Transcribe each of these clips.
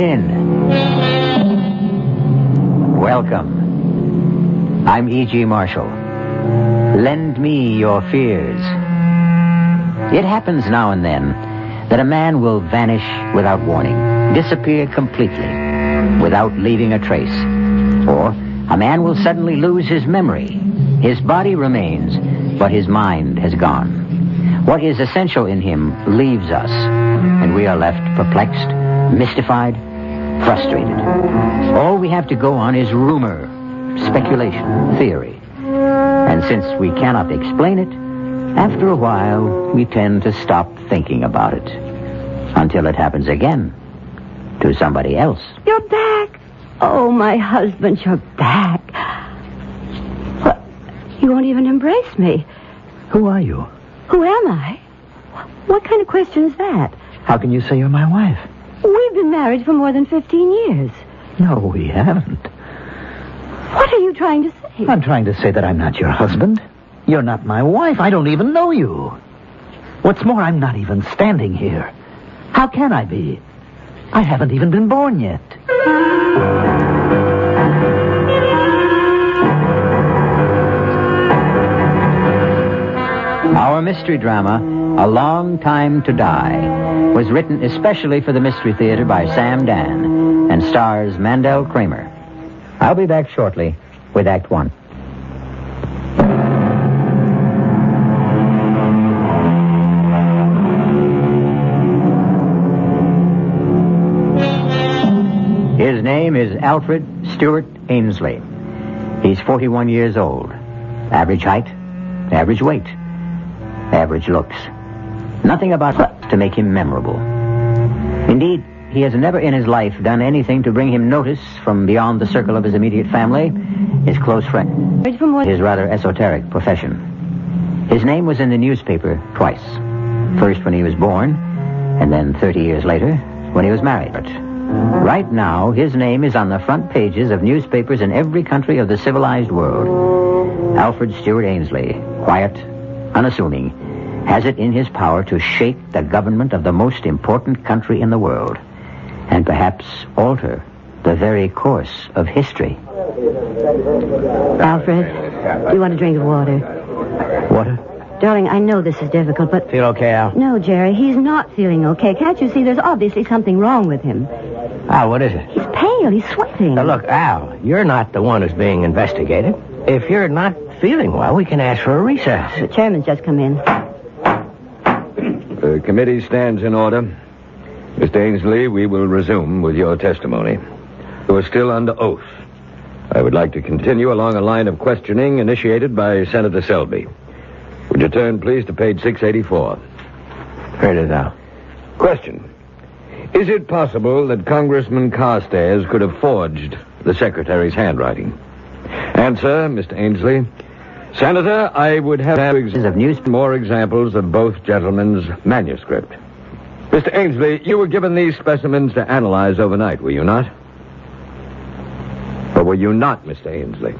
in. Welcome. I'm E.G. Marshall. Lend me your fears. It happens now and then that a man will vanish without warning, disappear completely, without leaving a trace. Or a man will suddenly lose his memory. His body remains, but his mind has gone. What is essential in him leaves us, and we are left perplexed, mystified, frustrated. All we have to go on is rumor, speculation, theory. And since we cannot explain it, after a while, we tend to stop thinking about it. Until it happens again. To somebody else. You're back. Oh, my husband, you're back. What? You won't even embrace me. Who are you? Who am I? What kind of question is that? How can you say you're my wife? We've been married for more than 15 years. No, we haven't. What are you trying to say? I'm trying to say that I'm not your husband. You're not my wife. I don't even know you. What's more, I'm not even standing here. How can I be? I haven't even been born yet. Our mystery drama, A Long Time to Die, was written especially for the Mystery Theater by Sam Dan and stars Mandel Kramer. I'll be back shortly with Act One. His name is Alfred Stewart Ainsley. He's 41 years old. Average height, average weight, average looks. Nothing about to make him memorable. Indeed, he has never in his life done anything to bring him notice from beyond the circle of his immediate family, his close friend, his rather esoteric profession. His name was in the newspaper twice. First when he was born, and then 30 years later when he was married. Right now, his name is on the front pages of newspapers in every country of the civilized world. Alfred Stewart Ainsley, quiet, unassuming, has it in his power to shake the government of the most important country in the world, and perhaps alter the very course of history. Alfred, do you want a drink of water? Water? Darling, I know this is difficult, but... Feel okay, Al? No, Jerry, he's not feeling okay. Can't you see there's obviously something wrong with him? Al, what is it? He's pale. He's sweating. Now, look, Al, you're not the one who's being investigated. If you're not feeling well, we can ask for a recess. The chairman's just come in. The committee stands in order. Mr. Ainsley, we will resume with your testimony. You are still under oath. I would like to continue along a line of questioning initiated by Senator Selby. Would you turn, please, to page 684? Here it is, Al. Question. Is it possible that Congressman Carstairs could have forged the secretary's handwriting? Answer, Mr. Ainsley. Senator, I would have more examples of both gentlemen's manuscript. Mr. Ainsley, you were given these specimens to analyze overnight, were you not? Or were you not, Mr. Ainsley?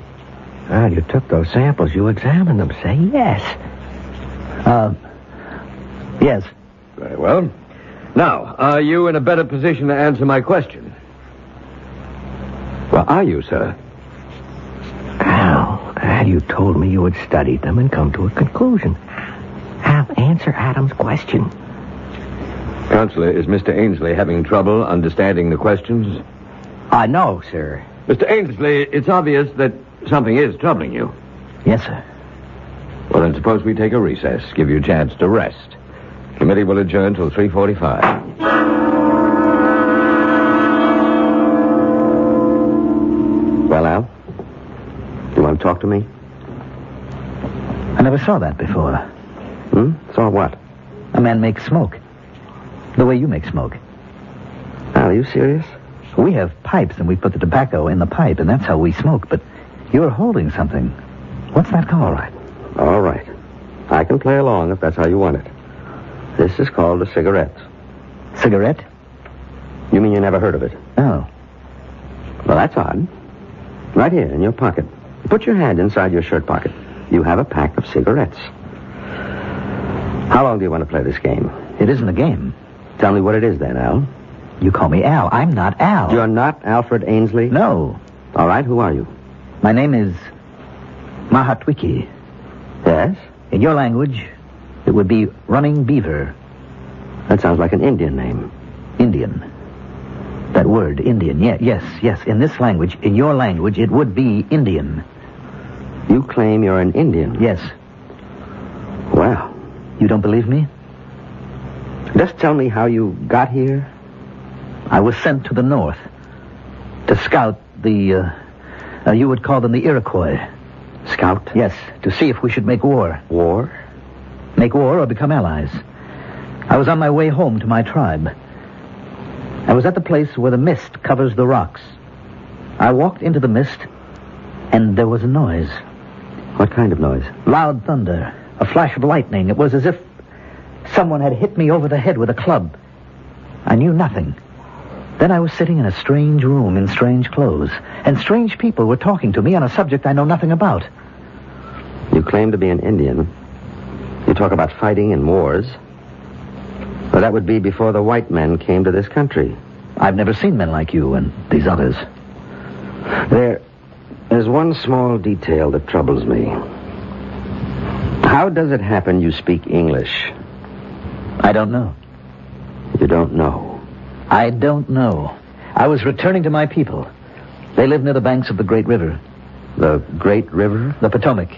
Al, you took those samples. You examined them. Say yes. Yes. Very well. Now, are you in a better position to answer my question? Well, are you, sir? Al, you told me you had studied them and come to a conclusion. Al, answer Adam's question. Counselor, is Mr. Ainsley having trouble understanding the questions? No, sir. Mr. Ainsley, it's obvious that something is troubling you. Yes, sir. Well, then suppose we take a recess, give you a chance to rest. Committee will adjourn till 3:45. Well, Al? You want to talk to me? I never saw that before. Saw what? A man makes smoke. The way you make smoke. Al, are you serious? We have pipes, and we put the tobacco in the pipe, and that's how we smoke. But you're holding something. What's that called? All right. I can play along if that's how you want it. This is called a cigarette. Cigarette? You mean you never heard of it? Oh. Well, that's odd. Right here in your pocket. Put your hand inside your shirt pocket. You have a pack of cigarettes. How long do you want to play this game? It isn't a game. Tell me what it is then, Al. You call me Al. I'm not Al. You're not Alfred Ainsley? No. All right, who are you? My name is Mahatwiki. Yes? In your language, it would be Running Beaver. That sounds like an Indian name. Indian. That word, Indian. Yes. In this language, in your language, it would be Indian. You claim you're an Indian? Yes. Well. You don't believe me? Just tell me how you got here. I was sent to the north to scout the, you would call them the Iroquois. Scout? Yes, to see if we should make war. War? Make war or become allies. I was on my way home to my tribe. I was at the place where the mist covers the rocks. I walked into the mist, and there was a noise. What kind of noise? Loud thunder, a flash of lightning. It was as if someone had hit me over the head with a club. I knew nothing. Then I was sitting in a strange room in strange clothes, and strange people were talking to me on a subject I know nothing about. You claim to be an Indian. You talk about fighting in wars. Well, that would be before the white men came to this country. I've never seen men like you and these others. There's one small detail that troubles me. How does it happen you speak English? I don't know. You don't know? I don't know. I was returning to my people. They live near the banks of the Great River. The Great River? The Potomac.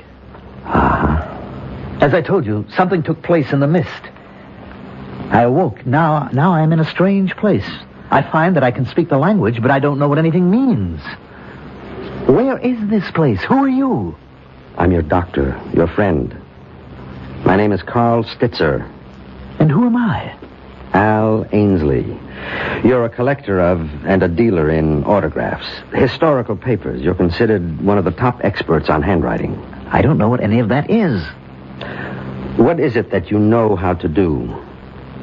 As I told you, something took place in the mist. I awoke. Now I am in a strange place. I find that I can speak the language, but I don't know what anything means. Where is this place? Who are you? I'm your doctor, your friend. My name is Carl Stitzer. And who am I? Al Ainsley. You're a collector of and a dealer in autographs, historical papers. You're considered one of the top experts on handwriting. I don't know what any of that is. What is it that you know how to do?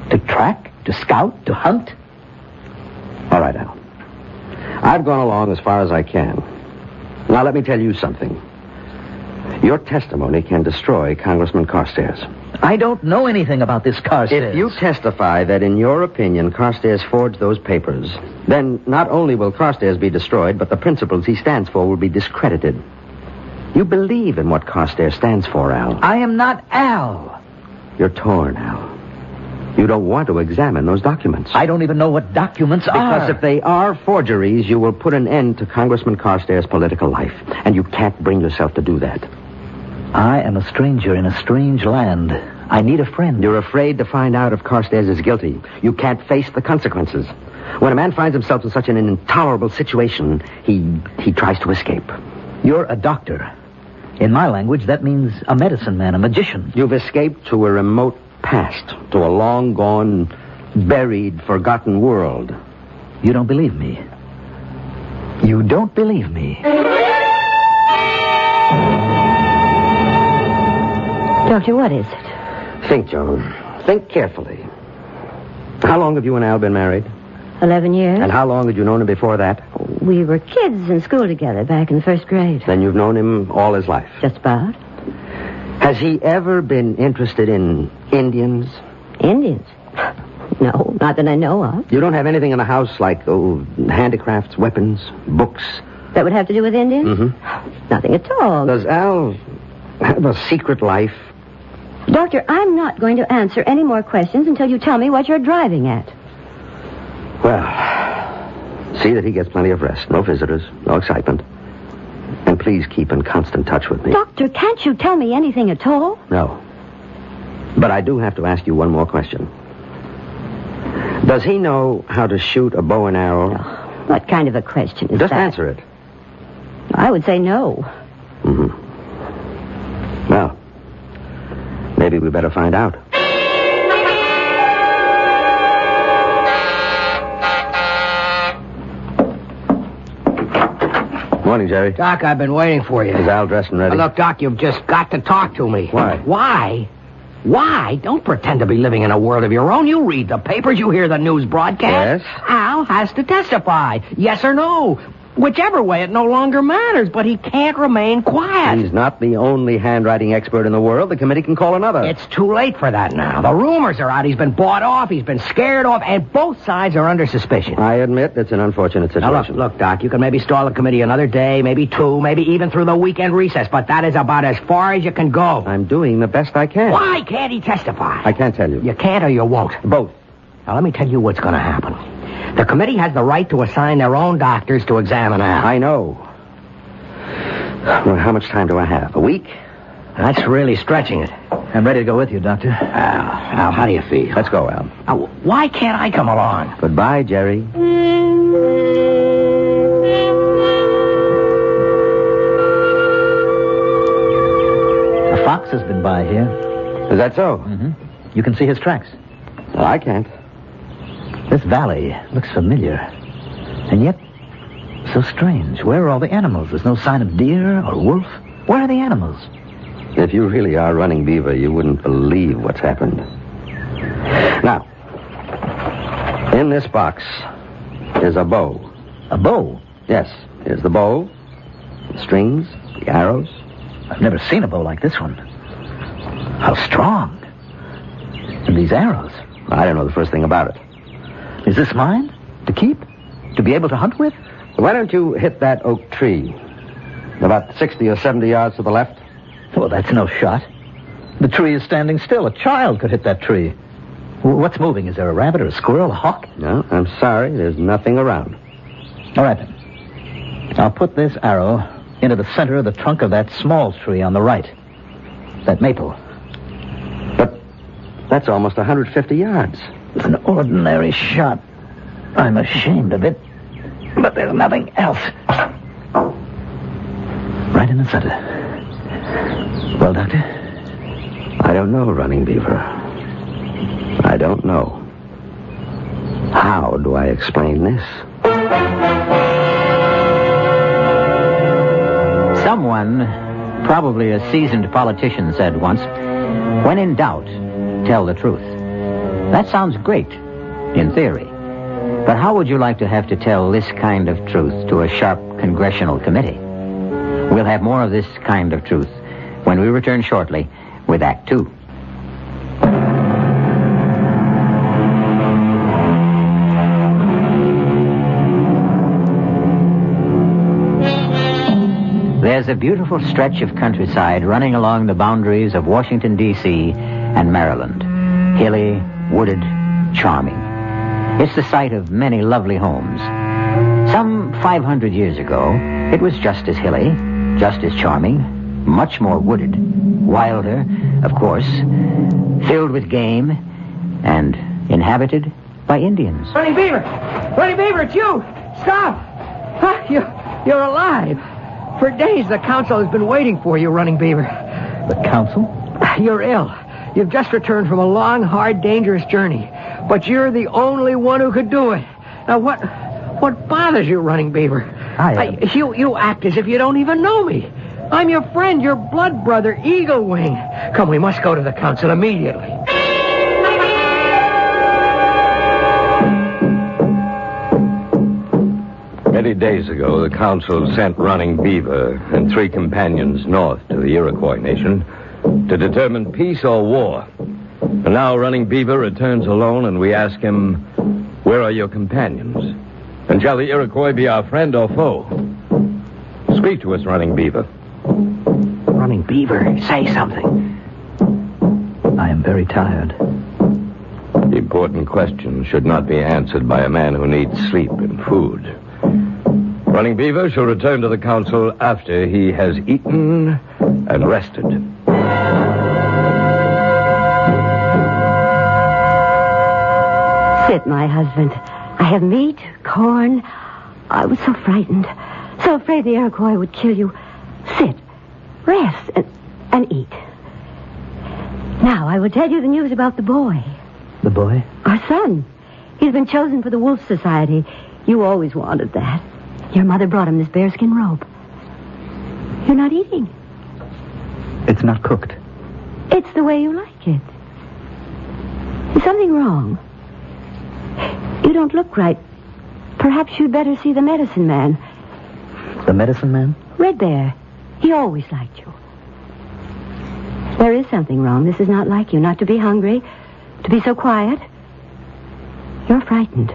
To track? To scout? To hunt? All right, Al. I've gone along as far as I can. Now, let me tell you something. Your testimony can destroy Congressman Carstairs. I don't know anything about this Carstairs. If you testify that, in your opinion, Carstairs forged those papers, then not only will Carstairs be destroyed, but the principles he stands for will be discredited. You believe in what Carstairs stands for, Al. I am not Al. You're torn, Al. You don't want to examine those documents. I don't even know what documents are. Because if they are forgeries, you will put an end to Congressman Carstairs' political life. And you can't bring yourself to do that. I am a stranger in a strange land. I need a friend. You're afraid to find out if Carstairs is guilty. You can't face the consequences. When a man finds himself in such an intolerable situation, he tries to escape. You're a doctor. In my language, that means a medicine man, a magician. You've escaped to a remote past, to a long-gone, buried, forgotten world. You don't believe me. You don't believe me. Doctor, what is it? Think, Joan. Think carefully. How long have you and Al been married? 11 years. And how long had you known him before that? We were kids in school together back in the first grade. Then you've known him all his life. Just about. Has he ever been interested in Indians? Indians? No, not that I know of. You don't have anything in the house like, handicrafts, weapons, books? That would have to do with Indians? Mm-hmm. Nothing at all. Does Al have a secret life? Doctor, I'm not going to answer any more questions until you tell me what you're driving at. Well, see that he gets plenty of rest. No visitors, no excitement. And please keep in constant touch with me. Doctor, can't you tell me anything at all? No. But I do have to ask you one more question. Does he know how to shoot a bow and arrow? Oh, what kind of a question is Just that? answer it. I would say no. Mm-hmm. Well, maybe we better find out. Morning, Jerry. Doc, I've been waiting for you. Is Al dressed and ready? Look, Doc, you've just got to talk to me. Why? Why? Why? Don't pretend to be living in a world of your own. You read the papers, you hear the news broadcast. Yes? Al has to testify. Yes or no? Whichever way, it no longer matters, but he can't remain quiet. He's not the only handwriting expert in the world. The committee can call another. It's too late for that now. The rumors are out. He's been bought off, he's been scared off, and both sides are under suspicion. I admit it's an unfortunate situation. Now, look, Doc, you can maybe stall the committee another day, maybe two, maybe even through the weekend recess, but that is about as far as you can go. I'm doing the best I can. Why can't he testify? I can't tell you. You can't or you won't? Both. Now, let me tell you what's going to happen. The committee has the right to assign their own doctors to examine Al. I know. Well, how much time do I have? A week? That's really stretching it. I'm ready to go with you, Doctor. Al, how do you feel? Let's go, Al. Why can't I come along? Goodbye, Jerry. A fox has been by here. Is that so? Mm-hmm. You can see his tracks. Well, I can't. This valley looks familiar. And yet, so strange. Where are all the animals? There's no sign of deer or wolf. Where are the animals? If you really are running Beaver, you wouldn't believe what's happened. Now, in this box is a bow. A bow? Yes, here's the bow, the strings, the arrows. I've never seen a bow like this one. How strong. And these arrows. I don't know the first thing about it. Is this mine? To keep? To be able to hunt with? Why don't you hit that oak tree? About 60 or 70 yards to the left. Well, that's no shot. The tree is standing still. A child could hit that tree. What's moving? Is there a rabbit or a squirrel, a hawk? No, I'm sorry. There's nothing around. All right, then. I'll put this arrow into the center of the trunk of that small tree on the right. That maple. But that's almost 150 yards. It's an ordinary shot. I'm ashamed of it. But there's nothing else. Right in the center. Well, Doctor? I don't know, Running Beaver. I don't know. How do I explain this? Someone, probably a seasoned politician, said once, when in doubt, tell the truth. That sounds great, in theory. But how would you like to have to tell this kind of truth to a sharp congressional committee? We'll have more of this kind of truth when we return shortly with Act Two. There's a beautiful stretch of countryside running along the boundaries of Washington, D.C. and Maryland. Hilly, wooded, charming. It's the site of many lovely homes. Some 500 years ago, it was just as hilly, just as charming, much more wooded, wilder, of course, filled with game, and inhabited by Indians. Running Beaver! Running Beaver, it's you! Stop! Huh? You're alive. For days, the council has been waiting for you, Running Beaver. The council? You're ill. You've just returned from a long, hard, dangerous journey. But you're the only one who could do it. Now, what bothers you, Running Beaver? You act as if you don't even know me. I'm your friend, your blood brother, Eagle Wing. Come, we must go to the council immediately. Many days ago, the council sent Running Beaver and 3 companions north to the Iroquois Nation to determine peace or war. And now Running Beaver returns alone, and we ask him, where are your companions? And shall the Iroquois be our friend or foe? Speak to us, Running Beaver. Running Beaver, say something. I am very tired. The important question should not be answered by a man who needs sleep and food. Running Beaver shall return to the council after he has eaten and rested. Sit, my husband. I have meat, corn. I was so frightened. So afraid the Iroquois would kill you. Sit, rest, and eat. Now, I will tell you the news about the boy. The boy? Our son. He's been chosen for the Wolf Society. You always wanted that. Your mother brought him this bearskin robe. You're not eating. It's not cooked. It's the way you like it. Is something wrong? You don't look right. Perhaps you'd better see the medicine man. The medicine man? Red Bear. He always liked you. There is something wrong. This is not like you. Not to be hungry, to be so quiet. You're frightened.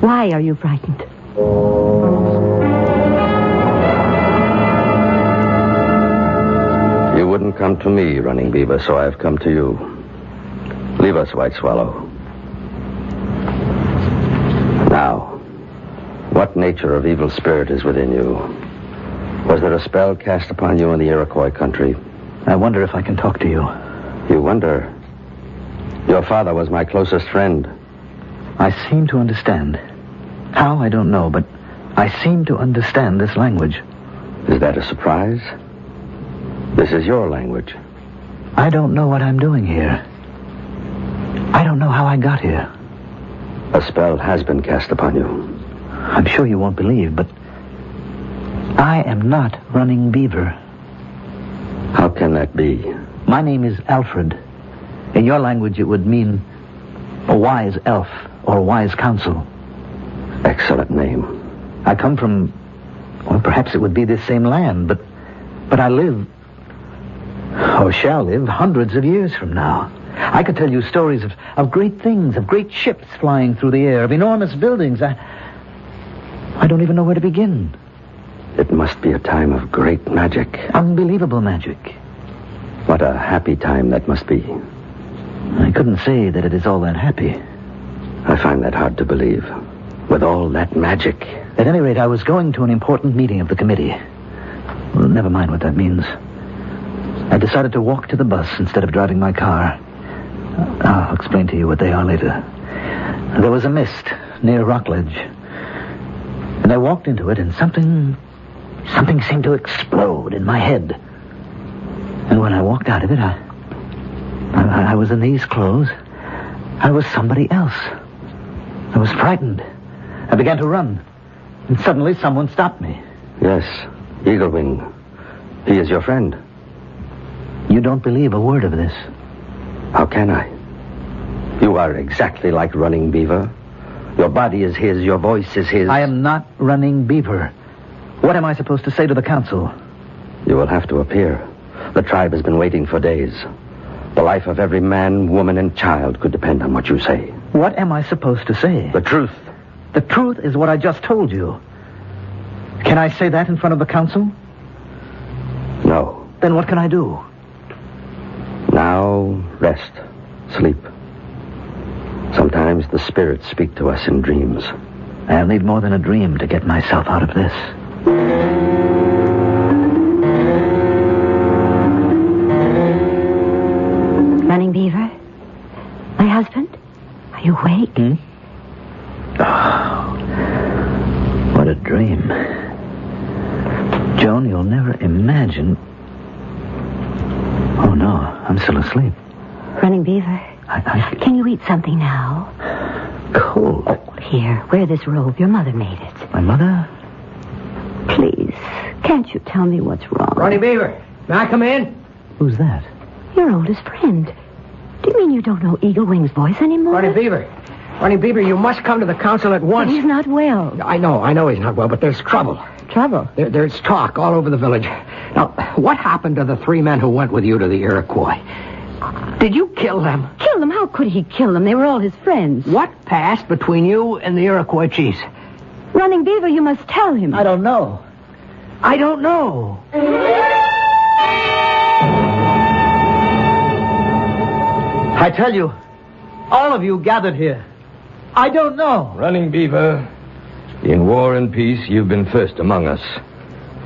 Why are you frightened? You wouldn't come to me, Running Beaver, so I've come to you. Leave us, White Swallow. Now, what nature of evil spirit is within you? Was there a spell cast upon you in the Iroquois country? I wonder if I can talk to you. You wonder? Your father was my closest friend. I seem to understand. How, I don't know, but I seem to understand this language. Is that a surprise? This is your language. I don't know what I'm doing here. I don't know how I got here. A spell has been cast upon you. I'm sure you won't believe, but I am not Running Beaver. How can that be? My name is Alfred. In your language, it would mean a wise elf or wise counsel. Excellent name. I come from, well, perhaps it would be this same land, but I live, or shall live, hundreds of years from now. I could tell you stories of great things, of great ships flying through the air, of enormous buildings. I don't even know where to begin. It must be a time of great magic. Unbelievable magic. What a happy time that must be. I couldn't say that it is all that happy. I find that hard to believe. With all that magic. At any rate, I was going to an important meeting of the committee. Well, never mind what that means. I decided to walk to the bus instead of driving my car. I'll explain to you what they are later. There was a mist near Rockledge. And I walked into it, and something seemed to explode in my head. And when I walked out of it, I was in these clothes. I was somebody else. I was frightened. I began to run. And suddenly someone stopped me. Yes, Eagle Wing. He is your friend. You don't believe a word of this. How can I? You are exactly like Running Beaver. Your body is his, your voice is his. I am not Running Beaver. What am I supposed to say to the council? You will have to appear. The tribe has been waiting for days. The life of every man, woman, and child could depend on what you say. What am I supposed to say? The truth. The truth is what I just told you. Can I say that in front of the council? No. Then what can I do? Now, rest. Sleep. Sometimes the spirits speak to us in dreams. I'll need more than a dream to get myself out of this. Running Beaver? My husband? Are you awake? Oh, what a dream. Joan, you'll never imagine. Oh, no, I'm still asleep. Running Beaver, can you eat something now? Cold. Oh, here, wear this robe. Your mother made it. My mother? Please, can't you tell me what's wrong? Running Beaver, may I come in? Who's that? Your oldest friend. Do you mean you don't know Eagle Wing's voice anymore? Running Beaver, you must come to the council at once. But he's not well. I know he's not well, but there's trouble. Trouble? There's talk all over the village. Now, what happened to the 3 men who went with you to the Iroquois? Did you kill them? Kill them? How could he kill them? They were all his friends. What passed between you and the Iroquois chiefs? Running Beaver, you must tell him. I don't know. I tell you, all of you gathered here. I don't know. Running Beaver, in war and peace, you've been first among us.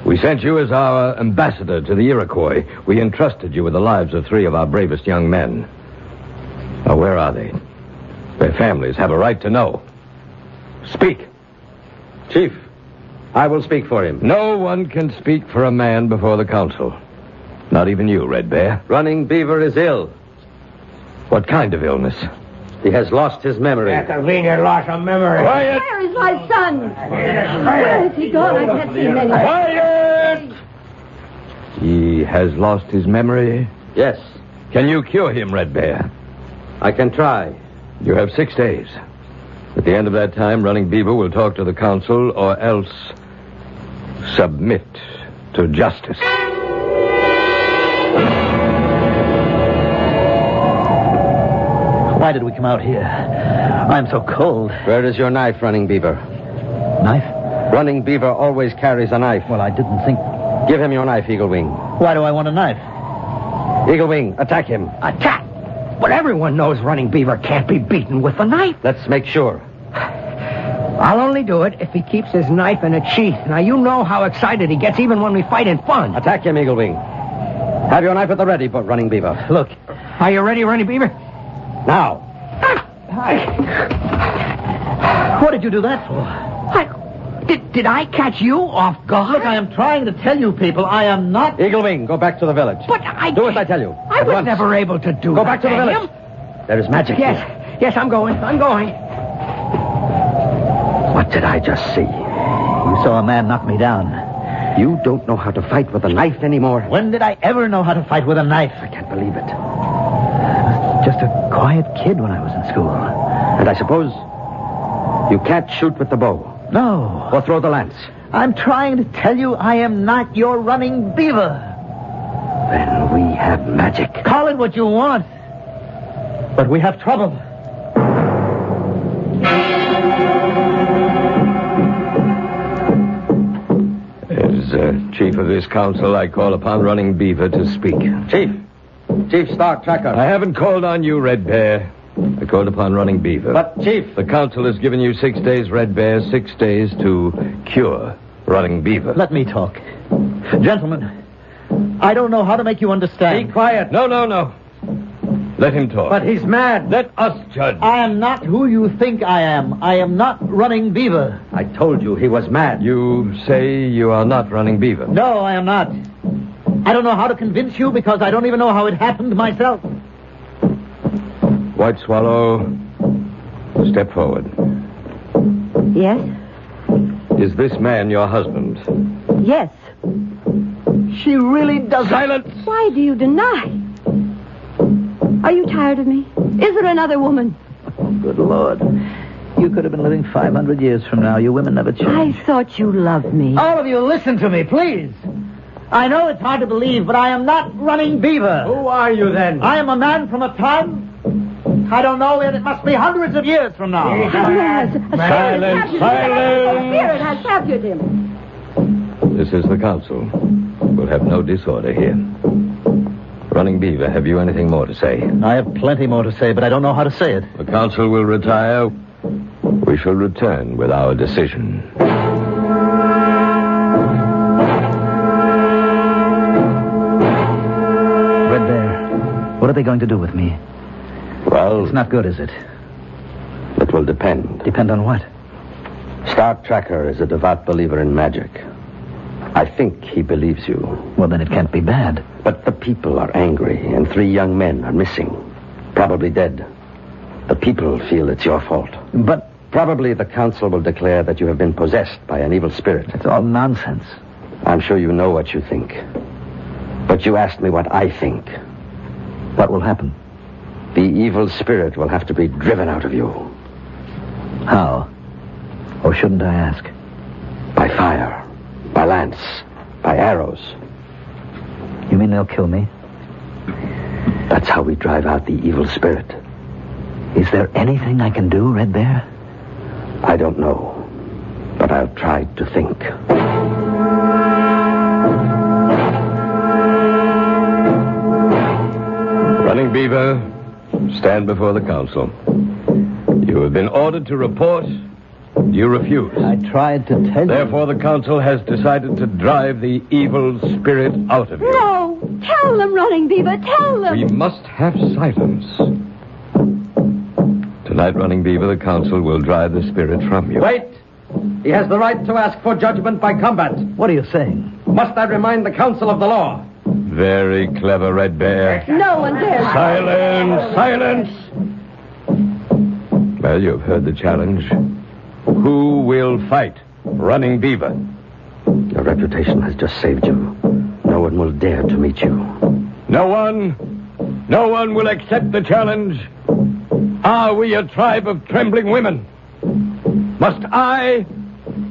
We sent you as our ambassador to the Iroquois. We entrusted you with the lives of 3 of our bravest young men. Now, where are they? Their families have a right to know. Speak. Chief, I will speak for him. No one can speak for a man before the council. Not even you, Red Bear. Running Beaver is ill. What kind of illness? He has lost his memory. Convenient loss of memory. Quiet! Where is my son? Where is he gone? I can't see him anymore. Quiet! He has lost his memory? Yes, Can you cure him, Red Bear? I can try. You have 6 days. At the end of that time, Running Beaver will talk to the council, or else submit to justice. Why did we come out here? I'm so cold. Where is your knife, Running Beaver? Knife? Running Beaver always carries a knife. Well, I didn't think... Give him your knife, Eagle Wing. Why do I want a knife? Eagle Wing, attack him. Attack? But everyone knows Running Beaver can't be beaten with a knife. Let's make sure. I'll only do it if he keeps his knife in a sheath. Now, you know how excited he gets even when we fight in fun. Attack him, Eagle Wing. Have your knife at the ready, but Running Beaver. Look. Are you ready, Running Beaver? Now. What did you do that for? Did I catch you off guard? Look, I am trying to tell you people, I am not... Eagle Wing, go back to the village. But I... Do as I tell you. I was never able to do that. Go back to the village. There is magic here. Yes, I'm going. What did I just see? You saw a man knock me down. You don't know how to fight with a knife anymore. When did I ever know how to fight with a knife? I can't believe it. I was just a quiet kid when I was in school. And I suppose you can't shoot with the bow. No. Or throw the lance. I'm trying to tell you I am not your Running Beaver. Then we have magic. Call it what you want. But we have trouble. As chief of this council, I call upon Running Beaver to speak. Chief Star Tracker. I haven't called on you, Red Bear. I called upon Running Beaver. But, Chief... The council has given you 6 days, Red Bear, 6 days to cure Running Beaver. Let me talk. Gentlemen, I don't know how to make you understand. Be quiet. No. Let him talk. But he's mad. Let us judge. I am not who you think I am. I am not Running Beaver. I told you he was mad. You say you are not Running Beaver. No, I am not. I don't know how to convince you because I don't even know how it happened myself. White Swallow, step forward. Yes? Is this man your husband? Yes. She really doesn't... Silence! Why do you deny? Are you tired of me? Is there another woman? Oh, good Lord. You could have been living 500 years from now. You women never change. I thought you loved me. All of you, listen to me, please. I know it's hard to believe, but I am not Running Beaver. Who are you, then? I am a man from a time... I don't know, and it must be hundreds of years from now. Yes, Silence! A spirit has captured him. This is the council. We'll have no disorder here. Running Beaver, have you anything more to say? I have plenty more to say, but I don't know how to say it. The council will retire. We shall return with our decision. Red Bear, what are they going to do with me? Well, It's not good, is it? it will depend. Depend on what? Star Tracker is a devout believer in magic. I think he believes you. Well, then it can't be bad. But the people are angry, and 3 young men are missing. Probably dead. The people feel it's your fault. But Probably the council will declare that you have been possessed by an evil spirit. it's all nonsense. I'm sure you know what you think. But you asked me what I think. What will happen? The evil spirit will have to be driven out of you. How? Or shouldn't I ask? By fire. By lance. By arrows. You mean they'll kill me? That's how we drive out the evil spirit. Is there anything I can do, Red Bear? I don't know. But I'll try to think. Running Beaver, stand before the council. You have been ordered to report. You refuse. I tried to tell you. Therefore, the council has decided to drive the evil spirit out of you. No! Tell them, Running Beaver, tell them! We must have silence. Tonight, Running Beaver, the council will drive the spirit from you. Wait! He has the right to ask for judgment by combat. What are you saying? Must I remind the council of the law? Very clever, Red Bear. No one dares. Silence! Silence! Well, you've heard the challenge. Who will fight Running Beaver? Your reputation has just saved you. No one will dare to meet you. No one? No one will accept the challenge? Are we a tribe of trembling women? Must I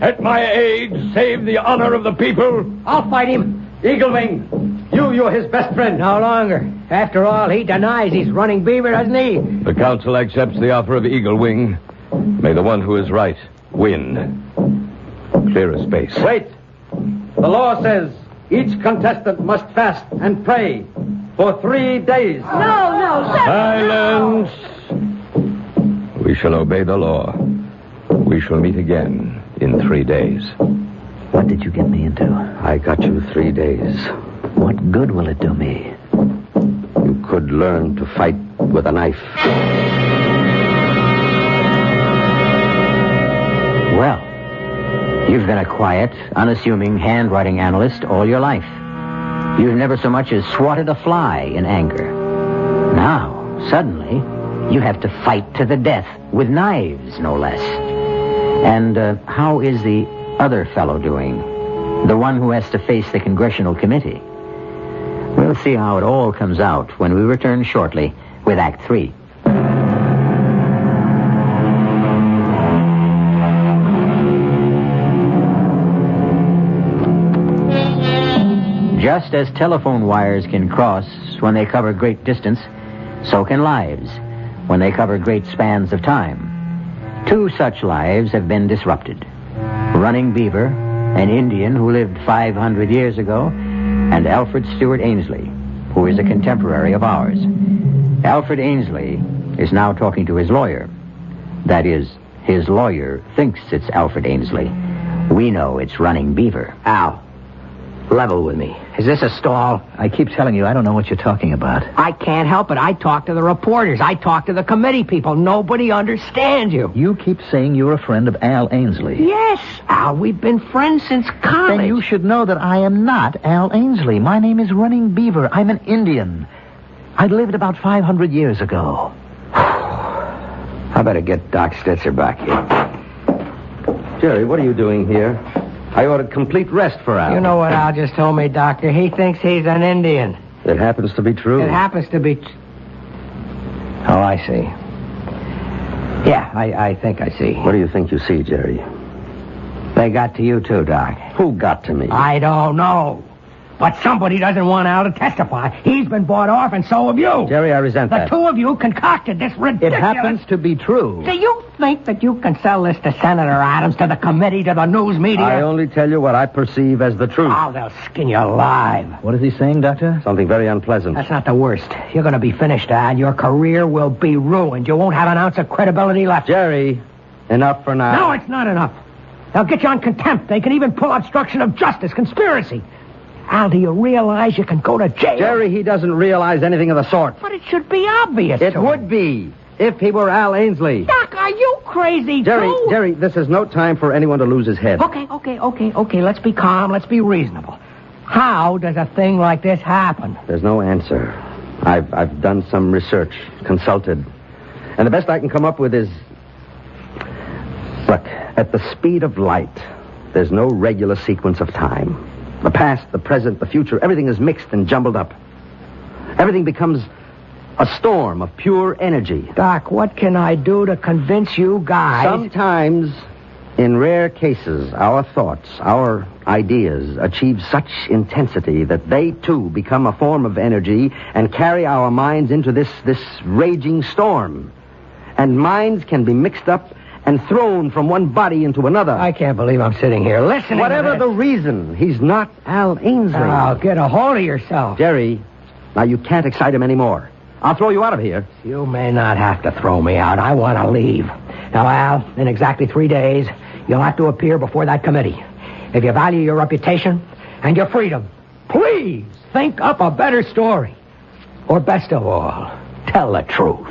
At my age, save the honor of the people. I'll fight him. Eagle Wing, you're his best friend. No longer. After all, he denies he's running beaver, doesn't he? The council accepts the offer of Eagle Wing. May the one who is right win. Clear a space. Wait. The law says each contestant must fast and pray for 3 days. No. Silence! We shall obey the law. We shall meet again in 3 days. What did you get me into? I got you 3 days. What good will it do me? You could learn to fight with a knife. Well, you've been a quiet, unassuming handwriting analyst all your life. You've never so much as swatted a fly in anger. Now, suddenly, you have to fight to the death with knives, no less. And how is the other fellow doing? The one who has to face the congressional committee. We'll see how it all comes out when we return shortly with Act 3. Just as telephone wires can cross when they cover great distance, so can lives when they cover great spans of time. 2 such lives have been disrupted. Running Beaver, an Indian who lived 500 years ago, and Alfred Stewart Ainsley, who is a contemporary of ours. Alfred Ainsley is now talking to his lawyer. That is, his lawyer thinks it's Alfred Ainsley. We know it's Running Beaver. Al, level with me. Is this a stall? I keep telling you, I don't know what you're talking about. I can't help it. I talk to the reporters. I talk to the committee people. Nobody understands you. You keep saying you're a friend of Al Ainsley. Yes, Al. We've been friends since college. Then you should know that I am not Al Ainsley. My name is Running Beaver. I'm an Indian. I lived about 500 years ago. I better get Doc Stitzer back here. Jerry, what are you doing here? I ordered complete rest for Al. You know what Al just told me, Doctor? He thinks he's an Indian. It happens to be true. It happens to be... Oh, I see. Yeah, I think I see. What do you think you see, Jerry? They got to you too, Doc. Who got to me? I don't know. But somebody doesn't want Al to testify. He's been bought off, and so have you. Jerry, I resent that. The two of you concocted this ridiculous... It happens to be true. Do you think that you can sell this to Senator Adams, to the committee, to the news media? I only tell you what I perceive as the truth. Oh, they'll skin you alive. What is he saying, Doctor? Something very unpleasant. That's not the worst. You're going to be finished, Al. Your career will be ruined. You won't have an ounce of credibility left. Jerry, enough for now. No, it's not enough. They'll get you on contempt. They can even pull obstruction of justice, conspiracy. Al, do you realize you can go to jail? Jerry, he doesn't realize anything of the sort. But it should be obvious. It would be if he were Al Ainsley. Doc, are you crazy, Jerry, this is no time for anyone to lose his head. Okay. Let's be calm. Let's be reasonable. How does a thing like this happen? There's no answer. I've done some research, consulted. And the best I can come up with is... Look, at the speed of light, there's no regular sequence of time. The past, the present, the future, everything is mixed and jumbled up. Everything becomes a storm of pure energy. Doc, what can I do to convince you guys? Sometimes, in rare cases, our thoughts, our ideas achieve such intensity that they, too, become a form of energy and carry our minds into this raging storm. And minds can be mixed up and thrown from one body into another. I can't believe I'm sitting here listening. Whatever the reason, he's not Al Ainsley. Oh, get a hold of yourself. Jerry, now you can't excite him anymore. I'll throw you out of here. You may not have to throw me out. I want to leave. Now, Al, in exactly 3 days, you'll have to appear before that committee. If you value your reputation and your freedom, please think up a better story. Or best of all, tell the truth.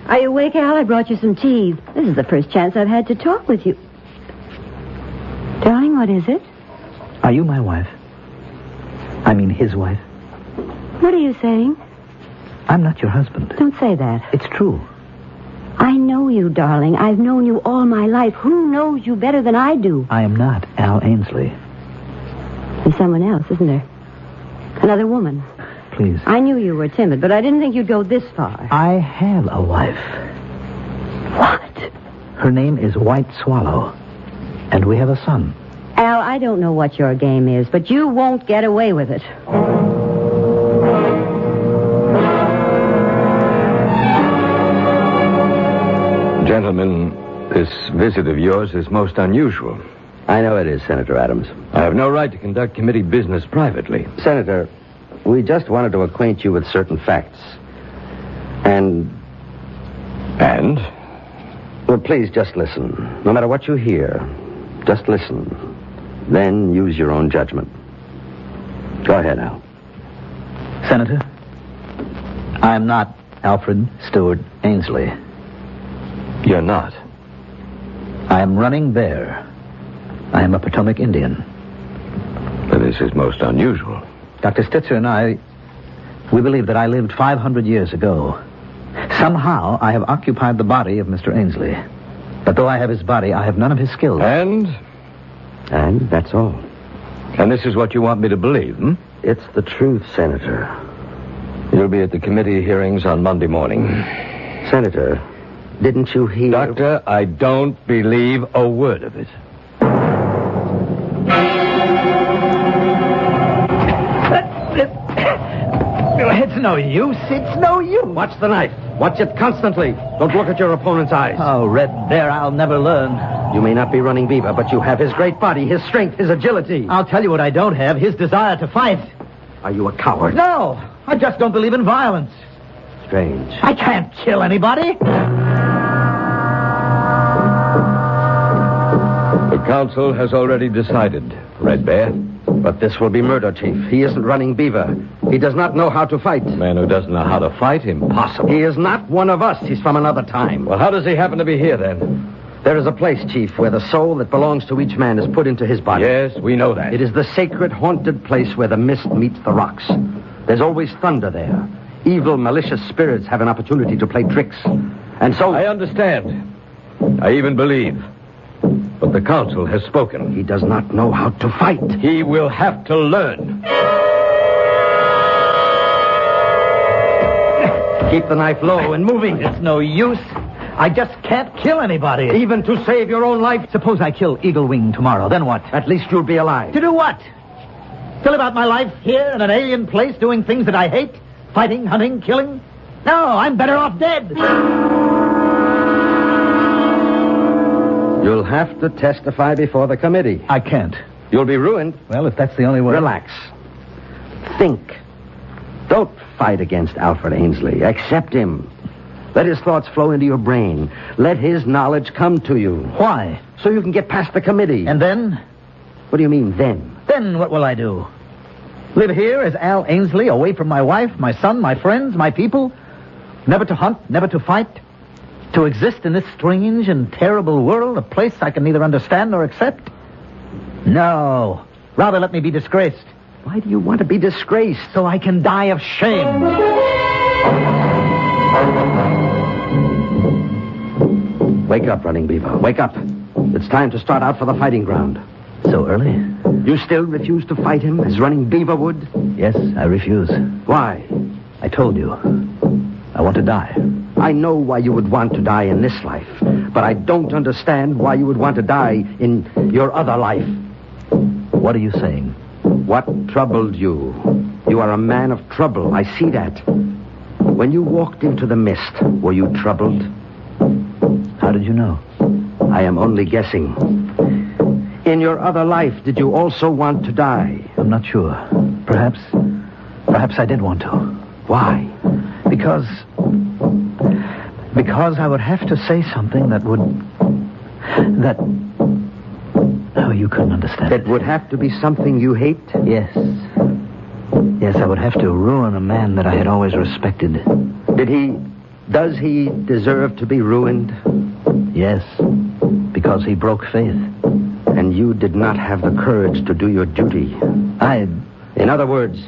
Are you awake, Al? I brought you some tea. This is the first chance I've had to talk with you. Darling, what is it? Are you my wife? I mean his wife? What are you saying? I'm not your husband. Don't say that. It's true. I know you, darling. I've known you all my life. Who knows you better than I do? I am not Al Ainsley. There's someone else, isn't there? Another woman. please. I knew you were timid, but I didn't think you'd go this far. I have a wife. What? Her name is White Swallow, and we have a son. Al, I don't know what your game is, but you won't get away with it. Gentlemen, this visit of yours is most unusual. I know it is, Senator Adams. I have no right to conduct committee business privately. Senator, we just wanted to acquaint you with certain facts. And? Well, please just listen. No matter what you hear, just listen. Then use your own judgment. Go ahead, Al. Senator, I am not Alfred Stewart Ainsley. You're not. I am running there. I am a Potomac Indian. But this is most unusual. Dr. Stitzer and I, we believe that I lived 500 years ago. Somehow, I have occupied the body of Mr. Ainsley. But though I have his body, I have none of his skills. And that's all. And this is what you want me to believe, hmm? It's the truth, Senator. You'll be at the committee hearings on Monday morning. Senator, didn't you hear... Doctor, I don't believe a word of it. It's no use. It's no use. Watch the knife. Watch it constantly. Don't look at your opponent's eyes. Oh, Red Bear, I'll never learn. You may not be running Beaver, but you have his great body, his strength, his agility. I'll tell you what I don't have, his desire to fight. Are you a coward? No, I just don't believe in violence. Strange. I can't kill anybody. The council has already decided, Red Bear. But this will be murder, Chief. He isn't running Beaver. He does not know how to fight. A man who doesn't know how to fight? Impossible. He is not one of us. He's from another time. Well, how does he happen to be here, then? There is a place, Chief, where the soul that belongs to each man is put into his body. Yes, we know that. It is the sacred, haunted place where the mist meets the rocks. There's always thunder there. Evil, malicious spirits have an opportunity to play tricks. And so... I understand. I even believe. But the council has spoken. He does not know how to fight. He will have to learn. Keep the knife low and moving. It's no use. I just can't kill anybody. Even to save your own life? Suppose I kill Eagle Wing tomorrow, then what? At least you'll be alive. To do what? To live out my life here in an alien place doing things that I hate? Fighting, hunting, killing? No, I'm better off dead. You'll have to testify before the committee. I can't. You'll be ruined. Well, if that's the only way... Relax. Think. Don't fight against Alfred Ainsley. Accept him. Let his thoughts flow into your brain. Let his knowledge come to you. Why? So you can get past the committee. And then? What do you mean, then? Then what will I do? Live here as Al Ainsley, away from my wife, my son, my friends, my people? Never to hunt, never to fight? To exist in this strange and terrible world, a place I can neither understand nor accept? No. Rather let me be disgraced. Why do you want to be disgraced? So I can die of shame. Wake up, Running Beaver. Wake up. It's time to start out for the fighting ground. So early? You still refuse to fight him as Running Beaver would? Yes, I refuse. Why? I told you. I want to die. I know why you would want to die in this life, but I don't understand why you would want to die in your other life. What are you saying? What troubled you? You are a man of trouble. I see that. When you walked into the mist, were you troubled? How did you know? I am only guessing. In your other life, did you also want to die? I'm not sure. Perhaps I did want to. Why? Because I would have to say something that oh, you couldn't understand. It would have to be something you hate? Yes, I would have to ruin a man that I had always respected. Does he deserve to be ruined? Yes, because he broke faith. And you did not have the courage to do your duty. In other words,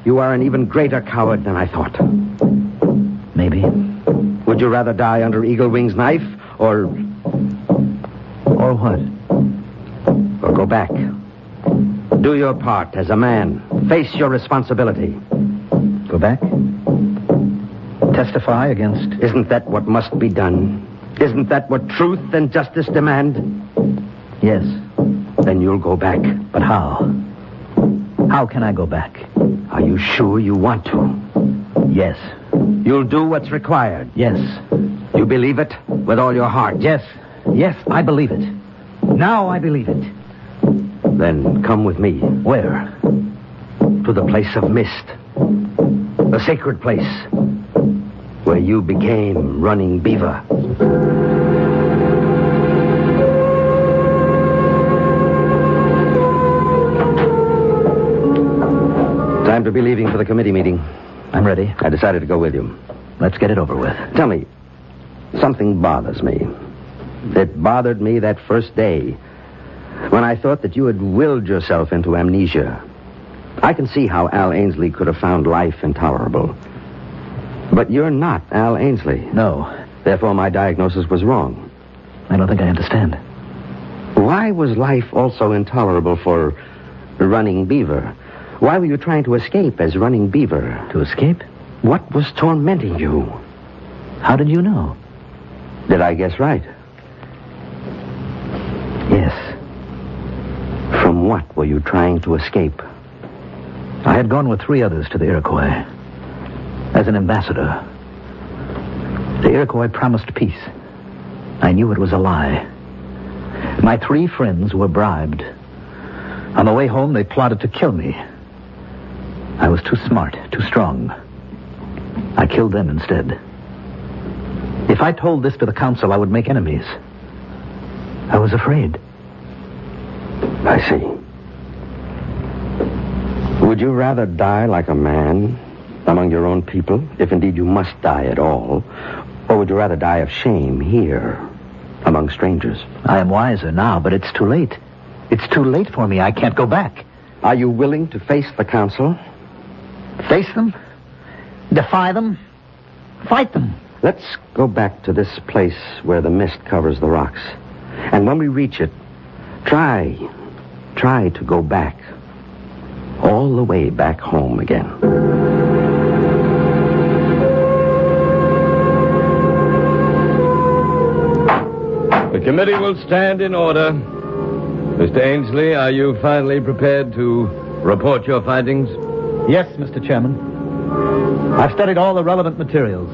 you are an even greater coward than I thought. Maybe. Would you rather die under Eagle Wing's knife, or what? Or go back? Do your part as a man. Face your responsibility. Go back? Testify against... Isn't that what must be done? Isn't that what truth and justice demand? Yes. Then you'll go back. But how? How can I go back? Are you sure you want to? Yes. You'll do what's required? Yes. You believe it with all your heart? Yes. Yes, I believe it. Now I believe it. Then come with me. Where? To the place of mist. The sacred place. Where you became Running Beaver. Time to be leaving for the committee meeting. I'm ready. I decided to go with you. Let's get it over with. Tell me, something bothers me. It bothered me that first day when I thought that you had willed yourself into amnesia. I can see how Al Ainsley could have found life intolerable. But you're not Al Ainsley. No. Therefore, my diagnosis was wrong. I don't think I understand. Why was life also intolerable for Running Beaver? Why were you trying to escape as Running Beaver? To escape? What was tormenting you? How did you know? Did I guess right? Yes. From what were you trying to escape? I had gone with 3 others to the Iroquois as an ambassador. The Iroquois promised peace. I knew it was a lie. My 3 friends were bribed. On the way home, they plotted to kill me. I was too smart, too strong. I killed them instead. If I told this to the council, I would make enemies. I was afraid. I see. Would you rather die like a man among your own people, if indeed you must die at all, or would you rather die of shame here among strangers? I am wiser now, but it's too late. It's too late for me. I can't go back. Are you willing to face the council? Face them? Defy them? Fight them? Let's go back to this place where the mist covers the rocks. And when we reach it, try to go back. All the way back home again. The committee will stand in order. Mr. Ainsley, are you finally prepared to report your findings? Yes, Mr. Chairman. I've studied all the relevant materials,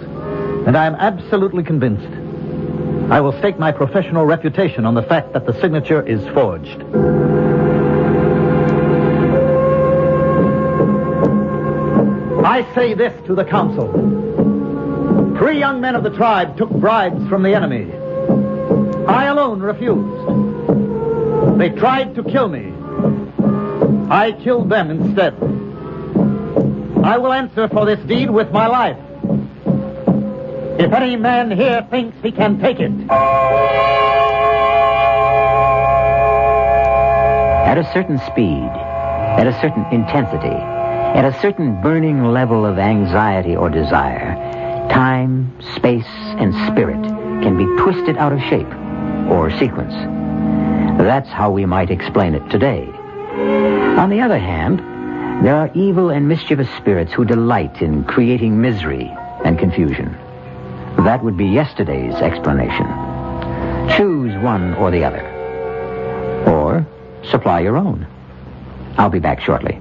and I am absolutely convinced. I will stake my professional reputation on the fact that the signature is forged. I say this to the council. 3 young men of the tribe took bribes from the enemy. I alone refused. They tried to kill me. I killed them instead. I will answer for this deed with my life. If any man here thinks he can take it. At a certain speed, at a certain intensity, at a certain burning level of anxiety or desire, time, space, and spirit can be twisted out of shape or sequence. That's how we might explain it today. On the other hand, there are evil and mischievous spirits who delight in creating misery and confusion. That would be yesterday's explanation. Choose one or the other. Or supply your own. I'll be back shortly.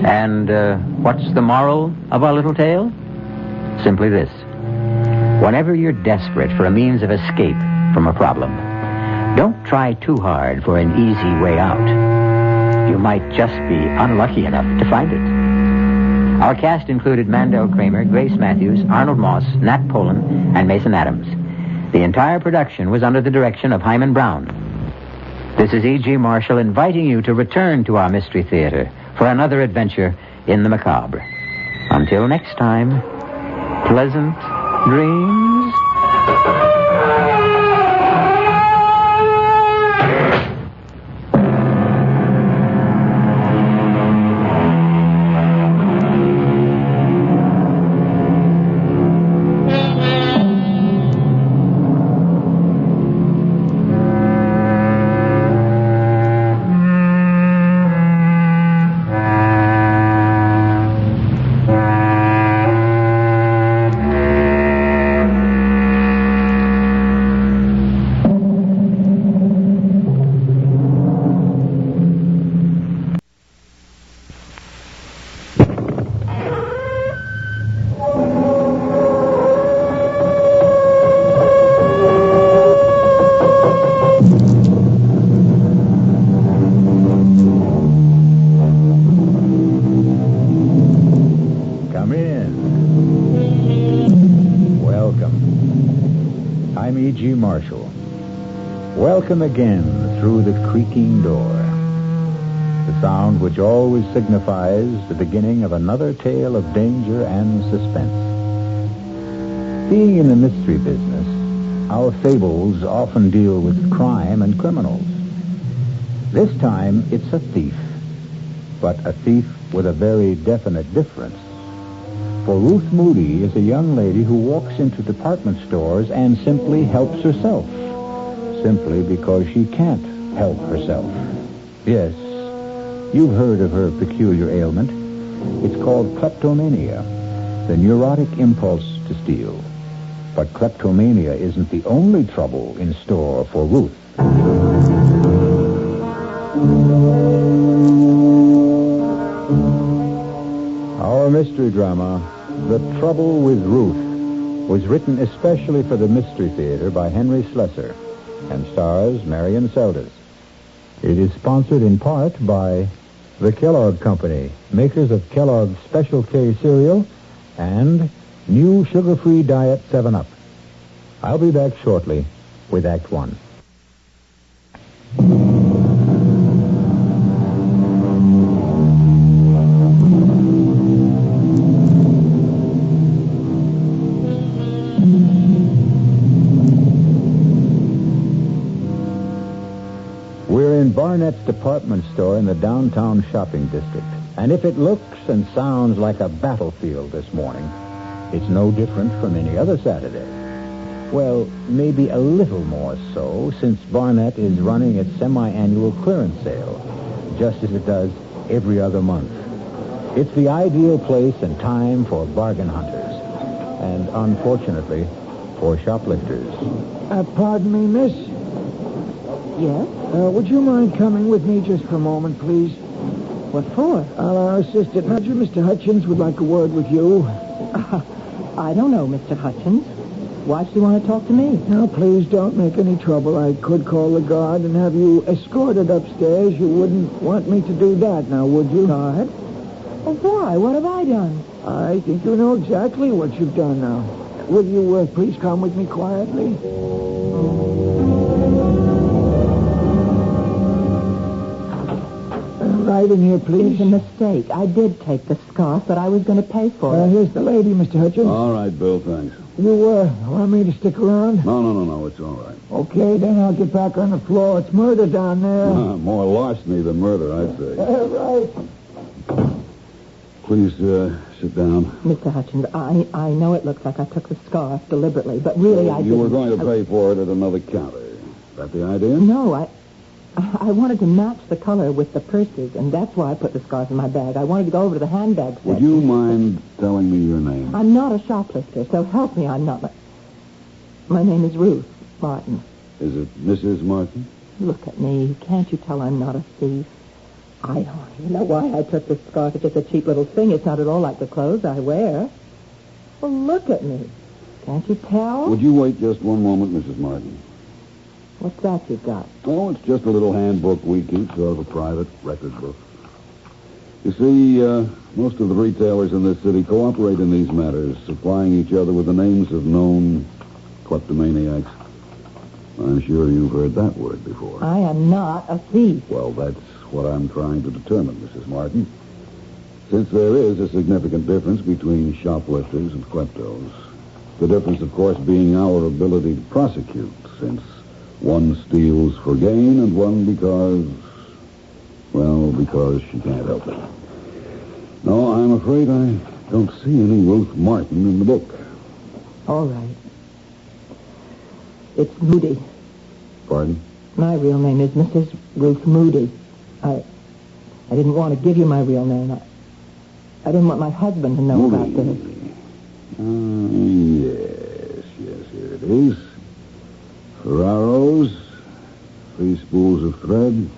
And what's the moral of our little tale? Simply this. Whenever you're desperate for a means of escape from a problem, don't try too hard for an easy way out. You might just be unlucky enough to find it. Our cast included Mandel Kramer, Grace Matthews, Arnold Moss, Nat Polan, and Mason Adams. The entire production was under the direction of Hyman Brown. This is E.G. Marshall inviting you to return to our Mystery Theater for another adventure in the macabre. Until next time, pleasant dreams. I'm E.G. Marshall. Welcome again through the creaking door. The sound which always signifies the beginning of another tale of danger and suspense. Being in the mystery business, our fables often deal with crime and criminals. This time, it's a thief, but a thief with a very definite difference. For Ruth Moody is a young lady who walks into department stores and simply helps herself, simply because she can't help herself. Yes, you've heard of her peculiar ailment. It's called kleptomania, the neurotic impulse to steal. But kleptomania isn't the only trouble in store for Ruth. Our mystery drama, The Trouble with Ruth, was written especially for the Mystery Theater by Henry Slessor and stars Marion Seldes. It is sponsored in part by the Kellogg Company, makers of Kellogg's Special K cereal and new sugar-free diet 7-Up. I'll be back shortly with Act One. We're in Barnett's department store in the downtown shopping district. And if it looks and sounds like a battlefield this morning, it's no different from any other Saturday. Well, maybe a little more so, since Barnett is running its semi-annual clearance sale, just as it does every other month. It's the ideal place and time for bargain hunters, and unfortunately, for shoplifters. Pardon me, miss? Yes? Would you mind coming with me just for a moment, please? What for? Our assistant manager, Mr. Hutchins, would like a word with you. I don't know, Mr. Hutchins. Why should you want to talk to me? Now, please don't make any trouble. I could call the guard and have you escorted upstairs. You wouldn't want me to do that now, would you? Guard? Oh, why? What have I done? I think you know exactly what you've done now. Will you please come with me quietly? Right in here, please. It's a mistake. I did take the scarf, but I was going to pay for it. Here's the lady, Mr. Hutchins. All right, Bill, thanks. You want me to stick around? No, it's all right. Okay, then I'll get back on the floor. It's murder down there. More larceny than murder, I'd say. Right. Please, sit down. Mr. Hutchins, I know it looks like I took the scarf deliberately, but really I didn't. You were going to pay for it at another counter. Is that the idea? No, I wanted to match the color with the purses, and that's why I put the scarf in my bag. I wanted to go over to the handbag section. Would you mind telling me your name? I'm not a shoplifter, so help me, I'm not. My name is Ruth Martin. Is it Mrs. Martin? Look at me. Can't you tell I'm not a thief? I don't even know why I took this scarf. It's just a cheap little thing. It's not at all like the clothes I wear. Well, look at me. Can't you tell? Would you wait just one moment, Mrs. Martin? What's that you've got? Oh, it's just a little handbook we keep, sort of a private record book. You see, most of the retailers in this city cooperate in these matters, supplying each other with the names of known kleptomaniacs. I'm sure you've heard that word before. I am not a thief. Well, that's what I'm trying to determine, Mrs. Martin. Since there is a significant difference between shoplifters and kleptos, the difference, of course, being our ability to prosecute, since one steals for gain and one because she can't help it. No, I'm afraid I don't see any Ruth Martin in the book. All right. It's Moody. Pardon? My real name is Mrs. Ruth Moody. I didn't want to give you my real name. I didn't want my husband to know Moody. about this. Yes, here it is. Ferraro's, 3 spools of thread,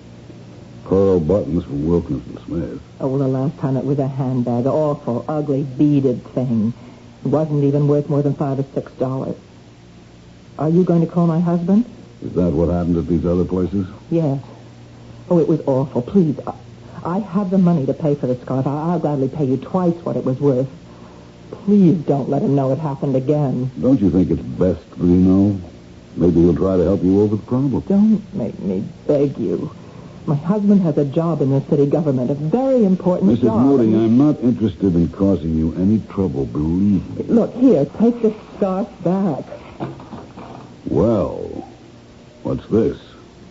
pearl buttons from Wilkinson Smith. Oh, well, the last time it was a handbag. Awful, ugly, beaded thing. It wasn't even worth more than $5 or $6. Are you going to call my husband? Is that what happened at these other places? Yes. Oh, it was awful. Please, I have the money to pay for the scarf. I'll gladly pay you twice what it was worth. Please don't let him know it happened again. Don't you think it's best that he know? Maybe he'll try to help you over the problem. Don't make me beg you. My husband has a job in the city government, a very important job. Mrs. Moody, I'm not interested in causing you any trouble, believe me. Look, here, take this scarf back. Well, what's this?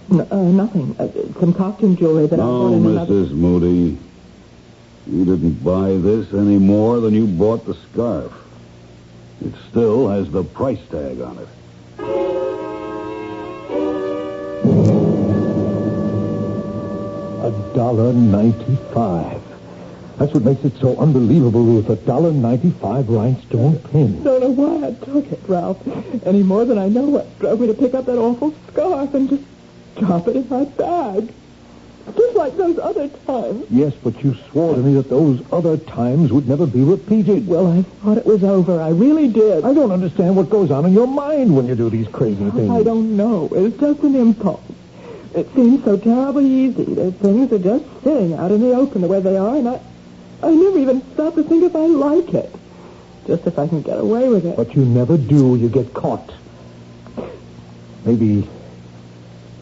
Nothing. Some costume jewelry that I bought in another... Mrs. Moody, you didn't buy this any more than you bought the scarf. It still has the price tag on it. $1.95. That's what makes it so unbelievable, Ruth. $1.95 rhinestone pin. Don't know why I took it, Ralph. Any more than I know what drove me to pick up that awful scarf and just drop it in my bag. Just like those other times. Yes, but you swore to me that those other times would never be repeated. Well, I thought it was over. I really did. I don't understand what goes on in your mind when you do these crazy things. I don't know. It's just an impulse. It seems so terribly easy. Those things are just sitting out in the open the way they are, and I never even stop to think if I like it. Just if I can get away with it. But you never do. You get caught. Maybe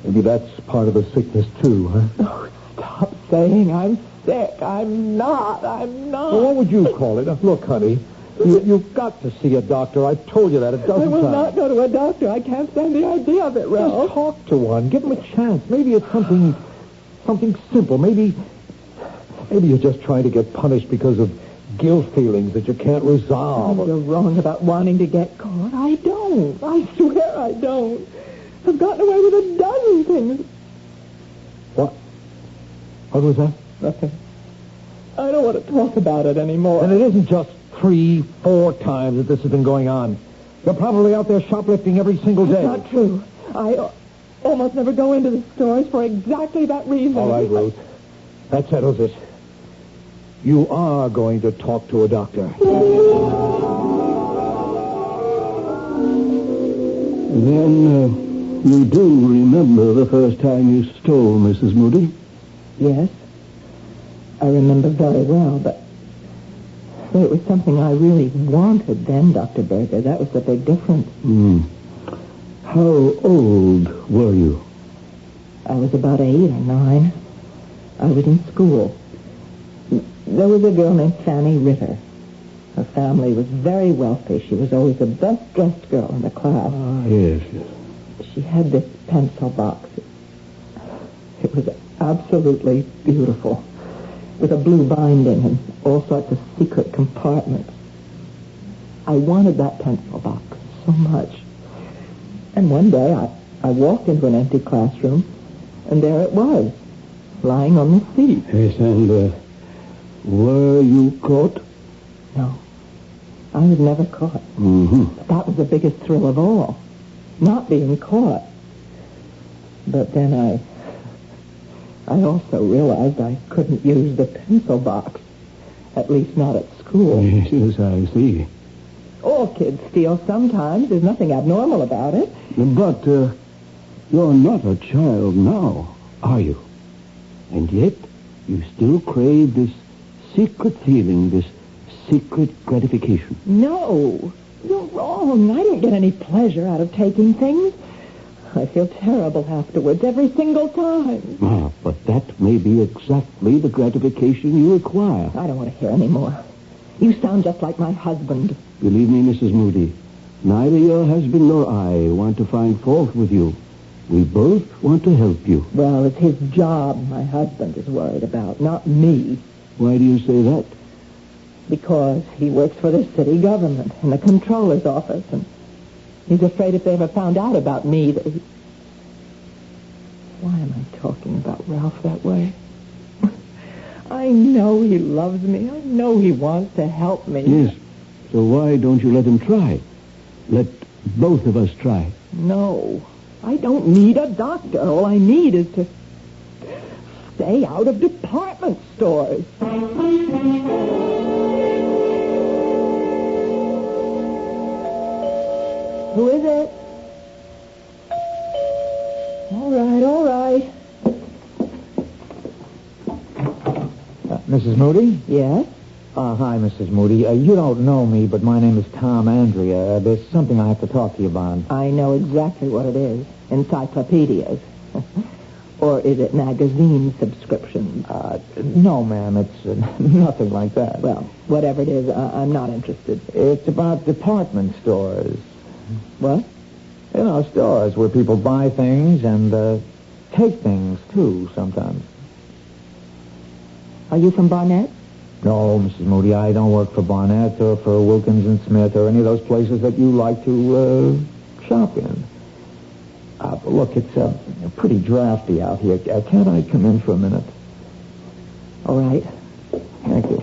that's part of the sickness, too, huh? Oh, stop saying I'm sick. I'm not. Well, what would you call it? Look, honey, you've got to see a doctor. I told you that a dozen times. I will not go to a doctor. I can't stand the idea of it, Ralph. Just talk to one. Give him a chance. Maybe it's something simple. Maybe you're just trying to get punished because of guilt feelings that you can't resolve. Oh, you're wrong about wanting to get caught. I don't. I swear I don't. I've gotten away with a dozen things. What? What was that? Nothing. I don't want to talk about it anymore. And it isn't just 3-4 times that this has been going on. You're probably out there shoplifting every single day. That's not true. I almost never go into the stores for exactly that reason. All right, Ruth. That settles it. You are going to talk to a doctor. Then, you do remember the first time you stole, Mrs. Moody? Yes. I remember very well, but it was something I really wanted then, Dr. Berger. That was the big difference. How old were you? I was about 8 or 9. I was in school. There was a girl named Fanny Ritter. Her family was very wealthy. She was always the best-dressed girl in the class. Ah, yes. She had this pencil box. It was absolutely beautiful, with a blue binding and all sorts of secret compartments. I wanted that pencil box so much. And one day I walked into an empty classroom, and there it was, lying on the seat. Yes, and were you caught? No. I was never caught. Mm-hmm. But that was the biggest thrill of all, not being caught. But then I also realized I couldn't use the pencil box, at least not at school. Yes, I see. All kids steal sometimes. There's nothing abnormal about it. But you're not a child now, are you? And yet you still crave this secret feeling, this secret gratification. No, you're wrong. I don't get any pleasure out of taking things. I feel terrible afterwards every single time. Ah, but that may be exactly the gratification you require. I don't want to hear any more. You sound just like my husband. Believe me, Mrs. Moody, neither your husband nor I want to find fault with you. We both want to help you. Well, it's his job my husband is worried about, not me. Why do you say that? Because he works for the city government in the controller's office, and he's afraid if they ever found out about me that he... Why am I talking about Ralph that way? I know he loves me. I know he wants to help me. Yes. So why don't you let him try? Let both of us try. No. I don't need a doctor. All I need is to stay out of department stores. Who is it? All right. Mrs. Moody? Yes? Hi, Mrs. Moody. You don't know me, but my name is Tom Andrea. There's something I have to talk to you about. I know exactly what it is. Encyclopedias. Or is it magazine subscriptions? No, ma'am. It's nothing like that. Well, whatever it is, I'm not interested. It's about department stores. What? You know, stores where people buy things and take things, too, sometimes. Are you from Barnett? No, Mrs. Moody, I don't work for Barnett or for Wilkins and Smith or any of those places that you like to shop in. Look, it's pretty drafty out here. Can't I come in for a minute? All right. Thank you.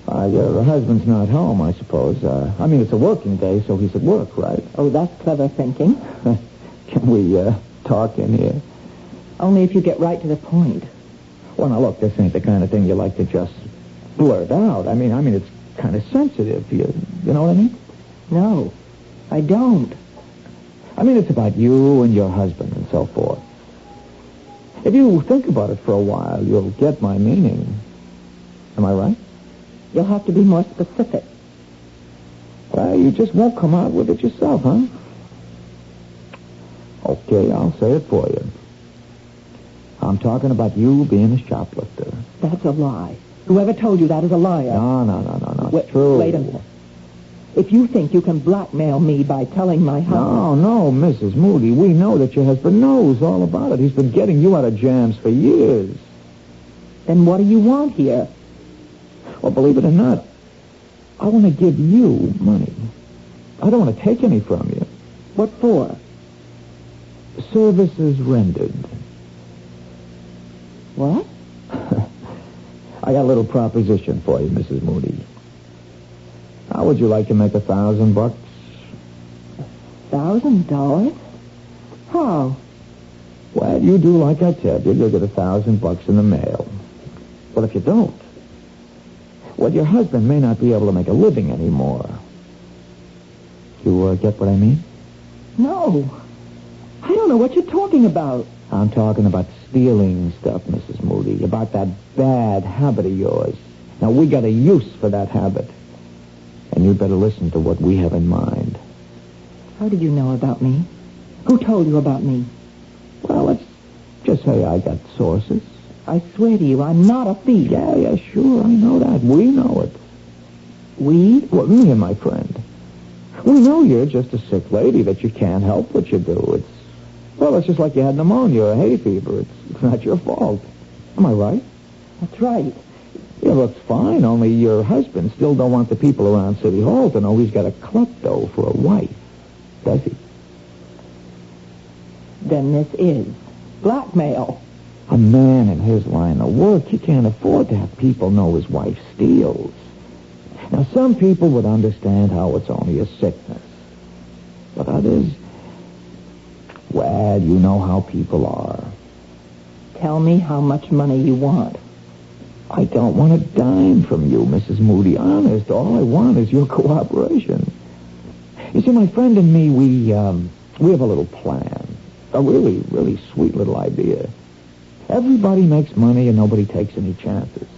Your husband's not home, I suppose. I mean, it's a working day, so he's at work, right? Oh, that's clever thinking. Can we talk in here? Only if you get right to the point. Well, now, look, this ain't the kind of thing you like to just blurt out. I mean, it's kind of sensitive. You know what I mean? No, I don't. I mean, it's about you and your husband and so forth. If you think about it for a while, you'll get my meaning. Am I right? You'll have to be more specific. Well, you just won't come out with it yourself, huh? Okay, I'll say it for you. I'm talking about you being a shoplifter. That's a lie. Whoever told you that is a liar. No. It's true. Wait a minute. If you think you can blackmail me by telling my husband... No, Mrs. Moody. We know that your husband knows all about it. He's been getting you out of jams for years. Then what do you want here? Well, believe it or not, I want to give you money. I don't want to take any from you. What for? Services rendered. What? I got a little proposition for you, Mrs. Moody. How would you like to make $1,000? $1,000? How? Well, you do like I tell you. You'll get $1,000 in the mail. But if you don't, well, your husband may not be able to make a living anymore. You get what I mean? No. I don't know what you're talking about. I'm talking about stealing stuff, Mrs. Moody, about that bad habit of yours. Now, we got a use for that habit. And you'd better listen to what we have in mind. How did you know about me? Who told you about me? Well, let's just say I got sources. I swear to you, I'm not a thief. Yeah, sure, I know that. We know it. We? Well, me and my friend. We know you're just a sick lady, that you can't help what you do. It's just like you had pneumonia or hay fever. It's not your fault. Am I right? That's right. Yeah, looks fine, only your husband still don't want the people around City Hall to know he's got a klepto for a wife. Does he? Then this is blackmail. A man in his line of work, he can't afford to have people know his wife steals. Now, some people would understand how it's only a sickness. But others, well, you know how people are. Tell me how much money you want. I don't want a dime from you, Mrs. Moody. Honest, all I want is your cooperation. You see, my friend and me, we have a little plan. A really, really sweet little idea. Everybody makes money and nobody takes any chances.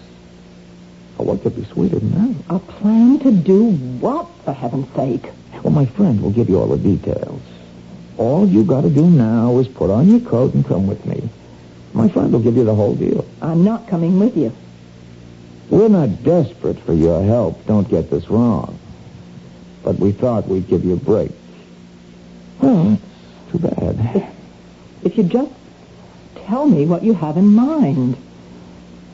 Oh, what could be sweeter than that? A plan to do what, for heaven's sake? Well, my friend will give you all the details. All you got to do now is put on your coat and come with me. My friend will give you the whole deal. I'm not coming with you. We're not desperate for your help. Don't get this wrong. But we thought we'd give you a break. Well, that's too bad. If you just tell me what you have in mind.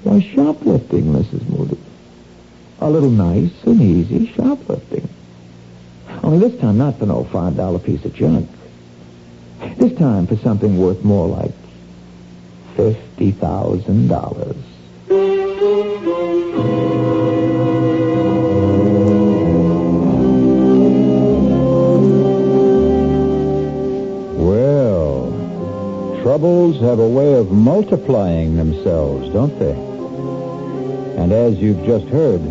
Why, shoplifting, Mrs. Moody. A little nice and easy shoplifting. Only this time not for no $5 piece of junk. This time for something worth more like $50,000. Well, troubles have a way of multiplying themselves, don't they? And as you've just heard,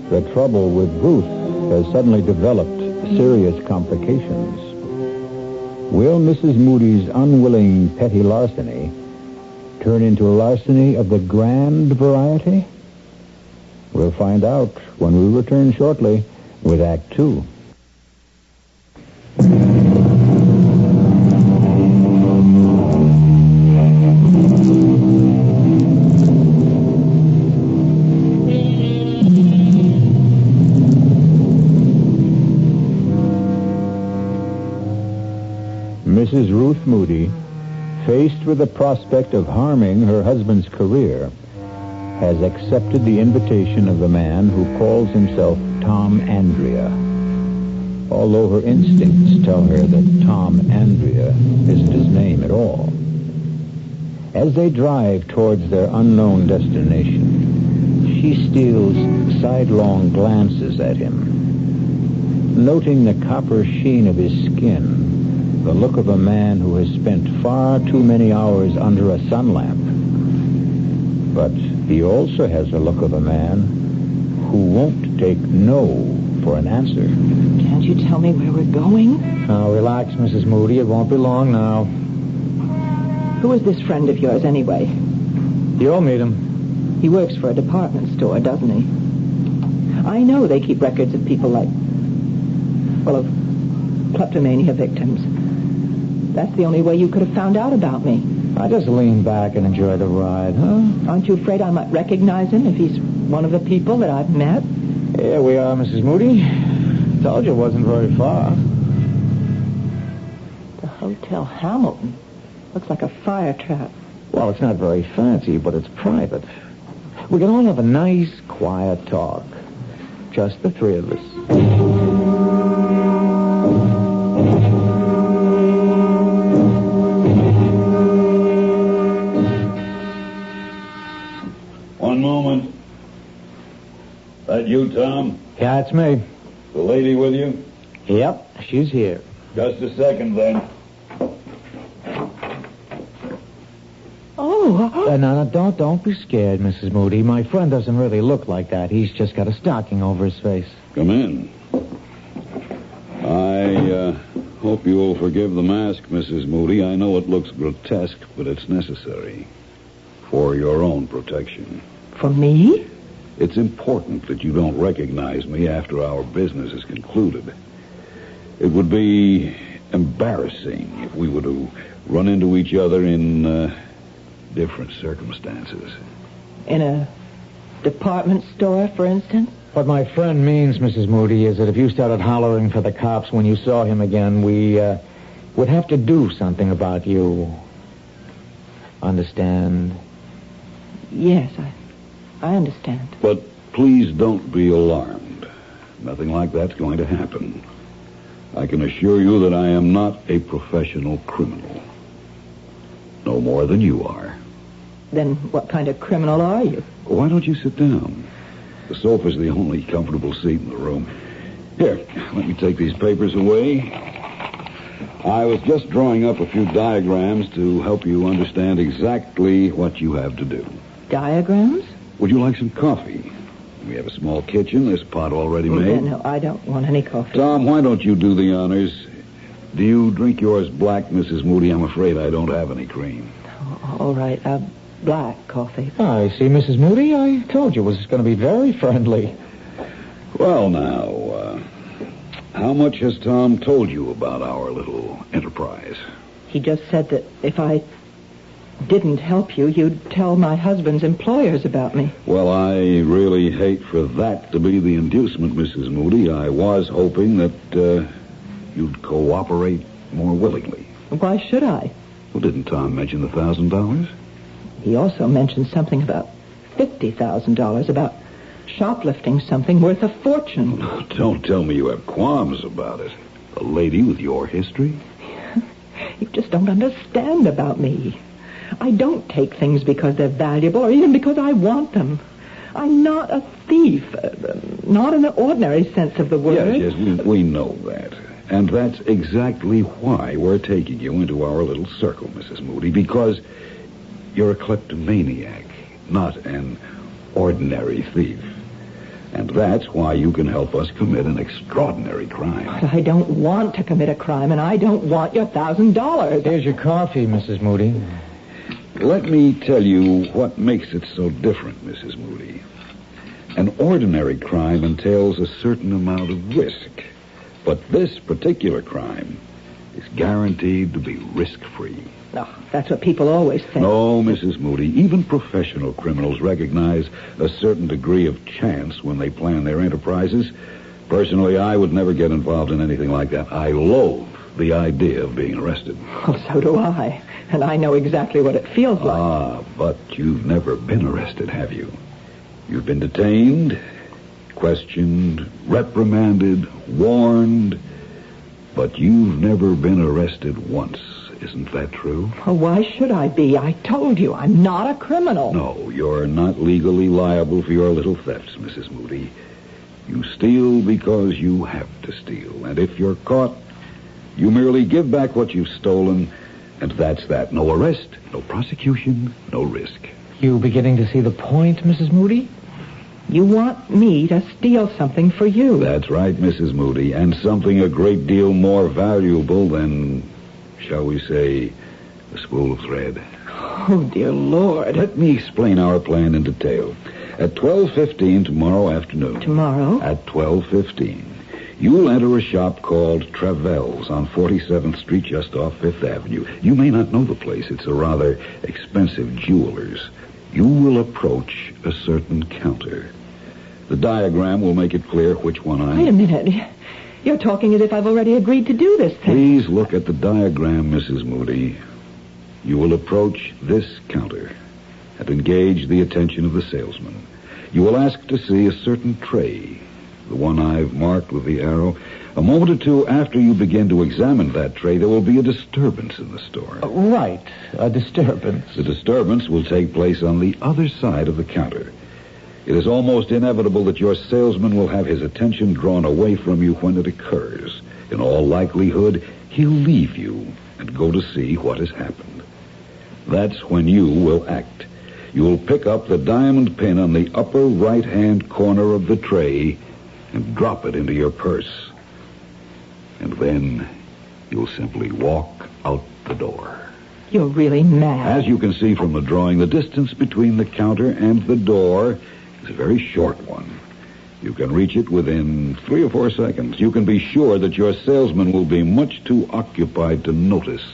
the trouble with Bruce has suddenly developed serious complications. Will Mrs. Moody's unwilling petty larceny turn into larceny of the grand variety? We'll find out when we return shortly with Act 2. Mrs. Ruth Moody, faced with the prospect of harming her husband's career, has accepted the invitation of the man who calls himself Tom Andrea, although her instincts tell her that Tom Andrea isn't his name at all. As they drive towards their unknown destination, she steals sidelong glances at him, noting the copper sheen of his skin, the look of a man who has spent far too many hours under a sun lamp. But he also has the look of a man who won't take no for an answer. Can't you tell me where we're going? Now, relax, Mrs. Moody. It won't be long now. Who is this friend of yours, anyway? You'll meet him. He works for a department store, doesn't he? I know they keep records of people like, well, of kleptomania victims. That's the only way you could have found out about me. I just lean back and enjoy the ride, huh? Aren't you afraid I might recognize him if he's one of the people that I've met? Here we are, Mrs. Moody. Told you it wasn't very far. The Hotel Hamilton. Looks like a fire trap. Well, it's not very fancy, but it's private. We can all have a nice, quiet talk. Just the three of us. One moment. That you, Tom? Yeah, it's me. The lady with you? Yep, she's here. Just a second, then. Oh. No, don't be scared, Mrs. Moody. My friend doesn't really look like that. He's just got a stocking over his face. Come in. I hope you will forgive the mask, Mrs. Moody. I know it looks grotesque, but it's necessary. For your own protection. For me? It's important that you don't recognize me after our business is concluded. It would be embarrassing if we were to run into each other in different circumstances. In a department store, for instance? What my friend means, Mrs. Moody, is that if you started hollering for the cops when you saw him again, we would have to do something about you. Understand? Yes, I understand. But please don't be alarmed. Nothing like that's going to happen. I can assure you that I am not a professional criminal. No more than you are. Then what kind of criminal are you? Why don't you sit down? The sofa's the only comfortable seat in the room. Here, let me take these papers away. I was just drawing up a few diagrams to help you understand exactly what you have to do. Diagrams? Would you like some coffee? We have a small kitchen. There's a pot already made. No, I don't want any coffee. Tom, why don't you do the honors? Do you drink yours black, Mrs. Moody? I'm afraid I don't have any cream. Oh, all right, black coffee. I see, Mrs. Moody. I told you it was going to be very friendly. Well, now, how much has Tom told you about our little enterprise? He just said that if I didn't help you, you'd tell my husband's employers about me. Well, I really hate for that to be the inducement, Mrs. Moody. I was hoping that you'd cooperate more willingly. Why should I? Well, didn't Tom mention the $1,000? He also mentioned something about $50,000, about shoplifting something worth a fortune. Oh, don't tell me you have qualms about it. A lady with your history? You just don't understand about me. I don't take things because they're valuable or even because I want them. I'm not a thief, not in the ordinary sense of the word. Yes, we know that. And that's exactly why we're taking you into our little circle, Mrs. Moody, because you're a kleptomaniac, not an ordinary thief. And that's why you can help us commit an extraordinary crime. But I don't want to commit a crime, and I don't want your $1,000. Here's your coffee, Mrs. Moody. Let me tell you what makes it so different, Mrs. Moody. An ordinary crime entails a certain amount of risk. But this particular crime is guaranteed to be risk-free. No, that's what people always think. No, Mrs. Moody. Even professional criminals recognize a certain degree of chance when they plan their enterprises. Personally, I would never get involved in anything like that. I loathe the idea of being arrested. Well, so do I. And I know exactly what it feels like. Ah, but you've never been arrested, have you? You've been detained, questioned, reprimanded, warned, but you've never been arrested once. Isn't that true? Well, why should I be? I told you, I'm not a criminal. No, you're not legally liable for your little thefts, Mrs. Moody. You steal because you have to steal. And if you're caught, you merely give back what you've stolen, and that's that. No arrest, no prosecution, no risk. You beginning to see the point, Mrs. Moody? You want me to steal something for you. That's right, Mrs. Moody, and something a great deal more valuable than, shall we say, a spool of thread. Oh, dear Lord. Let me explain our plan in detail. At 12:15 tomorrow afternoon. Tomorrow? At 12:15. You'll enter a shop called Travell's on 47th Street, just off 5th Avenue. You may not know the place. It's a rather expensive jeweler's. You will approach a certain counter. The diagram will make it clear which one Wait a minute. You're talking as if I've already agreed to do this thing. Please look at the diagram, Mrs. Moody. You will approach this counter and engage the attention of the salesman. You will ask to see a certain tray, the one I've marked with the arrow. A moment or two after you begin to examine that tray, there will be a disturbance in the store. Right, a disturbance. The disturbance will take place on the other side of the counter. It is almost inevitable that your salesman will have his attention drawn away from you when it occurs. In all likelihood, he'll leave you and go to see what has happened. That's when you will act. You'll pick up the diamond pin on the upper right-hand corner of the tray and drop it into your purse. And then you'll simply walk out the door. You're really mad. As you can see from the drawing, the distance between the counter and the door is a very short one. You can reach it within 3 or 4 seconds. You can be sure that your salesman will be much too occupied to notice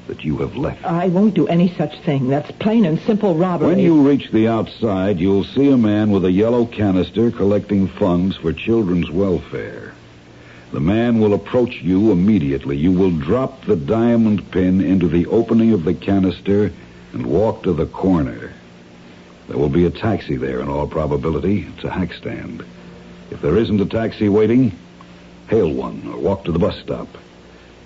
that you have left. I won't do any such thing. That's plain and simple robbery. When you reach the outside, you'll see a man with a yellow canister collecting funds for children's welfare. The man will approach you immediately. You will drop the diamond pin into the opening of the canister and walk to the corner. There will be a taxi there in all probability. It's a hack stand. If there isn't a taxi waiting, hail one or walk to the bus stop.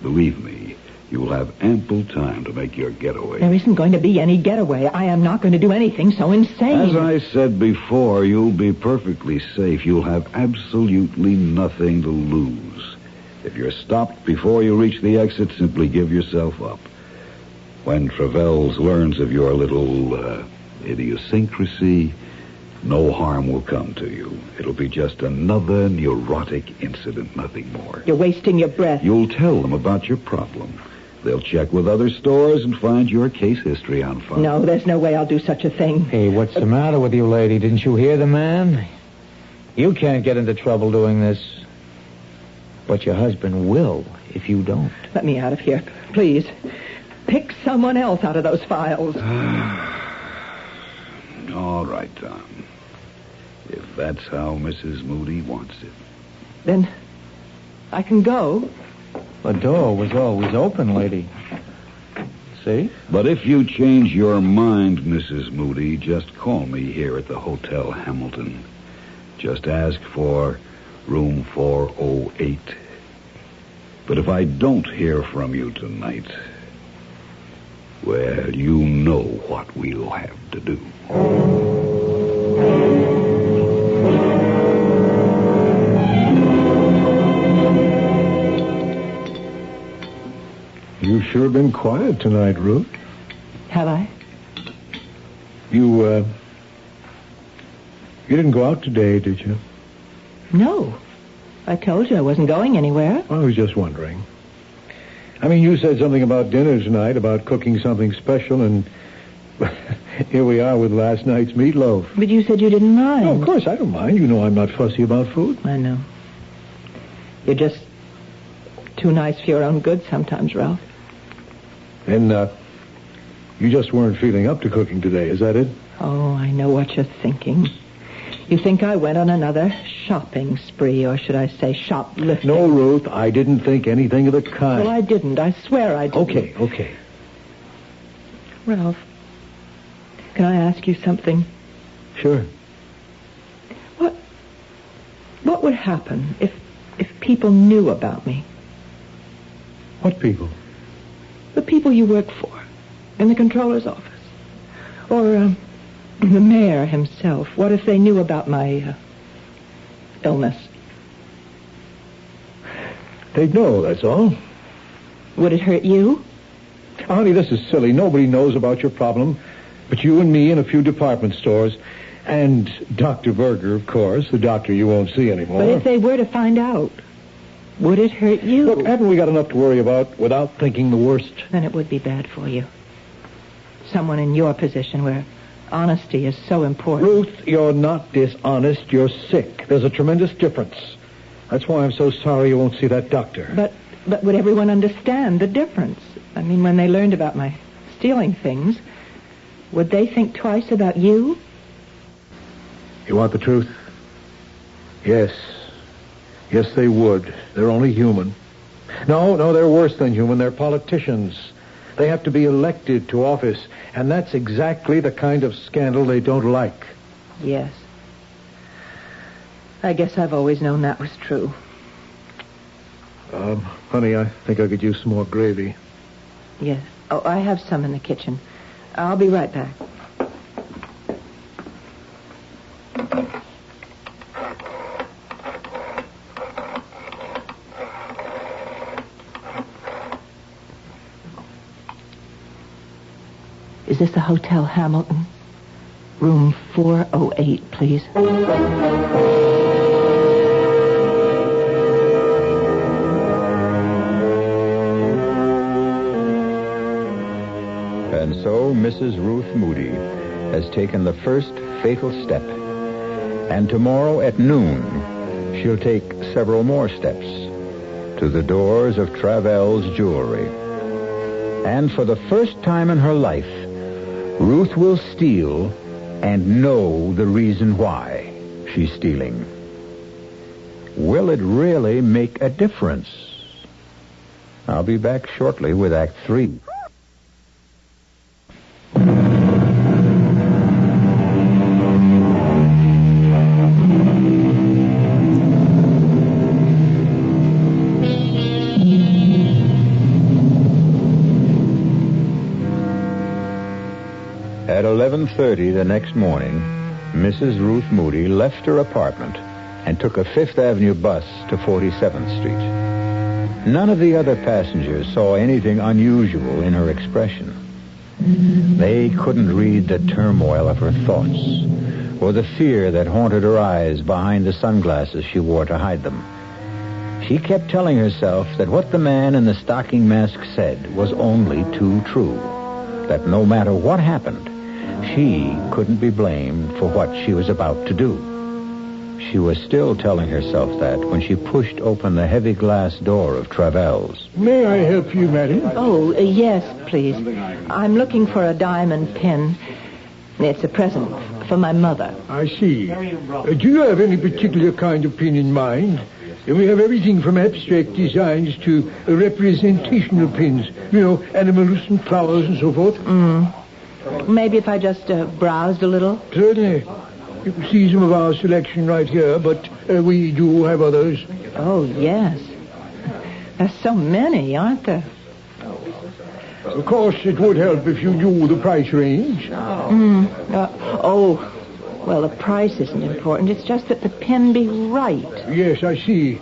Believe me, you will have ample time to make your getaway. There isn't going to be any getaway. I am not going to do anything so insane. As I said before, you'll be perfectly safe. You'll have absolutely nothing to lose. If you're stopped before you reach the exit, simply give yourself up. When Travell's learns of your little idiosyncrasy, no harm will come to you. It'll be just another neurotic incident, nothing more. You're wasting your breath. You'll tell them about your problem. They'll check with other stores and find your case history on file. No, there's no way I'll do such a thing. Hey, what's the matter with you, lady? Didn't you hear the man? You can't get into trouble doing this. But your husband will if you don't. Let me out of here, please. Pick someone else out of those files. All right, Tom. If that's how Mrs. Moody wants it. Then I can go. The door was always open, lady. See? But if you change your mind, Mrs. Moody, just call me here at the Hotel Hamilton. Just ask for room 408. But if I don't hear from you tonight, well, you know what we'll have to do. You've sure been quiet tonight, Ruth. Have I? You didn't go out today, did you? No. I told you I wasn't going anywhere. I was just wondering. I mean, you said something about dinner tonight, about cooking something special, and Here we are with last night's meatloaf. But you said you didn't mind. Oh, of course I don't mind. You know I'm not fussy about food. I know. You're just too nice for your own good sometimes, Ralph. And, you just weren't feeling up to cooking today, is that it? Oh, I know what you're thinking. You think I went on another shopping spree, or should I say shoplifting? No, Ruth, I didn't think anything of the kind. Well, I didn't. I swear I didn't. Okay. Ralph, can I ask you something? Sure. What would happen if people knew about me? What people? The people you work for, in the controller's office. Or, the mayor himself. What if they knew about my, illness? They'd know, that's all. Would it hurt you? Honey, this is silly. Nobody knows about your problem but you and me and a few department stores. And Dr. Berger, of course, the doctor you won't see anymore. But if they were to find out, would it hurt you? Look, haven't we got enough to worry about without thinking the worst? Then it would be bad for you. Someone in your position where honesty is so important. Ruth, you're not dishonest. You're sick. There's a tremendous difference. That's why I'm so sorry you won't see that doctor. But would everyone understand the difference? I mean, when they learned about my stealing things, would they think twice about you? You want the truth? Yes. Yes, they would. They're only human. No, they're worse than human. They're politicians. They have to be elected to office, and that's exactly the kind of scandal they don't like. Yes. I guess I've always known that was true. Honey, I think I could use some more gravy. Yes. Oh, I have some in the kitchen. I'll be right back. Is this the Hotel Hamilton? Room 408, please. And so Mrs. Ruth Moody has taken the first fatal step. And tomorrow at noon, she'll take several more steps to the doors of Travell's Jewelry. And for the first time in her life, Ruth will steal and know the reason why she's stealing. Will it really make a difference? I'll be back shortly with Act 3. At 11:30 the next morning, Mrs. Ruth Moody left her apartment and took a Fifth Avenue bus to 47th Street. None of the other passengers saw anything unusual in her expression. They couldn't read the turmoil of her thoughts or the fear that haunted her eyes behind the sunglasses she wore to hide them. She kept telling herself that what the man in the stocking mask said was only too true, that no matter what happened, she couldn't be blamed for what she was about to do. She was still telling herself that when she pushed open the heavy glass door of Travell's. May I help you, madam? Oh, yes, please. I'm looking for a diamond pin. It's a present for my mother. I see. Do you have any particular kind of pin in mind? We have everything from abstract designs to representational pins. You know, animals and flowers and so forth. Maybe if I just browsed a little? Certainly. You can see some of our selection right here, but we do have others. Oh, yes. There's so many, aren't there? Of course, it would help if you knew the price range. Well, the price isn't important. It's just that the pin be right. Yes, I see.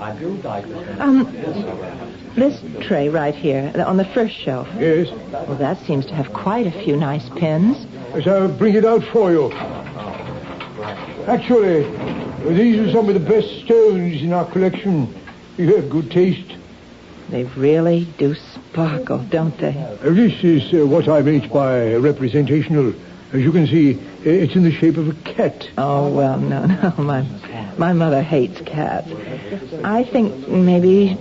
This tray right here, on the first shelf. Yes? Well, that seems to have quite a few nice pins. Yes, I'll bring it out for you. Actually, these are some of the best stones in our collection. You have good taste. They really do sparkle, don't they? This is what I meant by representational. As you can see, it's in the shape of a cat. Oh, well, no. My mother hates cats. I think maybe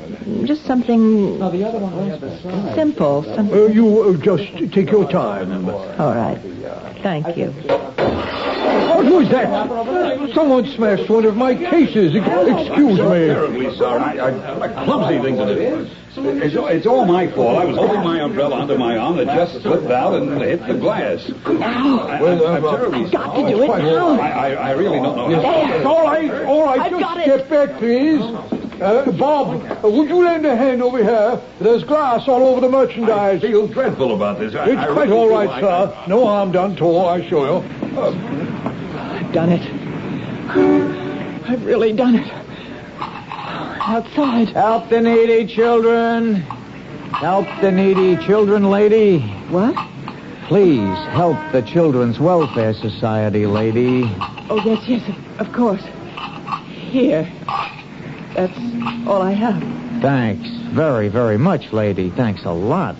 just something simple. You just take your time. All right. Thank you. What was that? Someone smashed one of my cases. Excuse me. Terribly sorry. A clumsy thing to do. It's all my fault. I was holding my umbrella under my arm. It just slipped out and hit the glass. Ow. I'm terribly I've got to do it now. I really don't know. Yes. All right. I've Just got it. step back, please. Bob, would you lend a hand over here? There's glass all over the merchandise. I feel dreadful about this. It's quite all right, sir. No harm done to her, I assure you. I've done it. I've really done it. Outside. Help the needy children. Help the needy children, lady. What? Please help the Children's Welfare Society, lady. Oh, yes, of course. Here. That's all I have. Thanks very, very much, lady. Thanks a lot.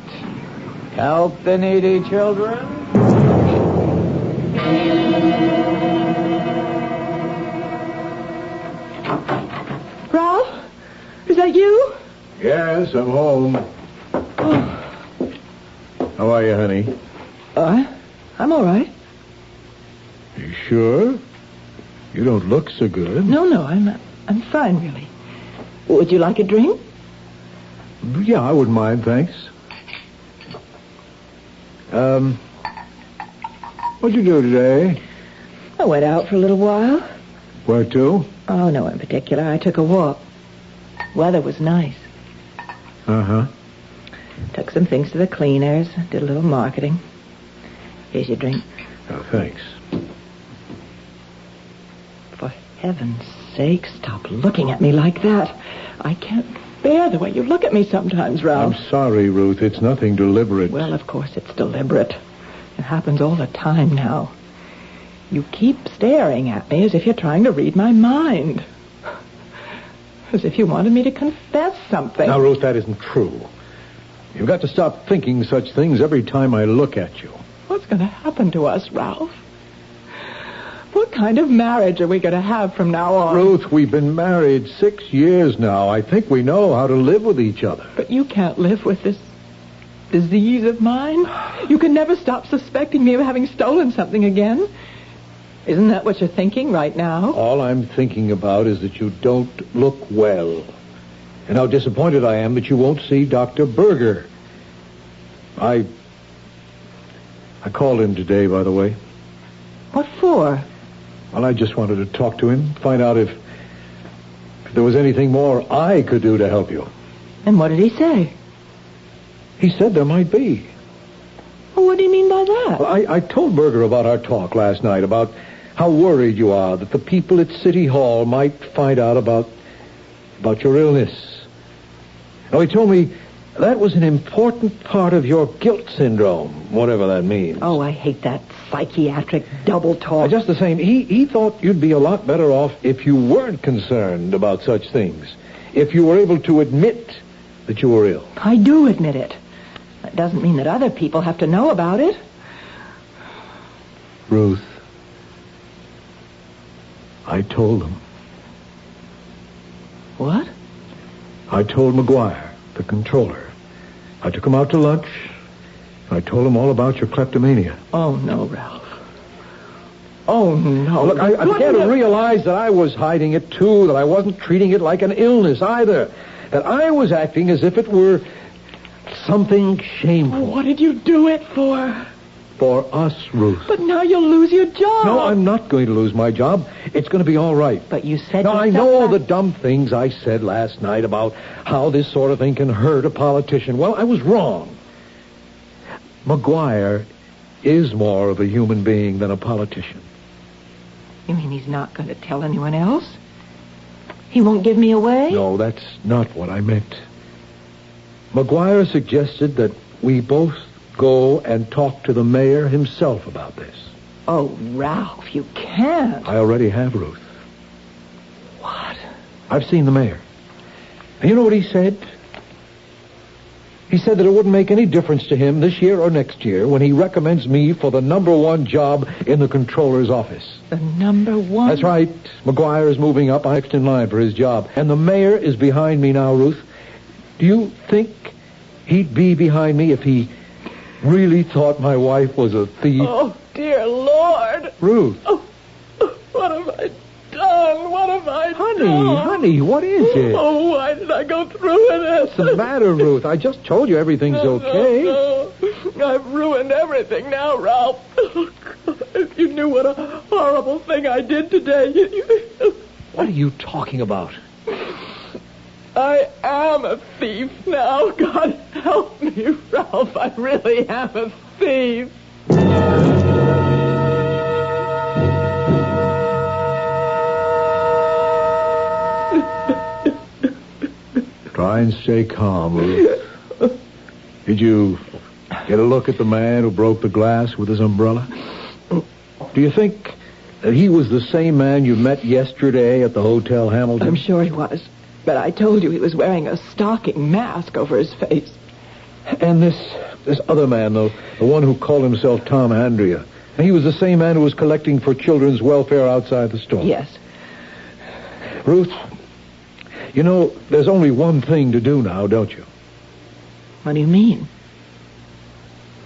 Help the needy children. Ralph? Is that you? Yes, I'm home. Oh. How are you, honey? I'm all right. You sure? You don't look so good. No, I'm fine, really. Would you like a drink? Yeah, I wouldn't mind, thanks. What'd you do today? I went out for a little while. Where to? Oh, no in particular. I took a walk. Weather was nice. Uh-huh. Took some things to the cleaners. Did a little marketing. Here's your drink. Oh, thanks. For heaven's sake, stop looking at me like that. I can't bear the way you look at me sometimes, Ralph. I'm sorry, Ruth. It's nothing deliberate. Well, of course it's deliberate. It happens all the time now. You keep staring at me as if you're trying to read my mind. As if you wanted me to confess something. Now, Ruth, that isn't true. You've got to stop thinking such things every time I look at you. What's going to happen to us, Ralph? What kind of marriage are we going to have from now on? Ruth, we've been married 6 years now. I think we know how to live with each other. But you can't live with this disease of mine. You can never stop suspecting me of having stolen something again. Isn't that what you're thinking right now? All I'm thinking about is that you don't look well. And how disappointed I am that you won't see Dr. Berger. I called him today, by the way. What for? Well, I just wanted to talk to him, find out if there was anything more I could do to help you. And what did he say? He said there might be. Well, what do you mean by that? Well, I told Berger about our talk last night, about how worried you are that the people at City Hall might find out about your illness. Now, he told me that was an important part of your guilt syndrome, whatever that means. Oh, I hate that psychiatric double talk. Just the same, he thought you'd be a lot better off if you weren't concerned about such things. If you were able to admit that you were ill. I do admit it. That doesn't mean that other people have to know about it. Ruth, I told them. What? I told McGuire, the controller. I took him out to lunch. I told him all about your kleptomania. Oh, no, Ralph. Oh, no. Look, I began to realize that I was hiding it, too, that I wasn't treating it like an illness, either. That I was acting as if it were something shameful. Oh, what did you do it for? For us, Ruth. But now you'll lose your job. No, I'm not going to lose my job. It's going to be all right. But you said... Now, I know all the dumb things I said last night about how this sort of thing can hurt a politician. Well, I was wrong. McGuire is more of a human being than a politician. You mean he's not going to tell anyone else? He won't give me away? No, that's not what I meant. McGuire suggested that we both go and talk to the mayor himself about this. Oh, Ralph, you can't. I already have, Ruth. What? I've seen the mayor. And you know what he said? He said that it wouldn't make any difference to him this year or next year when he recommends me for the #1 job in the controller's office. The #1? That's right. McGuire is moving up. I'm next in line for his job. And the mayor is behind me now, Ruth. Do you think he'd be behind me if he really thought my wife was a thief? Oh, dear Lord. Ruth. Oh, what have I done? What have I done? Honey, what is it? Oh, why did I go through with this? What's the matter, Ruth? I just told you everything's okay. No. I've ruined everything now, Ralph. Oh, God, if you knew what a horrible thing I did today. What are you talking about? I am a thief now. God help me, Ralph. I really am a thief. Try and stay calm, Ruth. Did you get a look at the man who broke the glass with his umbrella? Do you think that he was the same man you met yesterday at the Hotel Hamilton? I'm sure he was. But I told you he was wearing a stocking mask over his face. And this other man, though, the one who called himself Tom Andrea, he was the same man who was collecting for children's welfare outside the store? Yes. Ruth, you know, there's only one thing to do now, don't you? What do you mean?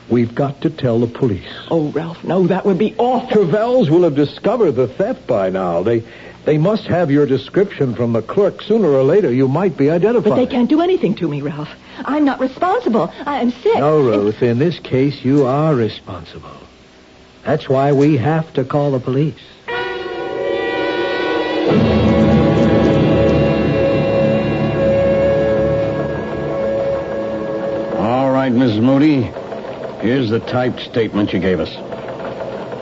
We've got to tell the police. Oh, Ralph, no, that would be awful. Travels will have discovered the theft by now. They must have your description from the clerk. Sooner or later, you might be identified. But they can't do anything to me, Ralph. I'm not responsible. I'm sick. No, Ruth, in this case, you are responsible. That's why we have to call the police. All right, Mrs. Moody. Here's the typed statement you gave us.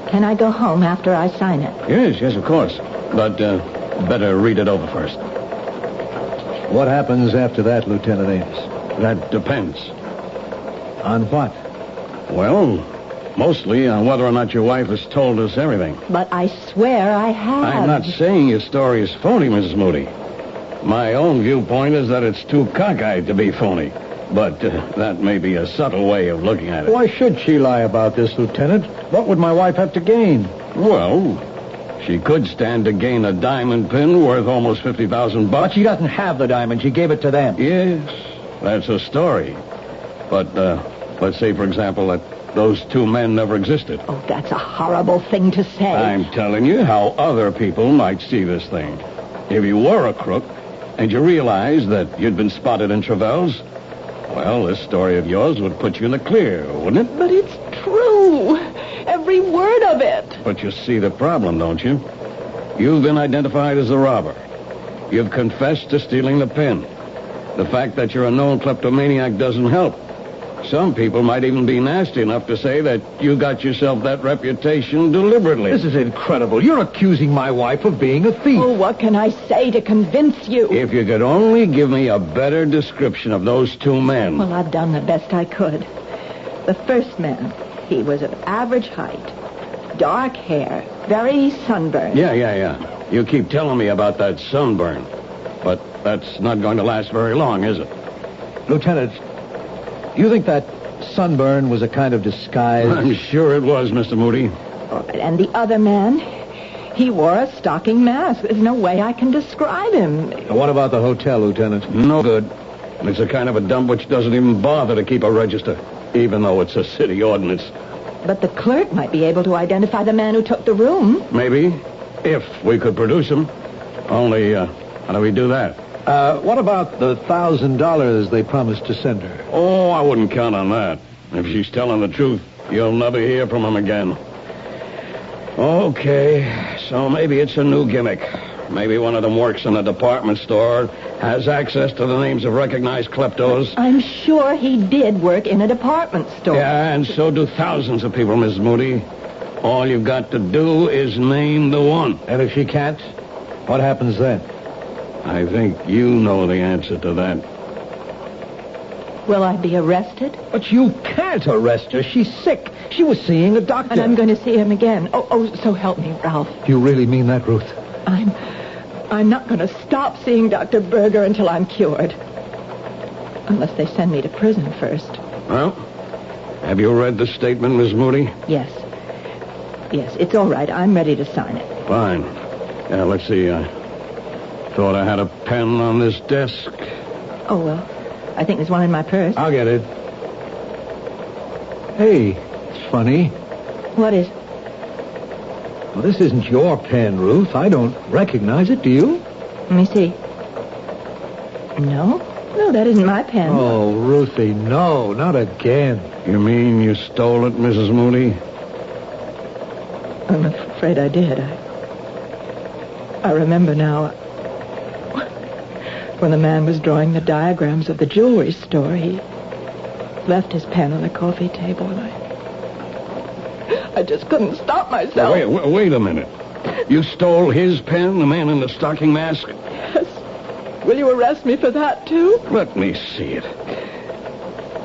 Can I go home after I sign it? Yes, of course. But better read it over first. What happens after that, Lieutenant Ames? That depends. On what? Well, mostly on whether or not your wife has told us everything. But I swear I have. I'm not saying your story is phony, Mrs. Moody. My own viewpoint is that it's too cockeyed to be phony. But that may be a subtle way of looking at it. Why should she lie about this, Lieutenant? What would my wife have to gain? Well, she could stand to gain a diamond pin worth almost $50,000. But she doesn't have the diamond. She gave it to them. Yes, that's a story. But let's say, for example, that those two men never existed. Oh, that's a horrible thing to say. I'm telling you how other people might see this thing. If you were a crook and you realized that you'd been spotted in Travels, well, this story of yours would put you in the clear, wouldn't it? But it's true. Every word of it. But you see the problem, don't you? You've been identified as the robber. You've confessed to stealing the pin. The fact that you're a known kleptomaniac doesn't help. Some people might even be nasty enough to say that you got yourself that reputation deliberately. This is incredible. You're accusing my wife of being a thief. Oh, what can I say to convince you? If you could only give me a better description of those two men. Well, I've done the best I could. The first man, he was of average height, dark hair, very sunburned. Yeah. You keep telling me about that sunburn. But that's not going to last very long, is it? Lieutenant, you think that sunburn was a kind of disguise? I'm sure it was, Mr. Moody. And the other man, he wore a stocking mask. There's no way I can describe him. What about the hotel, Lieutenant? No good. It's a kind of a dump which doesn't even bother to keep a register, even though it's a city ordinance. But the clerk might be able to identify the man who took the room. Maybe, if we could produce him. Only, how do we do that? What about the $1,000 they promised to send her? Oh, I wouldn't count on that. If she's telling the truth, you'll never hear from him again. Okay, so maybe it's a new gimmick. Maybe one of them works in a department store, has access to the names of recognized kleptos. I'm sure he did work in a department store. Yeah, and so do thousands of people, Miss Moody. All you've got to do is name the one. And if she can't, what happens then? I think you know the answer to that. Will I be arrested? But you can't arrest her. She's sick. She was seeing a doctor. And I'm going to see him again. Oh, so help me, Ralph. You really mean that, Ruth? I'm not going to stop seeing Dr. Berger until I'm cured. Unless they send me to prison first. Well, have you read the statement, Miss Moody? Yes. Yes, it's all right. I'm ready to sign it. Fine. Yeah, let's see. I thought I had a pen on this desk. Oh, well, I think there's one in my purse. I'll get it. Hey, it's funny. What is? Well, this isn't your pen, Ruth. I don't recognize it, do you? Let me see. No, that isn't my pen. Oh, Ruthie, no, not again. You mean you stole it, Mrs. Moody? I'm afraid I did. I remember now. When the man was drawing the diagrams of the jewelry store, he left his pen on the coffee table, and I just couldn't stop myself. Wait a minute. You stole his pen, the man in the stocking mask? Yes. Will you arrest me for that, too? Let me see it.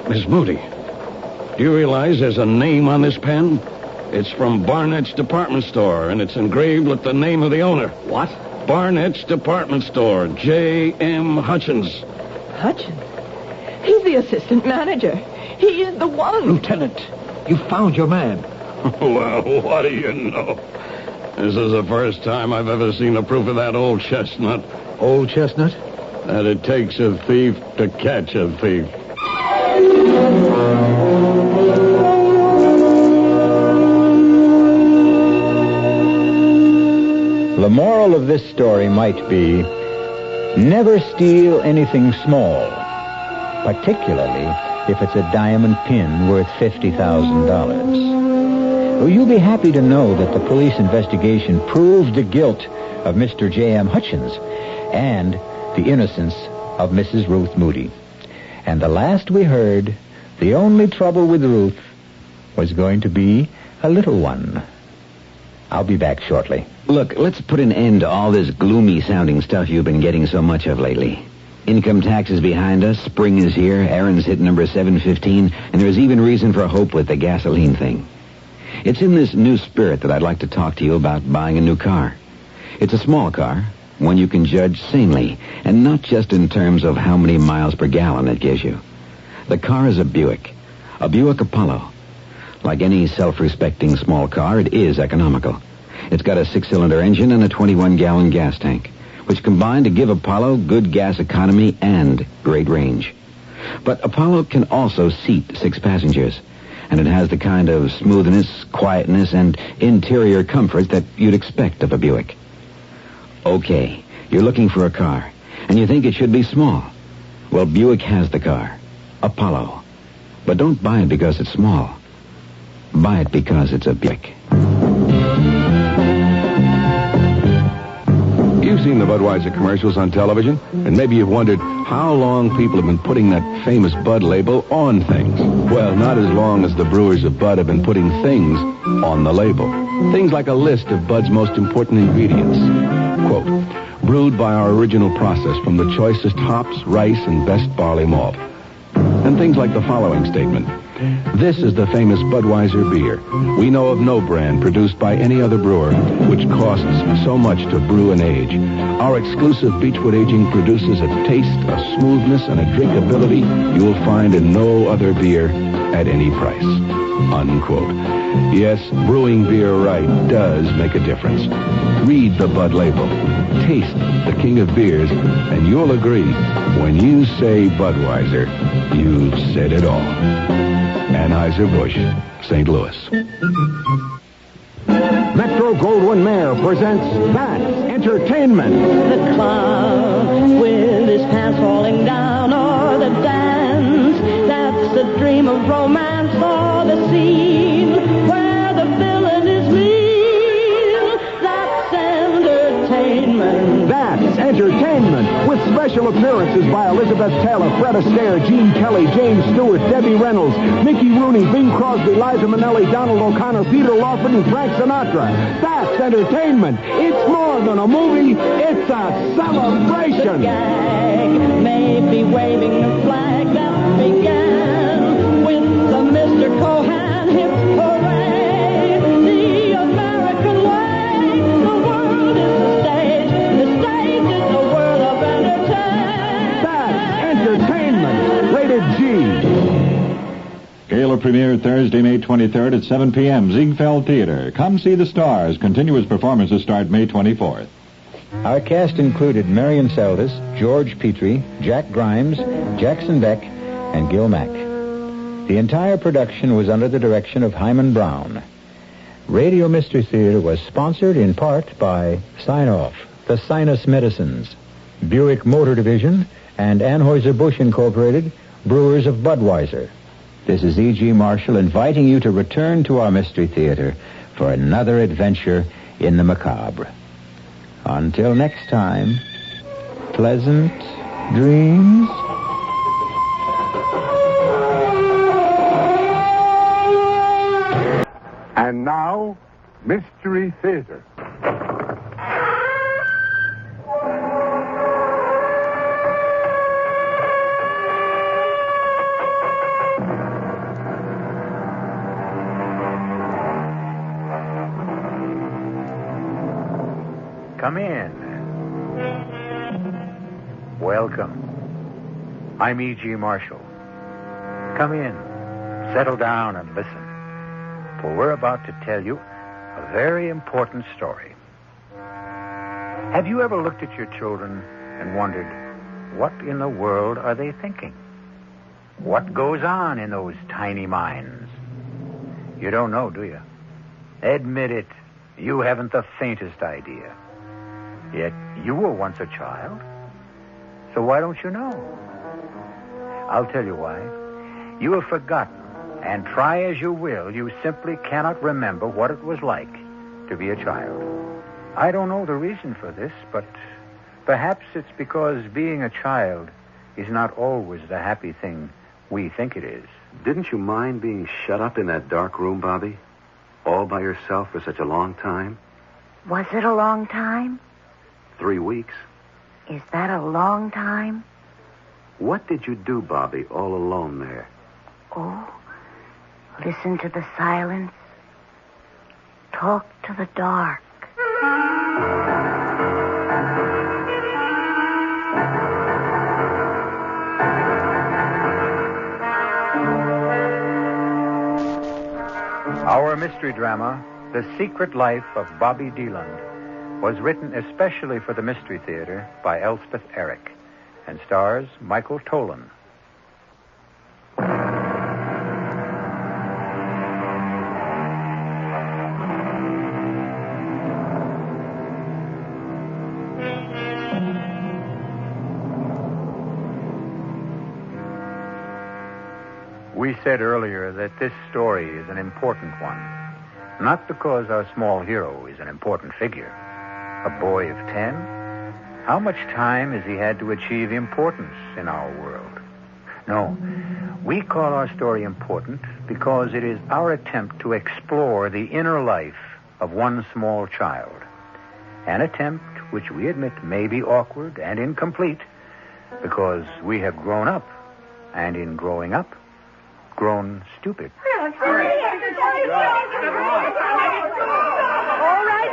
Miss Moody, do you realize there's a name on this pen? It's from Barnett's department store, and it's engraved with the name of the owner. What? Barnett's department store, J.M. Hutchins. Hutchins? He's the assistant manager. He's the one. Lieutenant, you found your man. Well, what do you know? This is the first time I've ever seen a proof of that old chestnut. Old chestnut? That it takes a thief to catch a thief. The moral of this story might be, never steal anything small, particularly if it's a diamond pin worth $50,000. Well, you'll be happy to know that the police investigation proved the guilt of Mr. J.M. Hutchins and the innocence of Mrs. Ruth Moody. And the last we heard, the only trouble with Ruth was going to be a little one. I'll be back shortly. Look, let's put an end to all this gloomy-sounding stuff you've been getting so much of lately. Income tax is behind us, spring is here, Aaron's hit number 715, and there's even reason for hope with the gasoline thing. It's in this new spirit that I'd like to talk to you about buying a new car. It's a small car, one you can judge sanely, and not just in terms of how many miles per gallon it gives you. The car is a Buick Apollo. Like any self-respecting small car, it is economical. It's got a 6-cylinder engine and a 21-gallon gas tank, which combine to give Apollo good gas economy and great range. But Apollo can also seat 6 passengers, and it has the kind of smoothness, quietness, and interior comforts that you'd expect of a Buick. Okay, you're looking for a car, and you think it should be small. Well, Buick has the car, Apollo. But don't buy it because it's small. Buy it because it's a Buick. You've seen the Budweiser commercials on television, and maybe you've wondered how long people have been putting that famous Bud label on things. Well, not as long as the brewers of Bud have been putting things on the label. Things like a list of Bud's most important ingredients. Quote, brewed by our original process from the choicest hops, rice, and best barley malt. And things like the following statement. This is the famous Budweiser beer. We know of no brand produced by any other brewer which costs so much to brew and age. Our exclusive Beechwood aging produces a taste, a smoothness, and a drinkability you will find in no other beer at any price. Unquote. Yes, brewing beer right does make a difference. Read the Bud label. Taste the king of beers, and you'll agree, when you say Budweiser, you've said it all. Anheuser-Busch, St. Louis. Metro-Goldwyn-Mayer presents That's Entertainment. The clown with his pants falling down, or the dance that's the dream of romance, or the scene where the villain is mean. That's entertainment. That's Entertainment, with special appearances by Elizabeth Taylor, Fred Astaire, Gene Kelly, James Stewart, Debbie Reynolds, Mickey Rooney, Bing Crosby, Liza Minnelli, Donald O'Connor, Peter Lawford, and Frank Sinatra. That's Entertainment. It's more than a movie. It's a celebration. The gag may be waving the flag that began with the Mr. Cohan hip hooray. The American way. The world is the stage. The stage is the world of entertainment. That's Entertainment. Gala premiere Thursday, May 23rd at 7 p.m. Ziegfeld Theater. Come see the stars. Continuous performances start May 24th. Our cast included Marion Seldes, George Petrie, Jack Grimes, Jackson Beck, and Gil Mack. The entire production was under the direction of Hyman Brown. Radio Mystery Theater was sponsored in part by Sign-Off, the Sinus Medicines, Buick Motor Division, and Anheuser-Busch Incorporated, Brewers of Budweiser. This is E.G. Marshall inviting you to return to our Mystery Theater for another adventure in the macabre. Until next time, pleasant dreams. And now, Mystery Theater. Come in. Welcome. I'm E.G. Marshall. Come in, settle down and listen, for we're about to tell you a very important story. Have you ever looked at your children and wondered, what in the world are they thinking? What goes on in those tiny minds? You don't know, do you? Admit it. You haven't the faintest idea. Yet you were once a child. So why don't you know? I'll tell you why. You have forgotten, and try as you will, you simply cannot remember what it was like to be a child. I don't know the reason for this, but perhaps it's because being a child is not always the happy thing we think it is. Didn't you mind being shut up in that dark room, Bobby? All by yourself for such a long time? Was it a long time? 3 weeks. Is that a long time? What did you do, Bobby, all alone there? Oh, listen to the silence. Talk to the dark. Our mystery drama, The Secret Life of Bobby Deland, was written especially for the Mystery Theater by Elspeth Eric and stars Michael Tolan. We said earlier that this story is an important one, not because our small hero is an important figure. A boy of 10? How much time has he had to achieve importance in our world? No, we call our story important because it is our attempt to explore the inner life of one small child. An attempt which we admit may be awkward and incomplete because we have grown up, and in growing up, grown stupid. All right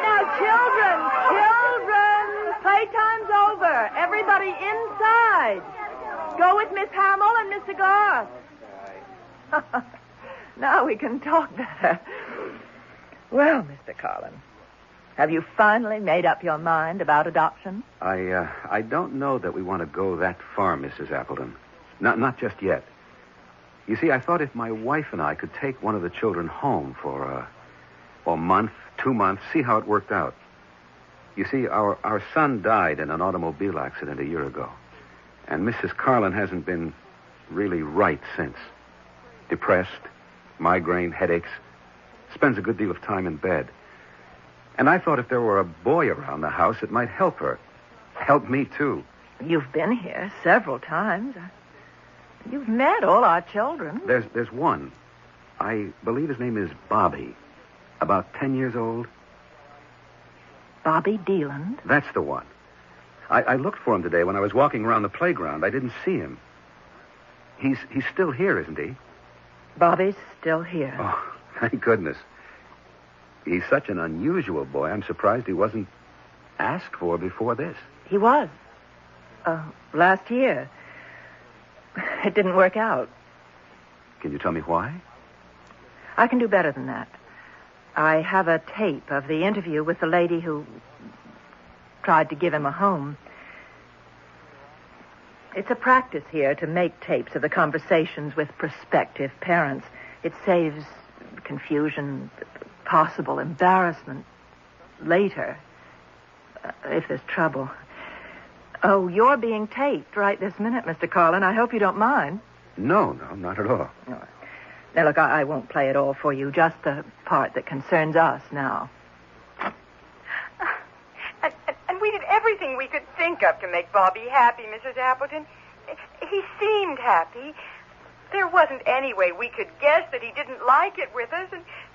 now, children, playtime's over. Everybody inside. Go with Miss Hamill and Mr. Garth. Now we can talk better. Well, Mr. Carlin, have you finally made up your mind about adoption? I don't know that we want to go that far, Mrs. Appleton. Not just yet. You see, I thought if my wife and I could take one of the children home for a month, 2 months, see how it worked out. You see, our son died in an automobile accident a year ago. And Mrs. Carlin hasn't been really right since. Depressed, migraine, headaches, spends a good deal of time in bed. And I thought if there were a boy around the house, it might help her. Help me, too. You've been here several times. You've met all our children. There's one. I believe his name is Bobby. About 10 years old. Bobby Deland? That's the one. I looked for him today when I was walking around the playground. I didn't see him. He's still here, isn't he? Bobby's still here. Oh, thank goodness. He's such an unusual boy. I'm surprised he wasn't asked for before this. He was. Last year. It didn't work out. Can you tell me why? I can do better than that. I have a tape of the interview with the lady who tried to give him a home. It's a practice here to make tapes of the conversations with prospective parents. It saves confusion, possible embarrassment later, if there's trouble. Oh, you're being taped right this minute, Mr. Carlin. I hope you don't mind. No, not at all. All right. Now, look, I won't play it all for you, just the part that concerns us now. And we did everything we could think of to make Bobby happy, Mrs. Appleton. He seemed happy. There wasn't any way we could guess that he didn't like it with us.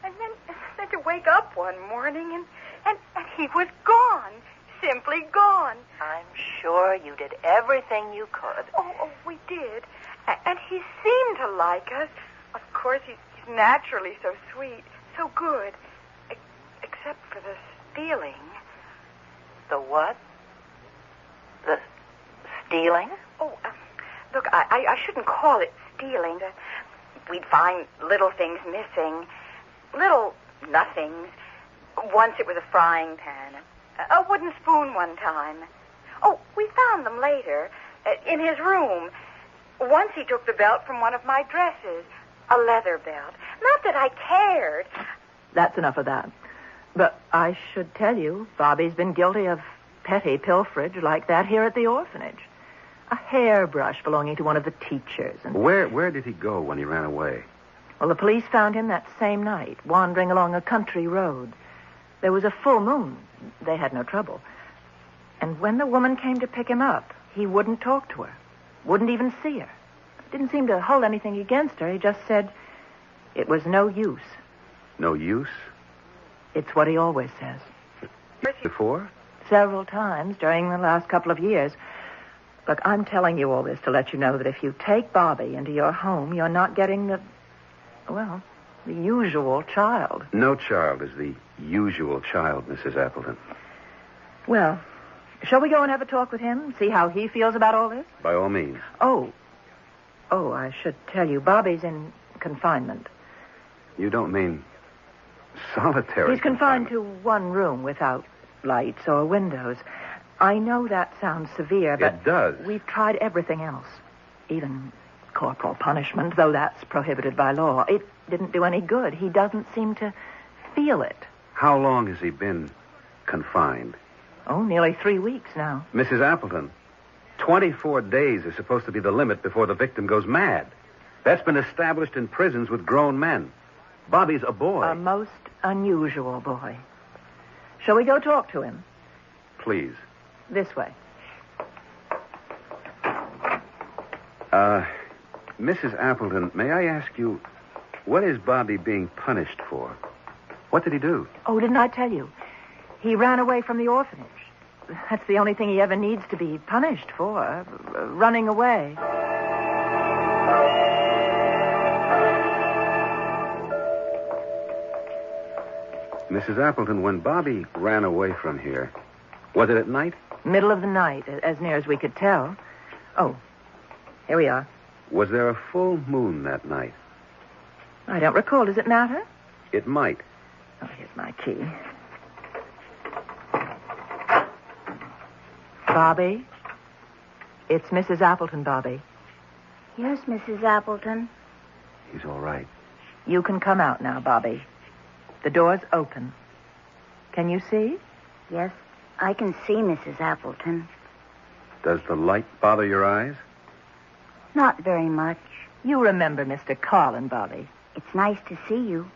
And then to wake up one morning and he was gone. Simply gone. I'm sure you did everything you could. Oh, we did. And he seemed to like us. Of course, he's naturally so sweet, so good. Except for the stealing. The what? The stealing? Oh, look, I shouldn't call it stealing. We'd find little things missing. Little nothings. Once it was a frying pan. A wooden spoon one time. Oh, we found them later. In his room. Once he took the belt from one of my dresses. A leather belt. Not that I cared. That's enough of that. But I should tell you, Bobby's been guilty of petty pilferage like that here at the orphanage. A hairbrush belonging to one of the teachers. And Where did he go when he ran away? well, the police found him that same night, wandering along a country road. There was a full moon. They had no trouble. And when the woman came to pick him up, he wouldn't talk to her. Wouldn't even see her. Didn't seem to hold anything against her. He just said it was no use. No use? It's what he always says. Before? Several times during the last couple of years. Look, I'm telling you all this to let you know that if you take Bobby into your home, you're not getting the usual child. No child is the usual child, Mrs. Appleton. Well, shall we go and have a talk with him? See how he feels about all this? By all means. Oh, I should tell you, Bobby's in confinement. You don't mean solitary? He's confined to one room without lights or windows. I know that sounds severe, but it does. We've tried everything else, even corporal punishment, though that's prohibited by law. It didn't do any good. He doesn't seem to feel it. How long has he been confined? Oh, nearly 3 weeks now. Mrs. Appleton, 24 days is supposed to be the limit before the victim goes mad. That's been established in prisons with grown men. Bobby's a boy. A most unusual boy. Shall we go talk to him? Please. This way. Mrs. Appleton, may I ask you, what is Bobby being punished for? What did he do? Oh, didn't I tell you? He ran away from the orphanage. That's the only thing he ever needs to be punished for, running away. Mrs. Appleton, when Bobby ran away from here, was it at night? Middle of the night, as near as we could tell. Oh, here we are. Was there a full moon that night? I don't recall. Does it matter? It might. Oh, here's my key. Bobby? It's Mrs. Appleton, Bobby. Yes, Mrs. Appleton. He's all right. You can come out now, Bobby. The door's open. Can you see? Yes, I can see Mrs. Appleton. Does the light bother your eyes? Not very much. You remember Mr. Carlin, Bobby. It's nice to see you.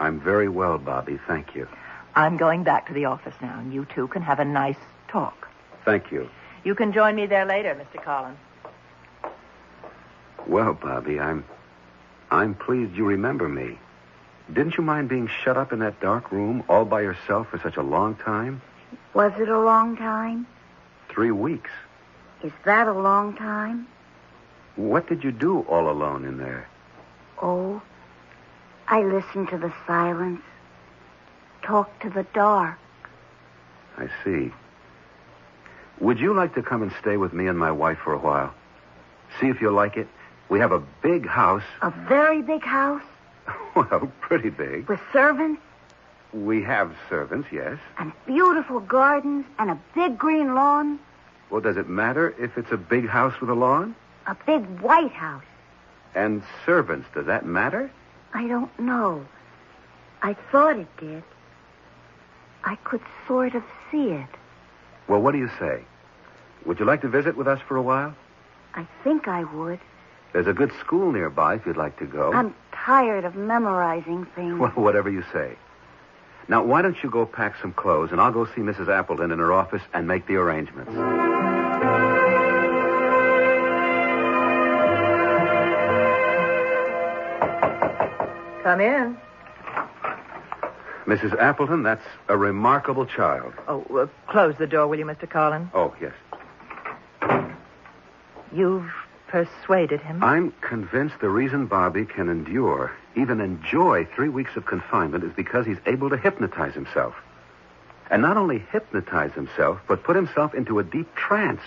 I'm very well, Bobby. Thank you. I'm going back to the office now, and you two can have a nice talk. Thank you. You can join me there later, Mr. Carlin. Well, Bobby, I'm pleased you remember me. Didn't you mind being shut up in that dark room all by yourself for such a long time? Was it a long time? 3 weeks. Is that a long time? What did you do all alone in there? Oh, I listened to the silence. Talked to the dark. I see. Would you like to come and stay with me and my wife for a while? See if you'll like it. We have a big house. A very big house? Well, pretty big. With servants? We have servants, yes. And beautiful gardens and a big green lawn? Well, does it matter if it's a big house with a lawn? A big white house. And servants, does that matter? I don't know. I thought it did. I could sort of see it. Well, what do you say? Would you like to visit with us for a while? I think I would. There's a good school nearby if you'd like to go. I'm tired of memorizing things. Well, whatever you say. Now, why don't you go pack some clothes, and I'll go see Mrs. Appleton in her office and make the arrangements. Come in. Mrs. Appleton, that's a remarkable child. Oh, close the door, will you, Mr. Collins? Oh, yes. You've persuaded him? I'm convinced the reason Bobby can endure, even enjoy 3 weeks of confinement is because he's able to hypnotize himself. And not only hypnotize himself, but put himself into a deep trance.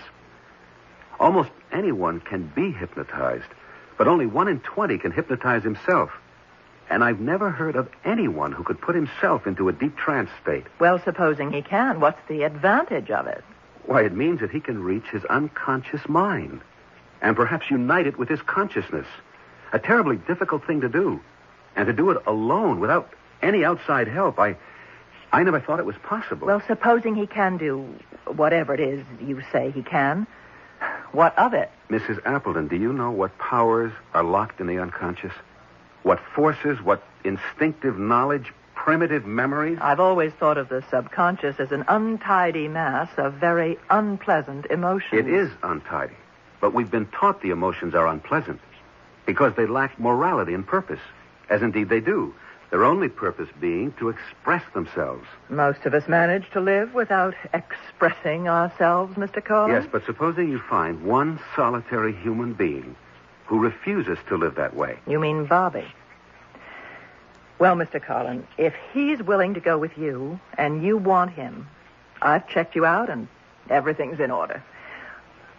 Almost anyone can be hypnotized, but only 1 in 20 can hypnotize himself. And I've never heard of anyone who could put himself into a deep trance state. Well, supposing he can, what's the advantage of it? Why, it means that he can reach his unconscious mind and perhaps unite it with his consciousness. A terribly difficult thing to do. And to do it alone, without any outside help, I never thought it was possible. Well, supposing he can do whatever it is you say he can, what of it? Mrs. Appleton, do you know what powers are locked in the unconscious? What forces, what instinctive knowledge, primitive memories? I've always thought of the subconscious as an untidy mass of very unpleasant emotions. It is untidy, but we've been taught the emotions are unpleasant because they lack morality and purpose, as indeed they do. Their only purpose being to express themselves. Most of us manage to live without expressing ourselves, Mr. Collins. Yes, but supposing you find one solitary human being who refuses to live that way. You mean Bobby? Well, Mr. Collins, if he's willing to go with you and you want him, I've checked you out and everything's in order.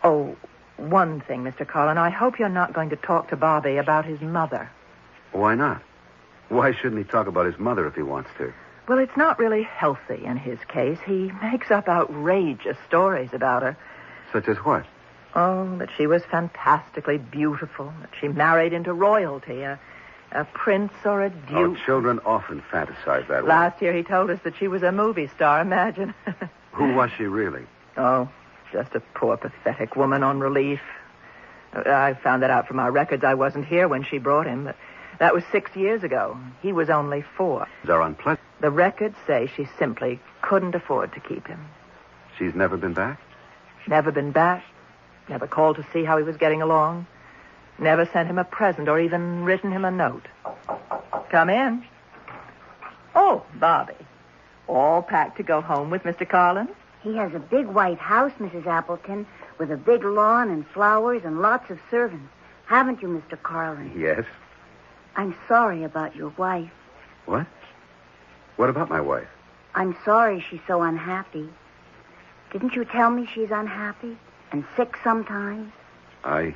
Oh, one thing, Mr. Collins, I hope you're not going to talk to Bobby about his mother. Why not? Why shouldn't he talk about his mother if he wants to? Well, it's not really healthy in his case. He makes up outrageous stories about her. Such as what? Oh, that she was fantastically beautiful, that she married into royalty, a prince or a duke. Oh, children often fantasize that way. Last year he told us that she was a movie star, imagine. Who was she really? Oh, just a poor, pathetic woman on relief. I found that out from our records. I wasn't here when she brought him, but that was 6 years ago. He was only 4. They're unpleasant. The records say she simply couldn't afford to keep him. She's never been back? Never been back. Never called to see how he was getting along. Never sent him a present or even written him a note. Come in. Oh, Bobby. All packed to go home with Mr. Collins? He has a big white house, Mrs. Appleton, with a big lawn and flowers and lots of servants. Haven't you, Mr. Collins? Yes. I'm sorry about your wife. What? What about my wife? I'm sorry she's so unhappy. Didn't you tell me she's unhappy and sick sometimes? I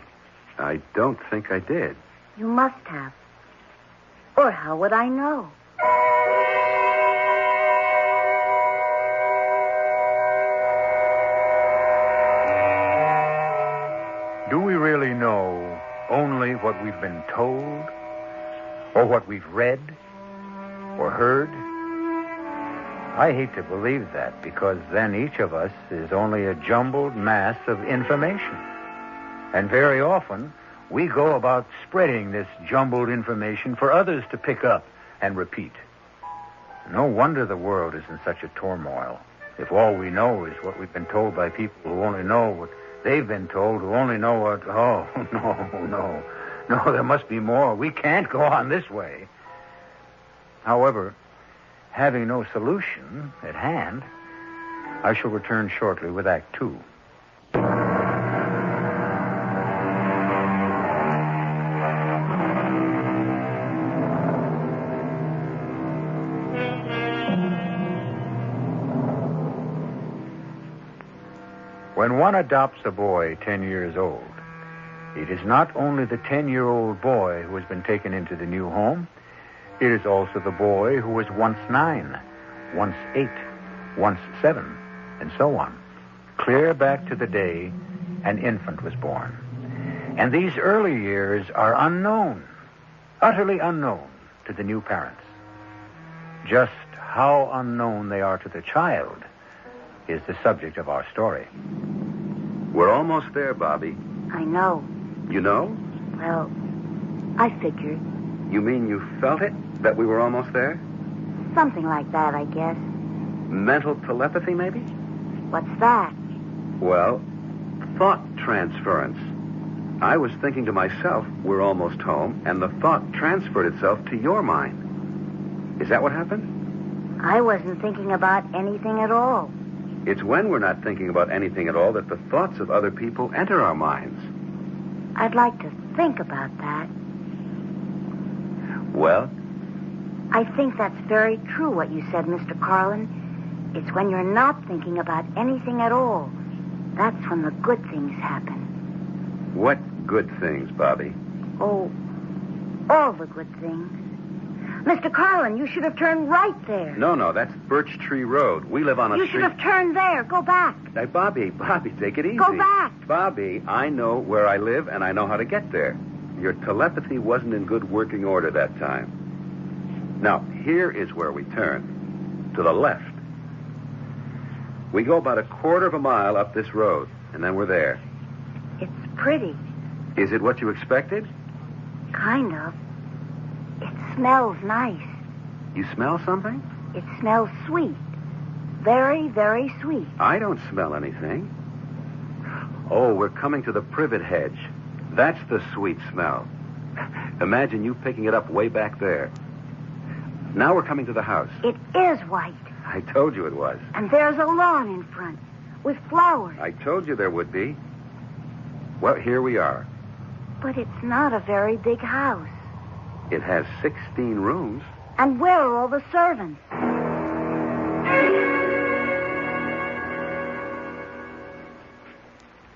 don't think I did. You must have. Or how would I know? Do we really know only what we've been told? Or what we've read? Or heard? I hate to believe that, because then each of us is only a jumbled mass of information. And very often, we go about spreading this jumbled information for others to pick up and repeat. No wonder the world is in such a turmoil, if all we know is what we've been told by people who only know what they've been told, who only know what... Oh, no, there must be more. We can't go on this way. However, having no solution at hand, I shall return shortly with Act 2. When one adopts a boy 10 years old, it is not only the 10-year-old boy who has been taken into the new home, It is also the boy who was once 9, once 8, once 7, and so on, clear back to the day an infant was born. And these early years are unknown, utterly unknown to the new parents. Just how unknown they are to the child is the subject of our story. We're almost there, Bobby. I know. You know? Well, I figured. You mean you felt it? That we were almost there? Something like that, I guess. Mental telepathy, maybe? What's that? Well, thought transference. I was thinking to myself, we're almost home, and the thought transferred itself to your mind. Is that what happened? I wasn't thinking about anything at all. It's when we're not thinking about anything at all that the thoughts of other people enter our minds. I'd like to think about that. Well? I think that's very true, what you said, Mr. Carlin. It's when you're not thinking about anything at all. That's when the good things happen. What good things, Bobby? Oh, all the good things. Mr. Carlin, you should have turned right there. No, that's Birch Tree Road. We live on a You street... should have turned there. Go back. Hey, Bobby, take it easy. Go back. Bobby, I know where I live, and I know how to get there. Your telepathy wasn't in good working order that time. Now, here is where we turn. To the left. We go about a quarter of a mile up this road, and then we're there. It's pretty. Is it what you expected? Kind of. It smells nice. You smell something? It smells sweet. Very, very sweet. I don't smell anything. Oh, we're coming to the privet hedge. That's the sweet smell. Imagine you picking it up way back there. Now we're coming to the house. It is white. I told you it was. And there's a lawn in front with flowers. I told you there would be. Well, here we are. But it's not a very big house. It has 16 rooms. And where are all the servants?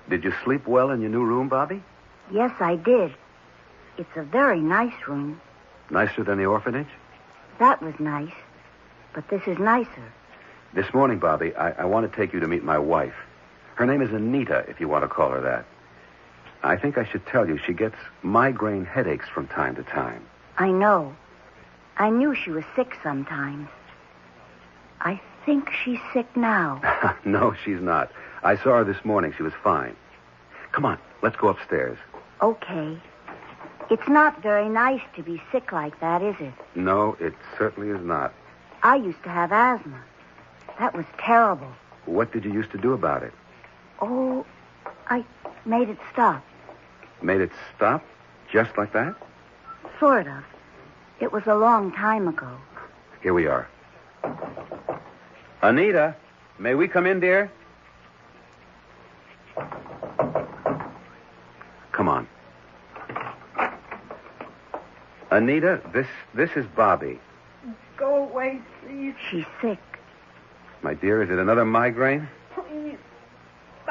Did you sleep well in your new room, Bobby? Yes, I did. It's a very nice room. Nicer than the orphanage? That was nice. But this is nicer. This morning, Bobby, I want to take you to meet my wife. Her name is Anita, if you want to call her that. I think I should tell you she gets migraine headaches from time to time. I know. I knew she was sick sometimes. I think she's sick now. No, she's not. I saw her this morning. She was fine. Come on, let's go upstairs. Okay. It's not very nice to be sick like that, is it? No, it certainly is not. I used to have asthma. That was terrible. What did you used to do about it? Oh, I made it stop. Made it stop? Just like that? Sort of. It was a long time ago. Here we are. Anita, may we come in, dear? Come on. Anita, this is Bobby. Go away, please. She's sick. My dear, is it another migraine? Please.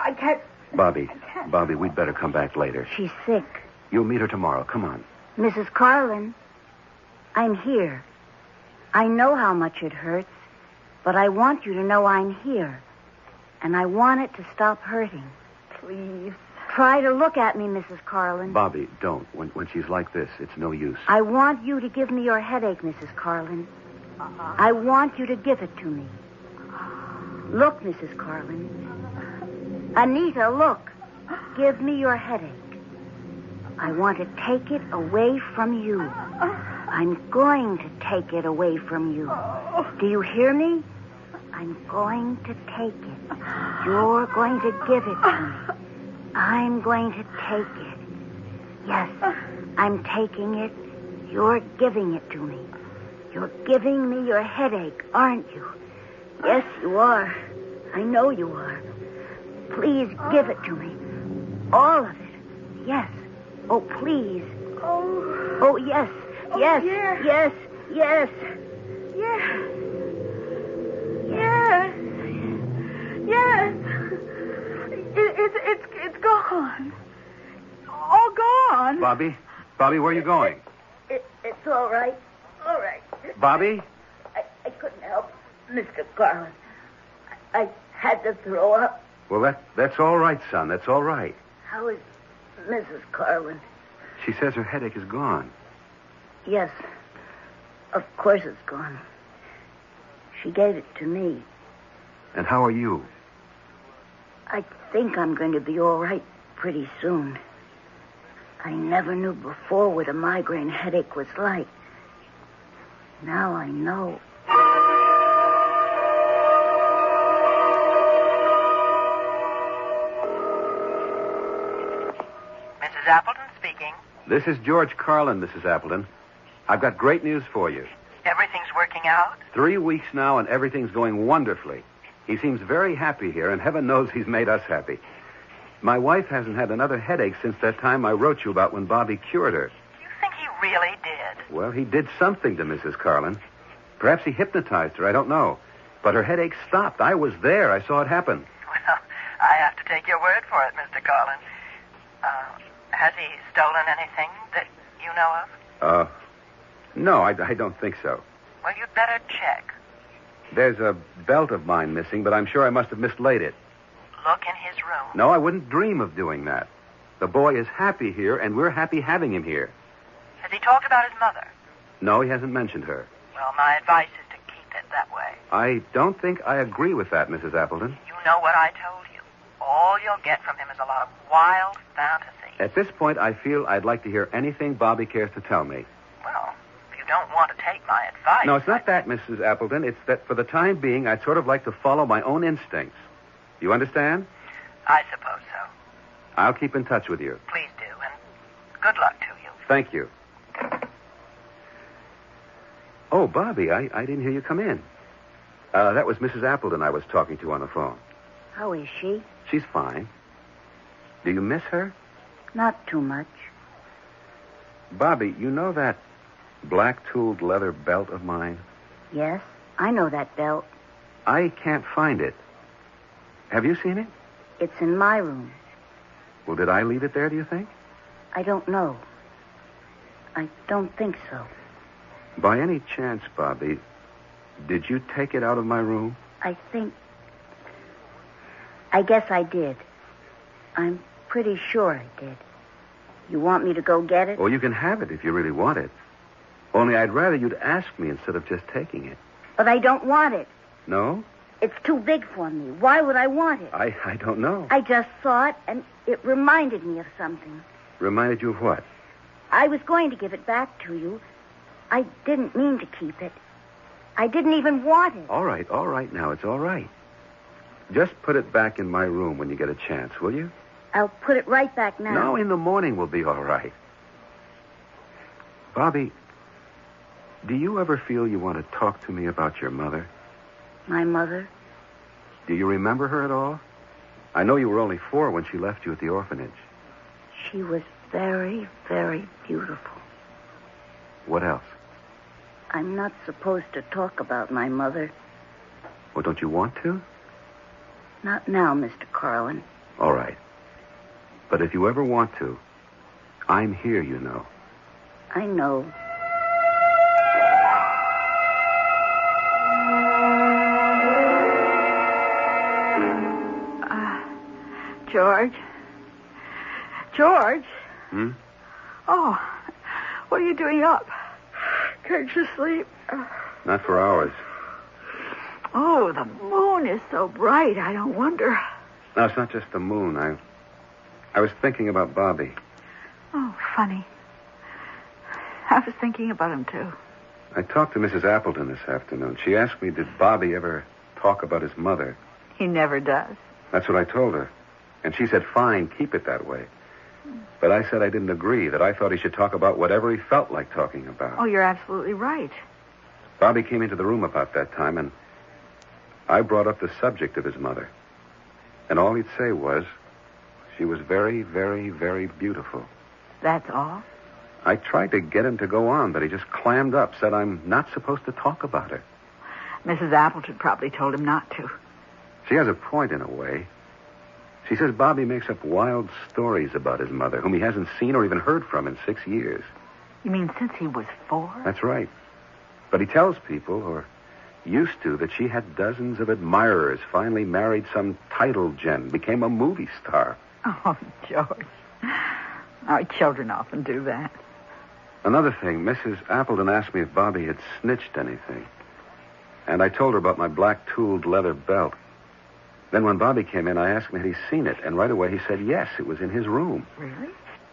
I can't. Bobby, we'd better come back later. She's sick. You'll meet her tomorrow. Come on. Mrs. Carlin, I'm here. I know how much it hurts, but I want you to know I'm here. And I want it to stop hurting. Please. Try to look at me, Mrs. Carlin. Bobby, don't. When she's like this, it's no use. I want you to give me your headache, Mrs. Carlin. I want you to give it to me. Look, Mrs. Carlin. Anita, look. Give me your headache. I want to take it away from you. I'm going to take it away from you. Do you hear me? I'm going to take it. You're going to give it to me. I'm going to take it. Yes, I'm taking it. You're giving it to me. You're giving me your headache, aren't you? Yes, you are. I know you are. Please give it to me. All of it. Yes. Oh, please. Oh, yes. Yes. Yeah. Yes. Yes. Yes. Yes. Yes. It's gone. All gone. Bobby, where are you going? It's all right. All right. Bobby? I couldn't help Mr. Garland. I had to throw up. Well, that's all right, son. That's all right. How is Mrs. Garland? She says her headache is gone. Yes. Of course it's gone. She gave it to me. And how are you? I think I'm going to be all right pretty soon. I never knew before what a migraine headache was like. Now I know. Mrs. Appleton speaking. This is George Carlin, Mrs. Appleton. I've got great news for you. Everything's working out? 3 weeks now, and everything's going wonderfully. He seems very happy here, and heaven knows he's made us happy. My wife hasn't had another headache since that time I wrote you about when Bobby cured her. You think he really did? Well, he did something to Mrs. Carlin. Perhaps he hypnotized her, I don't know. But her headache stopped. I was there. I saw it happen. Well, I have to take your word for it, Mr. Carlin. Has he stolen anything that you know of? No, I don't think so. Well, you'd better check. There's a belt of mine missing, but I'm sure I must have mislaid it. Look in his room. No, I wouldn't dream of doing that. The boy is happy here, and we're happy having him here. Has he talked about his mother? No, he hasn't mentioned her. Well, my advice is to keep it that way. I don't think I agree with that, Mrs. Appleton. You know what I told you. All you'll get from him is a lot of wild fantasy. At this point, I feel I'd like to hear anything Bobby cares to tell me. Well, if you don't want to take my advice... No, it's not that, Mrs. Appleton. It's that for the time being, I'd sort of like to follow my own instincts. You understand? I suppose so. I'll keep in touch with you. Please do, and good luck to you. Thank you. Oh, Bobby, I didn't hear you come in. That was Mrs. Appleton I was talking to on the phone. How is she? She's fine. Do you miss her? Not too much. Bobby, you know that black-tooled leather belt of mine? Yes, I know that belt. I can't find it. Have you seen it? It's in my room. Well, did I leave it there, do you think? I don't know. I don't think so. By any chance, Bobby, did you take it out of my room? I guess I did. I'm pretty sure I did. You want me to go get it? Oh, you can have it if you really want it. Only I'd rather you'd ask me instead of just taking it. But I don't want it. No? It's too big for me. Why would I want it? I don't know. I just saw it, and it reminded me of something. Reminded you of what? I was going to give it back to you. I didn't mean to keep it. I didn't even want it. All right now. It's all right. Just put it back in my room when you get a chance, will you? I'll put it right back now. No, in the morning we'll be all right. Bobby, do you ever feel you want to talk to me about your mother? My mother? Do you remember her at all? I know you were only 4 when she left you at the orphanage. She was very, very beautiful. What else? I'm not supposed to talk about my mother. Well, don't you want to? Not now, Mr. Carlin. All right. But if you ever want to, I'm here, you know. I know. George? George? Hmm? Oh, what are you doing up? Can't you sleep? Not for hours. Oh, the moon is so bright. I don't wonder. No, it's not just the moon. I was thinking about Bobby. Oh, funny. I was thinking about him, too. I talked to Mrs. Appleton this afternoon. She asked me, did Bobby ever talk about his mother? He never does. That's what I told her. And she said, fine, keep it that way. But I said I didn't agree, that I thought he should talk about whatever he felt like talking about. Oh, you're absolutely right. Bobby came into the room about that time, and I brought up the subject of his mother. And all he'd say was, she was very, very, very beautiful. That's all? I tried to get him to go on, but he just clammed up, said I'm not supposed to talk about her. Mrs. Appleton probably told him not to. She has a point in a way. She says Bobby makes up wild stories about his mother, whom he hasn't seen or even heard from in 6 years. You mean since he was 4? That's right. But he tells people, or used to, that she had dozens of admirers, finally married some title gent, became a movie star. Oh, George. Our children often do that. Another thing, Mrs. Appleton asked me if Bobby had snitched anything. And I told her about my black tooled leather belt. Then when Bobby came in, I asked him had he seen it, and right away he said yes, it was in his room. Really?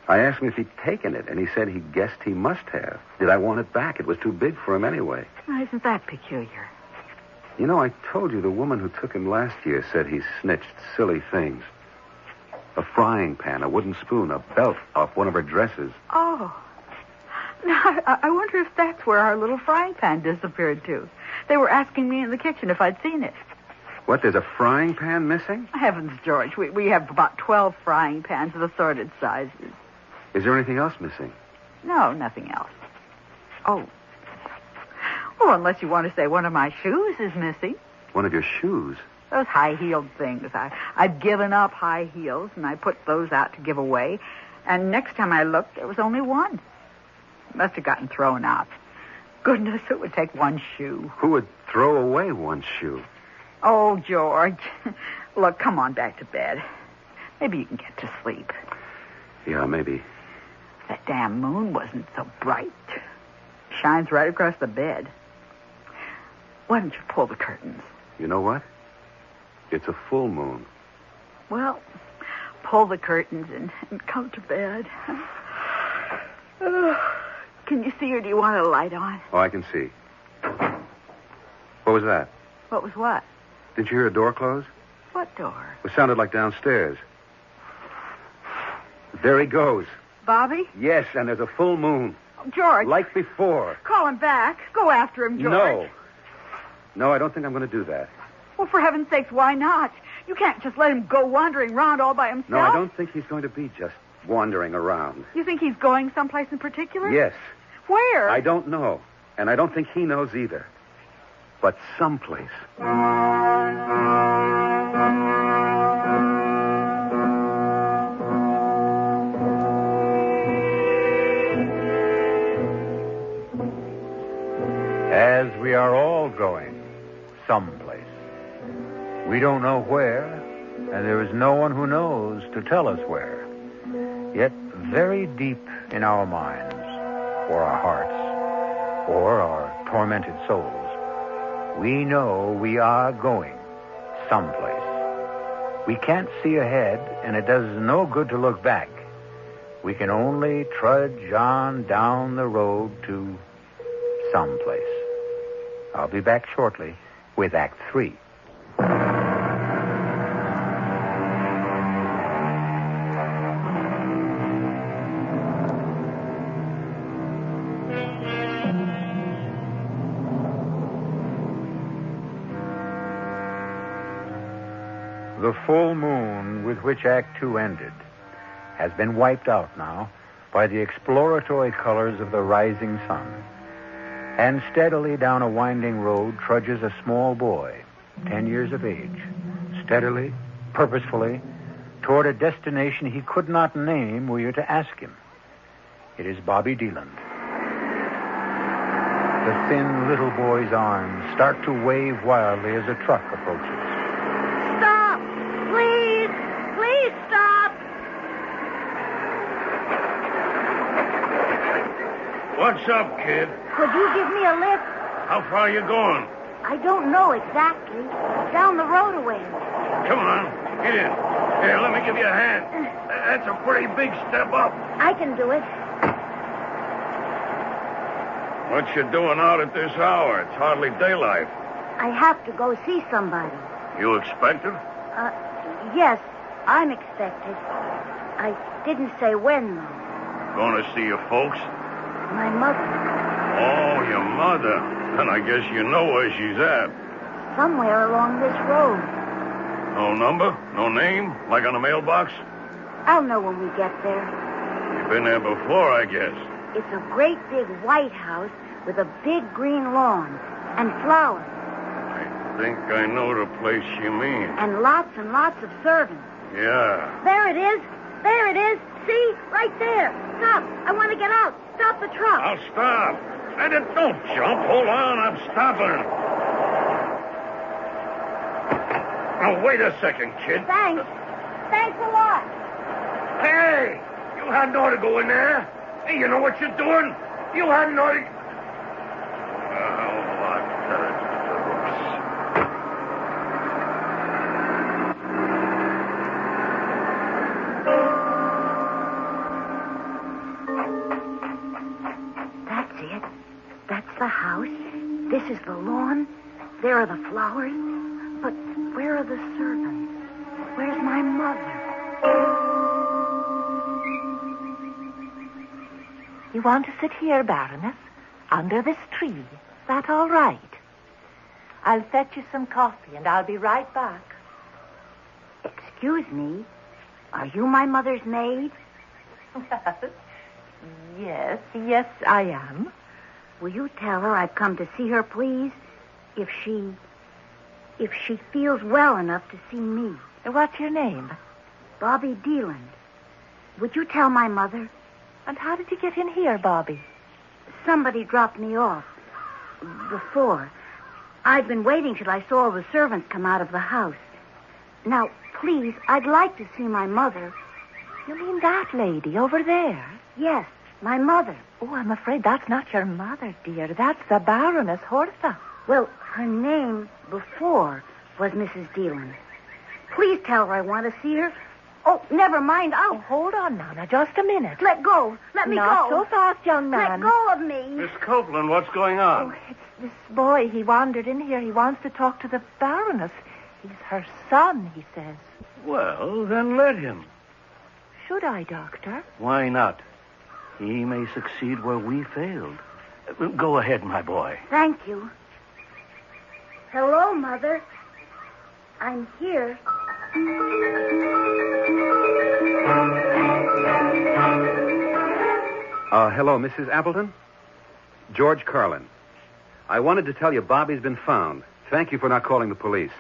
I asked him if he'd taken it, and he said he guessed he must have. Did I want it back? It was too big for him anyway. Oh, isn't that peculiar? You know, I told you the woman who took him last year said he snitched silly things. A frying pan, a wooden spoon, a belt off one of her dresses. Oh. Now, I wonder if that's where our little frying pan disappeared to. They were asking me in the kitchen if I'd seen it. What, there's a frying pan missing? Heavens, George, we have about 12 frying pans of assorted sizes. Is there anything else missing? No, nothing else. Oh. Well, unless you want to say one of my shoes is missing. One of your shoes? Those high-heeled things. I've given up high heels, and I put those out to give away. And next time I looked, there was only one. Must have gotten thrown out. Goodness, it would take one shoe. Who would throw away one shoe? Oh, George. Look, come on back to bed. Maybe you can get to sleep. Yeah, maybe. That damn moon wasn't so bright. Shines right across the bed. Why don't you pull the curtains? You know what? It's a full moon. Well, pull the curtains and come to bed. Can you see, or do you want a light on? Oh, I can see. What was that? What was what? Didn't you hear a door close? What door? It sounded like downstairs. There he goes. Bobby? Yes, and there's a full moon. Oh, George. Like before. Call him back. Go after him, George. No, I don't think I'm going to do that. Well, for heaven's sakes, why not? You can't just let him go wandering around all by himself. No, I don't think he's going to be just wandering around. You think he's going someplace in particular? Yes. Where? I don't know. And I don't think he knows either. But someplace. As we are all going someplace. We don't know where, and there is no one who knows to tell us where. Yet very deep in our minds, or our hearts, or our tormented souls, we know we are going someplace. We can't see ahead, and it does no good to look back. We can only trudge on down the road to someplace. I'll be back shortly with Act 3. The full moon with which Act 2 ended has been wiped out now by the exploratory colors of the rising sun. And steadily down a winding road trudges a small boy, 10 years of age, steadily, purposefully, toward a destination he could not name were you to ask him. It is Bobby Deland. The thin little boy's arms start to wave wildly as a truck approaches. Stop! Please! Please stop! What's up, kid? Could you give me a lift? How far are you going? I don't know exactly. Down the road a ways. Come on, get in. Here, let me give you a hand. That's a pretty big step up. I can do it. What you doing out at this hour? It's hardly daylight. I have to go see somebody. You expected? Yes, I'm expected. I didn't say when, though. Going to see your folks? My mother. Oh, your mother. Then I guess you know where she's at. Somewhere along this road. No number? No name? Like on a mailbox? I'll know when we get there. You've been there before, I guess. It's a great big white house with a big green lawn and flowers. I think I know the place you mean. And lots of servants. Yeah. There it is. There it is. See? Right there. Stop. I want to get out. Stop the truck. I'll stop. Don't jump. Hold on. I'm stopping. Now, wait a second, kid. Thanks. Thanks a lot. Hey! You hadn't ought to go in there. Hey, you know what you're doing? You hadn't ought to... That's it. That's the house. This is the lawn. There are the flowers. But where are the servants? Where's my mother? You want to sit here, Baroness? Under this tree. Is that all right? I'll fetch you some coffee, and I'll be right back. Excuse me. Are you my mother's maid? Yes, I am. Will you tell her I've come to see her, please? If she feels well enough to see me. What's your name? Bobby Deland. Would you tell my mother? And how did you get in here, Bobby? Somebody dropped me off. Before. I'd been waiting till I saw all the servants come out of the house. Now, please, I'd like to see my mother. You mean that lady over there? Yes, my mother. Oh, I'm afraid that's not your mother, dear. That's the Baroness Hortha. Well, her name before was Mrs. Deland. Please tell her I want to see her. Oh, never mind. Oh, hold on now, just a minute. Let go. Let me Not go. so fast, young man. Let go of me. Miss Copeland, what's going on? Oh, it's this boy. He wandered in here. He wants to talk to the Baroness. He's her son, he says. Well, then let him. Should I, Doctor? Why not? He may succeed where we failed. Go ahead, my boy. Thank you. Hello, Mother. I'm here. Hello, Mrs. Appleton? George Carlin. I wanted to tell you Bobby's been found. Thank you for not calling the police.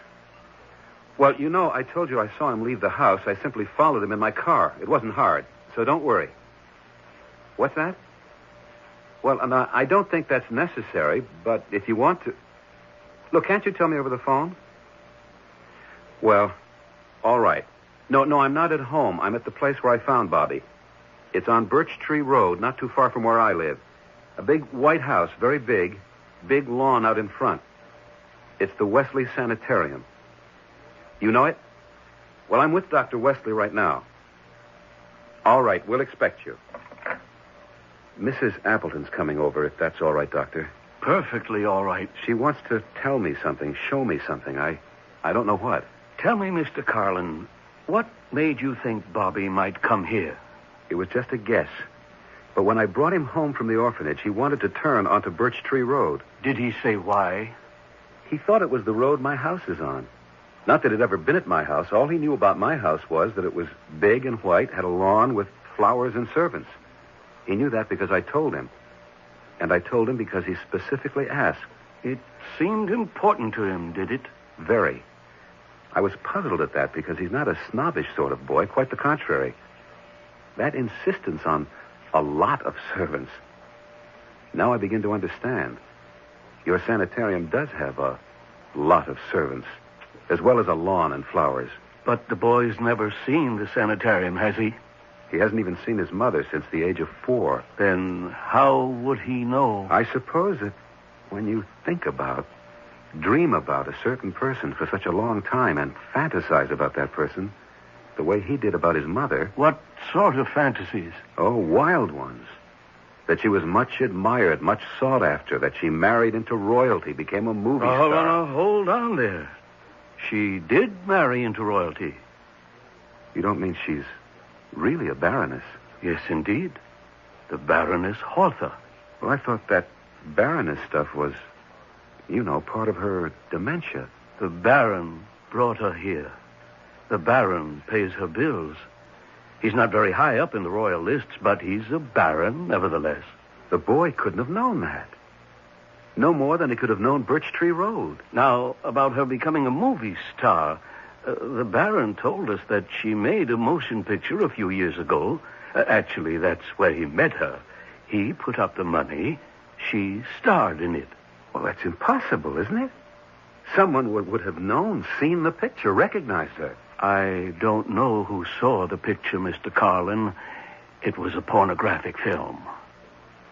Well, you know, I told you I saw him leave the house. I simply followed him in my car. It wasn't hard, so don't worry. What's that? Well, I don't think that's necessary, but if you want to... Look, can't you tell me over the phone? Well, all right. No, I'm not at home. I'm at the place where I found Bobby. It's on Birch Tree Road, not too far from where I live. A big white house, very big. Big lawn out in front. It's the Wesley Sanitarium. You know it? Well, I'm with Dr. Wesley right now. All right, we'll expect you. Mrs. Appleton's coming over, if that's all right, Doctor. Perfectly all right. She wants to tell me something, show me something. I don't know what. Tell me, Mr. Carlin, what made you think Bobby might come here? It was just a guess. But when I brought him home from the orphanage, he wanted to turn onto Birch Tree Road. Did he say why? He thought it was the road my house is on. Not that it had ever been at my house. All he knew about my house was that it was big and white, had a lawn with flowers and servants. He knew that because I told him. And I told him because he specifically asked. It seemed important to him, did it? Very. I was puzzled at that because he's not a snobbish sort of boy, quite the contrary. That insistence on a lot of servants. Now I begin to understand. Your sanitarium does have a lot of servants, as well as a lawn and flowers. But the boy's never seen the sanitarium, has he? He hasn't even seen his mother since the age of 4. Then how would he know? I suppose that when you dream about a certain person for such a long time and fantasize about that person the way he did about his mother... What sort of fantasies? Oh, wild ones. That she was much admired, much sought after, that she married into royalty, became a movie star. Hold on there. She did marry into royalty. You don't mean she's really a baroness? Yes, indeed. The Baroness Hortha. Well, I thought that baroness stuff was, part of her dementia. The Baron brought her here. The Baron pays her bills. He's not very high up in the royal lists, but he's a baron, nevertheless. The boy couldn't have known that. No more than he could have known Birch Tree Road. Now, about her becoming a movie star, the Baron told us that she made a motion picture a few years ago. Actually, that's where he met her. He put up the money, She starred in it. Well, that's impossible, isn't it? Someone would have known, seen the picture, recognized her. I don't know who saw the picture, Mr. Carlin. It was a pornographic film.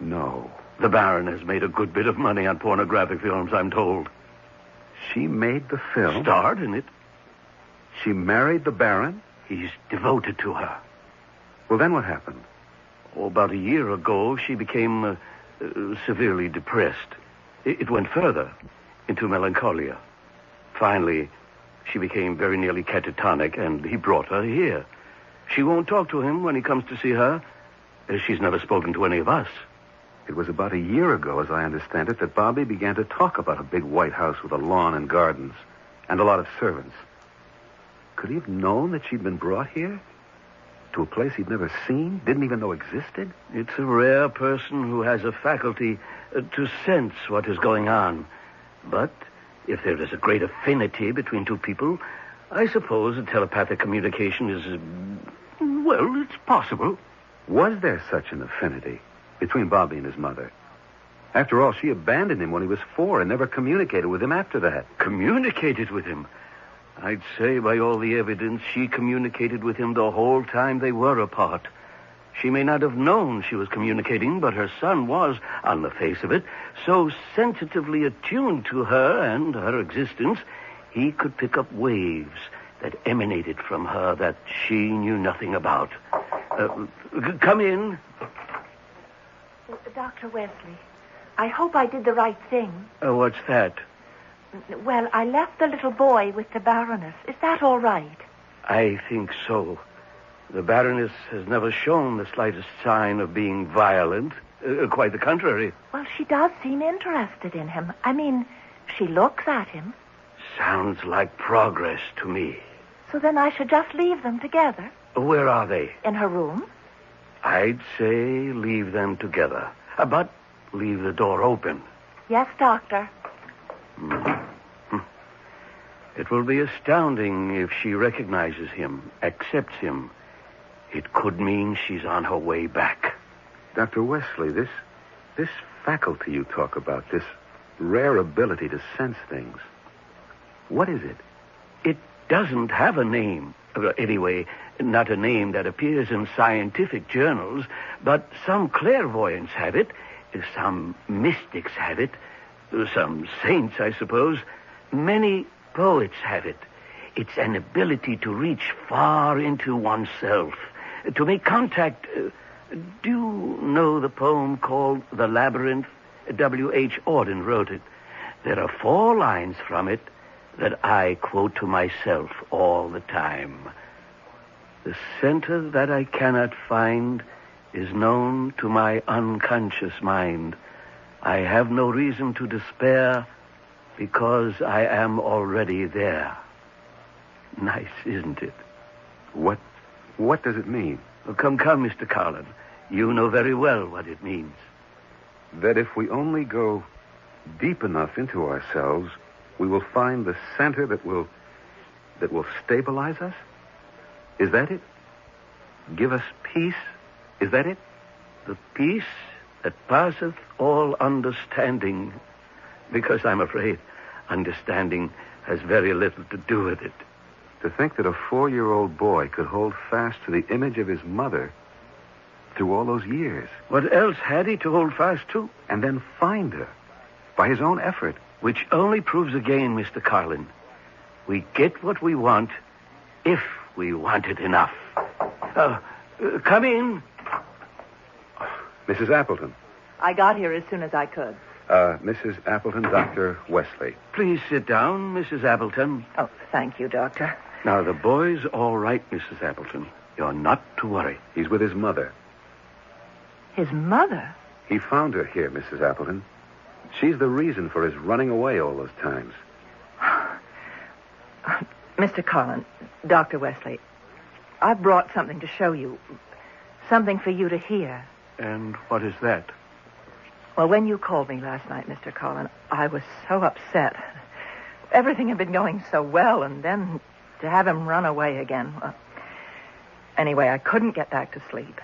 No. The Baron has made a good bit of money on pornographic films, I'm told. She made the film? Starred in it. She married the Baron? He's devoted to her. Well, then what happened? Oh, about a year ago, she became severely depressed. It went further into melancholia. Finally, she became very nearly catatonic, and he brought her here. She won't talk to him when he comes to see her. She's never spoken to any of us. It was about a year ago, as I understand it, that Bobby began to talk about a big white house with a lawn and gardens and a lot of servants. Could he have known that she'd been brought here? To a place he'd never seen, didn't even know existed? It's a rare person who has a faculty to sense what is going on. But if there is a great affinity between two people, I suppose a telepathic communication is, well, it's possible. Was there such an affinity between Bobby and his mother? After all, she abandoned him when he was 4 and never communicated with him after that. Communicated with him? I'd say by all the evidence she communicated with him the whole time they were apart. She may not have known she was communicating, but her son was, on the face of it, so sensitively attuned to her and her existence, he could pick up waves that emanated from her that she knew nothing about. Come in. Dr. Wesley, I hope I did the right thing. What's that? Well, I left the little boy with the Baroness. Is that all right? I think so. The Baroness has never shown the slightest sign of being violent. Quite the contrary. Well, she does seem interested in him. I mean, she looks at him. Sounds like progress to me. So then I should just leave them together? Where are they? In her room. I'd say leave them together. But leave the door open. Yes, Doctor. It will be astounding if she recognizes him, accepts him. It could mean she's on her way back. Dr. Wesley, this faculty you talk about, this rare ability to sense things, what is it? It doesn't have a name. Anyway, not a name that appears in scientific journals, but some clairvoyants have it, some mystics have it, some saints, I suppose. Many poets have it. It's an ability to reach far into oneself, to make contact. Do you know the poem called The Labyrinth? W.H. Auden wrote it. There are 4 lines from it that I quote to myself all the time. The center that I cannot find is known to my unconscious mind. I have no reason to despair because I am already there. Nice, isn't it? What does it mean? Oh, come, Mr. Carlin. You know very well what it means. That if we only go deep enough into ourselves, we will find the center that will stabilize us? Is that it? Give us peace? Is that it? The peace that passeth all understanding, because I'm afraid understanding has very little to do with it. To think that a 4-year-old boy could hold fast to the image of his mother through all those years. What else had he to hold fast to? And then find her by his own effort. Which only proves again, Mr. Carlin, we get what we want if we want it enough. Come in. Mrs. Appleton. I got here as soon as I could. Mrs. Appleton, Dr. Wesley. Please sit down, Mrs. Appleton. Oh, thank you, Doctor. Now, the boy's all right, Mrs. Appleton. You're not to worry. He's with his mother. His mother? He found her here, Mrs. Appleton. She's the reason for his running away all those times. Mr. Carlin, Dr. Wesley, I've brought something to show you. Something for you to hear. And what is that? Well, when you called me last night, Mr. Carlin, I was so upset. Everything had been going so well, and then to have him run away again. Well, anyway, I couldn't get back to sleep.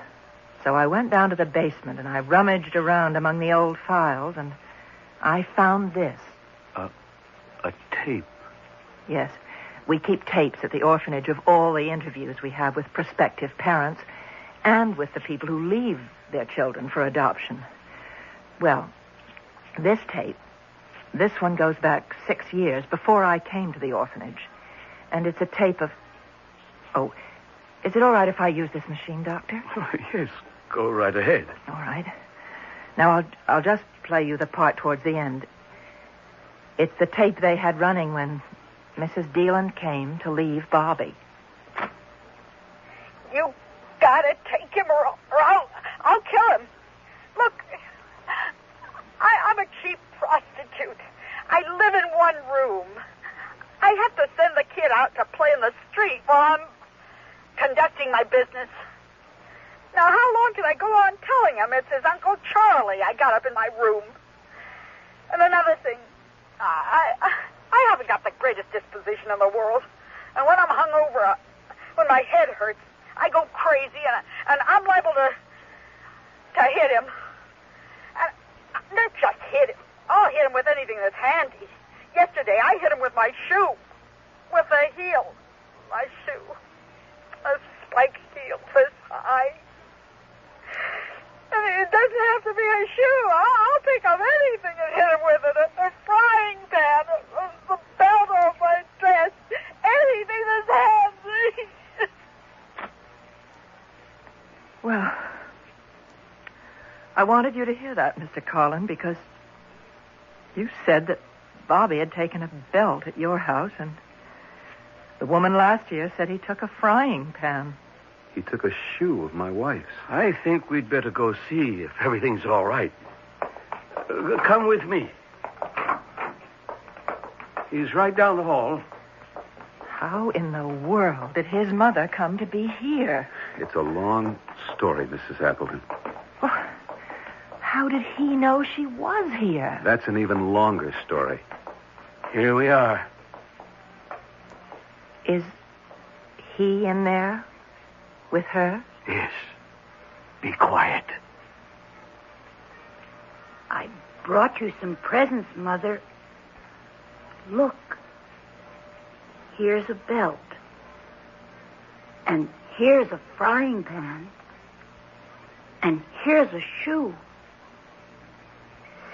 So I went down to the basement and I rummaged around among the old files and I found this. A tape? Yes. We keep tapes at the orphanage of all the interviews we have with prospective parents and with the people who leave their children for adoption. Well, this tape, this one goes back 6 years before I came to the orphanage. And it's a tape of... Oh, is it all right if I use this machine, Doctor? Oh, yes, go right ahead. All right. Now, I'll just play you the part towards the end. It's the tape they had running when Mrs. Deland came to leave Bobby. You gotta take him or I'll kill him. Look, I'm a cheap prostitute. I live in one room. I have to send the kid out to play in the street while I'm conducting my business. Now, how long can I go on telling him it's his Uncle Charlie I got up in my room? And another thing, I haven't got the greatest disposition in the world. And when I'm hungover, when my head hurts, I go crazy, and I'm liable to hit him. And not just hit him. I'll hit him with anything that's handy. Yesterday, I hit him with my shoe. With the heel. My shoe. A spiked heel this high. And it doesn't have to be a shoe. I'll pick up anything and hit him with it. A frying pan, the belt off my dress, anything that's handy. Well, I wanted you to hear that, Mr. Carlin, because you said that Bobby had taken a belt at your house, and the woman last year said he took a frying pan. He took a shoe of my wife's. I think we'd better go see if everything's all right. Come with me. He's right down the hall. How in the world did his mother come to be here? It's a long story, Mrs. Appleton. Well, how did he know she was here? That's an even longer story. Here we are. Is he in there with her? Yes. Be quiet. I brought you some presents, Mother. Look. Here's a belt. And here's a frying pan. And here's a shoe.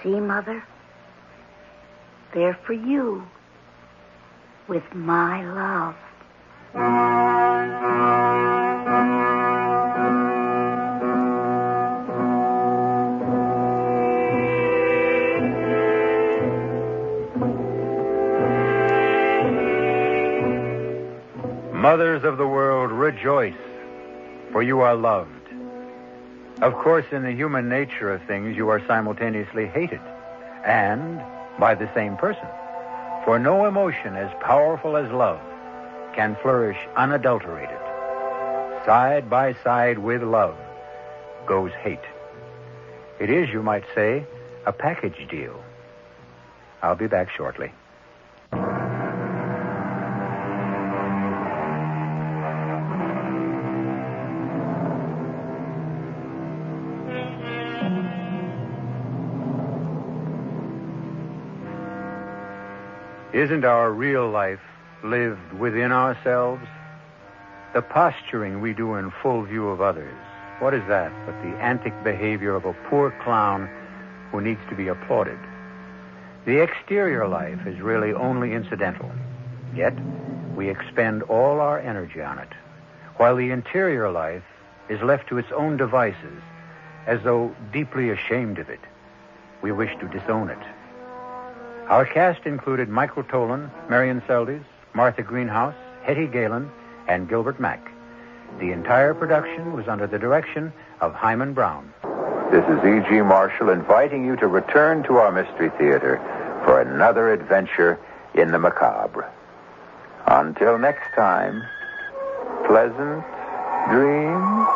See, Mother? They're for you. With my love. Mothers of the world, rejoice, for you are loved. Of course, in the human nature of things, you are simultaneously hated, and by the same person. For no emotion as powerful as love can flourish unadulterated. Side by side with love goes hate. It is, you might say, a package deal. I'll be back shortly. Isn't our real life lived within ourselves? The posturing we do in full view of others, what is that but the antic behavior of a poor clown who needs to be applauded? The exterior life is really only incidental, yet we expend all our energy on it, while the interior life is left to its own devices, as though deeply ashamed of it. We wish to disown it. Our cast included Michael Tolan, Marion Seldes, Martha Greenhouse, Hetty Galen, and Gilbert Mack. The entire production was under the direction of Hyman Brown. This is E.G. Marshall inviting you to return to our Mystery Theater for another adventure in the macabre. Until next time, pleasant dreams.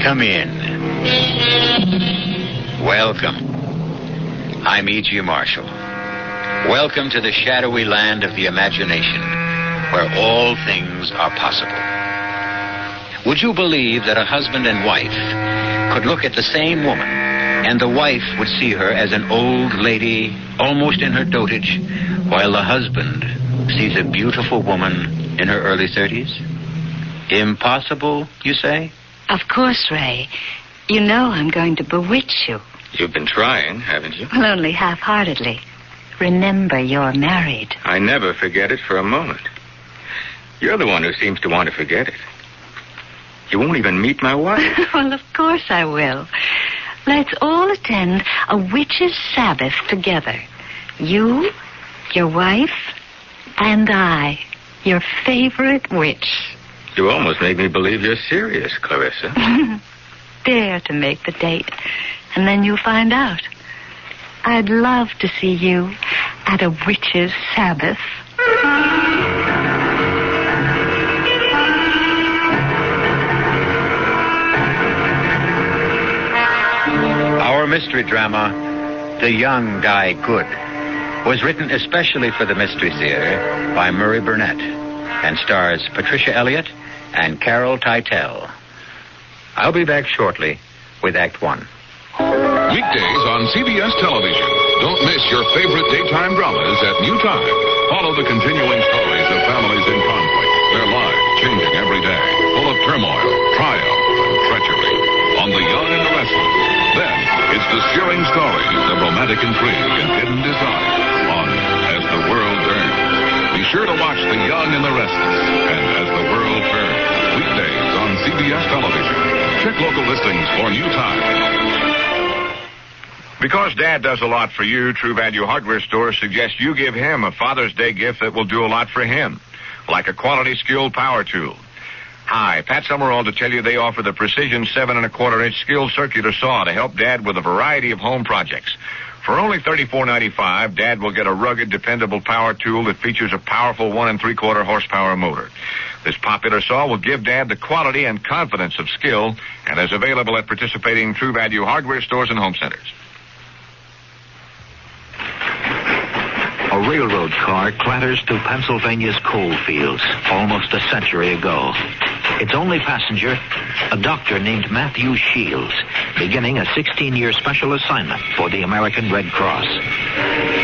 Come in. Welcome. I'm E.G. Marshall. Welcome to the shadowy land of the imagination, where all things are possible. Would you believe that a husband and wife could look at the same woman, and the wife would see her as an old lady, almost in her dotage, while the husband sees a beautiful woman in her early 30s? Impossible, you say? Of course, Ray. You know I'm going to bewitch you. You've been trying, haven't you? Well, only half-heartedly. Remember, you're married. I never forget it for a moment. You're the one who seems to want to forget it. You won't even meet my wife. Well, of course I will. Let's all attend a witch's Sabbath together. You, your wife, and I, your favorite witch. You almost make me believe you're serious, Clarissa. Dare to make the date, and then you'll find out. I'd love to see you at a witch's Sabbath. Our mystery drama, The Young Die Good, was written especially for the Mystery Theater by Murray Burnett and stars Patricia Elliott and Carol Teitel. I'll be back shortly with Act One. Weekdays on CBS television. Don't miss your favorite daytime dramas at new time. Follow the continuing stories of families in conflict, their lives changing every day, full of turmoil, triumph, and treachery. On The Young and the Restless. Then, it's the searing stories of romantic intrigue and hidden desire on As the World Turns. Be sure to watch The Young and the Restless and As the World Turns. Weekdays on CBS television. Check local listings for new time. Because Dad does a lot for you, True Value Hardware stores suggest you give him a Father's Day gift that will do a lot for him, like a quality skilled power tool. Hi, Pat Summerall to tell you they offer the Precision 7 1/4-inch skilled circular saw to help Dad with a variety of home projects. For only $34.95, Dad will get a rugged, dependable power tool that features a powerful 1 3/4 horsepower motor. This popular saw will give Dad the quality and confidence of skill and is available at participating True Value Hardware stores and home centers. A railroad car clatters through Pennsylvania's coal fields almost a century ago. Its only passenger, a doctor named Matthew Shields, beginning a 16-year special assignment for the American Red Cross.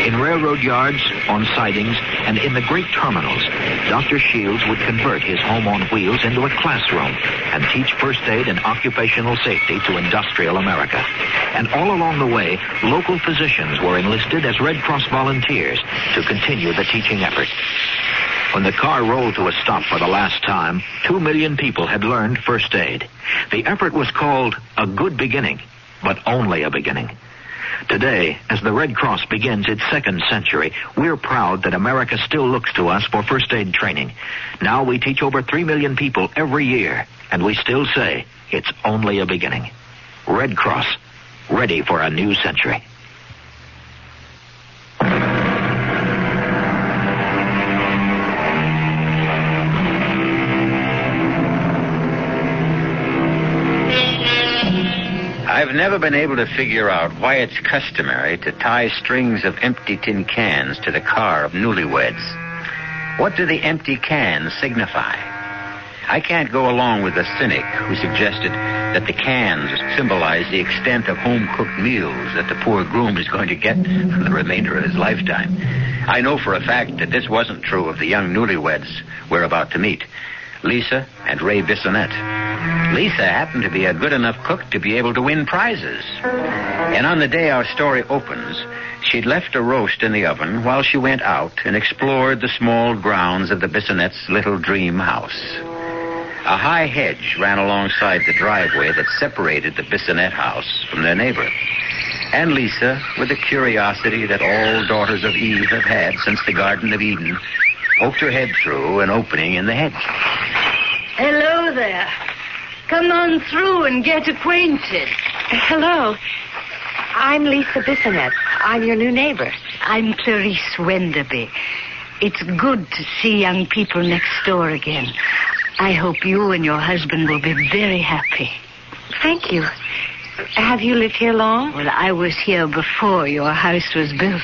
In railroad yards, on sidings, and in the great terminals, Dr. Shields would convert his home on wheels into a classroom and teach first aid and occupational safety to industrial America. And all along the way, local physicians were enlisted as Red Cross volunteers to continue the teaching effort. When the car rolled to a stop for the last time, 2 million people had learned first aid. The effort was called A Good Beginning, but only a beginning. Today, as the Red Cross begins its second century, we're proud that America still looks to us for first aid training. Now we teach over 3 million people every year, and we still say it's only a beginning. Red Cross, ready for a new century. I've never been able to figure out why it's customary to tie strings of empty tin cans to the car of newlyweds. What do the empty cans signify? I can't go along with the cynic who suggested that the cans symbolize the extent of home-cooked meals that the poor groom is going to get for the remainder of his lifetime. I know for a fact that this wasn't true of the young newlyweds we're about to meet, Lisa and Ray Bissonette. Lisa happened to be a good enough cook to be able to win prizes. And on the day our story opens, she'd left a roast in the oven while she went out and explored the small grounds of the Bissonettes' little dream house. A high hedge ran alongside the driveway that separated the Bissonette house from their neighbor. And Lisa, with the curiosity that all daughters of Eve have had since the Garden of Eden, poked her head through an opening in the hedge. Hello there. Come on through and get acquainted. Hello. I'm Lisa Bissonette. I'm your new neighbor. I'm Clarice Wenderby. It's good to see young people next door again. I hope you and your husband will be very happy. Thank you. Have you lived here long? Well, I was here before your house was built.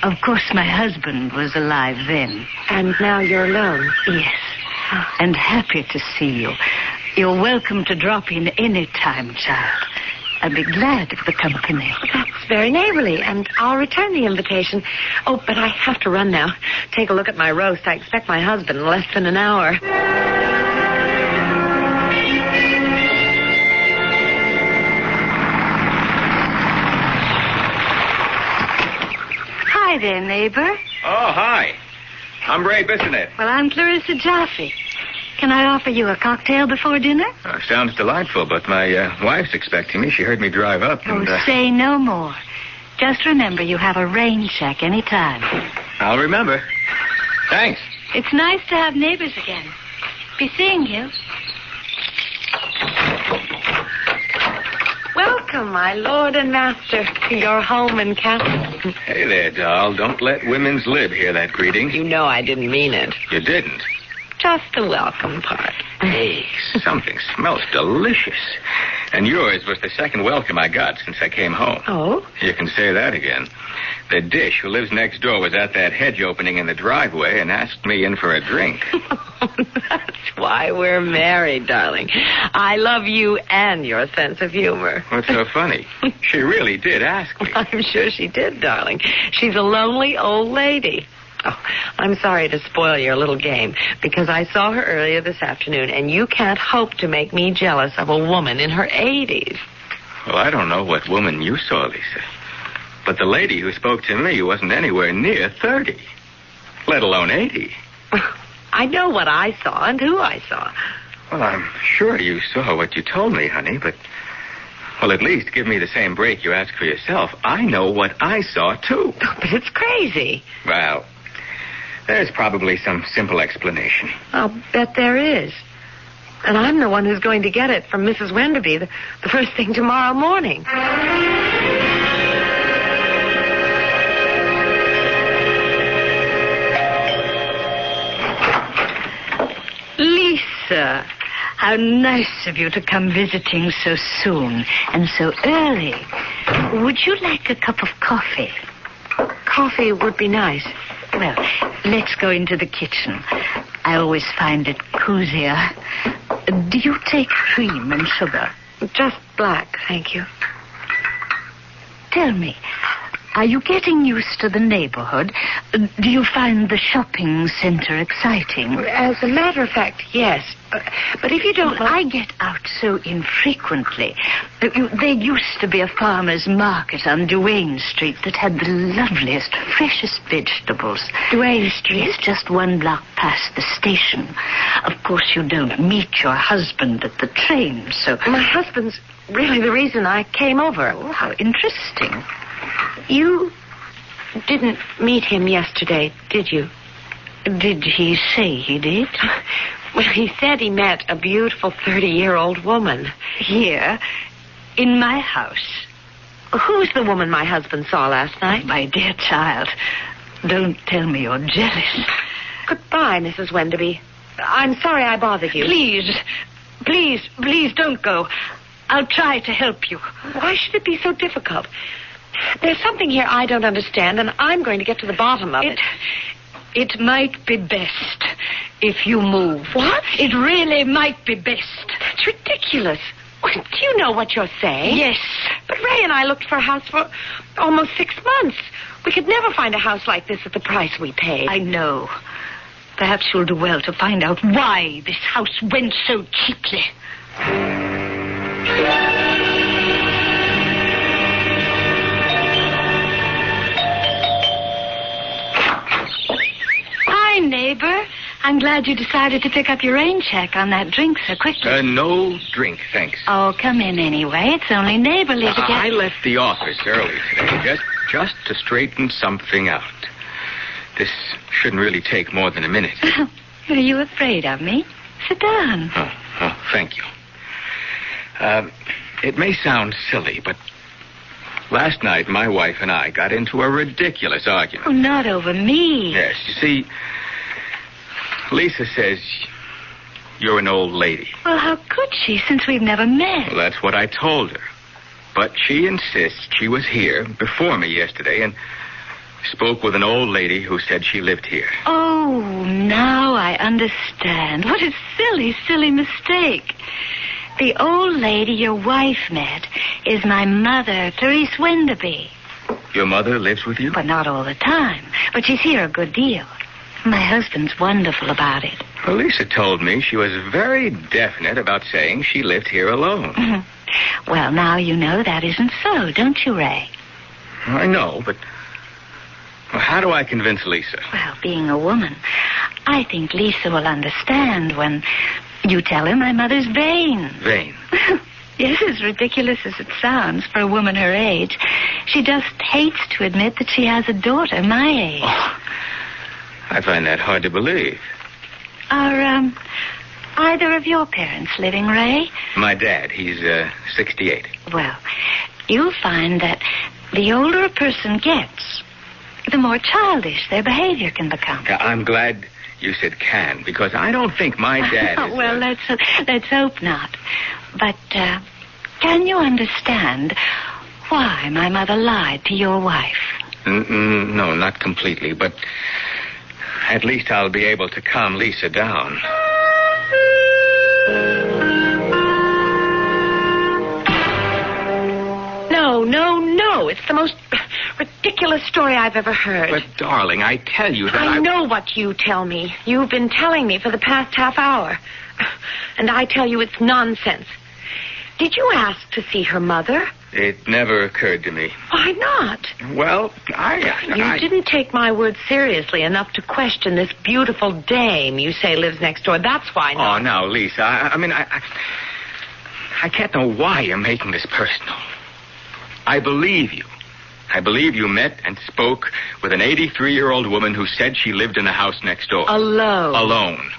Of course, my husband was alive then. And now you're alone? Yes. And happy to see you. You're welcome to drop in any time, child. I'd be glad of the company. That's very neighborly, and I'll return the invitation. Oh, but I have to run now. Take a look at my roast. I expect my husband in less than an hour. Hi there, neighbor. Oh, hi. I'm Ray Bissonette. Well, I'm Clarissa Jaffe. Can I offer you a cocktail before dinner? Sounds delightful, but my wife's expecting me. She heard me drive up and... Say no more. Just remember you have a rain check any time. I'll remember. Thanks. It's nice to have neighbors again. Be seeing you. Welcome, my lord and master, to your home and castle. Hey there, doll. Don't let women's lib hear that greeting. You know I didn't mean it. You didn't? Just the welcome part. Hey, something smells delicious. And yours was the second welcome I got since I came home. Oh? You can say that again. The dish who lives next door was at that hedge opening in the driveway and asked me in for a drink. That's why we're married, darling. I love you and your sense of humor. What's so funny? She really did ask me. I'm sure she did, darling. She's a lonely old lady. Oh, I'm sorry to spoil your little game, because I saw her earlier this afternoon, and you can't hope to make me jealous of a woman in her 80s. Well, I don't know what woman you saw, Lisa. But the lady who spoke to me wasn't anywhere near 30, let alone 80. I know what I saw and who I saw. Well, I'm sure you saw what you told me, honey, but... Well, at least give me the same break you asked for yourself. I know what I saw, too. But it's crazy. Well... There's probably some simple explanation. I'll bet there is. And I'm the one who's going to get it from Mrs. Wenderby the first thing tomorrow morning. Lisa, how nice of you to come visiting so soon and so early. Would you like a cup of coffee? Coffee would be nice. Well, let's go into the kitchen. I always find it cozier. Do you take cream and sugar? Just black, thank you. Tell me, are you getting used to the neighborhood? Do you find the shopping center exciting? As a matter of fact, yes. But if you don't... I get out so infrequently. There used to be a farmer's market on Duane Street that had the loveliest, freshest vegetables. Duane Street? It's just one block past the station. Of course, you don't meet your husband at the train, so... My husband's really the reason I came over. Oh, how interesting. You didn't meet him yesterday, did you? Did he say he did? Well, he said he met a beautiful 30-year-old woman. Here? In my house? Who's the woman my husband saw last night? My dear child, don't tell me you're jealous. Goodbye, Mrs. Wenderby. I'm sorry I bothered you. Please don't go. I'll try to help you. Why should it be so difficult? There's something here I don't understand, and I'm going to get to the bottom of it. It might be best if you move. What? It really might be best. That's ridiculous. Do you know what you're saying? Yes. But Ray and I looked for a house for almost 6 months. We could never find a house like this at the price we paid. I know. Perhaps you'll do well to find out why this house went so cheaply. Hi, neighbor. I'm glad you decided to pick up your rain check on that drink so quickly. No drink, thanks. Oh, come in anyway. It's only neighborly to get... I left the office early today, just to straighten something out. This shouldn't really take more than a minute. Are you afraid of me? Sit down. Oh, thank you. It may sound silly, but last night my wife and I got into a ridiculous argument. Oh, not over me. Yes, you see, Lisa says you're an old lady. Well, how could she, since we've never met? Well, that's what I told her. But she insists she was here before me yesterday and spoke with an old lady who said she lived here. Oh, now I understand. What a silly, silly mistake. The old lady your wife met is my mother, Therese Wenderby. Your mother lives with you? But not all the time. But she's here a good deal. My husband's wonderful about it. Well, Lisa told me she was very definite about saying she lived here alone. Mm-hmm. Well, now you know that isn't so, don't you, Ray? I know, but how do I convince Lisa? Well, being a woman, I think Lisa will understand when you tell her my mother's vain. Vain? Yes, as ridiculous as it sounds for a woman her age. She just hates to admit that she has a daughter my age. Oh, I find that hard to believe. Are, either of your parents living, Ray? My dad, he's 68. Well, you'll find that the older a person gets, the more childish their behavior can become. I'm glad you said can, because I don't think my dad is... Well, let's hope not. But, can you understand why my mother lied to your wife? No, not completely, but at least I'll be able to calm Lisa down. No. It's the most ridiculous story I've ever heard. But, darling, I tell you that I know what you tell me. You've been telling me for the past half hour. And I tell you it's nonsense. Did you ask to see her mother? It never occurred to me. Why not? Well, You didn't take my word seriously enough to question this beautiful dame you say lives next door. That's why not. Oh, now, Lisa, I can't know why you're making this personal. I believe you. I believe you met and spoke with an 83-year-old woman who said she lived in the house next door. Alone.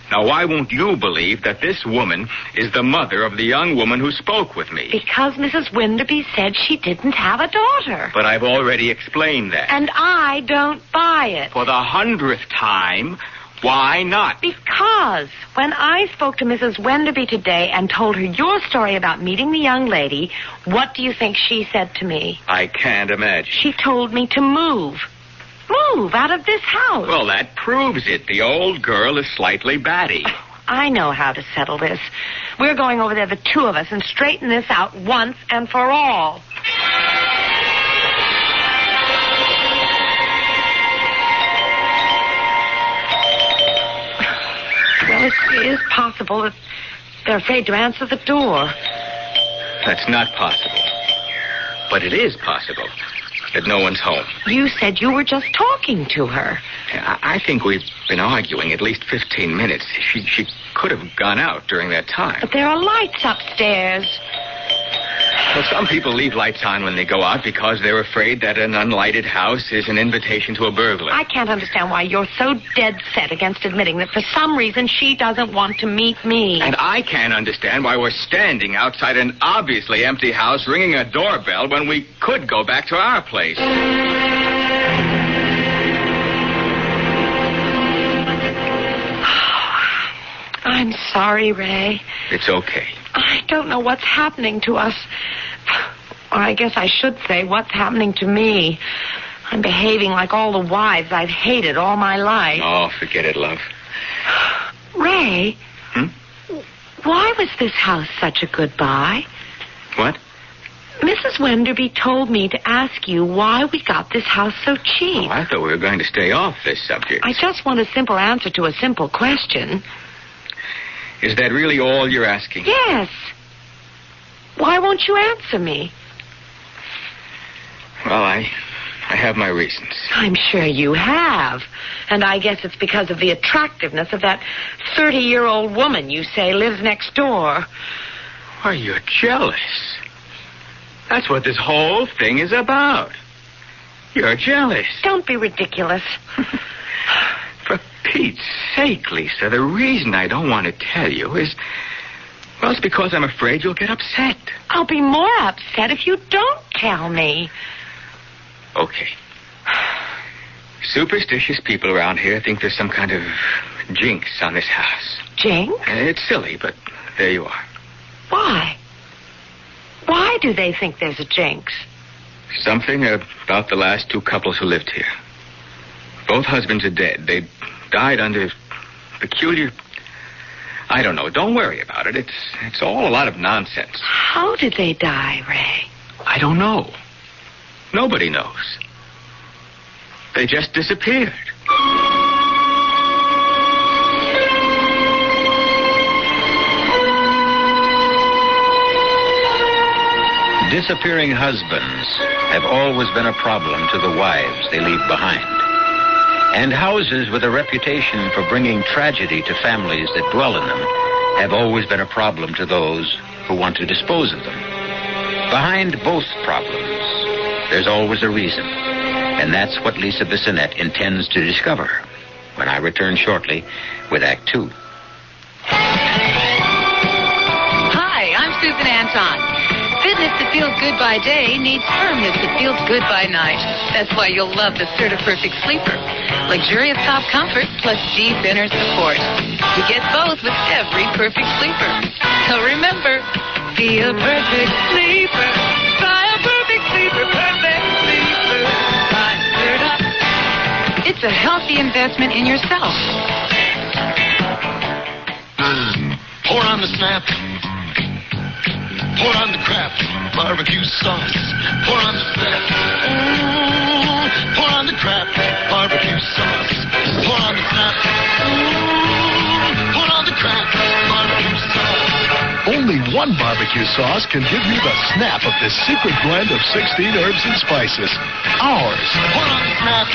Now, why won't you believe that this woman is the mother of the young woman who spoke with me? Because Mrs. Wenderby said she didn't have a daughter. But I've already explained that. And I don't buy it. For the 100th time, why not? Because when I spoke to Mrs. Wenderby today and told her your story about meeting the young lady, what do you think she said to me? I can't imagine. She told me to move. Move out of this house. Well, that proves it. The old girl is slightly batty. I know how to settle this. We're going over there, the two of us, and straighten this out once and for all. Well, it is possible that they're afraid to answer the door. That's not possible. But it is possible that no one's home. You said you were just talking to her. I think we've been arguing at least 15 minutes. She could have gone out during that time. But there are lights upstairs. Well, some people leave lights on when they go out because they're afraid that an unlighted house is an invitation to a burglar. I can't understand why you're so dead set against admitting that for some reason she doesn't want to meet me. And I can't understand why we're standing outside an obviously empty house ringing a doorbell when we could go back to our place. I'm sorry, Ray. It's okay. I don't know what's happening to us. Or I guess I should say what's happening to me. I'm behaving like all the wives I've hated all my life. Oh, forget it, love. Ray? Why was this house such a good buy? What? Mrs. Wenderby told me to ask you why we got this house so cheap. Oh, I thought we were going to stay off this subject. I just want a simple answer to a simple question. Is that really all you're asking? Yes. Why won't you answer me? Well, I have my reasons. I'm sure you have. And I guess it's because of the attractiveness of that 30-year-old woman you say lives next door. Why, you're jealous. That's what this whole thing is about. You're jealous. Don't be ridiculous. For Pete's sake, Lisa, the reason I don't want to tell you is... Well, it's because I'm afraid you'll get upset. I'll be more upset if you don't tell me. Okay. Superstitious people around here think there's some kind of jinx on this house. Jinx? It's silly, but there you are. Why? Why do they think there's a jinx? Something about the last two couples who lived here. Both husbands are dead. They died under peculiar... I don't know. Don't worry about it. It's all a lot of nonsense. How did they die, Ray? I don't know. Nobody knows. They just disappeared. Disappearing husbands have always been a problem to the wives they leave behind. And houses with a reputation for bringing tragedy to families that dwell in them have always been a problem to those who want to dispose of them. Behind both problems, there's always a reason. And that's what Lisa Bissonette intends to discover when I return shortly with Act 2. Hi, I'm Susan Anton. Fitness that feels good by day needs firmness that feels good by night. That's why you'll love the Certa-Perfect Sleeper. Luxurious top comfort plus deep inner support. You get both with every perfect sleeper. So remember, be a perfect sleeper. Try a perfect sleeper, perfect sleeper. Try Certa. It's a healthy investment in yourself. Pour on the snap. Pour on the crap, barbecue sauce. Pour on the snap. Pour on the crap, barbecue sauce. Pour on the snap. Pour on the crap, barbecue sauce. Only one barbecue sauce can give you the snap of this secret blend of 16 herbs and spices. Ours. Pour on the snap.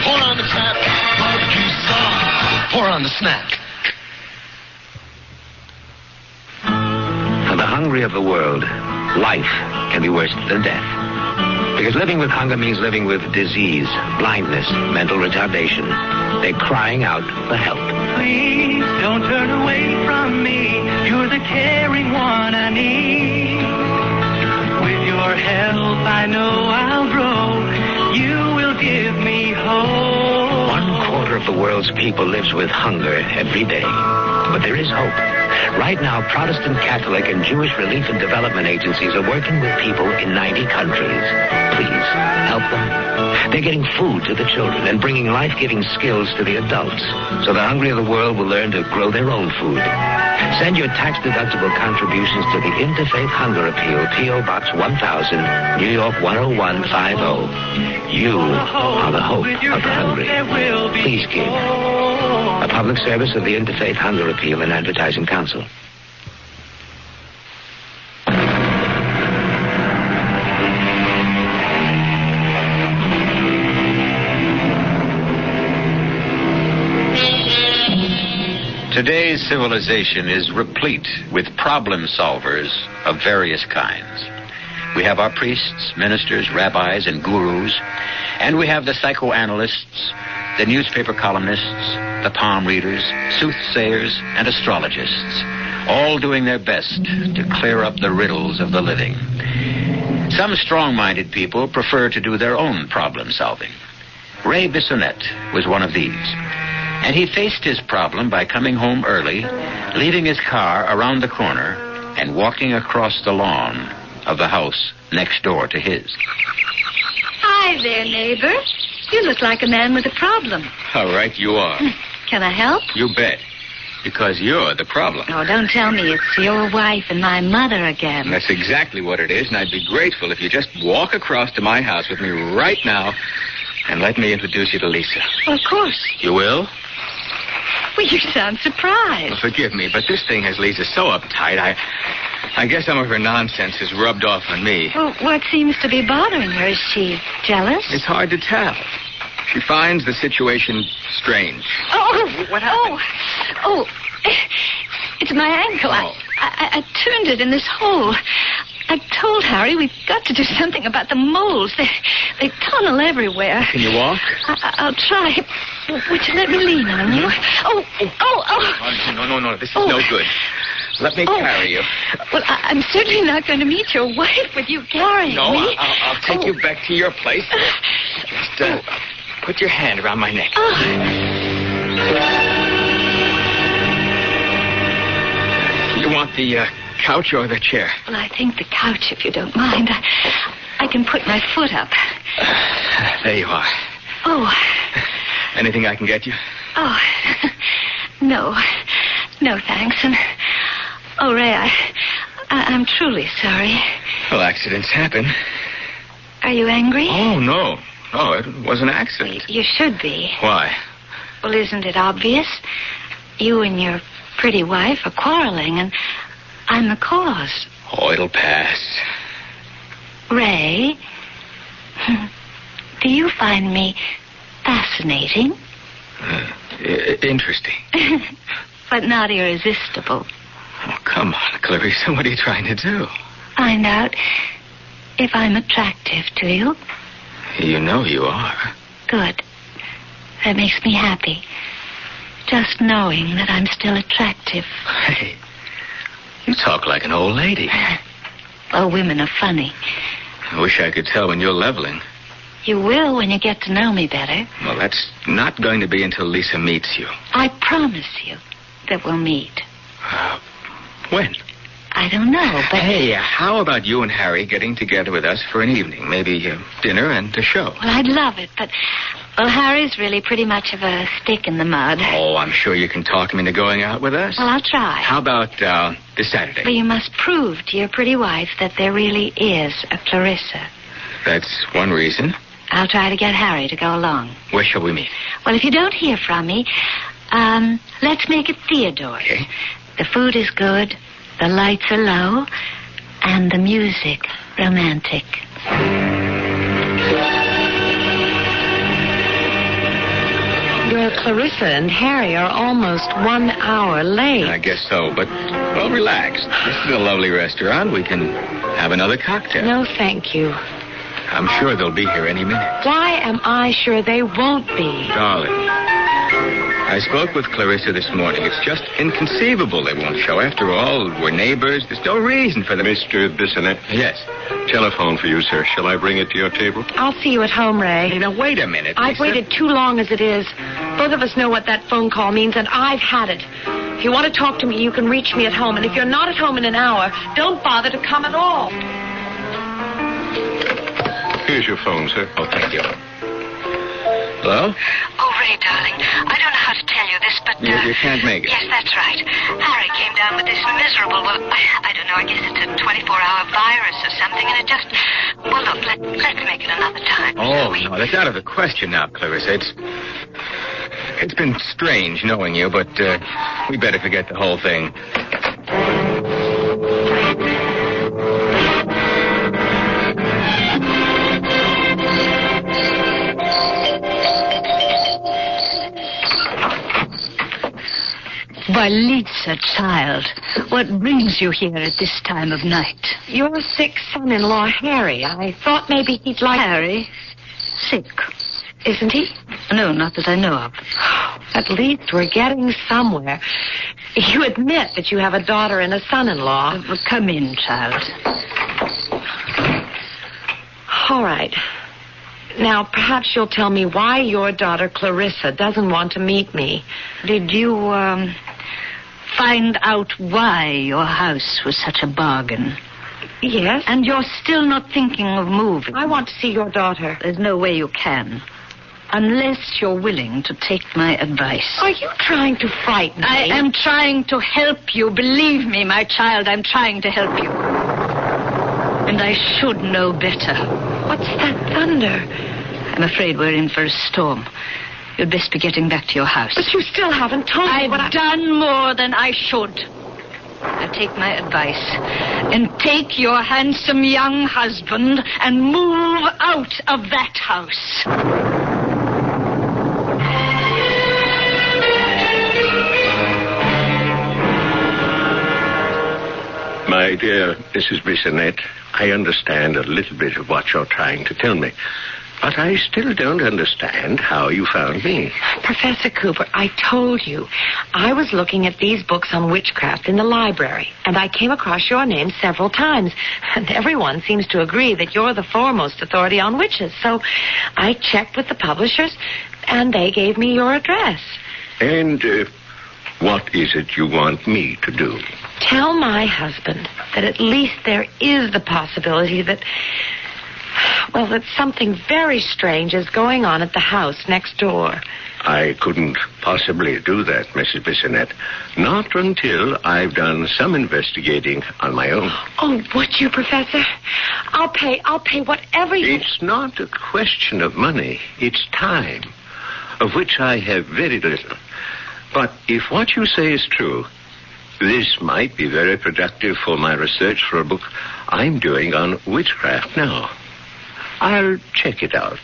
Pour on the crap, barbecue sauce. Pour on the snap. For the hungry of the world, life can be worse than death. Because living with hunger means living with disease, blindness, mental retardation. They're crying out for help. Please don't turn away from me. You're the caring one I need. With your help, I know I'll grow. You will give me hope. 1/4 of the world's people lives with hunger every day. But there is hope. Right now, Protestant, Catholic, and Jewish relief and development agencies are working with people in 90 countries. Please, help them. They're getting food to the children and bringing life-giving skills to the adults so the hungry of the world will learn to grow their own food. Send your tax-deductible contributions to the Interfaith Hunger Appeal, P.O. Box 1000, New York 10150. You are the hope of the hungry. Please give. A public service of the Interfaith Hunger Appeal and Advertising Council. Today's civilization is replete with problem solvers of various kinds. We have our priests, ministers, rabbis, and gurus, and we have the psychoanalysts, the newspaper columnists, the palm readers, soothsayers, and astrologists, all doing their best to clear up the riddles of the living. Some strong-minded people prefer to do their own problem solving. Ray Bissonette was one of these. And he faced his problem by coming home early, leaving his car around the corner, and walking across the lawn of the house next door to his. Hi there, neighbor. You look like a man with a problem. All right, you are. Can I help? You bet. Because you're the problem. Oh, don't tell me it's your wife and my mother again. That's exactly what it is, and I'd be grateful if you just walk across to my house with me right now and let me introduce you to Lisa. Well, of course. You will? Well, you sound surprised. Well, forgive me, but this thing has Lisa so uptight. I guess some of her nonsense has rubbed off on me. Well, what seems to be bothering her? Is she jealous? It's hard to tell. She finds the situation strange. Oh! What happened? Oh, it's my ankle. Oh. I turned it in this hole. I told Harry we've got to do something about the moles. They tunnel everywhere. Can you walk? I'll try. Would you let me lean on you? Oh. No. This is no good. Let me carry you. Well, I'm certainly not going to meet your wife with you carrying No, me. I'll take you back to your place. Just put your hand around my neck. You want the couch or the chair? Well, I think the couch, if you don't mind. I can put my foot up. There you are. Oh. Anything I can get you? Oh. No. No, thanks. And, oh, Ray, I'm truly sorry. Well, accidents happen. Are you angry? Oh, no. No, it was an accident. You should be. Why? Well, isn't it obvious? You and your pretty wife are quarreling, and I'm the cause. Oh, it'll pass. Ray, do you find me fascinating? Interesting. But not irresistible. Oh, come on, Clarissa. What are you trying to do? Find out if I'm attractive to you. You know you are. Good. That makes me happy. Just knowing that I'm still attractive. Hey, you talk like an old lady. Oh, women are funny. I wish I could tell when you're leveling. You will when you get to know me better. Well, that's not going to be until Lisa meets you. I promise you that we'll meet. When? I don't know, but... Hey, how about you and Harry getting together with us for an evening? Maybe dinner and a show. Well, I'd love it, but... Well, Harry's really pretty much of a stick in the mud. Oh, I'm sure you can talk him into going out with us. Well, I'll try. How about this Saturday? Well, you must prove to your pretty wife that there really is a Clarissa. That's one reason. I'll try to get Harry to go along. Where shall we meet? Well, if you don't hear from me, let's make it Theodore's. Okay. The food is good, the lights are low, and the music romantic. Your Clarissa and Harry are almost 1 hour late. I guess so, but, well, relax. This is a lovely restaurant. We can have another cocktail. No, thank you. I'm sure they'll be here any minute. Why am I sure they won't be? Darling, I spoke with Clarissa this morning. It's just inconceivable they won't show. After all, we're neighbors. There's no reason for them. Mr. Bissonette? Yes. Telephone for you, sir. Shall I bring it to your table? I'll see you at home, Ray. Hey, now, wait a minute, I've Lisa. waited too long as it is. Both of us know what that phone call means, and I've had it. If you want to talk to me, you can reach me at home. And if you're not at home in an hour, don't bother to come at all. Here's your phone, sir. Oh, thank you. Hello? Oh, Ray, darling, I don't know how to tell you this, but... You can't make it. Yes, that's right. Harry came down with this miserable, well, I don't know, I guess it's a 24-hour virus or something, and it just... Well, look, let's make it another time. Oh, no, that's out of the question now, Clarissa. It's been strange knowing you, but we better forget the whole thing. Why, Lisa, child, what brings you here at this time of night? Your sick son-in-law, Harry. I thought maybe he'd like... Harry? Sick? Isn't he? No, not that I know of. At least we're getting somewhere. You admit that you have a daughter and a son-in-law. Well, come in, child. All right. Now, perhaps you'll tell me why your daughter, Clarissa, doesn't want to meet me. Did you, find out why your house was such a bargain? Yes. And you're still not thinking of moving? I want to see your daughter. There's no way you can. Unless you're willing to take my advice. Are you trying to frighten me? I am trying to help you. Believe me, my child, I'm trying to help you. And I should know better. What's that thunder? I'm afraid we're in for a storm. You'd best be getting back to your house. But you still haven't told me what I've done more than I should. Now take my advice and take your handsome young husband and move out of that house. My dear Mrs. Bissonette, I understand a little bit of what you're trying to tell me. But I still don't understand how you found me. Professor Cooper, I told you. I was looking at these books on witchcraft in the library, and I came across your name several times. And everyone seems to agree that you're the foremost authority on witches. So I checked with the publishers, and they gave me your address. And what is it you want me to do? Tell my husband that at least there is the possibility that something very strange is going on at the house next door. I couldn't possibly do that, Mrs. Bissonette. Not until I've done some investigating on my own. Oh, would you, Professor? I'll pay whatever you... It's not a question of money. It's time, of which I have very little. But if what you say is true, this might be very productive for my research for a book I'm doing on witchcraft now. I'll check it out.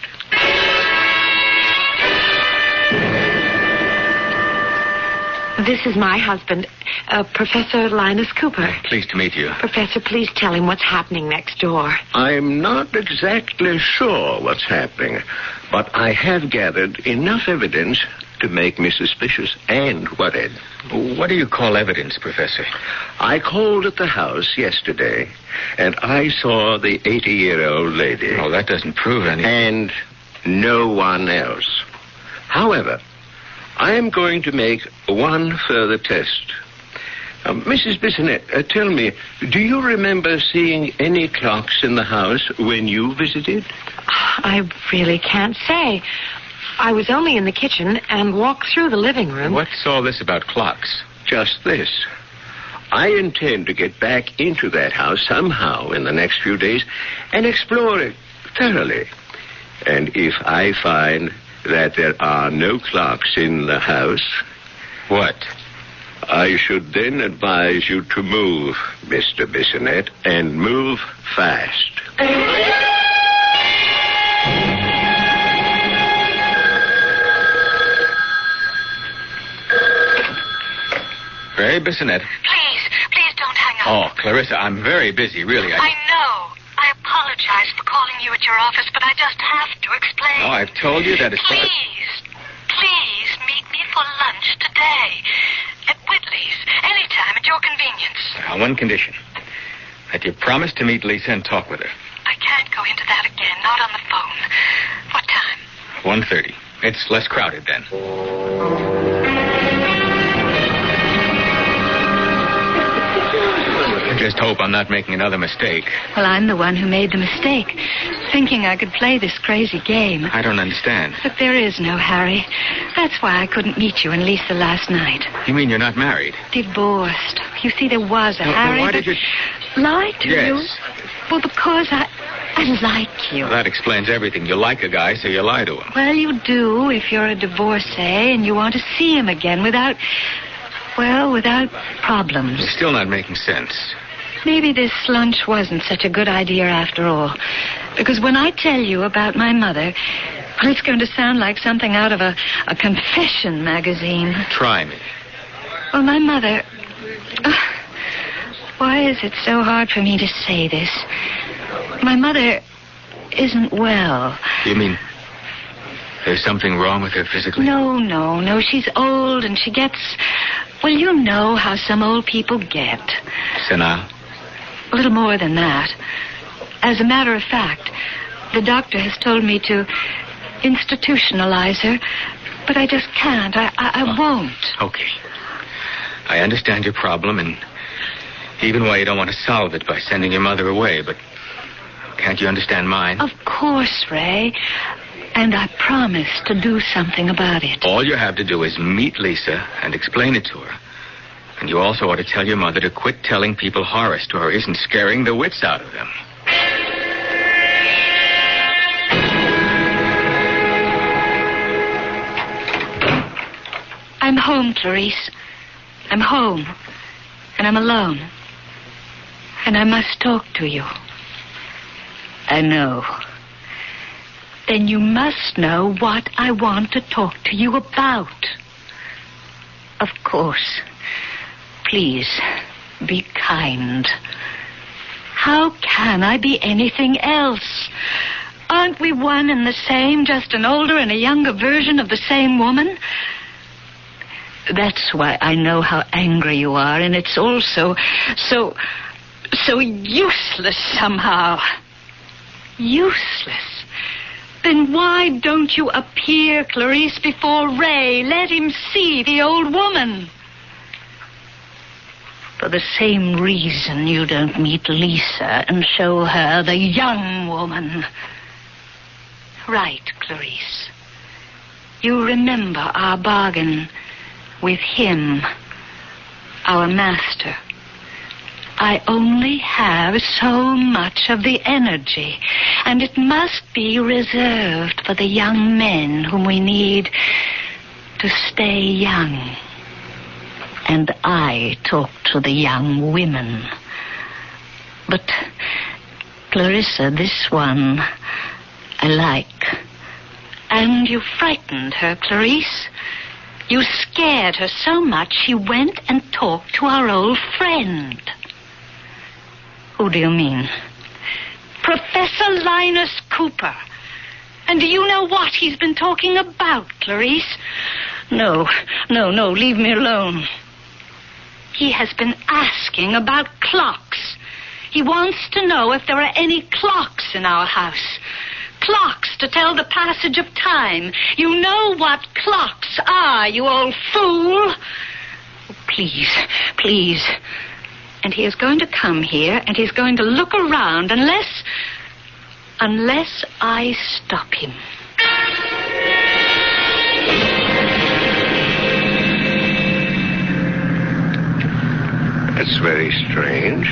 This is my husband, Professor Linus Cooper. Pleased to meet you. Professor, please tell him what's happening next door. I'm not exactly sure what's happening, but I have gathered enough evidence to make me suspicious and worried. What do you call evidence, Professor? I called at the house yesterday, and I saw the 80-year-old lady. Oh, that doesn't prove anything. And no one else. However, I am going to make one further test. Mrs. Bissonette, tell me, do you remember seeing any clocks in the house when you visited? I really can't say. I was only in the kitchen and walked through the living room. What's all this about clocks? Just this. I intend to get back into that house somehow in the next few days and explore it thoroughly. And if I find that there are no clocks in the house... What? I should then advise you to move, Mr. Bissonette, and move fast. Ray Bissonette. Please don't hang up. Oh, Clarissa, I'm very busy, really. I know. I apologize for calling you at your office, but I just have to explain. No, I've told you that it's... Please meet me for lunch today. At Whitley's. Anytime at your convenience. On one condition. That you promise to meet Lisa and talk with her. I can't go into that again. Not on the phone. What time? 1:30. It's less crowded then. I just hope I'm not making another mistake. Well, I'm the one who made the mistake, thinking I could play this crazy game. I don't understand. But there is no Harry. That's why I couldn't meet you and Lisa last night. You mean you're not married? Divorced. You see, there was a Harry. Why did you... Lie to you? Yes. Well, because I like you. Well, that explains everything. You like a guy, so you lie to him. Well, you do if you're a divorcee and you want to see him again without problems. You're still not making sense. Maybe this lunch wasn't such a good idea after all. Because when I tell you about my mother, well, it's going to sound like something out of a confession magazine. Try me. Well, my mother... why is it so hard for me to say this? My mother isn't well. You mean there's something wrong with her physically? No. She's old and she gets... Well, you know how some old people get. Senile? A little more than that. As a matter of fact, the doctor has told me to institutionalize her, but I just can't. I won't. Okay. I understand your problem, and even why you don't want to solve it by sending your mother away, but can't you understand mine? Of course, Ray. And I promise to do something about it. All you have to do is meet Lisa and explain it to her. And you also ought to tell your mother to quit telling people horror stories and scaring the wits out of them. I'm home, Clarice. I'm home. And I'm alone. And I must talk to you. I know. Then you must know what I want to talk to you about. Of course. Please, be kind. How can I be anything else? Aren't we one and the same, just an older and a younger version of the same woman? That's why I know how angry you are, and it's also so useless somehow. Useless. Then why don't you appear, Clarice, before Ray? Let him see the old woman. For the same reason you don't meet Lisa and show her the young woman. Right, Clarice. You remember our bargain with him, our master. I only have so much of the energy, and it must be reserved for the young men whom we need to stay young. And I talk to the young women. But, Clarissa, this one I like. And you frightened her, Clarice. You scared her so much she went and talked to our old friend. Who do you mean? Professor Linus Cooper. And do you know what he's been talking about, Clarice? No, leave me alone. He has been asking about clocks. He wants to know if there are any clocks in our house. Clocks to tell the passage of time. You know what clocks are, you old fool. Oh, please. And he is going to come here, and he's going to look around unless I stop him. That's very strange.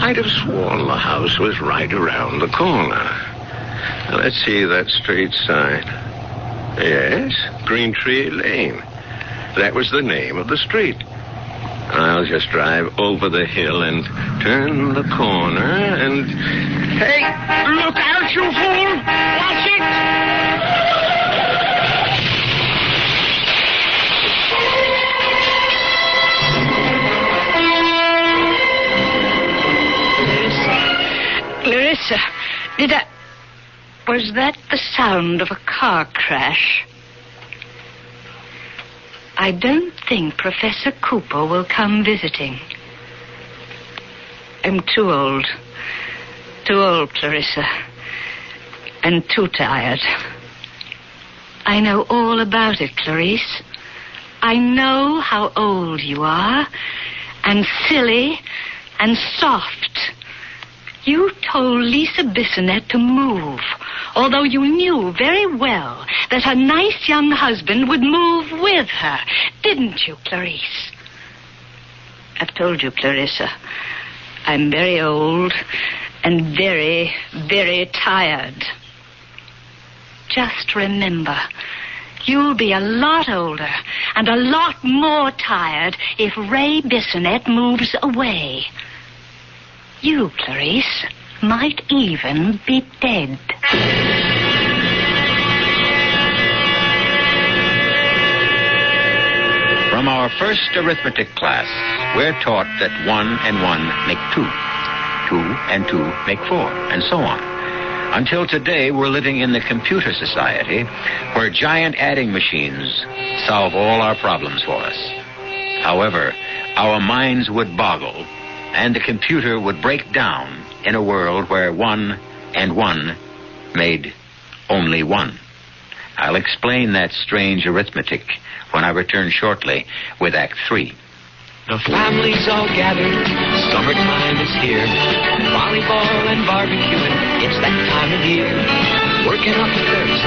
I'd have sworn the house was right around the corner. Now, let's see that street sign. Yes, Green Tree Lane. That was the name of the street. I'll just drive over the hill and turn the corner and... Hey, look out, you fool! Watch it! Clarissa, was that the sound of a car crash? I don't think Professor Cooper will come visiting. I'm too old. Too old, Clarissa. And too tired. I know all about it, Clarice. I know how old you are, and silly, and soft. You told Lisa Bissonette to move, although you knew very well that her nice young husband would move with her. Didn't you, Clarice? I've told you, Clarissa, I'm very old and very, very tired. Just remember, you'll be a lot older and a lot more tired if Ray Bissonette moves away. You, Clarice, might even be dead. From our first arithmetic class, we're taught that 1 and 1 make 2. 2 and 2 make 4, and so on. Until today, we're living in the computer society where giant adding machines solve all our problems for us. However, our minds would boggle, and the computer would break down in a world where 1 and 1 made only 1. I'll explain that strange arithmetic when I return shortly with Act 3. The family's all gathered, summertime is here. Volleyball and barbecuing, it's that time of year. Working up a thirst,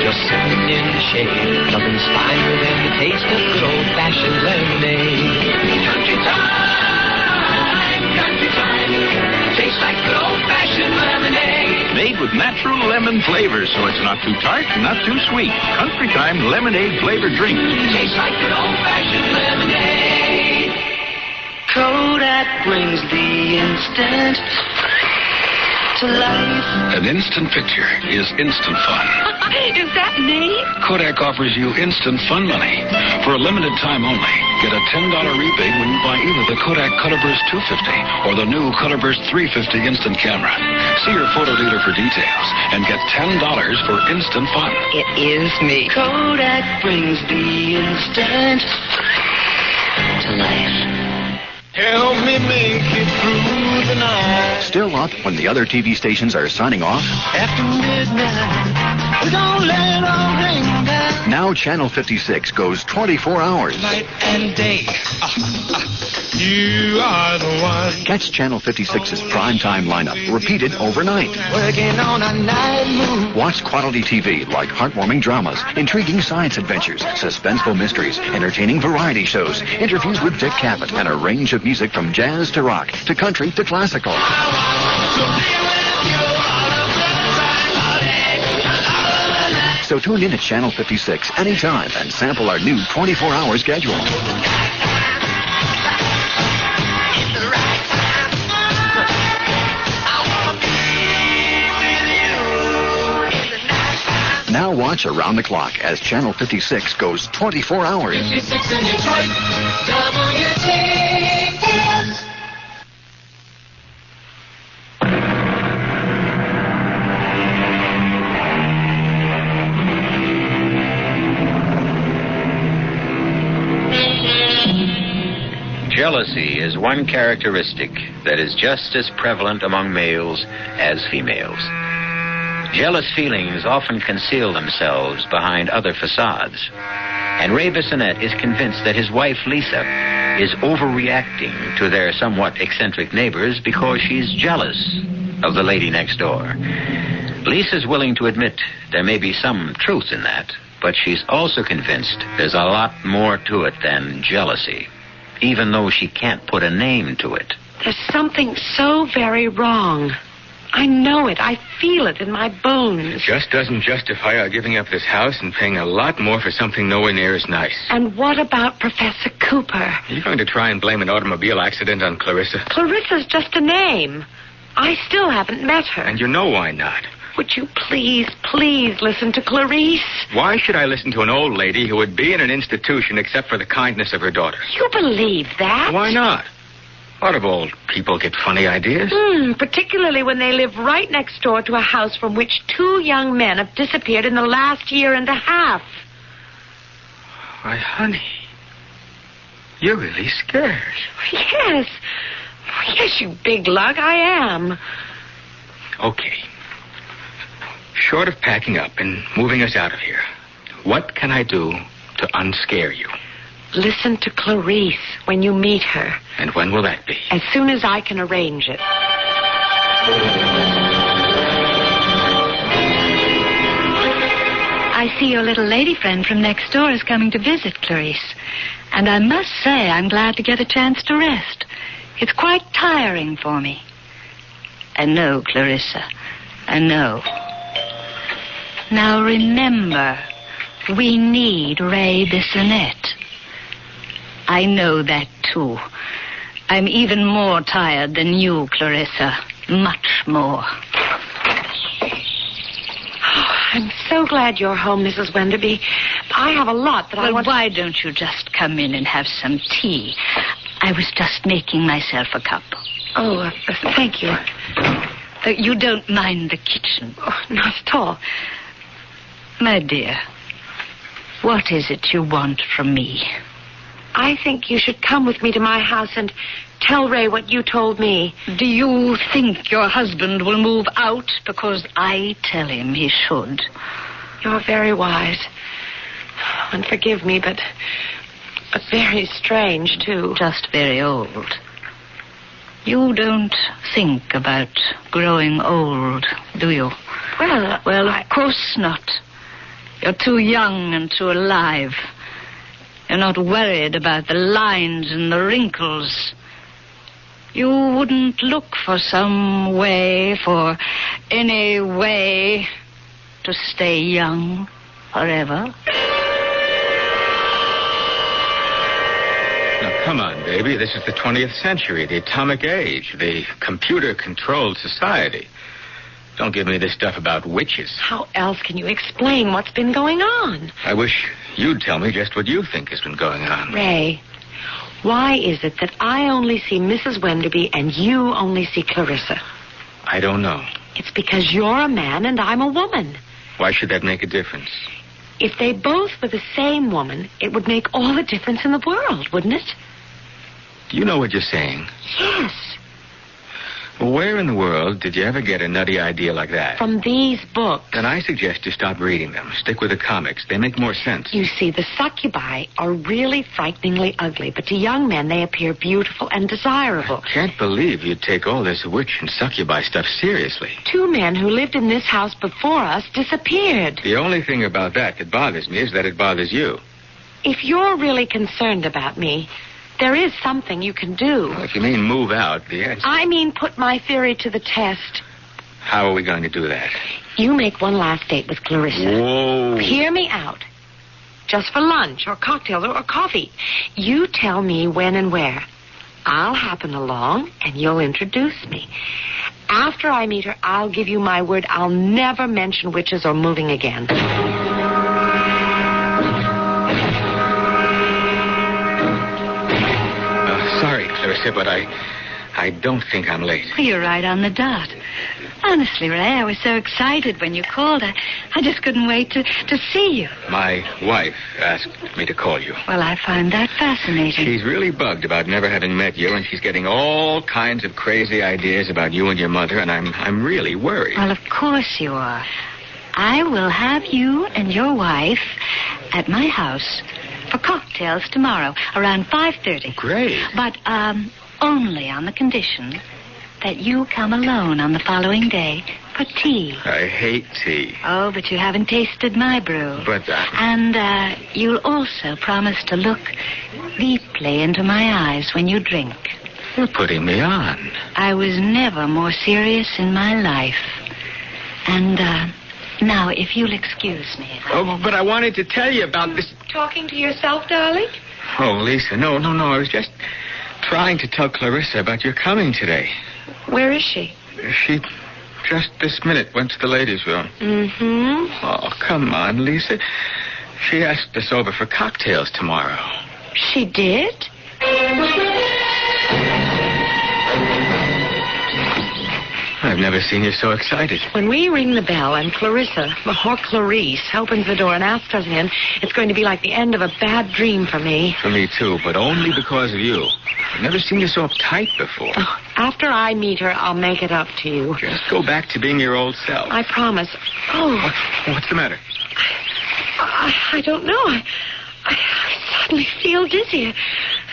just sitting in the shade. Nothing's finer than the taste of good old-fashioned lemonade. Country time, tastes like good old-fashioned lemonade. Made with natural lemon flavor, so it's not too tart, not too sweet. Country Time lemonade flavored drink. Tastes like good old-fashioned lemonade. Kodak brings the instant to life. An instant picture is instant fun. Is that me? Kodak offers you instant fun money. For a limited time only, get a $10 rebate when you buy either the Kodak Colorburst 250 or the new Colorburst 350 instant camera. See your photo dealer for details and get $10 for instant fun. It is me. Kodak brings the instant to life. Help me make it through the night. Still up when the other TV stations are signing off? After midnight, we don't let it all ring down. Now Channel 56 goes 24 hours. Night and day. You are the one. Catch Channel 56's primetime lineup repeated overnight. Working on a night move. Watch quality TV like heartwarming dramas, intriguing science adventures, suspenseful mysteries, entertaining variety shows, interviews with Dick Cavett, and a range of music from jazz to rock to country to classical. So tune in at Channel 56 anytime and sample our new 24-hour schedule. Now watch around the clock as Channel 56 goes 24 hours. 56 in Detroit, WTS. Jealousy is one characteristic that is just as prevalent among males as females. Jealous feelings often conceal themselves behind other facades. And Ray Bissonette is convinced that his wife, Lisa, is overreacting to their somewhat eccentric neighbors because she's jealous of the lady next door. Lisa's willing to admit there may be some truth in that, but she's also convinced there's a lot more to it than jealousy, even though she can't put a name to it. There's something so very wrong. I know it. I feel it in my bones. It just doesn't justify our giving up this house and paying a lot more for something nowhere near as nice. And what about Professor Cooper? Are you going to try and blame an automobile accident on Clarissa? Clarissa's just a name. I still haven't met her. And you know why not. Would you please listen to Clarice? Why should I listen to an old lady who would be in an institution except for the kindness of her daughter? You believe that? Why not? A lot of old people get funny ideas. Particularly when they live right next door to a house from which 2 young men have disappeared in the last year and a half. Why, honey, you're really scared. Yes. Yes, you big lug, I am. Okay. Short of packing up and moving us out of here, what can I do to unscare you? Listen to Clarice when you meet her. And when will that be? As soon as I can arrange it. I see your little lady friend from next door is coming to visit, Clarice. And I must say I'm glad to get a chance to rest. It's quite tiring for me. I know, Clarissa. I know. Now remember, we need Ray Bissonette. I know that, too. I'm even more tired than you, Clarissa. Much more. Oh, I'm so glad you're home, Mrs. Wenderby. I have a lot that I want... Well, why don't you just come in and have some tea? I was just making myself a cup. Oh, thank you. You don't mind the kitchen? Oh, not at all. My dear, what is it you want from me? I think you should come with me to my house and tell Ray what you told me. Do you think your husband will move out because I tell him he should? You're very wise. And forgive me, but very strange, too. Just very old. You don't think about growing old, do you? Well, of course not. You're too young and too alive. You're not worried about the lines and the wrinkles. You wouldn't look for some way, for any way, to stay young forever. Now, come on, baby. This is the 20th century, the atomic age, the computer-controlled society. Don't give me this stuff about witches. How else can you explain what's been going on? I wish you'd tell me just what you think has been going on. Ray, why is it that I only see Mrs. Wenderby and you only see Clarissa? I don't know. It's because you're a man and I'm a woman. Why should that make a difference? If they both were the same woman, it would make all the difference in the world, wouldn't it? Do you know what you're saying? Yes. Where in the world did you ever get a nutty idea like that? From these books. Then I suggest you stop reading them. Stick with the comics. They make more sense. You see, the succubi are really frighteningly ugly, but to young men they appear beautiful and desirable. I can't believe you'd take all this witch and succubi stuff seriously. 2 men who lived in this house before us disappeared. The only thing about that bothers me is that it bothers you. If you're really concerned about me, there is something you can do. Well, if you mean move out, the answer... I mean put my theory to the test. How are we going to do that? You make one last date with Clarissa. Whoa. Hear me out. Just for lunch or cocktails or coffee. You tell me when and where. I'll happen along and you'll introduce me. After I meet her, I'll give you my word I'll never mention witches or moving again. Sorry, Clarissa, but I don't think I'm late. Well, you're right on the dot. Honestly, Ray, I was so excited when you called. I just couldn't wait to see you. My wife asked me to call you. Well, I find that fascinating. She's really bugged about never having met you, and she's getting all kinds of crazy ideas about you and your mother, and I'm really worried. Well, of course you are. I will have you and your wife at my house for cocktails tomorrow around 5:30. Great. But only on the condition that you come alone on the following day for tea. I hate tea. Oh, but you haven't tasted my brew. But And you'll also promise to look deeply into my eyes when you drink. You're putting me on. I was never more serious in my life. And now, if you'll excuse me. Oh, but I wanted to tell you about this. Talking to yourself, darling? Oh, Lisa, no. I was just trying to tell Clarissa about your coming today. Where is she? She just this minute went to the ladies' room. Mm-hmm. Oh, come on, Lisa. She asked us over for cocktails tomorrow. She did? I've never seen you so excited. When we ring the bell and Clarissa, or Clarice, opens the door and asks us in, it's going to be like the end of a bad dream for me. For me, too, but only because of you. I've never seen you so uptight before. Oh, after I meet her, I'll make it up to you. Just go back to being your old self. I promise. Oh. What's the matter? I don't know. I suddenly feel dizzy,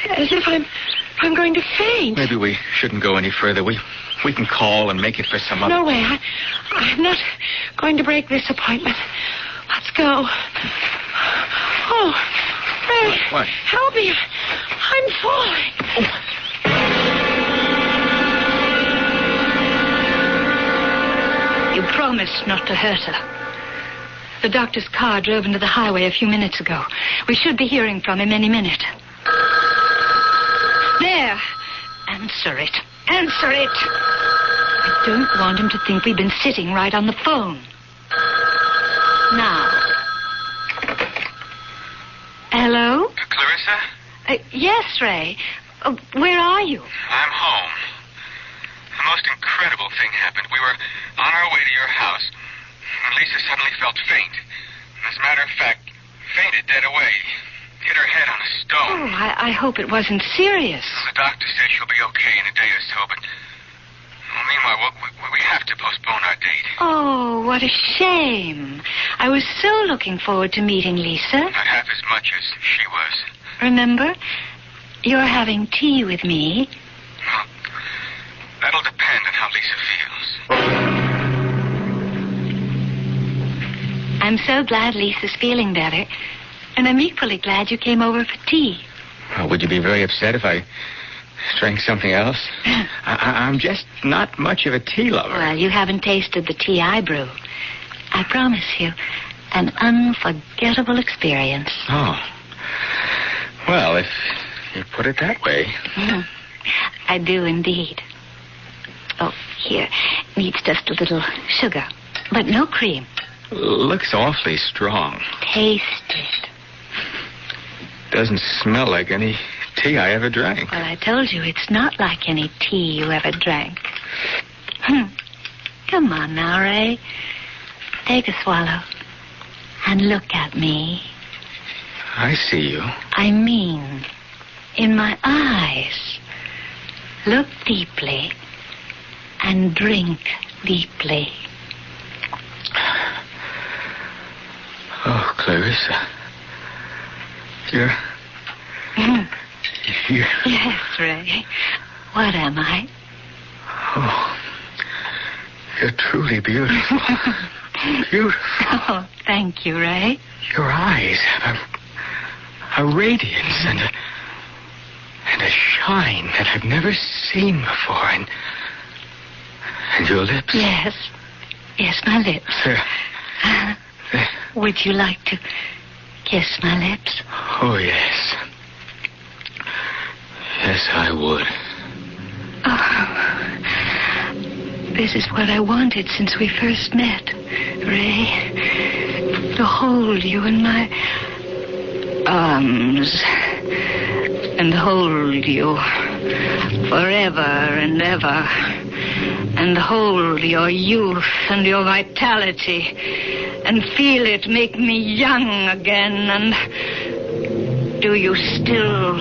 as if I'm going to faint. Maybe we shouldn't go any further. We can call and make it for some other... No way. I'm not going to break this appointment. Let's go. Oh, Ray. What? Help me. I'm falling. You promised not to hurt her. The doctor's car drove into the highway a few minutes ago. We should be hearing from him any minute. There. Answer it. Answer it. I don't want him to think we've been sitting right on the phone. Now. Hello? Clarissa? Yes, Ray. Where are you? I'm home. The most incredible thing happened. We were on our way to your house, and Lisa suddenly felt faint. As a matter of fact, fainted dead away. Hit her head on a stone. Oh, I hope it wasn't serious. The doctor says she'll be okay in a day or so, but... Well, meanwhile, we have to postpone our date. Oh, what a shame. I was so looking forward to meeting Lisa. Not half as much as she was. Remember, you're having tea with me. Well, that'll depend on how Lisa feels. I'm so glad Lisa's feeling better. And I'm equally glad you came over for tea. Well, would you be very upset if I drank something else? I'm just not much of a tea lover. Well, you haven't tasted the tea I brew. I promise you, an unforgettable experience. Oh. Well, if you put it that way. I do indeed. Oh, here. Needs just a little sugar, but no cream. Looks awfully strong. Taste it. Doesn't smell like any tea I ever drank. Well, I told you it's not like any tea you ever drank. Come on now, Ray. Take a swallow and look at me. I see you. I mean, in my eyes. Look deeply and drink deeply. Oh, Clarissa. You're... Yes, Ray. What am I? Oh, you're truly beautiful. Beautiful. Oh, thank you, Ray. Your eyes have a radiance and a shine that I've never seen before. And your lips. Yes. Yes, my lips. Would you like to kiss my lips? Oh, yes. Yes, I would. Oh, this is what I wanted since we first met, Ray. To hold you in my arms and hold you forever and ever, and hold your youth and your vitality and feel it make me young again. And do you still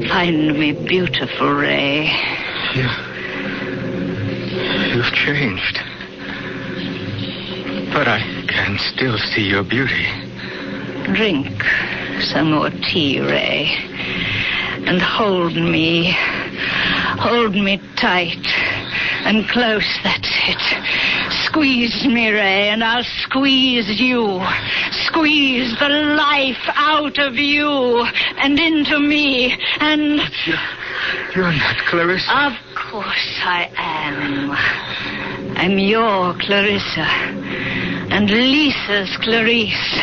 find me beautiful, Ray? You've changed. But I can still see your beauty. Drink some more tea, Ray. And hold me. Hold me tight and close, that's it. Squeeze me, Ray, and I'll squeeze you. Squeeze the life out of you and into me, and... You're not Clarissa. Of course I am. I'm your Clarissa, and Lisa's Clarice,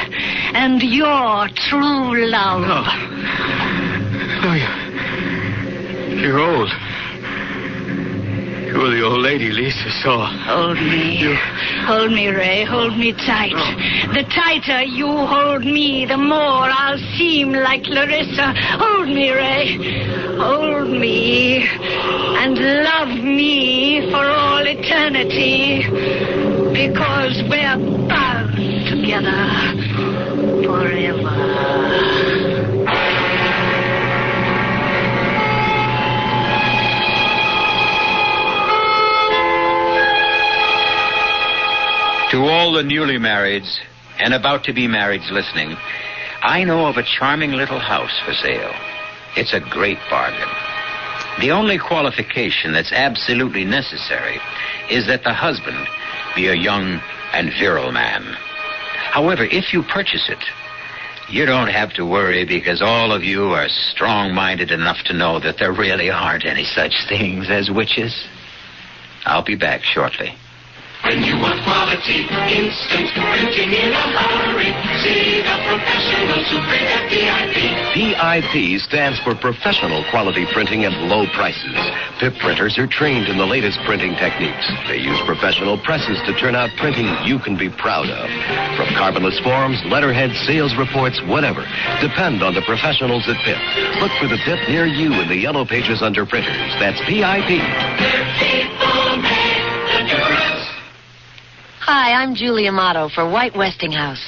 and your true love. No, you're old. You were the old lady Lisa saw. Hold me. Hold me, Ray. Hold me tight. The tighter you hold me, the more I'll seem like Clarissa. Hold me, Ray. Hold me. And love me for all eternity. Because we're bound together forever. To all the newly marrieds and about to be marrieds listening, I know of a charming little house for sale. It's a great bargain. The only qualification that's absolutely necessary is that the husband be a young and virile man. However, if you purchase it, you don't have to worry because all of you are strong-minded enough to know that there really aren't any such things as witches. I'll be back shortly. When you want quality, instant printing in a hurry, see the professionals who print at PIP. PIP stands for Professional Quality Printing at Low Prices. PIP printers are trained in the latest printing techniques. They use professional presses to turn out printing you can be proud of. From carbonless forms, letterheads, sales reports, whatever. Depend on the professionals at PIP. Look for the PIP near you in the yellow pages under printers. That's PIP. People make the difference. Hi, I'm Julie Amato for White Westinghouse.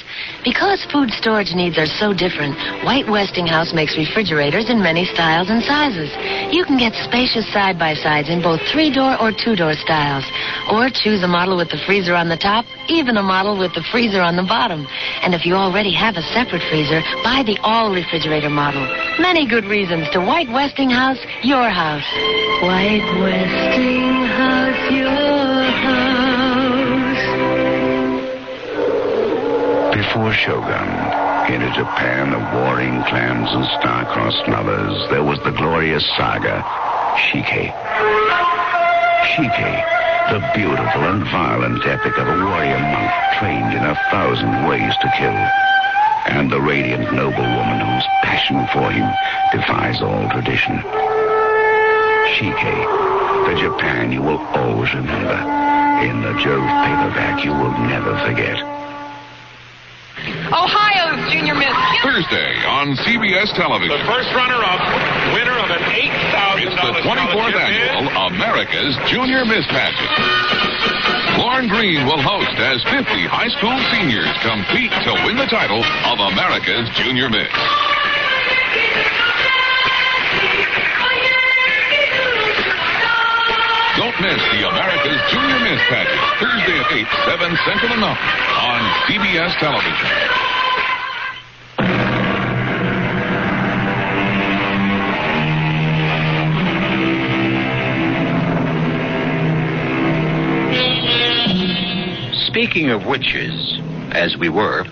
Because food storage needs are so different, White Westinghouse makes refrigerators in many styles and sizes. You can get spacious side-by-sides in both 3-door or 2-door styles. Or choose a model with the freezer on the top, even a model with the freezer on the bottom. And if you already have a separate freezer, buy the all-refrigerator model. Many good reasons to White Westinghouse, your house. White Westinghouse, your house. Before Shogun, in a Japan of warring clans and star-crossed lovers, there was the glorious saga, Shike. Shike, the beautiful and violent epic of a warrior monk trained in 1,000 ways to kill, and the radiant noblewoman whose passion for him defies all tradition. Shike, the Japan you will always remember. In the Jove paperback you will never forget. Ohio's Junior Miss. Thursday on CBS Television. The first runner-up, winner of an $8,000. It's the 24th annual America's Junior Miss Pageant. Lauren Green will host as 50 high school seniors compete to win the title of America's Junior Miss. Don't miss the America's Junior Miss Pageant, Thursday at 8, 7 Central and Mountain on CBS Television. Speaking of witches, as we were,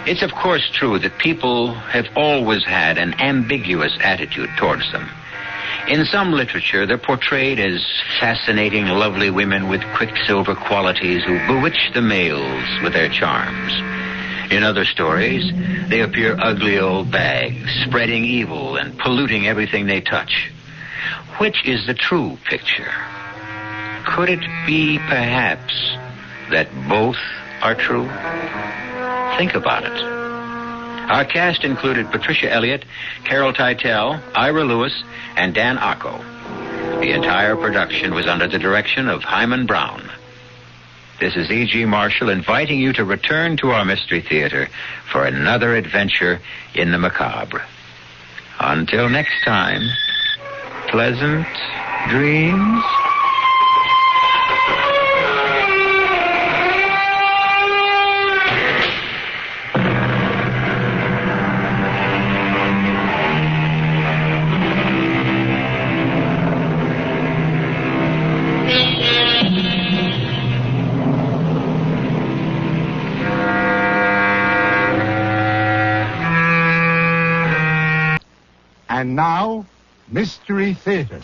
it's of course true that people have always had an ambiguous attitude towards them. In some literature, they're portrayed as fascinating, lovely women with quicksilver qualities who bewitch the males with their charms. In other stories, they appear ugly old bags, spreading evil and polluting everything they touch. Which is the true picture? Could it be, perhaps, that both are true? Think about it. Our cast included Patricia Elliott, Carol Teitel, Ira Lewis, and Dan Acco. The entire production was under the direction of Hyman Brown. This is E.G. Marshall inviting you to return to our Mystery Theater for another adventure in the macabre. Until next time, pleasant dreams. And now, Mystery Theater.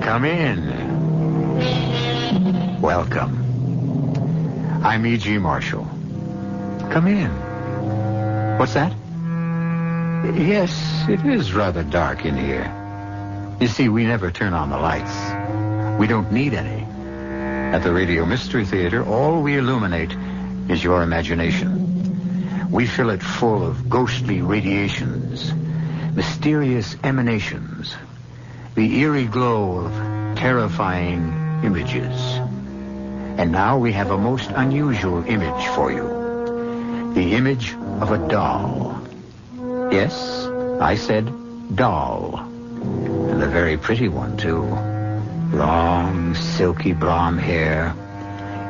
Come in. Welcome. I'm E.G. Marshall. Come in. What's that? Yes, it is rather dark in here. You see, we never turn on the lights. We don't need any. At the Radio Mystery Theater, all we illuminate is your imagination. We fill it full of ghostly radiations, mysterious emanations, the eerie glow of terrifying images. And now we have a most unusual image for you. The image of a doll. Yes, I said doll. And a very pretty one, too. Long, silky blonde hair,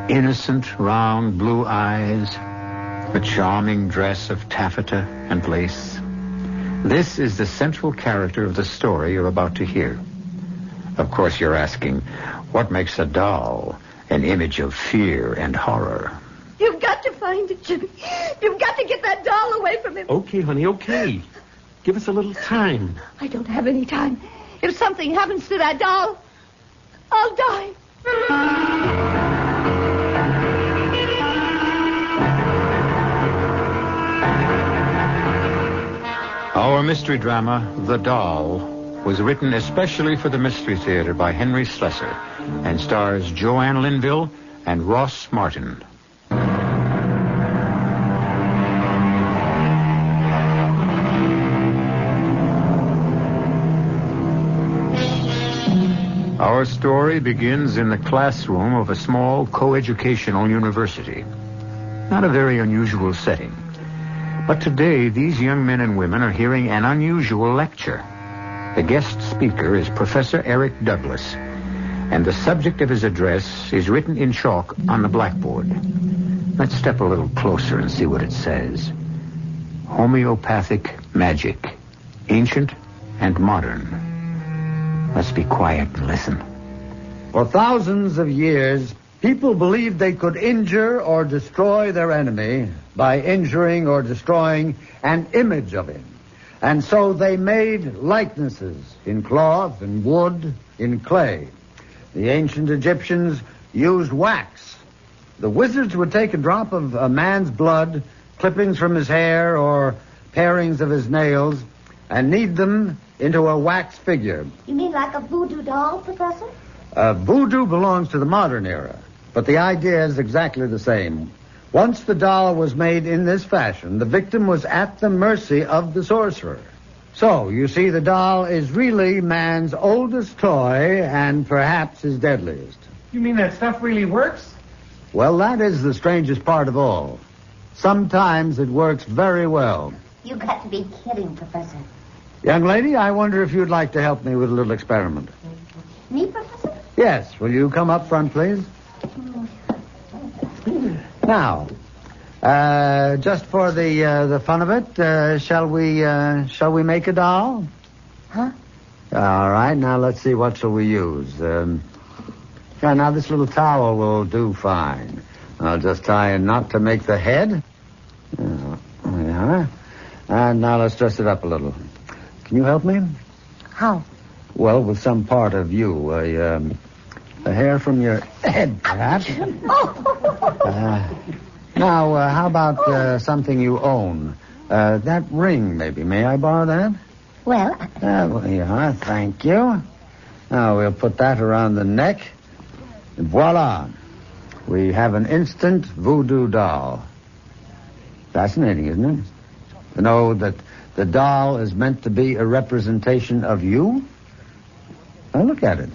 innocent, round blue eyes, a charming dress of taffeta and lace. This is the central character of the story you're about to hear. Of course, you're asking, what makes a doll an image of fear and horror? You've got to find it, Jimmy. You've got to get that doll away from him. Okay, honey, okay. Give us a little time. I don't have any time. If something happens to that doll, I'll die. Our mystery drama, The Doll, was written especially for the Mystery Theater by Henry Slessor and stars Joanne Linville and Ross Martin. Our story begins in the classroom of a small coeducational university. Not a very unusual setting. But today, these young men and women are hearing an unusual lecture. The guest speaker is Professor Eric Douglas, and the subject of his address is written in chalk on the blackboard. Let's step a little closer and see what it says. Homeopathic magic, ancient and modern. Let's be quiet and listen. For thousands of years, people believed they could injure or destroy their enemy by injuring or destroying an image of him. And so they made likenesses in cloth, in wood, in clay. The ancient Egyptians used wax. The wizards would take a drop of a man's blood, clippings from his hair, or parings of his nails, and knead them into a wax figure. You mean like a voodoo doll, Professor? Voodoo belongs to the modern era, but the idea is exactly the same. Once the doll was made in this fashion, the victim was at the mercy of the sorcerer. So, you see, the doll is really man's oldest toy and perhaps his deadliest. You mean that stuff really works? Well, that is the strangest part of all. Sometimes it works very well. You got to be kidding, Professor. Young lady, I wonder if you'd like to help me with a little experiment. Me, Professor? Yes. Will you come up front, please? Now, just for the fun of it, shall we make a doll? Huh? All right. Now let's see. What shall we use? Now this little towel will do fine. I'll just tie a knot to make the head. Yeah. And now let's dress it up a little. Can you help me? How? Well, with some part of you, a hair from your head, perhaps. Now, how about something you own? That ring, maybe. May I borrow that? Well, yeah, thank you. Now, we'll put that around the neck. And voila. We have an instant voodoo doll. Fascinating, isn't it? To know that the doll is meant to be a representation of you? Now, look at it.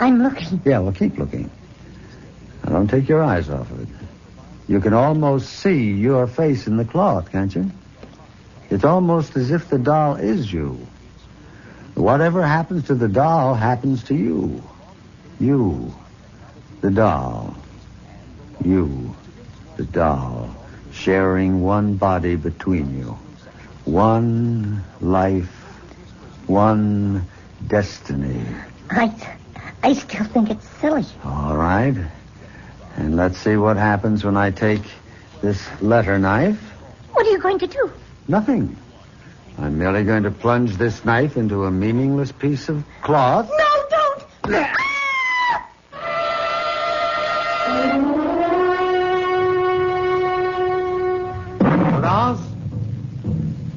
I'm looking. Yeah, well, keep looking. Now, don't take your eyes off of it. You can almost see your face in the cloth, can't you? It's almost as if the doll is you. Whatever happens to the doll happens to you. You, the doll. You, the doll, sharing one body between you. One life, one destiny. I still think it's silly. All right. And let's see what happens when I take this letter knife. What are you going to do? Nothing. I'm merely going to plunge this knife into a meaningless piece of cloth. No, don't!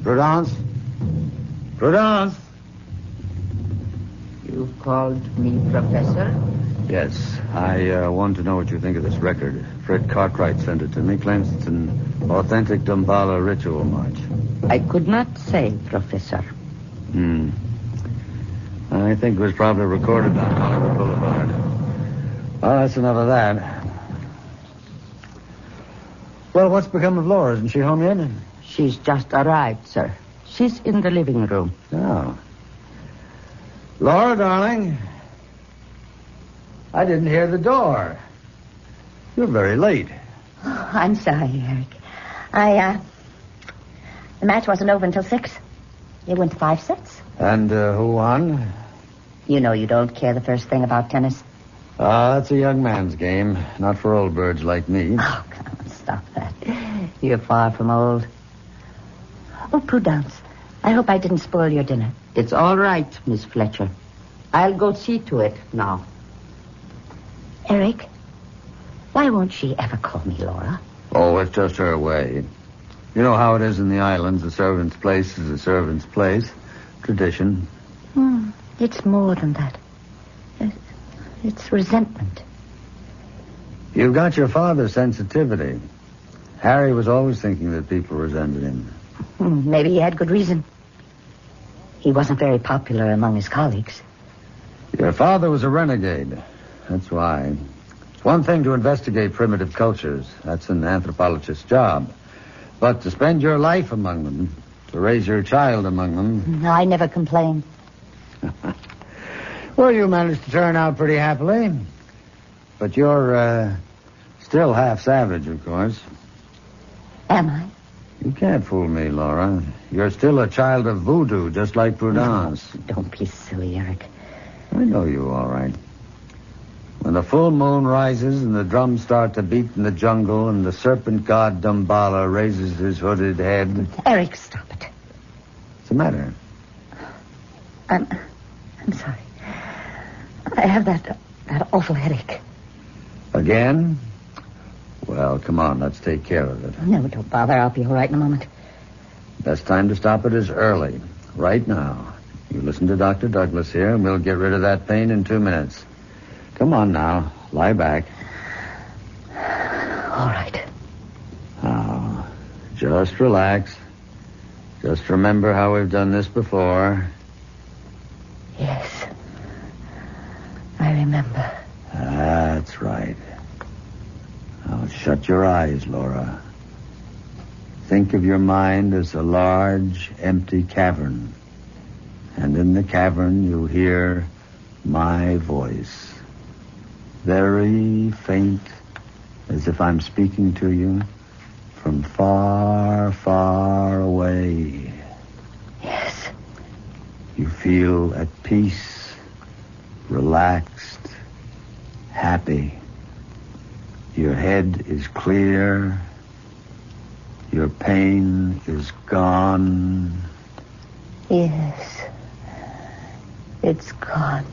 Prudence? Prudence? You called me Professor? Yes. I want to know what you think of this record. Fred Cartwright sent it to me. Claims it's an authentic Damballa ritual march. I could not say, Professor. I think it was probably recorded on Hollywood Boulevard. Well, that's enough of that. Well, what's become of Laura? Isn't she home yet? She's just arrived, sir. She's in the living room. Oh. Laura, darling. I didn't hear the door. You're very late. Oh, I'm sorry, Eric. The match wasn't over until 6. It went 5 sets. And who won? You know you don't care the first thing about tennis. That's a young man's game. Not for old birds like me. Oh, come on, stop that. You're far from old. Oh, Prudence, I hope I didn't spoil your dinner. It's all right, Miss Fletcher. I'll go see to it now. Eric, why won't she ever call me Laura? Oh, it's just her way. You know how it is in the islands. A servant's place is a servant's place. Tradition. It's more than that. It's resentment. You've got your father's sensitivity. Harry was always thinking that people resented him. Maybe he had good reason. He wasn't very popular among his colleagues. Your father was a renegade. That's why. It's one thing to investigate primitive cultures. That's an anthropologist's job. But to spend your life among them, to raise your child among them... No, I never complained. Well, you managed to turn out pretty happily. But you're still half savage, of course. Am I? You can't fool me, Laura. You're still a child of voodoo, just like Prudence. No, don't be silly, Eric. I know you, all right. When the full moon rises and the drums start to beat in the jungle and the serpent god Damballa raises his hooded head... Eric, stop it. What's the matter? I'm sorry. I have that awful headache. Again? Well, come on, let's take care of it. No, don't bother. I'll be all right in a moment. Best time to stop it is early. Right now. You listen to Dr. Douglas here, and we'll get rid of that pain in 2 minutes. Come on now. Lie back. All right. Now, just relax. Just remember how we've done this before. Yes. I remember. That's right. Now shut your eyes, Laura. Think of your mind as a large, empty cavern. And in the cavern you hear my voice. Very faint, as if I'm speaking to you from far, far away. Yes. You feel at peace, relaxed, happy. Your head is clear. Your pain is gone. Yes. It's gone.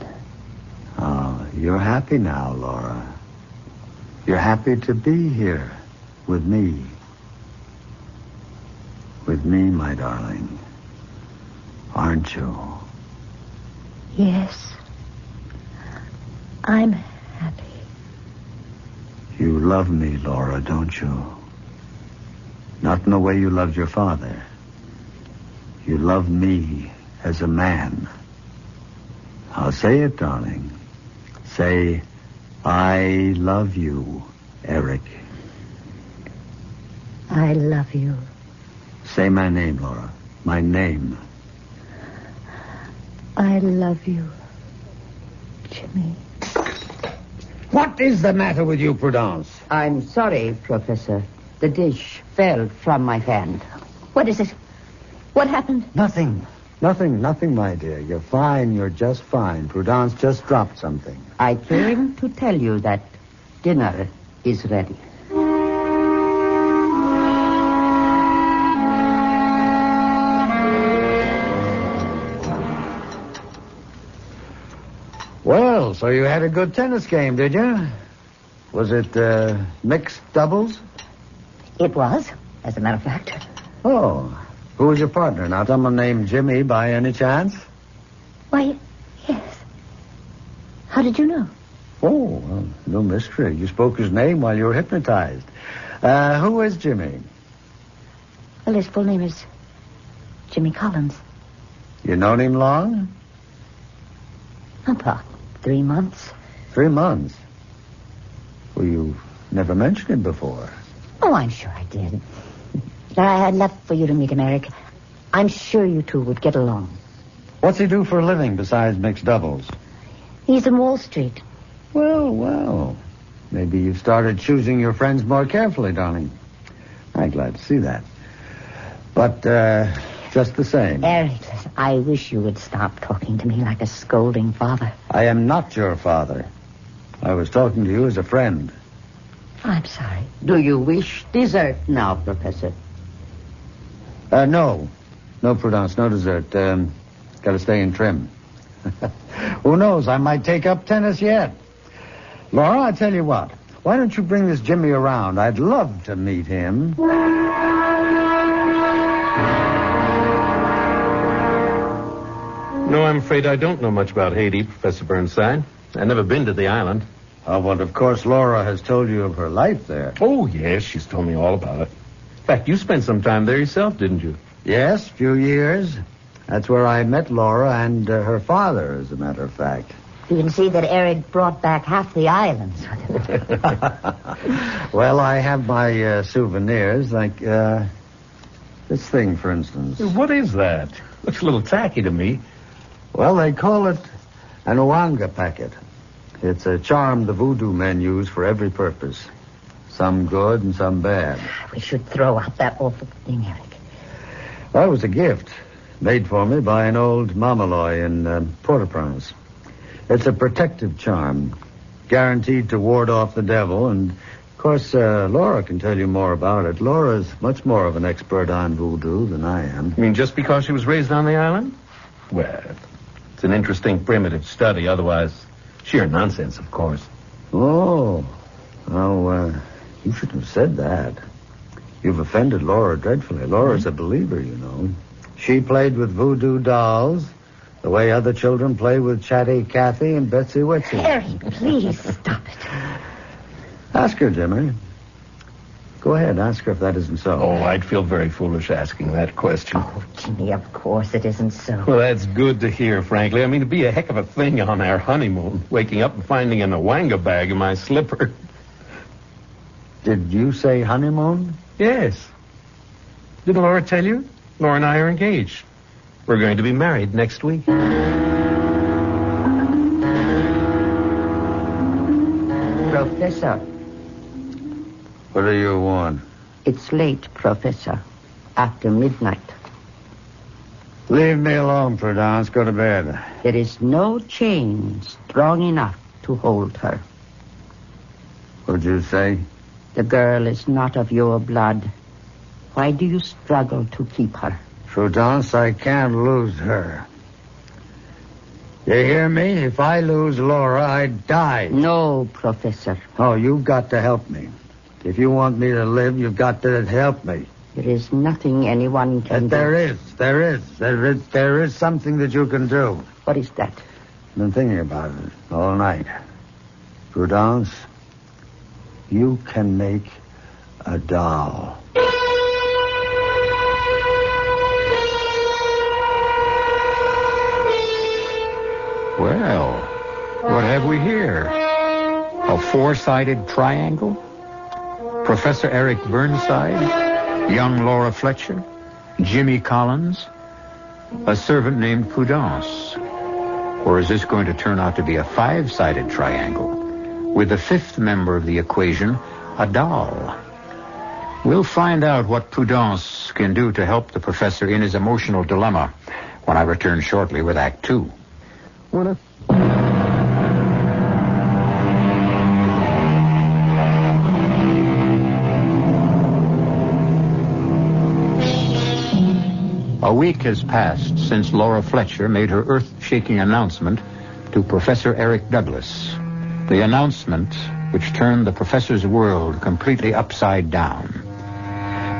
Oh, you're happy now, Laura. You're happy to be here with me. With me, my darling. Aren't you? Yes. I'm happy. You love me, Laura, don't you? Not in the way you loved your father. You love me as a man. I'll say it, darling. Say, I love you, Eric. I love you. Say my name, Laura. My name. I love you, Jimmy. What is the matter with you, Prudence? I'm sorry, Professor. The dish fell from my hand. What is it? What happened? Nothing, my dear. You're fine. You're just fine. Prudence just dropped something. I came to tell you that dinner is ready. Well, so you had a good tennis game, did you? Was it mixed doubles? It was, as a matter of fact. Oh. Who was your partner? Not someone named Jimmy by any chance? Why, yes. How did you know? Oh, well, no mystery. You spoke his name while you were hypnotized. Who is Jimmy? Well, his full name is Jimmy Collins. You known him long? About 3 months. 3 months? Well, you've never mentioned him before. Oh, I'm sure I did. I'd love for you to meet him, Eric. I'm sure you two would get along. What's he do for a living besides mixed doubles? He's in Wall Street. Well. Maybe you've started choosing your friends more carefully, darling. I'm glad to see that. But, just the same. Eric, I wish you would stop talking to me like a scolding father. I am not your father. I was talking to you as a friend. I'm sorry. Do you wish dessert now, Professor? No. No, Prudence, no dessert. Gotta stay in trim. Who knows? I might take up tennis yet. Laura, I tell you what. Why don't you bring this Jimmy around? I'd love to meet him. No, I'm afraid I don't know much about Haiti, Professor Burnside. I've never been to the island. Oh, well, of course, Laura has told you of her life there. Oh, yes, she's told me all about it. In fact, you spent some time there yourself, didn't you? Yes, a few years. That's where I met Laura and her father, as a matter of fact. You can see that Eric brought back half the islands. Well, I have my souvenirs, like this thing, for instance. What is that? Looks a little tacky to me. Well, they call it an Ouanga packet. It's a charm the voodoo men use for every purpose. Some good and some bad. We should throw out that awful thing, Eric. Well, it was a gift made for me by an old Mamaloy in Port-au-Prince. It's a protective charm, guaranteed to ward off the devil, and, of course, Laura can tell you more about it. Laura's much more of an expert on voodoo than I am. You mean just because she was raised on the island? Well, it's an interesting primitive study, otherwise sheer nonsense, of course. Oh, well, you shouldn't have said that. You've offended Laura dreadfully. Laura's a believer, you know. She played with voodoo dolls the way other children play with Chatty Cathy and Betsy Witsy. Harry, please stop it. Ask her, Jimmy. Go ahead, ask her if that isn't so. Oh, I'd feel very foolish asking that question. Oh, Jimmy, of course it isn't so. Well, that's good to hear, frankly. I mean, it'd be a heck of a thing on our honeymoon, waking up and finding an Awanga bag in my slipper. Did you say honeymoon? Yes. Didn't Laura tell you? Laura and I are engaged. We're going to be married next week. Professor. What do you want? It's late, Professor. After midnight. Leave me alone, Prudence. Go to bed. There is no chain strong enough to hold her. What'd you say? The girl is not of your blood. Why do you struggle to keep her? Prudence, I can't lose her. You hear me? If I lose Laura, I die. No, Professor. Oh, you've got to help me. If you want me to live, you've got to help me. There is nothing anyone can do. There is something that you can do. What is that? I've been thinking about it all night. Prudence, you can make a doll. Well, what have we here? A four-sided triangle? Professor Eric Burnside, young Laura Fletcher, Jimmy Collins, a servant named Prudence. Or is this going to turn out to be a five-sided triangle with the fifth member of the equation, a doll? We'll find out what Prudence can do to help the professor in his emotional dilemma when I return shortly with Act 2. A week has passed since Laura Fletcher made her earth-shaking announcement to Professor Eric Douglas. The announcement which turned the professor's world completely upside down.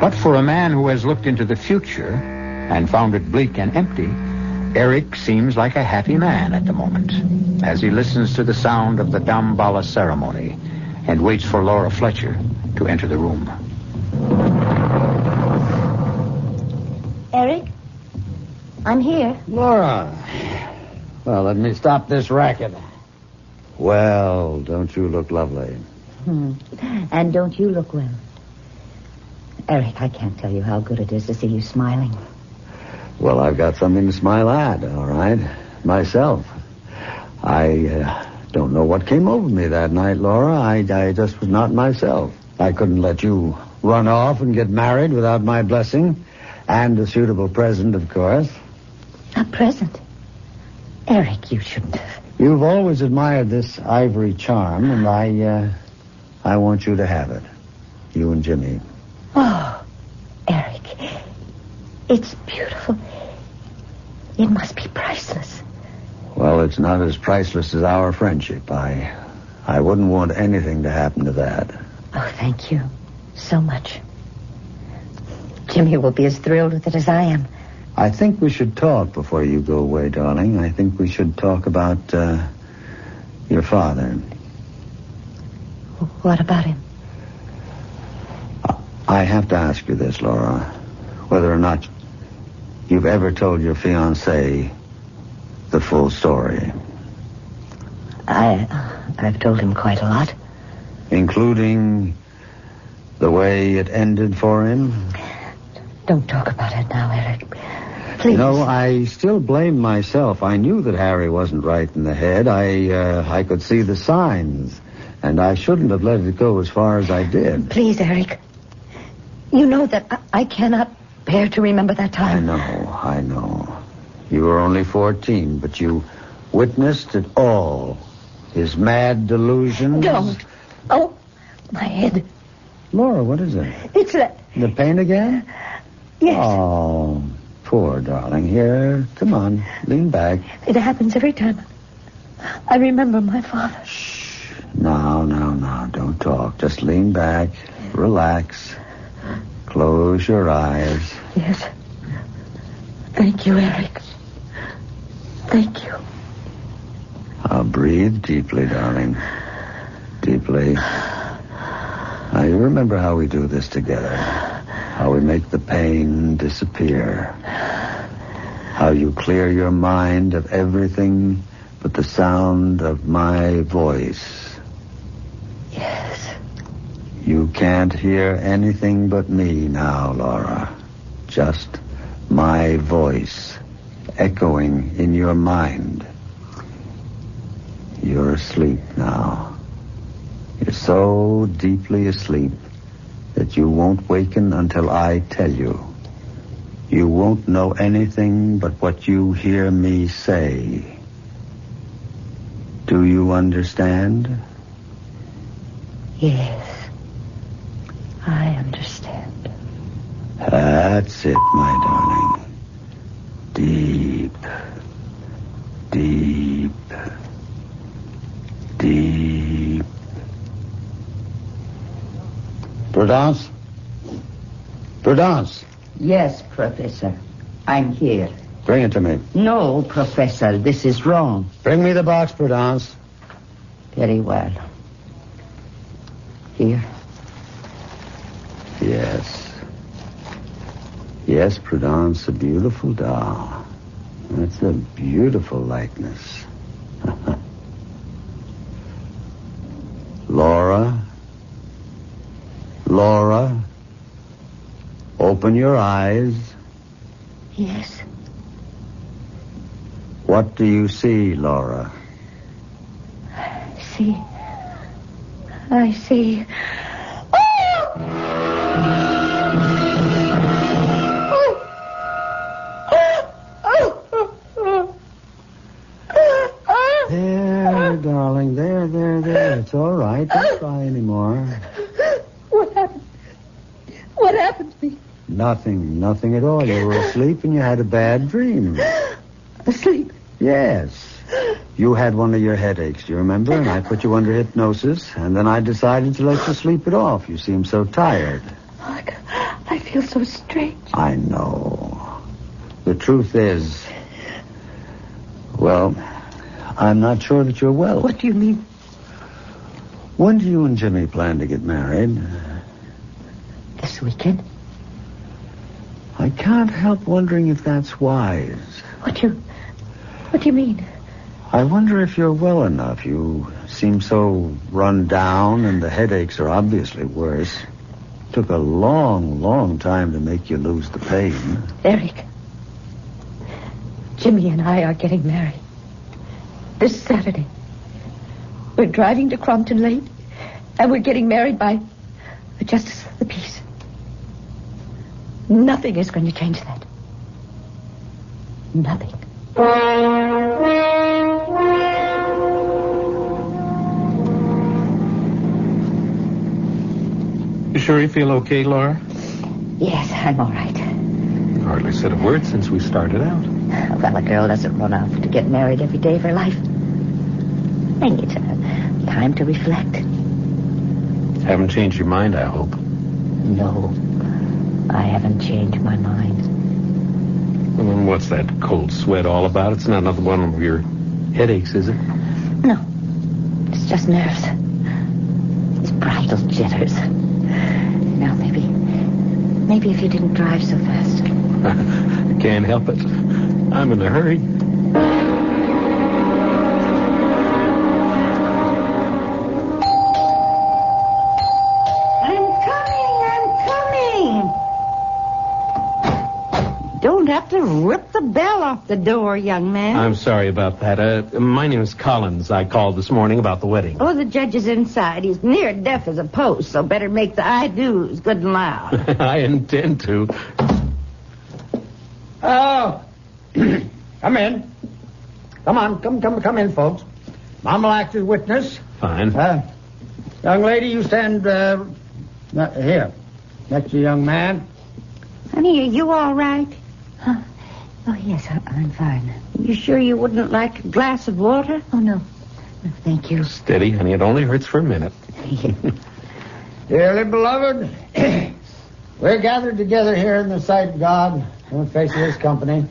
But for a man who has looked into the future and found it bleak and empty, Eric seems like a happy man at the moment as he listens to the sound of the Damballa ceremony and waits for Laura Fletcher to enter the room. Eric? I'm here. Laura. Well, let me stop this racket. Well, don't you look lovely? And don't you look well? Eric, I can't tell you how good it is to see you smiling. Well, I've got something to smile at, all right? Myself. I don't know what came over me that night, Laura. I just was not myself. I couldn't let you run off and get married without my blessing. And a suitable present, of course. A present? Eric, you shouldn't have. You've always admired this ivory charm, and I want you to have it. You and Jimmy. Oh, Eric. It's beautiful. It must be priceless. Well, it's not as priceless as our friendship. I wouldn't want anything to happen to that. Oh, thank you so much. Jimmy will be as thrilled with it as I am. I think we should talk before you go away, darling. I think we should talk about your father. What about him? I have to ask you this, Laura. Whether or not you've ever told your fiancé the full story. I've told him quite a lot. Including the way it ended for him? Don't talk about it now, Eric. Please. You know, I still blame myself. I knew that Harry wasn't right in the head. I could see the signs. And I shouldn't have let it go as far as I did. Please, Eric. You know that I cannot bear to remember that time. I know. You were only 14, but you witnessed it all. His mad delusions. Don't. Oh, my head. Laura, what is it? It's the pain again? Yes. Oh, poor darling. Here, come on. Lean back. It happens every time. I remember my father. Shh. No. Don't talk. Just lean back. Relax. Close your eyes. Yes. Thank you, Eric. Thank you. Breathe deeply, darling. Deeply. Now, you remember how we do this together. How we make the pain disappear. How you clear your mind of everything but the sound of my voice. Yes. You can't hear anything but me now, Laura. Just my voice echoing in your mind. You're asleep now. You're so deeply asleep that you won't waken until I tell you. You won't know anything but what you hear me say. Do you understand? Yes. I understand. That's it, my darling. Deep. Deep. Deep. Prudence? Prudence? Yes, Professor. I'm here. Bring it to me. No, Professor, this is wrong. Bring me the box, Prudence. Very well. Here. Yes. Yes, Prudence, a beautiful doll. That's a beautiful likeness. Laura? Laura? Open your eyes. Yes. What do you see, Laura? I see. There, darling. There. It's all right. Don't cry anymore. What happened? What happened to me? Nothing at all. You were asleep and you had a bad dream. Asleep? Yes. You had one of your headaches, do you remember? And I put you under hypnosis, and then I decided to let you sleep it off. You seem so tired. I feel so strange. I know. The truth is, well, I'm not sure that you're well. What do you mean? When do you and Jimmy plan to get married? This weekend. I can't help wondering if that's wise. What do you mean? I wonder if you're well enough. You seem so run down, and the headaches are obviously worse. It took a long time to make you lose the pain. Eric, Jimmy and I are getting married this Saturday. We're driving to Crompton late, and we're getting married by the Justice of the Peace. Nothing is going to change that. Nothing. You sure you feel okay, Laura? Yes, I'm all right. You hardly said a word since we started out. Well, a girl doesn't run off to get married every day of her life. I need time to reflect. Haven't changed your mind, I hope. No, I haven't changed my mind. Well, then what's that cold sweat all about? It's not another one of your headaches, is it? No, it's just nerves. These bridal jitters. Now, maybe if you didn't drive so fast. I can't help it. I'm in a hurry. Don't have to rip the bell off the door, young man. I'm sorry about that. My name is Collins. I called this morning about the wedding. Oh, the judge is inside. He's near deaf as a post, so better make the I-do's good and loud. I intend to. Oh, come in. Come on, come in, folks. Mom will act as witness. Fine. Young lady, you stand here, next to young man. Honey, are you all right? Huh? Oh, yes, I'm fine. You sure you wouldn't like a glass of water? Oh, no. No, thank you. Steady, honey. It only hurts for a minute. Dearly beloved, we're gathered together here in the sight of God in the face of his company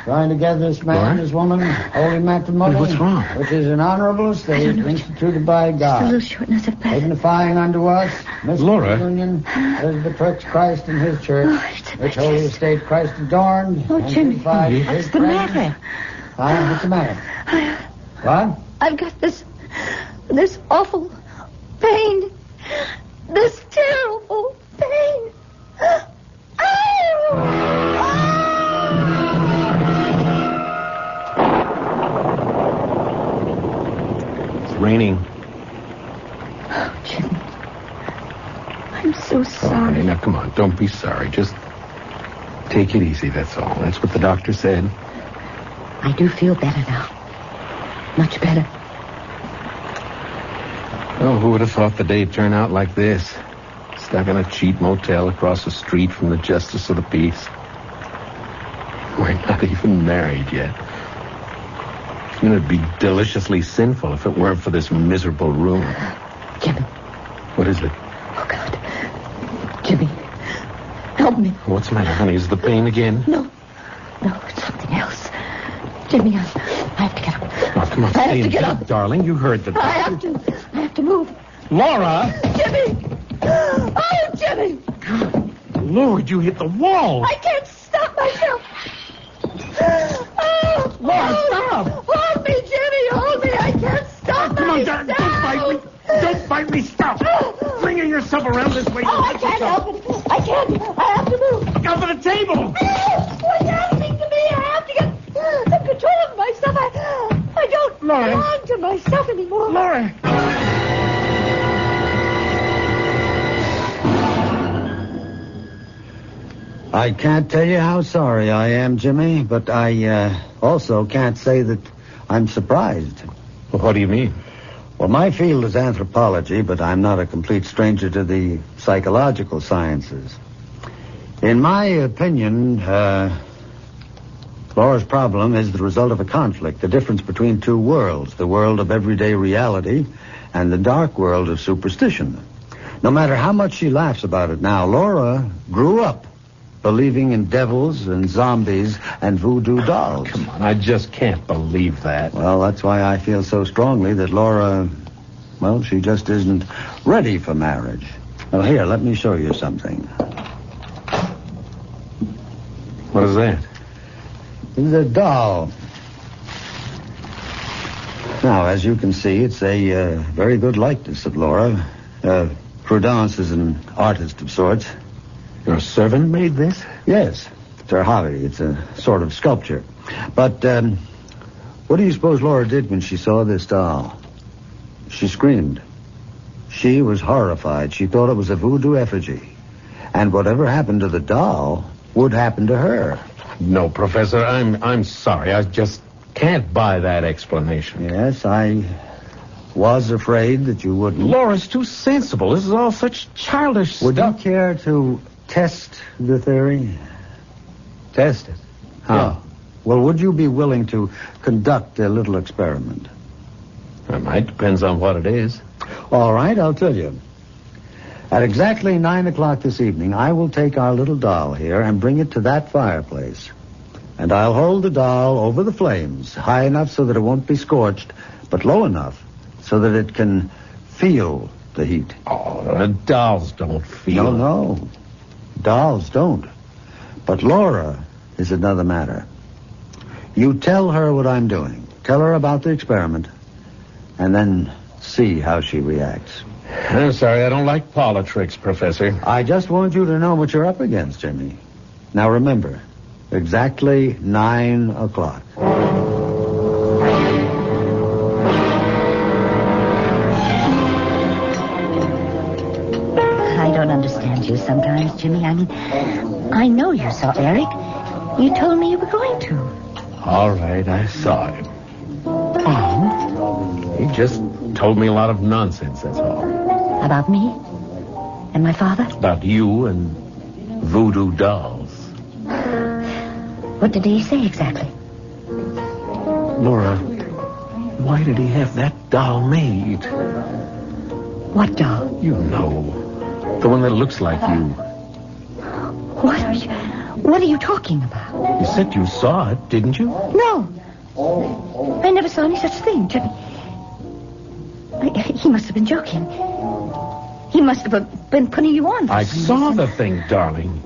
Join together this man, this woman, holy matrimony. What's wrong? Which is an honorable estate instituted by Just a God. little shortness of breath. Signifying unto us, Laura. union, as betwixt Christ and his church, which holy estate Christ adorned. Oh, and Jimmy. sanctified his What's the friends. matter? What's the matter? What? I've got this awful pain. This terrible pain. It's raining. Oh, Jimmy. I'm so sorry. Now, come on. Don't be sorry. Just take it easy, that's all. That's what the doctor said. I do feel better now. Much better. Oh, who would have thought the day'd turn out like this? Stuck in a cheap motel across the street from the Justice of the Peace. We're not even married yet. It'd be deliciously sinful if it weren't for this miserable room. Jimmy. What is it? Oh, God. Jimmy. Help me. What's the matter, honey? Is the pain again? No, it's something else. Jimmy, I have to get up. Oh, come on, I have stay to in get bed, up. darling. You heard the doctor. I have to move. Laura! Jimmy! Oh, Jimmy! Lord, you hit the wall. I can't stop myself. Oh, Laura, stop! Hold me, Jimmy! Hold me! I can't stop Come on, myself. don't bite me. Don't bite me. Stop. Bringing yourself around this way. Oh, I can't help it. I can't. I have to move. Go for the table. What's happening to me? I have to get some control of myself. I don't belong to myself anymore. Laura. I can't tell you how sorry I am, Jimmy, but I also can't say that I'm surprised. Well, what do you mean? Well, my field is anthropology, but I'm not a complete stranger to the psychological sciences. In my opinion, Laura's problem is the result of a conflict, the difference between two worlds, the world of everyday reality and the dark world of superstition. No matter how much she laughs about it now, Laura grew up believing in devils and zombies and voodoo dolls. Come on, I just can't believe that. Well, that's why I feel so strongly that Laura, well, she just isn't ready for marriage. Well, here, let me show you something. What is that? It's a doll. Now, as you can see, it's a very good likeness of Laura. Prudence is an artist of sorts. Your servant made this? Yes. It's her hobby. It's a sort of sculpture. But what do you suppose Laura did when she saw this doll? She screamed. She was horrified. She thought it was a voodoo effigy. And whatever happened to the doll would happen to her. No, Professor, I'm sorry. I just can't buy that explanation. Yes, I was afraid that you wouldn't. Laura's too sensible. This is all such childish Would stuff. you care to test the theory? Test it? How? Yeah. Well, would you be willing to conduct a little experiment? It might. Depends on what it is. All right, I'll tell you. At exactly 9 o'clock this evening, I will take our little doll here and bring it to that fireplace. And I'll hold the doll over the flames, high enough so that it won't be scorched, but low enough so that it can feel the heat. Oh, dolls don't feel. No. Dolls don't. But Laura is another matter. You tell her what I'm doing. Tell her about the experiment. And then see how she reacts. I'm sorry, I don't like politics, Professor. I just want you to know what you're up against, Jimmy. Now remember, exactly 9 o'clock. I don't understand you sometimes, Jimmy. I mean, I know you saw Eric. You told me you were going to. All right, I saw him. And? He just told me a lot of nonsense, that's all. About me? And my father? About you and voodoo dolls. What did he say exactly? Laura, why did he have that doll made? What doll? You know. The one that looks like you. What are you talking about? You said you saw it, didn't you? No. I never saw any such thing, Jimmy. He must have been joking. He must have been putting you on. I saw the thing, darling.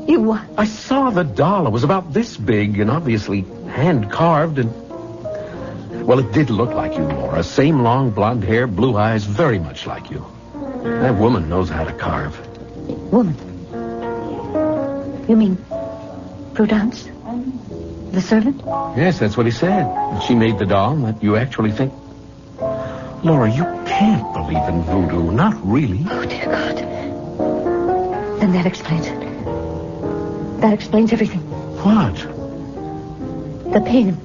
You what? I saw the doll. It was about this big and obviously hand-carved and... Well, it did look like you, Laura. Same long blonde hair, blue eyes, very much like you. That woman knows how to carve. Woman? You mean Prudence? The servant? Yes, that's what he said. She made the doll, and that you actually think... Laura, you can't believe in voodoo. Not really. Oh, dear God. Then that explains it. That explains everything. What? The pain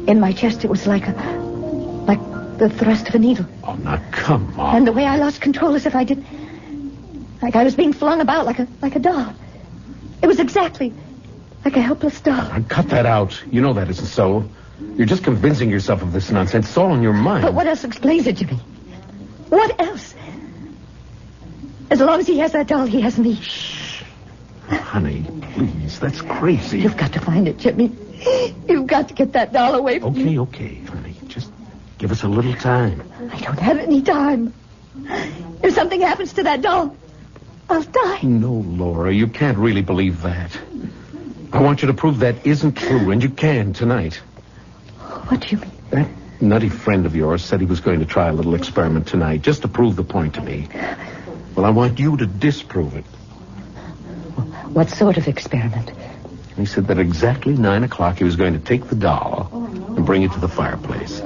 in my chest, it was like the thrust of a needle. Oh, now, come on. And the way I lost control as if I did... Like I was being flung about like a doll. It was exactly like a helpless doll. Now, cut that out. You know that isn't so. You're just convincing yourself of this nonsense. It's all in your mind. But what else explains it, Jimmy? What else? As long as he has that doll, he has me. Shh. Honey, please. That's crazy. You've got to find it, Jimmy. You've got to get that doll away from me. Okay, honey. Just give us a little time. I don't have any time. If something happens to that doll, I'll die. No, Laura, you can't really believe that. I want you to prove that isn't true, and you can tonight. What do you mean? That nutty friend of yours said he was going to try a little experiment tonight, just to prove the point to me. Well, I want you to disprove it. What sort of experiment? He said that exactly 9 o'clock he was going to take the doll and bring it to the fireplace.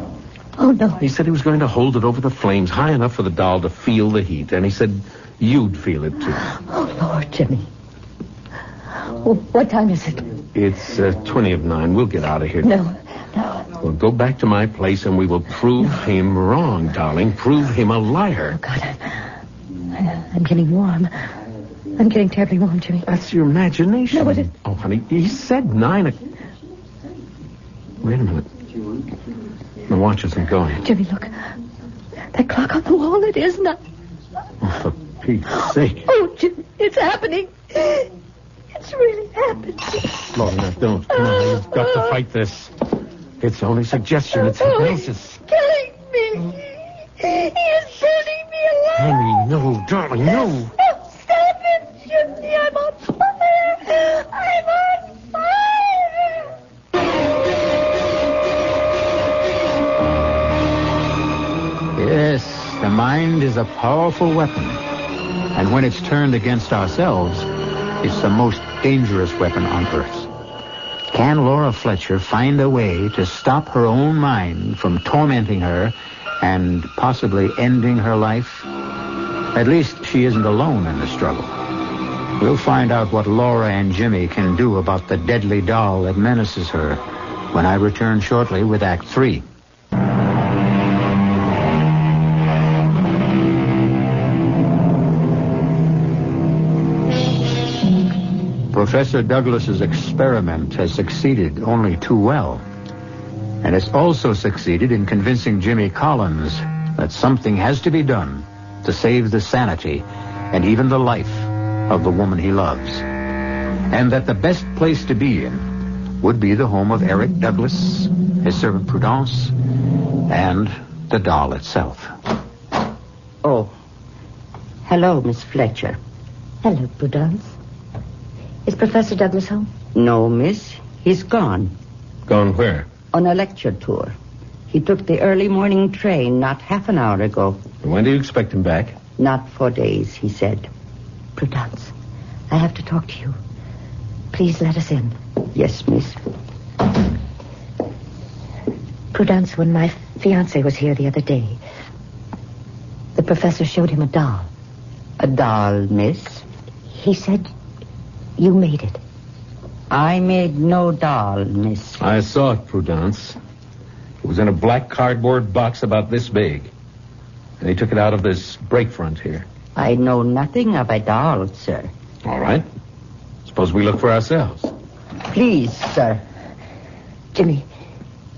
Oh, no. He said he was going to hold it over the flames high enough for the doll to feel the heat, and he said you'd feel it, too. Oh, Lord, Jimmy. Well, what time is it? It's 20 of 9. We'll get out of here. No. We'll go back to my place and we will prove him wrong, darling. Prove him a liar. Oh, God, I'm getting warm. I'm getting terribly warm, Jimmy. That's your imagination. No, it is... Oh, honey, he said 9 o'clock. Wait a minute. The watch isn't going. Jimmy, look. That clock on the wall, it is not... Oh, for Pete's sake. Oh, Jimmy, it's happening. It's really happening. Laura, now, don't. Come on, you've got to fight this. It's only suggestion. It's hypnosis. He's killing me. He is burning me alive. Honey, no, darling, no. Oh, stop it, Jimmy. I'm on fire. I'm on fire. Yes, the mind is a powerful weapon. And when it's turned against ourselves, it's the most dangerous weapon on earth. Can Laura Fletcher find a way to stop her own mind from tormenting her and possibly ending her life? At least she isn't alone in the struggle. We'll find out what Laura and Jimmy can do about the deadly doll that menaces her when I return shortly with Act 3. Professor Douglas's experiment has succeeded only too well. And it's also succeeded in convincing Jimmy Collins that something has to be done to save the sanity and even the life of the woman he loves. And that the best place to be in would be the home of Eric Douglas, his servant Prudence, and the doll itself. Oh. Hello, Miss Fletcher. Hello, Prudence. Is Professor Douglas home? No, miss. He's gone. Gone where? On a lecture tour. He took the early morning train not half an hour ago. When do you expect him back? Not for days, he said. Prudence, I have to talk to you. Please let us in. Yes, miss. Prudence, when my fiancé was here the other day, the professor showed him a doll. A doll, miss? He said you made it. I made no doll, miss. I saw it, Prudence. It was in a black cardboard box about this big. And he took it out of this break front here. I know nothing of a doll, sir. All right. Suppose we look for ourselves. Please, sir. Jimmy,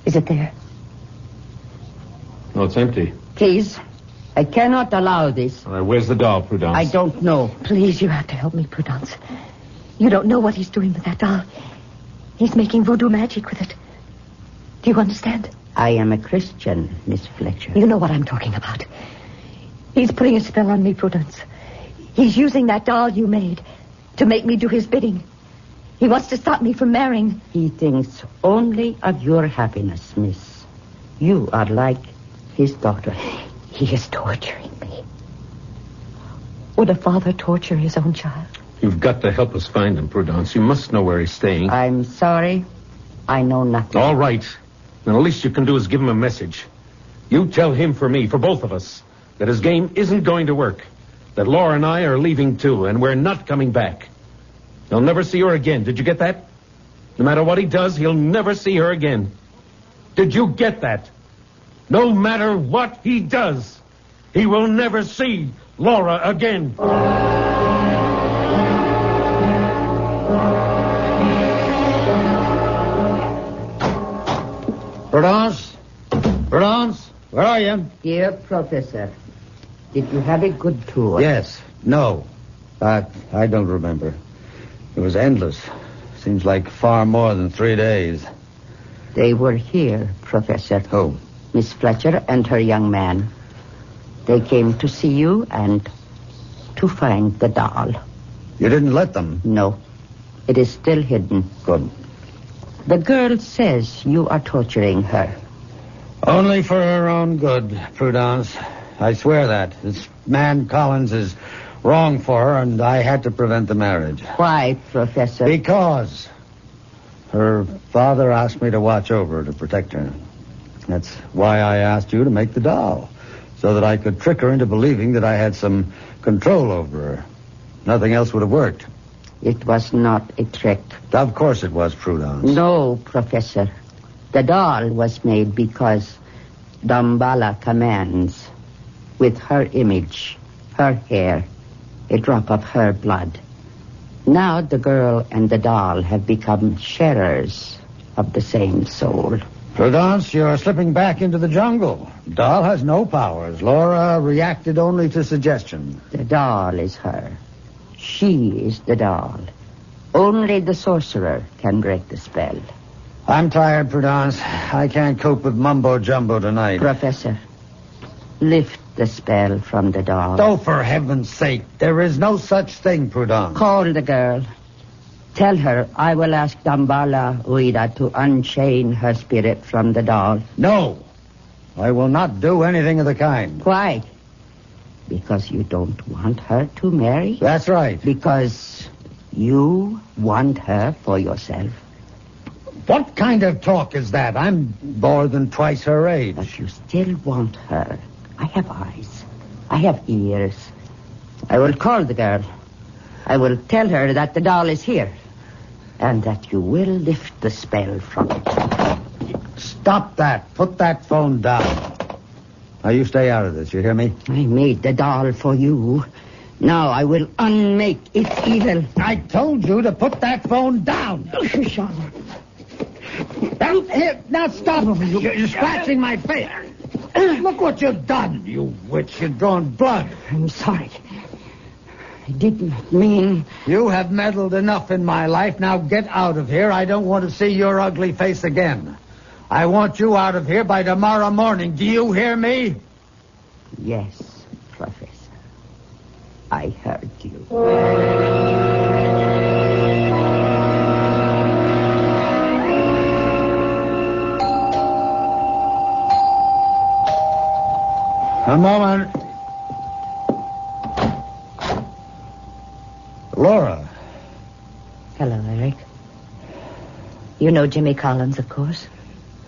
is it there? No, it's empty. Please. I cannot allow this. All right, where's the doll, Prudence? I don't know. Please, you have to help me, Prudence. You don't know what he's doing with that doll. He's making voodoo magic with it. Do you understand? I am a Christian, Miss Fletcher. You know what I'm talking about. He's putting a spell on me, Prudence. He's using that doll you made to make me do his bidding. He wants to stop me from marrying. He thinks only of your happiness, miss. You are like his daughter. He is torturing me. Would a father torture his own child? You've got to help us find him, Prudence. You must know where he's staying. I'm sorry. I know nothing. All right. Then the least you can do is give him a message. You tell him for me, for both of us, that his game isn't going to work. That Laura and I are leaving too, and we're not coming back. He'll never see her again. Did you get that? No matter what he does, he'll never see her again. Did you get that? No matter what he does, he will never see Laura again. Prudence? Prudence? Where are you? Dear Professor, did you have a good tour? Yes. No. I don't remember. It was endless. Seems like far more than 3 days. They were here, Professor. Who? Miss Fletcher and her young man. They came to see you and to find the doll. You didn't let them? No. It is still hidden. Good. The girl says you are torturing her. Only for her own good, Prudence. I swear that. This man Collins is wrong for her, and I had to prevent the marriage. Why, Professor? Because her father asked me to watch over her, to protect her. That's why I asked you to make the doll, so that I could trick her into believing that I had some control over her. Nothing else would have worked. It was not a trick. Of course it was, Prudence. No, Professor. The doll was made because Damballa commands, with her image, her hair, a drop of her blood. Now the girl and the doll have become sharers of the same soul. Prudence, you're slipping back into the jungle. Doll has no powers. Laura reacted only to suggestion. The doll is her. She is the doll. Only the sorcerer can break the spell. I'm tired, Prudence. I can't cope with mumbo-jumbo tonight. Professor, lift the spell from the doll. Oh, for heaven's sake. There is no such thing, Prudence. Call the girl. Tell her I will ask Damballa Uida to unchain her spirit from the doll. No. I will not do anything of the kind. Why? Because you don't want her to marry? That's right. Because you want her for yourself? What kind of talk is that? I'm more than twice her age. But you still want her. I have eyes. I have ears. I will call the girl. I will tell her that the doll is here. And that you will lift the spell from it. Stop that. Put that phone down. Now, you stay out of this. You hear me? I made the doll for you. Now I will unmake its evil. I told you to put that phone down. Sean. Now stop. You're scratching my face. Look what you've done, you witch. You've drawn blood. I'm sorry. I didn't mean... You have meddled enough in my life. Now get out of here. I don't want to see your ugly face again. I want you out of here by tomorrow morning. Do you hear me? Yes, Professor. I heard you. A moment. Laura. Hello, Eric. You know Jimmy Collins, of course.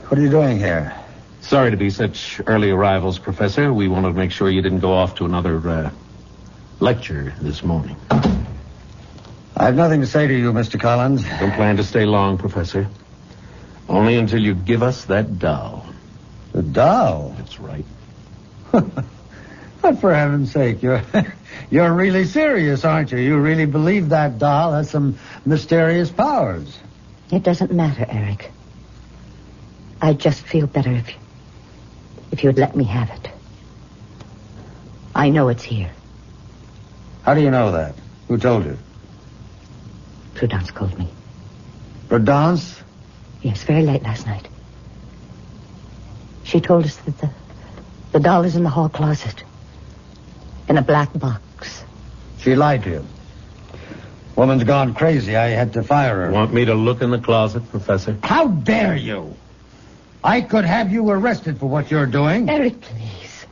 What are you doing here? Sorry to be such early arrivals, Professor. We wanted to make sure you didn't go off to another lecture this morning. I have nothing to say to you, Mr. Collins. Don't plan to stay long, Professor. Only until you give us that doll. The doll? That's right. But for heaven's sake, you're really serious, aren't you? You really believe that doll has some mysterious powers. It doesn't matter, Eric. I'd just feel better if you'd let me have it. I know it's here. How do you know that? Who told you? Prudence called me. Prudence? Yes, very late last night. She told us that the doll is in the hall closet. In a black box. She lied to you. Woman's gone crazy. I had to fire her. Want me to look in the closet, Professor? How dare you? I could have you arrested for what you're doing. Eric, please.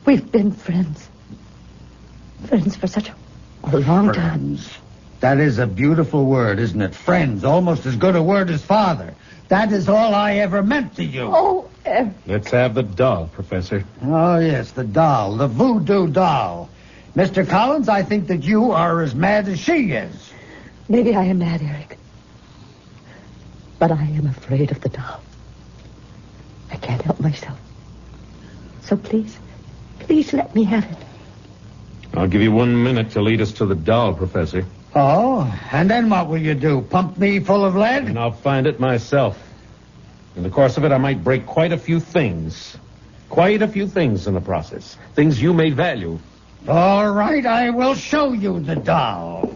We've been friends. Friends for such a long time. That is a beautiful word, isn't it? Friends, almost as good a word as father. That is all I ever meant to you. Oh, Eric. Let's have the doll, Professor. Oh, yes, the doll. The voodoo doll. Mr. Collins, I think that you are as mad as she is. Maybe I am mad, Eric. But I am afraid of the doll. I can't help myself. So please let me have it. I'll give you 1 minute to lead us to the doll, Professor. Oh, and then what will you do? Pump me full of lead? And I'll find it myself. In the course of it, I might break quite a few things. Quite a few things in the process. Things you may value. All right, I will show you the doll.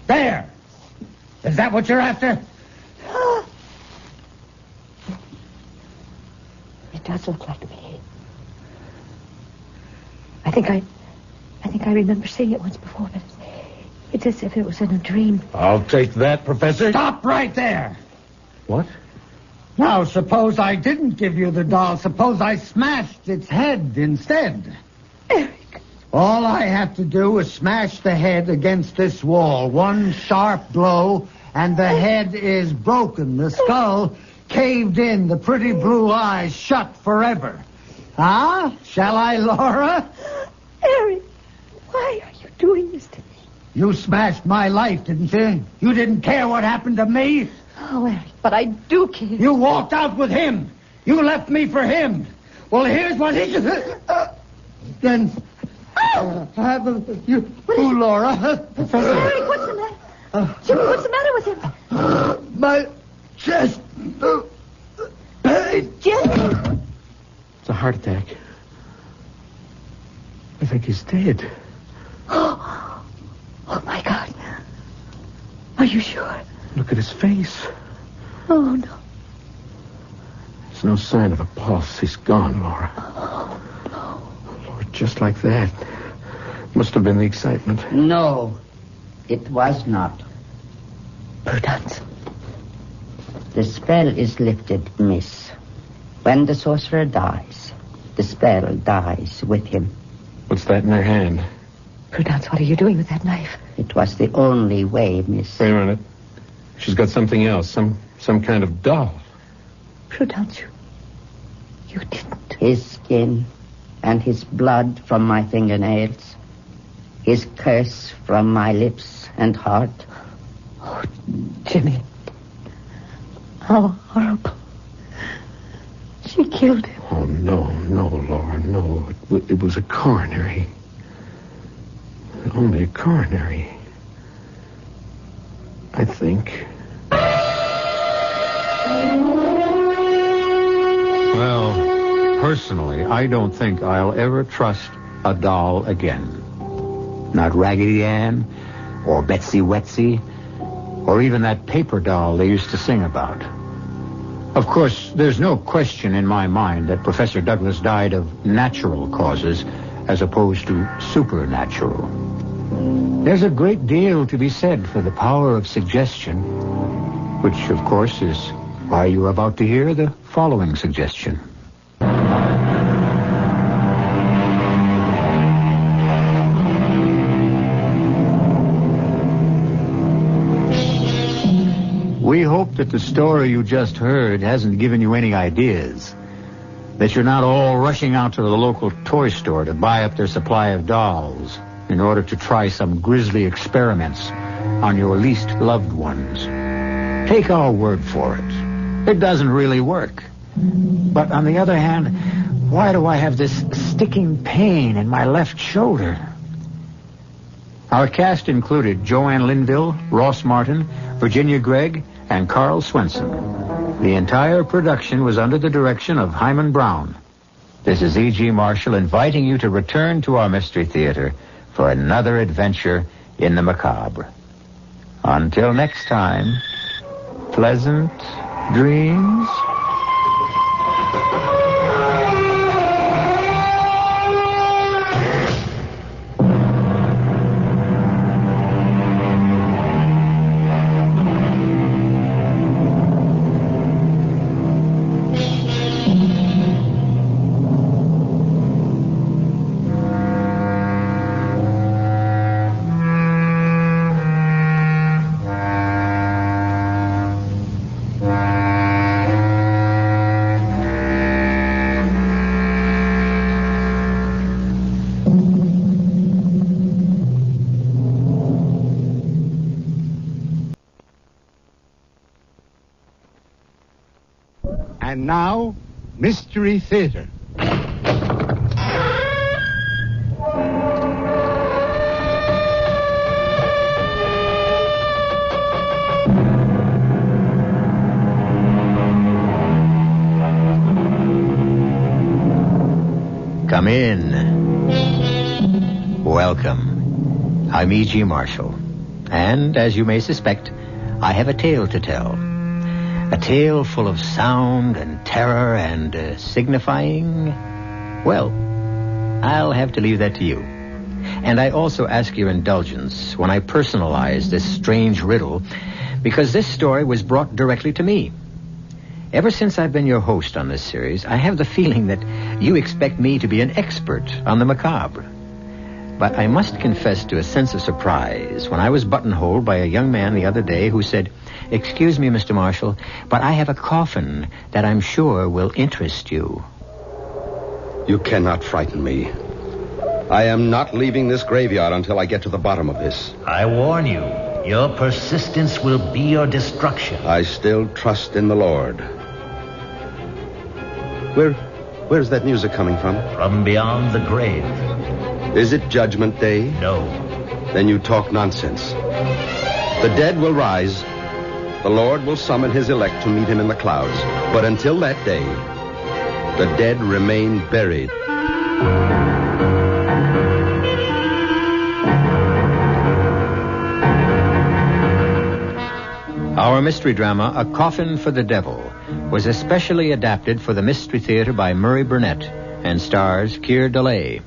There. Is that what you're after? It does look like me. I think I remember seeing it once before, but it's as if it was in a dream. I'll take that, Professor. Stop right there. What? Now, suppose I didn't give you the doll. Suppose I smashed its head instead. Eric. All I have to do is smash the head against this wall. One sharp blow, and the head is broken. The skull caved in. The pretty blue eyes shut forever. Ah, shall I, Laura? Eric, why are you doing this to me? You smashed my life, didn't you? You didn't care what happened to me? Oh, Eric, but I do care. You walked out with him. You left me for him. Well, here's what he... Then... you, Laura. Professor. Eric, what's the matter? Jimmy, what's the matter with him? My chest... Jimmy! It's a heart attack. I think he's dead. Oh, my God. Are you sure? Look at his face. Oh, no. There's no sign of a pulse. He's gone, Laura. Oh, no. Lord, just like that. Must have been the excitement. No, it was not. Prudence. The spell is lifted, miss. When the sorcerer dies, the spell dies with him. What's that in her hand? Prudence, what are you doing with that knife? It was the only way, miss. Wait a minute. She's got something else. Some kind of doll. Prudence, you didn't. His skin and his blood from my fingernails. His curse from my lips and heart. Oh, Jimmy. How horrible. She killed him. Oh, no, Laura, no. It was a coronary. Only a coronary. I think. Well, personally, I don't think I'll ever trust a doll again. Not Raggedy Ann, or Betsy Wetsy, or even that paper doll they used to sing about. Of course, there's no question in my mind that Professor Douglas died of natural causes as opposed to supernatural. There's a great deal to be said for the power of suggestion, which, of course, is why you're about to hear the following suggestion. We hope that the story you just heard hasn't given you any ideas, that you're not all rushing out to the local toy store to buy up their supply of dolls in order to try some grisly experiments on your least loved ones. Take our word for it. It doesn't really work. But on the other hand, why do I have this sticking pain in my left shoulder? Our cast included Joanne Linville, Ross Martin, Virginia Gregg, and Carl Swenson. The entire production was under the direction of Hyman Brown. This is E.G. Marshall inviting you to return to our Mystery Theater for another adventure in the macabre. Until next time, pleasant dreams. And now, Mystery Theater. Come in. Welcome. I'm E.G. Marshall. And, as you may suspect, I have a tale to tell. A tale full of sound and terror and signifying... Well, I'll have to leave that to you. And I also ask your indulgence when I personalize this strange riddle, because this story was brought directly to me. Ever since I've been your host on this series, I have the feeling that you expect me to be an expert on the macabre. But I must confess to a sense of surprise when I was buttonholed by a young man the other day who said, "Excuse me, Mr. Marshall, but I have a coffin that I'm sure will interest you." You cannot frighten me. I am not leaving this graveyard until I get to the bottom of this. I warn you, your persistence will be your destruction. I still trust in the Lord. Where's that music coming from? From beyond the grave. Is it Judgment Day? No. Then you talk nonsense. The dead will rise. The Lord will summon his elect to meet him in the clouds. But until that day, the dead remain buried. Our mystery drama, A Coffin for the Devil, was especially adapted for the Mystery Theater by Murray Burnett and stars Keir Delay.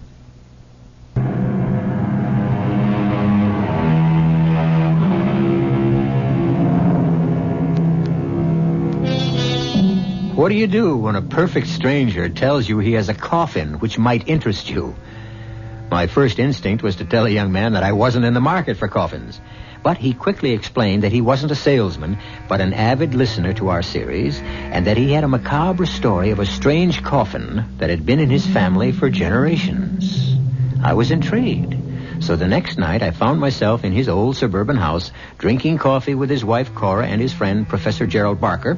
What do you do when a perfect stranger tells you he has a coffin which might interest you? My first instinct was to tell a young man that I wasn't in the market for coffins. But he quickly explained that he wasn't a salesman, but an avid listener to our series, and that he had a macabre story of a strange coffin that had been in his family for generations. I was intrigued. So the next night I found myself in his old suburban house, drinking coffee with his wife Cora and his friend Professor Gerald Barker,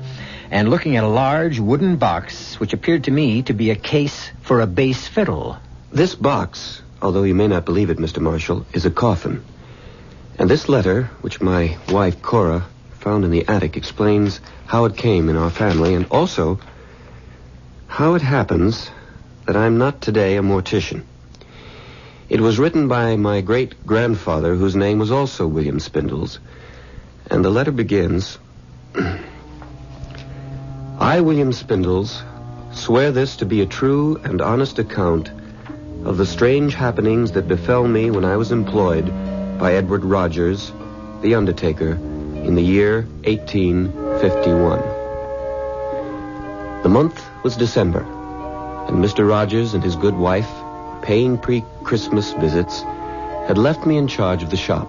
and looking at a large wooden box which appeared to me to be a case for a bass fiddle. This box, although you may not believe it, Mr. Marshall, is a coffin. And this letter, which my wife Cora found in the attic, explains how it came in our family and also how it happens that I'm not today a mortician. It was written by my great-grandfather, whose name was also William Spindles, and the letter begins, I, William Spindles, swear this to be a true and honest account of the strange happenings that befell me when I was employed by Edward Rogers, the undertaker, in the year 1851. The month was December, and Mr. Rogers and his good wife, paying pre-Christmas visits, had left me in charge of the shop.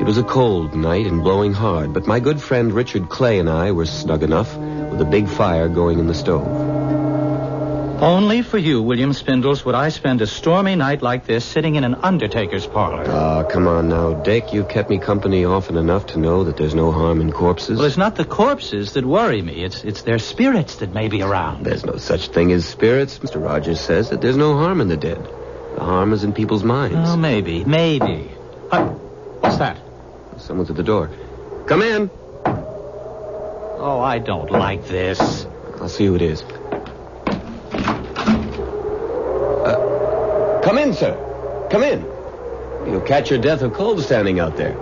It was a cold night and blowing hard, but my good friend Richard Clay and I were snug enough with a big fire going in the stove. Only for you, William Spindles, would I spend a stormy night like this sitting in an undertaker's parlor. Ah, come on now, Dick. You've kept me company often enough to know that there's no harm in corpses. Well, it's not the corpses that worry me. It's their spirits that may be around. There's no such thing as spirits. Mr. Rogers says that there's no harm in the dead. The harm is in people's minds. Oh, maybe. What's that? Someone's at the door. Come in. Oh, I don't like this. I'll see who it is. Come in, sir. Come in. You'll catch your death of cold standing out there.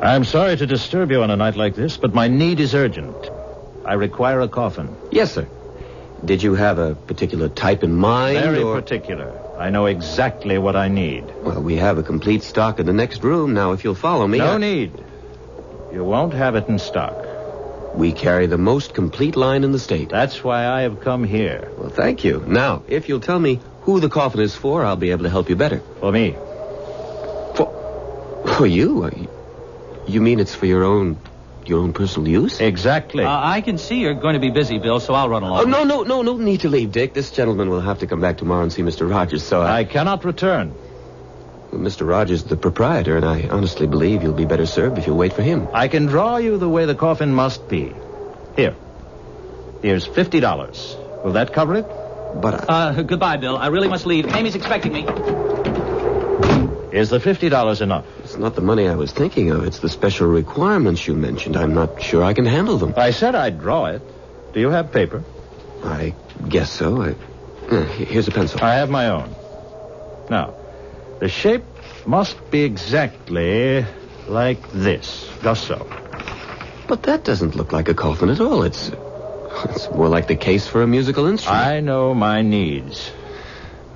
I'm sorry to disturb you on a night like this, but my need is urgent. I require a coffin. Yes, sir. Did you have a particular type in mind? Very particular. I know exactly what I need. Well, we have a complete stock in the next room. Now, if you'll follow me... No need. You won't have it in stock. We carry the most complete line in the state. That's why I have come here. Well, thank you. Now, if you'll tell me who the coffin is for, I'll be able to help you better. For me. For you? You mean it's for your own personal use? Exactly. I can see you're going to be busy, Bill, so I'll run along. Oh, no need to leave, Dick. This gentleman will have to come back tomorrow and see Mr. Rogers, so I cannot return. Well, Mr. Rogers is the proprietor, and I honestly believe you'll be better served if you'll wait for him. I can draw you the way the coffin must be. Here's $50. Will that cover it? But goodbye, Bill. I really must leave. Amy's expecting me. Is the $50 enough? It's not the money I was thinking of. It's the special requirements you mentioned. I'm not sure I can handle them. I said I'd draw it. Do you have paper? I guess so. Here's a pencil. I have my own. Now, the shape must be exactly like this. Just so. But that doesn't look like a coffin at all. It's more like the case for a musical instrument. I know my needs.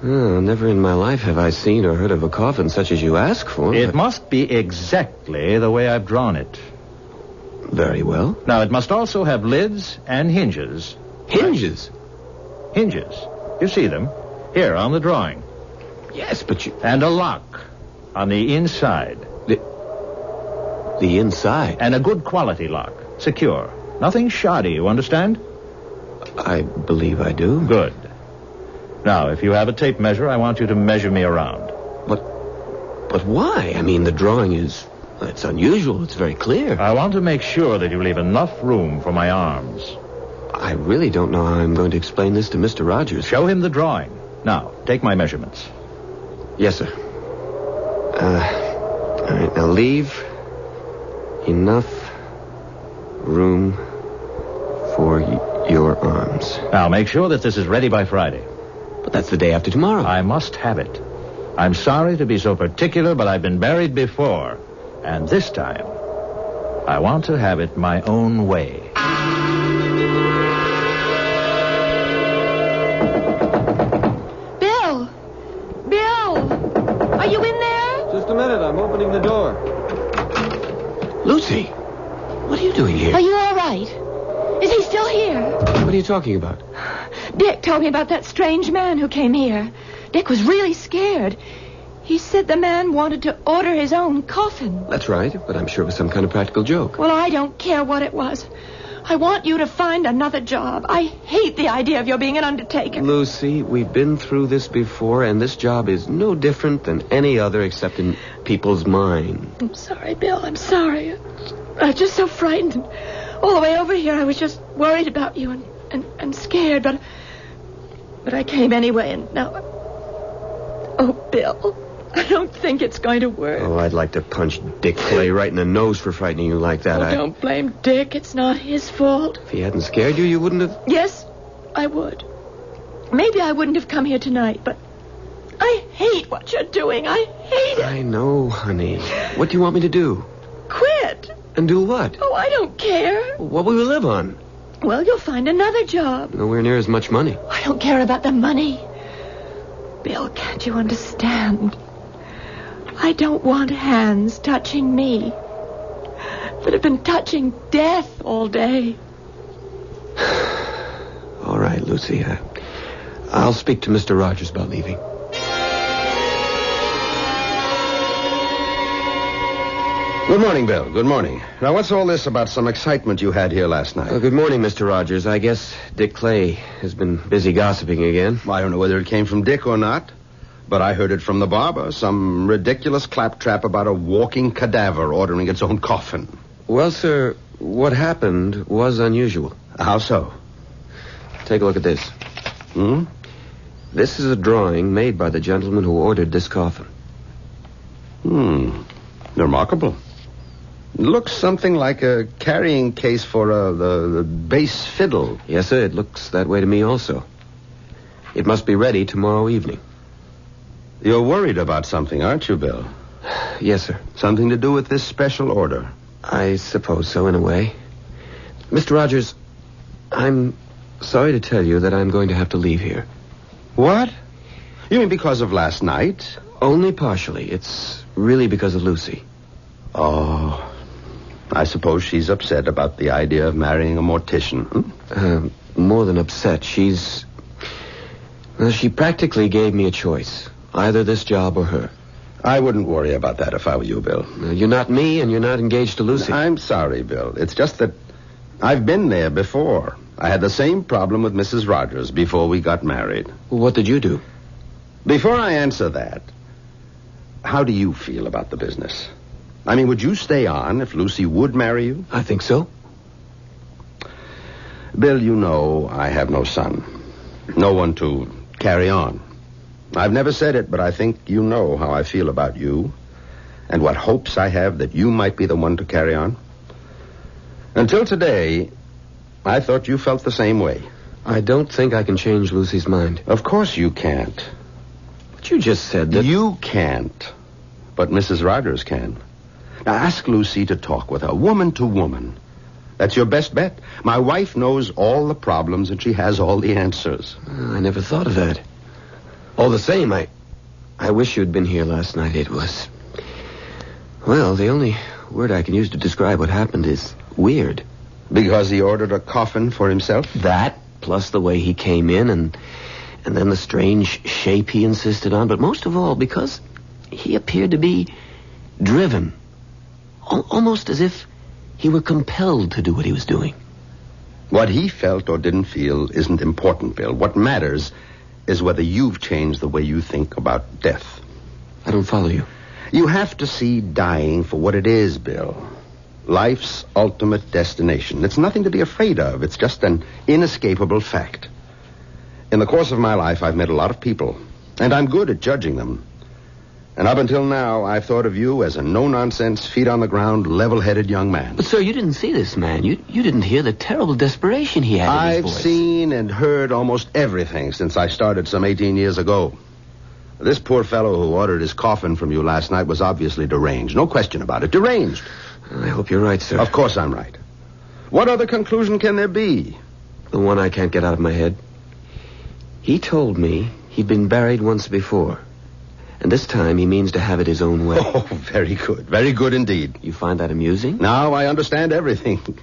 Oh, never in my life have I seen or heard of a coffin such as you ask for. It must be exactly the way I've drawn it. Very well. Now, it must also have lids and hinges. Hinges? Hinges. You see them? Here, on the drawing. Yes, but you... And a lock on the inside. The inside? And a good quality lock. Secure. Nothing shoddy, you understand? I believe I do. Good. Now, if you have a tape measure, I want you to measure me around. But why? I mean, the drawing it's unusual. It's very clear. I want to make sure that you leave enough room for my arms. I really don't know how I'm going to explain this to Mr. Rogers. Show him the drawing. Now, take my measurements. Yes, sir. All right, now leave enough room for your arms. Now, make sure that this is ready by Friday. But that's the day after tomorrow. I must have it. I'm sorry to be so particular, but I've been buried before. And this time, I want to have it my own way. Bill! Are you in there? Just a minute. I'm opening the door. Lucy, what are you doing here? Are you all right? Is he still here? What are you talking about? Dick told me about that strange man who came here. Dick was really scared. He said the man wanted to order his own coffin. That's right, but I'm sure it was some kind of practical joke. Well, I don't care what it was. I want you to find another job. I hate the idea of your being an undertaker. Lucy, we've been through this before, and this job is no different than any other except in people's minds. I'm sorry, Bill. I'm sorry. I'm just so frightened. All the way over here, I was just worried about you and scared, but I came anyway, and now... Oh, Bill, I don't think it's going to work. Oh, I'd like to punch Dick Clay right in the nose for frightening you like that. Don't blame Dick. It's not his fault. If he hadn't scared you, you wouldn't have... Yes, I would. Maybe I wouldn't have come here tonight, but I hate what you're doing. I hate it. I know, honey. What do you want me to do? Quit. And do what? Oh, I don't care. What will we live on? Well, you'll find another job. Nowhere near as much money. I don't care about the money. Bill, can't you understand? I don't want hands touching me that have been touching death all day. All right, Lucy. I'll speak to Mr. Rogers about leaving. Good morning, Bill. Good morning. Now, what's all this about some excitement you had here last night? Good morning, Mr. Rogers. I guess Dick Clay has been busy gossiping again. I don't know whether it came from Dick or not, but I heard it from the barber. Some ridiculous claptrap about a walking cadaver ordering its own coffin. Well, sir, what happened was unusual. How so? Take a look at this. This is a drawing made by the gentleman who ordered this coffin. Remarkable. Looks something like a carrying case for the bass fiddle. Yes, sir. It looks that way to me also. It must be ready tomorrow evening. You're worried about something, aren't you, Bill? Yes, sir. Something to do with this special order? I suppose so, in a way. Mr. Rogers, I'm sorry to tell you that I'm going to have to leave here. What? You mean because of last night? Only partially. It's really because of Lucy. Oh, I suppose she's upset about the idea of marrying a mortician. More than upset. She practically gave me a choice. Either this job or her. I wouldn't worry about that if I were you, Bill. You're not me, and you're not engaged to Lucy. I'm sorry, Bill. It's just that I've been there before. I had the same problem with Mrs. Rogers before we got married. Well, what did you do? Before I answer that, how do you feel about the business? I mean, would you stay on if Lucy would marry you? I think so. Bill, you know I have no son. No one to carry on. I've never said it, but I think you know how I feel about you and what hopes I have that you might be the one to carry on. Until today, I thought you felt the same way. I don't think I can change Lucy's mind. Of course you can't. But you just said that... You can't, but Mrs. Rogers can. Now, ask Lucy to talk with her, woman to woman. That's your best bet. My wife knows all the problems, and she has all the answers. I never thought of that. All the same, I wish you'd been here last night. It was... Well, the only word I can use to describe what happened is weird. Because he ordered a coffin for himself? That, plus the way he came in, and then the strange shape he insisted on. But most of all, because he appeared to be driven. Almost as if he were compelled to do what he was doing. What he felt or didn't feel isn't important, Bill. What matters is whether you've changed the way you think about death. I don't follow you. You have to see dying for what it is, Bill. Life's ultimate destination. It's nothing to be afraid of. It's just an inescapable fact. In the course of my life, I've met a lot of people, and I'm good at judging them. And up until now, I've thought of you as a no-nonsense, feet-on-the-ground, level-headed young man. But, sir, you didn't see this man. You didn't hear the terrible desperation he had in his voice. I've seen and heard almost everything since I started some 18 years ago. This poor fellow who ordered his coffin from you last night was obviously deranged. No question about it. Deranged. I hope you're right, sir. Of course I'm right. What other conclusion can there be? The one I can't get out of my head. He told me he'd been buried once before. And this time he means to have it his own way. Oh, very good. Very good indeed. You find that amusing? Now I understand everything.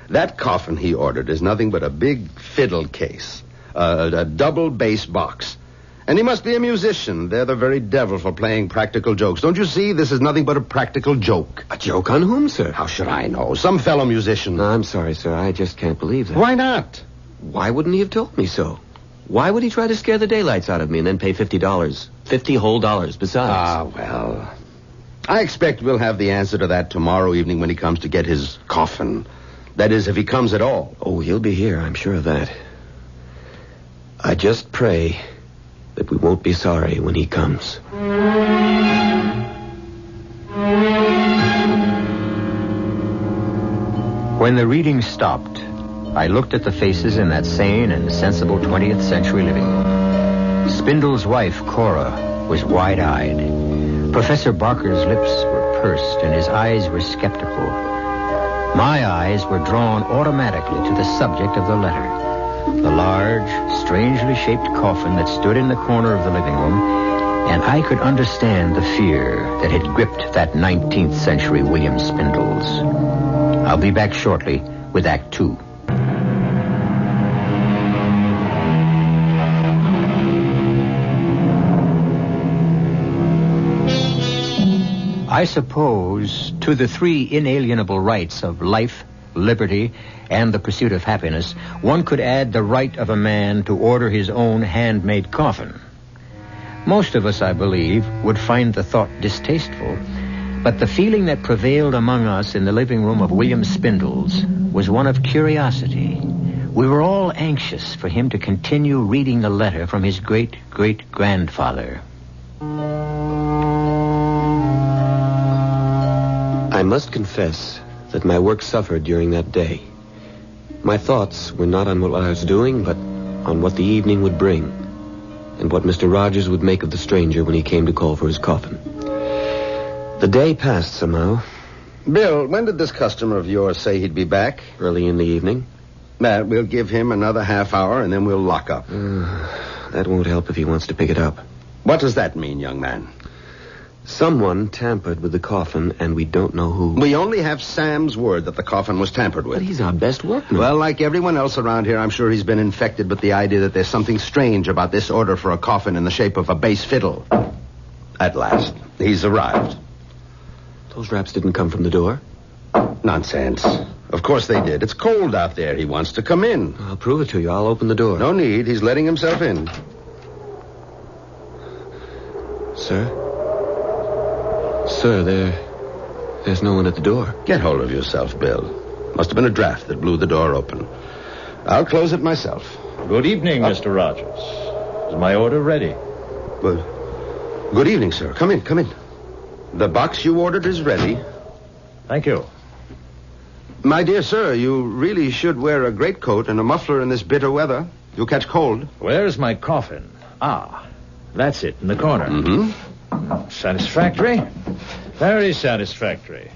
That coffin he ordered is nothing but a big fiddle case. A double bass box. And he must be a musician. They're the very devil for playing practical jokes. Don't you see? This is nothing but a practical joke. A joke on whom, sir? How should I know? Some fellow musician. No, I'm sorry, sir. I just can't believe that. Why not? Why wouldn't he have told me so? Why would he try to scare the daylights out of me and then pay $50? 50 whole dollars besides. Ah, well. I expect we'll have the answer to that tomorrow evening when he comes to get his coffin. That is, if he comes at all. Oh, he'll be here. I'm sure of that. I just pray that we won't be sorry when he comes. When the reading stopped, I looked at the faces in that sane and sensible 20th century living room. Spindle's wife, Cora, was wide-eyed. Professor Barker's lips were pursed and his eyes were skeptical. My eyes were drawn automatically to the subject of the letter, the large, strangely shaped coffin that stood in the corner of the living room, and I could understand the fear that had gripped that 19th century William Spindles. I'll be back shortly with Act 2. I suppose to the three inalienable rights of life, liberty, and the pursuit of happiness, one could add the right of a man to order his own handmade coffin. Most of us, I believe, would find the thought distasteful, but the feeling that prevailed among us in the living room of William Spindles was one of curiosity. We were all anxious for him to continue reading the letter from his great-great-grandfather. I must confess that my work suffered during that day. My thoughts were not on what I was doing, but on what the evening would bring. and what Mr. Rogers would make of the stranger when he came to call for his coffin. The day passed somehow. Bill, when did this customer of yours say he'd be back? Early in the evening. Matt, we'll give him another half hour, and then we'll lock up. That won't help if he wants to pick it up. What does that mean, young man? Someone tampered with the coffin, and we don't know who. We only have Sam's word that the coffin was tampered with. But he's our best workman. Well, like everyone else around here, I'm sure he's been infected with the idea that there's something strange about this order for a coffin in the shape of a bass fiddle. At last, he's arrived. Those raps didn't come from the door? Nonsense. Of course they did. It's cold out there. He wants to come in. I'll prove it to you. I'll open the door. No need. He's letting himself in. Sir? Sir, there's no one at the door. Get hold of yourself, Bill. Must have been a draft that blew the door open. I'll close it myself. Good evening, Mr. Rogers. Is my order ready? Good evening, sir. Come in, come in. The box you ordered is ready. Thank you. My dear sir, you really should wear a greatcoat and a muffler in this bitter weather. You'll catch cold. Where's my coffin? Ah, that's it, in the corner. Mm-hmm. Satisfactory? Very satisfactory.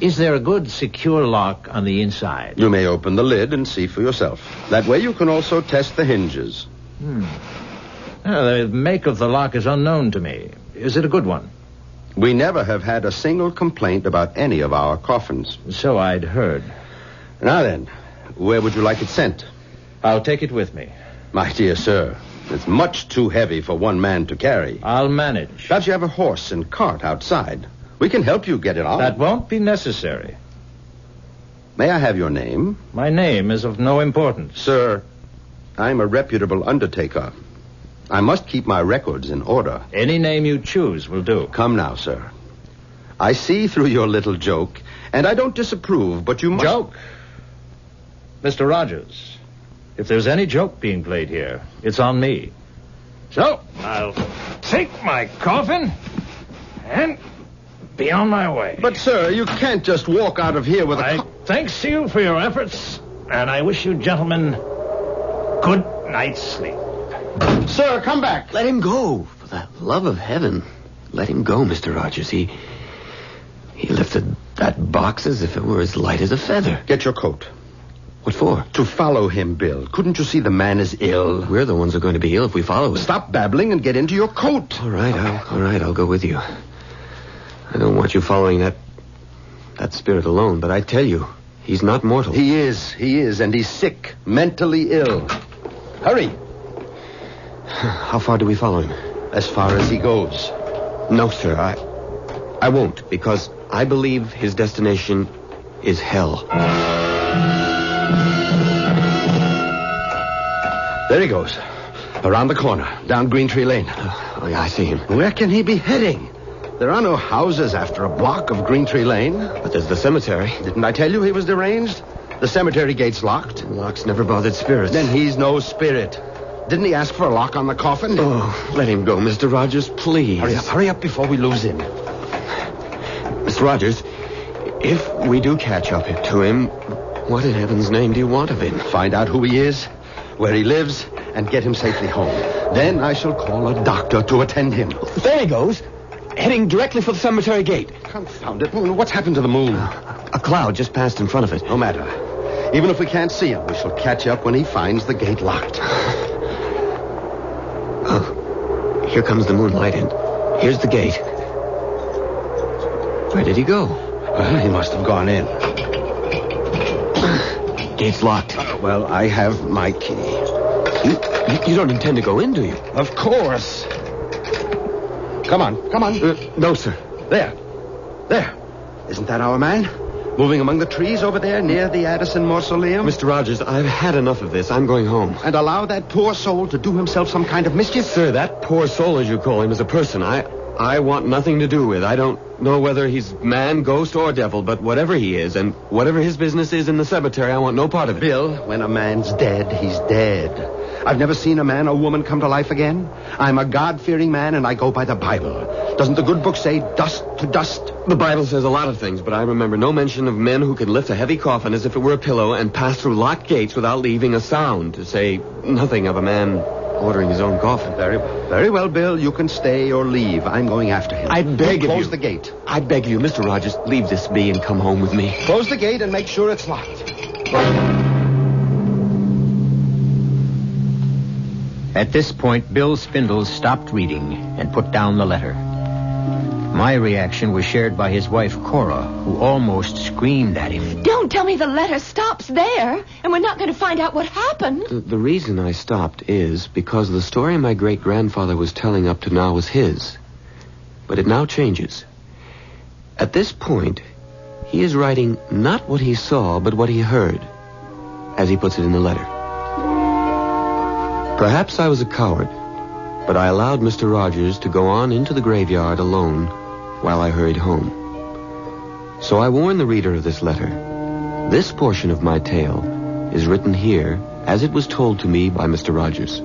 Is there a good, secure lock on the inside? You may open the lid and see for yourself. That way you can also test the hinges. The make of the lock is unknown to me. Is it a good one? We never have had a single complaint about any of our coffins. So I'd heard. Now then, where would you like it sent? I'll take it with me. My dear sir, it's much too heavy for one man to carry. I'll manage. Perhaps you have a horse and cart outside. We can help you get it on. That won't be necessary. May I have your name? My name is of no importance. Sir, I'm a reputable undertaker. I must keep my records in order. Any name you choose will do. Come now, sir. I see through your little joke, and I don't disapprove, but you must... Joke? Mr. Rogers, if there's any joke being played here, it's on me. So, I'll take my coffin and be on my way. But, sir, you can't just walk out of here with a... Thanks to you for your efforts, and I wish you gentlemen good night's sleep. Sir, come back. Let him go. For the love of heaven. Let him go, Mr. Rogers. He lifted that box as if it were as light as a feather. Get your coat. What for? To follow him, Bill. Couldn't you see the man is ill? We're the ones who are going to be ill if we follow him. Stop babbling and get into your coat. All right, I'll go with you. I don't want you following that spirit alone, but I tell you, he's not mortal. He is, and he's sick, mentally ill. Hurry. How far do we follow him? As far as he goes. No, sir, I won't, because I believe his destination is hell. There he goes. Around the corner, down Green Tree Lane. Oh, yeah, I see him. Where can he be heading? There are no houses after a block of Green Tree Lane. But there's the cemetery. Didn't I tell you he was deranged? The cemetery gate's locked. Locks never bothered spirits. Then he's no spirit. Didn't he ask for a lock on the coffin? Oh, let him go, Mr. Rogers, please. Hurry up before we lose him. Mr. Rogers, if we do catch up to him, what in heaven's name do you want of him? Find out who he is, where he lives, and get him safely home. Then I shall call a doctor to attend him. There he goes, heading directly for the cemetery gate. Confound it. What's happened to the moon? A cloud just passed in front of it. No matter. Even if we can't see him, we shall catch up when he finds the gate locked. Oh, here comes the moonlight, and here's the gate. Where did he go? Well, he must have gone in. Gate's locked. Well, I have my key. You don't intend to go in, do you? Of course. Come on. No, sir. There. Isn't that our man? Moving among the trees over there near the Addison Mausoleum? Mr. Rogers, I've had enough of this. I'm going home. And allow that poor soul to do himself some kind of mischief? Sir, that poor soul, as you call him, is a person I want nothing to do with. I don't know whether he's man, ghost, or devil, but whatever he is, and whatever his business is in the cemetery, I want no part of it. Bill, when a man's dead, he's dead. I've never seen a man or woman come to life again. I'm a God-fearing man, and I go by the Bible. Doesn't the good book say dust to dust? The Bible says a lot of things, but I remember no mention of men who could lift a heavy coffin as if it were a pillow and pass through locked gates without leaving a sound, to say nothing of a man ordering his own coffin. Very well, Bill. You can stay or leave. I'm going after him. I beg of you. Close the gate. I beg you, Mr. Rogers, leave this be and come home with me. Close the gate and make sure it's locked. At this point, Bill Spindles stopped reading and put down the letter. My reaction was shared by his wife, Cora, who almost screamed at him. Don't tell me the letter stops there, and we're not going to find out what happened. The reason I stopped is because the story my great-grandfather was telling up to now was his. But it now changes. At this point, he is writing not what he saw, but what he heard, as he puts it in the letter. Perhaps I was a coward, but I allowed Mr. Rogers to go on into the graveyard alone while I hurried home. So I warn the reader of this letter. This portion of my tale is written here as it was told to me by Mr. Rogers.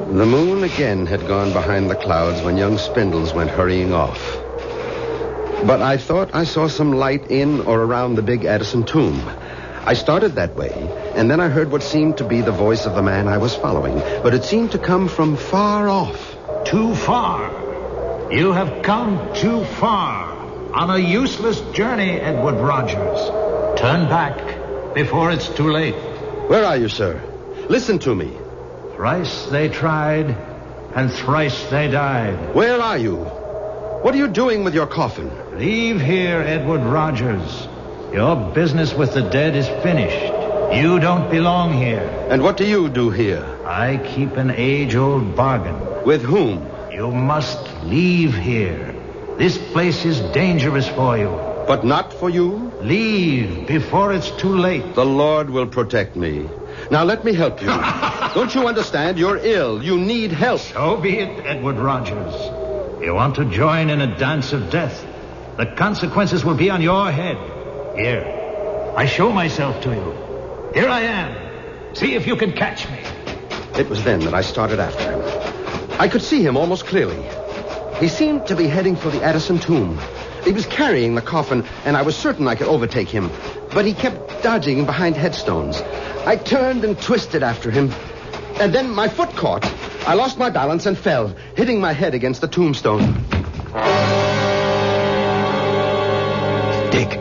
The moon again had gone behind the clouds when young Spindles went hurrying off. But I thought I saw some light in or around the big Addison tomb. I started that way, and then I heard what seemed to be the voice of the man I was following, but it seemed to come from far off. Too far. You have come too far on a useless journey, Edward Rogers. Turn back before it's too late. Where are you, sir? Listen to me. Thrice they tried, and thrice they died. Where are you? What are you doing with your coffin? Leave here, Edward Rogers. Your business with the dead is finished. You don't belong here. And what do you do here? I keep an age-old bargain. With whom? You must leave here. This place is dangerous for you. But not for you? Leave before it's too late. The Lord will protect me. Now let me help you. Don't you understand? You're ill. You need help. So be it, Edward Rogers. You want to join in a dance of death? The consequences will be on your head. Here, I show myself to you. Here I am. See if you can catch me. It was then that I started after him. I could see him almost clearly. He seemed to be heading for the Addison tomb. He was carrying the coffin, and I was certain I could overtake him. But he kept dodging behind headstones. I turned and twisted after him. And then my foot caught. I lost my balance and fell, hitting my head against the tombstone. Dick,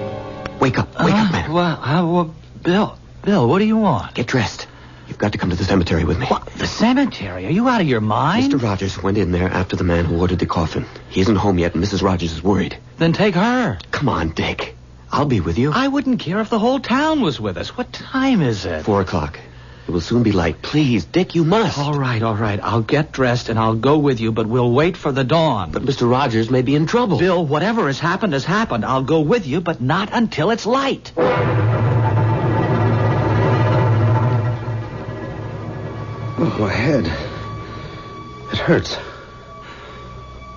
wake up, man. Bill, what do you want? Get dressed. You've got to come to the cemetery with me. What? The cemetery? Are you out of your mind? Mr. Rogers went in there after the man who ordered the coffin. He isn't home yet, and Mrs. Rogers is worried. Then take her. Come on, Dick. I'll be with you. I wouldn't care if the whole town was with us. What time is it? 4:00. It will soon be light. Please, Dick, you must. All right. I'll get dressed and I'll go with you, but we'll wait for the dawn. But Mr. Rogers may be in trouble. Bill, whatever has happened has happened. I'll go with you, but not until it's light. Oh, my head. It hurts.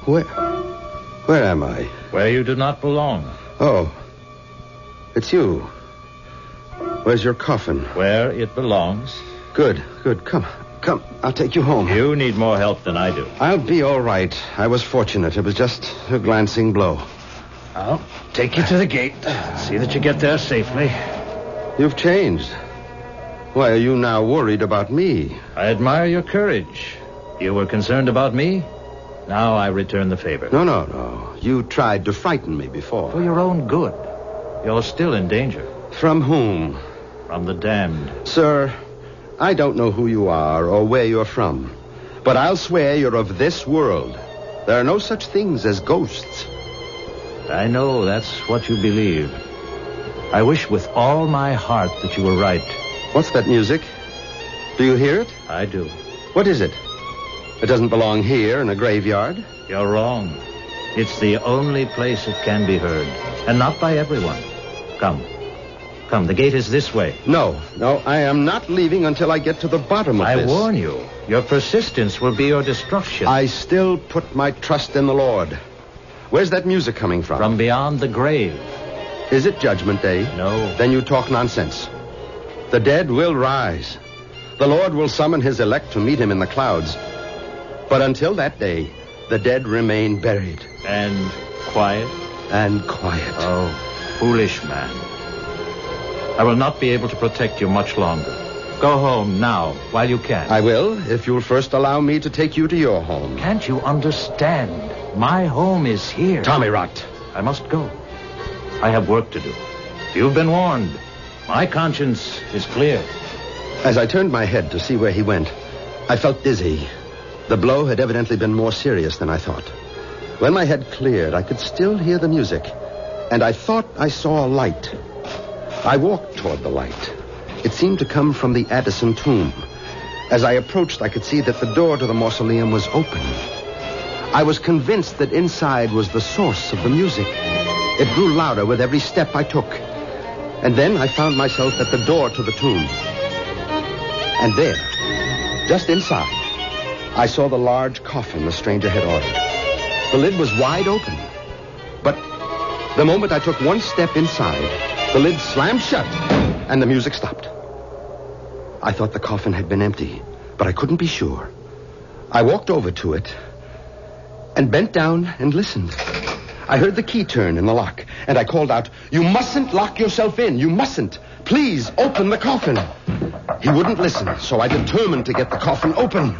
Where am I? Where you do not belong. Oh, it's you. Where's your coffin? Where it belongs. Good. Come. I'll take you home. You need more help than I do. I'll be all right. I was fortunate. It was just a glancing blow. I'll take you to the gate. See that you get there safely. You've changed. Why are you now worried about me? I admire your courage. You were concerned about me. Now I return the favor. No. You tried to frighten me before. For your own good. You're still in danger. From whom? From the damned. Sir, I don't know who you are or where you're from, but I'll swear you're of this world. There are no such things as ghosts. I know that's what you believe. I wish with all my heart that you were right. What's that music? Do you hear it? I do. What is it? It doesn't belong here in a graveyard. You're wrong. It's the only place it can be heard, and not by everyone. Come, the gate is this way. No, I am not leaving until I get to the bottom of this. I warn you, your persistence will be your destruction. I still put my trust in the Lord. Where's that music coming from? From beyond the grave. Is it Judgment Day? No. Then you talk nonsense. The dead will rise. The Lord will summon his elect to meet him in the clouds. But until that day, the dead remain buried. And quiet? And quiet. Oh, foolish man. I will not be able to protect you much longer. Go home now, while you can. I will, if you'll first allow me to take you to your home. Can't you understand? My home is here. Tommy Rot. I must go. I have work to do. You've been warned. My conscience is clear. As I turned my head to see where he went, I felt dizzy. The blow had evidently been more serious than I thought. When my head cleared, I could still hear the music, and I thought I saw a light. I walked toward the light. It seemed to come from the Addison tomb. As I approached, I could see that the door to the mausoleum was open. I was convinced that inside was the source of the music. It grew louder with every step I took. And then I found myself at the door to the tomb. And there, just inside, I saw the large coffin the stranger had ordered. The lid was wide open. But the moment I took one step inside, the lid slammed shut, and the music stopped. I thought the coffin had been empty, but I couldn't be sure. I walked over to it and bent down and listened. I heard the key turn in the lock, and I called out, "You mustn't lock yourself in. You mustn't. Please open the coffin." He wouldn't listen, so I determined to get the coffin open.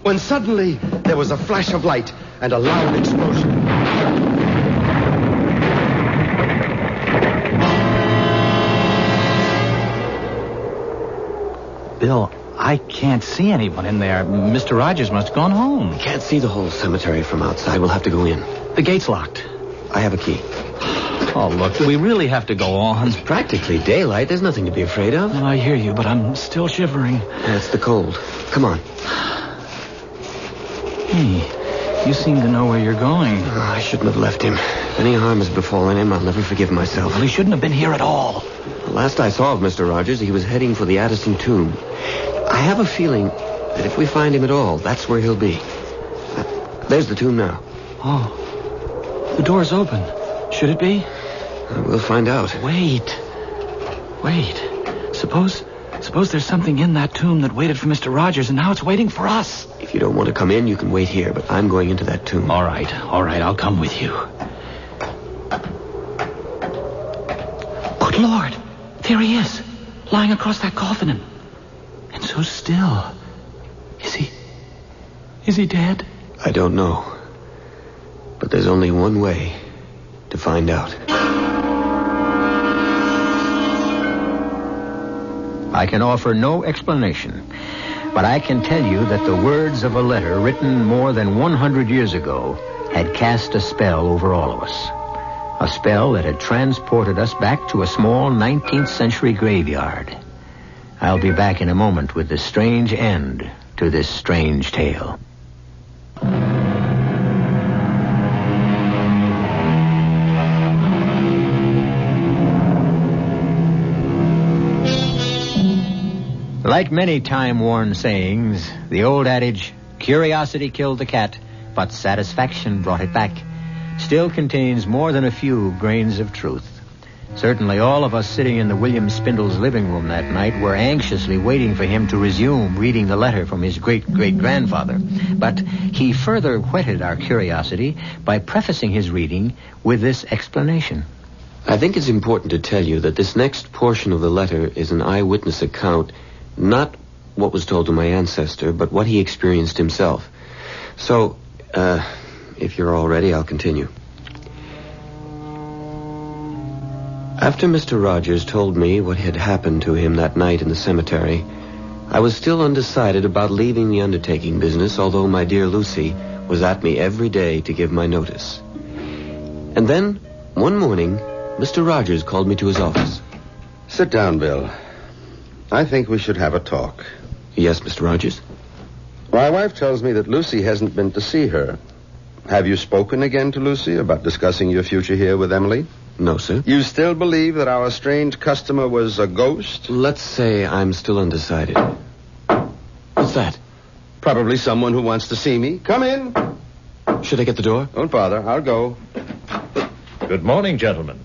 When suddenly there was a flash of light and a loud explosion. Bill, I can't see anyone in there. Mr. Rogers must have gone home. I can't see the whole cemetery from outside. We'll have to go in. The gate's locked. I have a key. Oh, look, do we really have to go on? It's practically daylight. There's nothing to be afraid of. Well, I hear you, but I'm still shivering. That's the cold. Come on. Hey, you seem to know where you're going. Oh, I shouldn't have left him. If any harm has befallen him, I'll never forgive myself. Well, he shouldn't have been here at all. The last I saw of Mr. Rogers, he was heading for the Addison tomb. I have a feeling that if we find him at all, that's where he'll be. There's the tomb now. Oh, the door's open. Should it be? We'll find out. Wait. Suppose there's something in that tomb that waited for Mr. Rogers, and now it's waiting for us. If you don't want to come in, you can wait here, but I'm going into that tomb. All right, I'll come with you. Good Lord, there he is, lying across that coffin, and so still. Is he dead? I don't know. But there's only one way to find out. I can offer no explanation, but I can tell you that the words of a letter written more than 100 years ago had cast a spell over all of us. A spell that had transported us back to a small 19th century graveyard. I'll be back in a moment with the strange end to this strange tale. Like many time-worn sayings, the old adage, curiosity killed the cat, but satisfaction brought it back, still contains more than a few grains of truth. Certainly all of us sitting in the William Spindle's living room that night were anxiously waiting for him to resume reading the letter from his great-great-grandfather. But he further whetted our curiosity by prefacing his reading with this explanation. I think it's important to tell you that this next portion of the letter is an eyewitness account, not what was told to my ancestor, but what he experienced himself. So, if you're all ready, I'll continue. After Mr. Rogers told me what had happened to him that night in the cemetery, I was still undecided about leaving the undertaking business, although my dear Lucy was at me every day to give my notice. And then, one morning, Mr. Rogers called me to his office. Sit down, Bill. I think we should have a talk. Yes, Mr. Rogers? My wife tells me that Lucy hasn't been to see her. Have you spoken again to Lucy about discussing your future here with Emily? No, sir. You still believe that our strange customer was a ghost? Let's say I'm still undecided. What's that? Probably someone who wants to see me. Come in. Should I get the door? Don't bother. I'll go. Good morning, gentlemen.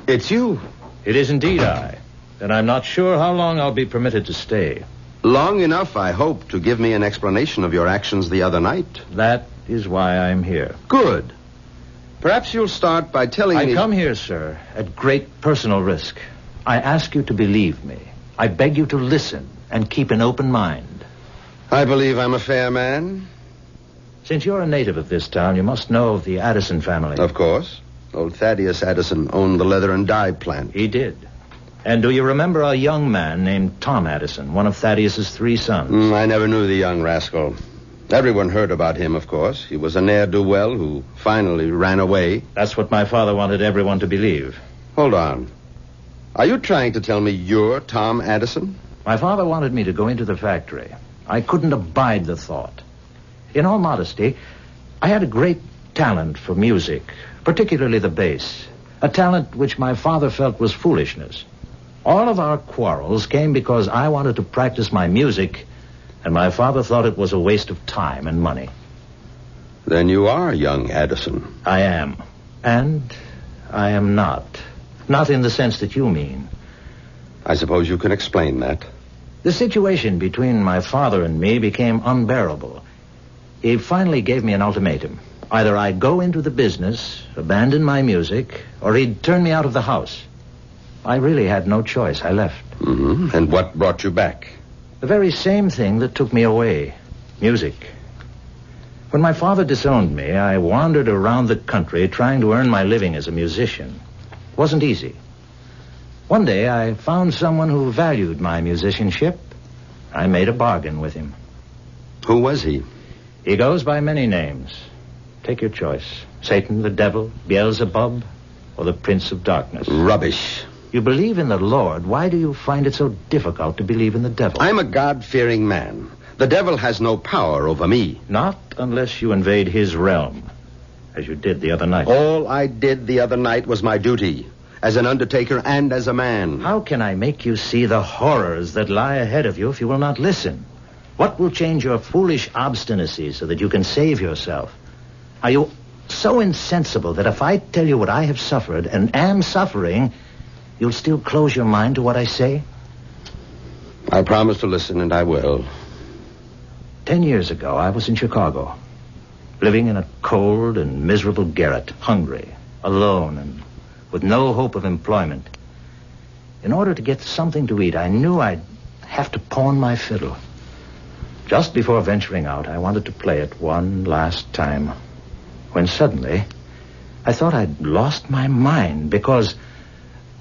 It's you. It is indeed I. And I'm not sure how long I'll be permitted to stay. Long enough, I hope, to give me an explanation of your actions the other night. That is why I'm here. Good. Perhaps you'll start by telling me... I come here, sir, at great personal risk. I ask you to believe me. I beg you to listen and keep an open mind. I believe I'm a fair man. Since you're a native of this town, you must know of the Addison family. Of course. Old Thaddeus Addison owned the leather and dye plant. He did. And do you remember a young man named Tom Addison, one of Thaddeus's 3 sons? I never knew the young rascal. Everyone heard about him, of course. He was a ne'er-do-well who finally ran away. That's what my father wanted everyone to believe. Hold on. Are you trying to tell me you're Tom Addison? My father wanted me to go into the factory. I couldn't abide the thought. In all modesty, I had a great talent for music, particularly the bass, a talent which my father felt was foolishness. All of our quarrels came because I wanted to practice my music, and my father thought it was a waste of time and money. Then you are young Addison. I am. And I am not. Not in the sense that you mean. I suppose you can explain that. The situation between my father and me became unbearable. He finally gave me an ultimatum. Either I'd go into the business, abandon my music, or he'd turn me out of the house. I really had no choice. I left. Mm-hmm. And what brought you back? The very same thing that took me away. Music. When my father disowned me, I wandered around the country trying to earn my living as a musician. It wasn't easy. One day, I found someone who valued my musicianship. I made a bargain with him. Who was he? He goes by many names. Take your choice. Satan, the devil, Beelzebub, or the Prince of Darkness. Rubbish. You believe in the Lord. Why do you find it so difficult to believe in the devil? I'm a God-fearing man. The devil has no power over me. Not unless you invade his realm, as you did the other night. All I did the other night was my duty, as an undertaker and as a man. How can I make you see the horrors that lie ahead of you if you will not listen? What will change your foolish obstinacy so that you can save yourself? Are you so insensible that if I tell you what I have suffered and am suffering, you'll still close your mind to what I say? I promise to listen, and I will. 10 years ago, I was in Chicago, living in a cold and miserable garret, hungry, alone, and with no hope of employment. In order to get something to eat, I knew I'd have to pawn my fiddle. Just before venturing out, I wanted to play it one last time, when suddenly I thought I'd lost my mind, because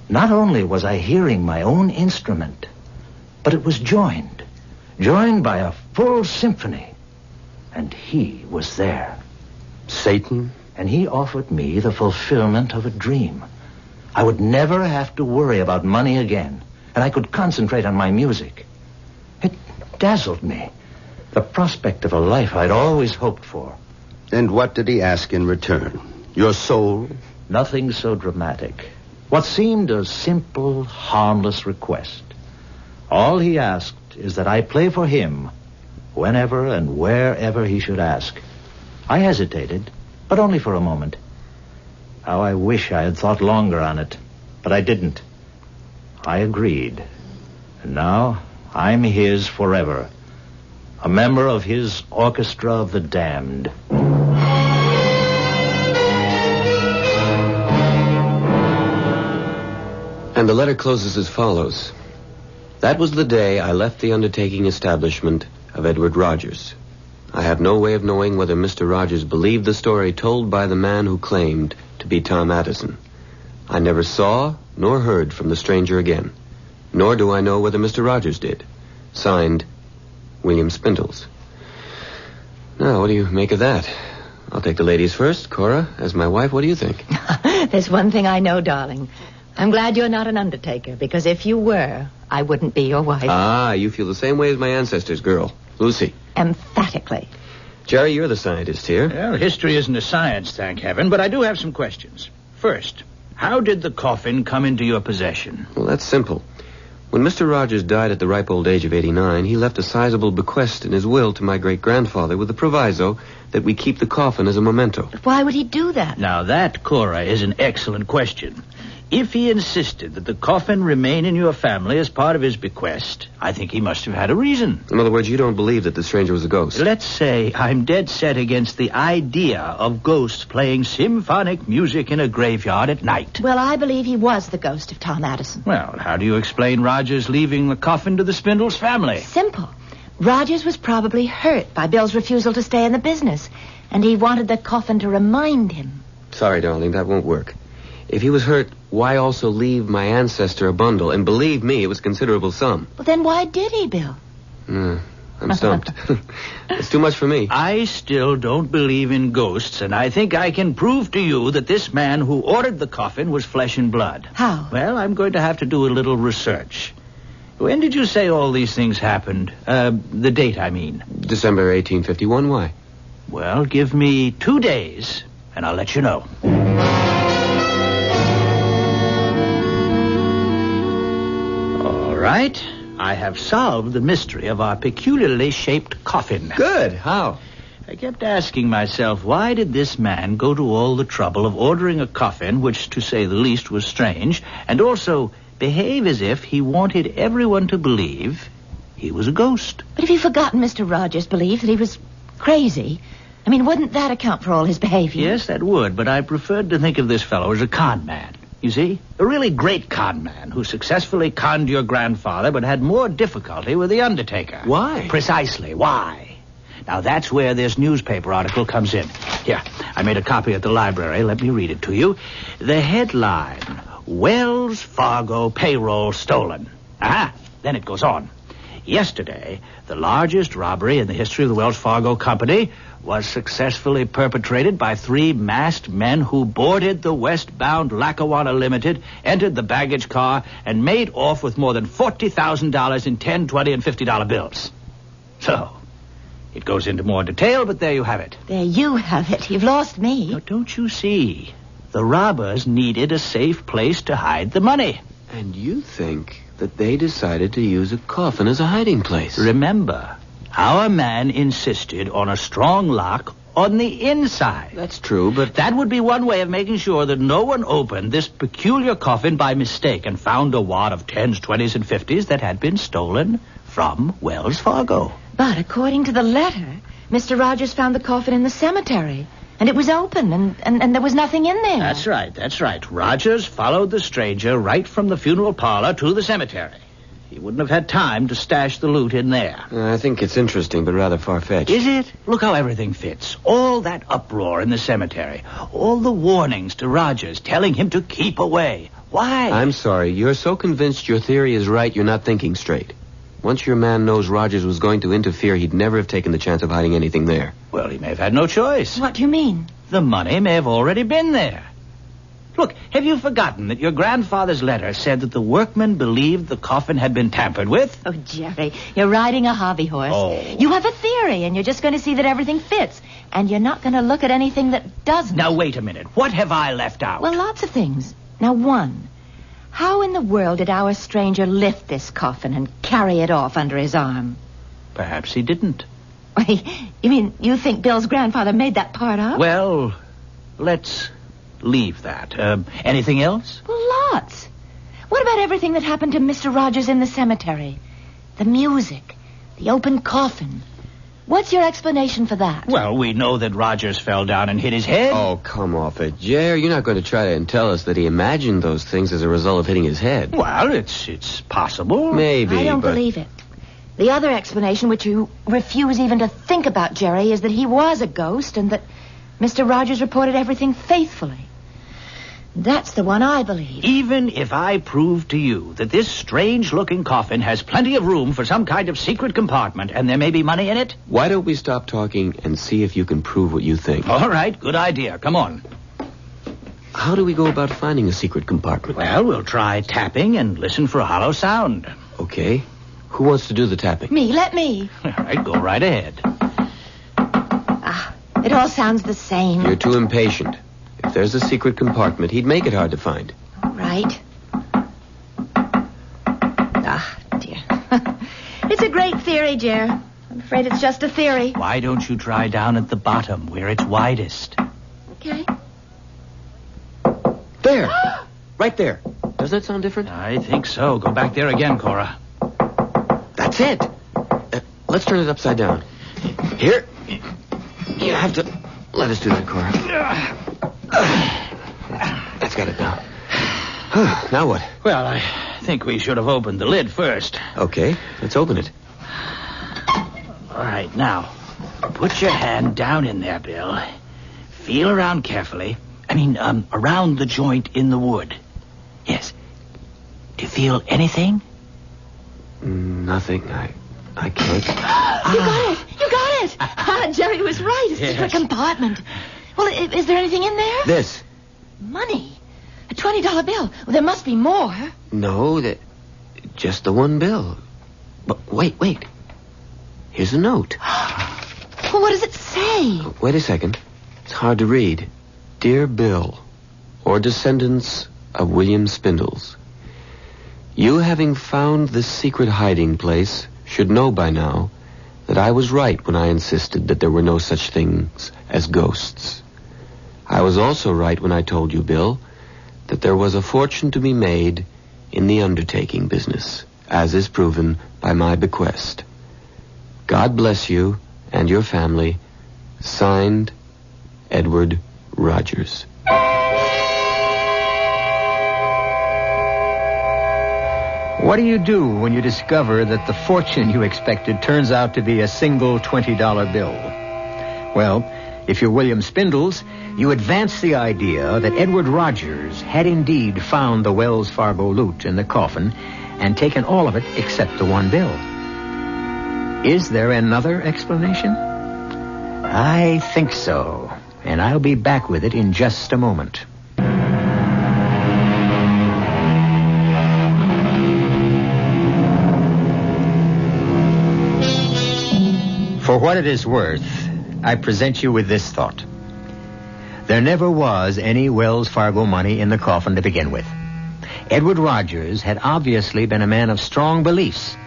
not only was I hearing my own instrument, but it was joined by a full symphony, and he was there. Satan? And he offered me the fulfillment of a dream. I would never have to worry about money again, and I could concentrate on my music. It dazzled me, the prospect of a life I'd always hoped for. And what did he ask in return? Your soul? Nothing so dramatic. What seemed a simple, harmless request. All he asked is that I play for him whenever and wherever he should ask. I hesitated, but only for a moment. How I wish I had thought longer on it, but I didn't. I agreed. And now I'm his forever. A member of his orchestra of the damned. And the letter closes as follows. That was the day I left the undertaking establishment of Edward Rogers. I have no way of knowing whether Mr. Rogers believed the story told by the man who claimed to be Tom Addison. I never saw nor heard from the stranger again, nor do I know whether Mr. Rogers did. Signed, William Spindles. Now, what do you make of that? I'll take the ladies first. Cora, as my wife, what do you think? There's one thing I know, darling. I'm glad you're not an undertaker, because if you were, I wouldn't be your wife. Ah, you feel the same way as my ancestors, girl. Lucy. Emphatically. Jerry, you're the scientist here. Well, history isn't a science, thank heaven, but I do have some questions. First, how did the coffin come into your possession? Well, that's simple. When Mr. Rogers died at the ripe old age of 89, he left a sizable bequest in his will to my great-grandfather with the proviso that we keep the coffin as a memento. Why would he do that? Now, that, Cora, is an excellent question. If he insisted that the coffin remain in your family as part of his bequest, I think he must have had a reason. In other words, you don't believe that the stranger was a ghost? Let's say I'm dead set against the idea of ghosts playing symphonic music in a graveyard at night. Well, I believe he was the ghost of Tom Addison. Well, how do you explain Rogers leaving the coffin to the Spindles family? Simple. Rogers was probably hurt by Bill's refusal to stay in the business, and he wanted the coffin to remind him. Sorry, darling, that won't work. If he was hurt, why also leave my ancestor a bundle? And believe me, it was a considerable sum. Well, then why did he, Bill? I'm stumped. It's too much for me. I still don't believe in ghosts, and I think I can prove to you that this man who ordered the coffin was flesh and blood. How? Well, I'm going to have to do a little research. When did you say all these things happened? The date, I mean. December 1851. Why? Well, give me 2 days, and I'll let you know. All right. I have solved the mystery of our peculiarly shaped coffin. Good. How? I kept asking myself, why did this man go to all the trouble of ordering a coffin, which, to say the least, was strange, and also behave as if he wanted everyone to believe he was a ghost? But have you forgotten Mr. Rogers believed that he was crazy? I mean, wouldn't that account for all his behavior? Yes, that would, but I preferred to think of this fellow as a con man. You see? A really great con man who successfully conned your grandfather but had more difficulty with the undertaker. Why? Precisely. Why? Now, that's where this newspaper article comes in. Here, I made a copy at the library. Let me read it to you. The headline, Wells Fargo payroll stolen. Aha! Then it goes on. Yesterday, the largest robbery in the history of the Wells Fargo Company was successfully perpetrated by 3 masked men who boarded the westbound Lackawanna Limited, entered the baggage car, and made off with more than $40,000 in $10, $20, and $50 bills. So, it goes into more detail, but there you have it. There you have it. You've lost me. Now, don't you see? The robbers needed a safe place to hide the money. And you think that they decided to use a coffin as a hiding place? Remember, our man insisted on a strong lock on the inside. That's true, but that would be one way of making sure that no one opened this peculiar coffin by mistake and found a wad of 10s, 20s, and 50s that had been stolen from Wells Fargo. But according to the letter, Mr. Rogers found the coffin in the cemetery, and it was open, and there was nothing in there. That's right. Rogers followed the stranger right from the funeral parlor to the cemetery. He wouldn't have had time to stash the loot in there. I think it's interesting, but rather far-fetched. Is it? Look how everything fits. All that uproar in the cemetery. All the warnings to Rogers telling him to keep away. Why? I'm sorry. You're so convinced your theory is right, you're not thinking straight. Once your man knows Rogers was going to interfere, he'd never have taken the chance of hiding anything there. Well, he may have had no choice. What do you mean? The money may have already been there. Look, have you forgotten that your grandfather's letter said that the workmen believed the coffin had been tampered with? Oh, Jerry, you're riding a hobby horse. Oh. You have a theory, and you're just going to see that everything fits. And you're not going to look at anything that doesn't. Now, wait a minute. What have I left out? Well, lots of things. Now, one, how in the world did our stranger lift this coffin and carry it off under his arm? Perhaps he didn't. You mean you think Bill's grandfather made that part up? Well, let's leave that. Anything else? Well, lots. What about everything that happened to Mr. Rogers in the cemetery? The music, the open coffin. What's your explanation for that? Well, we know that Rogers fell down and hit his head. Oh, come off it, Jer. You're not going to try to tell us that he imagined those things as a result of hitting his head. Well, it's possible. Maybe, I don't believe it. The other explanation, which you refuse even to think about, Jerry, is that he was a ghost and that Mr. Rogers reported everything faithfully. That's the one I believe. Even if I prove to you that this strange-looking coffin has plenty of room for some kind of secret compartment and there may be money in it? Why don't we stop talking and see if you can prove what you think? All right, good idea. Come on. How do we go about finding a secret compartment? Well, we'll try tapping and listen for a hollow sound. Okay. Who wants to do the tapping? Me, let me. All right, go right ahead. It all sounds the same. You're too impatient. If there's a secret compartment, he'd make it hard to find. All right. Dear. It's a great theory, Jer. I'm afraid it's just a theory. Why don't you try down at the bottom where it's widest? Okay. There. Right there. Doesn't that sound different? I think so. Go back there again, Cora. That's it. Let's turn it upside down. Here. You have to let us do that, Cora. That's got it now. Now what? Well, I think we should have opened the lid first. Okay, let's open it. All right, now, put your hand down in there, Bill. Feel around carefully. Around the joint in the wood. Yes. Do you feel anything? Nothing. I can't. You got it. You got it. Jerry was right. It's just a compartment. Well, is there anything in there? This. Money. A $20 bill. Well, there must be more. No, just the one bill. But wait. Here's a note. Well, what does it say? Wait a second. It's hard to read. Dear Bill, or descendants of William Spindles, you having found this secret hiding place should know by now that I was right when I insisted that there were no such things as ghosts. I was also right when I told you, Bill, that there was a fortune to be made in the undertaking business, as is proven by my bequest. God bless you and your family. Signed, Edward Rogers. What do you do when you discover that the fortune you expected turns out to be a single $20 bill? Well, if you're William Spindles, you advance the idea that Edward Rogers had indeed found the Wells Fargo loot in the coffin and taken all of it except the one bill. Is there another explanation? I think so, and I'll be back with it in just a moment. For what it is worth, I present you with this thought. There never was any Wells Fargo money in the coffin to begin with. Edward Rogers had obviously been a man of strong beliefs,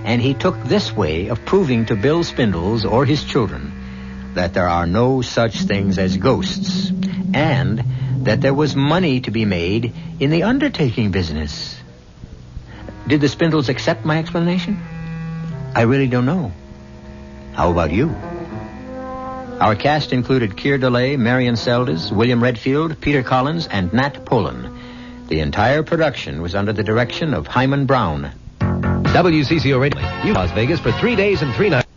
and he took this way of proving to Bill Spindles or his children that there are no such things as ghosts, and that there was money to be made in the undertaking business. Did the Spindles accept my explanation? I really don't know. How about you? Our cast included Keir DeLay, Marion Seldes, William Redfield, Peter Collins, and Nat Polan. The entire production was under the direction of Hyman Brown. WCCO Radio, Las Vegas for 3 days and 3 nights.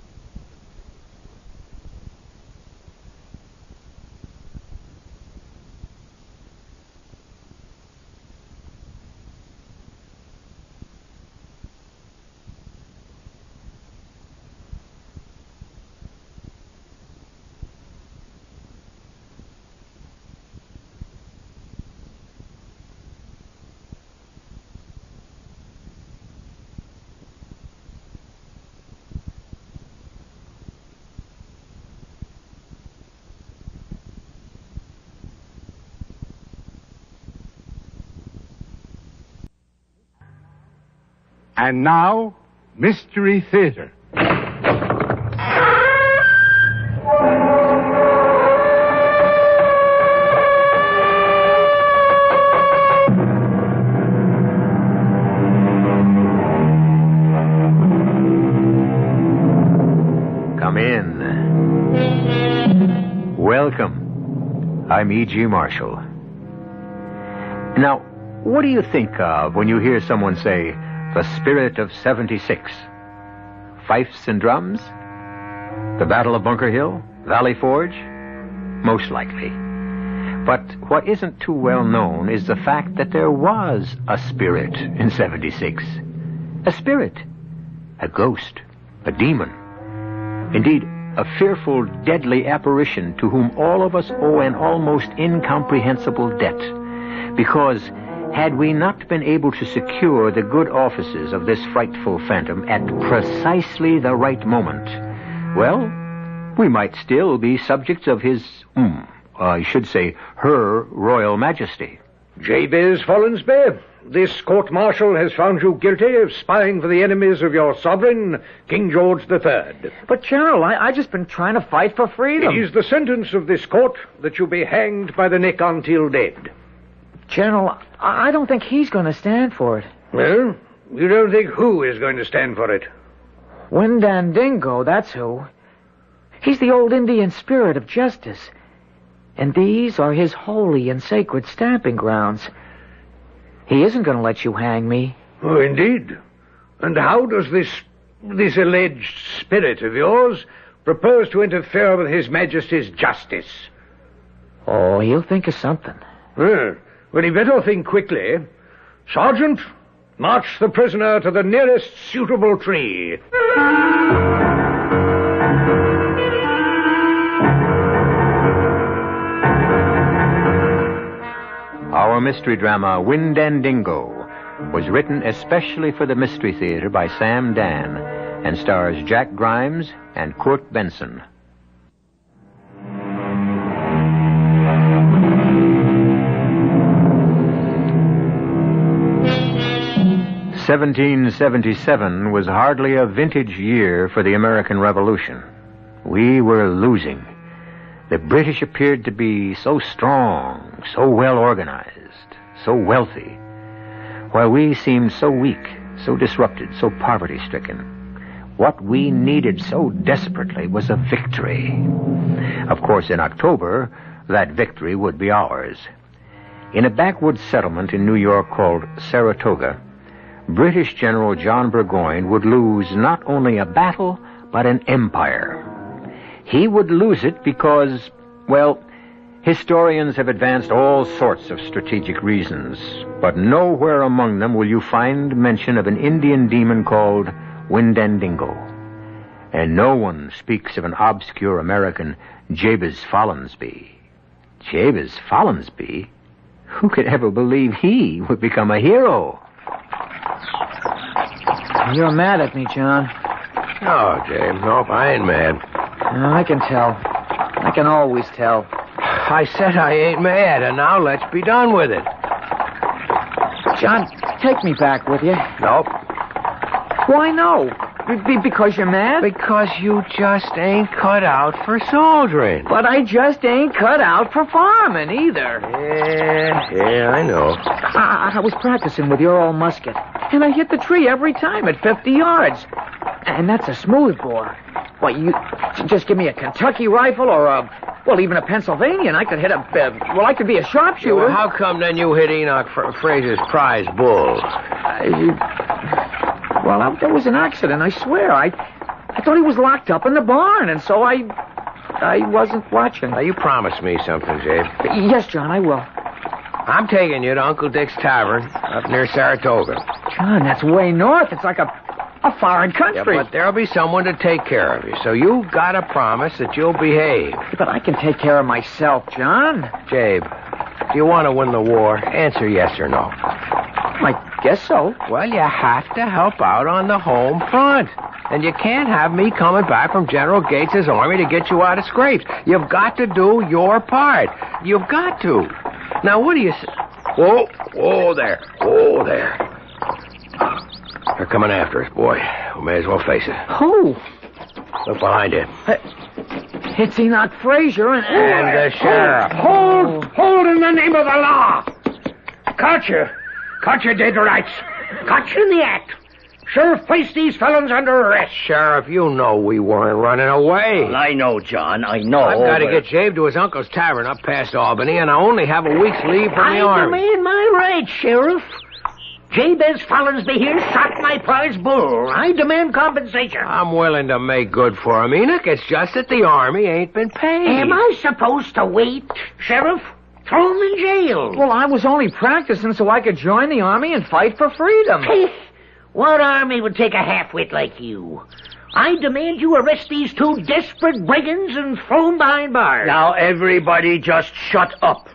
And now, Mystery Theater. Come in. Welcome. I'm E.G. Marshall. Now, what do you think of when you hear someone say, the spirit of 76? Fifes and drums? The Battle of Bunker Hill? Valley Forge? Most likely. But what isn't too well known is the fact that there was a spirit in 76. A spirit. A ghost. A demon. Indeed, a fearful, deadly apparition to whom all of us owe an almost incomprehensible debt. Because had we not been able to secure the good offices of this frightful phantom at precisely the right moment, well, we might still be subjects of his, I should say, her Royal Majesty. Jabez Follansby, this court-martial has found you guilty of spying for the enemies of your sovereign, King George III. But, General, I just been trying to fight for freedom. It is the sentence of this court that you be hanged by the neck until dead. General, I don't think he's going to stand for it. Well, you don't think who is going to stand for it? Windandingo, that's who. He's the old Indian spirit of justice. And these are his holy and sacred stamping grounds. He isn't going to let you hang me. Oh, indeed. And how does this alleged spirit of yours propose to interfere with His Majesty's justice? Oh, he'll think of something. Well, he better think quickly. Sergeant, march the prisoner to the nearest suitable tree. Our mystery drama, Windandingo, was written especially for the Mystery Theater by Sam Dan and stars Jack Grimes and Kurt Benson. "1777 was hardly a vintage year for the American Revolution. We were losing. The British appeared to be so strong, so well organized, so wealthy, while we seemed so weak, so disrupted, so poverty-stricken. What we needed so desperately was a victory. Of course, in October, that victory would be ours. In a backwoods settlement in New York called Saratoga, British General John Burgoyne would lose not only a battle, but an empire. He would lose it because, well, historians have advanced all sorts of strategic reasons, but nowhere among them will you find mention of an Indian demon called Windandingo. And no one speaks of an obscure American, Jabez Follansbee. Jabez Follansbee? Who could ever believe he would become a hero? You're mad at me, John. No, James. Nope, I ain't mad. I can tell. I can always tell. I said I ain't mad, and now let's be done with it. John, take me back with you. Nope. Why no? Because you're mad? Because you just ain't cut out for soldiering. But I just ain't cut out for farming either. Yeah, I know. I was practicing with your old musket, and I hit the tree every time at 50 yards. And that's a smooth bore. Why, you just give me a Kentucky rifle or even a Pennsylvania, and I could hit I could be a sharpshooter. Yeah, well, how come then you hit Enoch Fraser's prize bull? There was an accident, I swear. I thought he was locked up in the barn, and so I wasn't watching. Now, you promised me something, Jabe. Yes, John, I will. I'm taking you to Uncle Dick's Tavern up near Saratoga. John, that's way north. It's like a foreign country. Yeah, but there'll be someone to take care of you, so you gotta promise that you'll behave. But I can take care of myself, John. Jabe, do you want to win the war? Answer yes or no. I guess so. Well, you have to help out on the home front. And you can't have me coming back from General Gates's army to get you out of scrapes. You've got to do your part. You've got to. Now, what do you say? Whoa there. They're coming after us, boy. We may as well face it. Who? Look behind you. It's Enoch Fraser and the sheriff. Hold in the name of the law. Caught you dead to rights. Caught you in the act. Sheriff, place these felons under arrest. Sheriff, you know we weren't running away. Well, I know, John. I know. I've got to get Jabe to his uncle's tavern up past Albany, and I only have a week's leave from the army. I demand my rights, Sheriff. Jabez Follansbee here shot my prize bull. I demand compensation. I'm willing to make good for him, Enoch. It's just that the army ain't been paid. Am I supposed to wait, Sheriff? Throw him in jail. Well, I was only practicing so I could join the army and fight for freedom. What army would take a half-wit like you? I demand you arrest these two desperate brigands and throw them behind bars. Now, everybody just shut up.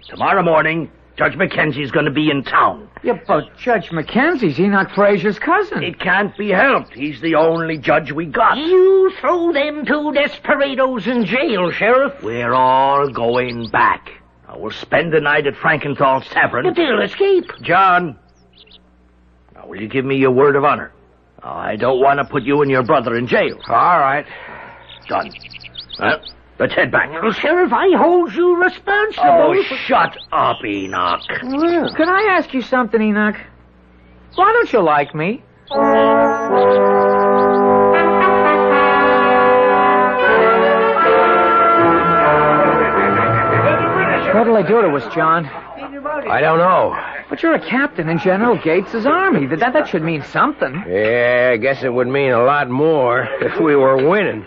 Tomorrow morning, Judge Mackenzie's going to be in town. Yeah, but Judge Mackenzie's Enoch Fraser's cousin. It can't be helped. He's the only judge we got. You throw them two desperados in jail, Sheriff. We're all going back. Now, we'll spend the night at Frankenthal's Tavern. But they'll escape. John, now, will you give me your word of honor? I don't want to put you and your brother in jail. All right. Done. Let's head back. Well, Sheriff, I hold you responsible. Oh, shut up, Enoch. Well, could I ask you something, Enoch? Why don't you like me? What'll I do to us, John? I don't know. But you're a captain in General Gates's army. That should mean something. Yeah, I guess it would mean a lot more if we were winning.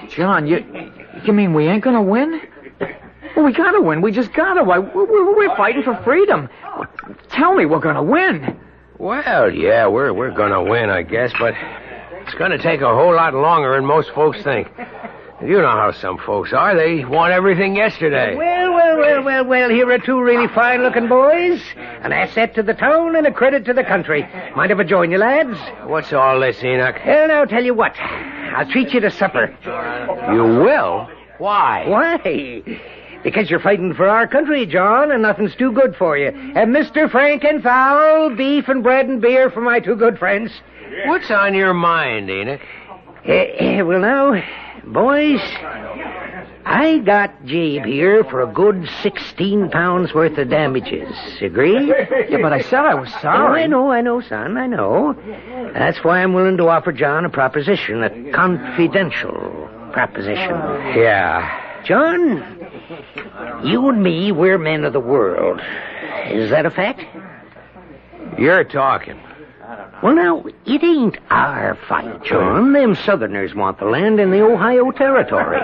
John, you mean we ain't gonna win? Well, we gotta win. We just gotta. We're fighting for freedom. Tell me we're gonna win. Well, yeah, we're gonna win, I guess, but it's gonna take a whole lot longer than most folks think. You know how some folks are. They want everything yesterday. Well, here are two really fine-looking boys. An asset to the town and a credit to the country. Mind if I join you, lads? What's all this, Enoch? Well, now, I'll tell you what. I'll treat you to supper. You will? Why? Why? Because you're fighting for our country, John, and nothing's too good for you. And Mr. Frankenfowl, beef and bread and beer for my two good friends. What's on your mind, Enoch? Well, now, boys, I got Jabe here for a good 16 pounds worth of damages. Agree? Yeah, but I said I was sorry. Oh, I know, son, I know. That's why I'm willing to offer John a proposition, a confidential proposition. Yeah. John, you and me, we're men of the world. Is that a fact? You're talking. Well, now, it ain't our fight, John. Them Southerners want the land in the Ohio Territory.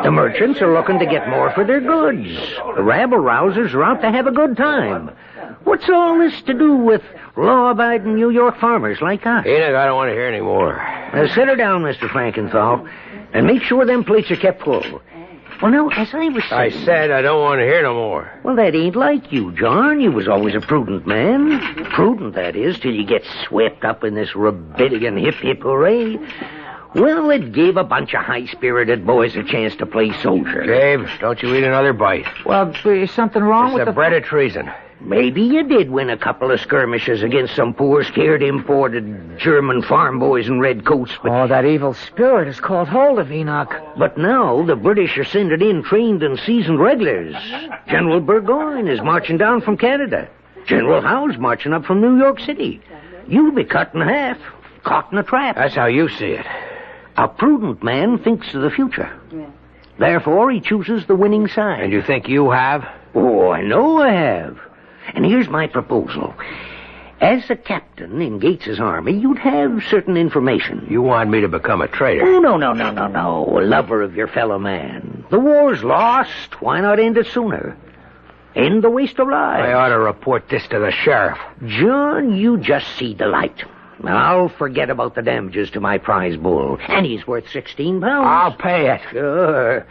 The merchants are looking to get more for their goods. The rabble-rousers are out to have a good time. What's all this to do with law-abiding New York farmers like us? Enoch, I don't want to hear any more. Now, sit her down, Mr. Frankenthal, and make sure them plates are kept full. Well, now, as I was saying... I said I don't want to hear no more. Well, that ain't like you, John. You was always a prudent man. Prudent, that is, till you get swept up in this rebellion hip-hip hooray. Well, it gave a bunch of high-spirited boys a chance to play soldier. Dave, don't you eat another bite. Well, is something wrong with the bread of treason. Maybe you did win a couple of skirmishes against some poor, scared, imported German farm boys in red coats, but... Oh, that evil spirit is caught hold of Enoch. But now the British are sending in trained and seasoned regulars. General Burgoyne is marching down from Canada. General Howe's marching up from New York City. You'll be cut in half, caught in a trap. That's how you see it. A prudent man thinks of the future. Therefore, he chooses the winning side. And you think you have? Oh, I know I have. And here's my proposal. As a captain in Gates's army, you'd have certain information. You want me to become a traitor? Oh, no. A lover of your fellow man. The war's lost. Why not end it sooner? End the waste of lives. I ought to report this to the sheriff. John, you just see the light. I'll forget about the damages to my prize bull. And he's worth 16 pounds. I'll pay it. Sure.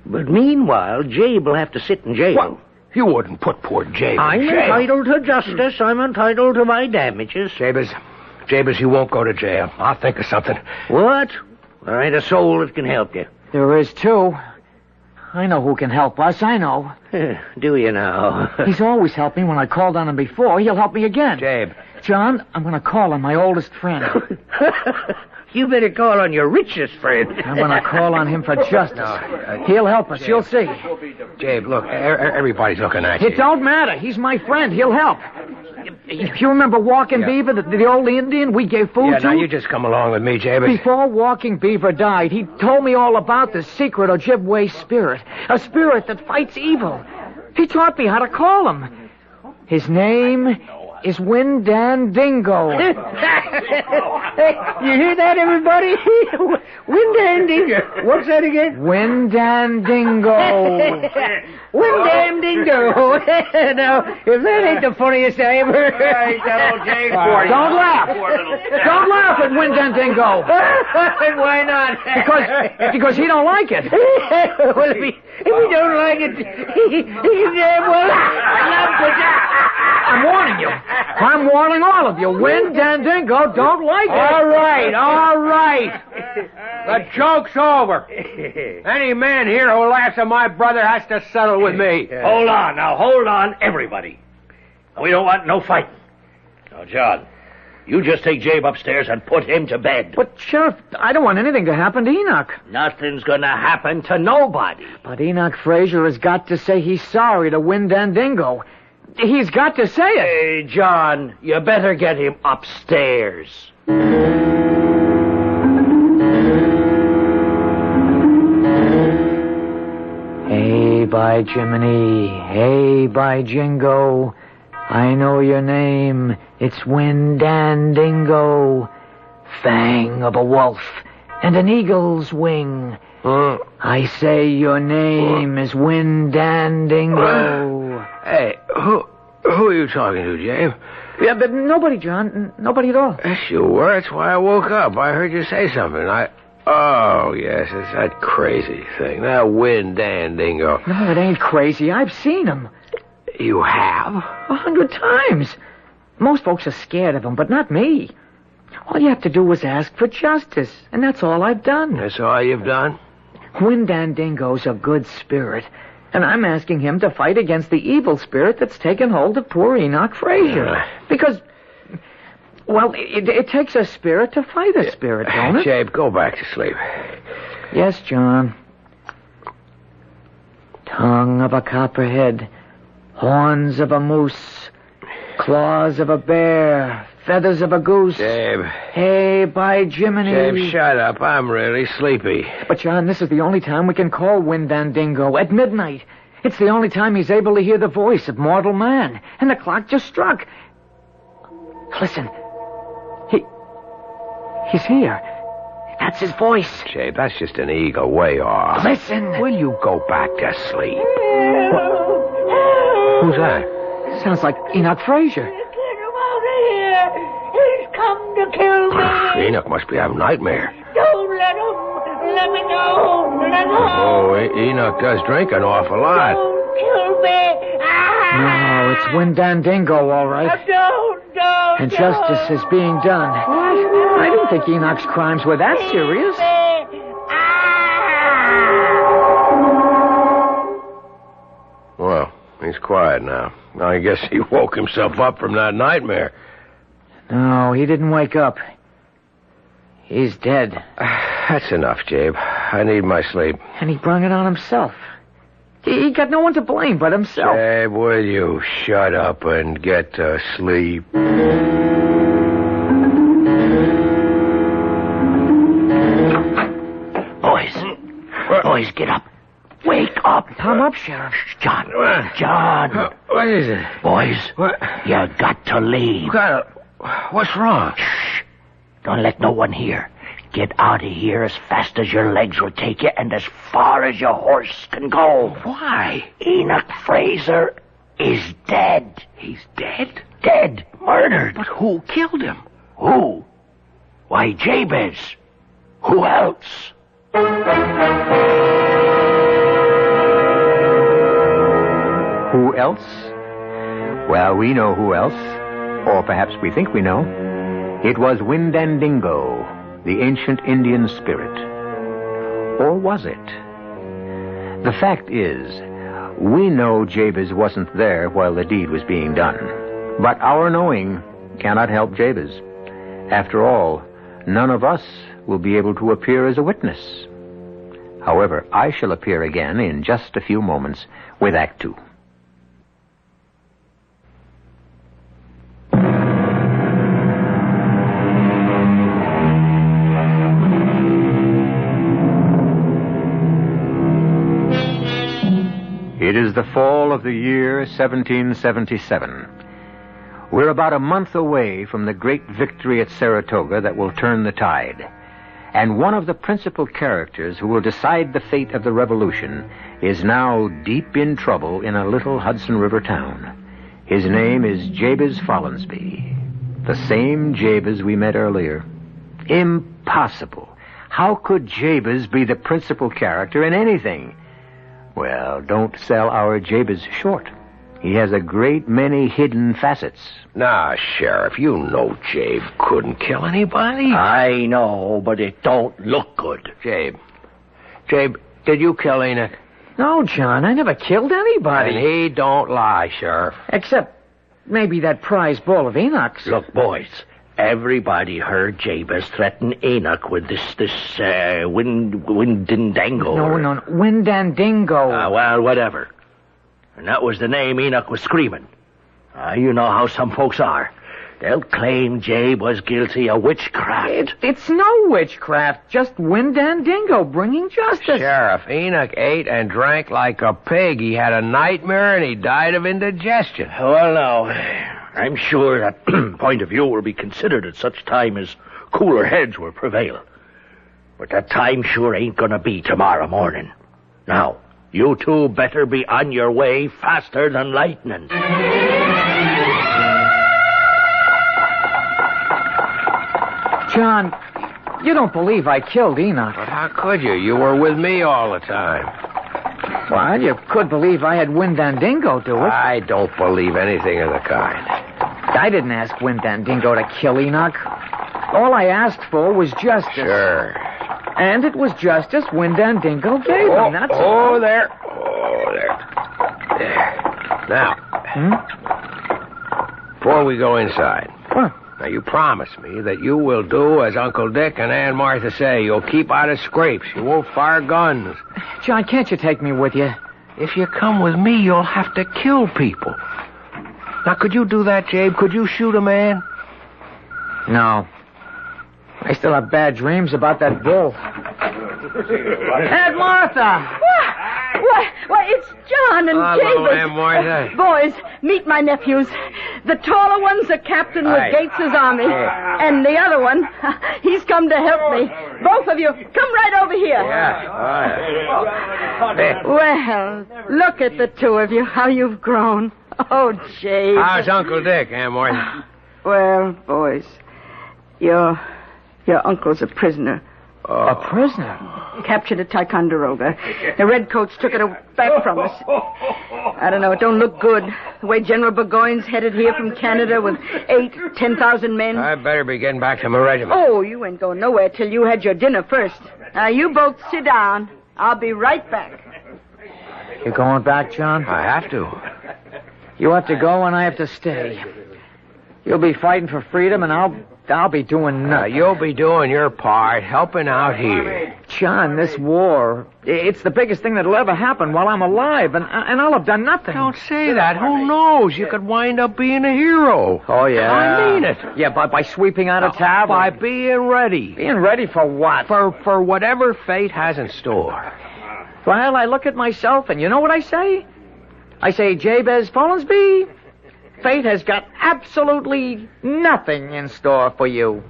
But meanwhile, Jabe will have to sit in jail. What? You wouldn't put poor Jabe I'm in jail. entitled to justice. I'm entitled to my damages. Jabez, you won't go to jail. I'll think of something. What? There ain't a soul that can help you. There is, too. I know who can help us, I know. Do you now? He's always helped me when I called on him before. He'll help me again. Jabe. John, I'm going to call on my oldest friend. You better call on your richest friend. I'm going to call on him for justice. He'll help us, you'll see. Jabe, look, everybody's looking at you. It don't matter. He's my friend. He'll help. You remember Walking Beaver, the old Indian we gave food to? Yeah, now you just come along with me, Jabe. Before Walking Beaver died, he told me all about the secret Ojibwe spirit. A spirit that fights evil. He taught me how to call him. His name is Windandingo. Hey, you hear that, everybody? Windandingo. What's that again? Windandingo. Windandingo. Now, if that ain't the funniest I ever heard. Don't laugh. Don't laugh at Windandingo. Why not? Because he don't like it. Well, if he don't like it, he damn well. I'm warning you. I'm warning all of you. Windandingo don't like it. All right. The joke's over. Any man here who laughs at my brother has to settle with me. Hold on, everybody. We don't want no fighting. Now, John, You just take Jabe upstairs and put him to bed. But, Sheriff, I don't want anything to happen to Enoch. Nothing's gonna happen to nobody. But Enoch Fraser has got to say he's sorry to Windandingo. He's got to say it. Hey, John, you better get him upstairs. Hey, by Jiminy, hey, by Jingo, I know your name. It's Windandingo, fang of a wolf and an eagle's wing. I say your name is Windandingo. Hey, who are you talking to, Jabe? Yeah, but nobody, John. Nobody at all. Yes, you were. That's why I woke up. I heard you say something. Oh, yes, it's that crazy thing. That Windandingo. No, it ain't crazy. I've seen him. You have? 100 times. Most folks are scared of him, but not me. All you have to do is ask for justice, and that's all I've done. That's all you've done? Windandingo's a good spirit, and I'm asking him to fight against the evil spirit that's taken hold of poor Enoch Fraser. Because, well, it takes a spirit to fight a spirit, don't it? Jabe, go back to sleep. Yes, John. Tongue of a copperhead, horns of a moose, claws of a bear, feathers of a goose. Jabe. Hey, by Jiminy. Jabe, shut up. I'm really sleepy. But, John, this is the only time we can call Windandingo, at midnight. It's the only time he's able to hear the voice of mortal man. And the clock just struck. Listen. He's here. That's his voice. Jabe, that's just an eagle way off. Listen. Will you go back to sleep? Who's that? Sounds like Enoch Fraser. He's come to kill me. Enoch must be having a nightmare. Don't let him. Let me go. Let go. Oh, Enoch does drink an awful lot. Don't kill me. No, it's Windandingo, all right. Don't. And justice is being done. What? I didn't think Enoch's crimes were that serious. Well, he's quiet now. I guess he woke himself up from that nightmare. No, he didn't wake up. He's dead. That's enough, Jabe. I need my sleep. And he brung it on himself. He got no one to blame but himself. Jabe, will you shut up and get to sleep? Boys, get up. Wake up. Come up, Sheriff. John. What is it? Boys, you got to leave. What's wrong? Shh. Don't let no one hear. Get out of here as fast as your legs will take you and as far as your horse can go. Why? Enoch Fraser is dead. He's dead? Dead. Murdered. But who killed him? Who? Why, Jabez. Who else? Who else? Well, we know who else. Or perhaps we think we know. It was Windandingo, the ancient Indian spirit. Or was it? The fact is, we know Jabez wasn't there while the deed was being done. But our knowing cannot help Jabez. After all, none of us will be able to appear as a witness. However, I shall appear again in just a few moments with Act Two. It is the fall of the year 1777. We're about a month away from the great victory at Saratoga that will turn the tide. And one of the principal characters who will decide the fate of the revolution is now deep in trouble in a little Hudson River town. His name is Jabez Follansbee, the same Jabez we met earlier. Impossible. How could Jabez be the principal character in anything? Well, don't sell our Jabez short. He has a great many hidden facets. Nah, Sheriff, you know Jabe couldn't kill anybody. I know, but it don't look good. Jabe, did you kill Enoch? No, John, I never killed anybody. And he don't lie, Sheriff. Except maybe that prize bull of Enoch's. Look, boys, Everybody heard Jabez threaten Enoch with this Windindango. No, Windandingo. Well, whatever. And that was the name Enoch was screaming. You know how some folks are. They'll claim Jabe was guilty of witchcraft. It's no witchcraft, just Windandingo bringing justice. Sheriff, Enoch ate and drank like a pig. He had a nightmare and he died of indigestion. Well, now, I'm sure that point of view will be considered at such time as cooler heads will prevail. But that time sure ain't gonna be tomorrow morning. Now, you two better be on your way faster than lightning. John, you don't believe I killed Enoch. But how could you? You were with me all the time. Well, you could believe I had Windandingo do it. I don't believe anything of the kind. I didn't ask Windandingo to kill Enoch. All I asked for was justice. Sure. And it was justice Windandingo gave him, that's all. There. Now, before we go inside... What? Now, you promise me that you will do as Uncle Dick and Aunt Martha say. You'll keep out of scrapes. You won't fire guns. John, can't you take me with you? If you come with me, you'll have to kill people. Now, could you do that, Jabe? Could you shoot a man? No. I still have bad dreams about that bull. Aunt Martha! Why, it's John and Hello, Jabez. Aunt Martha. Boys, meet my nephews. The taller one's a captain with Gates's army. And the other one, he's come to help me. Both of you, come right over here. Yeah. Well, look at the two of you, how you've grown. Oh, Jabe. How's Uncle Dick, Aunt Martha? Well, boys, your uncle's a prisoner. A prisoner? Captured at Ticonderoga. The redcoats took it back from us. I don't know, it don't look good. The way General Burgoyne's headed here from Canada with 10,000 men. I better be getting back to my regiment. Oh, you ain't going nowhere till you had your dinner first. Now, you both sit down. I'll be right back. You going back, John? I have to. You have to go and I have to stay. You'll be fighting for freedom and I'll be doing nothing. You'll be doing your part, helping out here. John, this war, it's the biggest thing that'll ever happen while I'm alive, and I'll have done nothing. Don't say that. Who knows? You could wind up being a hero. Oh, yeah. I mean it. Yeah, by sweeping out of town? By being ready. Being ready for what? For whatever fate has in store. Well, I look at myself, and you know what I say? I say, Jabez Follansby, fate has got absolutely nothing in store for you.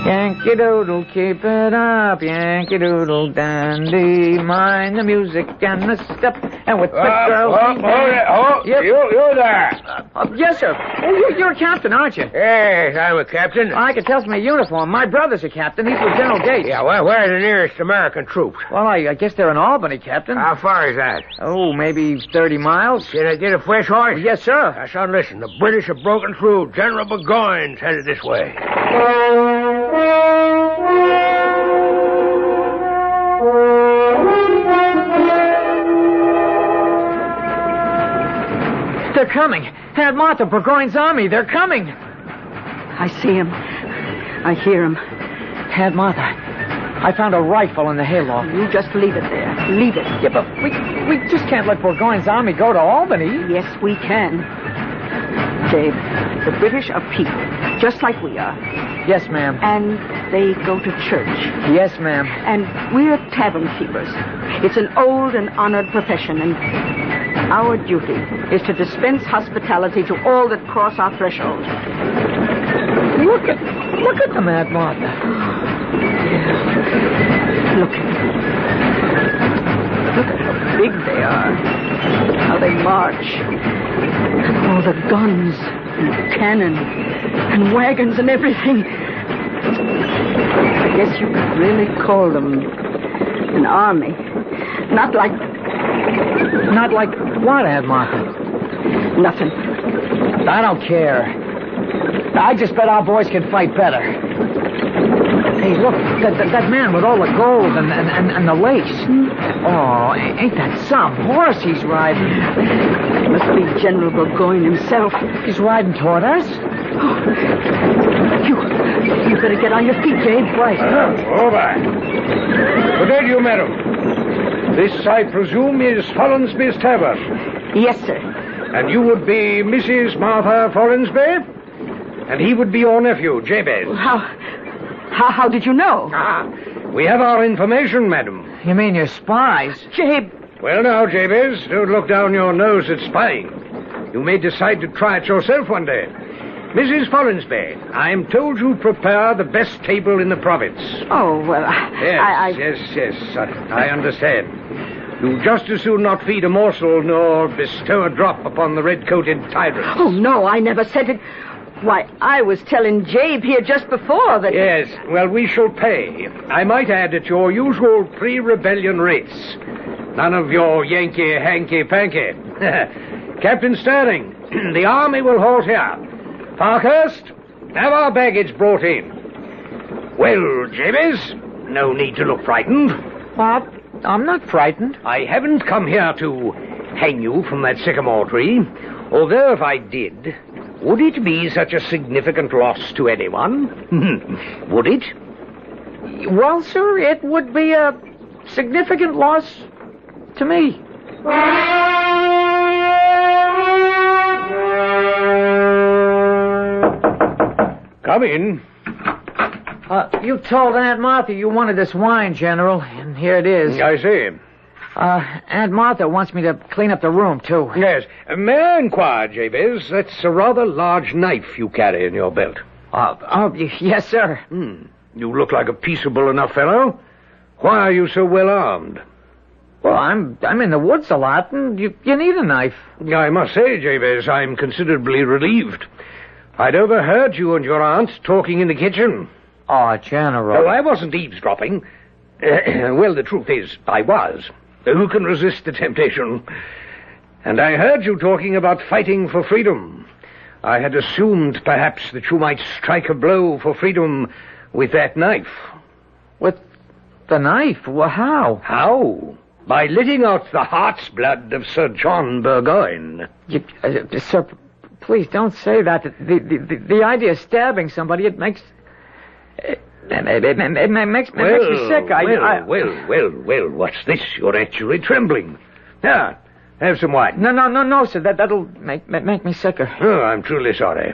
Yankee Doodle, keep it up, Yankee Doodle dandy. Mind the music and the step, and with quick girls. Yep. You there. Yes, sir. Oh, you're a captain, aren't you? Yes, I'm a captain. I can tell from my uniform. My brother's a captain. He's with General Gates. Yeah, well, where are the nearest American troops? Well, I guess they're in Albany, Captain. How far is that? Oh, maybe 30 miles. Can I get a fresh horse? Yes, sir. Now, son, listen. The British have broken through. General Burgoyne's headed this way. They're coming. Aunt Martha, Burgoyne's army. They're coming. I see him. I hear him. Aunt Martha, I found a rifle in the hayloft. You just leave it there. Leave it. Yeah, but we just can't let Burgoyne's army go to Albany. Yes, we can. Dave, the British are people, just like we are. Yes, ma'am. And they go to church. Yes, ma'am. And we're tavern keepers. It's an old and honored profession, and our duty is to dispense hospitality to all that cross our threshold. Look at them, Aunt Martha. Look at how big they are. How they march. And all the guns and cannon and wagons and everything. I guess you could really call them an army. Not like what, Aunt Martha? Nothing. I don't care. I just bet our boys can fight better. Hey, look, that man with all the gold and the lace. Oh, ain't that some horse he's riding? It must be General Burgoyne himself. He's riding toward us? You better get on your feet, Jabe. Right. Over. Good day to you, madam. This, I presume, is Follansby's Tavern. Yes, sir. And you would be Mrs. Martha Follansby? And he would be your nephew, Jabez. How did you know? We have our information, madam. You mean you're spies? Jabe. Well, now, Jabez, don't look down your nose at spying. You may decide to try it yourself one day. Mrs. Follansby, I'm told you prepare the best table in the province. Oh, well, Yes, I understand. You just as soon not feed a morsel nor bestow a drop upon the red-coated tyrants. Oh, no, I never said it. Why, I was telling Jabe here just before that... Yes, well, we shall pay. I might add at your usual pre-rebellion rates. None of your Yankee hanky-panky. Captain Sterling, the army will halt here. Parkhurst, have our baggage brought in. Well, Jabez, no need to look frightened. Pop, I'm not frightened. I haven't come here to hang you from that sycamore tree. Although if I did, would it be such a significant loss to anyone? Would it? Well, sir, it would be a significant loss to me. Come in. You told Aunt Martha you wanted this wine, General, and here it is. I see. Aunt Martha wants me to clean up the room, too. Yes. May I inquire, Jabez, that's a rather large knife you carry in your belt. Yes, sir. You look like a peaceable enough fellow. Why are you so well armed? Well, I'm in the woods a lot, and you need a knife. I must say, Jabez, I'm considerably relieved. I'd overheard you and your aunt talking in the kitchen. Oh, General. No, I wasn't eavesdropping. Well, the truth is, I was. Who can resist the temptation? And I heard you talking about fighting for freedom. I had assumed, perhaps, that you might strike a blow for freedom with that knife. With the knife? Well, how? How? By letting out the heart's blood of Sir John Burgoyne. Sir, please don't say that. The idea of stabbing somebody, it makes... It makes me sick. Well, what's this? You're actually trembling. Here, have some wine. No, sir. That'll make me sicker. Oh, I'm truly sorry.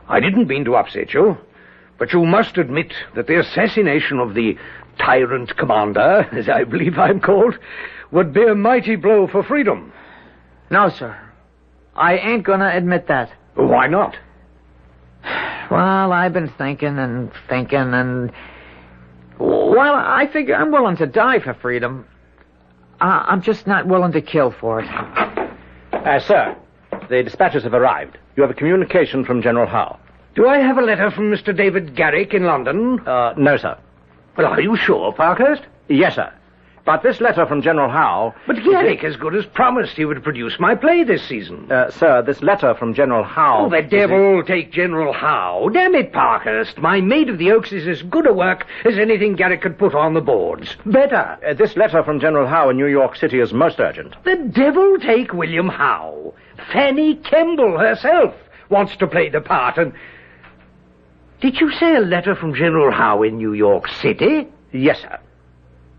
I didn't mean to upset you. But you must admit that the assassination of the tyrant commander, as I believe I'm called, would be a mighty blow for freedom. No, sir. I ain't gonna admit that. Why not? Well, I've been thinking and... Well, I figure I'm willing to die for freedom. I'm just not willing to kill for it. Sir, the dispatches have arrived. You have a communication from General Howe. Do I have a letter from Mr. David Garrick in London? No, sir. Well, are you sure, Parkhurst? Yes, sir. But this letter from General Howe... But Garrick, as good as promised, he would produce my play this season. Sir, this letter from General Howe... Oh, the devil take General Howe. Damn it, Parkhurst. My Maid of the Oaks is as good a work as anything Garrick could put on the boards. Better. This letter from General Howe in New York City is most urgent. The devil take William Howe. Fanny Kemble herself wants to play the part, and... Did you say a letter from General Howe in New York City? Yes, sir.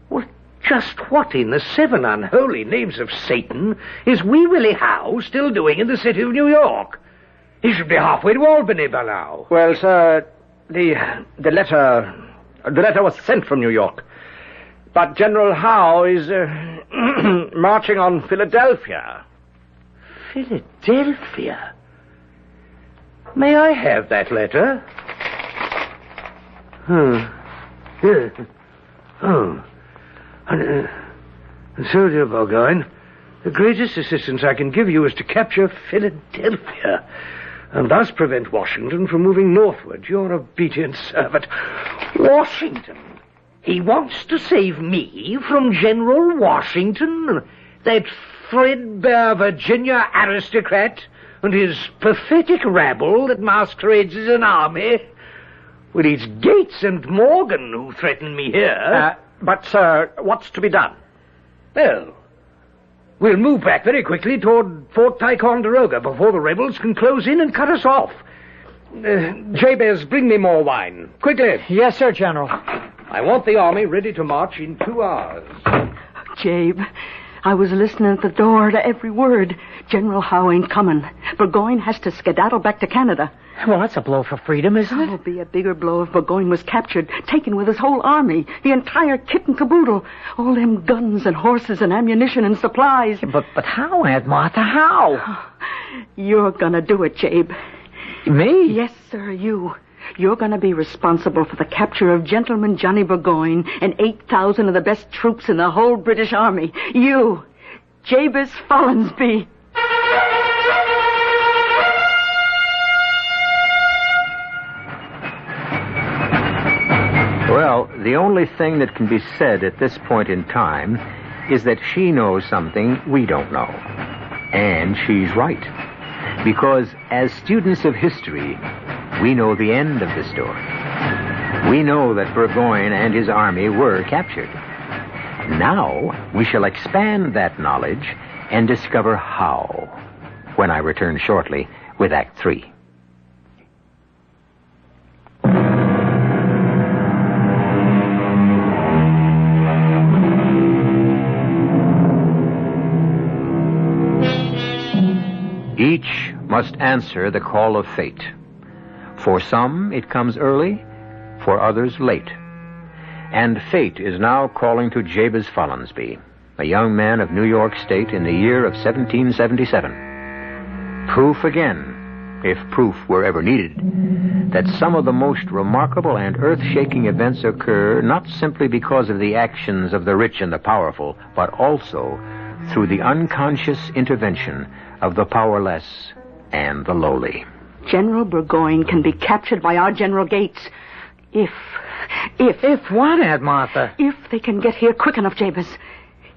Well, just what in the seven unholy names of Satan is Wee Willie Howe still doing in the city of New York? He should be halfway to Albany by now. Well, sir, the letter was sent from New York. But General Howe is marching on Philadelphia. Philadelphia? May I have that letter? And so, dear Burgoyne, the greatest assistance I can give you is to capture Philadelphia, and thus prevent Washington from moving northward. Your obedient servant. Washington? He wants to save me from General Washington, that threadbare Virginia aristocrat, and his pathetic rabble that masquerades as an army? Well, it's Gates and Morgan who threaten me here. But, sir, what's to be done? Well, we'll move back very quickly toward Fort Ticonderoga before the rebels can close in and cut us off. Jabez, bring me more wine. Quickly. Yes, sir, General. I want the army ready to march in 2 hours. Jabe, I was listening at the door to every word. General Howe ain't coming. Burgoyne has to skedaddle back to Canada. Well, that's a blow for freedom, isn't it? It'll be a bigger blow if Burgoyne was captured, taken with his whole army, the entire kit and caboodle, all them guns and horses and ammunition and supplies. But how, Aunt Martha, how? You're gonna do it, Jabe. Me? Yes, sir, you. You're going to be responsible for the capture of Gentleman Johnny Burgoyne and 8,000 of the best troops in the whole British Army. You, Jabez Follansby. Well, the only thing that can be said at this point in time is that she knows something we don't know. And she's right. Because as students of history, we know the end of the story. We know that Burgoyne and his army were captured. Now, we shall expand that knowledge and discover how, when I return shortly with Act 3. Each must answer the call of fate. For some, it comes early, for others, late. And fate is now calling to Jabez Follansby, a young man of New York State in the year of 1777. Proof again, if proof were ever needed, that some of the most remarkable and earth-shaking events occur not simply because of the actions of the rich and the powerful, but also through the unconscious intervention of the powerless and the lowly. General Burgoyne can be captured by our General Gates. If what, Aunt Martha? If they can get here quick enough, Jabez.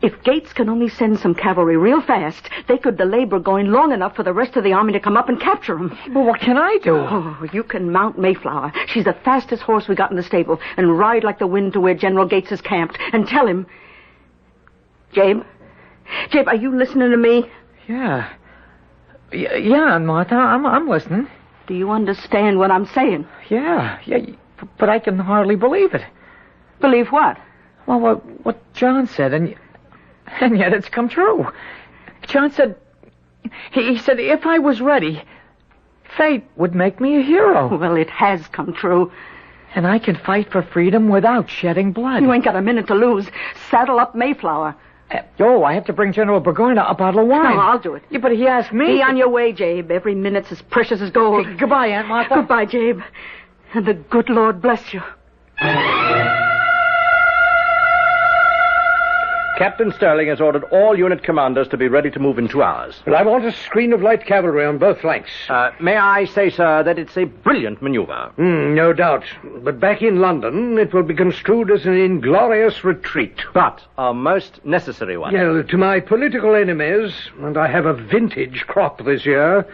If Gates can only send some cavalry real fast, they could delay Burgoyne long enough for the rest of the army to come up and capture him. But what can I do? Oh, you can mount Mayflower. She's the fastest horse we got in the stable, and ride like the wind to where General Gates is camped, and tell him... Jabe, are you listening to me? Yeah, Aunt Martha, I'm listening. Do you understand what I'm saying? Yeah, but I can hardly believe it. Believe what? Well, what John said, and yet it's come true. John said, he said if I was ready, fate would make me a hero. Well, it has come true. And I can fight for freedom without shedding blood. You ain't got a minute to lose. Saddle up Mayflower. I have to bring General Burgoyne a bottle of wine. No, I'll do it. Yeah, but he asked me. Be on your way, Jabe. Every minute's as precious as gold. Goodbye, Aunt Martha. Goodbye, Jabe. And the good Lord bless you. Captain Sterling has ordered all unit commanders to be ready to move in 2 hours. Well, I want a screen of light cavalry on both flanks. May I say, sir, that it's a brilliant maneuver? No doubt. But back in London, it will be construed as an inglorious retreat. But a most necessary one. Well, to my political enemies, and I have a vintage crop this year,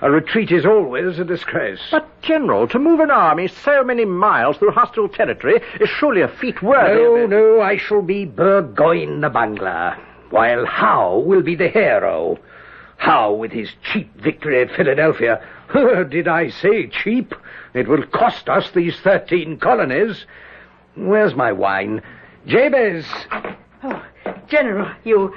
a retreat is always a disgrace. But, General, to move an army so many miles through hostile territory is surely a feat worthy of it. No, I shall be Burgoyne the bungler, while Howe will be the hero. Howe with his cheap victory at Philadelphia. Did I say cheap? It will cost us these 13 colonies. Where's my wine? Jabez! Oh, General, you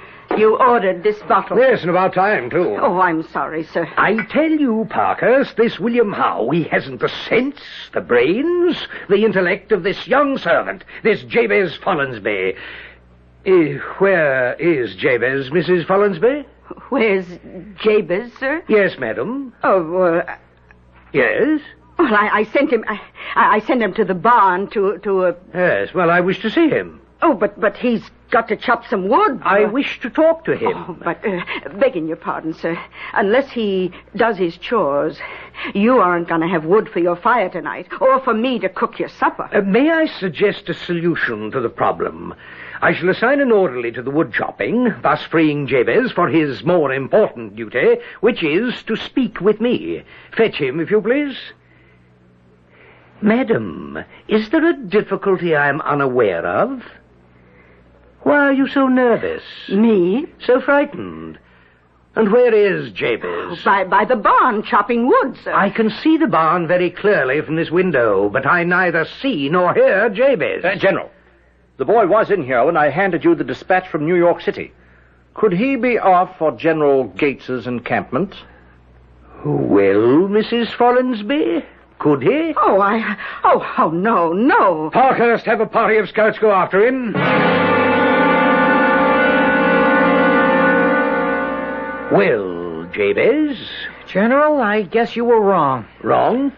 ordered this bottle. Yes, and about time, too. Oh, I'm sorry, sir. I tell you, Parkhurst, this William Howe, he hasn't the sense, the brains, the intellect of this young servant, this Jabez Follansby. Where is Jabez, Mrs. Follansby? Where's Jabez, sir? Yes, madam. Oh, Yes? Well, I sent him... I sent him to the barn to Yes, well, I wish to see him. Oh, but he's got to chop some wood. I wish to talk to him. Oh, but, begging your pardon, sir, unless he does his chores, you aren't going to have wood for your fire tonight, or for me to cook your supper. May I suggest a solution to the problem? I shall assign an orderly to the wood chopping, thus freeing Jabez for his more important duty, which is to speak with me. Fetch him, if you please. Madam, is there a difficulty I'm unaware of? Why are you so nervous? Me? So frightened? And where is Jabez? By the barn, chopping wood, sir. I can see the barn very clearly from this window, but I neither see nor hear Jabez. General, the boy was in here when I handed you the dispatch from New York City. Could he be off for General Gates's encampment? Well, Mrs. Follansby, could he? Oh, no. Parkhurst, have a party of scouts go after him. Well, Jabez? General, I guess you were wrong. Wrong?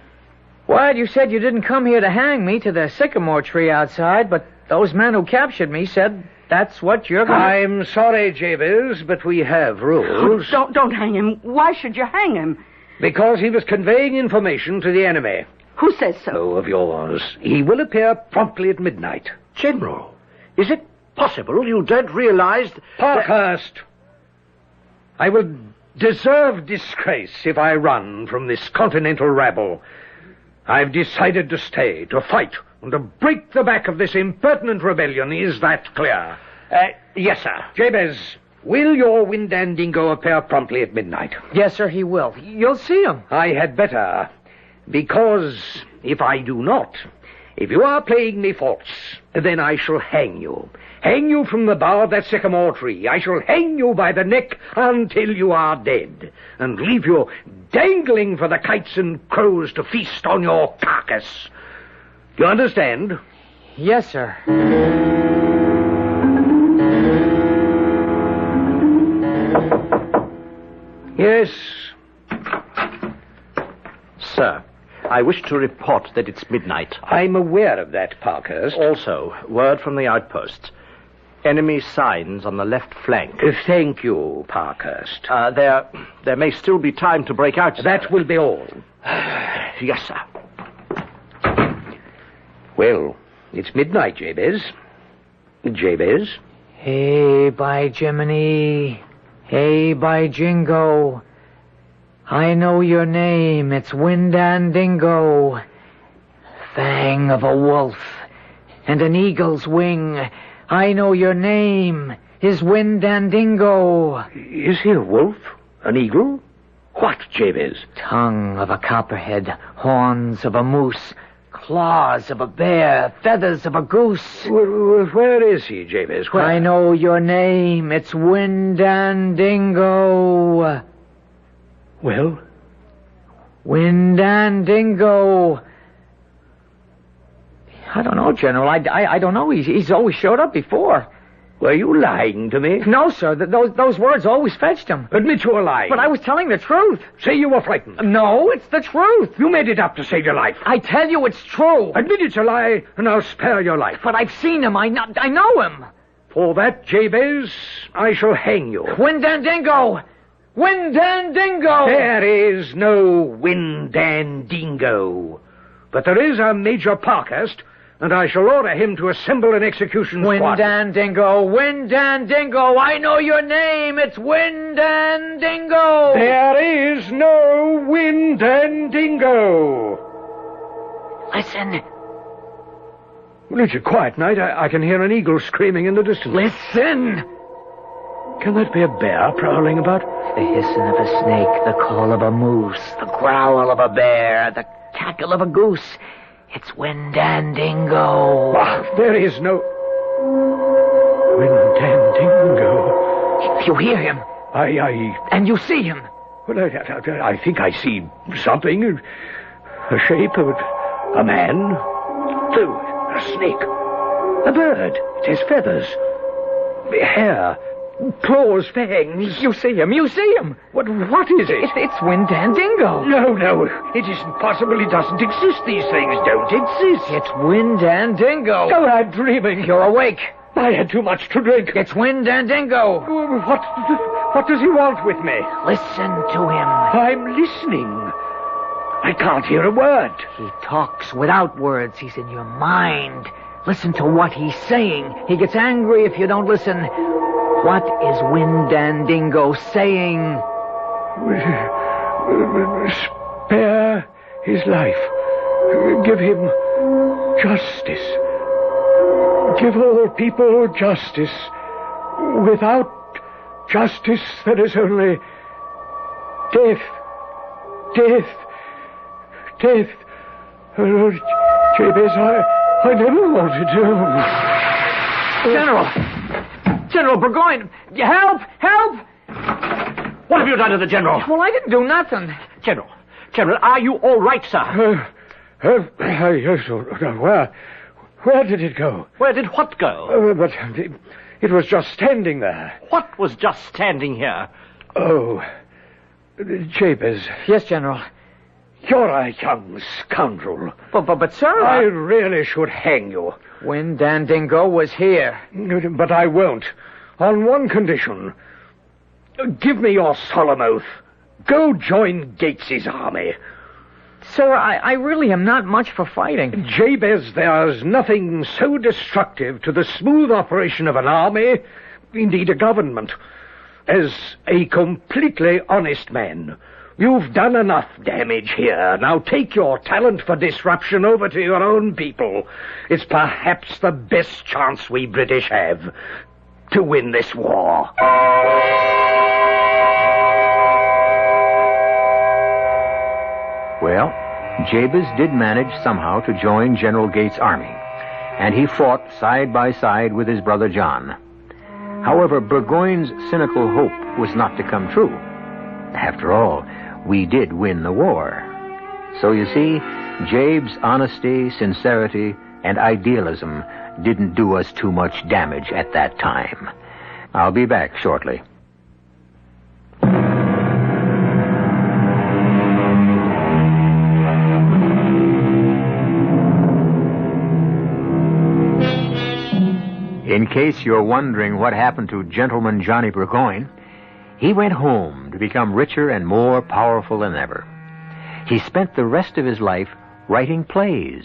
Well, you said you didn't come here to hang me to the sycamore tree outside, but those men who captured me said that's what you're going to... I'm sorry, Jabez, but we have rules. Don't hang him. Why should you hang him? Because he was conveying information to the enemy. Who says so? Oh, of yours. He will appear promptly at midnight. General, is it possible you don't realize... Parkhurst! I will deserve disgrace if I run from this continental rabble. I've decided to stay, to fight, and to break the back of this impertinent rebellion. Is that clear? Yes, sir. Jabez, will your Windandingo appear promptly at midnight? Yes, sir, he will. You'll see him. I had better, because if I do not, if you are playing me false, then I shall hang you. Hang you from the bough of that sycamore tree. I shall hang you by the neck until you are dead, and leave you dangling for the kites and crows to feast on your carcass. You understand? Yes, sir. Yes. Sir, I wish to report that it's midnight. I'm aware of that, Parkhurst. Also, word from the outposts. Enemy signs on the left flank. Thank you, Parkhurst. There may still be time to break out, sir. That will be all. Yes, sir. Well, it's midnight, Jabez. Jabez? Hey, by Jiminy. Hey, by Jingo. I know your name. It's Windandingo. Fang of a wolf and an eagle's wing. I know your name is Windandingo. Is he a wolf? An eagle? What, Jabez? Tongue of a copperhead, horns of a moose, claws of a bear, feathers of a goose. Where is he, Jabez? Where? I know your name. It's Windandingo. Well? Windandingo. I don't know, General. I don't know. He's always showed up before. Were you lying to me? No, sir. Those words always fetched him. Admit you were lying. But I was telling the truth. Say you were frightened. No, it's the truth. You made it up to save your life. I tell you it's true. Admit it's a lie, and I'll spare your life. But I've seen him. I know him. For that, Jabez, I shall hang you. Windandingo! Windandingo! There is no Windandingo. But there is a Major Parkhurst, and I shall order him to assemble an execution squad. Windandingo! Windandingo! I know your name! It's Windandingo! There is no Windandingo! Listen. Well, it's a quiet night. I can hear an eagle screaming in the distance. Listen! Can that be a bear prowling about? The hissing of a snake, the call of a moose, the growl of a bear, the cackle of a goose. It's Windandingo. Ah, there is no... Windandingo. If you hear him... And you see him... Well, I think I see something. A shape of a man. A snake. A bird. It has feathers. Hair. Claws, fangs. You see him. What is it? It's Windandingo. No. It isn't possible. It doesn't exist. These things don't exist. It's Windandingo. Oh, I'm dreaming. You're awake. I had too much to drink. It's Windandingo. What does he want with me? Listen to him. I'm listening. I can't hear a word. He talks without words. He's in your mind. Listen to what he's saying. He gets angry if you don't listen. What is Windandingo saying? Spare his life. Give him justice. Give all people justice. Without justice, there is only death. Death. Death. Oh, Jabez, I never wanted to. General Burgoyne, help! Help! What have you done to the General? Well, I didn't do nothing. General, are you all right, sir? Yes, where did it go? Where did what go? But it was just standing there. What was just standing here? Oh, Jabez. Yes, General. You're a young scoundrel. But sir... I really should hang you. When Dan Dingo was here. But I won't. On one condition. Give me your solemn oath. Go join Gates's army. Sir, I really am not much for fighting. Jabez, there's nothing so destructive to the smooth operation of an army, indeed a government, as a completely honest man. You've done enough damage here. Now take your talent for disruption over to your own people. It's perhaps the best chance we British have to win this war. Well, Jabez did manage somehow to join General Gates' army, and he fought side by side with his brother John. However, Burgoyne's cynical hope was not to come true. After all, we did win the war. So you see, Jabe's honesty, sincerity, and idealism didn't do us too much damage at that time. I'll be back shortly. In case you're wondering what happened to Gentleman Johnny Burgoyne, he went home to become richer and more powerful than ever. He spent the rest of his life writing plays,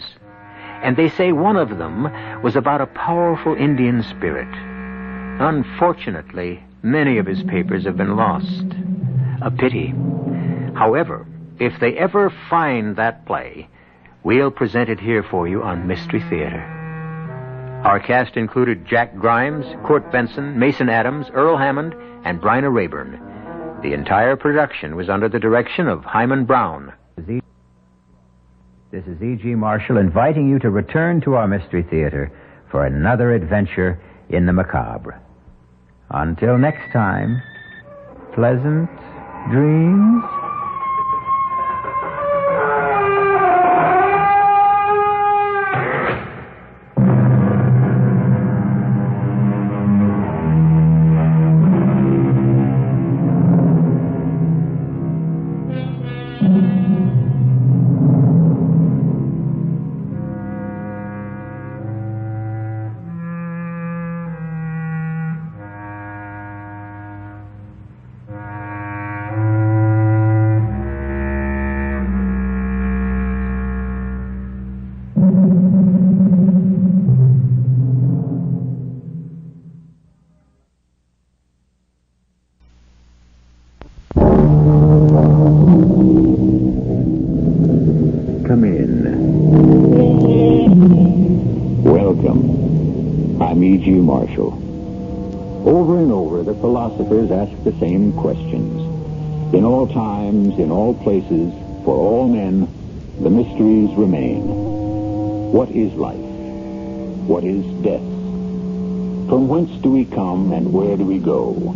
and they say one of them was about a powerful Indian spirit. Unfortunately, many of his papers have been lost. A pity. However, if they ever find that play, we'll present it here for you on Mystery Theater. Our cast included Jack Grimes, Court Benson, Mason Adams, Earl Hammond, and Bryna Rayburn. The entire production was under the direction of Hyman Brown. This is E.G. Marshall inviting you to return to our Mystery Theater for another adventure in the macabre. Until next time, pleasant dreams. Come in. Welcome. I'm E.G. Marshall. Over and over, the philosophers ask the same questions. In all times, in all places, for all men, the mysteries remain. What is life? What is death? From whence do we come and where do we go?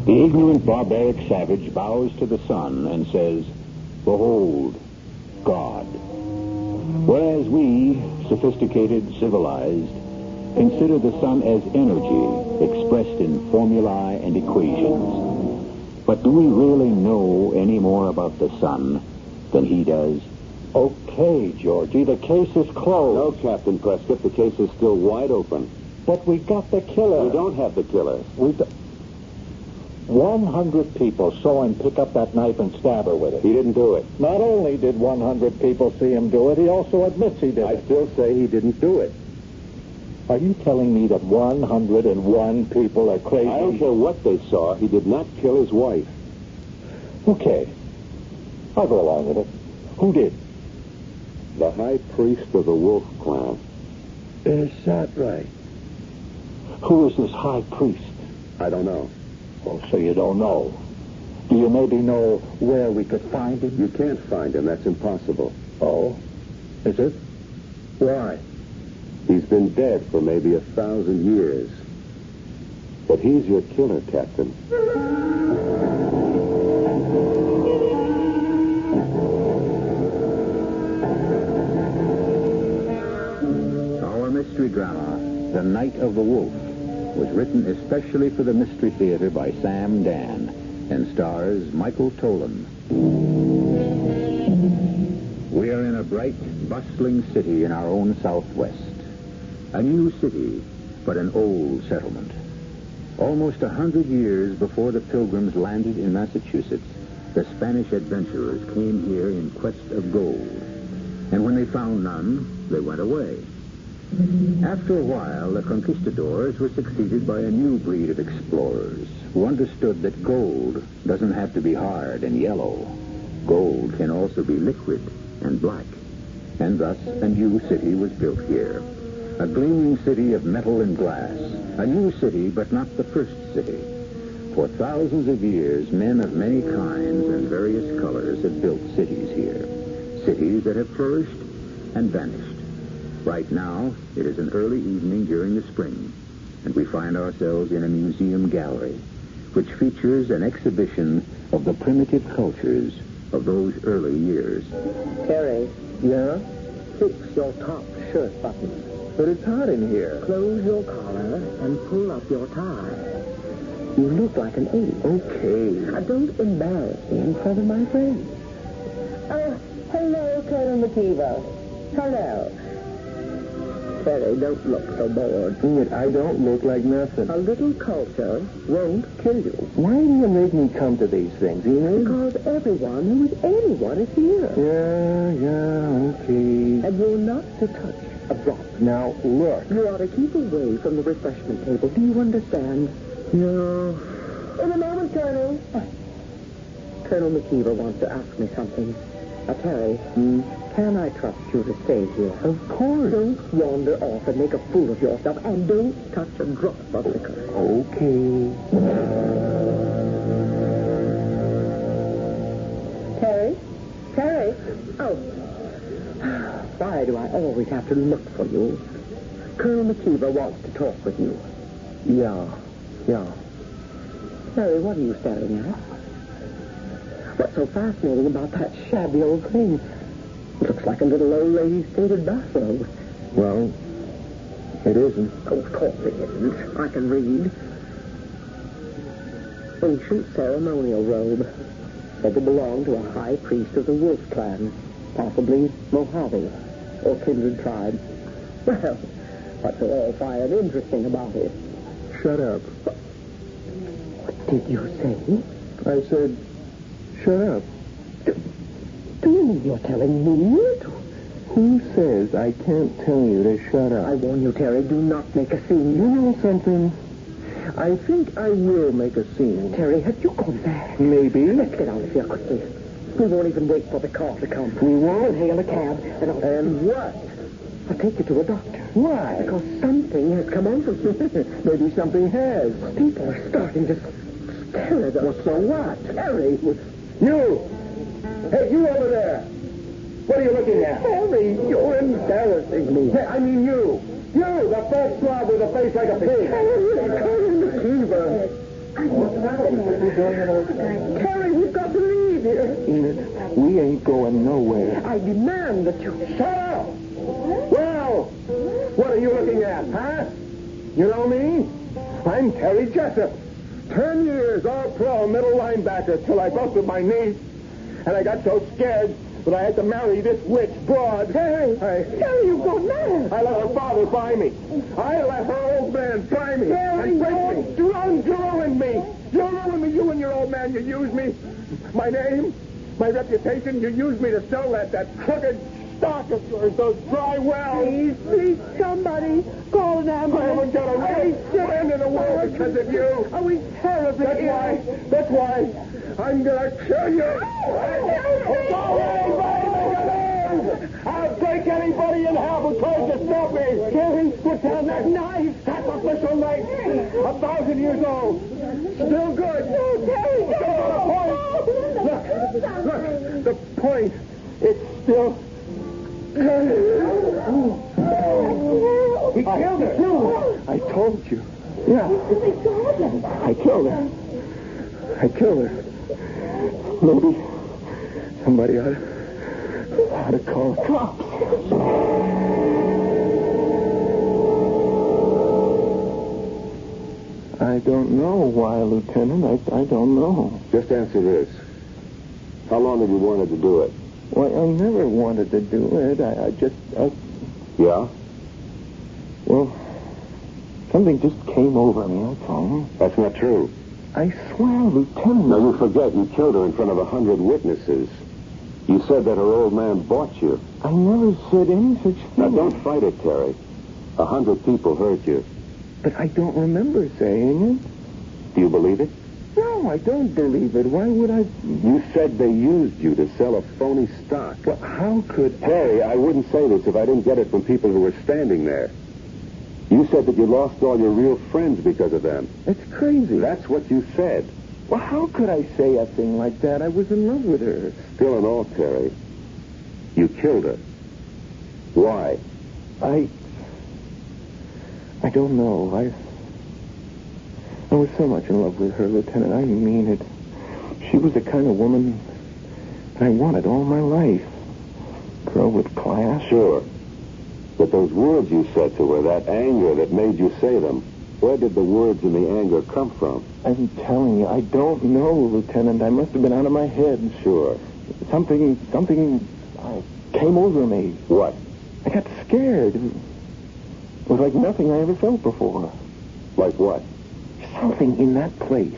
The ignorant, barbaric savage bows to the sun and says, "Behold, God." Whereas we, sophisticated, civilized, consider the sun as energy expressed in formulae and equations. But do we really know any more about the sun than he does? Okay, Georgie, the case is closed. No, Captain Prescott, the case is still wide open. But we got the killer. We don't have the killer. 100 people saw him pick up that knife and stab her with it. He didn't do it. Not only did 100 people see him do it, he also admits he did it. I still say he didn't do it. Are you telling me that 101 people are crazy? I don't care what they saw. He did not kill his wife. Okay. I'll go along with it. Who did? The high priest of the Wolf Clan. Is that right? Who is this high priest? I don't know. Oh, so you don't know. Do you maybe know where we could find him? You can't find him. That's impossible. Oh? Is it? Why? He's been dead for maybe 1,000 years. But he's your killer, Captain. Our mystery drama, The Night of the Wolf, was written especially for the Mystery Theater by Sam Dan and stars Michael Tolan. We are in a bright, bustling city in our own Southwest. A new city, but an old settlement. Almost 100 years before the Pilgrims landed in Massachusetts, the Spanish adventurers came here in quest of gold. And when they found none, they went away. After a while, the conquistadors were succeeded by a new breed of explorers who understood that gold doesn't have to be hard and yellow. Gold can also be liquid and black. And thus, a new city was built here. A gleaming city of metal and glass. A new city, but not the first city. For thousands of years, men of many kinds and various colors have built cities here. Cities that have flourished and vanished. Right now, it is an early evening during the spring, and we find ourselves in a museum gallery, which features an exhibition of the primitive cultures of those early years. Terry. Yeah? Fix your top shirt button. But it's hot in here. Close your collar and pull up your tie. You look like an ape. Okay. Don't embarrass me in front of my friends. Hello, Colonel McKeever. Hello. Terry, don't look so bored. I don't look like nothing. A little culture won't kill you. Why do you make me come to these things, Enid? Because everyone who is anyone is here. Yeah, okay. And you're not to touch a drop. Now, look. You ought to keep away from the refreshment table. Do you understand? No. In a moment, Colonel. Colonel McKeever wants to ask me something. Terry, can I trust you to stay here? Of course. Don't wander off and make a fool of yourself, and don't touch a drop of liquor. Okay. Terry? Terry? Oh. Why do I always have to look for you? Colonel McKeever wants to talk with you. Yeah. Terry, what are you staring at? What's so fascinating about that shabby old thing? It looks like a little old lady's faded bathrobe. Well, it isn't. Oh, of course it isn't. I can read. Ancient ceremonial robe. Said to belong to a high priest of the Wolf Clan. Possibly Mojave or kindred tribe. Well, what's so all fired interesting about it? Shut up. What did you say? I said, shut up. Do you mean you're telling me to? Who says I can't tell you to shut up? I warn you, Terry, do not make a scene. You know something? I think I will make a scene. Terry, have you gone mad? Maybe. Let's get out of here quickly. We won't even wait for the car to come. We won't? We'll hail a cab and I'll... And what? I'll take you to a doctor. Why? Because something has come over you. Maybe something has. People are starting to stare at us. Well, so what? Terry! You! Hey, you over there! What are you looking at? Terry, you're embarrassing me. Hey, I mean you! You, the fat slob with a face like a pig! Terry, we've got to leave here. Enid, we ain't going nowhere. I demand that you... Shut up! Well, what are you looking at, huh? You know me? I'm Terry Jessup. 10 years all-pro middle linebacker till I busted my knee. And I got so scared that I had to marry this witch broad. Terry, you've gone mad. I let her father buy me. I let her old man buy me. Terry, and break me. You ruined me. You ruined me. You and your old man, you used me. My name, my reputation, you used me to sell that crooked stock of yours, those dry wells. Please, somebody call an ambulance. I haven't got a real friend in the world because of you. Oh, he's terribly ill. That's why I'm going to kill you. Go away, baby. I'll take anybody in hell who tries to stop me. Terry, put down that knife. That's official knife. 1,000 years old. Still good. No, Terry, Look, the point. It's still... He killed her. I told you. Yeah. I killed her. Maybe somebody ought to call the cops. I don't know why, Lieutenant. I don't know. Just answer this. How long have you wanted to do it? Well, I never wanted to do it. Yeah? Well, something just came over me, that's all. That's not true. I swear, Lieutenant. Now, you forget you killed her in front of 100 witnesses. You said that her old man bought you. I never said any such thing. Now, don't fight it, Terry. 100 people heard you. But I don't remember saying it. Do you believe it? No, I don't believe it. Why would I... You said they used you to sell a phony stock. Well, how could... Terry, I wouldn't say this if I didn't get it from people who were standing there. You said that you lost all your real friends because of them. It's crazy. That's what you said. Well, how could I say a thing like that? I was in love with her. Still and all, Terry, you killed her. Why? I don't know. I was so much in love with her, Lieutenant. I mean it. She was the kind of woman I wanted all my life. Girl with class. Sure. But those words you said to her, that anger that made you say them, where did the words and the anger come from? I'm telling you, I don't know, Lieutenant. I must have been out of my head. Sure. Something came over me. What? I got scared. It was like nothing I ever felt before. Like what? Something in that place.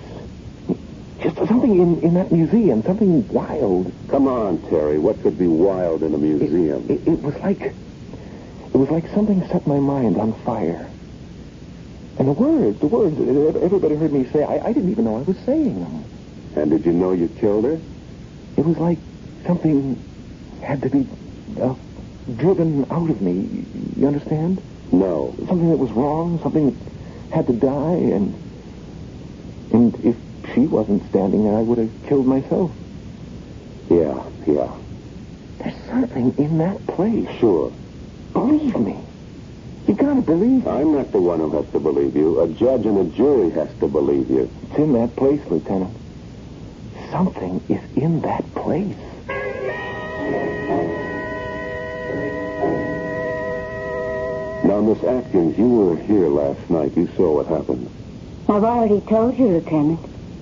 Just something in that museum. Something wild. Come on, Terry. What could be wild in a museum? It was like something set my mind on fire. And the words, everybody heard me say, I didn't even know I was saying them. And did you know you killed her? It was like something had to be driven out of me. You understand? No. Something that was wrong, something that had to die, and if she wasn't standing there, I would have killed myself. Yeah. There's something in that place. Sure. Believe me. You gotta believe me. I'm not the one who has to believe you. A judge and a jury has to believe you. It's in that place, Lieutenant. Something is in that place. Now, Miss Atkins, you were here last night. You saw what happened. I've already told you, Lieutenant.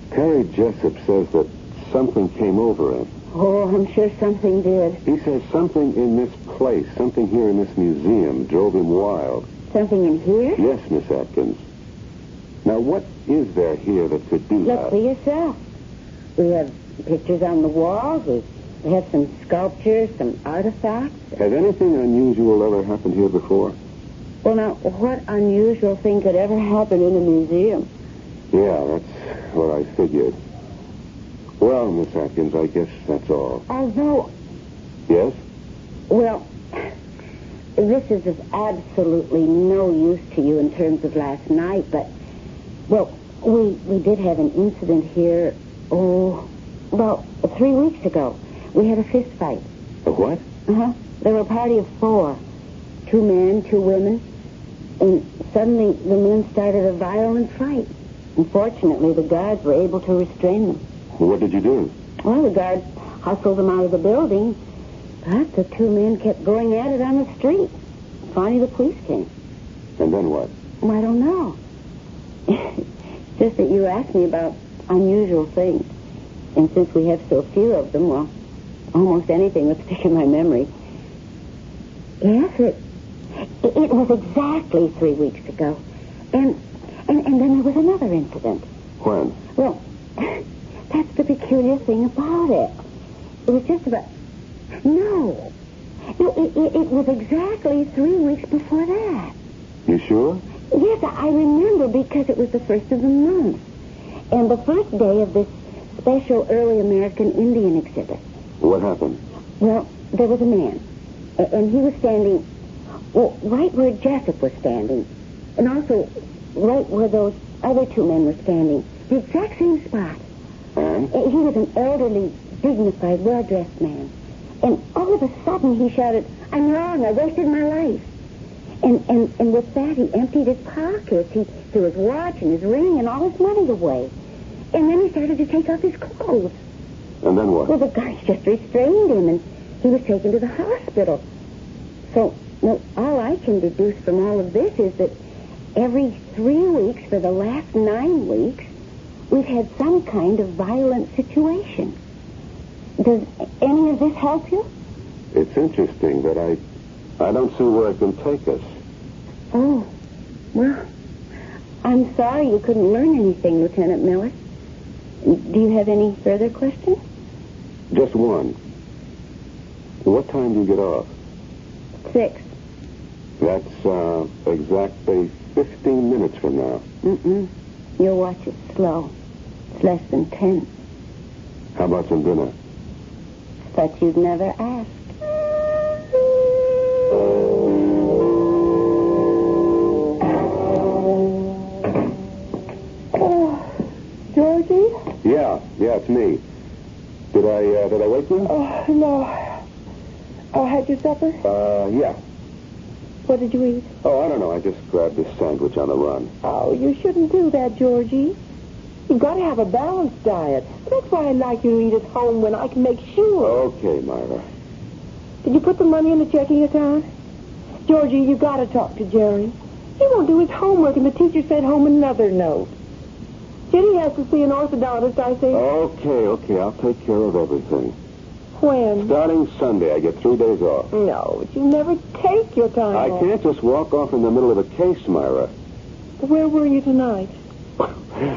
Terry Jessup says that something came over him. Oh, I'm sure something did. He says something in this place, something here in this museum, drove him wild. Something in here? Yes, Miss Atkins. Now, what is there here that could do that? Look for yourself. We have pictures on the walls. We have some sculptures, some artifacts. Has anything unusual ever happened here before? Well, now, what unusual thing could ever happen in a museum? Yeah, that's what I figured. Well, Miss Atkins, I guess that's all. Although... Yes? Well, this is of absolutely no use to you in terms of last night, but... Well, we did have an incident here, 3 weeks ago. We had a fist fight. A what? There were a party of 4. 2 men, 2 women. And suddenly the men started a violent fight. Unfortunately, the guards were able to restrain them. What did you do? Well, the guards hustled them out of the building, but the 2 men kept going at it on the street. Finally, the police came. And then what? Well, I don't know. Just that you asked me about unusual things. And since we have so few of them, well, almost anything would stick in my memory. Yes, it was exactly 3 weeks ago. And then there was another incident. When? Well, that's the peculiar thing about it. It was just about... No, it was exactly 3 weeks before that. You sure? Yes, I remember because it was the first of the month. And the first day of this special early American Indian exhibit. What happened? Well, there was a man. And he was standing, well, right where Jessup was standing. And also right where those other two men were standing. The exact same spot. And? He was an elderly, dignified, well-dressed man. And all of a sudden he shouted, "I'm wrong, I wasted my life." And with that he emptied his pockets. He threw his watch and his ring and all his money away. And then he started to take off his clothes. And then what? Well, the guys just restrained him, and he was taken to the hospital. So, well, all I can deduce from all of this is that every 3 weeks for the last 9 weeks, we've had some kind of violent situation. Does any of this help you? It's interesting, but I don't see where it can take us. Oh, well, I'm sorry you couldn't learn anything, Lieutenant Miller. Do you have any further questions? Just one. What time do you get off? 6. That's exactly 15 minutes from now. Your watch is slow. It's less than 10. How about some dinner? But you've never asked. Georgie? Yeah, it's me. Did I wake you? Oh, no. Oh, had your supper? Yeah. What did you eat? Oh, I don't know. I just grabbed this sandwich on the run. Oh, you shouldn't do that, Georgie. You've got to have a balanced diet. That's why I like you to eat at home when I can make sure. Okay, Myra. Did you put the money in the checking account? Georgie, you've got to talk to Jerry. He won't do his homework, and the teacher sent home another note. Jenny has to see an orthodontist, I think. Okay. I'll take care of everything. When? Starting Sunday, I get 3 days off. No, but you never take your time I off. can't just walk off in the middle of a case, Myra. Where were you tonight?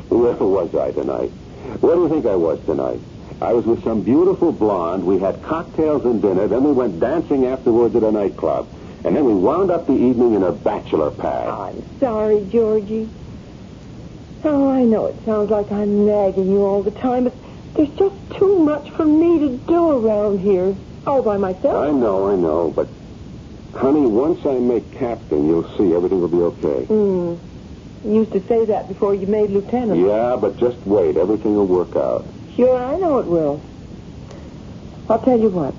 Where was I tonight? Where do you think I was tonight? I was with some beautiful blonde. We had cocktails and dinner. Then we went dancing afterwards at a nightclub. And then we wound up the evening in a bachelor pad. I'm sorry, Georgie. Oh, I know it sounds like I'm nagging you all the time, but there's just too much for me to do around here, all by myself. I know, but, honey, once I make captain, you'll see everything will be okay. You used to say that before you made lieutenant. Yeah, but just wait. Everything will work out. Sure, I know it will. I'll tell you what.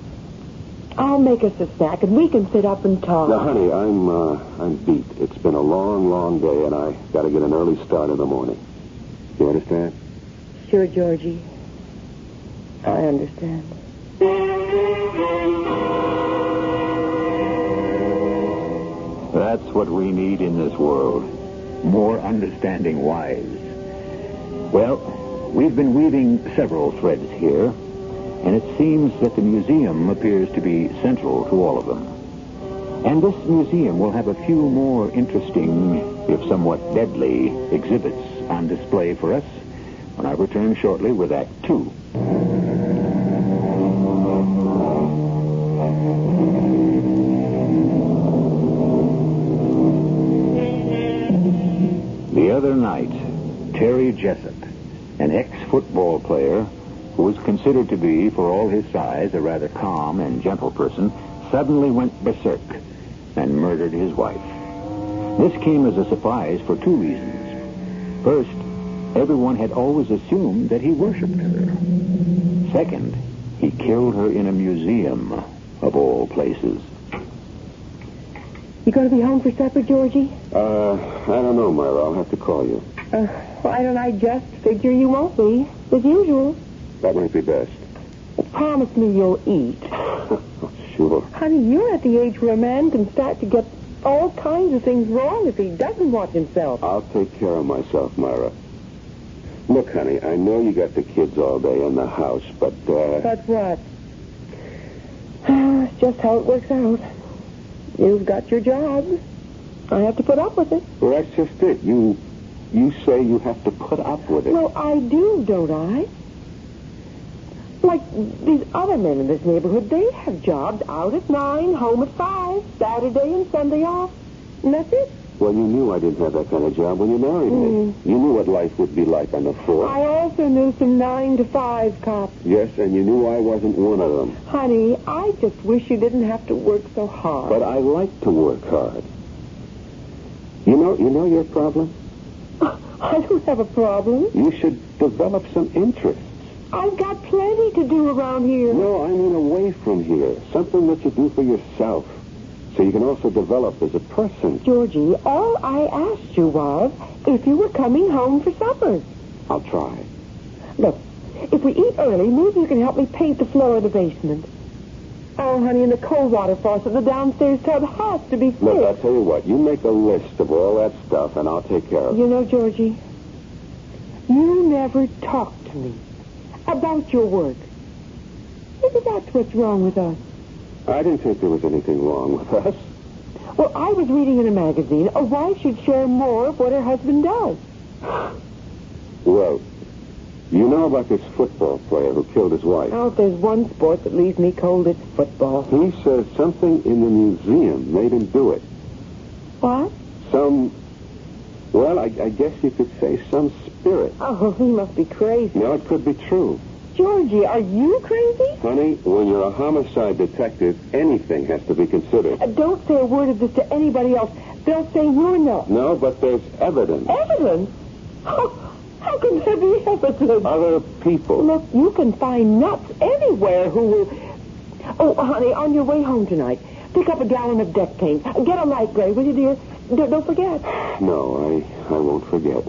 I'll make us a snack, and we can sit up and talk. Now, honey, I'm beat. It's been a long, long day, and I got to get an early start in the morning. You understand? Sure, Georgie. I understand. That's what we need in this world. More understanding wives. Well, we've been weaving several threads here, and it seems that the museum appears to be central to all of them. And this museum will have a few more interesting, if somewhat deadly, exhibits on display for us when I return shortly with Act 2. The other night, Terry Jessup, an ex-football player who was considered to be, for all his size, a rather calm and gentle person, suddenly went berserk and murdered his wife. This came as a surprise for 2 reasons. First, everyone had always assumed that he worshipped her. Second, he killed her in a museum, of all places. You going to be home for supper, Georgie? I don't know, Myra. I'll have to call you. Why don't I just figure you won't be, as usual? That might be best. Well, promise me you'll eat. Sure. Honey, you're at the age where a man can start to get all kinds of things wrong if he doesn't watch himself. I'll take care of myself, Myra. Look, honey, I know you got the kids all day in the house, but, But what? It's just how it works out. You've got your job. I have to put up with it. Well, that's just it. You say you have to put up with it. Well, I do, don't I? Like these other men in this neighborhood, they have jobs out at 9, home at 5, Saturday and Sunday off. And that's it. Well, you knew I didn't have that kind of job when you married me. You knew what life would be like on the force. I also knew some 9-to-5 cops. Yes, and you knew I wasn't one of them. Honey, I just wish you didn't have to work so hard. But I like to work hard. You know your problem? I don't have a problem. You should develop some interests. I've got plenty to do around here. No, I mean away from here. Something that you do for yourself. So you can also develop as a person. Georgie, all I asked you was if you were coming home for supper. I'll try. Look, if we eat early, maybe you can help me paint the floor of the basement. Oh, honey, and the cold water faucet, the downstairs tub has to be fixed. Look, I'll tell you what. You make a list of all that stuff, and I'll take care of it. You know, Georgie, you never talk to me about your work. Maybe that's what's wrong with us. I didn't think there was anything wrong with us. Well, I was reading in a magazine a wife should share more of what her husband does. Well, you know about this football player who killed his wife? Oh, if there's one sport that leaves me cold, it's football. He says something in the museum made him do it. What? Well, I guess you could say some spirit. Oh, he must be crazy. No, it could be true. Georgie, are you crazy? Honey, when you're a homicide detective, anything has to be considered. Don't say a word of this to anybody else. They'll say you're nuts. No, but there's evidence. Evidence? How can there be evidence? Other people. Look, you can find nuts anywhere who will... Oh, honey, on your way home tonight, pick up a gallon of deck paint. Get a light gray, will you, dear? Don't forget. No, I won't forget.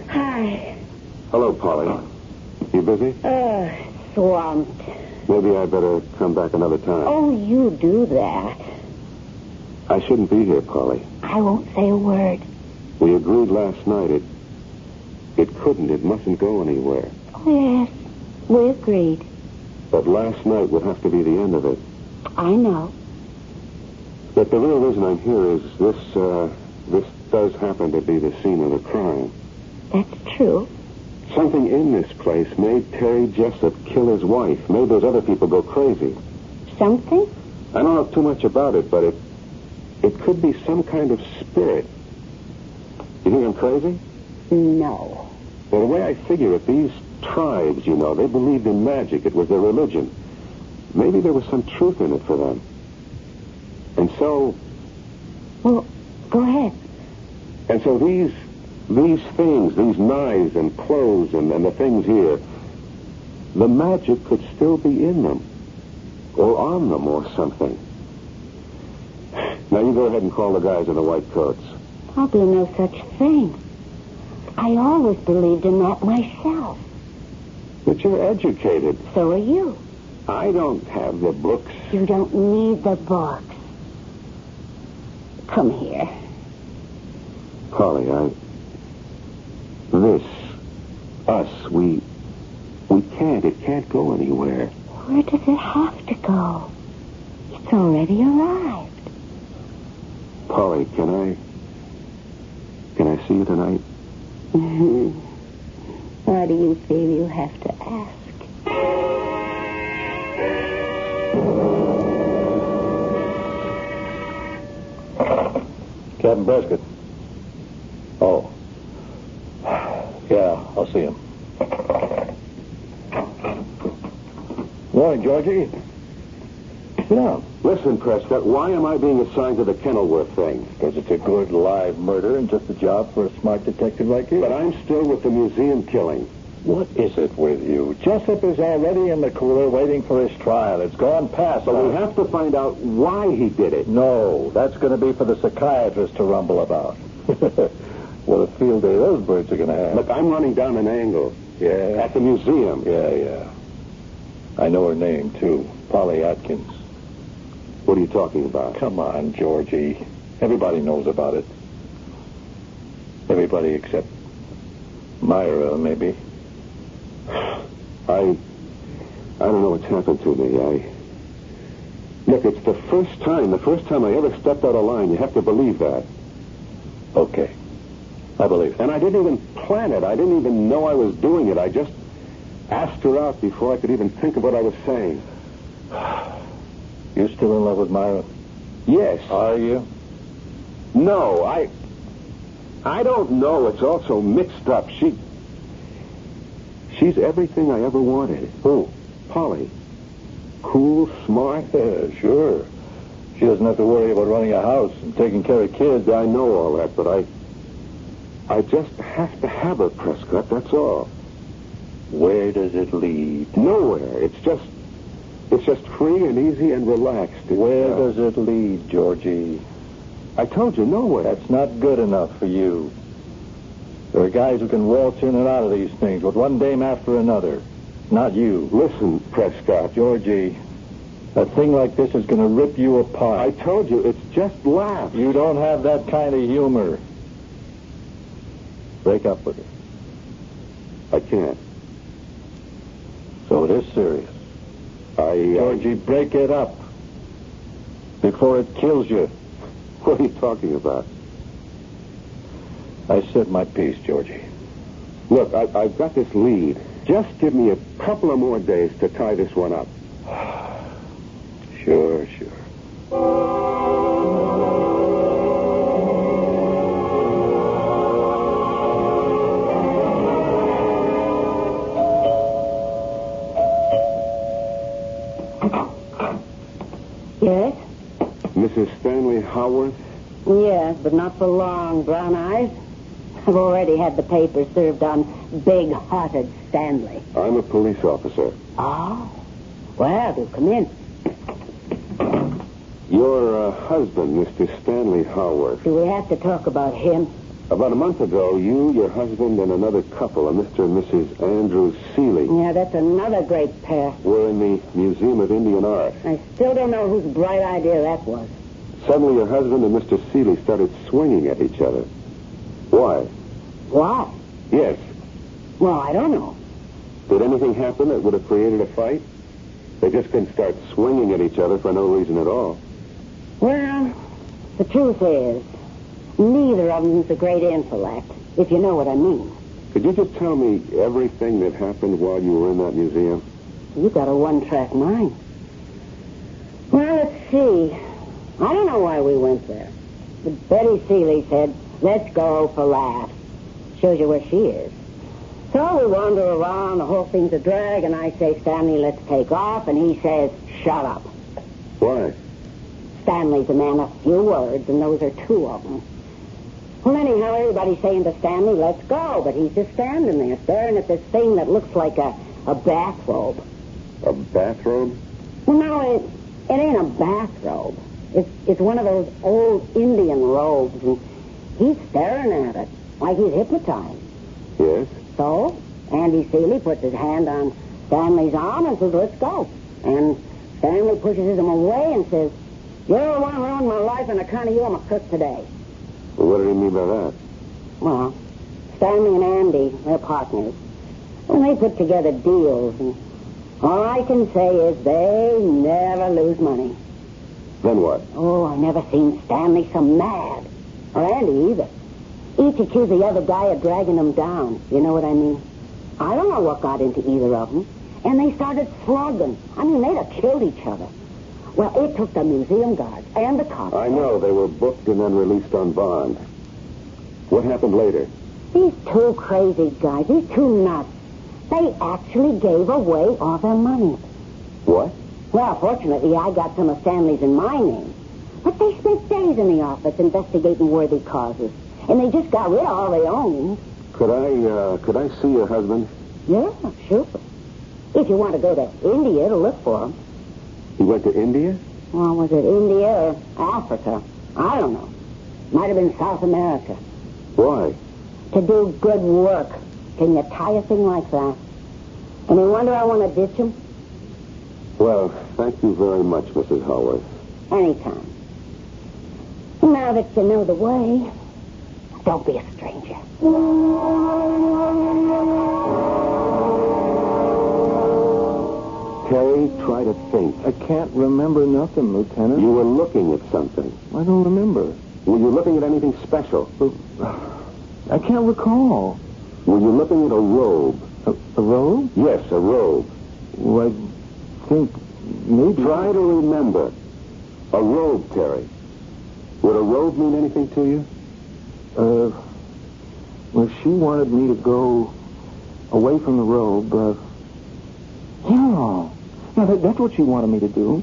Hi. Hello, Polly. You busy? Swamped. Maybe I better come back another time. Oh, you do that. I shouldn't be here, Polly. I won't say a word. We agreed last night it mustn't go anywhere. Oh, yes. We agreed. But last night would have to be the end of it. I know. But the real reason I'm here is this does happen to be the scene of the crime. That's true. Something in this place made Terry Jessup kill his wife, made those other people go crazy. Something? I don't know too much about it, but it could be some kind of spirit. You think I'm crazy? No. Well, the way I figure it, these tribes, they believed in magic. It was their religion. Maybe there was some truth in it for them. And so... Well, go ahead. And so these things, these knives and clothes and the things here, the magic could still be in them. Or on them or something. Now you go ahead and call the guys in the white coats. I'll do no such thing. I always believed in that myself. But you're educated. So are you. I don't have the books. You don't need the books. Come here. Polly, it can't go anywhere. Where does it have to go? It's already arrived. Polly, can I see you tonight? Why do you feel you have to ask? Captain Prescott. Oh. Yeah, I'll see him. Morning, Georgie. Sit down. Listen, Prescott, why am I being assigned to the Kenilworth thing? Because it's a good live murder and just a job for a smart detective like you. But I'm still with the museum killing. What is it with you? Jessup is already in the cooler waiting for his trial. It's gone past. But we have to find out why he did it. No, that's going to be for the psychiatrist to rumble about. What a field day those birds are going to have. Look, I'm running down an angle. Yeah? At the museum. Yeah. I know her name, too. Polly Atkins. What are you talking about? Come on, Georgie. Everybody knows about it. Everybody except Myra, maybe. I don't know what's happened to me. Look, it's the first time I ever stepped out of line. You have to believe that. Okay. I believe it. And I didn't even plan it. I didn't even know I was doing it. I just asked her out before I could even think of what I was saying. You're still in love with Myra? Yes. Are you? No, I don't know. It's all so mixed up. She's everything I ever wanted. Who? Polly. Cool, smart. Yeah, sure. She doesn't have to worry about running a house and taking care of kids. I know all that, but I just have to have her, Prescott, that's all. Where does it lead? Nowhere. It's just free and easy and relaxed. Where does it lead, Georgie? I told you, nowhere. That's not good enough for you. There are guys who can waltz in and out of these things with one dame after another. Not you. Listen, Prescott. Georgie, a thing like this is going to rip you apart. I told you, it's just laughs. You don't have that kind of humor. Break up with her. I can't. So it is serious. Georgie, break it up before it kills you. What are you talking about? I said my piece, Georgie. Look, I've got this lead. Just give me a couple of more days to tie this one up. Sure. Yes? Mrs. Stanley Howarth? Yes, but not for long, Brown Eyes. I've already had the paper served on big-hearted Stanley. I'm a police officer. Oh? Well, do come in. Your husband, Mr. Stanley Howarth. Do we have to talk about him? About a month ago, you, your husband, and another couple, a Mr. and Mrs. Andrew Seeley, Yeah, that's another great pair. were in the Museum of Indian Art. I still don't know whose bright idea that was. Suddenly, your husband and Mr. Seeley started swinging at each other. Why? Why? Yes. Well, I don't know. Did anything happen that would have created a fight? They just couldn't start swinging at each other for no reason at all. Well, the truth is, neither of them's a great intellect, if you know what I mean. Could you just tell me everything that happened while you were in that museum? You got a one-track mind. Well, let's see. I don't know why we went there. But Betty Seeley said, let's go for laughs. Shows you where she is. So we wander around, the whole thing's a drag, and I say, Stanley, let's take off, and he says, shut up. Why? Stanley's a man of few words, and those are two of them. Well, anyhow, everybody's saying to Stanley, let's go, but he's just standing there, staring at this thing that looks like a bathrobe. A bathrobe? Well, no, it ain't a bathrobe. It's one of those old Indian robes, and he's staring at it like he's hypnotized. Yes? So, Andy Seeley puts his hand on Stanley's arm and says, let's go. And Stanley pushes him away and says, you're the one who ruined my life, and on account of you, I'm a crook today. Well, what did he mean by that? Well, Stanley and Andy, they're partners. Well, they put together deals, and all I can say is they never lose money. Then what? Oh, I never seen Stanley so mad. Or Andy either. Each accused the other guy of dragging them down. You know what I mean? I don't know what got into either of them. And they started slugging. I mean, they'd have killed each other. Well, it took the museum guards and the cops. I know. They were booked and then released on bond. What happened later? These two crazy guys, these two nuts, they actually gave away all their money. What? Well, fortunately, I got some of Stanley's in my name. But they spent days in the office investigating worthy causes. And they just got rid of all they owned. Could I see your husband? Yeah, sure. If you want to go to India to look for him. He went to India? Well, was it India or Africa? I don't know. Might have been South America. Why? To do good work. Can you tie a thing like that? Any wonder I want to ditch him? Well, thank you very much, Mrs. Howard. Anytime. Now that you know the way, don't be a stranger. Terry, try to think. I can't remember nothing, Lieutenant. You were looking at something. I don't remember. Were you looking at anything special? I can't recall. Were you looking at a robe? A robe? Yes, a robe. Well, I think maybe... Try to remember. A robe, Terry. Would a robe mean anything to you? Well, she wanted me to go away from the robe. Yeah, that's what she wanted me to do.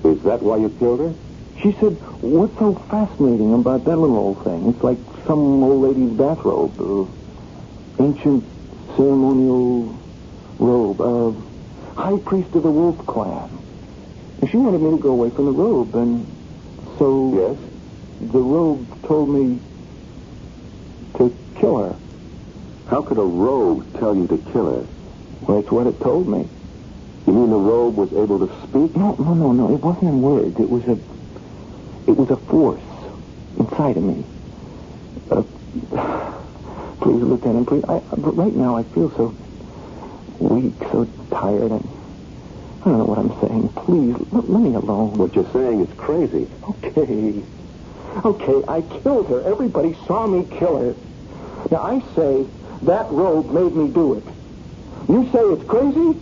Is that why you killed her? She said, what's so fascinating about that little old thing? It's like some old lady's bathrobe. Ancient ceremonial robe. High priest of the Wolf Clan. And she wanted me to go away from the robe, and so... Yes? The robe told me to kill her. How could a robe tell you to kill her? Well, that's what it told me. You mean the robe was able to speak? No. It wasn't in words. It was a force inside of me. Please, Lieutenant, please. But right now I feel so weak, so tired. I don't know what I'm saying. Please, let me alone. What you're saying is crazy. Okay, I killed her. Everybody saw me kill her. Now, I say that robe made me do it. You say it's crazy?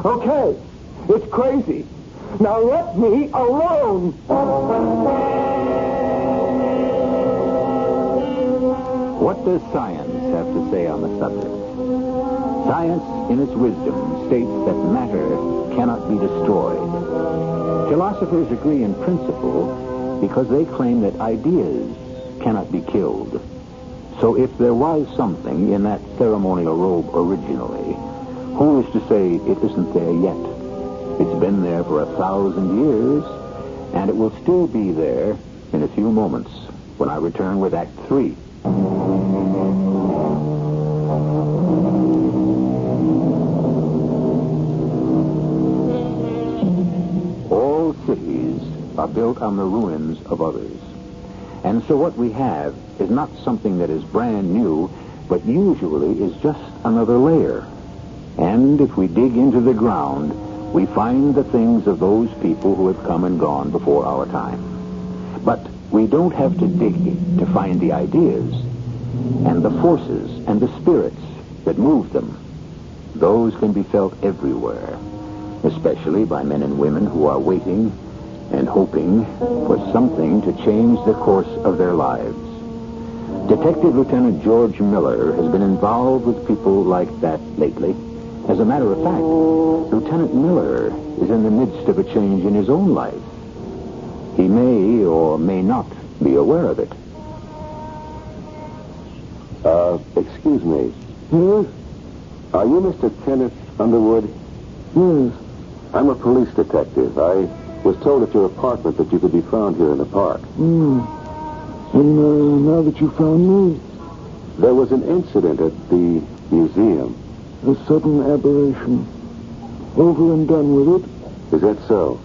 Okay, it's crazy. Now let me alone. What does science have to say on the subject? Science, in its wisdom, states that matter cannot be destroyed. Philosophers agree in principle because they claim that ideas cannot be killed. So if there was something in that ceremonial robe originally, who is to say it isn't there yet? It's been there for 1,000 years, and it will still be there in a few moments when I return with Act 3. All cities are built on the ruins of others. And so what we have is not something that is brand new, but usually is just another layer. And if we dig into the ground, we find the things of those people who have come and gone before our time. But we don't have to dig to find the ideas and the forces and the spirits that move them. Those can be felt everywhere, especially by men and women who are waiting and hoping for something to change the course of their lives. Detective Lieutenant George Miller has been involved with people like that lately. As a matter of fact, Lieutenant Miller is in the midst of a change in his own life. He may or may not be aware of it. Excuse me. Yes? Are you Mr. Kenneth Underwood? Yes. I'm a police detective. I was told at your apartment that you could be found here in the park. And now that you found me? There was an incident at the museum. A sudden aberration. Over and done with it. Is that so?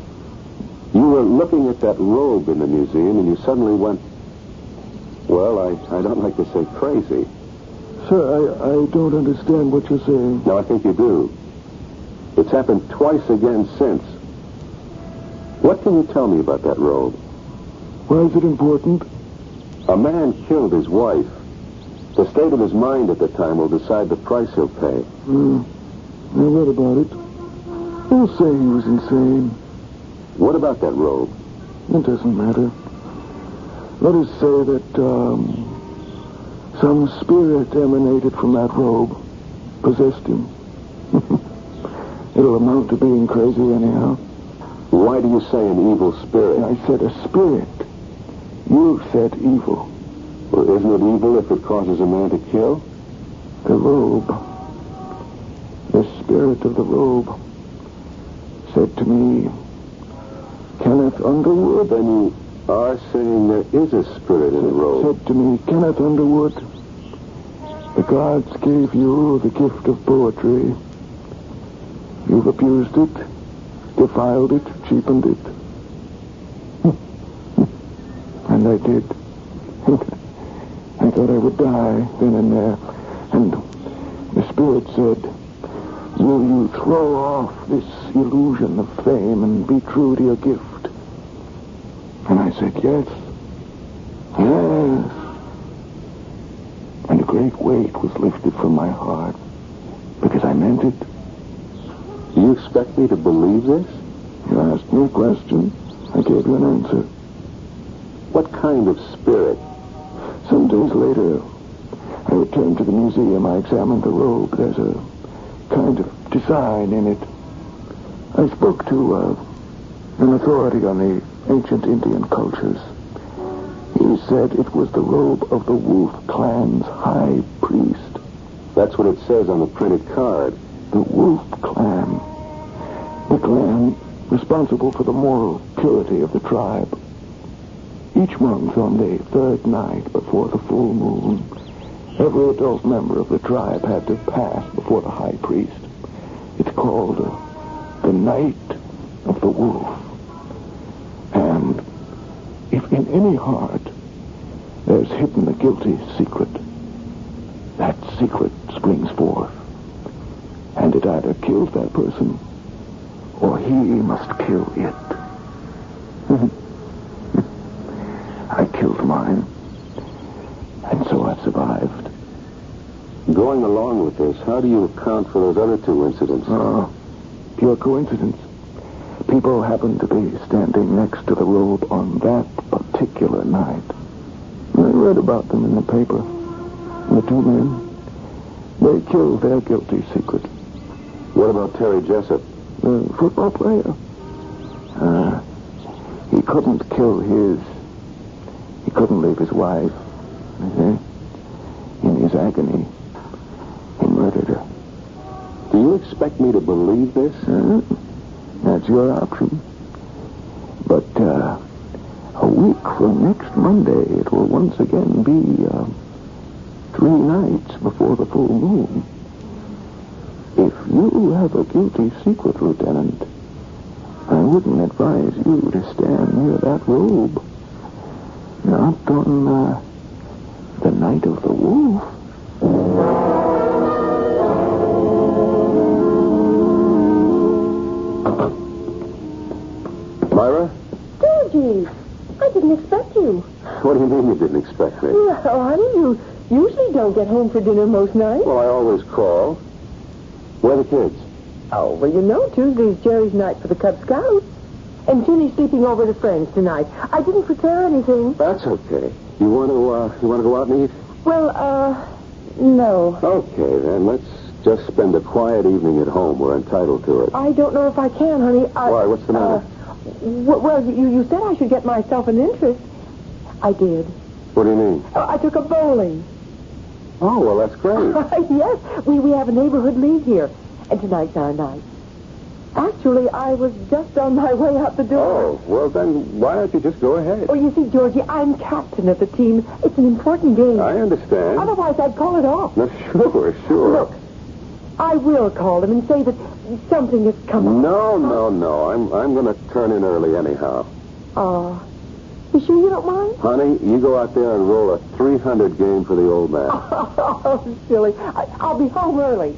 You were looking at that robe in the museum and you suddenly went, well, I don't like to say crazy. Sir, I don't understand what you're saying. No, I think you do. It's happened twice again since. What can you tell me about that robe? Why is it important? A man killed his wife. The state of his mind at the time will decide the price he'll pay. I read about it. They'll say he was insane. What about that robe? It doesn't matter. Let us say that some spirit emanated from that robe, possessed him. It'll amount to being crazy anyhow. Why do you say an evil spirit? I said a spirit. You said evil. Well, isn't it evil if it causes a man to kill? The robe, the spirit of the robe, said to me, Kenneth Underwood. Then you are saying there is a spirit in the robe. Said to me, Kenneth Underwood, the gods gave you the gift of poetry. You've abused it, defiled it, cheapened it. And I did. I thought I would die then and there. And the spirit said, will you throw off this illusion of fame and be true to your gift? And I said, yes. Yes. And a great weight was lifted from my heart because I meant it. Do you expect me to believe this? You asked me a question. I gave you an answer. What kind of spirit? Some days later, I returned to the museum. I examined the robe. There's a kind of design in it. I spoke to an authority on the ancient Indian cultures. He said it was the robe of the Wolf Clan's high priest. That's what it says on the printed card. The Wolf Clan. The clan responsible for the moral purity of the tribe. Each month on the third night before the full moon, every adult member of the tribe had to pass before the high priest. It's called the Night of the Wolf. And if in any heart there's hidden a guilty secret, that secret springs forth. And it either kills that person, or he must kill it. I killed mine, and so I survived. Going along with this, how do you account for those other two incidents? Pure coincidence. People happened to be standing next to the robe on that particular night. I read about them in the paper. The two men, they killed their guilty secret. What about Terry Jessup? The football player. He couldn't kill his... He couldn't leave his wife. In his agony, he murdered her. Do you expect me to believe this? That's your option. But a week from next Monday, it will once again be 3 nights before the full moon. If you have a guilty secret, Lieutenant, I wouldn't advise you to stand near that robe. Not on the Night of the Wolf. Myra? Georgie, I didn't expect you. What do you mean you didn't expect me? Oh, honey, you usually don't get home for dinner most nights. Well, I always call. Where are the kids? Oh, well, you know, Tuesday's Jerry's night for the Cub Scouts. And Ginny's sleeping over at a friend's tonight. I didn't prepare anything. That's okay. You want to go out and eat? Well, no. Okay, then. Let's just spend a quiet evening at home. We're entitled to it. I don't know if I can, honey. Why? What's the matter? Well, you said I should get myself an interest. I did. What do you mean? I took a bowling. Oh, well, that's great. Yes, we have a neighborhood league here. And tonight's our night. Actually, I was just on my way out the door. Oh, well, then why don't you just go ahead? Oh, you see, Georgie, I'm captain of the team. It's an important game. I understand. Otherwise, I'd call it off. No, sure. Look, I will call them and say that something has come up. No. I'm going to turn in early anyhow. Oh. You sure you don't mind? Honey, you go out there and roll a 300 game for the old man. Oh, silly. I'll be home early.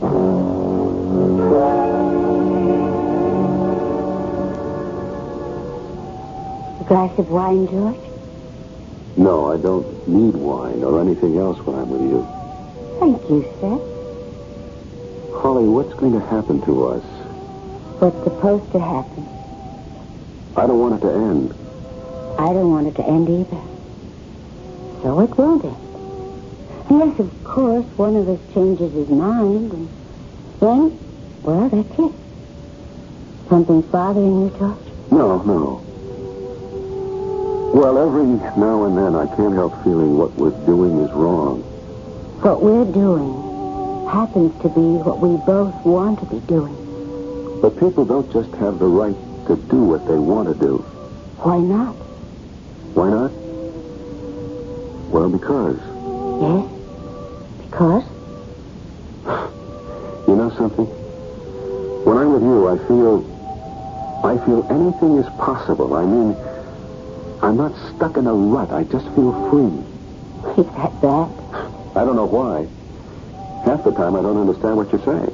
A glass of wine, George? No, I don't need wine or anything else when I'm with you. Thank you, Seth. Holly, what's going to happen to us? What's supposed to happen? I don't want it to end. I don't want it to end either. So it won't end. Unless, of course, one of us changes his mind, and then, well, that's it. Something bothering you, George? No. Well, every now and then I can't help feeling what we're doing is wrong. What we're doing happens to be what we both want to be doing. But people don't just have the right to do what they want to do. Why not? Why not? Well, because. Yes? Because? You know something? When I'm with you, I feel anything is possible. I mean, I'm not stuck in a rut. I just feel free. Is that bad? I don't know why. Half the time I don't understand what you're saying.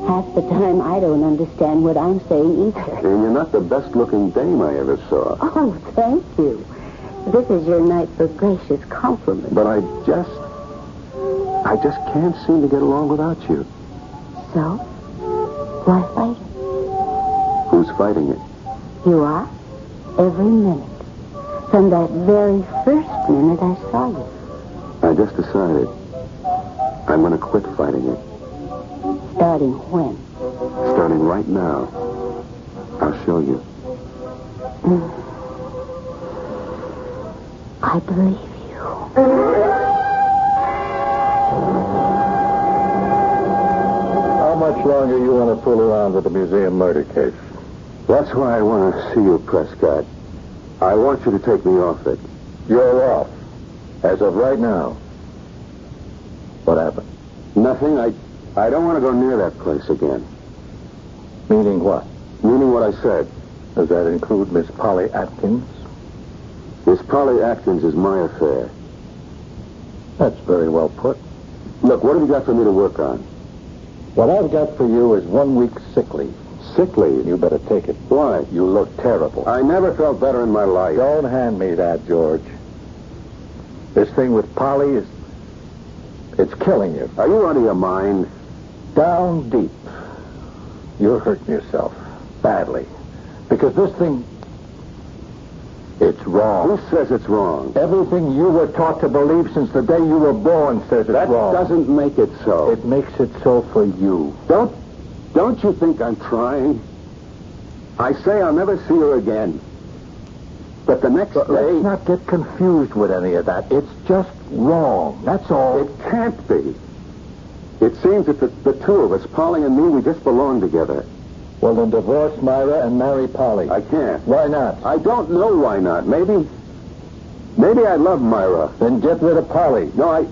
Half the time I don't understand what I'm saying either. And you're not the best-looking dame I ever saw. Oh, thank you. This is your night for gracious compliments. But I just can't seem to get along without you. So? Why fight? Who's fighting it? You are? Every minute. From that very first minute I saw you. I just decided I'm going to quit fighting it. Starting when? Starting right now. I'll show you. I believe you. How much longer you want to fool around with the museum murder case? That's why I want to see you, Prescott. I want you to take me off it. You're off. As of right now. What happened? Nothing. I don't want to go near that place again. Meaning what? Meaning what I said. Does that include Miss Polly Atkins? Miss Polly Atkins is my affair. That's very well put. Look, what have you got for me to work on? What I've got for you is 1 week sick leave. Sick leave? You better take it. Why? You look terrible. I never felt better in my life. Don't hand me that, George. This thing with Polly it's killing you. Are you out of your mind? Down deep. You're hurting yourself. Badly. Because this thing, it's wrong. Who says it's wrong? Everything you were taught to believe since the day you were born says it's wrong. That doesn't make it so. It makes it so for you. Don't you think I'm trying? I say I'll never see her again. But the next day... Let's not get confused with any of that. It's just wrong. That's all. It can't be. It seems that the two of us, Polly and me, we just belong together. Well, then divorce Myra and marry Polly. I can't. Why not? I don't know why not. Maybe I love Myra. Then get rid of Polly. No,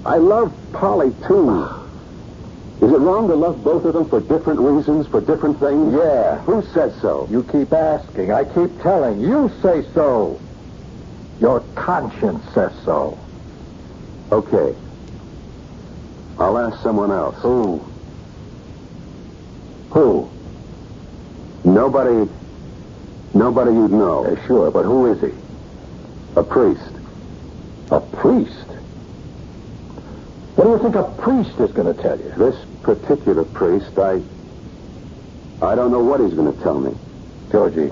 I love Polly, too. Is it wrong to love both of them for different reasons, for different things? Yeah. Who says so? You keep asking. I keep telling. You say so. Your conscience says so. Okay. I'll ask someone else. Who? Nobody you'd know. Sure, but who is he? A priest. A priest? What do you think a priest is going to tell you? This particular priest, I don't know what he's going to tell me. Georgie,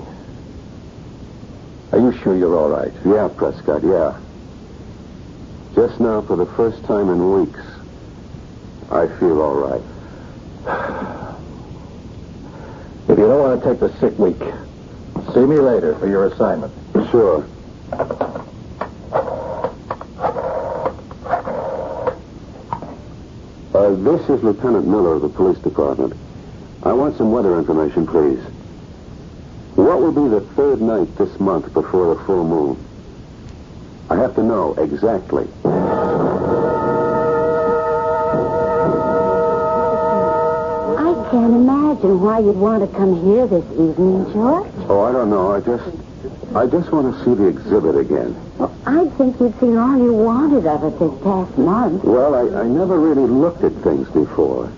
are you sure you're all right? Yeah, Prescott, yeah. Just now, for the first time in weeks, I feel all right. If you don't want to take the sick week, see me later for your assignment. Sure. This is Lieutenant Miller of the police department. I want some weather information, please. What will be the third night this month before the full moon? I have to know exactly. I can't imagine why you'd want to come here this evening, George. Oh, I don't know. I just want to see the exhibit again. Well, I'd think you'd seen all you wanted of it this past month. Well, I never really looked at things before.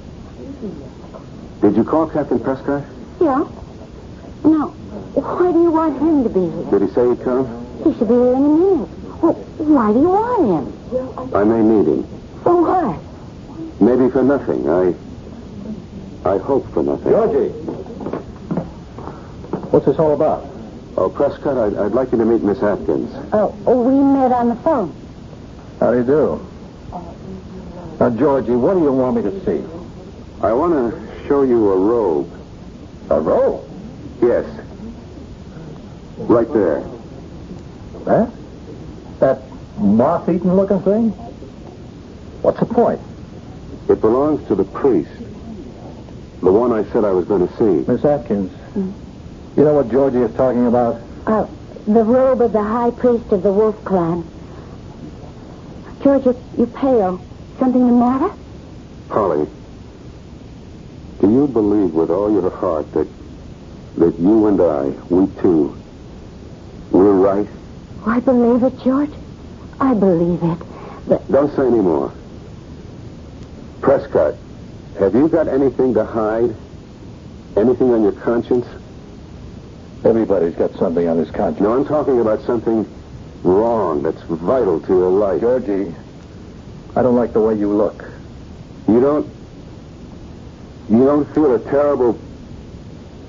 Did you call Captain Prescott? Yeah. Now, why do you want him to be here? Did he say he'd come? He should be here in a minute. Well, why do you want him? I may need him. For what? Maybe for nothing. I hope for nothing. Georgie! What's this all about? Oh, Prescott, I'd like you to meet Miss Atkins. Oh, we met on the phone. How do you do? Now, Georgie, what do you want me to see? I want to show you a robe. A robe? Yes. Right there. That? That moth-eaten looking thing? What's the point? It belongs to the priest. The one I said I was going to see. Miss Atkins, you know what Georgie is talking about? The robe of the high priest of the Wolf Clan. George, you're pale. Something the matter? Polly, do you believe with all your heart that you and I, we two, we're right? Oh, I believe it, George. I believe it. But... Don't say any more. Prescott, have you got anything to hide? Anything on your conscience? Everybody's got something on his conscience. No, I'm talking about something wrong that's vital to your life. Georgie, I don't like the way you look. You don't feel a terrible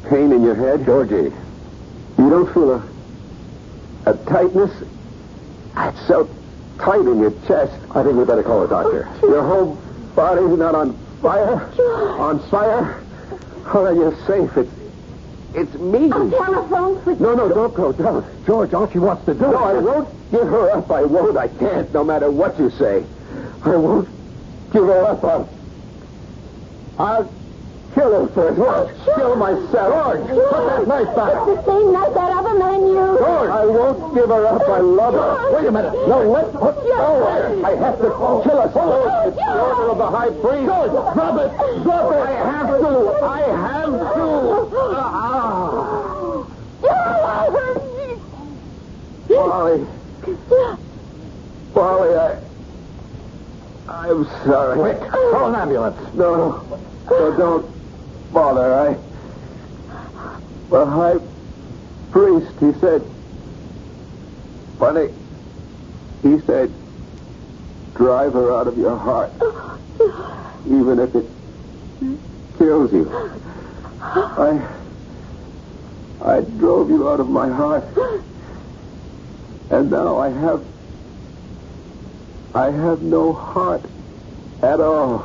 pain in your head? Georgie, You don't feel a tightness? It's so tight in your chest. I think we better call a doctor. Your whole body's not on fire? On fire? Oh, then you're safe. It's me. A telephone? No, don't go. Don't. George, all she wants to do... No, I won't give her up. I won't. I can't, no matter what you say. I won't give her up. I'll kill her first. Kill myself. George, put that knife back. It's the same knife that other man used. George, I won't give her up. I love her. Wait a minute. No, let's put... No, I have to kill her. George, it's the order of the high priest. George, drop it. Drop it. I have to. Polly, I'm sorry. Quick, call an ambulance. No, don't bother. The high priest, he said, funny, he said, drive her out of your heart, even if it kills you. I drove you out of my heart. And now I have no heart at all.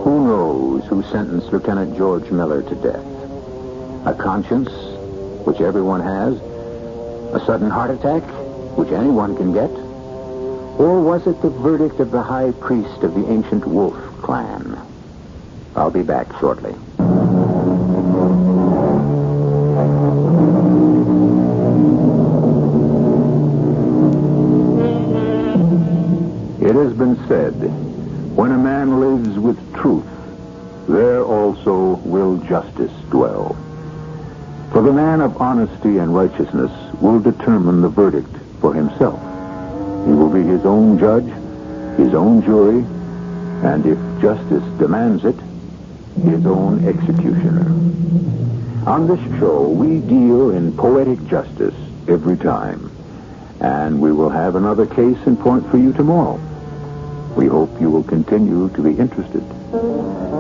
Who knows who sentenced Lieutenant George Miller to death? A conscience, which everyone has? A sudden heart attack, which anyone can get? Or was it the verdict of the high priest of the ancient wolf clan? I'll be back shortly. It has been said, when a man lives with truth, there also will justice dwell. For the man of honesty and righteousness will determine the verdict for himself. He will be his own judge, his own jury, and if justice demands it, his own executioner. On this show, we deal in poetic justice every time, and we will have another case in point for you tomorrow. We hope you will continue to be interested.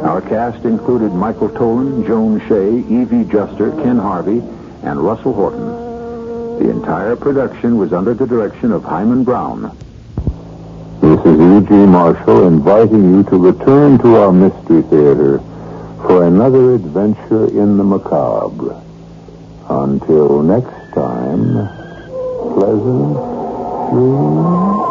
Our cast included Michael Tolan, Joan Shea, Evie Juster, Ken Harvey, and Russell Horton. The entire production was under the direction of Hyman Brown. This is E.G. Marshall inviting you to return to our Mystery Theater for another adventure in the macabre. Until next time, pleasant dreams.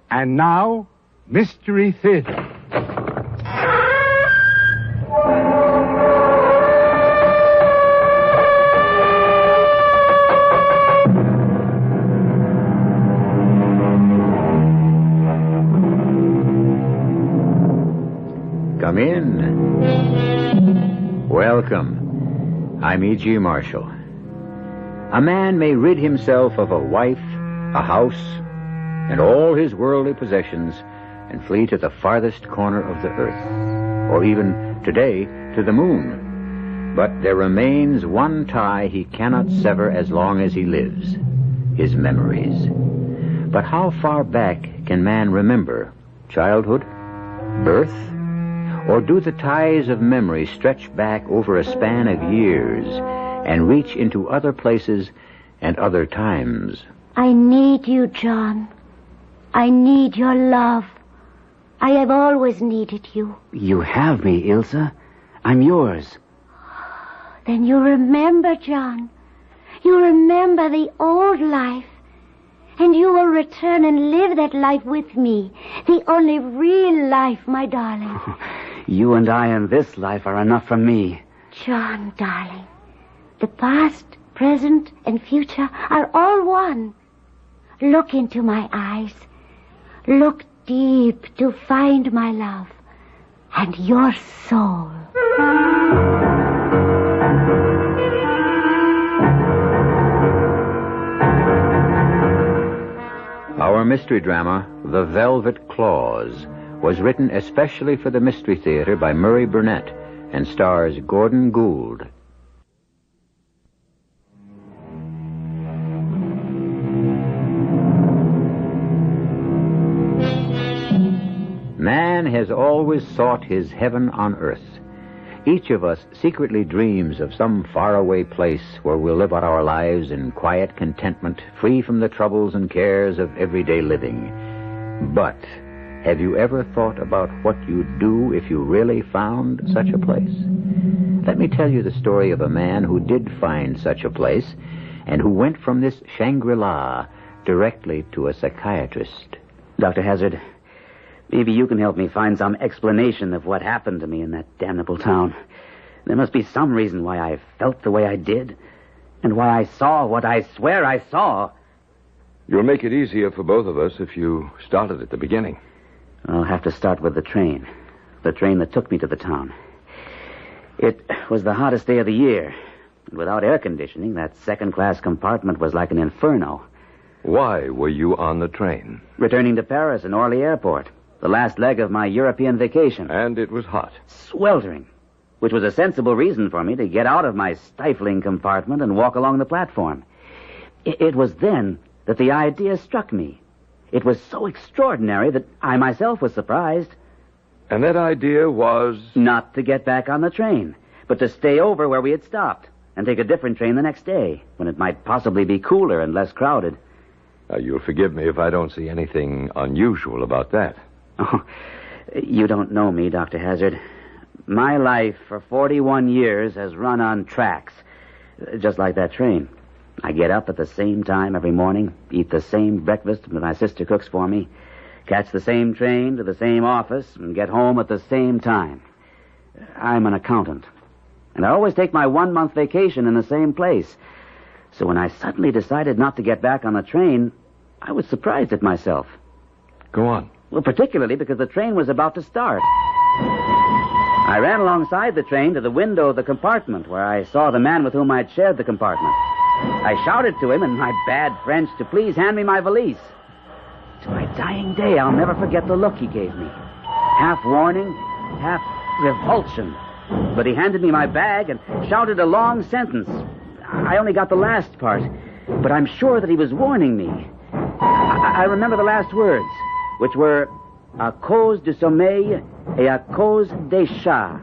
And now, Mystery Theater. Come in. Welcome. I'm E.G. Marshall. A man may rid himself of a wife, a house, and all his worldly possessions, and flee to the farthest corner of the earth, or even, today, to the moon. But there remains one tie he cannot sever as long as he lives, his memories. But how far back can man remember? Childhood? Birth? Or do the ties of memory stretch back over a span of years and reach into other places and other times? I need you, John. I need your love. I have always needed you. You have me, Ilsa. I'm yours. Then you remember, John. You remember the old life. And you will return and live that life with me. The only real life, my darling. You and I and this life are enough for me. John, darling. The past, present, and future are all one. Look into my eyes. Look deep to find my love. and your soul. Our mystery drama, The Velvet Claws, was written especially for the Mystery Theater by Murray Burnett and stars Gordon Gould. Man has always sought his heaven on earth. Each of us secretly dreams of some faraway place where we'll live out our lives in quiet contentment, free from the troubles and cares of everyday living. But have you ever thought about what you'd do if you really found such a place? Let me tell you the story of a man who did find such a place and who went from this Shangri-La directly to a psychiatrist. Dr. Hazard, maybe you can help me find some explanation of what happened to me in that damnable town. There must be some reason why I felt the way I did, and why I saw what I swear I saw. You'll make it easier for both of us if you started at the beginning. I'll have to start with the train that took me to the town. It was the hottest day of the year, and without air conditioning, that second-class compartment was like an inferno. Why were you on the train? Returning to Paris and Orly Airport. The last leg of my European vacation. And it was hot. Sweltering. Which was a sensible reason for me to get out of my stifling compartment and walk along the platform. It was then that the idea struck me. It was so extraordinary that I myself was surprised. And that idea was? Not to get back on the train, but to stay over where we had stopped and take a different train the next day, when it might possibly be cooler and less crowded. You'll forgive me if I don't see anything unusual about that. Oh, you don't know me, Dr. Hazard. My life for 41 years has run on tracks, just like that train. I get up at the same time every morning, eat the same breakfast that my sister cooks for me, catch the same train to the same office, and get home at the same time. I'm an accountant, and I always take my 1-month vacation in the same place. So when I suddenly decided not to get back on the train, I was surprised at myself. Go on. Well, particularly because the train was about to start. I ran alongside the train to the window of the compartment where I saw the man with whom I'd shared the compartment. I shouted to him in my bad French to please hand me my valise. To my dying day, I'll never forget the look he gave me. Half warning, half revulsion. But he handed me my bag and shouted a long sentence. I only got the last part, but I'm sure that he was warning me. I remember the last words, which were, à cause du sommeil et à cause des chats.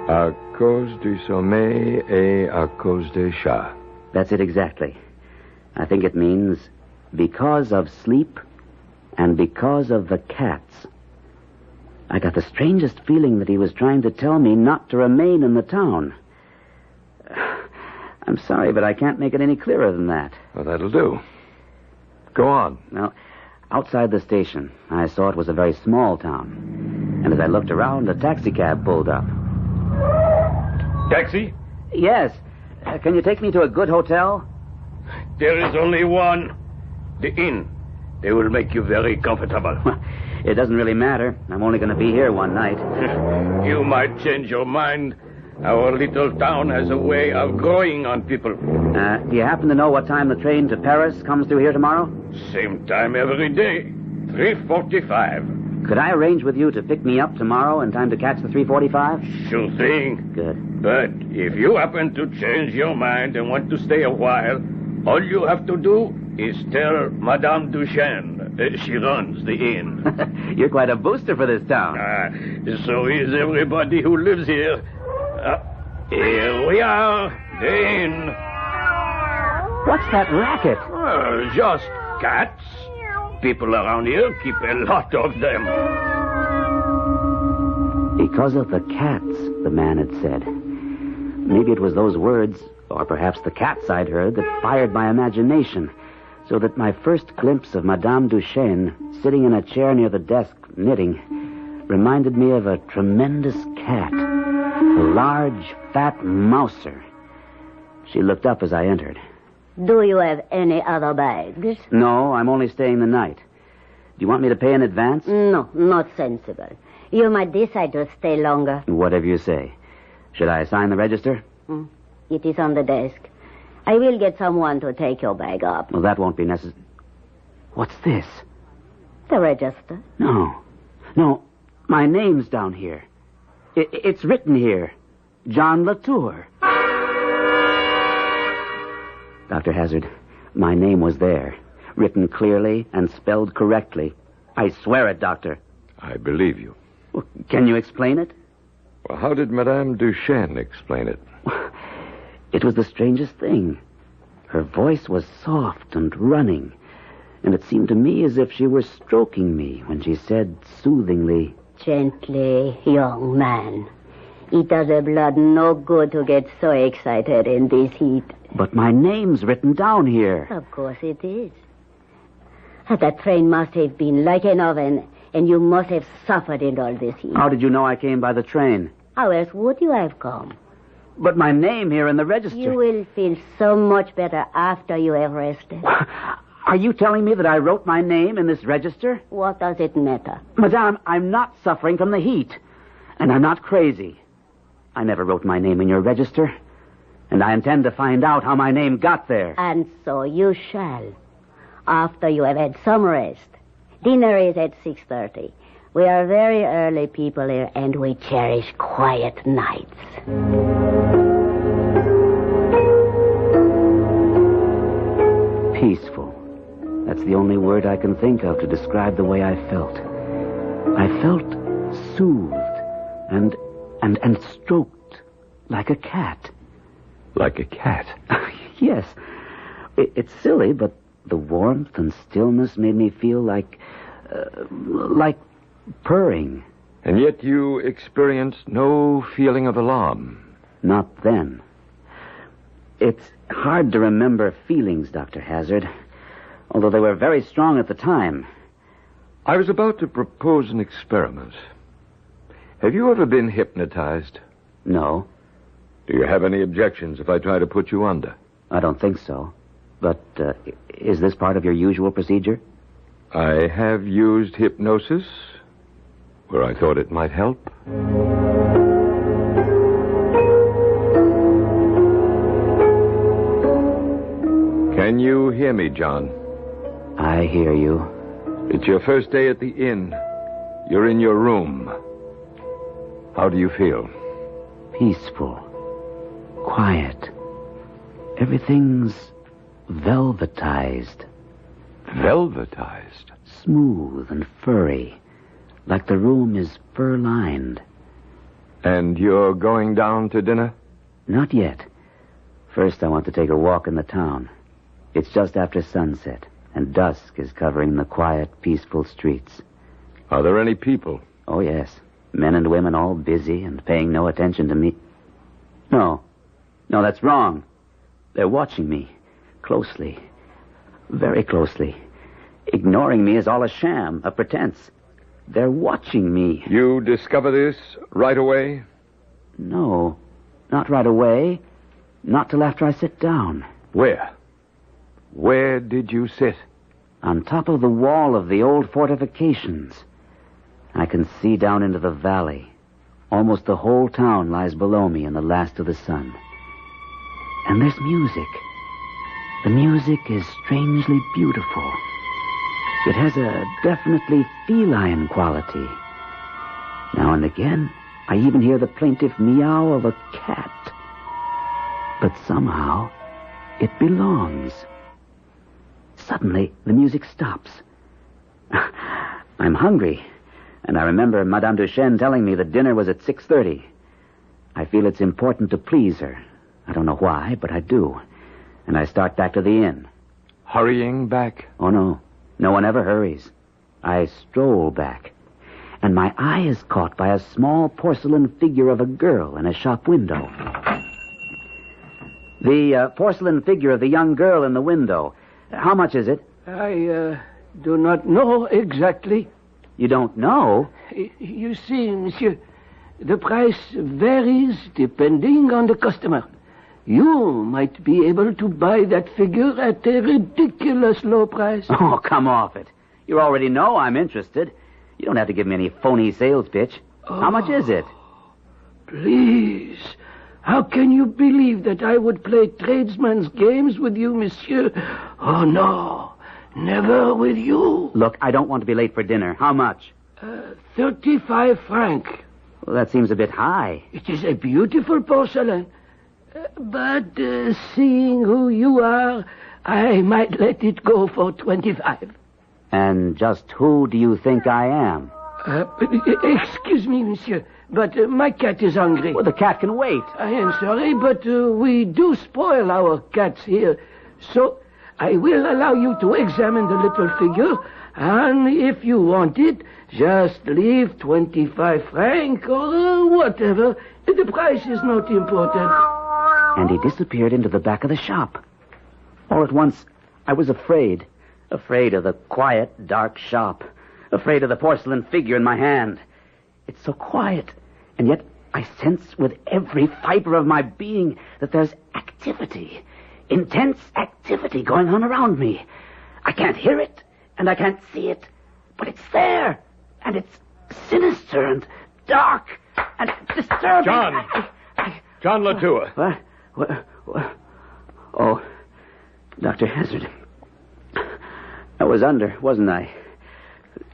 À cause du sommeil et à cause des chats. That's it exactly. I think it means because of sleep and because of the cats. I got the strangest feeling that he was trying to tell me not to remain in the town. I'm sorry, but I can't make it any clearer than that. Well, that'll do. Go on. Well, outside the station, I saw it was a very small town. And as I looked around, a taxicab pulled up. Taxi? Yes. Can you take me to a good hotel? There is only one. The inn. They will make you very comfortable. It doesn't really matter. I'm only going to be here one night. You might change your mind. Our little town has a way of growing on people. Do you happen to know what time the train to Paris comes through here tomorrow? Same time every day. 3:45. Could I arrange with you to pick me up tomorrow in time to catch the 3:45? Sure thing. Good. But if you happen to change your mind and want to stay a while, all you have to do is tell Madame Duchesne. She runs the inn. You're quite a booster for this town. So is everybody who lives here. Here we are, the inn. What's that racket? Just cats. People around here keep a lot of them. Because of the cats, the man had said. Maybe it was those words, or perhaps the cats I'd heard, that fired my imagination, so that my first glimpse of Madame Duchesne, sitting in a chair near the desk, knitting, reminded me of a tremendous cat, a large, fat mouser. She looked up as I entered. Do you have any other bags? No, I'm only staying the night. you want me to pay in advance? No, not sensible. You might decide to stay longer. Whatever you say. Should I sign the register? It is on the desk. I will get someone to take your bag up. Well, that won't be necessary. What's this? The register. No, my name's down here. It's written here. John Latour. Dr. Hazard, my name was there. Written clearly and spelled correctly. I swear it, Doctor. I believe you. Well, can you explain it? Well, how did Madame Duchesne explain it? It was the strangest thing. Her voice was soft and running, and it seemed to me as if she were stroking me when she said soothingly, "Gently, young man. It does the blood no good to get so excited in this heat." But my name's written down here. Of course it is. That train must have been like an oven, and you must have suffered in all this heat. How did you know I came by the train? How else would you have come? But my name here in the register... You will feel so much better after you have rested. Are you telling me that I wrote my name in this register? What does it matter? Madame, I'm not suffering from the heat. And I'm not crazy. I never wrote my name in your register. And I intend to find out how my name got there. And so you shall. After you have had some rest. Dinner is at 6:30. We are very early people here, and we cherish quiet nights. Peaceful. That's the only word I can think of to describe the way I felt. I felt soothed and stroked like a cat. Like a cat? Yes. It's silly, but the warmth and stillness made me feel like purring. And yet you experienced no feeling of alarm? Not then. It's hard to remember feelings, Dr. Hazard, although they were very strong at the time. I was about to propose an experiment. Have you ever been hypnotized? No. Do you have any objections if I try to put you under? I don't think so. But is this part of your usual procedure? I have used hypnosis where I thought it might help. Can you hear me, John? I hear you. It's your first day at the inn. You're in your room. How do you feel? Peaceful. Quiet. Everything's velvetized. Velvetized? Smooth and furry, like the room is fur-lined. And you're going down to dinner? Not yet. First, I want to take a walk in the town. It's just after sunset, and dusk is covering the quiet, peaceful streets. Are there any people? Oh, yes. Men and women all busy and paying no attention to me. No, that's wrong. They're watching me. Closely. Very closely. Ignoring me is all a sham, a pretense. They're watching me. You discover this right away? No, not right away. Not till after I sit down. Where? Where did you sit? On top of the wall of the old fortifications. I can see down into the valley. Almost the whole town lies below me in the last of the sun. And there's music. The music is strangely beautiful. It has a definitely feline quality. Now and again, I even hear the plaintive meow of a cat. But somehow, it belongs. Suddenly, the music stops. I'm hungry, and I remember Madame Duchesne telling me that dinner was at 6:30. I feel it's important to please her. I don't know why, but I do. And I start back to the inn. Hurrying back? Oh, no. No one ever hurries. I stroll back. And my eye is caught by a small porcelain figure of a girl in a shop window. The porcelain figure of the young girl in the window. How much is it? I do not know exactly. You don't know? You see, monsieur, the price varies depending on the customer. You might be able to buy that figure at a ridiculous low price. Oh, come off it. You already know I'm interested. You don't have to give me any phony sales pitch. How much is it? Please. How can you believe that I would play tradesman's games with you, monsieur? Oh, no. Never with you. Look, I don't want to be late for dinner. How much? 35 francs. Well, that seems a bit high. It is a beautiful porcelain. But seeing who you are, I might let it go for 25. And just who do you think I am? Excuse me, monsieur, but my cat is hungry. Well, the cat can wait. I am sorry, but we do spoil our cats here. So I will allow you to examine the little figure, and if you want it, just leave 25 francs or whatever. The price is not important. And he disappeared into the back of the shop. All at once, I was afraid. Afraid of the quiet, dark shop. Afraid of the porcelain figure in my hand. It's so quiet, and yet I sense with every fiber of my being that there's activity. Intense activity going on around me. I can't hear it, and I can't see it, but it's there, and it's sinister and dark and disturbing. John Latour. What? Oh, Dr. Hazard. I was under, wasn't I?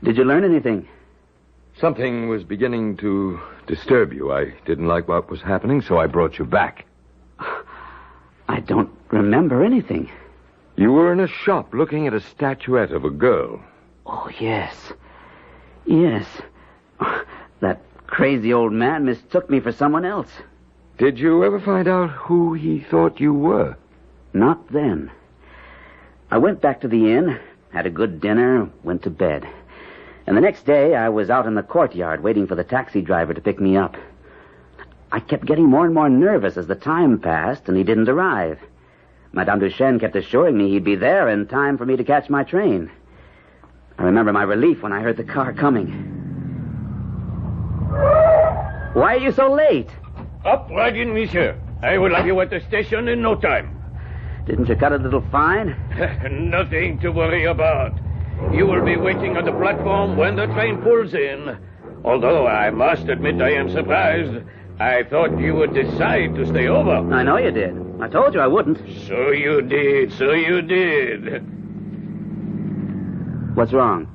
Did you learn anything? Something was beginning to disturb you. I didn't like what was happening, so I brought you back. I don't remember anything. You were in a shop looking at a statuette of a girl. Oh, yes. Yes. That crazy old man mistook me for someone else. Did you ever find out who he thought you were? Not then. I went back to the inn, had a good dinner, went to bed. And the next day, I was out in the courtyard waiting for the taxi driver to pick me up. I kept getting more and more nervous as the time passed, and he didn't arrive. Madame Duchesne kept assuring me he'd be there in time for me to catch my train. I remember my relief when I heard the car coming. Why are you so late? Up right in, monsieur. I will have you at the station in no time. Didn't you cut a little fine? Nothing to worry about. You will be waiting on the platform when the train pulls in. Although I must admit I am surprised. I thought you would decide to stay over. I know you did. I told you I wouldn't. So you did. What's wrong?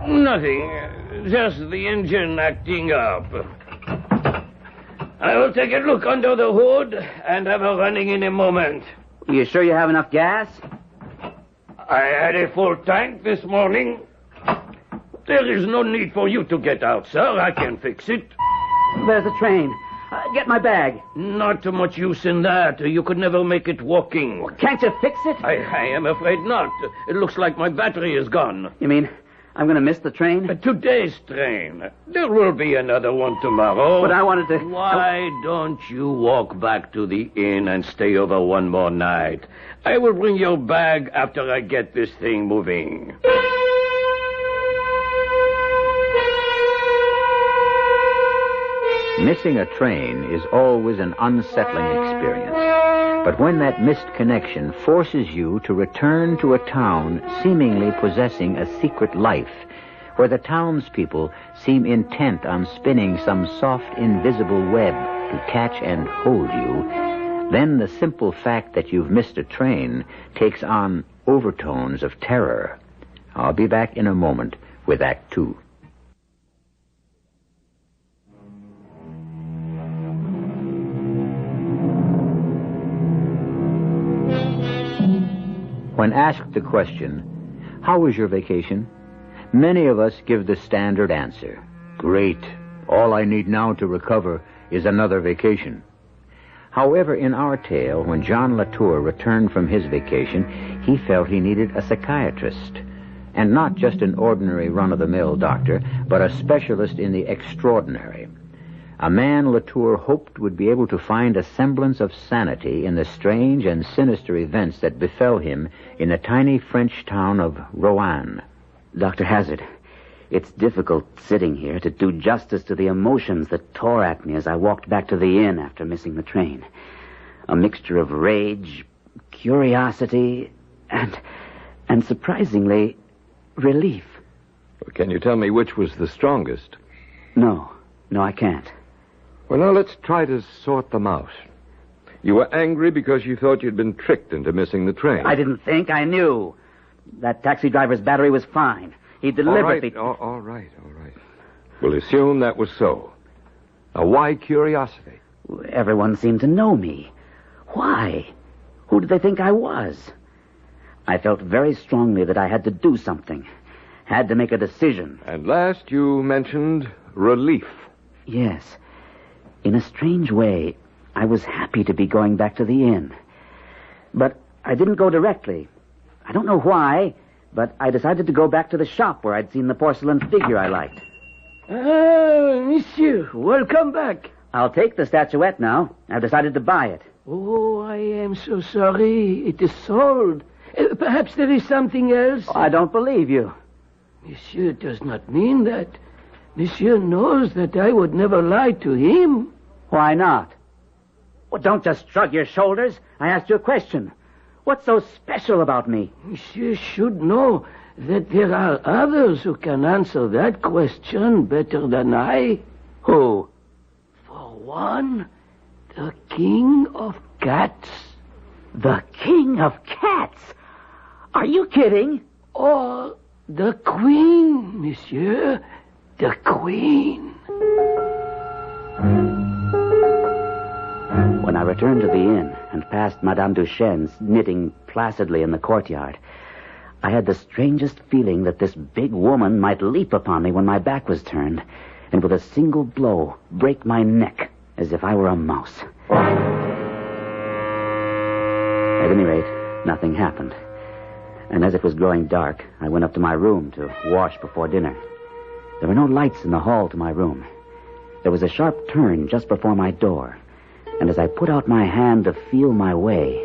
Nothing. Just the engine acting up. I will take a look under the hood and have her running in a moment. You sure you have enough gas? I had a full tank this morning. There is no need for you to get out, sir. I can fix it. There's the train. Get my bag. Not too much use in that. You could never make it working. Well, can't you fix it? I am afraid not. It looks like my battery is gone. You mean I'm going to miss the train? Today's train. There will be another one tomorrow. But I wanted to... Why don't you walk back to the inn and stay over one more night? I will bring your bag after I get this thing moving. Missing a train is always an unsettling experience. But when that missed connection forces you to return to a town seemingly possessing a secret life, where the townspeople seem intent on spinning some soft, invisible web to catch and hold you, then the simple fact that you've missed a train takes on overtones of terror. I'll be back in a moment with Act Two. When asked the question, "How was your vacation?" many of us give the standard answer: "Great. All I need now to recover is another vacation." However, in our tale, when John Latour returned from his vacation, he felt he needed a psychiatrist. And not just an ordinary run-of-the-mill doctor, but a specialist in the extraordinary. A man Latour hoped would be able to find a semblance of sanity in the strange and sinister events that befell him in the tiny French town of Roanne. Dr. Hazard, it's difficult sitting here to do justice to the emotions that tore at me as I walked back to the inn after missing the train. A mixture of rage, curiosity, and surprisingly, Relief. Can you tell me which was the strongest? No, I can't. Well, now let's try to sort them out. You were angry because you thought you'd been tricked into missing the train. I didn't think, I knew. That taxi driver's battery was fine. He deliberately... All right. We'll assume that was so. Now, why curiosity? Everyone seemed to know me. Why? Who did they think I was? I felt very strongly that I had to do something. Had to make a decision. And last you mentioned relief. Yes. In a strange way, I was happy to be going back to the inn. But I didn't go directly. I don't know why, but I decided to go back to the shop where I'd seen the porcelain figure I liked. Monsieur, welcome back. I'll take the statuette now. I've decided to buy it. Oh, I am so sorry. It is sold. Perhaps there is something else. I don't believe you. Monsieur does not mean that. Monsieur knows that I would never lie to him. Why not? Well, don't just shrug your shoulders. I asked you a question. What's so special about me? Monsieur should know that there are others who can answer that question better than I. Who? For one, the King of Cats. The King of Cats? Are you kidding? Or the Queen, monsieur. The Queen. When I returned to the inn and passed Madame Duchesne's knitting placidly in the courtyard, I had the strangest feeling that this big woman might leap upon me when my back was turned, and with a single blow break my neck as if I were a mouse. At any rate, nothing happened. And as it was growing dark, I went up to my room to wash before dinner. There were no lights in the hall to my room. There was a sharp turn just before my door, and as I put out my hand to feel my way,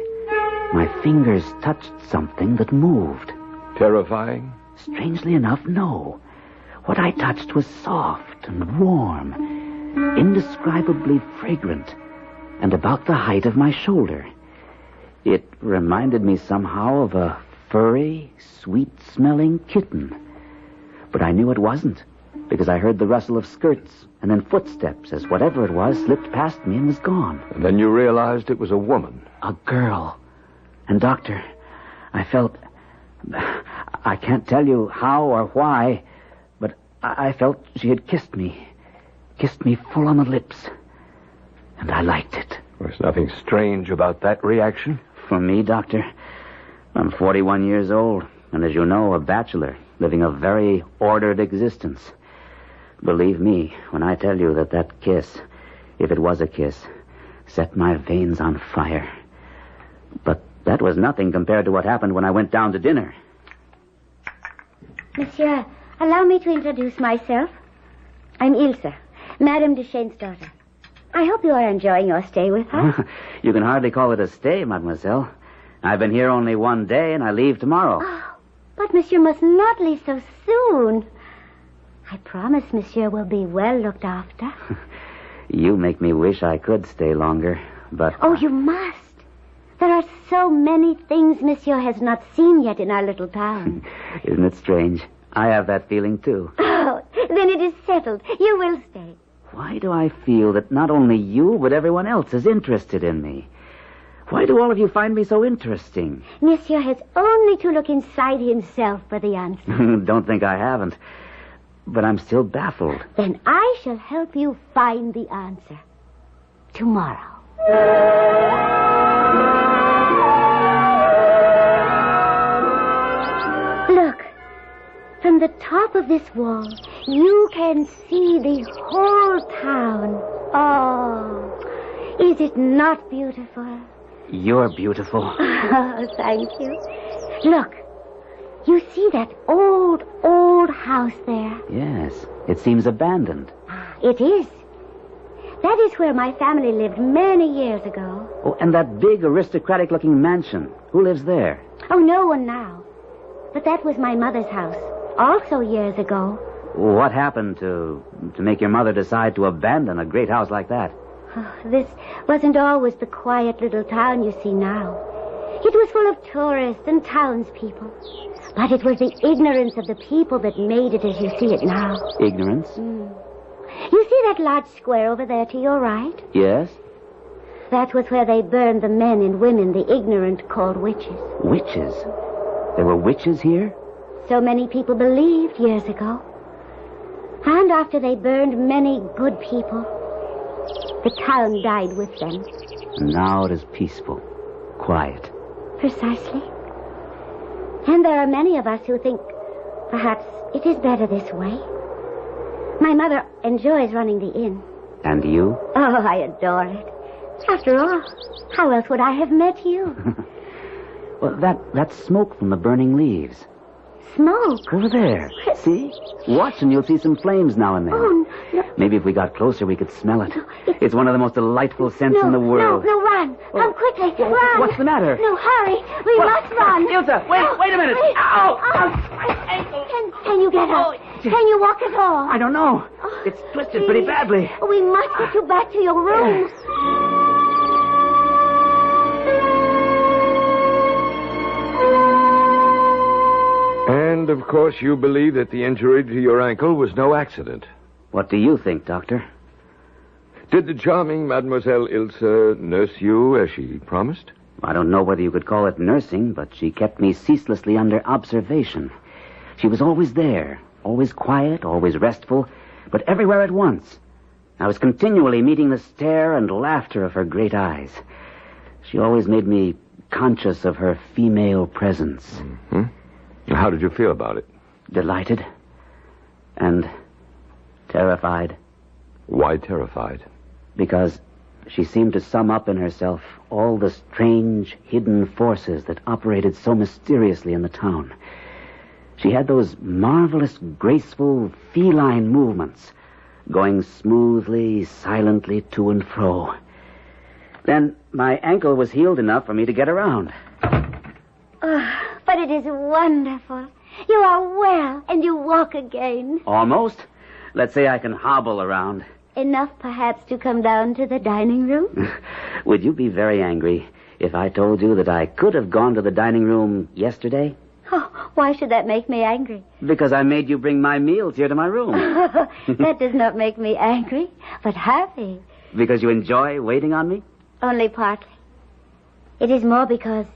my fingers touched something that moved. Terrifying? Strangely enough, no. What I touched was soft and warm, indescribably fragrant, and about the height of my shoulder. It reminded me somehow of a furry, sweet-smelling kitten. But I knew it wasn't, because I heard the rustle of skirts and then footsteps as whatever it was slipped past me and was gone. And then you realized it was a woman. A girl. And, Doctor, I felt... I can't tell you how or why, but I felt she had kissed me full on the lips. And I liked it. There's nothing strange about that reaction. For me, Doctor, I'm 41 years old, and as you know, a bachelor, living a very ordered existence. Believe me when I tell you that that kiss, if it was a kiss, set my veins on fire. But that was nothing compared to what happened when I went down to dinner. Monsieur, allow me to introduce myself. I'm Ilse, Madame Duchesne's daughter. I hope you are enjoying your stay with us. You can hardly call it a stay, mademoiselle. I've been here only one day, and I leave tomorrow. Oh, but monsieur must not leave so soon. I promise monsieur will be well looked after. You make me wish I could stay longer, but... Oh, you must. There are so many things monsieur has not seen yet in our little town. Isn't it strange? I have that feeling, too. Oh, then it is settled. You will stay. Why do I feel that not only you, but everyone else is interested in me? Why do all of you find me so interesting? Monsieur has only to look inside himself for the answer. Don't think I haven't. But I'm still baffled. Then I shall help you find the answer. Tomorrow. Look. From the top of this wall, you can see the whole town. Oh, is it not beautiful? You're beautiful. Oh, thank you. Look, you see that old house there? Yes, it seems abandoned. It is. That is where my family lived many years ago. Oh, and that big aristocratic-looking mansion. Who lives there? Oh, no one now. But that was my mother's house, also years ago. What happened to make your mother decide to abandon a great house like that? Oh, this wasn't always the quiet little town you see now. It was full of tourists and townspeople. But it was the ignorance of the people that made it as you see it now. Ignorance? You see that large square over there to your right? Yes. That was where they burned the men and women the ignorant called witches. Witches? There were witches here? So many people believed years ago. And after they burned many good people, the town died with them. And now it is peaceful, quiet. Precisely. And there are many of us who think perhaps it is better this way. My mother enjoys running the inn. And you? Oh, I adore it. After all, how else would I have met you? Well, that's smoke from the burning leaves. Smoke? Over there. See? Watch and you'll see some flames now and then. Oh, no. Maybe if we got closer, we could smell it. It's one of the most delightful scents in the world. No, run. Come quickly. Run. What's the matter? No, hurry. We must run. Ilsa, wait a minute. Ow! Can you get up? Can you walk at all? I don't know. It's twisted pretty badly. We must get you back to your room. And, of course, you believe that the injury to your ankle was no accident. What do you think, Doctor? Did the charming Mademoiselle Ilse nurse you as she promised? I don't know whether you could call it nursing, but she kept me ceaselessly under observation. She was always there, always quiet, always restful, but everywhere at once. I was continually meeting the stare and laughter of her great eyes. She always made me conscious of her female presence. Mm-hmm. How did you feel about it? Delighted. And terrified. Why terrified? Because she seemed to sum up in herself all the strange, hidden forces that operated so mysteriously in the town. She had those marvelous, graceful, feline movements, going smoothly, silently to and fro. Then my ankle was healed enough for me to get around. Oh, but it is wonderful. You are well, and you walk again. Almost. Let's say I can hobble around. Enough, perhaps, to come down to the dining room? Would you be very angry if I told you that I could have gone to the dining room yesterday? Oh, why should that make me angry? Because I made you bring my meals here to my room. That does not make me angry, but happy. Because you enjoy waiting on me? Only partly. It is more because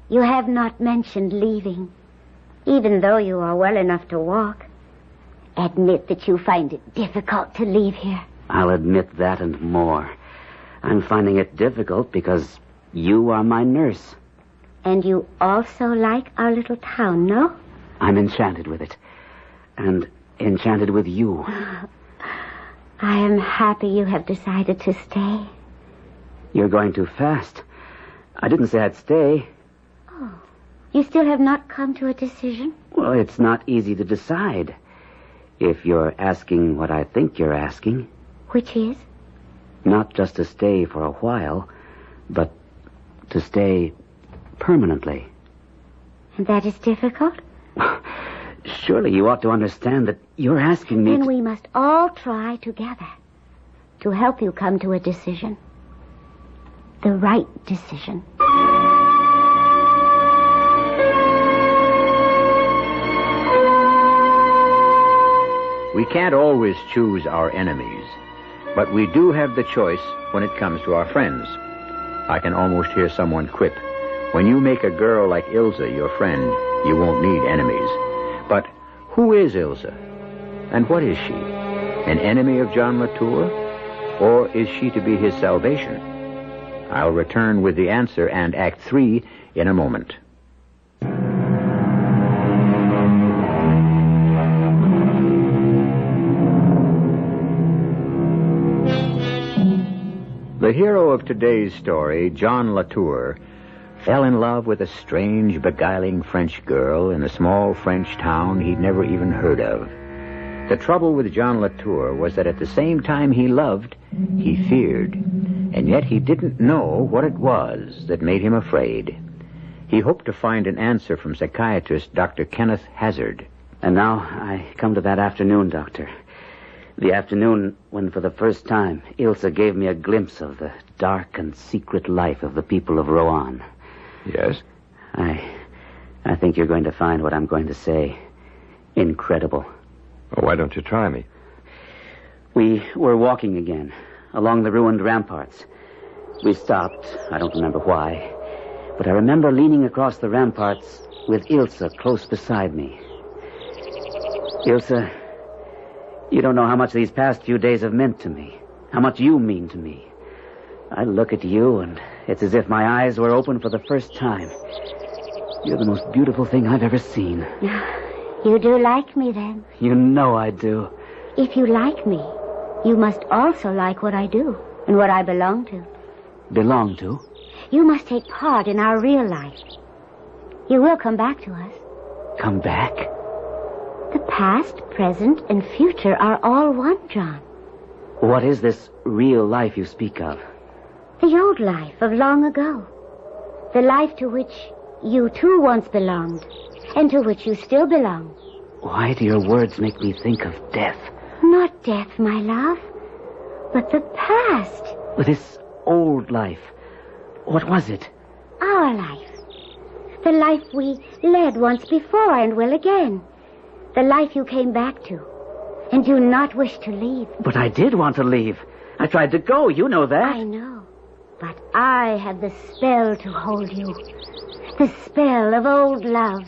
you have not mentioned leaving, even though you are well enough to walk. Admit that you find it difficult to leave here. I'll admit that and more. I'm finding it difficult because you are my nurse. And you also like our little town, no? I'm enchanted with it. And enchanted with you. I am happy you have decided to stay. You're going too fast. I didn't say I'd stay. Oh, you still have not come to a decision? Well, it's not easy to decide. If you're asking what I think you're asking. Which is? Not just to stay for a while, but to stay permanently. And that is difficult? Surely you ought to understand that you're asking me. Then we must all try together to help you come to a decision. The right decision. We can't always choose our enemies, but we do have the choice when it comes to our friends. I can almost hear someone quip, when you make a girl like Ilsa your friend, you won't need enemies. But who is Ilsa? And what is she? An enemy of John Latour? Or is she to be his salvation? I'll return with the answer and Act 3 in a moment. The hero of today's story, John Latour, fell in love with a strange, beguiling French girl in a small French town he'd never even heard of. The trouble with John Latour was that at the same time he loved, he feared, and yet he didn't know what it was that made him afraid. He hoped to find an answer from psychiatrist Dr. Kenneth Hazard. And now I come to that afternoon, Doctor. The afternoon when, for the first time, Ilsa gave me a glimpse of the dark and secret life of the people of Rouen. Yes? I I think you're going to find what I'm going to say incredible. Well, why don't you try me? We were walking again along the ruined ramparts. We stopped. I don't remember why. But I remember leaning across the ramparts with Ilse close beside me. Ilse, you don't know how much these past few days have meant to me. How much you mean to me. I look at you, and it's as if my eyes were open for the first time. You're the most beautiful thing I've ever seen. You do like me, then? You know I do. If you like me, you must also like what I do and what I belong to. Belong to? You must take part in our real life. You will come back to us. Come back? The past, present, and future are all one, John. What is this real life you speak of? The old life of long ago. The life to which you too once belonged, and to which you still belong. Why do your words make me think of death? Not death, my love, but the past. With this old life, what was it? Our life. The life we led once before and will again. The life you came back to and do not wish to leave. But I did want to leave. I tried to go, you know that. I know. But I have the spell to hold you. The spell of old love.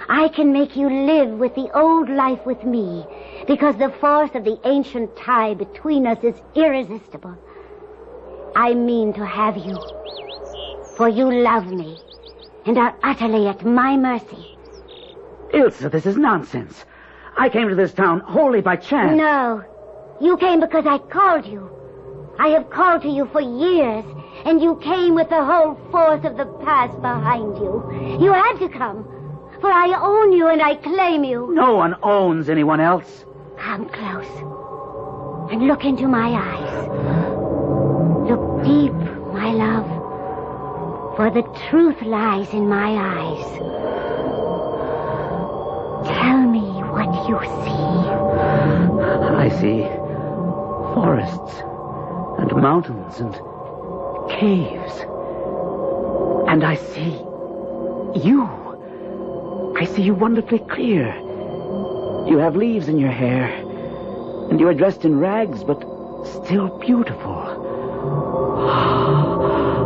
I can make you live with the old life with me, because the force of the ancient tie between us is irresistible. I mean to have you, for you love me and are utterly at my mercy. Ilse, this is nonsense. I came to this town wholly by chance. No, you came because I called you. I have called to you for years, and you came with the whole force of the past behind you. You had to come, for I own you and I claim you. No one owns anyone else. Come close and look into my eyes. Look deep, my love, for the truth lies in my eyes. Tell me what you see. I see forests and mountains and caves. And I see you. I see you wonderfully clear. You have leaves in your hair, and you are dressed in rags, but still beautiful.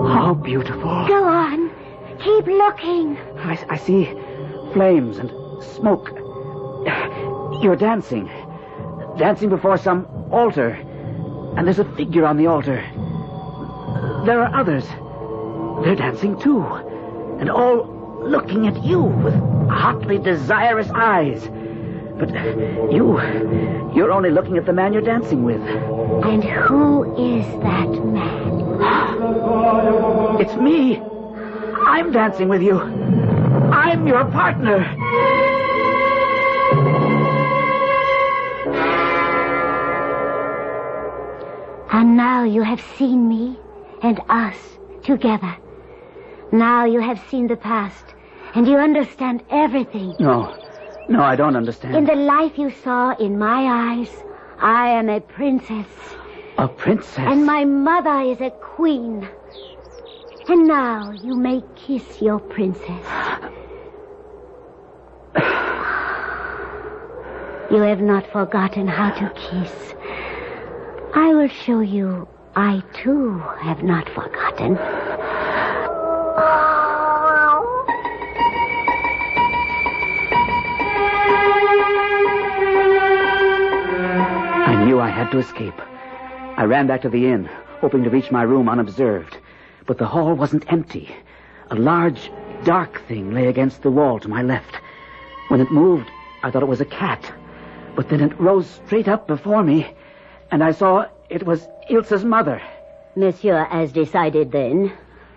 How beautiful. Go on. Keep looking. I see flames and smoke. You're dancing. Dancing before some altar. And there's a figure on the altar. There are others. They're dancing too. And all looking at you with hotly desirous eyes. But you're only looking at the man you're dancing with. And who is that man? It's me. I'm dancing with you. I'm your partner. And now you have seen me and us together. Now you have seen the past, and you understand everything. No, I don't understand. In the life you saw in my eyes, I am a princess. A princess? And my mother is a queen. And now you may kiss your princess. You have not forgotten how to kiss. I will show you I, too, have not forgotten. I knew I had to escape. I ran back to the inn, hoping to reach my room unobserved. But the hall wasn't empty. A large, dark thing lay against the wall to my left. When it moved, I thought it was a cat. But then it rose straight up before me, and I saw it was Ilse's mother. Monsieur has decided then.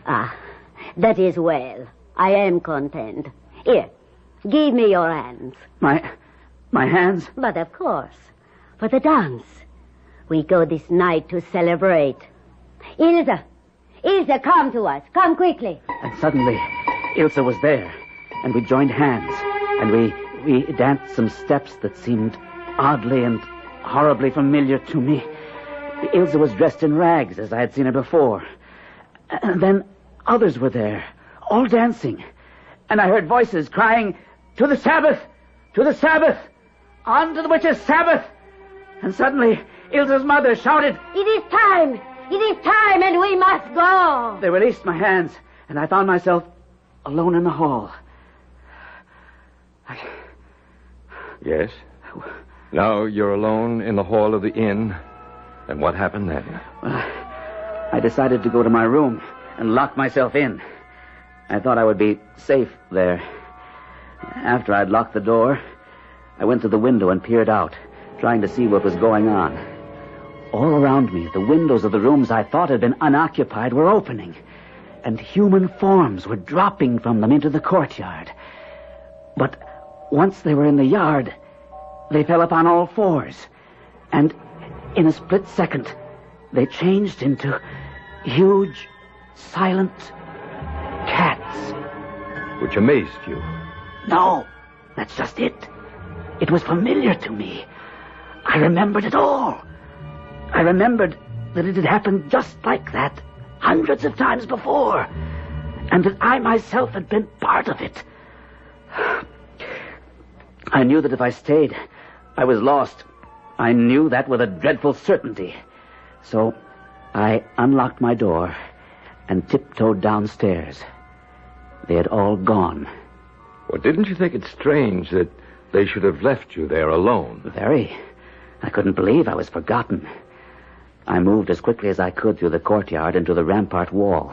Ah, that is well. I am content. Here, give me your hands. My hands? But of course, for the dance. We go this night to celebrate. Ilse, come to us. Come quickly. And suddenly, Ilse was there, and we joined hands, and we danced some steps that seemed oddly and horribly familiar to me. Ilse was dressed in rags, as I had seen her before. And then others were there, all dancing. and I heard voices crying, "To the Sabbath! To the Sabbath! On to the witches' Sabbath!" And suddenly, Ilsa's mother shouted, "It is time! It is time, and we must go!" They released my hands, and I found myself alone in the hall. Yes? Now you're alone in the hall of the inn. And what happened then? Well, I decided to go to my room and lock myself in. I thought I would be safe there. After I'd locked the door, I went to the window and peered out, trying to see what was going on. All around me, the windows of the rooms I thought had been unoccupied were opening, and human forms were dropping from them into the courtyard. But once they were in the yard, they fell upon all fours, and in a split second, they changed into huge, silent cats. Which amazed you. No, that's just it. It was familiar to me. I remembered it all. I remembered that it had happened just like that hundreds of times before, and that I myself had been part of it. I knew that if I stayed, I was lost. I knew that with a dreadful certainty. So I unlocked my door and tiptoed downstairs. They had all gone. Well, didn't you think it strange that they should have left you there alone? Very. I couldn't believe I was forgotten. I moved as quickly as I could through the courtyard and to the rampart wall.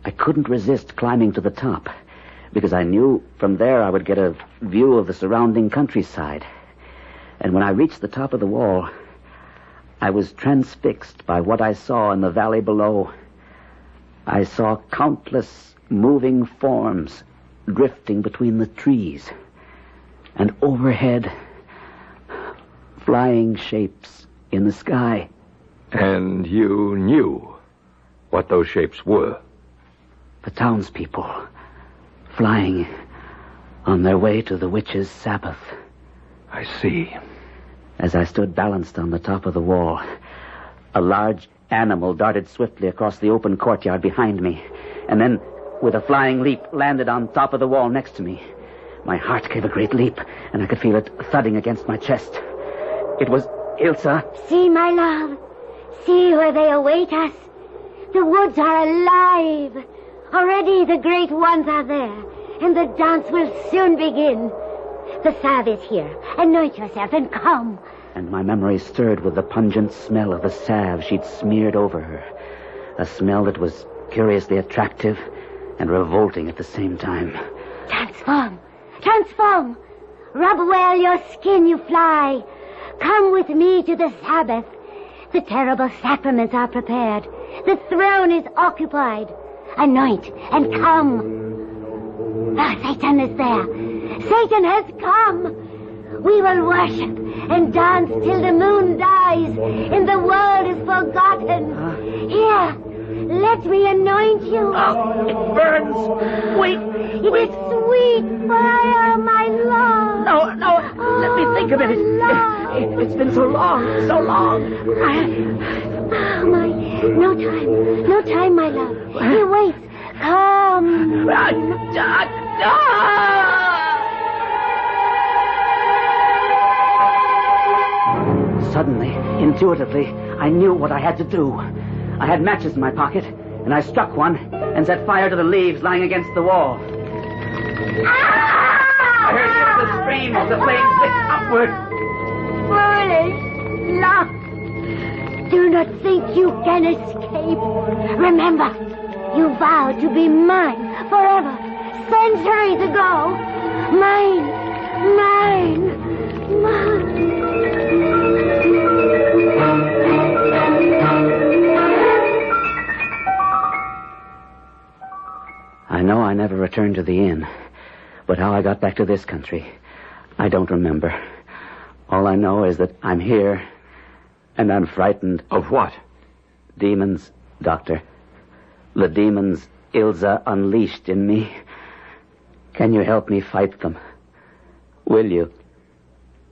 I couldn't resist climbing to the top, because I knew from there I would get a view of the surrounding countryside. And when I reached the top of the wall, I was transfixed by what I saw in the valley below. I saw countless moving forms drifting between the trees, and overhead, flying shapes in the sky. And you knew what those shapes were? The townspeople, flying on their way to the witches' Sabbath. I see. As I stood balanced on the top of the wall, a large animal darted swiftly across the open courtyard behind me, and then, with a flying leap, landed on top of the wall next to me. My heart gave a great leap, and I could feel it thudding against my chest. It was Ilsa. "See, my love. See where they await us. The woods are alive. Already the great ones are there, and the dance will soon begin. The salve is here. Anoint yourself and come." And my memory stirred with the pungent smell of the salve she'd smeared over her. A smell that was curiously attractive and revolting at the same time. "Transform! Transform! Rub well your skin, you fly. Come with me to the Sabbath. The terrible sacraments are prepared. The throne is occupied. Anoint and come." Ah, Satan is there. Satan has come. We will worship and dance till the moon dies and the world is forgotten. Here, let me anoint you. It burns. Wait. It is sweet fire, my love. No. Let me think a minute. It's been so long. No time, my love. Here, wait. Come. Suddenly, intuitively, I knew what I had to do. I had matches in my pocket, and I struck one and set fire to the leaves lying against the wall. I heard the scream as the flames licked upward. Foolish love. Do not think you can escape. Remember, you vowed to be mine forever, centuries ago. Mine. I know I never returned to the inn, but how I got back to this country, I don't remember. All I know is that I'm here, and I'm frightened. Of what? Demons, Doctor. The demons Ilsa unleashed in me. Can you help me fight them? Will you?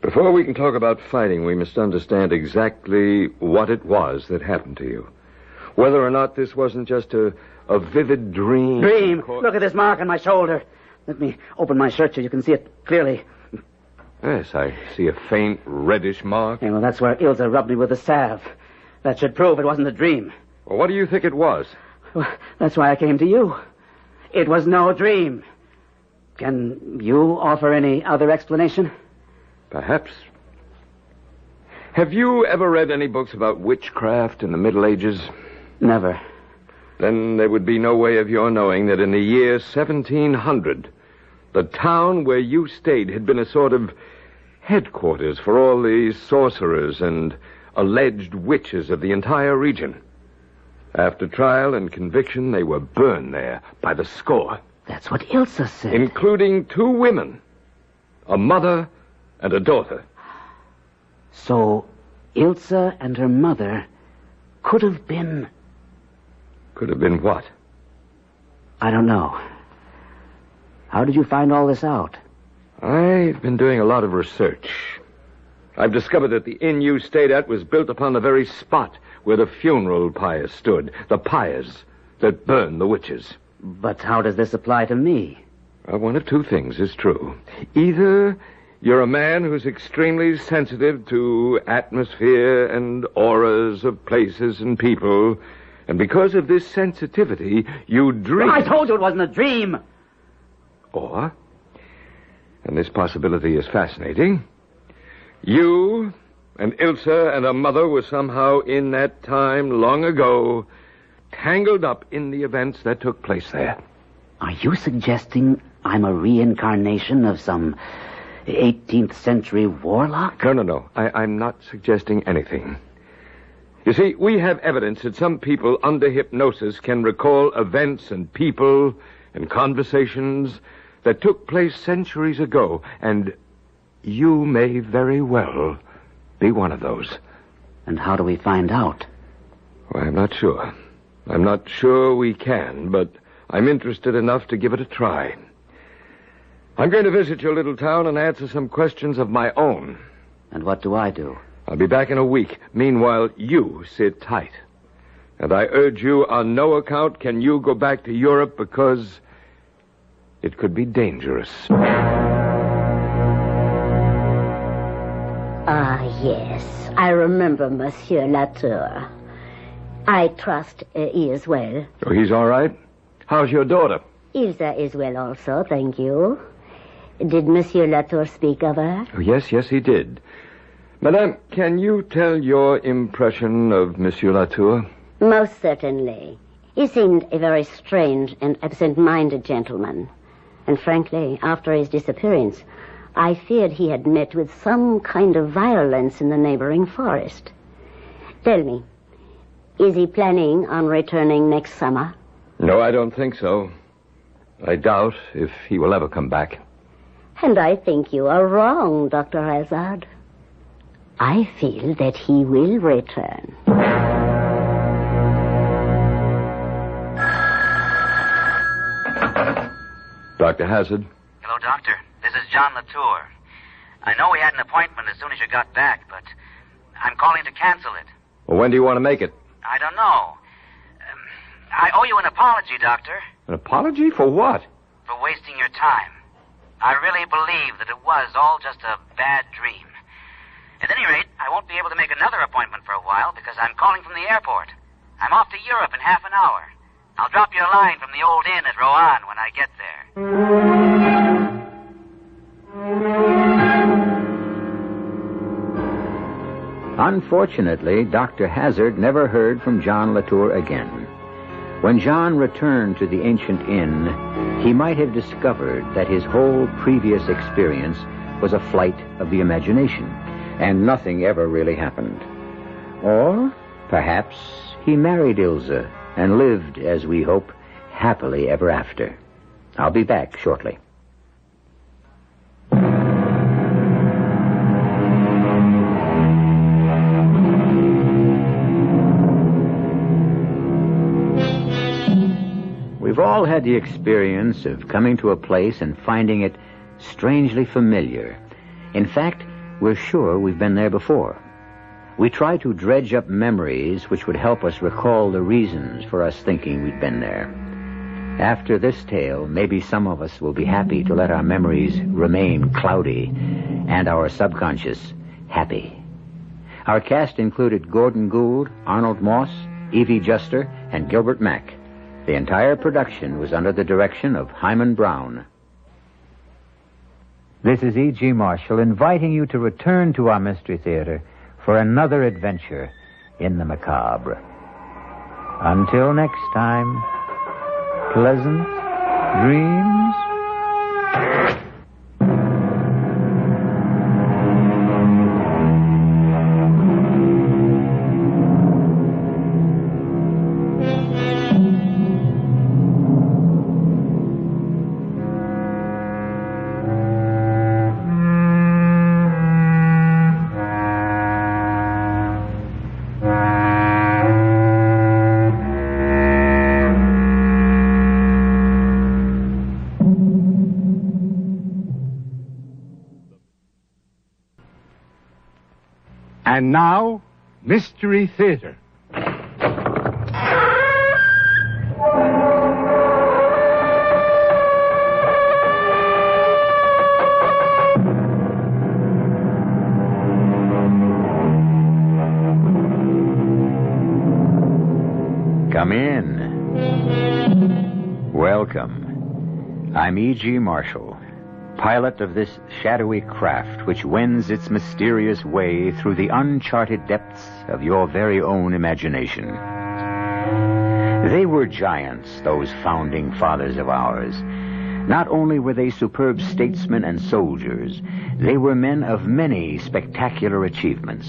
Before we can talk about fighting, we must understand exactly what it was that happened to you. Whether or not this wasn't just a vivid dream. Dream? Look at this mark on my shoulder. Let me open my shirt so you can see it clearly. Yes, I see a faint reddish mark. Yeah, well, that's where Ilsa rubbed me with the salve. That should prove it wasn't a dream. Well, what do you think it was? Well, that's why I came to you. It was no dream. Can you offer any other explanation? Perhaps. Have you ever read any books about witchcraft in the Middle Ages? Never. Then there would be no way of your knowing that in the year 1700, the town where you stayed had been a sort of headquarters for all the sorcerers and alleged witches of the entire region. After trial and conviction, they were burned there by the score. That's what Ilsa said. Including 2 women, a mother and a daughter. So Ilsa and her mother could have been... Could have been what? I don't know. How did you find all this out? I've been doing a lot of research. I've discovered that the inn you stayed at was built upon the very spot where the funeral pyre stood. The pyres that burned the witches. But how does this apply to me? One of 2 things is true. Either you're a man who's extremely sensitive to atmosphere and auras of places and people, and because of this sensitivity, you dream... I told you it wasn't a dream! Or, and this possibility is fascinating, you and Ilsa and her mother were somehow in that time long ago tangled up in the events that took place there. Are you suggesting I'm a reincarnation of some 18th century warlock? No. I'm not suggesting anything. You see, we have evidence that some people under hypnosis can recall events and people and conversations that took place centuries ago, and you may very well be one of those. And how do we find out? Well, I'm not sure. I'm not sure we can, but I'm interested enough to give it a try. I'm going to visit your little town and answer some questions of my own. And what do I do? I'll be back in a week. Meanwhile, you sit tight. And I urge you, on no account can you go back to Europe because it could be dangerous. Ah, yes. I remember Monsieur Latour. I trust he is well. Oh, he's all right? How's your daughter? Ilsa is well also, thank you. Did Monsieur Latour speak of her? Oh, yes, he did. Madame, can you tell your impression of Monsieur Latour? Most certainly. He seemed a very strange and absent-minded gentleman. And frankly, after his disappearance, I feared he had met with some kind of violence in the neighboring forest. Tell me, is he planning on returning next summer? No, I don't think so. I doubt if he will ever come back. And I think you are wrong, Dr. Hazard. I feel that he will return. Dr. Hazard? Hello, Doctor. This is John Latour. I know we had an appointment as soon as you got back, but I'm calling to cancel it. Well, when do you want to make it? I don't know. I owe you an apology, Doctor. An apology? For what? For wasting your time. I really believe that it was all just a bad dream. At any rate, I won't be able to make another appointment for a while because I'm calling from the airport. I'm off to Europe in half an hour. I'll drop you a line from the old inn at Rouen when I get there. Unfortunately, Dr. Hazard never heard from John Latour again. When John returned to the ancient inn, he might have discovered that his whole previous experience was a flight of the imagination, and nothing ever really happened. Or perhaps he married Ilsa and lived, as we hope, happily ever after. I'll be back shortly. We've all had the experience of coming to a place and finding it strangely familiar. In fact, we're sure we've been there before. We try to dredge up memories which would help us recall the reasons for us thinking we'd been there. After this tale, maybe some of us will be happy to let our memories remain cloudy and our subconscious happy. Our cast included Gordon Gould, Arnold Moss, Evie Juster, and Gilbert Mack. The entire production was under the direction of Hyman Brown. This is E.G. Marshall inviting you to return to our Mystery Theater for another adventure in the macabre. Until next time, pleasant dreams. And now, Mystery Theater. Come in. Welcome. I'm E.G. Marshall, pilot of this shadowy craft which wends its mysterious way through the uncharted depths of your very own imagination. They were giants, those founding fathers of ours. Not only were they superb statesmen and soldiers, they were men of many spectacular achievements.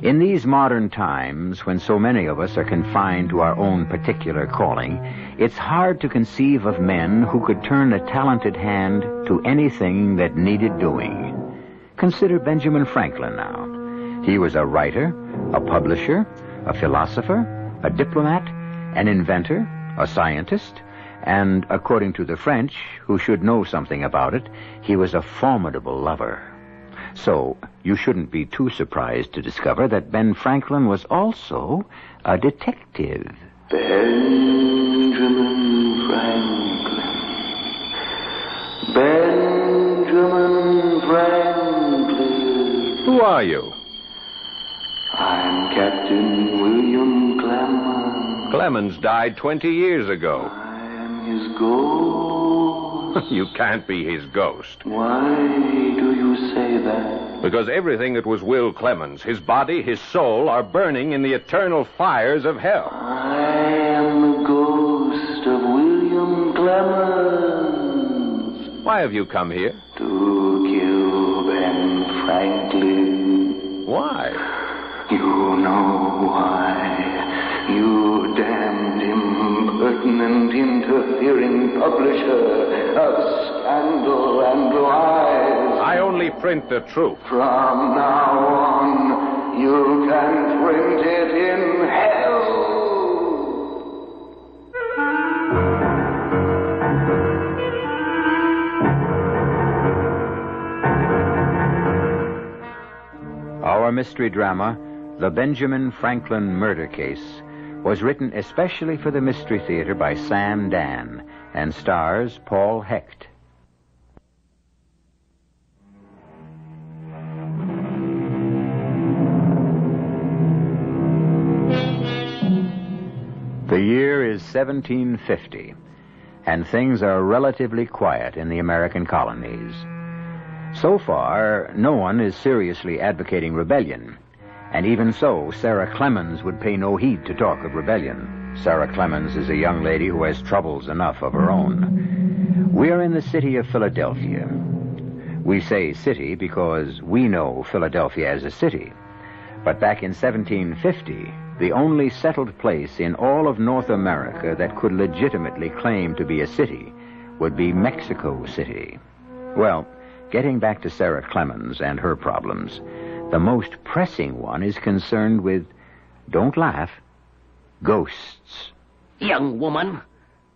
In these modern times, when so many of us are confined to our own particular calling, it's hard to conceive of men who could turn a talented hand to anything that needed doing. Consider Benjamin Franklin now. He was a writer, a publisher, a philosopher, a diplomat, an inventor, a scientist, and, according to the French, who should know something about it, he was a formidable lover. So, you shouldn't be too surprised to discover that Ben Franklin was also a detective. Benjamin Franklin. Benjamin Franklin. Who are you? I'm Captain William Clemens. Clemens died 20 years ago. I am his ghost. You can't be his ghost. Why do you say that? Because everything that was Will Clemens, his body, his soul, are burning in the eternal fires of hell. I am the ghost of William Clemens. Why have you come here? To kill Ben Franklin. Why? You know why. You damned, impertinent, interfering publisher of scandal and lies. I only print the truth. From now on, you can print it in hell. Our mystery drama, The Benjamin Franklin Murder Case, was written especially for the Mystery Theater by Sam Dan and stars Paul Hecht. The year is 1750, and things are relatively quiet in the American colonies. So far, no one is seriously advocating rebellion. And even so, Sarah Clemens would pay no heed to talk of rebellion. Sarah Clemens is a young lady who has troubles enough of her own. We are in the city of Philadelphia. We say city because we know Philadelphia as a city. But back in 1750, the only settled place in all of North America that could legitimately claim to be a city would be Mexico City. Well, getting back to Sarah Clemens and her problems, the most pressing one is concerned with, don't laugh, ghosts. Young woman.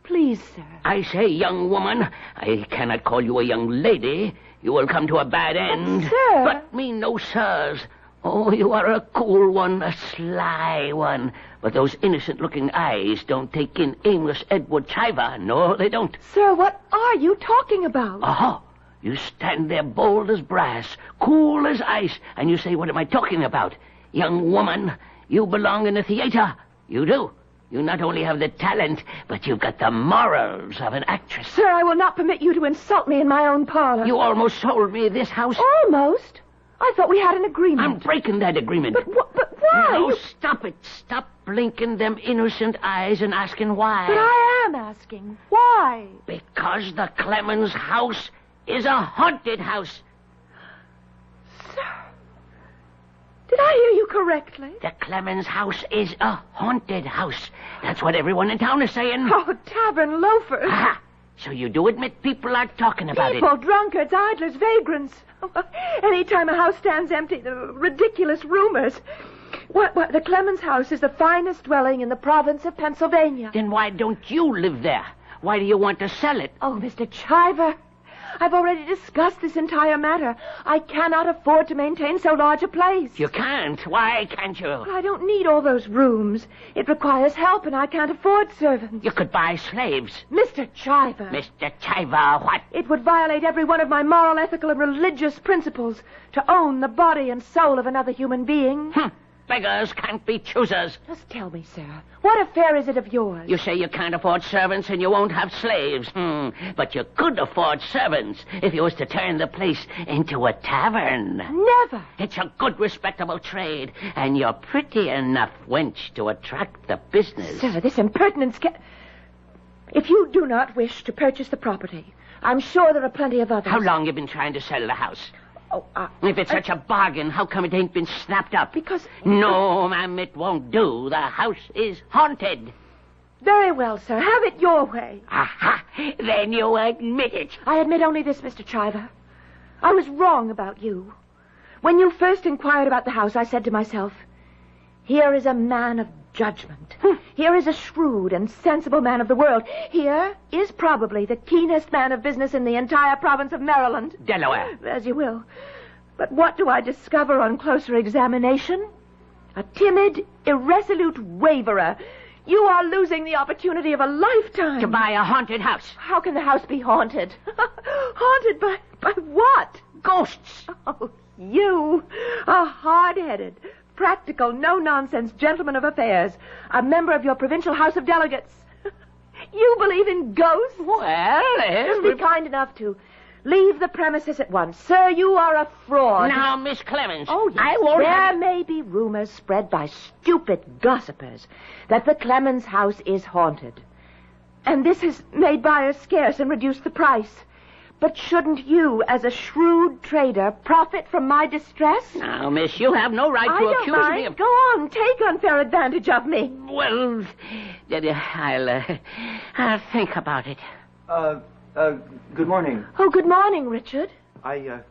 Please, sir. I say, young woman, I cannot call you a young lady. You will come to a bad end. But, sir. But me no sirs. Oh, you are a cool one, a sly one. But those innocent-looking eyes don't take in Amos Edward Chiver. No, they don't. Sir, what are you talking about? Oh, you stand there bold as brass, cool as ice, and you say, what am I talking about? Young woman, you belong in the theater. You do. You not only have the talent, but you've got the morals of an actress. Sir, I will not permit you to insult me in my own parlor. You almost sold me this house. Almost? I thought we had an agreement. I'm breaking that agreement. But why? No, stop it. Stop blinking them innocent eyes and asking why. But I am asking. Why? Because the Clemens house is a haunted house. Sir, did I hear you correctly? The Clemens house is a haunted house. That's what everyone in town is saying. Oh, tavern loafers. Aha. So you do admit people are talking about People, drunkards, idlers, vagrants. Any time a house stands empty, the ridiculous rumors. What, the Clemens house is the finest dwelling in the province of Pennsylvania. Then why don't you live there? Why do you want to sell it? Oh, Mr. Chiver, I've already discussed this entire matter. I cannot afford to maintain so large a place. You can't. Why can't you? Well, I don't need all those rooms. It requires help, and I can't afford servants. You could buy slaves. Mr. Chiver. Mr. Chiver, what? It would violate every one of my moral, ethical, and religious principles to own the body and soul of another human being. Beggars can't be choosers. Just tell me, sir, what affair is it of yours? You say you can't afford servants and you won't have slaves. But you could afford servants if you was to turn the place into a tavern. Never. It's a good, respectable trade, and you're pretty enough wench to attract the business. Sir, this impertinence If you do not wish to purchase the property, I'm sure there are plenty of others. How long you been trying to sell the house? If it's such a bargain, how come it ain't been snapped up? Because... No, ma'am, it won't do. The house is haunted. Very well, sir. Have it your way. Aha! Then you admit it. I admit only this, Mr. Chiver. I was wrong about you. When you first inquired about the house, I said to myself, here is a man of judgment. Here is a shrewd and sensible man of the world. Here is probably the keenest man of business in the entire province of Maryland. Delaware. As you will. But what do I discover on closer examination? A timid, irresolute waverer. You are losing the opportunity of a lifetime. To buy a haunted house. How can the house be haunted? Haunted by what? Ghosts. Oh, you, a hard-headed, practical, no-nonsense gentleman of affairs, a member of your provincial House of Delegates. You believe in ghosts? Well, be kind enough to leave the premises at once. Sir, you are a fraud. Now, Miss Clemens. Oh, yes. I won't There may be rumors spread by stupid gossipers that the Clemens house is haunted. And this has made buyers scarce and reduced the price. But shouldn't you, as a shrewd trader, profit from my distress? Now, miss, you have no right to accuse me of... Go on, take unfair advantage of me. Well, I'll think about it. Good morning. Oh, good morning, Richard. I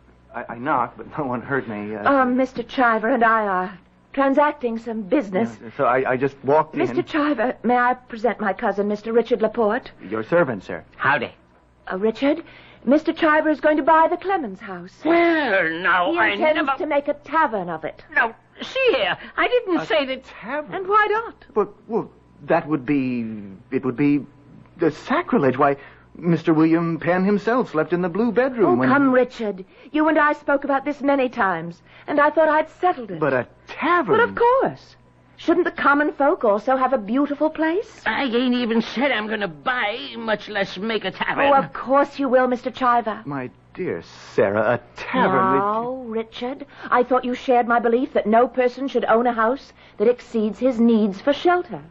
knocked, but no one heard me. Mr. Chiver and I are transacting some business. Yeah, so I just walked in. Mr. Chiver, may I present my cousin, Mr. Richard Laporte? Your servant, sir. Howdy. Richard, Mr. Chiver is going to buy the Clemens house. Well, now, I intends to make a tavern of it. No, see here, I didn't say that... Tavern? And why not? Well, that would be... It would be the sacrilege. Why, Mr. William Penn himself slept in the blue bedroom. Oh, come, Richard. You and I spoke about this many times, and I thought I'd settled it. But a tavern? But of course. Shouldn't the common folk also have a beautiful place? I ain't even said I'm going to buy, much less make a tavern. Oh, of course you will, Mr. Chiver. My dear Sarah, a tavern... Now, Richard, I thought you shared my belief that no person should own a house that exceeds his needs for shelter.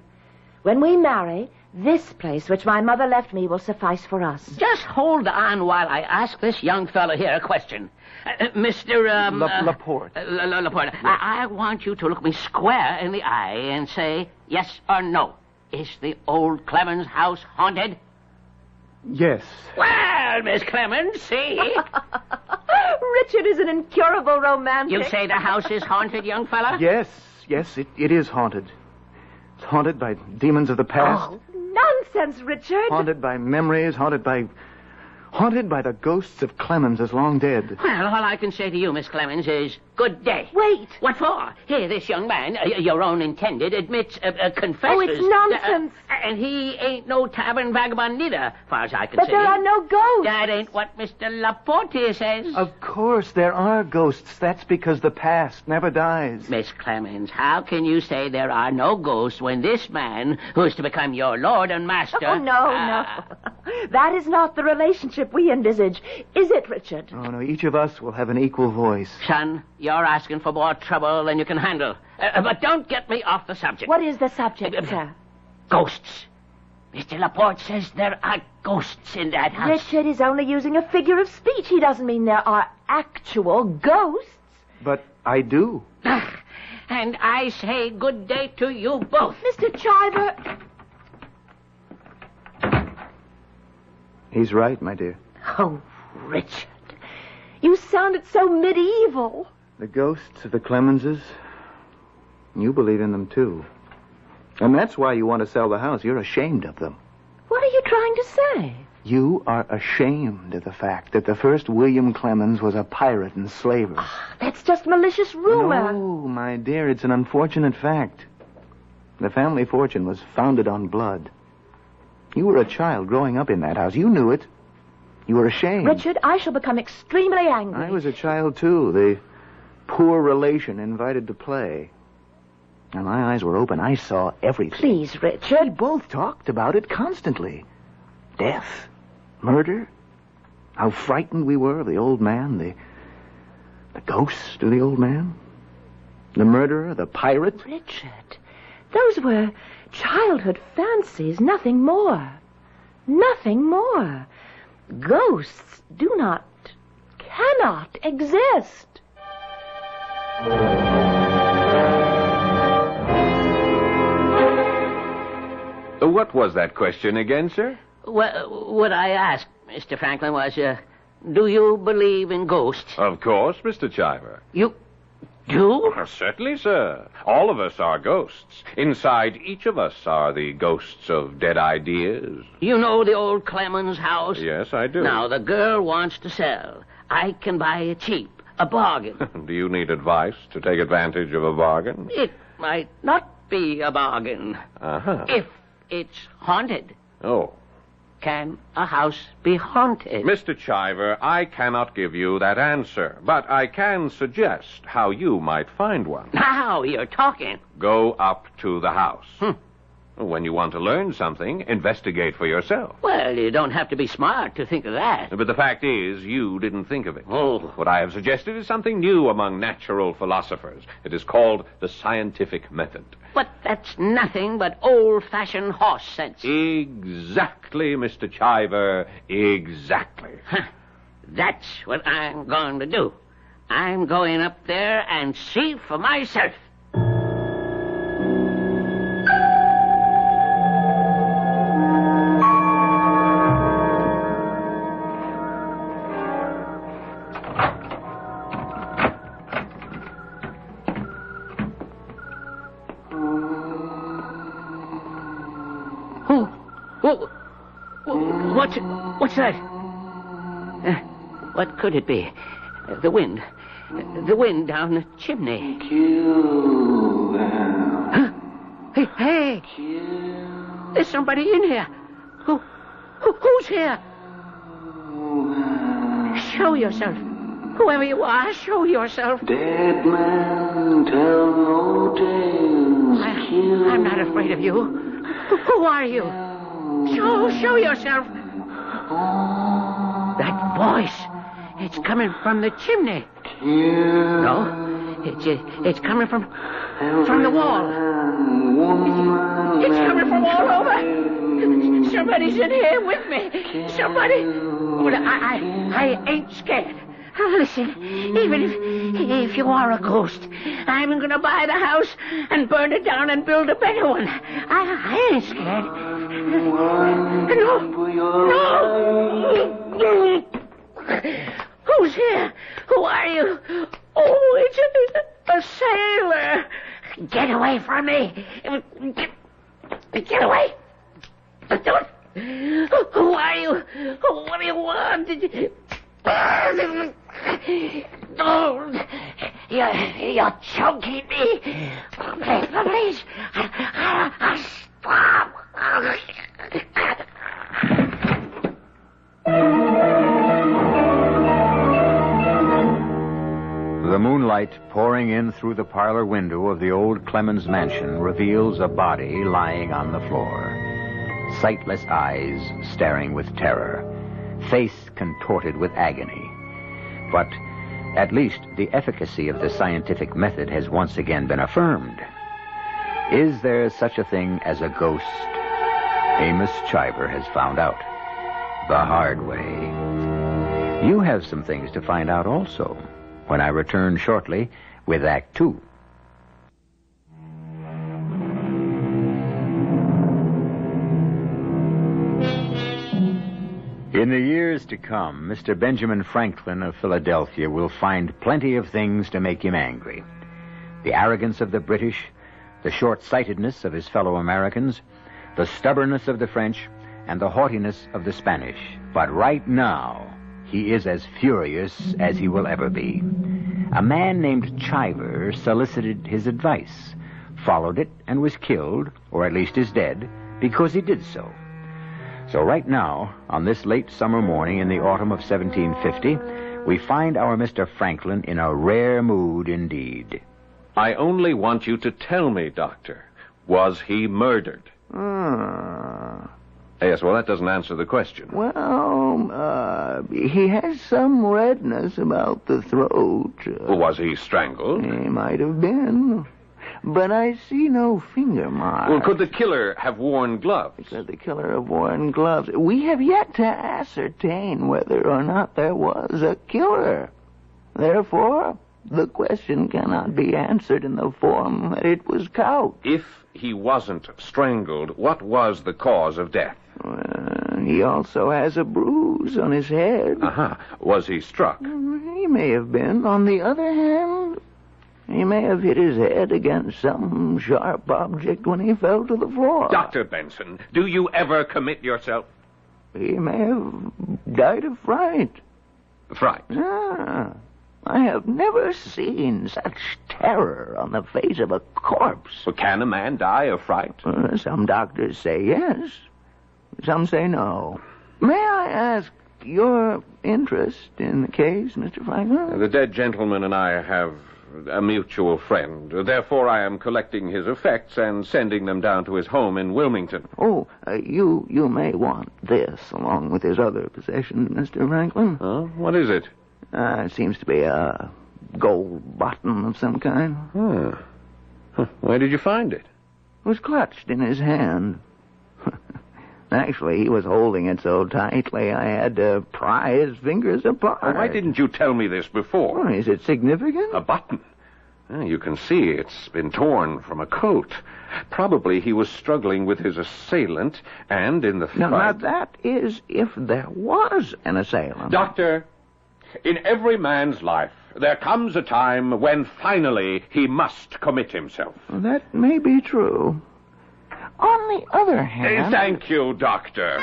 When we marry, this place which my mother left me will suffice for us. Just hold on while I ask this young fellow here a question. Mr. Laporte. Laporte, yes. I want you to look me square in the eye and say yes or no. Is the old Clemens house haunted? Yes. Well, Miss Clemens, see? Richard is an incurable romantic. You say the house is haunted, young fella? Yes, it is haunted. It's haunted by demons of the past. Oh, nonsense, Richard. Haunted by memories, haunted by haunted by the ghosts of Clemens as long dead. Well, all I can say to you, Miss Clemens, is good day. Wait. What for? Here, this young man, your own intended, admits, confesses... Oh, it's nonsense. And he ain't no tavern vagabond neither, far as I can But see. there are no ghosts. That ain't what Mr. Laporte says. Of course, there are ghosts. That's because the past never dies. Miss Clemens, how can you say there are no ghosts when this man, who's to become your lord and master... Oh, no. That is not the relationship we envisage. Is it, Richard? Oh, no, each of us will have an equal voice. Son, you're asking for more trouble than you can handle. But don't get me off the subject. What is the subject, sir? Ghosts. Mr. Laporte says there are ghosts in that house. Richard is only using a figure of speech. He doesn't mean there are actual ghosts. But I do. And I say good day to you both. Mr. Chiver... He's right, my dear. Oh, Richard. You sounded so medieval. The ghosts of the Clemenses, you believe in them, too. And that's why you want to sell the house. You're ashamed of them. What are you trying to say? You are ashamed of the fact that the first William Clemens was a pirate and slaver. That's just malicious rumor. No, my dear, it's an unfortunate fact. The family fortune was founded on blood. You were a child growing up in that house. You knew it. You were ashamed. Richard, I shall become extremely angry. I was a child, too. The poor relation invited to play. And my eyes were open. I saw everything. Please, Richard. We both talked about it constantly. Death. Murder. How frightened we were of the old man. The ghost of the old man. The murderer. The pirate. Richard, those were childhood fancies. Nothing more. Nothing more. Ghosts cannot exist. What was that question again, sir? Well, what I asked, Mr. Franklin, was, do you believe in ghosts? Of course, Mr. Chiver. You do? Certainly, sir. All of us are ghosts. Inside each of us are the ghosts of dead ideas. You know the old Clemens house? Yes, I do. Now, the girl wants to sell. I can buy it cheap. A bargain. Do you need advice to take advantage of a bargain? It might not be a bargain. Uh-huh. If it's haunted. Oh. Can a house be haunted? Mr. Chiver, I cannot give you that answer, but I can suggest how you might find one. Now you're talking. Go up to the house. When you want to learn something, investigate for yourself. Well, you don't have to be smart to think of that. But the fact is, you didn't think of it. Oh. What I have suggested is something new among natural philosophers. It is called the scientific method. But that's nothing but old-fashioned horse sense. Exactly, Mr. Chiver. Exactly. That's what I'm going to do. I'm going up there and see for myself. What's that? What could it be? The wind. The wind down the chimney. Kill them. Huh? Hey! There's somebody in here. Who's here? Show yourself. Whoever you are, show yourself. Dead man, tell no tales. I'm not afraid of you. Who are you? Show yourself. That voice. It's coming from the chimney. No, it's coming from the wall. It's coming from all over. Somebody's in here with me. Somebody. Well, I ain't scared. Listen, even if you are a ghost, I'm going to buy the house and burn it down and build a better one. I ain't scared. No. Who's here? Who are you? Oh, it's a sailor. Get away from me. Get away. Who are you? What do you want? Oh, you're choking me. Please. Stop. The moonlight pouring in through the parlor window of the old Clemens mansion reveals a body lying on the floor. Sightless eyes staring with terror. Face contorted with agony. But at least the efficacy of the scientific method has once again been affirmed. Is there such a thing as a ghost? Amos Chiver has found out. The hard way. You have some things to find out also, when I return shortly with Act 2. In the years to come, Mr. Benjamin Franklin of Philadelphia will find plenty of things to make him angry. The arrogance of the British, the short-sightedness of his fellow Americans, the stubbornness of the French, and the haughtiness of the Spanish. But right now, he is as furious as he will ever be. A man named Chiver solicited his advice, followed it, and was killed, or at least is dead, because he did so. So right now, on this late summer morning in the autumn of 1750, we find our Mr. Franklin in a rare mood indeed. I only want you to tell me, Doctor, was he murdered? Yes, well, that doesn't answer the question. Well, he has some redness about the throat. Was he strangled? He might have been. But I see no finger marks. Well, could the killer have worn gloves? Could the killer have worn gloves? We have yet to ascertain whether or not there was a killer. Therefore, the question cannot be answered in the form that it was couched. If he wasn't strangled, what was the cause of death? He also has a bruise on his head. Was he struck? He may have been. On the other hand, he may have hit his head against some sharp object when he fell to the floor. Dr. Benson, do you ever commit yourself? He may have died of fright. Fright? I have never seen such terror on the face of a corpse. Well, can a man die of fright? Some doctors say yes. Some say no. May I ask your interest in the case, Mr. Franklin? The dead gentleman and I have a mutual friend. Therefore, I am collecting his effects and sending them down to his home in Wilmington. You may want this along with his other possessions, Mr. Franklin. What is it? It seems to be a gold button of some kind. Where did you find it? It was clutched in his hand. Actually, he was holding it so tightly I had to pry his fingers apart. Why didn't you tell me this before? Is it significant? A button. You can see it's been torn from a coat. Probably he was struggling with his assailant, and in the fight... Now, that is if there was an assailant. Doctor, in every man's life, there comes a time when finally he must commit himself. Well, that may be true. On the other hand... Thank you, Doctor.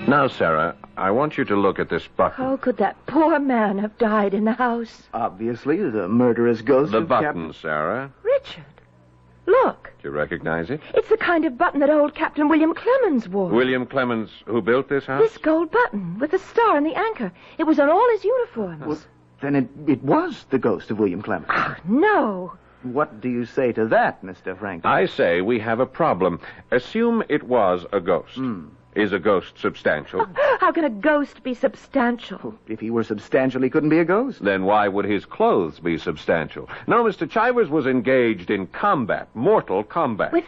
Now, Sarah, I want you to look at this button. How could that poor man have died in the house? Obviously, the murderous ghost The of button, Sarah. Richard, look. Do you recognize it? It's the kind of button that old Captain William Clemens wore. William Clemens, who built this house? This gold button with the star and the anchor. It was on all his uniforms. Well, then it was the ghost of William Clemens. No. What do you say to that, Mr. Franklin? I say we have a problem. Assume it was a ghost. Is a ghost substantial? How can a ghost be substantial? If he were substantial, he couldn't be a ghost. Then why would his clothes be substantial? No, Mr. Chivers was engaged in combat, mortal combat. With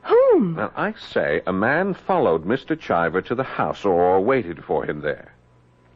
whom? Now, I say a man followed Mr. Chiver to the house or waited for him there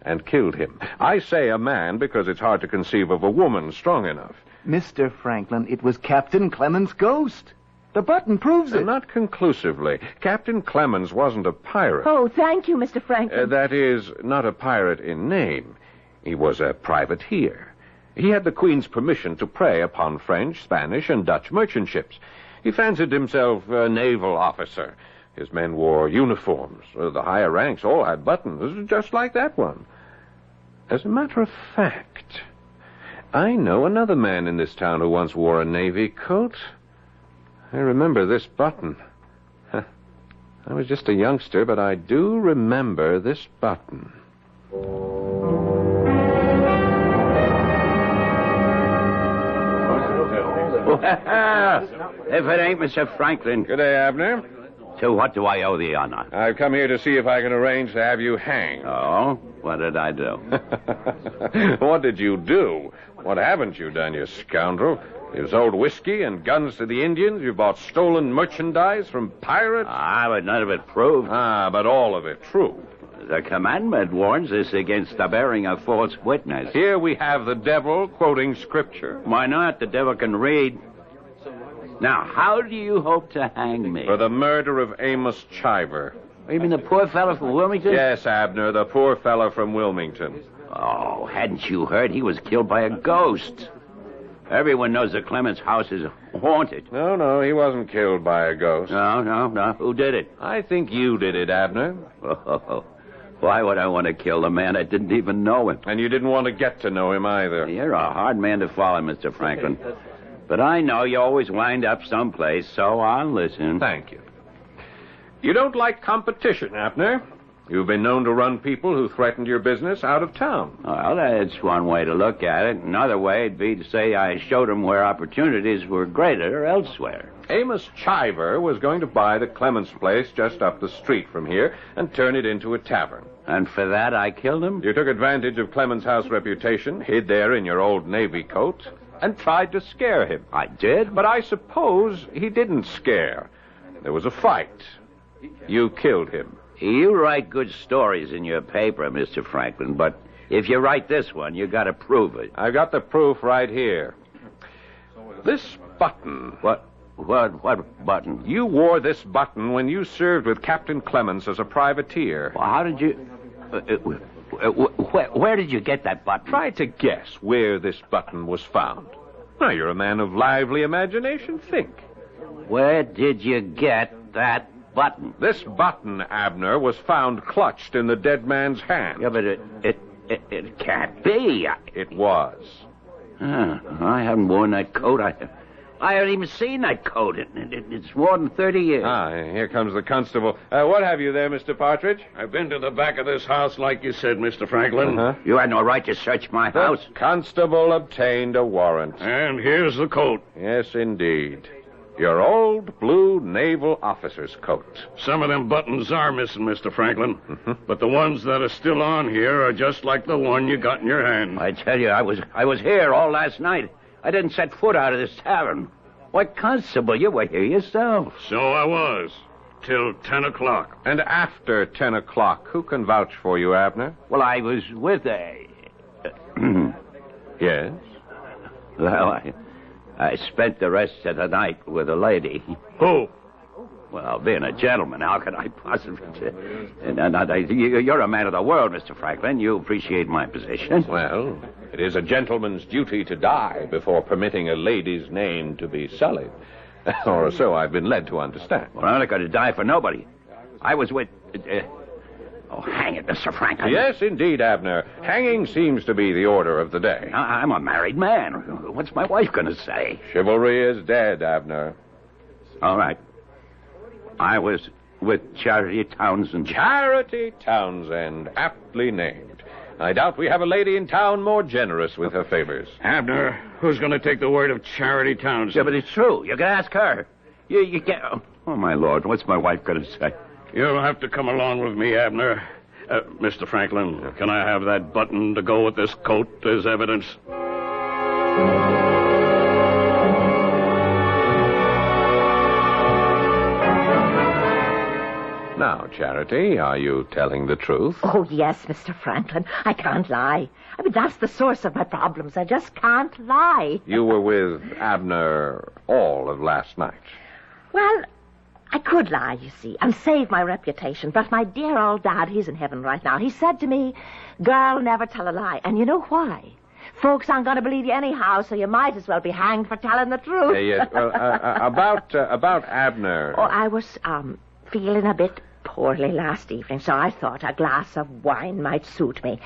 and killed him. I say a man because it's hard to conceive of a woman strong enough. Mr. Franklin, it was Captain Clemens' ghost. The button proves it. Not conclusively. Captain Clemens wasn't a pirate. Oh, thank you, Mr. Franklin. That is, not a pirate in name. He was a privateer. He had the Queen's permission to prey upon French, Spanish, and Dutch merchant ships. He fancied himself a naval officer. His men wore uniforms. The higher ranks all had buttons, just like that one. As a matter of fact, I know another man in this town who once wore a navy coat. I remember this button. I was just a youngster, but I do remember this button. If it ain't Mr. Franklin. Good day, Abner. To what do I owe the honor? I've come here to see if I can arrange to have you hanged. Oh? What did I do? What did you do? What haven't you done, you scoundrel? You sold whiskey and guns to the Indians. You bought stolen merchandise from pirates. But none of it proved. But all of it true. The commandment warns us against the bearing of false witness. Here we have the devil quoting scripture. Why not? The devil can read. Now, how do you hope to hang me? For the murder of Amos Chiver. You mean the poor fellow from Wilmington? Yes, Abner, the poor fellow from Wilmington. Oh, hadn't you heard he was killed by a ghost? Everyone knows that Clemens' house is haunted. No, he wasn't killed by a ghost. No. Who did it? I think you did it, Abner. Oh, why would I want to kill the man? I didn't even know him. And you didn't want to get to know him either. You're a hard man to follow, Mr. Franklin. But I know you always wind up someplace, so I'll listen. Thank you. You don't like competition, Abner. You've been known to run people who threatened your business out of town. Well, that's one way to look at it. Another way would be to say I showed them where opportunities were greater elsewhere. Amos Chiver was going to buy the Clemens place just up the street from here and turn it into a tavern. And for that I killed him? You took advantage of Clemens' house reputation, hid there in your old Navy coat, and tried to scare him. I did? But I suppose he didn't scare. There was a fight. You killed him. You write good stories in your paper, Mr. Franklin, but if you write this one, you got to prove it. I've got the proof right here. This button. What button? You wore this button when you served with Captain Clemens as a privateer. Well, how did you... where did you get that button? Try to guess where this button was found. Now, you're a man of lively imagination. Think. Where did you get that button? This button, Abner, was found clutched in the dead man's hand. Yeah, but it can't be. It was. I haven't worn that coat. I haven't even seen that coat. It's more than 30 years. Here comes the constable. What have you there, Mr. Partridge? I've been to the back of this house like you said, Mr. Franklin. You had no right to search my house. The constable obtained a warrant. And here's the coat. Yes, indeed. Your old blue naval officer's coat. Some of them buttons are missing, Mr. Franklin. But the ones that are still on here are just like the one you got in your hand. I tell you, I was here all last night. I didn't set foot out of this tavern. Why, Constable, you were here yourself. So I was. Till 10 o'clock. And after 10 o'clock, who can vouch for you, Abner? Well, I was with Yes? Well, I spent the rest of the night with a lady. Who? Well, being a gentleman, how can I possibly... You're a man of the world, Mr. Franklin. You appreciate my position. Well, it is a gentleman's duty to die before permitting a lady's name to be sullied. Or so I've been led to understand. Well, I'm not going to die for nobody. I was with... hang it, Mr. Franklin. Yes, indeed, Abner. Hanging seems to be the order of the day. I'm a married man. What's my wife going to say? Chivalry is dead, Abner. All right. I was with Charity Townsend. Charity Townsend, aptly named. I doubt we have a lady in town more generous with her favors. Abner, who's going to take the word of Charity Townsend? Yeah, but it's true. You can ask her. You can't... Oh, my Lord, what's my wife going to say? You'll have to come along with me, Abner. Mr. Franklin, can I have that button to go with this coat as evidence? Now, Charity, are you telling the truth? Oh, yes, Mr. Franklin. I can't lie. I mean, that's the source of my problems. I just can't lie. You were with Abner all of last night. Well, I could lie, you see, and save my reputation. But my dear old dad, he's in heaven right now. He said to me, girl, never tell a lie. And you know why? Folks aren't going to believe you anyhow, so you might as well be hanged for telling the truth. Yes. Well, about Abner. Oh, I was feeling a bit poorly last evening, so I thought a glass of wine might suit me.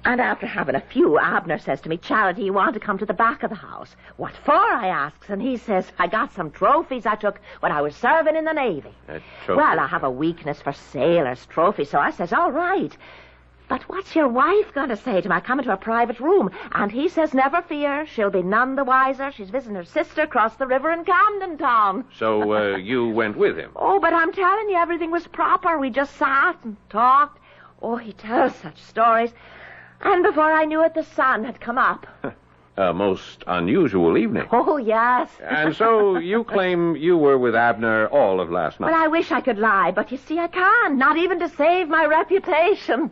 And after having a few, Abner says to me, Charity, you want to come to the back of the house? What for, I asks. And he says, I got some trophies I took when I was serving in the Navy. Well, I have a weakness for sailors' trophies, so I says, all right. But what's your wife going to say to me? I come into a private room, and he says, never fear, she'll be none the wiser. She's visiting her sister across the river in Camden Town. So you went with him? Oh, but I'm telling you, everything was proper. We just sat and talked. Oh, he tells such stories. And before I knew it, the sun had come up. A most unusual evening. Oh, yes. And so you claim you were with Abner all of last night? Well, I wish I could lie, but you see, I can't. Not even to save my reputation.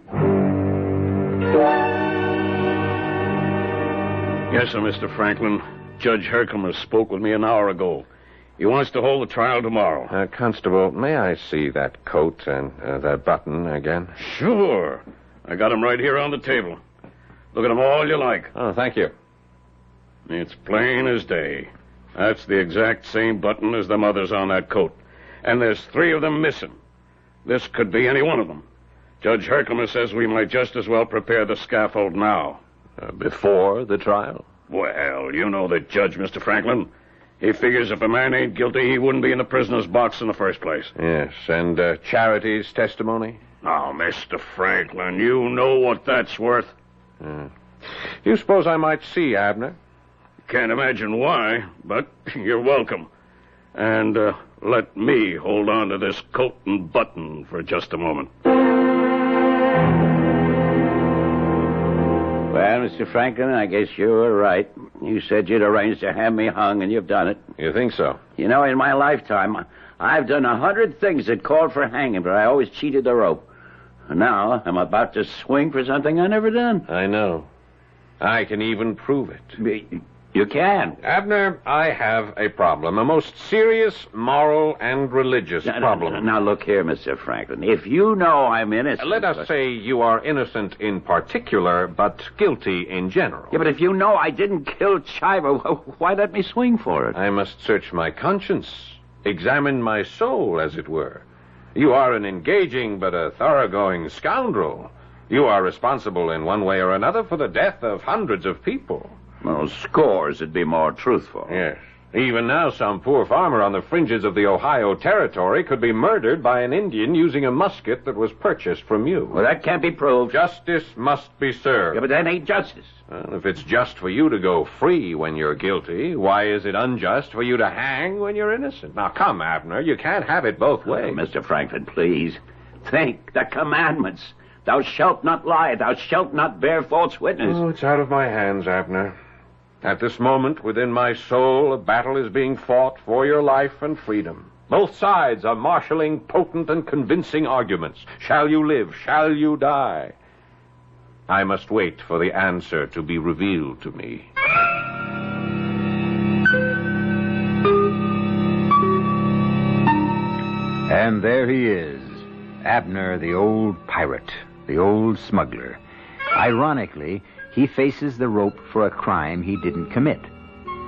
Yes, sir, Mr. Franklin. Judge Herkimer spoke with me an hour ago. He wants to hold the trial tomorrow. Constable, may I see that coat and that button again? Sure. I got them right here on the table. Look at them all you like. Oh, thank you. It's plain as day. That's the exact same button as them others on that coat. And there's 3 of them missing. This could be any one of them. Judge Herkimer says we might just as well prepare the scaffold now. Before the trial? Well, you know the judge, Mr. Franklin. He figures if a man ain't guilty, he wouldn't be in the prisoner's box in the first place. Yes, and Charity's testimony? Now, Mr. Franklin, you know what that's worth. Do you suppose I might see Abner? Can't imagine why, but you're welcome. And let me hold on to this coat and button for just a moment. Well, Mr. Franklin, I guess you were right. You said you'd arranged to have me hung, and you've done it. You think so? You know, in my lifetime, I've done 100 things that called for hanging, but I always cheated the rope. And now I'm about to swing for something I never done. I know. I can even prove it. You can. Abner, I have a problem. A most serious moral and religious problem. Now, look here, Mr. Franklin. If you know I'm innocent... Let us say you are innocent in particular, but guilty in general. Yeah, but if you know I didn't kill Chiver, why let me swing for it? I must search my conscience. Examine my soul, as it were. You are an engaging but a thoroughgoing scoundrel. You are responsible in one way or another for the death of hundreds of people. Well, scores would be more truthful. Yes. Even now, some poor farmer on the fringes of the Ohio Territory could be murdered by an Indian using a musket that was purchased from you. Well, that can't be proved. Justice must be served. Yeah, but that ain't justice. Well, if it's just for you to go free when you're guilty, why is it unjust for you to hang when you're innocent? Now, come, Abner, you can't have it both ways. Mr. Franklin, please. Think the commandments. Thou shalt not lie. Thou shalt not bear false witness. Oh, it's out of my hands, Abner. At this moment, within my soul, a battle is being fought for your life and freedom. Both sides are marshaling potent and convincing arguments. Shall you live? Shall you die? I must wait for the answer to be revealed to me. And there he is, Abner, the old pirate, the old smuggler. Ironically, he faces the rope for a crime he didn't commit,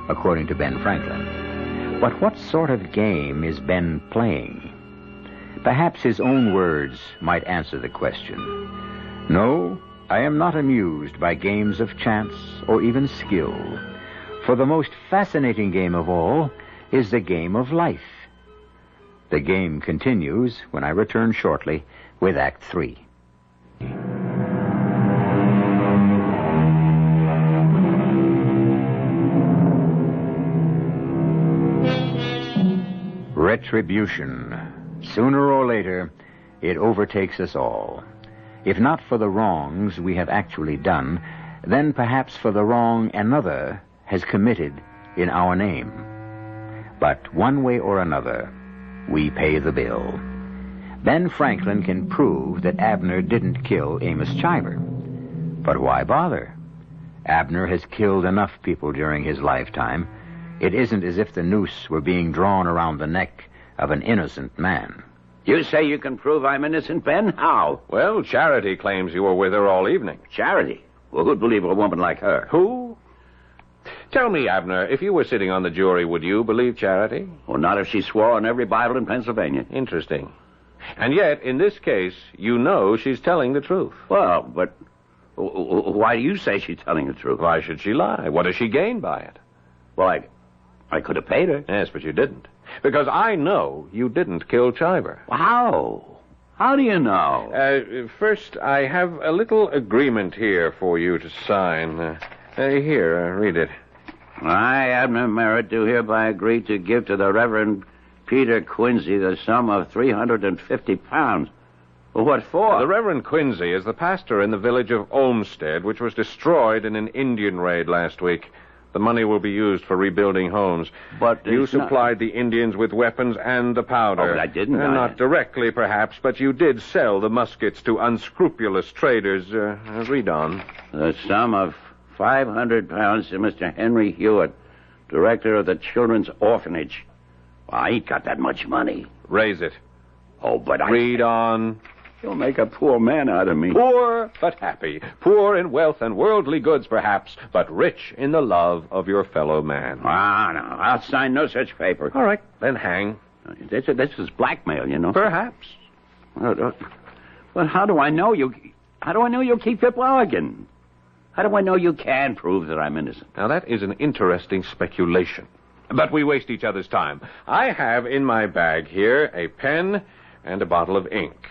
according to Ben Franklin. But what sort of game is Ben playing? Perhaps his own words might answer the question. No, I am not amused by games of chance or even skill. For the most fascinating game of all is the game of life. The game continues when I return shortly with Act 3. Retribution. Sooner or later, it overtakes us all. If not for the wrongs we have actually done, then perhaps for the wrong another has committed in our name. But one way or another, we pay the bill. Ben Franklin can prove that Abner didn't kill Amos Chiver. But why bother? Abner has killed enough people during his lifetime. It isn't as if the noose were being drawn around the neck of an innocent man. You say you can prove I'm innocent, Ben? How? Well, Charity claims you were with her all evening. Charity? Well, who'd believe a woman like her? Who? Tell me, Abner, if you were sitting on the jury, would you believe Charity? Well, not if she swore on every Bible in Pennsylvania. Interesting. And yet, in this case, you know she's telling the truth. Well, but why do you say she's telling the truth? Why should she lie? What does she gain by it? Well, I could have paid her. Yes, but you didn't. Because I know you didn't kill Chiver. How? How do you know? First, I have a little agreement here for you to sign. Here, read it. I, Abner Merritt, do hereby agree to give to the Reverend Peter Quincy the sum of £350. What for? The Reverend Quincy is the pastor in the village of Olmsted, which was destroyed in an Indian raid last week. The money will be used for rebuilding homes. But you supplied the Indians with weapons and the powder. Oh, but I didn't. Not directly, perhaps, but you did sell the muskets to unscrupulous traders. Read on. The sum of £500 to Mr. Henry Hewitt, director of the Children's Orphanage. Well, I ain't got that much money. Raise it. Oh, but Read on. You'll make a poor man out of me. Poor, but happy. Poor in wealth and worldly goods, perhaps, but rich in the love of your fellow man. Ah, no, I'll sign no such paper. All right, then hang. This is blackmail, you know. Perhaps. Well, how do I know you? How do I know you'll keep Pip Lowigan? How do I know you can prove that I'm innocent? Now, that is an interesting speculation. But we waste each other's time. I have in my bag here a pen and a bottle of ink.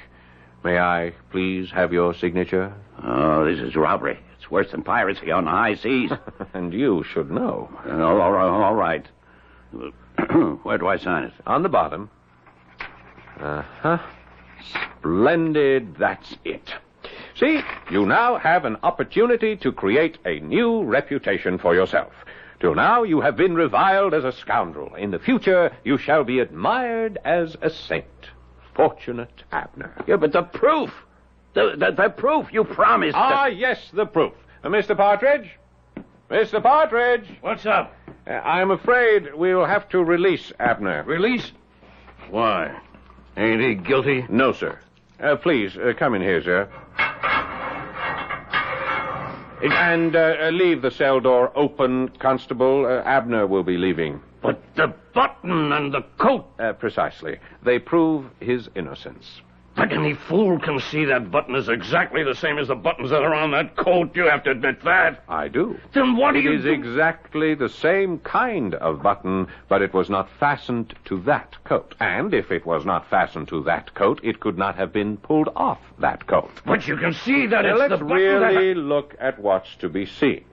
May I please have your signature? Oh, this is robbery. It's worse than piracy on the high seas. And you should know. All right. Where do I sign it? On the bottom. Uh-huh. Splendid. That's it. See, you now have an opportunity to create a new reputation for yourself. Till now, you have been reviled as a scoundrel. In the future, you shall be admired as a saint. Fortunate Abner. Yeah, but the proof. The proof you promised. Yes, the proof. Mr. Partridge? Mr. Partridge? What's up? I'm afraid we'll have to release Abner. Release? Why? Ain't he guilty? No, sir. Please, come in here, sir. And leave the cell door open, Constable. Abner will be leaving. But the button and the coat... Precisely. They prove his innocence. But any fool can see that button is exactly the same as the buttons that are on that coat. You have to admit that. I do. Then what do you do? It is exactly the same kind of button, but it was not fastened to that coat. And if it was not fastened to that coat, it could not have been pulled off that coat. But you can see that it's let's the button really look at what's to be seen.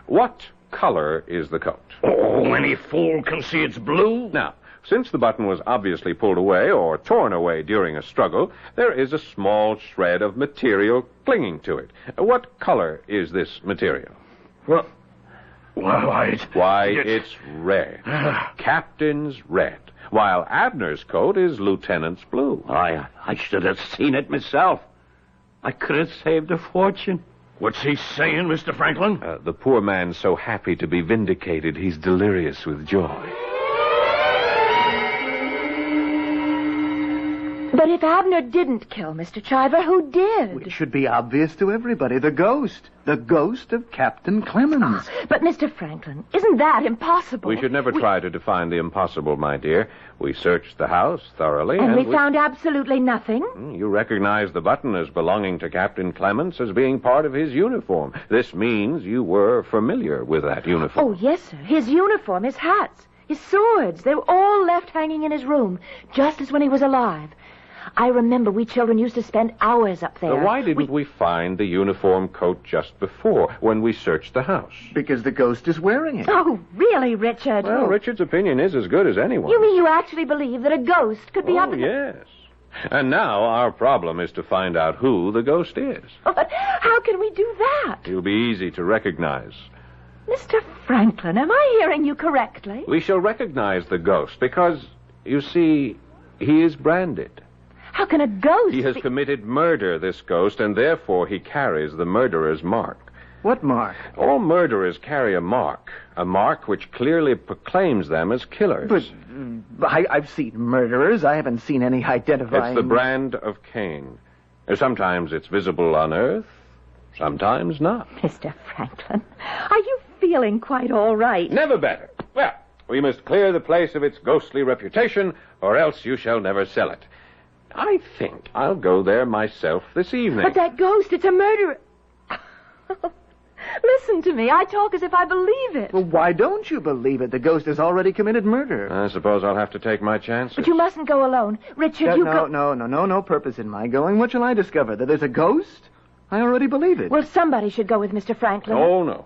What color is the coat? Oh, any fool can see it's blue. Now, since the button was obviously pulled away or torn away during a struggle, there is a small shred of material clinging to it. What color is this material? Well, it's red. Captain's red. While Abner's coat is lieutenant's blue. I should have seen it myself. I could have saved a fortune. What's he saying, Mr. Franklin? The poor man's so happy to be vindicated, he's delirious with joy. But if Abner didn't kill Mr. Chiver, who did? It should be obvious to everybody. The ghost. The ghost of Captain Clemens. But, Mr. Franklin, isn't that impossible? We should never try to define the impossible, my dear. We searched the house thoroughly. And we found absolutely nothing? You recognize the button as belonging to Captain Clemens as being part of his uniform. This means you were familiar with that uniform. Oh, yes, sir. His uniform, his hats, his swords, they were all left hanging in his room, just as when he was alive. I remember we children used to spend hours up there. Why didn't we find the uniform coat just before, when we searched the house? Because the ghost is wearing it. Oh, really, Richard? Well, Richard's opinion is as good as anyone. You mean you actually believe that a ghost could be up in yes. And now our problem is to find out who the ghost is. But how can we do that? He'll be easy to recognize. Mr. Franklin, am I hearing you correctly? We shall recognize the ghost because, you see, he is branded. How can a ghost... He has committed murder, this ghost, and therefore he carries the murderer's mark. What mark? All murderers carry a mark which clearly proclaims them as killers. But I've seen murderers. I haven't seen any identifying... It's the brand of Cain. Sometimes it's visible on earth, Sometimes not. Mr. Franklin, are you feeling quite all right? Never better. Well, we must clear the place of its ghostly reputation, or else you shall never sell it. I think I'll go there myself this evening. But that ghost, it's a murderer. Listen to me. I talk as if I believe it. Well, why don't you believe it? The ghost has already committed murder. I suppose I'll have to take my chances. But you mustn't go alone. Richard, you go... No purpose in my going. What shall I discover? That there's a ghost? I already believe it. Well, somebody should go with Mr. Franklin. Oh, no.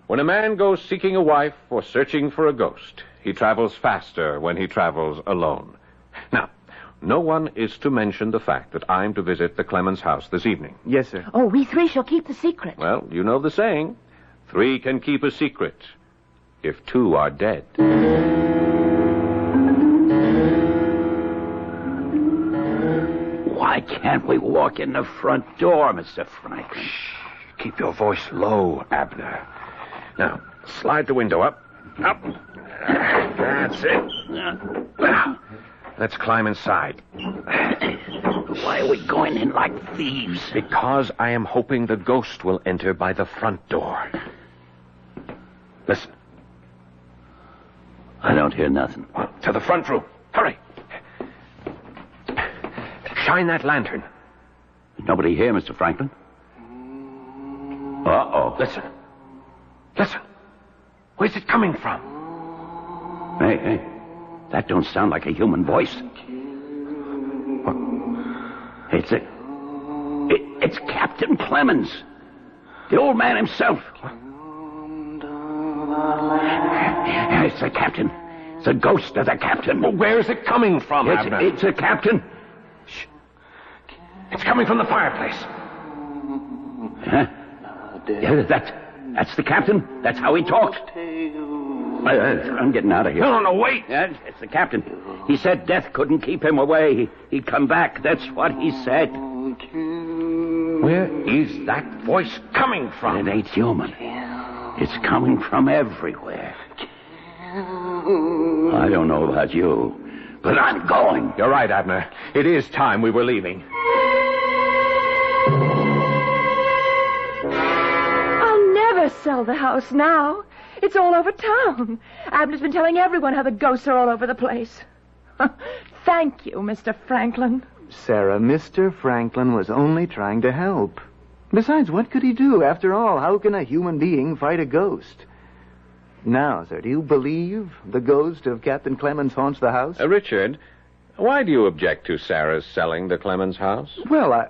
When a man goes seeking a wife or searching for a ghost, he travels faster when he travels alone. Now, no one is to mention the fact that I'm to visit the Clemens house this evening. Yes, sir. Oh, we three shall keep the secret. Well, you know the saying. 3 can keep a secret if 2 are dead. Why can't we walk in the front door, Mr. Franklin? Shh. Keep your voice low, Abner. Now, slide the window up. Up. That's it. Now, let's climb inside. Why are we going in like thieves? Because I am hoping the ghost will enter by the front door. Listen. I don't hear nothing. Well, to the front room. Hurry. Shine that lantern. There's nobody here, Mr. Franklin. Uh-oh. Listen. Listen. Where's it coming from? Hey. That don't sound like a human voice. It's Captain Clemens. The old man himself. It's the captain. It's the ghost of the captain. Well, where is it coming from, Abner? It's the captain. Shh. It's coming from the fireplace. Huh? Yeah, that's the captain. That's how he talks. I'm getting out of here. No, wait. It's the captain. He said death couldn't keep him away. He'd come back. That's what he said. Where is that voice coming from? It ain't human. It's coming from everywhere. I don't know about you, but I'm going. You're right, Abner. It is time we were leaving. I'll never sell the house now. It's all over town. Abner's been telling everyone how the ghosts are all over the place. Thank you, Mr. Franklin. Sarah, Mr. Franklin was only trying to help. Besides, what could he do? After all, how can a human being fight a ghost? Now, sir, do you believe the ghost of Captain Clemens haunts the house? Richard, why do you object to Sarah's selling the Clemens house? Well,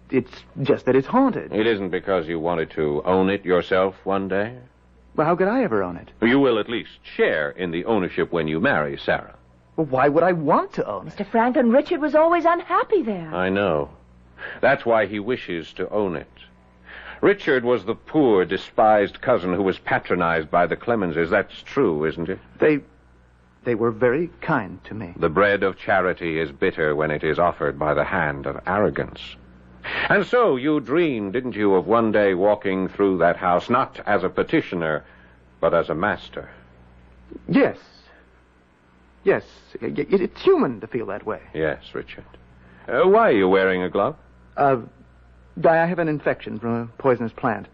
it's just that it's haunted. It isn't because you wanted to own it yourself one day? Well, how could I ever own it? You will at least share in the ownership when you marry Sarah. Well, why would I want to own it? Mr. Franklin, Richard was always unhappy there. I know. That's why he wishes to own it. Richard was the poor, despised cousin who was patronized by the Clemenses. That's true, isn't it? They were very kind to me. The bread of charity is bitter when it is offered by the hand of arrogance. And so you dreamed, didn't you, of one day walking through that house, not as a petitioner, but as a master. Yes. Yes, it's human to feel that way. Yes, Richard. Why are you wearing a glove? I have an infection from a poisonous plant.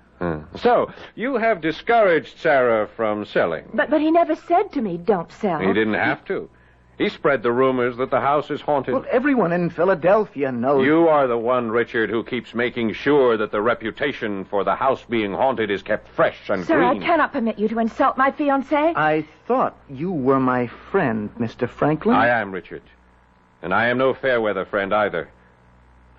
So, you have discouraged Sarah from selling. But he never said to me, don't sell. He didn't have to. He spread the rumors that the house is haunted. Well, everyone in Philadelphia knows. You are the one, Richard, who keeps making sure that the reputation for the house being haunted is kept fresh and Sir, green. I cannot permit you to insult my fiancé. I thought you were my friend, Mr. Franklin. I am, Richard. And I am no fair-weather friend either.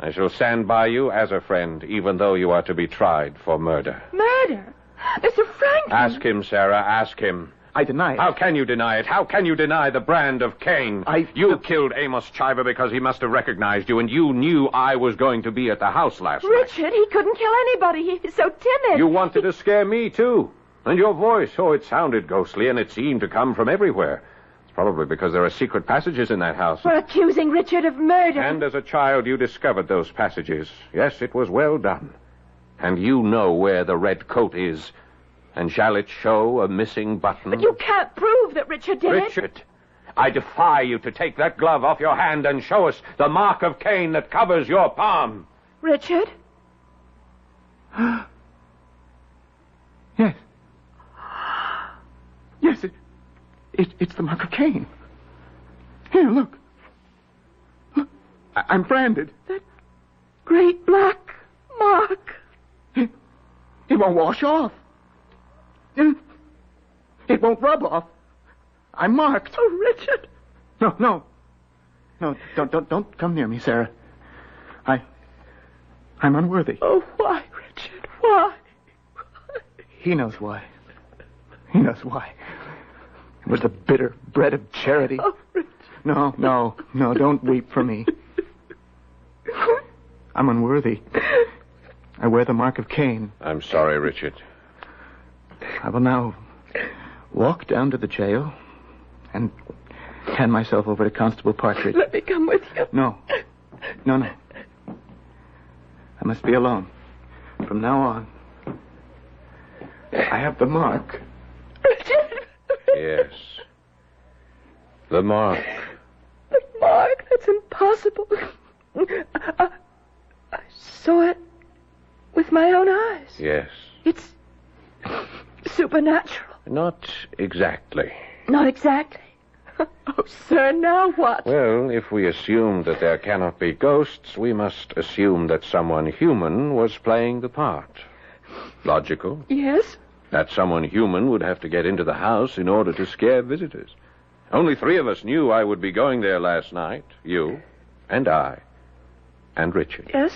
I shall stand by you as a friend, even though you are to be tried for murder. Murder? Mr. Franklin! Ask him, Sarah, ask him. I deny it. How can you deny it? How can you deny the brand of Cain? You killed Amos Chiver because he must have recognized you, and you knew I was going to be at the house last night. Richard, he couldn't kill anybody. He's so timid. You wanted to scare me, too. And your voice, it sounded ghostly, and it seemed to come from everywhere. It's probably because there are secret passages in that house. For accusing Richard of murder. And as a child, you discovered those passages. Yes, it was well done. And you know where the red coat is. And shall it show a missing button? But you can't prove that Richard did it. Richard, I defy you to take that glove off your hand and show us the mark of Cain that covers your palm. Richard? Yes. Yes, it's the mark of Cain. Here, look. Look, I'm branded. That great black mark. It won't wash off. It won't rub off. I'm marked. Oh, Richard. No, don't come near me, Sarah. I'm unworthy. Oh, why, Richard? Why? He knows why. He knows why. It was the bitter bread of charity. Oh, Richard. No, don't weep for me. I'm unworthy. I wear the mark of Cain. I'm sorry, Richard. I will now walk down to the jail and hand myself over to Constable Partridge. Let me come with you. No. I must be alone. From now on, I have the mark. Richard. Yes. The mark. The mark? That's impossible. I saw it with my own eyes. Yes. It's supernatural. Not exactly. Not exactly. Oh, sir, now what? Well, if we assume that there cannot be ghosts, we must assume that someone human was playing the part. Logical? Yes. That someone human would have to get into the house in order to scare visitors. Only 3 of us knew I would be going there last night. You, and I, and Richard. Yes?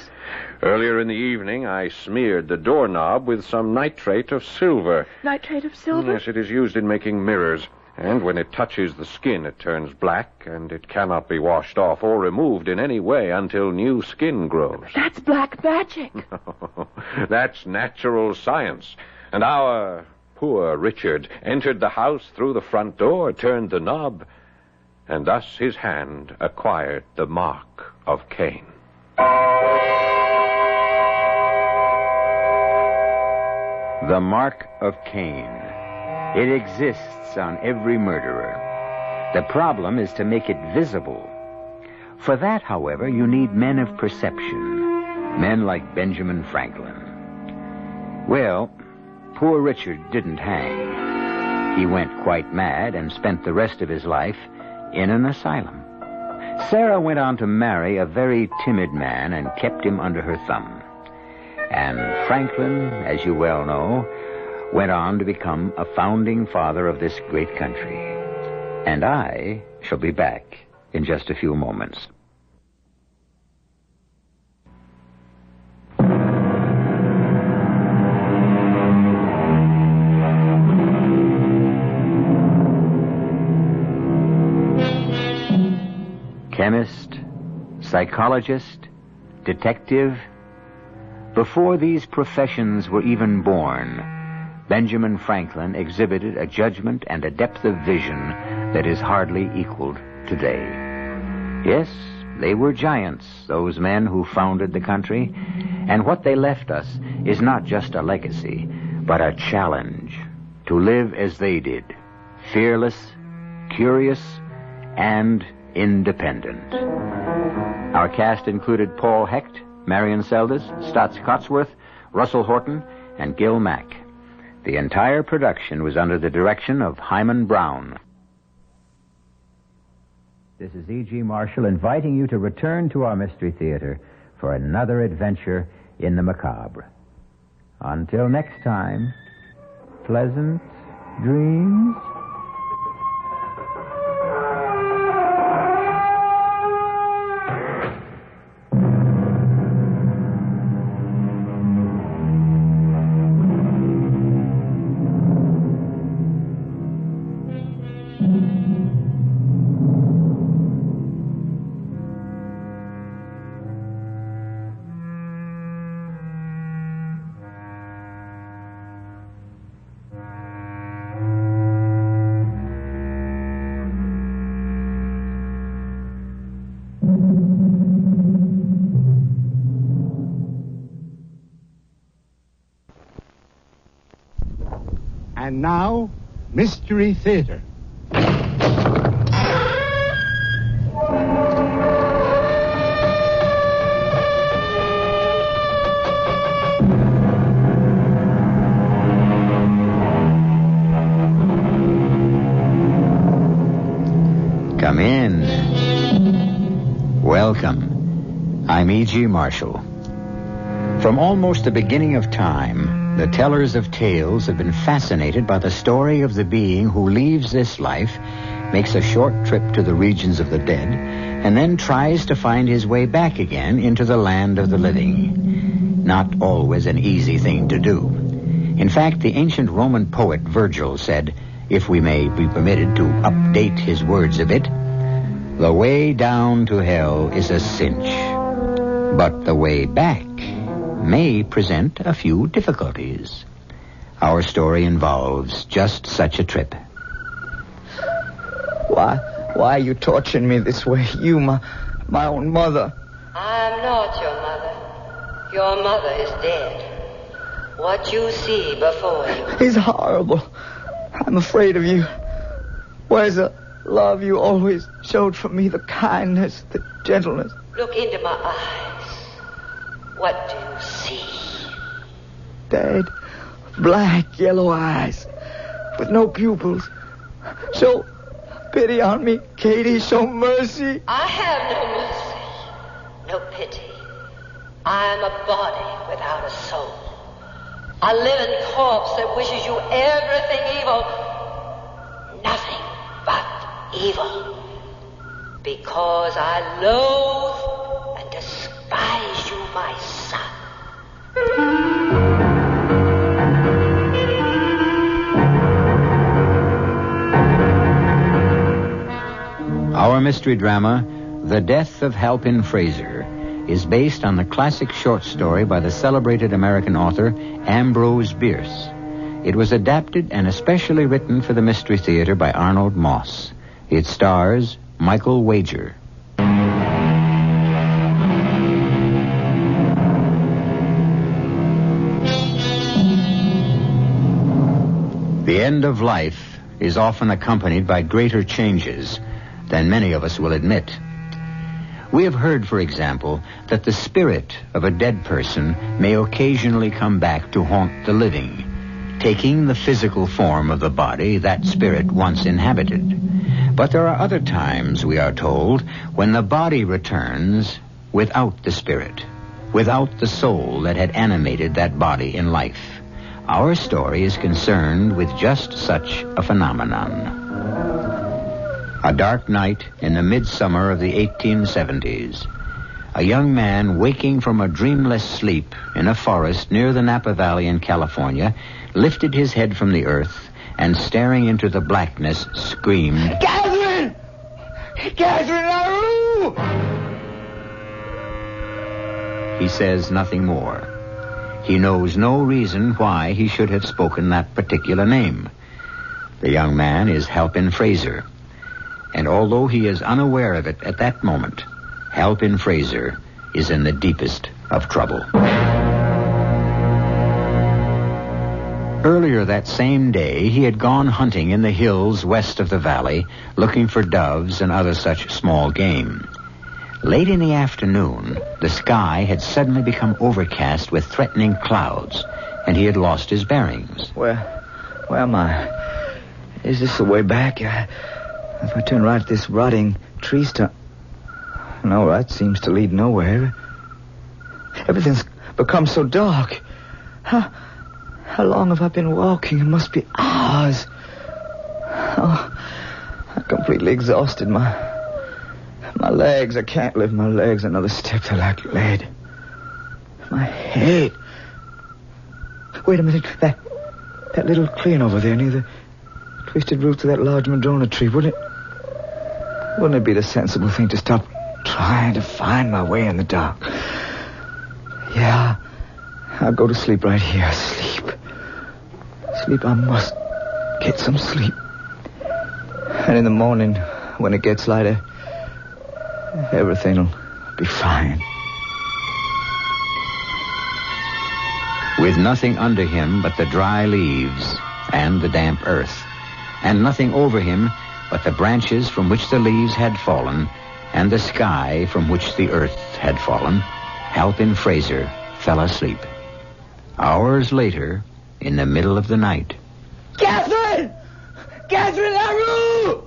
Earlier in the evening, I smeared the doorknob with some nitrate of silver. Nitrate of silver? Yes, it is used in making mirrors. And when it touches the skin, it turns black, and it cannot be washed off or removed in any way until new skin grows. That's black magic. That's natural science. And our poor Richard entered the house through the front door, turned the knob, and thus his hand acquired the mark of Cain. The mark of Cain. It exists on every murderer. The problem is to make it visible. For that, however, you need men of perception. Men like Benjamin Franklin. Well, poor Richard didn't hang. He went quite mad and spent the rest of his life in an asylum. Sarah went on to marry a very timid man and kept him under her thumb. And Franklin, as you well know, went on to become a founding father of this great country. And I shall be back in just a few moments. Chemist, psychologist, detective. Before these professions were even born, Benjamin Franklin exhibited a judgment and a depth of vision that is hardly equaled today. Yes, they were giants, those men who founded the country, and what they left us is not just a legacy, but a challenge to live as they did, fearless, curious, and independent. Our cast included Paul Hecht, Marion Seldes, Stotts Cotsworth, Russell Horton, and Gil Mack. The entire production was under the direction of Hyman Brown. This is E.G. Marshall inviting you to return to our Mystery Theater for another adventure in the macabre. Until next time, pleasant dreams. And now, Mystery Theater. I'm E.G. Marshall. From almost the beginning of time, the tellers of tales have been fascinated by the story of the being who leaves this life, makes a short trip to the regions of the dead, and then tries to find his way back again into the land of the living. Not always an easy thing to do. In fact, the ancient Roman poet Virgil said, if we may be permitted to update his words a bit, the way down to hell is a cinch, but the way back may present a few difficulties. Our story involves just such a trip. Why are you torturing me this way? You, my own mother. I'm not your mother. Your mother is dead. What you see before you is horrible. I'm afraid of you. Where's the love you always showed for me, the kindness, the gentleness? Look into my eyes. What do you see? Dead, black, yellow eyes with no pupils. Show pity on me, Katie. Show mercy. I have no mercy, no pity. I am a body without a soul. A living corpse that wishes you everything evil. Nothing but evil. Because I loathe and despise you, my son. Our mystery drama, The Death of Halpin Fraser, is based on the classic short story by the celebrated American author Ambrose Bierce. It was adapted and especially written for the Mystery Theater by Arnold Moss. It stars Michael Wager. The end of life is often accompanied by greater changes than many of us will admit. We have heard, for example, that the spirit of a dead person may occasionally come back to haunt the living, taking the physical form of the body that spirit once inhabited. But there are other times, we are told, when the body returns without the spirit, without the soul that had animated that body in life. Our story is concerned with just such a phenomenon. A dark night in the midsummer of the 1870s. A young man waking from a dreamless sleep in a forest near the Napa Valley in California lifted his head from the earth and, staring into the blackness, screamed, Catherine! Catherine LaRue! He says nothing more. He knows no reason why he should have spoken that particular name. The young man is Halpin Fraser. And although he is unaware of it at that moment, Halpin Fraser is in the deepest of trouble. Earlier that same day, he had gone hunting in the hills west of the valley, looking for doves and other such small game. Late in the afternoon, the sky had suddenly become overcast with threatening clouds, and he had lost his bearings. Where am I? Is this the way back? If I turn right at this rotting tree stump... No, that seems to lead nowhere. Everything's become so dark. How long have I been walking? It must be hours. Oh, I'm completely exhausted. My legs, I can't lift my legs another step. They're like lead. My head. Wait a minute. That little clearing over there near the twisted roots of that large madrona tree, wouldn't it be the sensible thing to stop trying to find my way in the dark? Yeah, I'll go to sleep right here. Sleep. I must get some sleep. And in the morning, when it gets lighter, everything'll be fine. With nothing under him but the dry leaves and the damp earth, and nothing over him but the branches from which the leaves had fallen and the sky from which the earth had fallen, Halpin Fraser fell asleep. Hours later, in the middle of the night. Catherine! Catherine LaRue!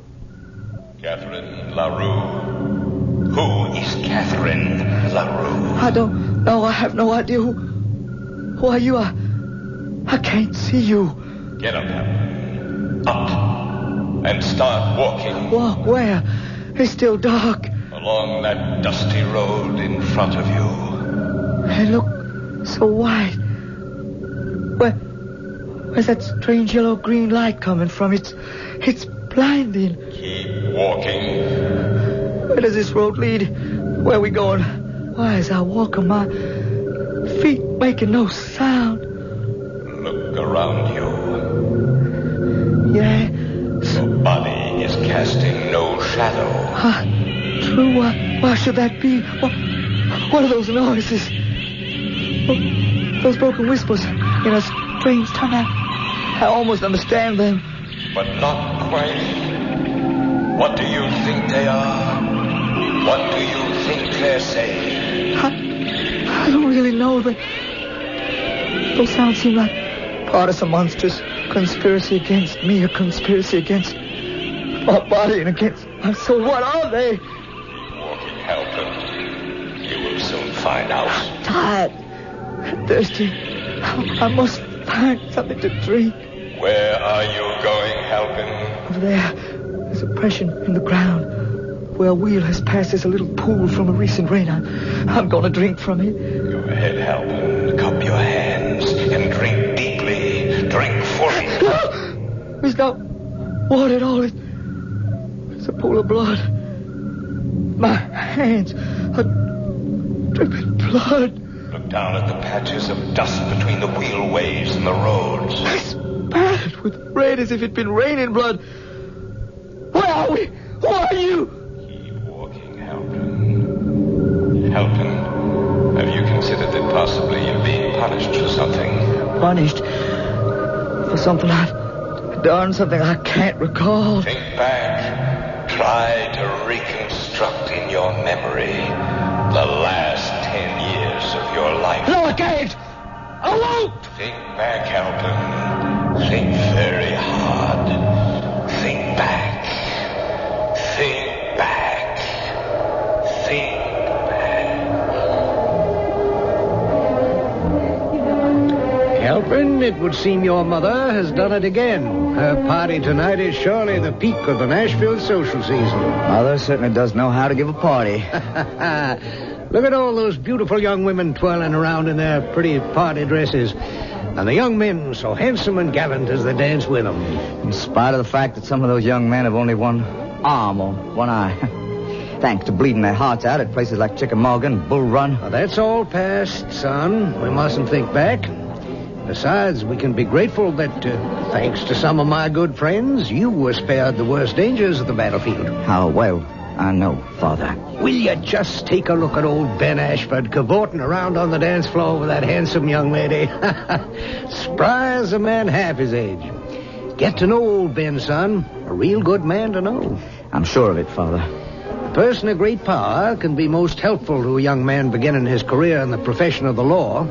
Catherine LaRue, who is Catherine LaRue? I don't know. I have no idea who are you. I can't see you. Get up, Helen. Up. And start walking. Walk where? It's still dark. Along that dusty road in front of you. Hey, look, so wide. Where's that strange yellow-green light coming from? It's blinding. Keep walking. Where does this road lead? Where are we going? Why, as I walk on my feet making no sound. Look around you. Yeah. Your body is casting no shadow. True. Why should that be? What are those noises? Those broken whispers in a strange tongue. I almost understand them. But not quite. What do you think they are? What do you think they're saying? I don't really know, but those sounds seem like part of some monstrous conspiracy against me, a conspiracy against my body and against my soul. What are they? Walking helper. You will soon find out. I'm tired, thirsty. I must find something to drink. Where are you going, Halpin? Over there. There's a depression in the ground. Where a wheel has passed, there's a little pool from a recent rain. I'm going to drink from it. Go ahead, Halpin. Cup your hands and drink deeply. Drink fully. No! There's no water at all. It's a pool of blood. My hands are dripping blood. Look down at the patches of dust between the wheelways and the roads. It's spattered with red as if it'd been raining blood. Where are we? Who are you? Keep walking, Halpin. Halpin, have you considered that possibly you're being punished for something? Punished? For something I've done, something I can't recall. Think back. Try to reconstruct in your memory the last 10 years of your life. No, I can't! I won't! Think back, Halpin. Think very hard. Think back. Think back. Think Halpin, it would seem your mother has done it again. Her party tonight is surely the peak of the Nashville social season. Mother certainly does know how to give a party. Look at all those beautiful young women twirling around in their pretty party dresses. And the young men so handsome and gallant as they dance with them. In spite of the fact that some of those young men have only one arm or one eye. Thanks to bleeding their hearts out at places like Chickamauga and Bull Run. Now, that's all past, son. We mustn't think back. Besides, we can be grateful that, thanks to some of my good friends, you were spared the worst dangers of the battlefield. How well I know, Father. Will you just take a look at old Ben Ashford cavorting around on the dance floor with that handsome young lady? Spry as a man half his age. Get to know old Ben, son. A real good man to know. I'm sure of it, Father. A person of great power can be most helpful to a young man beginning his career in the profession of the law.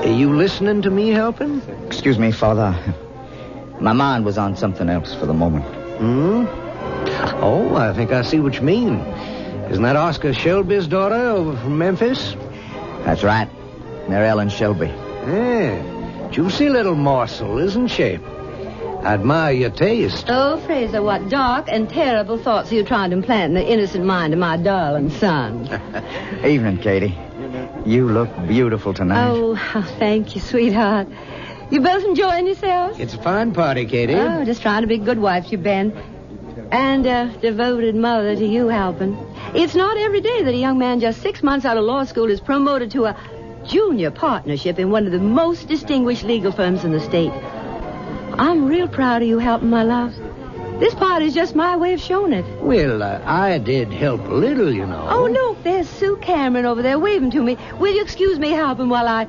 Are you listening to me, Halpin? Excuse me, Father. My mind was on something else for the moment. Oh, I think I see what you mean. Isn't that Oscar Shelby's daughter over from Memphis? That's right. Mary Ellen Shelby. Yeah. Juicy little morsel, isn't she? I admire your taste. Oh, Fraser, what dark and terrible thoughts are you trying to implant in the innocent mind of my darling son? Evening, Katie. You look beautiful tonight. Oh, thank you, sweetheart. You both enjoying yourselves? It's a fine party, Katie. Oh, just trying to be good wife to you, Ben. And a devoted mother to you, Halpin. It's not every day that a young man just 6 months out of law school is promoted to a junior partnership in one of the most distinguished legal firms in the state. I'm real proud of you, Halpin, my love. This party's just my way of showing it. Well, I did help a little, you know. Oh, look, there's Sue Cameron over there waving to me. Will you excuse me, Halpin, while I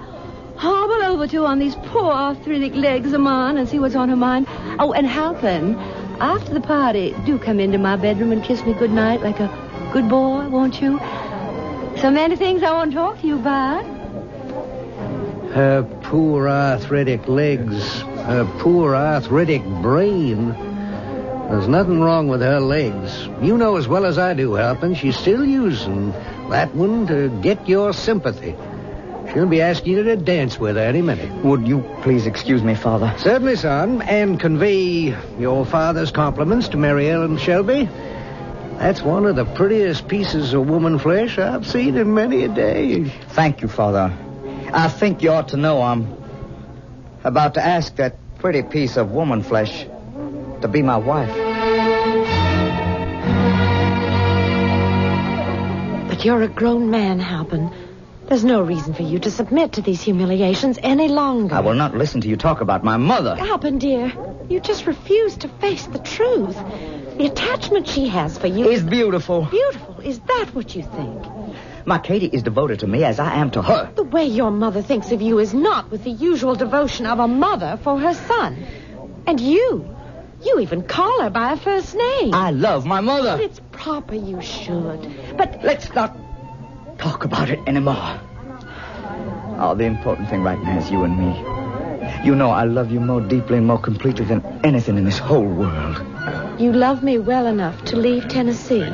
hobble over to on these poor arthritic legs of mine and see what's on her mind? Oh, and Halpin, after the party, do come into my bedroom and kiss me goodnight like a good boy, won't you? So many things I want to talk to you about. Her poor arthritic legs, her poor arthritic brain. There's nothing wrong with her legs. You know as well as I do, Halpin, she's still using that one to get your sympathy. She'll be asking you to dance with her any minute. Would you please excuse me, Father? Certainly, son, and convey your father's compliments to Mary Ellen Shelby. That's one of the prettiest pieces of woman flesh I've seen in many a day. Thank you, Father. I think you ought to know I'm about to ask that pretty piece of woman flesh to be my wife. But you're a grown man, Halpin. There's no reason for you to submit to these humiliations any longer. I will not listen to you talk about my mother. Halpin, dear, you just refuse to face the truth. The attachment she has for you is beautiful. Beautiful? Is that what you think? My Katie is devoted to me as I am to her. The way your mother thinks of you is not with the usual devotion of a mother for her son. And you even call her by her first name. I love my mother. But it's proper you should. But let's not talk about it anymore. Oh, the important thing right now is you and me. You know I love you more deeply and more completely than anything in this whole world. You love me well enough to leave Tennessee,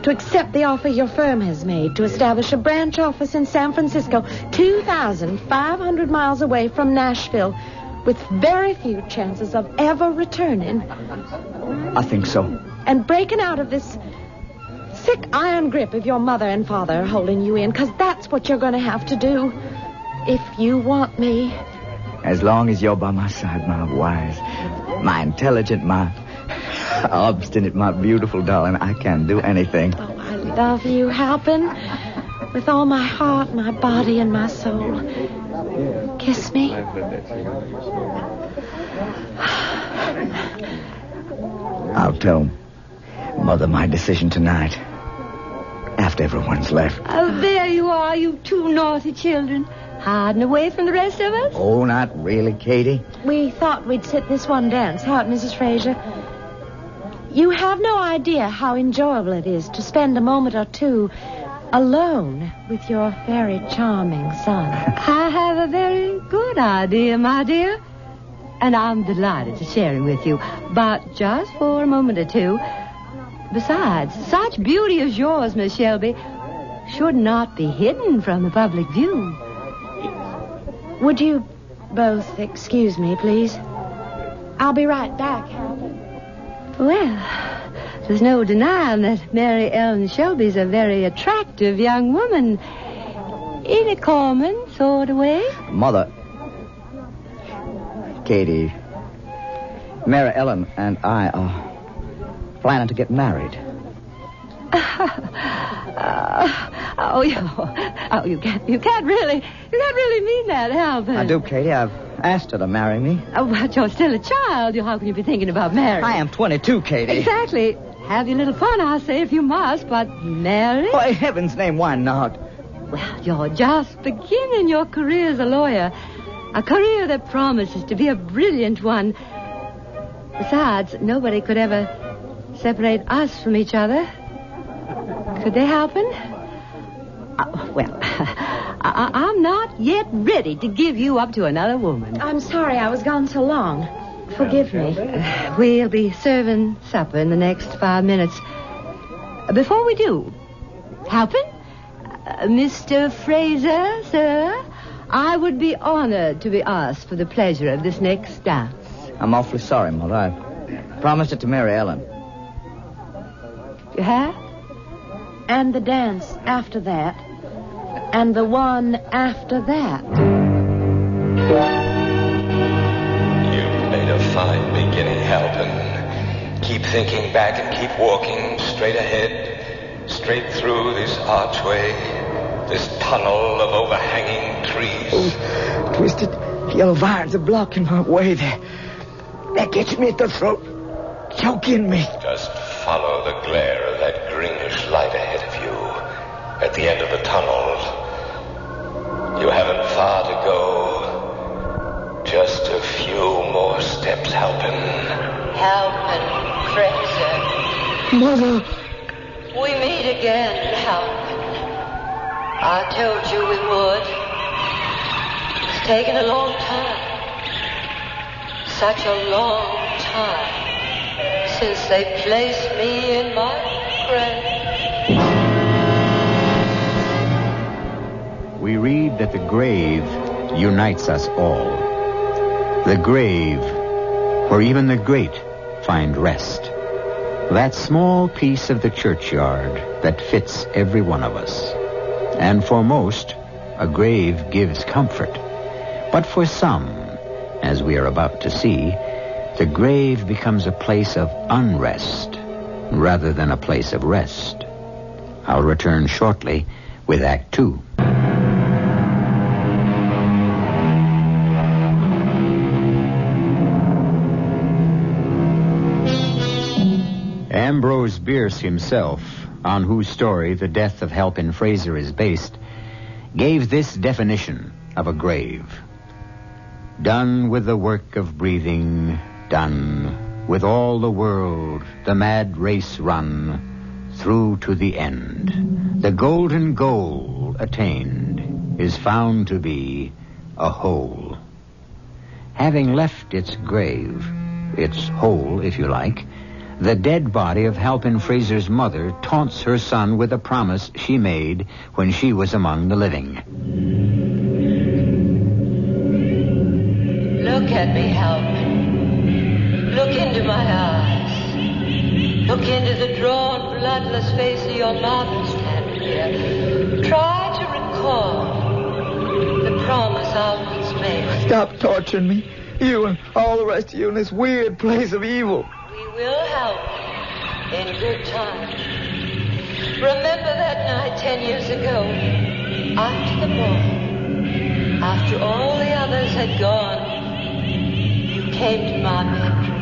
to accept the offer your firm has made to establish a branch office in San Francisco, 2,500 miles away from Nashville, with very few chances of ever returning. I think so. And breaking out of this sick iron grip of your mother and father holding you in, because that's what you're going to have to do if you want me. As long as you're by my side, my wise, my intelligent, my obstinate, my beautiful darling, I can do anything. Oh, I love you, Halpin, with all my heart, my body, and my soul. Kiss me. I'll tell Mother my decision tonight, after everyone's left. Oh, there you are, you two naughty children. Hiding away from the rest of us? Oh, not really, Katie. We thought we'd sit this one dance out, Mrs. Fraser. You have no idea how enjoyable it is to spend a moment or two alone with your very charming son. I have a very good idea, my dear. And I'm delighted to share it with you. But just for a moment or two. Besides, such beauty as yours, Miss Shelby, should not be hidden from the public view. Would you both excuse me, please? I'll be right back, Halpin. Well, there's no denying that Mary Ellen Shelby's a very attractive young woman. In a common sort of way. Mother. Katie. Mary Ellen and I are planning to get married. You can't really mean that, Halpin. I do, Katie. I've asked her to marry me. Oh, but you're still a child. How can you be thinking about marriage? I am 22, Katie. Exactly. Have your little fun, I say, if you must, but marry? Why, in heaven's name, why not? Well, you're just beginning your career as a lawyer. A career that promises to be a brilliant one. Besides, nobody could ever separate us from each other. Could they, Halpin? I'm not yet ready to give you up to another woman. I'm sorry I was gone so long. Forgive me. We'll be serving supper in the next 5 minutes. Before we do, Halpin, Mr. Fraser, sir, I would be honored to be asked for the pleasure of this next dance. I'm awfully sorry, Mother. I promised it to Mary Ellen. You have? And the dance after that. And the one after that. You've made a fine beginning, Halpin. Keep thinking back and keep walking straight ahead, straight through this archway, this tunnel of overhanging trees. Oh, twisted yellow vines are blocking my way there. That gets me at the throat, choking me. Just follow the glare of that greenish light ahead of you. At the end of the tunnel. You haven't far to go. Just a few more steps, Halpin. Halpin, Fraser. Mother. We meet again, Halpin. I told you we would. It's taken a long time. Such a long time. since they placed me in my grave. We read that the grave unites us all. The grave, where even the great find rest. That small piece of the churchyard that fits every one of us. And for most, a grave gives comfort. But for some, as we are about to see, the grave becomes a place of unrest rather than a place of rest. I'll return shortly with Act 2. Ambrose Bierce himself, on whose story The Death of Halpin Fraser is based, gave this definition of a grave. Done with the work of breathing, done with all the world, the mad race run, through to the end. The golden goal attained is found to be a hole. Having left its grave, its hole, if you like, the dead body of Halpin Fraser's mother taunts her son with a promise she made when she was among the living. Look at me, Halpin. Look into my eyes. Look into the drawn, bloodless face of your mother standing here. Try to recall the promise I once made. Stop torturing me. You and all the rest of you in this weird place of evil. We will help in good time. Remember that night 10 years ago, after the ball, after all the others had gone, you came to my bedroom.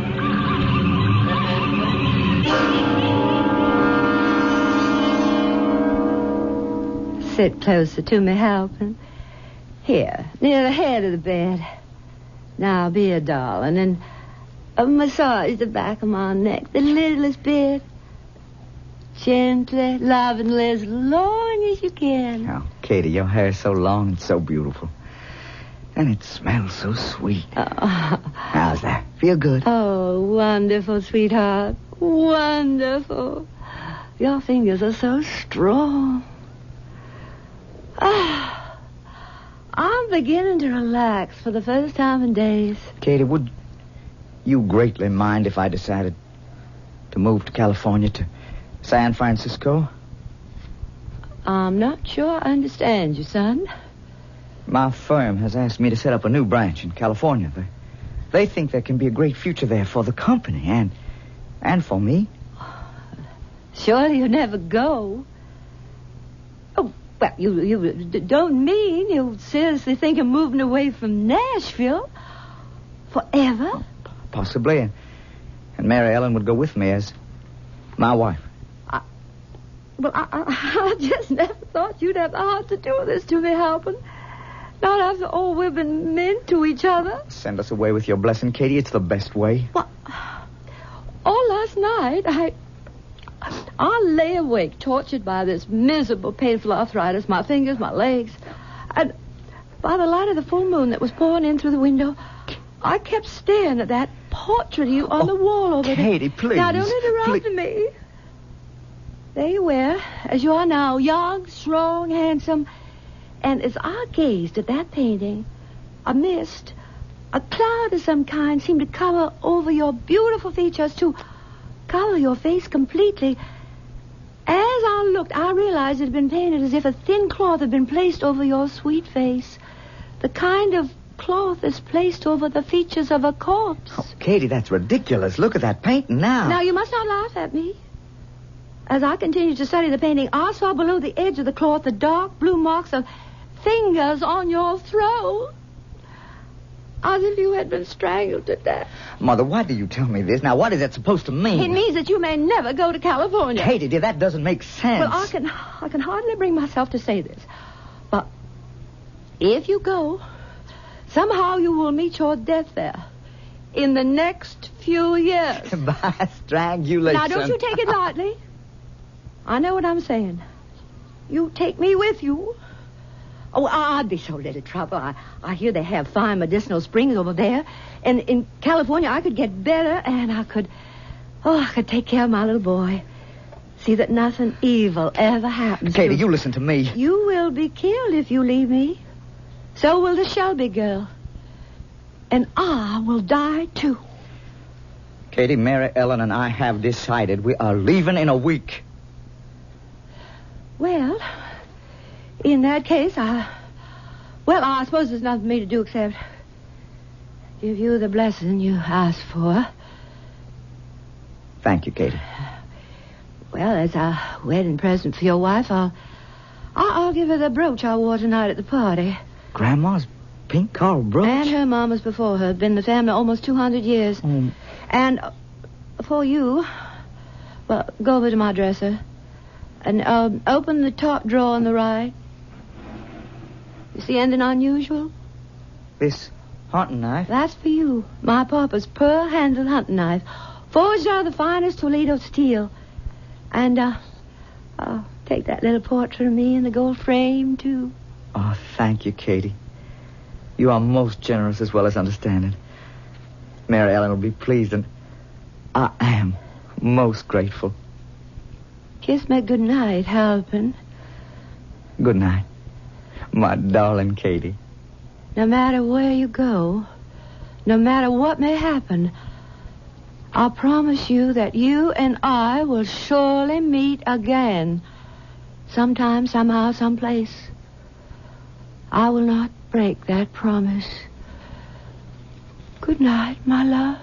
Sit closer to me, Halpin. Here, near the head of the bed. Now, be a darling, and massage the back of my neck, the littlest bit. Gently, lovingly, as long as you can. Oh, Katie, your hair's so long and so beautiful. And it smells so sweet. Oh. How's that? Feel good? Oh, wonderful, sweetheart. Wonderful. Your fingers are so strong. I'm beginning to relax for the first time in days. Katie, would you greatly mind if I decided to move to California, to San Francisco? I'm not sure I understand you, son. My firm has asked me to set up a new branch in California. They think there can be a great future there for the company and for me. Surely you'll never go. Oh, well, you don't mean you seriously think of moving away from Nashville forever? Possibly. And Mary Ellen would go with me as my wife. I just never thought you'd have the heart to do this to me, Halpin. Not after all we've been meant to each other. Send us away with your blessing, Katie. It's the best way. Well, all last night, I lay awake, tortured by this miserable, painful arthritis, my fingers, my legs. And by the light of the full moon that was pouring in through the window, I kept staring at that portrait of you on the wall over there. Katie, please. Now, don't interrupt me. There you were, as you are now, young, strong, handsome. And as I gazed at that painting, a mist, a cloud of some kind seemed to cover over your beautiful features, to cover your face completely. As I looked, I realized it had been painted as if a thin cloth had been placed over your sweet face. The kind of cloth is placed over the features of a corpse. Oh, Katie, that's ridiculous. Look at that painting now. Now, you must not laugh at me. As I continued to study the painting, I saw below the edge of the cloth the dark blue marks of fingers on your throat. As if you had been strangled to death. Mother, why do you tell me this? Now, what is that supposed to mean? It means that you may never go to California. Katie, dear, that doesn't make sense. Well, I can hardly bring myself to say this. But if you go, somehow you will meet your death there in the next few years. By strangulation. Now, don't you take it lightly. I know what I'm saying. You take me with you. Oh, I'd be so little trouble. I hear they have fine medicinal springs over there. And in California, I could get better, and I could Oh, I could take care of my little boy. See that nothing evil ever happens to Katie, him. you listen to me. You will be killed if you leave me. So will the Shelby girl. And I will die, too. Katie, Mary Ellen and I have decided we are leaving in a week. Well, in that case, I suppose there's nothing for me to do except give you the blessing you asked for. Thank you, Katie. Well, as a wedding present for your wife, I'll give her the brooch I wore tonight at the party. Grandma's pink coral brooch? And her mama's before her. Been in the family almost 200 years. And for you, well, go over to my dresser and open the top drawer on the right. You see anything unusual? This hunting knife? That's for you. My papa's pearl-handled hunting knife. Forged out of the finest Toledo steel. And, take that little portrait of me in the gold frame, too. Oh, thank you, Katie. You are most generous as well as understanding. Mary Ellen will be pleased, and I am most grateful. Kiss me good night, Halpin. Good night, my darling Katie. No matter where you go, no matter what may happen, I promise you that you and I will surely meet again. Sometime, somehow, someplace. I will not break that promise. Good night, my love.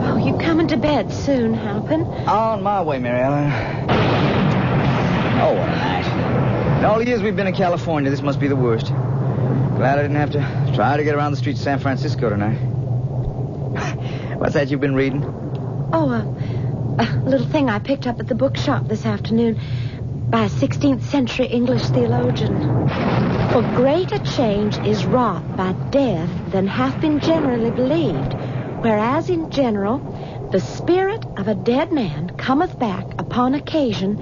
Oh, you're coming to bed soon, Halpin. On my way, Mary Ellen. Oh, what a night. In all the years we've been in California, this must be the worst. Glad I didn't have to try to get around the streets of San Francisco tonight. What's that you've been reading? Oh, a little thing I picked up at the bookshop this afternoon by a 16th century English theologian. For greater change is wrought by death than hath been generally believed, whereas in general the spirit of a dead man cometh back upon occasion,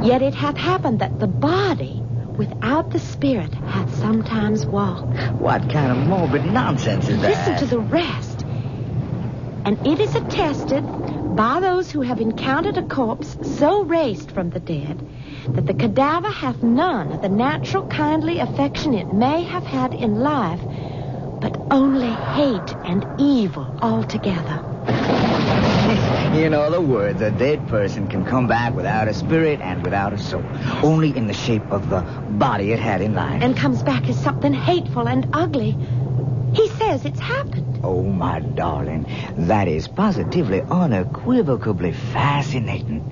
yet it hath happened that the body without the spirit hath sometimes walked. What kind of morbid nonsense is that? Listen to the rest. And it is attested by those who have encountered a corpse so raised from the dead that the cadaver hath none of the natural kindly affection it may have had in life, but only hate and evil altogether. In other words, a dead person can come back without a spirit and without a soul, only in the shape of the body it had in life. And comes back as something hateful and ugly. He says it's happened. Oh, my darling, that is positively, unequivocally fascinating.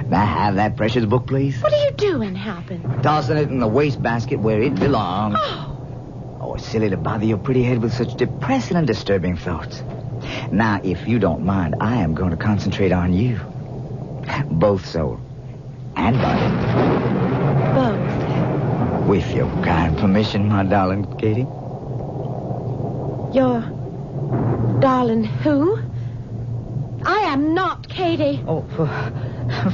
May I have that precious book, please? What are you doing, Halpin? Tossing it in the wastebasket where it belongs. Oh, it's silly to bother your pretty head with such depressing and disturbing thoughts. Now, if you don't mind, I am going to concentrate on you. Both soul and body. Both? With your kind permission, my darling Katie. Your darling who? I am not Katie. Oh,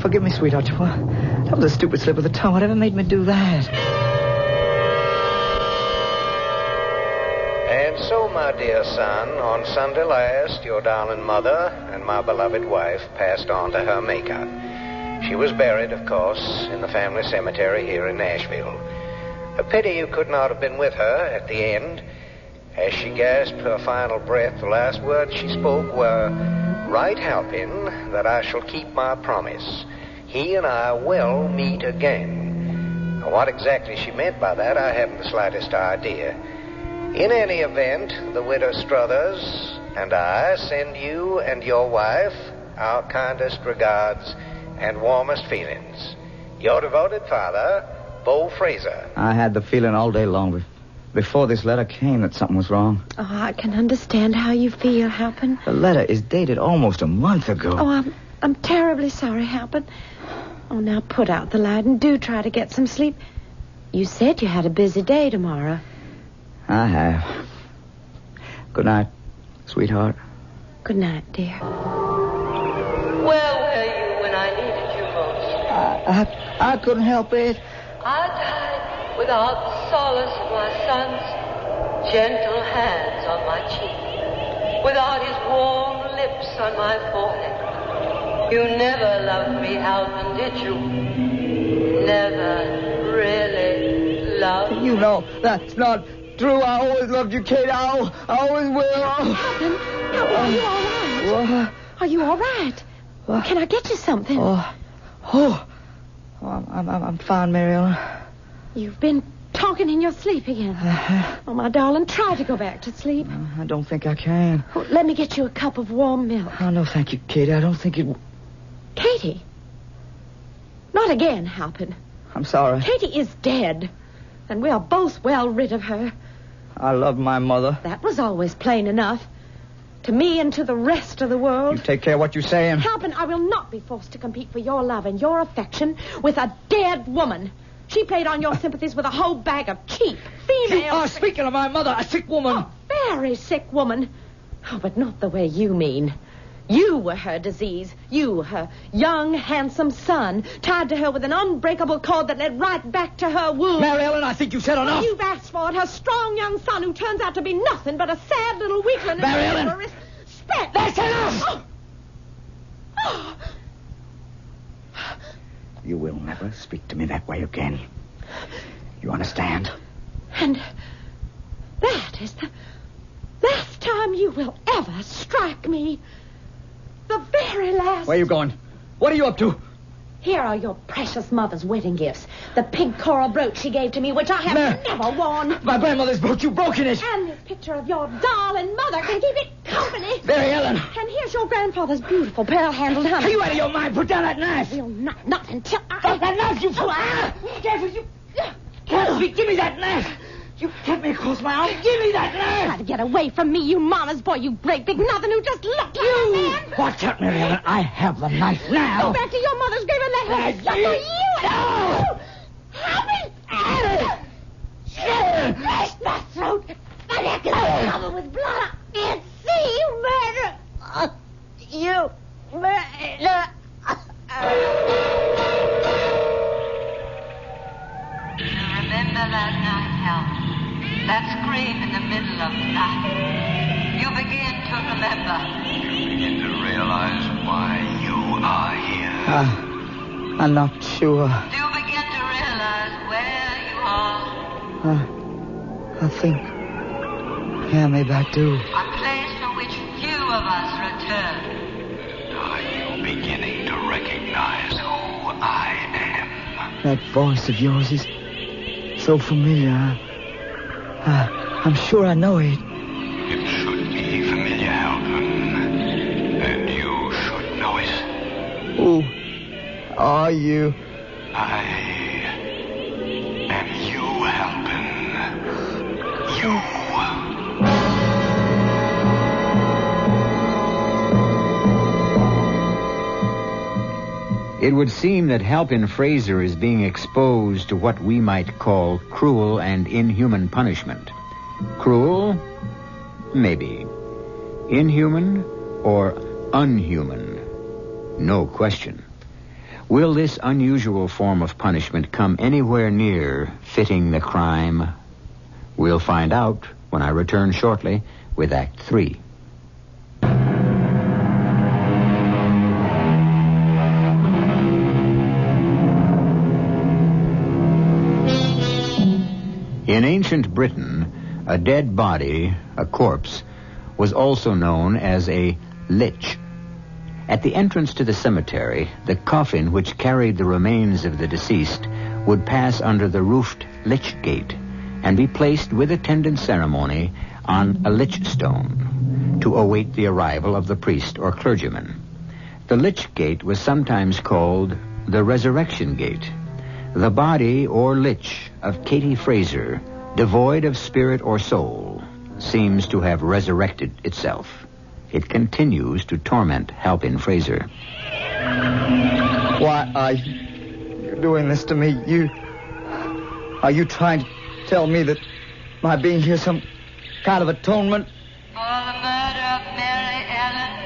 forgive me, sweetheart. That was a stupid slip of the tongue. Whatever made me do that? And so, my dear son, on Sunday last, your darling mother and my beloved wife passed on to her Maker. She was buried, of course, in the family cemetery here in Nashville. A pity you could not have been with her at the end. As she gasped her final breath, the last words she spoke were, "Write Halpin that I shall keep my promise. He and I will meet again." Now, what exactly she meant by that, I haven't the slightest idea. In any event, the widow Struthers and I send you and your wife our kindest regards and warmest feelings. Your devoted father, Bo Fraser. I had the feeling all day long before this letter came that something was wrong. Oh, I can understand how you feel, Halpin. The letter is dated almost a month ago. Oh, I'm terribly sorry, Halpin. Oh, now put out the light and do try to get some sleep. You said you had a busy day tomorrow. I have. Good night, sweetheart. Good night, dear. Where were you when I needed you most? I couldn't help it. I died without the solace of my son's gentle hands on my cheek, without his warm lips on my forehead. You never loved me, Alvin, did you? Never really loved me. You know that's not true. I always loved you, Kate. I always will. Alvin, are you all right? What? Are you all right? What? Can I get you something? I'm fine, Mary Ellen. You've been talking in your sleep again. Oh, my darling, try to go back to sleep. I don't think I can. Oh, let me get you a cup of warm milk. Oh, no, thank you, Katie. I don't think it... Katie? Not again, Halpin. I'm sorry. Katie is dead, and we are both well rid of her. I love my mother. That was always plain enough. To me and to the rest of the world. You take care of what you're saying. Halpin, I will not be forced to compete for your love and your affection with a dead woman. She played on your sympathies with a whole bag of cheap female... You are speaking of my mother, a sick woman. A very sick woman. Oh, but not the way you mean. You were her disease. You, her young, handsome son, tied to her with an unbreakable cord that led right back to her womb. Mary Ellen, I think you've said enough. Well, you've asked for it. Her strong young son who turns out to be nothing but a sad little weakling. Mary Ellen! Respect. That's enough! Oh. You will never speak to me that way again. You understand? And that is the last time you will ever strike me. The very last... Where are you going? What are you up to? Here are your precious mother's wedding gifts. The pink coral brooch she gave to me, which I have never worn. My grandmother's brooch, you've broken it. And this picture of your darling mother can keep it company. Mary Ellen. And here's your grandfather's beautiful pearl-handled hammer. Are you out of your mind? Put down that knife. We'll not until Drop that knife, you fool. Careful, you... Careful, give me that knife. You cut me across my arm. Give me that knife. Try to get away from me, you mama's boy, you great big nothing who just looked like a man. Watch out, Mary Ellen. I have the knife now. Go back to your mother's grave and let her suffer you. No! Help me! Slash my throat. My neck is covered with blood. I can't see you murder. You murder. Remember that night, Hal? That scream in the middle of the night. You begin to remember. You begin to realize why you are here. I'm not sure. Do you begin to realize where you are? I think... Yeah, maybe I do. A place from which few of us return. Are you beginning to recognize who I am? That voice of yours is so familiar. I'm sure I know it. It should be familiar, Alvin. And you should know it. Who are you? I am you, Alvin. You. It would seem that Halpin Fraser is being exposed to what we might call cruel and inhuman punishment. Cruel? Maybe. Inhuman or unhuman? No question. Will this unusual form of punishment come anywhere near fitting the crime? We'll find out when I return shortly with Act 3. In ancient Britain, a dead body, a corpse, was also known as a lich. At the entrance to the cemetery, the coffin which carried the remains of the deceased would pass under the roofed lich gate and be placed with attendant ceremony on a lich stone to await the arrival of the priest or clergyman. The lich gate was sometimes called the resurrection gate. The body or lich of Katie Fraser, devoid of spirit or soul, seems to have resurrected itself. It continues to torment Halpin Fraser. Why are you doing this to me? Are you trying to tell me that my being here some kind of atonement? For the murder of Mary Ellen.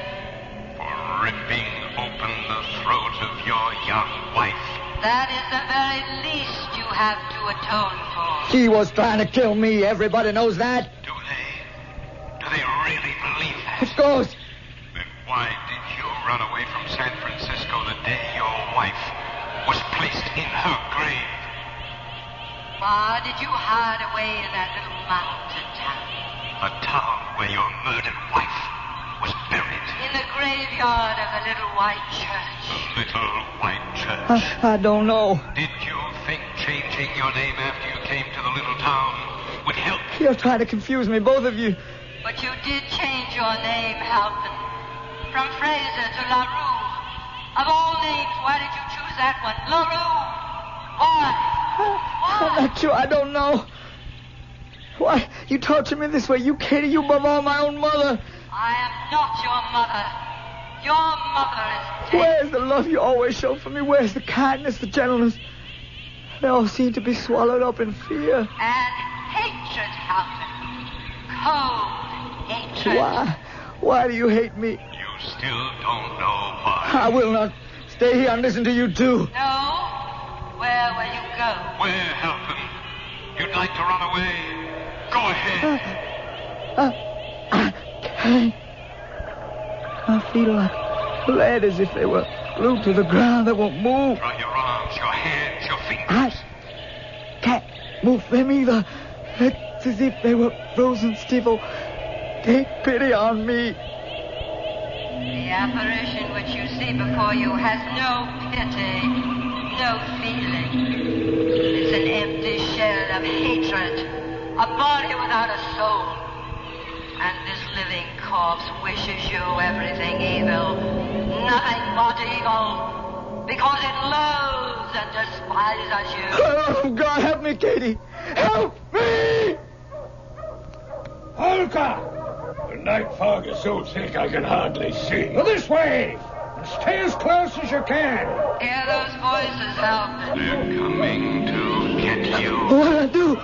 For ripping open the throat of your young wife. That is the very least you have to atone for. He was trying to kill me. Everybody knows that. Do they really believe that? Of course. Then why did you run away from San Francisco the day your wife was placed in her grave? Why did you hide away in that little mountain town? A town where your murdered wife was buried. In the graveyard of the little white church. The little white church. I don't know. Did you think changing your name after you came to the little town would help? You're trying to confuse me, both of you. But you did change your name, Halpin. From Fraser to LaRue. Of all names, why did you choose that one? LaRue. Why? I'm not sure. I don't know. Why? You torture me this way. You, Katie, you above all my own mother. I am not your mother. Your mother is dead. Where's the love you always show for me? Where's the kindness, the gentleness? They all seem to be swallowed up in fear. And hatred, Halpin. Cold hatred. Why? Why do you hate me? You still don't know why. I will not stay here and listen to you, too. No? Where will you go? Where, Halpin? You'd like to run away? Go ahead. I feel like lead, as if they were glued to the ground. They won't move. Try your arms, your hands, your fingers. I can't move them either. It's as if they were frozen stiff. Oh, take pity on me. The apparition which you see before you has no pity, no feeling. It's an empty shell of hatred, a body without a soul. And this living corpse wishes you everything evil, nothing but evil, because it loathes and despises you. Oh, God, help me, Katie. Help me! Holka! The night fog is so thick I can hardly see. Well, this way! Stay as close as you can. Hear those voices, Halpin. They're coming to get you. What'll I do?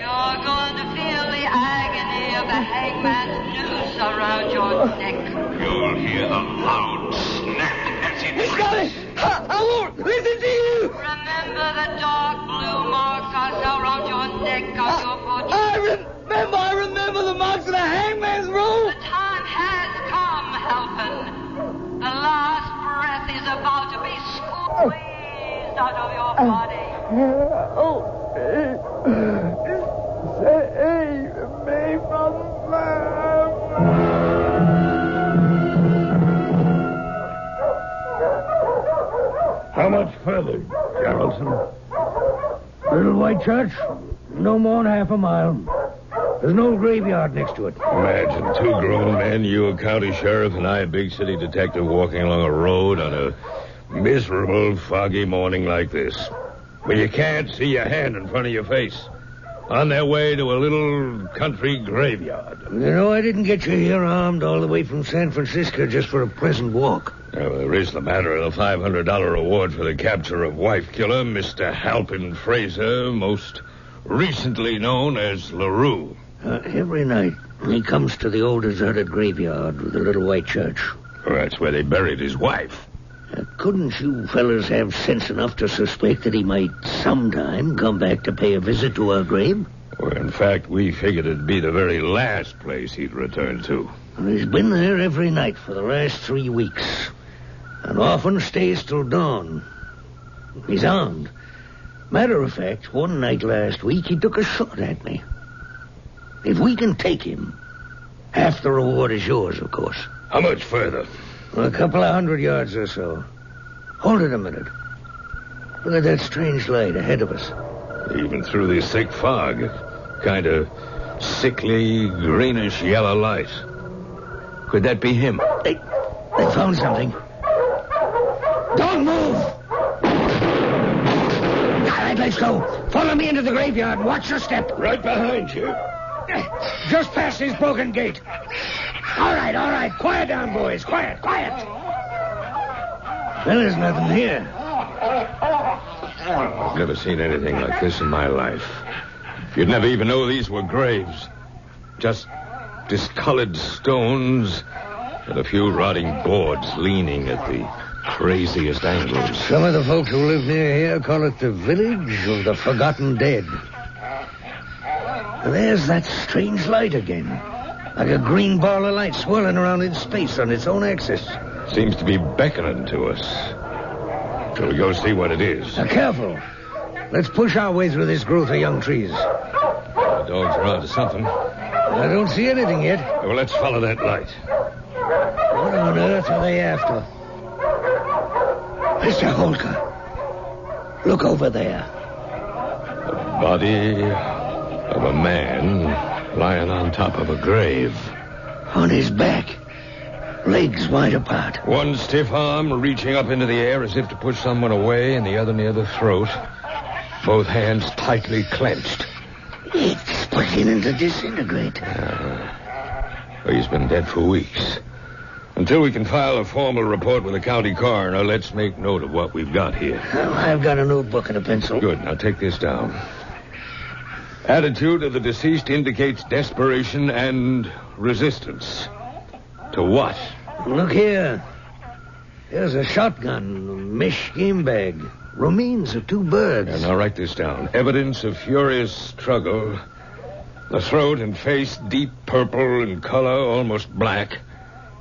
You're going to feel the agony of the hangman's noose around your neck. You'll hear the loud snap as it Scotty! I won't listen to you! Remember the dark blue marks I saw around your neck on your boots? I remember the marks of the hangman's rope! The time has come, Halpin. The last breath is about to be squeezed out of your body. Save me from them. How much further, Geraldson? Little white church? No more than half a mile. There's no graveyard next to it. Imagine two grown men, you a county sheriff and I a big city detective, walking along a road on a miserable, foggy morning like this. When you can't see your hand in front of your face. On their way to a little country graveyard. You know, I didn't get you here armed all the way from San Francisco just for a pleasant walk. There is the matter of the $500 reward for the capture of wife killer, Mr. Halpin Fraser, most recently known as LaRue. Every night, he comes to the old deserted graveyard with the little white church. Well, that's where they buried his wife. Couldn't you fellas have sense enough to suspect that he might sometime come back to pay a visit to our grave? Well, in fact, we figured it'd be the very last place he'd return to. Well, he's been there every night for the last 3 weeks, and often stays till dawn. He's armed. Matter of fact, one night last week, he took a shot at me. If we can take him, half the reward is yours, of course. How much further? A couple of 100 yards or so. Hold it a minute. Look at that strange light ahead of us. Even through this thick fog. Kind of sickly, greenish yellow light. Could that be him? They found something. Don't move! All right, let's go. Follow me into the graveyard and watch your step. Right behind you. Just past this broken gate. All right. Quiet down, boys. Quiet. Well, there's nothing here. I've never seen anything like this in my life. You'd never even know these were graves. Just discolored stones and a few rotting boards leaning at the craziest angles. Some of the folks who live near here call it the village of the forgotten dead. There's that strange light again. Like a green ball of light swirling around in space on its own axis. Seems to be beckoning to us. Shall we go see what it is? Now, careful. Let's push our way through this growth of young trees. The dogs are onto something. I don't see anything yet. Well, let's follow that light. What on earth are they after? Mr. Holker, look over there. The body of a man lying on top of a grave. On his back. Legs wide apart. One stiff arm reaching up into the air as if to push someone away, and the other near the throat. Both hands tightly clenched. It's beginning to disintegrate. He's been dead for weeks. Until we can file a formal report with the county coroner, let's make note of what we've got here. Well, I've got a notebook and a pencil. Good. Now take this down. Attitude of the deceased indicates desperation and resistance. To what? Look here. There's a shotgun, a mesh game bag, remains of 2 birds. Yeah, now write this down. Evidence of furious struggle. The throat and face deep purple in color, almost black.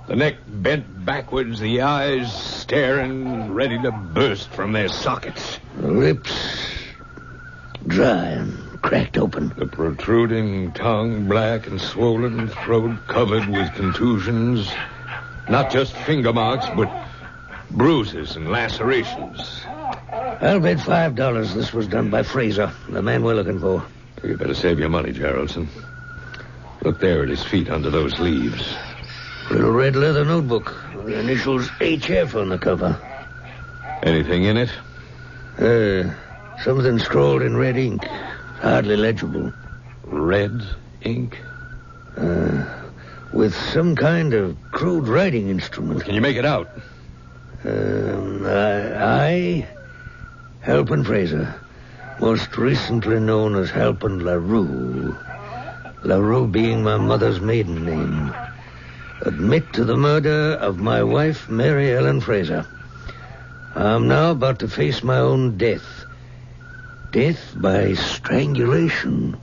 The neck bent backwards, the eyes staring, ready to burst from their sockets. The lips dry and cracked open. The protruding tongue, black and swollen, throat covered with contusions. Not just finger marks, but bruises and lacerations. I'll bet $5 this was done by Fraser, the man we're looking for. So you better save your money, Geraldson. Look there at his feet under those leaves. Little red leather notebook. The initials HF on the cover. Anything in it? Something scrawled in red ink. Hardly legible. Red ink? With some kind of crude writing instrument. Can you make it out? I, Halpin Fraser, most recently known as Halpin LaRue. LaRue being my mother's maiden name. Admit to the murder of my wife, Mary Ellen Fraser. I'm now about to face my own death. Death by strangulation.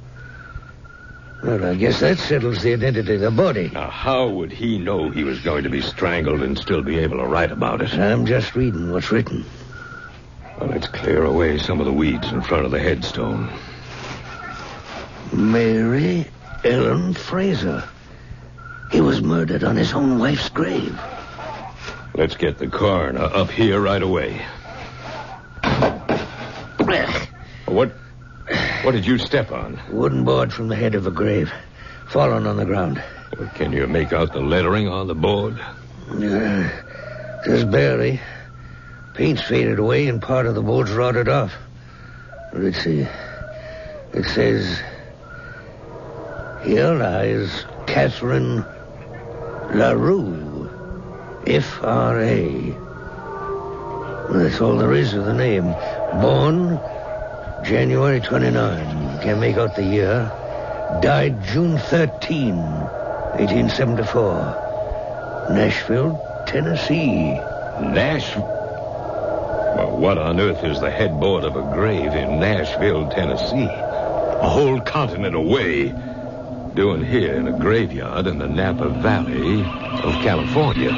Well, I guess that settles the identity of the body. Now, how would he know he was going to be strangled and still be able to write about it? I'm just reading what's written. Well, let's clear away some of the weeds in front of the headstone. Mary Ellen Fraser. He was murdered on his own wife's grave. Let's get the coroner up here right away. What did you step on? Wooden board from the head of a grave. Fallen on the ground. Well, can you make out the lettering on the board? Just barely. Paint's faded away and part of the board's rotted off. Let's see. It says, here lies Catherine LaRue, F.R.A. That's all there is of the name. Born January 29. Can't make out the year. Died June 13, 1874. Nashville, Tennessee. Nashville? Well, what on earth is the headboard of a grave in Nashville, Tennessee? A whole continent away. Doing here in a graveyard in the Napa Valley of California.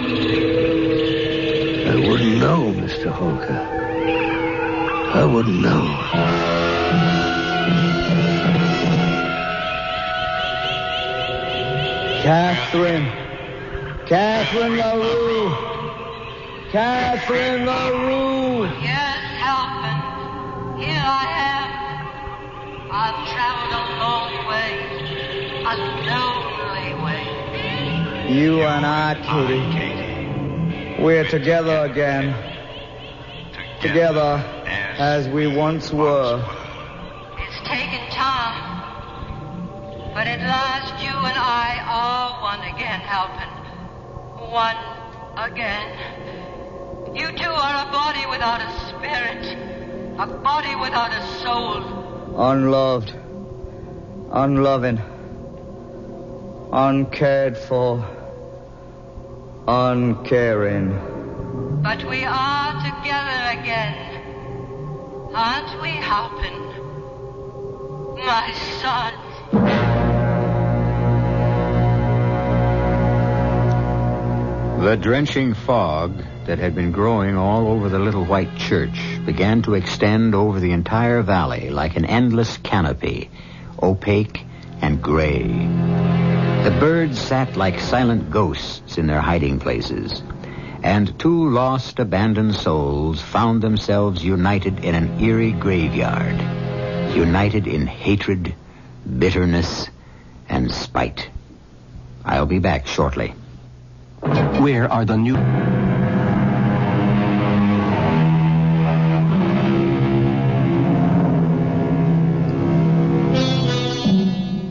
I wouldn't know, Mr. Holker. I wouldn't know. Catherine LaRue. Catherine LaRue. Yes, Halpin. Here I am. I've traveled a long way. A lonely way. You and I, Kitty. We're together again. Together as we once were. It's taken time. But at last you and I are one again, Halpin. One again. You two are a body without a spirit. A body without a soul. Unloved. Unloving. Uncared for. Uncaring. But we are together again. Aren't we, Halpin? My son. The drenching fog that had been growing all over the little white church began to extend over the entire valley like an endless canopy, opaque and gray. The birds sat like silent ghosts in their hiding places, and two lost, abandoned souls found themselves united in an eerie graveyard, united in hatred, bitterness, and spite. I'll be back shortly. Where are the new...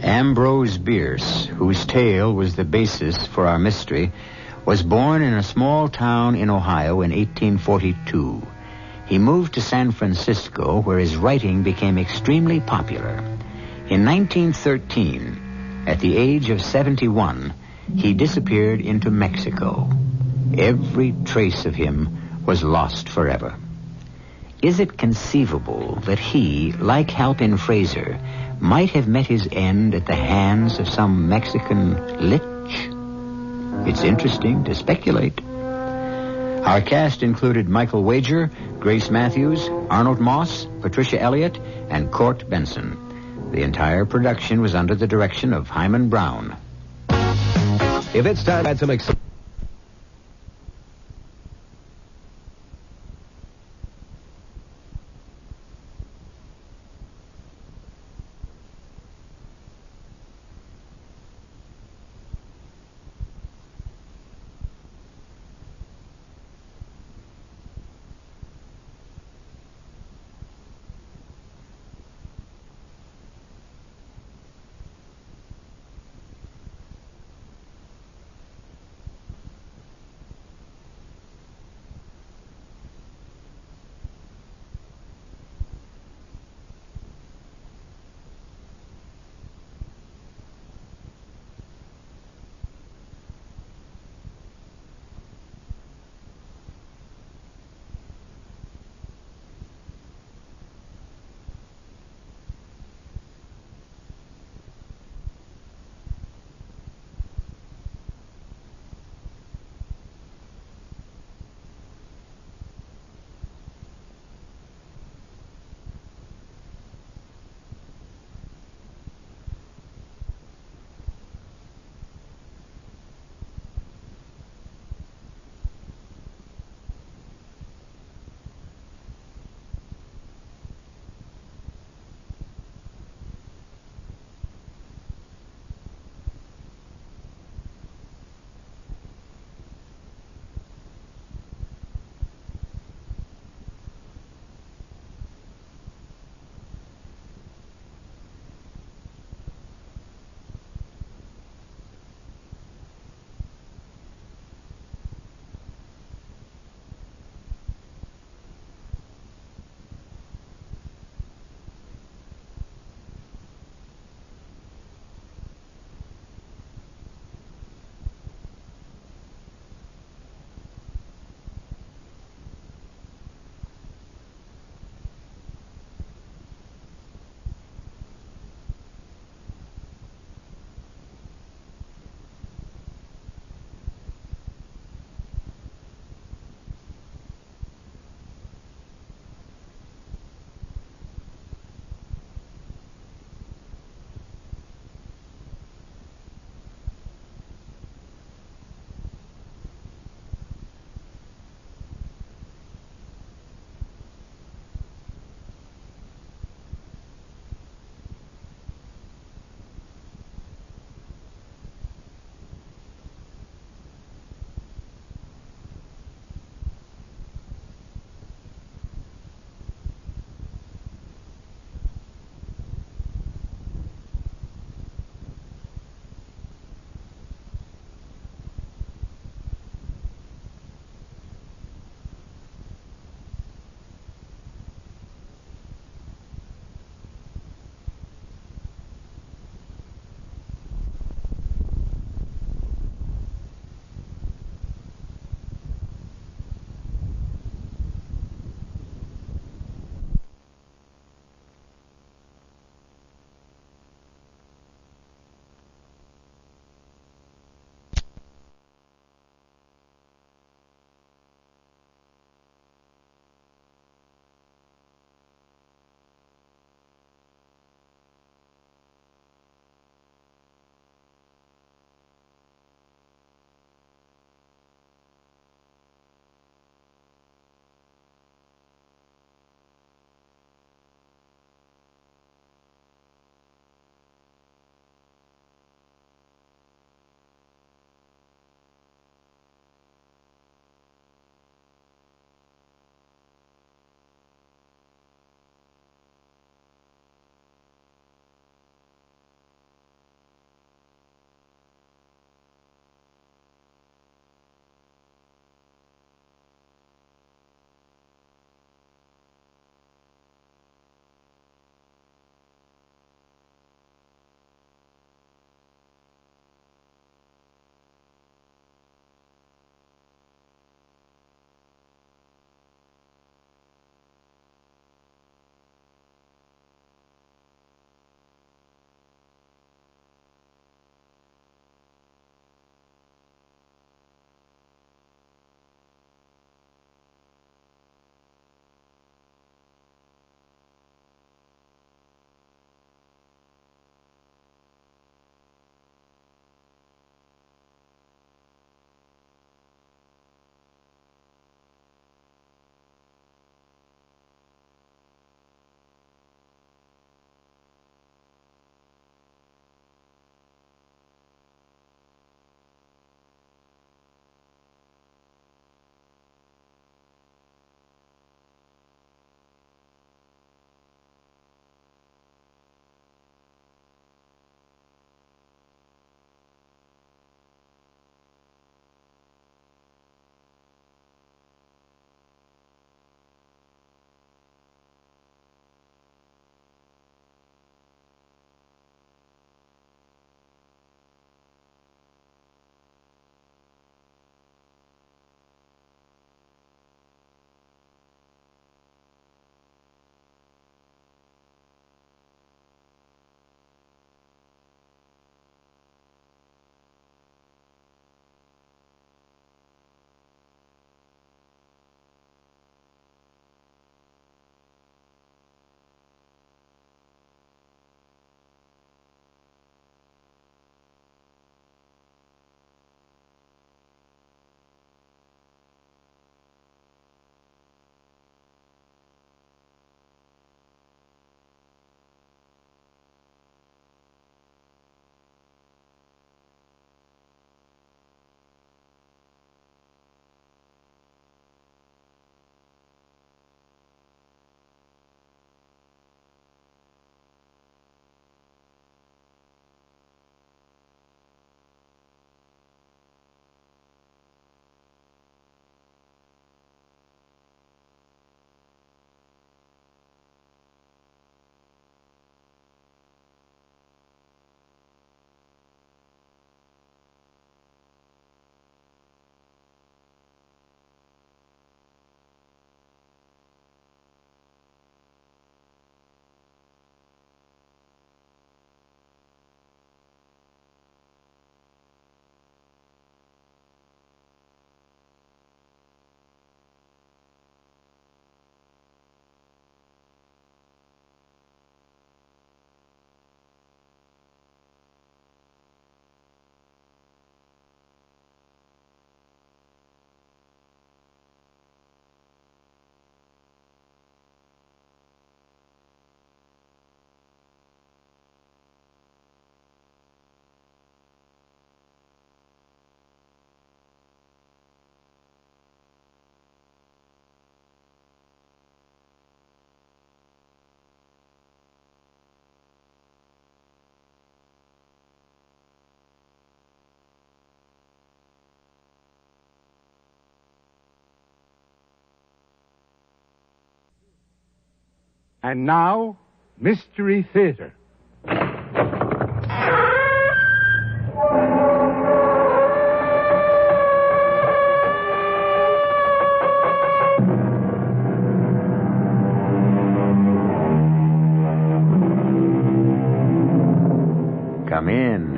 Ambrose Bierce, whose tale was the basis for our mystery, was born in a small town in Ohio in 1842. He moved to San Francisco, where his writing became extremely popular. In 1913, at the age of 71, he disappeared into Mexico. Every trace of him was lost forever. Is it conceivable that he, like Halpin Fraser, might have met his end at the hands of some Mexican lich? It's interesting to speculate. Our cast included Michael Wager, Grace Matthews, Arnold Moss, Patricia Elliott, and Court Benson. The entire production was under the direction of Hyman Brown. If it's time, add some And now, Mystery Theater. Come in.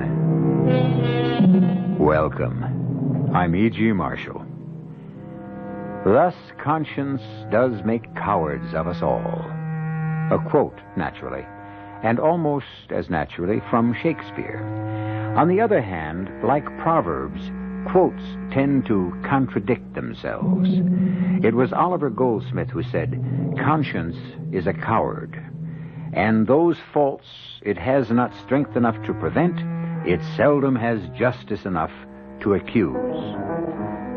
Welcome. I'm E.G. Marshall. Thus, conscience does make cowards of us all. A quote, naturally, and almost as naturally from Shakespeare. On the other hand, like Proverbs, quotes tend to contradict themselves. It was Oliver Goldsmith who said, "Conscience is a coward, and those faults it has not strength enough to prevent, it seldom has justice enough to accuse."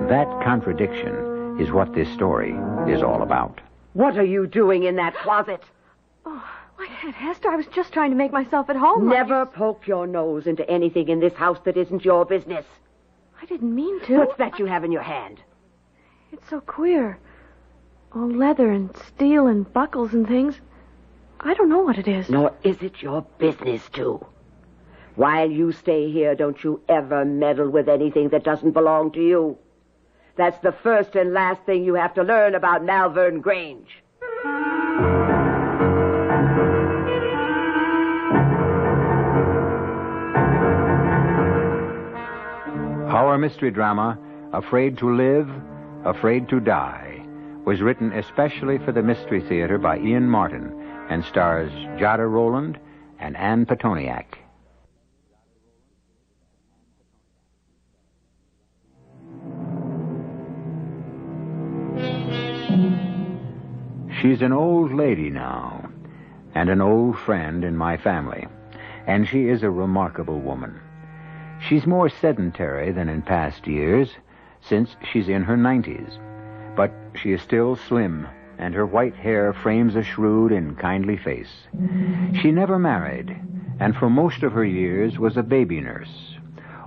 That contradiction is what this story is all about. What are you doing in that closet? Oh, why, Aunt Hester, I was just trying to make myself at home. Never poke your nose into anything in this house that isn't your business. I didn't mean to. What's that you have in your hand? It's so queer. All leather and steel and buckles and things. I don't know what it is. Nor is it your business to. While you stay here, don't you ever meddle with anything that doesn't belong to you. That's the first and last thing you have to learn about Malvern Grange. Our mystery drama, Afraid to Live, Afraid to Die, was written especially for the Mystery Theater by Ian Martin and stars Jada Rowland and Ann Petoniak. She's an old lady now, and an old friend in my family, and she is a remarkable woman. She's more sedentary than in past years, since she's in her 90s, but she is still slim, and her white hair frames a shrewd and kindly face. She never married, and for most of her years was a baby nurse.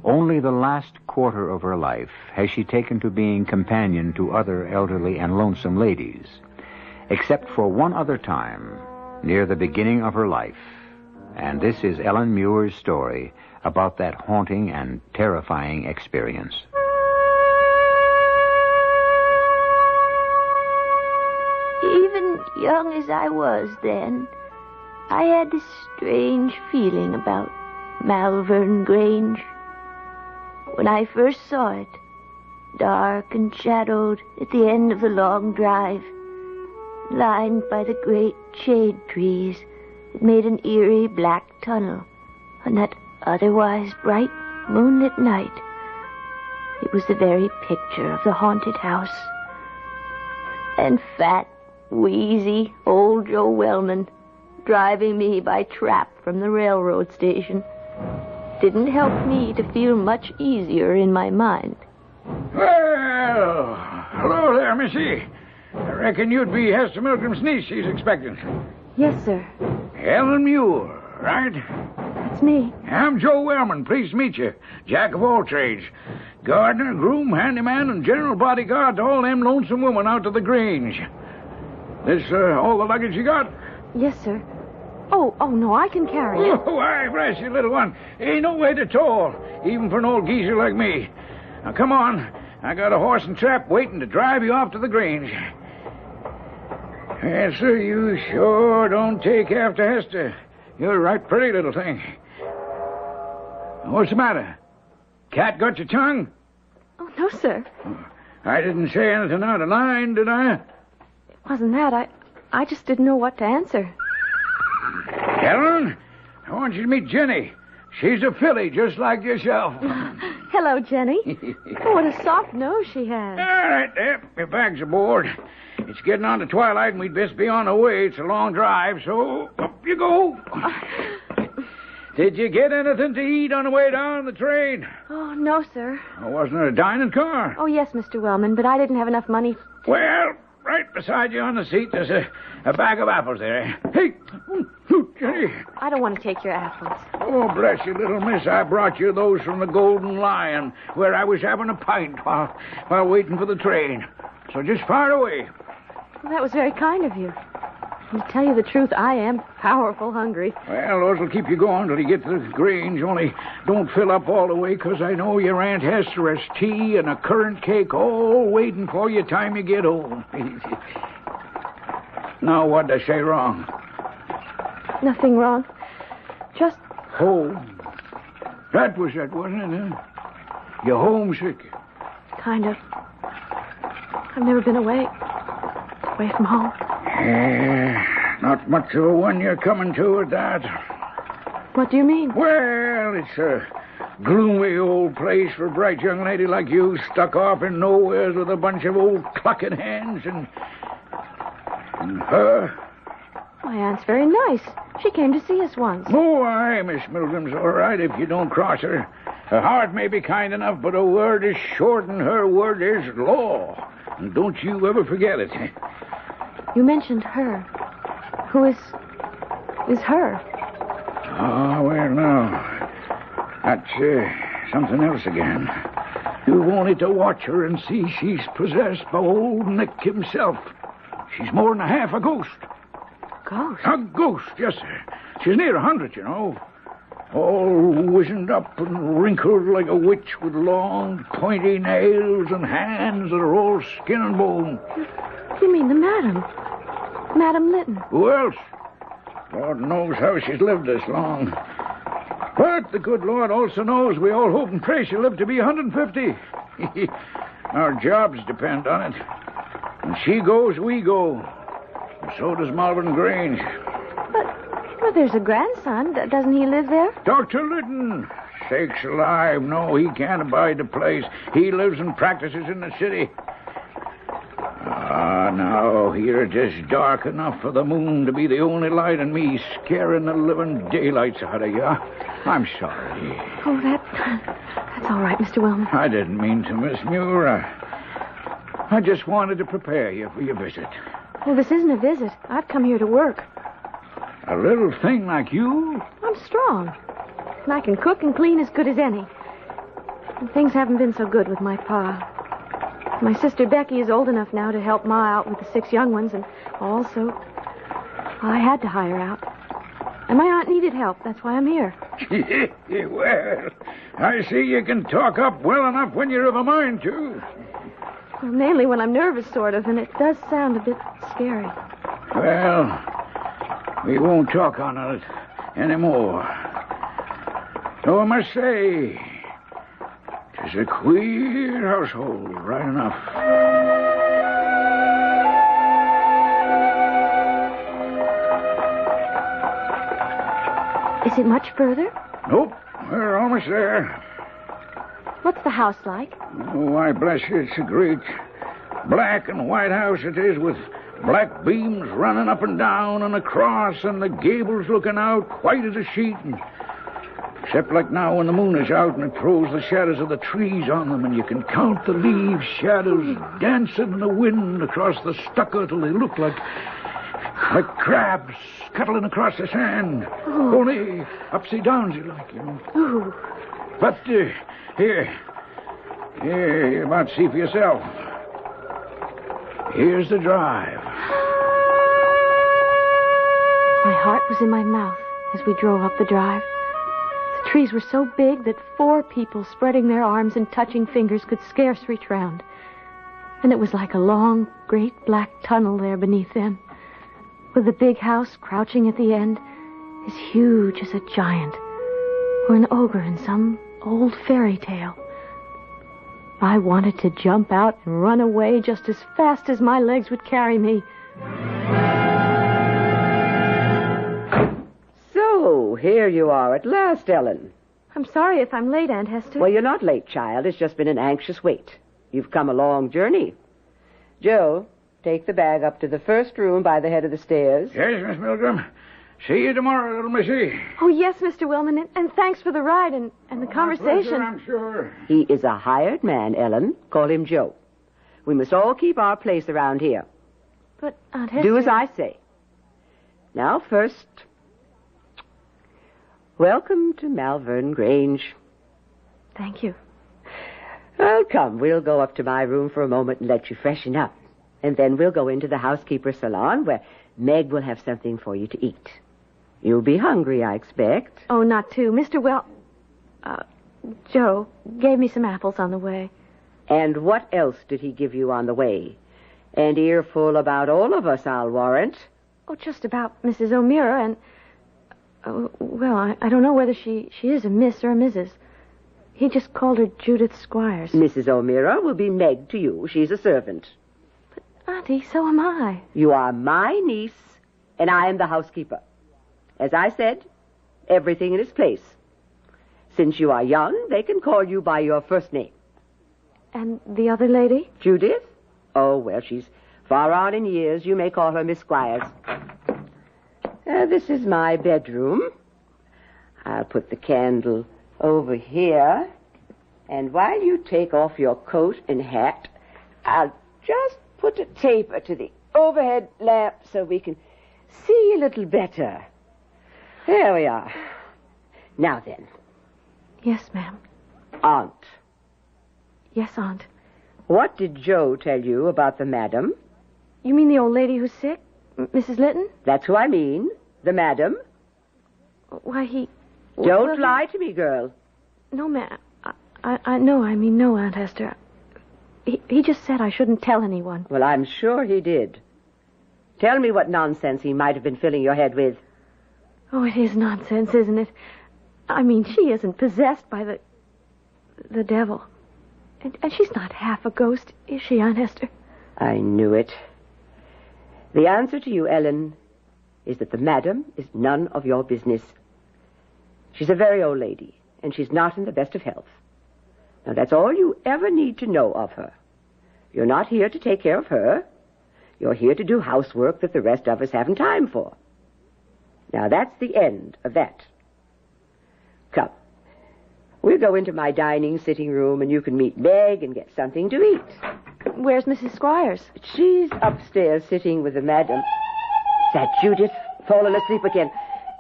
Only the last quarter of her life has she taken to being companion to other elderly and lonesome ladies, except for one other time, near the beginning of her life. And this is Ellen Muir's story about that haunting and terrifying experience. Even young as I was then, I had this strange feeling about Malvern Grange. When I first saw it, dark and shadowed at the end of the long drive, lined by the great shade trees that made an eerie black tunnel on that otherwise bright moonlit night, it was the very picture of the haunted house. And fat, wheezy old Joe Wellman driving me by trap from the railroad station didn't help me to feel much easier in my mind. Well, hello there, Missy. I reckon you'd be Hester Milgram's niece she's expecting. Yes, sir. Ellen Muir, right? That's me. I'm Joe Wellman. Pleased to meet you. Jack of all trades. Gardener, groom, handyman, and general bodyguard to all them lonesome women out to the Grange. This all the luggage you got? Yes, sir. Oh, no, I can carry it. Oh, why, bless you, little one. Ain't no weight at all, even for an old geezer like me. Now, come on. I got a horse and trap waiting to drive you off to the Grange. Yes, sir, you sure don't take after Hester. You're a right pretty little thing. What's the matter? Cat got your tongue? Oh, no, sir. I didn't say anything out of line, did I? It wasn't that. I just didn't know what to answer. Ellen, I want you to meet Jenny. She's a filly, just like yourself. Hello, Jenny. Oh, what a soft nose she has. All right, there. Your bag's aboard. It's getting on to twilight, and we'd best be on our way. It's a long drive, so up you go. Did you get anything to eat on the way down the train? Oh, no, sir. Oh, wasn't it a dining car? Oh, yes, Mr. Wellman, but I didn't have enough money. Well, right beside you on the seat, there's a bag of apples there. Hey, Jenny. I don't want to take your apples. Oh, bless you, little miss. I brought you those from the Golden Lion, where I was having a pint while waiting for the train. So just fire away. Well, that was very kind of you. And to tell you the truth, I am powerful hungry. Well, those will keep you going till you get to the Grange. Only don't fill up all the way, 'cause I know your Aunt Hester has tea and a currant cake all waiting for you time you get home. Now, what'd I say wrong? Nothing wrong. Just... Home. That was it, wasn't it, huh? You're homesick. Kind of. I've never been away from home. Not much of a one you're coming to at that. What do you mean? Well, it's a gloomy old place for a bright young lady like you, stuck off in nowheres with a bunch of old clucking hands and her. My aunt's very nice. She came to see us once. Oh, aye, Miss Milgram's all right if you don't cross her. Her heart may be kind enough, but her word is short and her word is law. And don't you ever forget it. You mentioned her. Who is her? Oh, well, no. That's something else again. You've only to watch her and see she's possessed by old Nick himself. She's more than half a ghost. Ghost? A ghost, yes, sir. She's near 100, you know. All wizened up and wrinkled like a witch with long, pointy nails and hands that are all skin and bone. You mean the madam? Madam Lytton. Who else? Lord knows how she's lived this long. But the good Lord also knows we all hope and pray she'll live to be 150. Our jobs depend on it. When she goes, we go. And so does Malvern Grange. But there's a grandson. Doesn't he live there? Dr. Lytton. Sakes alive, no, he can't abide the place. He lives and practices in the city. Now, here it is dark enough for the moon to be the only light and me scaring the living daylights out of you. I'm sorry. Oh, that's all right, Mr. Wellman. I didn't mean to, Miss Muir. I just wanted to prepare you for your visit. Well, this isn't a visit. I've come here to work. A little thing like you? I'm strong. And I can cook and clean as good as any. And things haven't been so good with my pa. My sister Becky is old enough now to help Ma out with the 6 young ones, and also I had to hire out. And my aunt needed help. That's why I'm here. Well, I see you can talk up well enough when you're of a mind to. Well, mainly when I'm nervous, sort of, and it does sound a bit scary. Well, we won't talk on it anymore. Though I must say, it's a queer household, right enough. Is it much further? Nope, we're almost there. What's the house like? Oh, why, bless you, it's a great black and white house it is, with black beams running up and down and across, and the gables looking out white as a sheet. Except like now when the moon is out and it throws the shadows of the trees on them, and you can count the leaves shadows dancing in the wind across the stucco till they look like crabs scuttling across the sand. Oh. Only upside downsy like, you know. Ooh. But here, you might see for yourself. Here's the drive. My heart was in my mouth as we drove up the drive. The trees were so big that 4 people spreading their arms and touching fingers could scarce reach round. And it was like a long, great black tunnel there beneath them, with the big house crouching at the end, as huge as a giant, or an ogre in some old fairy tale. I wanted to jump out and run away just as fast as my legs would carry me. So, here you are at last, Ellen. I'm sorry if I'm late, Aunt Hester. Well, you're not late, child. It's just been an anxious wait. You've come a long journey. Joe, take the bag up to the first room by the head of the stairs. Yes, Miss Milgram. See you tomorrow, little missy. Oh, yes, Mr. Wellman, and thanks for the ride and the conversation. Pleasure, I'm sure. He is a hired man, Ellen. Call him Joe. We must all keep our place around here. But, Aunt Hester... Do as I say. Now, first, welcome to Malvern Grange. Thank you. Well, come, we'll go up to my room for a moment and let you freshen up. And then we'll go into the housekeeper's salon where Meg will have something for you to eat. You'll be hungry, I expect. Oh, not too. Joe gave me some apples on the way. And what else did he give you on the way? An earful about all of us, I'll warrant. Oh, just about Mrs. O'Meara and... I don't know whether she is a Miss or a Mrs. He just called her Judith Squires. Mrs. O'Meara will be Meg to you. She's a servant. But, Auntie, so am I. You are my niece, and I am the housekeeper. As I said, everything in its place. Since you are young, they can call you by your first name. And the other lady? Judith? Oh, well, she's far on in years. You may call her Miss Squires. This is my bedroom. I'll put the candle over here. And while you take off your coat and hat, I'll just put a taper to the overhead lamp so we can see a little better. There we are. Now then. Yes, ma'am. Aunt. Yes, Aunt. What did Joe tell you about the madam? You mean the old lady who's sick? Mrs. Litton? That's who I mean. The madam. Why, Don't lie to me, girl. No, ma'am. No, Aunt Hester. He just said I shouldn't tell anyone. Well, I'm sure he did. Tell me what nonsense he might have been filling your head with. Oh, it is nonsense, isn't it? I mean, she isn't possessed by the devil. And she's not half a ghost, is she, Aunt Hester? I knew it. The answer to you, Ellen, is that the madam is none of your business. She's a very old lady, and she's not in the best of health. Now, that's all you ever need to know of her. You're not here to take care of her. You're here to do housework that the rest of us haven't time for. Now, that's the end of that. Come. We'll go into my dining sitting room, and you can meet Meg and get something to eat. Where's Mrs. Squires? She's upstairs sitting with the madam. Is that Judith? Fallen asleep again.